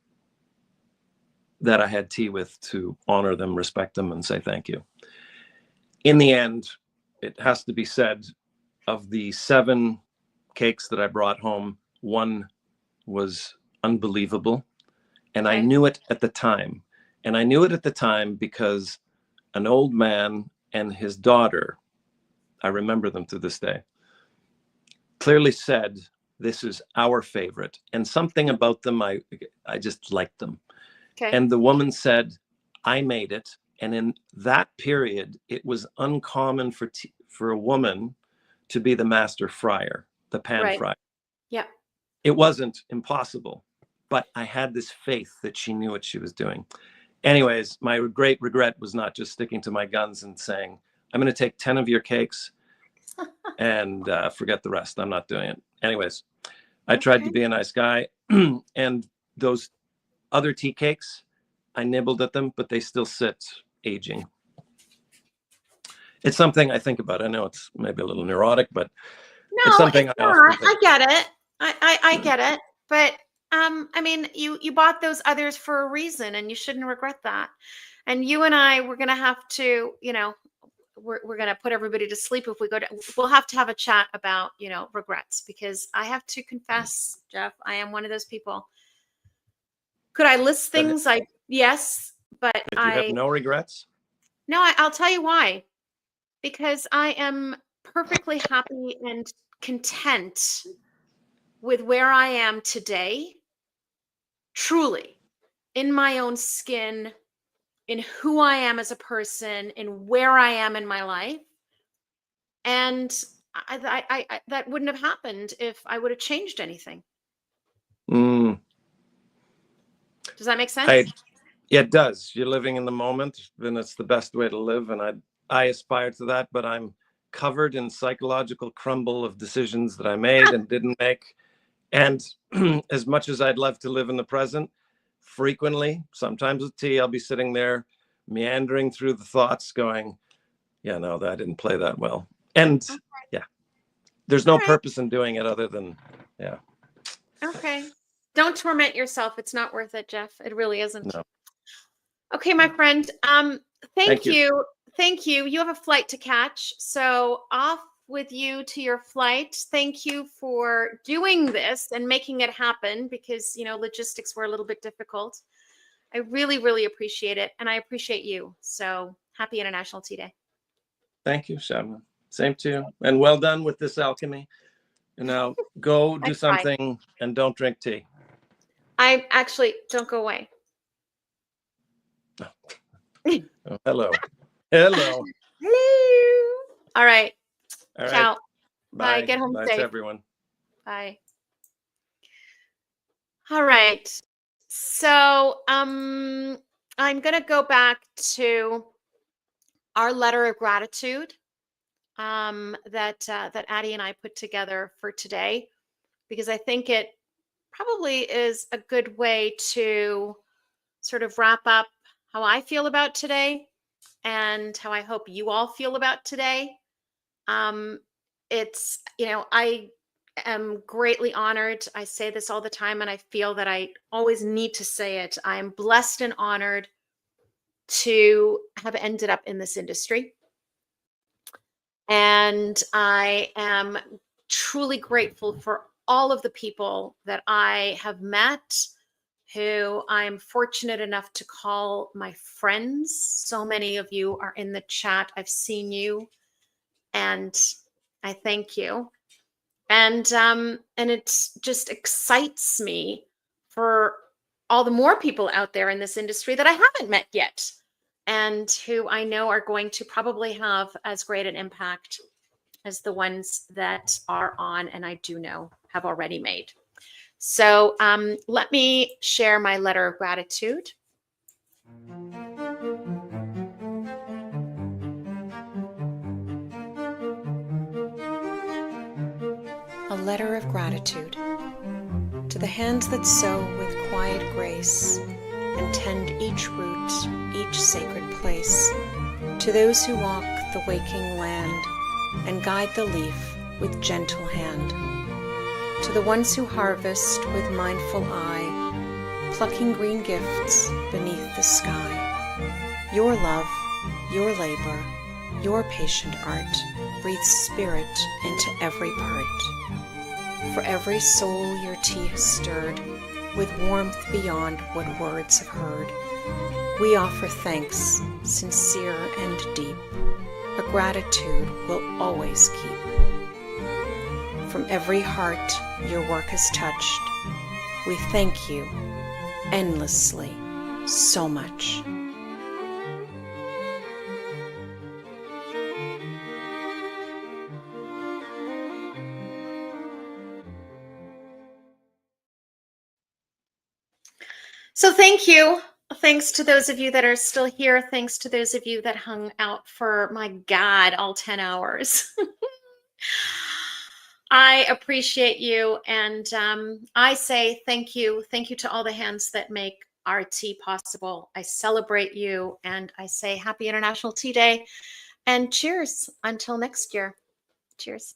that I had tea with to honor them, respect them, and say thank you. In the end, it has to be said, of the 7 cakes that I brought home, one was unbelievable. And I knew it at the time. And I knew it at the time because an old man and his daughter, I remember them to this day, clearly said, this is our favorite. And something about them, I just liked them. Okay. And the woman said, I made it. And in that period, it was uncommon for a woman to be the master fryer, the pan fryer. Yeah. It wasn't impossible, but I had this faith that she knew what she was doing. Anyways, my great regret was not just sticking to my guns and saying, I'm going to take 10 of your cakes and forget the rest. I'm not doing it. Anyways, I tried to be a nice guy, and those other tea cakes, I nibbled at them, but they still sit aging. It's something I think about. I know it's maybe a little neurotic, but it's something I often think. I get it. I get it. But I mean, you bought those others for a reason, and you shouldn't regret that. And you and I, we're gonna have to, you know, we're gonna put everybody to sleep if we go to. We'll have to have a chat about, you know, regrets, because I have to confess, Jeff, I am one of those people. Could I list things? Yes, but you have no regrets? No, I'll tell you why. Because I am perfectly happy and content with where I am today, truly, in my own skin, in who I am as a person, in where I am in my life. And I that wouldn't have happened if I would have changed anything. Mm. Does that make sense? Yeah, it does. You're living in the moment, then it's the best way to live. And I aspire to that, but I'm covered in psychological crumble of decisions that I made and didn't make. And as much as I'd love to live in the present, frequently, sometimes with tea, I'll be sitting there meandering through the thoughts going, yeah, no, that didn't play that well. And yeah, there's no purpose in doing it other than, yeah. Okay. Don't torment yourself. It's not worth it, Jeff. It really isn't. No. Okay, my friend. Thank you. Thank you. You have a flight to catch. So off with you to your flight. Thank you for doing this and making it happen, because, you know, logistics were a little bit difficult. I really, really appreciate it. And I appreciate you. So happy International Tea Day. Thank you, Shah. Same to you. And well done with this alchemy. And now go do something and don't drink tea. I actually don't go away. Oh, hello. Hello. Hello. All right. All right. Ciao. Bye. Bye. Get home Bye safe. to everyone. Bye. All right. So I'm gonna go back to our letter of gratitude that Addie and I put together for today, because I think it probably is a good way to sort of wrap up how I feel about today and how I hope you all feel about today. It's, you know, I am greatly honored. I say this all the time, and I feel that I always need to say it. I am blessed and honored to have ended up in this industry. And I am truly grateful for all of the people that I have met, who I'm fortunate enough to call my friends. So many of you are in the chat. I've seen you, and I thank you. And it just excites me for all the more people out there in this industry that I haven't met yet, and who I know are going to probably have as great an impact as the ones that are on, and I do know have already made. So let me share my letter of gratitude. A letter of gratitude to the hands that sow with quiet grace and tend each root, each sacred place, to those who walk the waking land and guide the leaf with gentle hand, to the ones who harvest with mindful eye, plucking green gifts beneath the sky. Your love, your labor, your patient art breathes spirit into every part. For every soul your tea has stirred with warmth beyond what words have heard, we offer thanks, sincere and deep, a gratitude we'll always keep. From every heart your work has touched, we thank you endlessly so much. So thank you. Thanks to those of you that are still here. Thanks to those of you that hung out for, my God, all 10 hours. I appreciate you. And I say thank you. Thank you to all the hands that make our tea possible. I celebrate you, and I say happy International Tea Day, and cheers until next year. Cheers.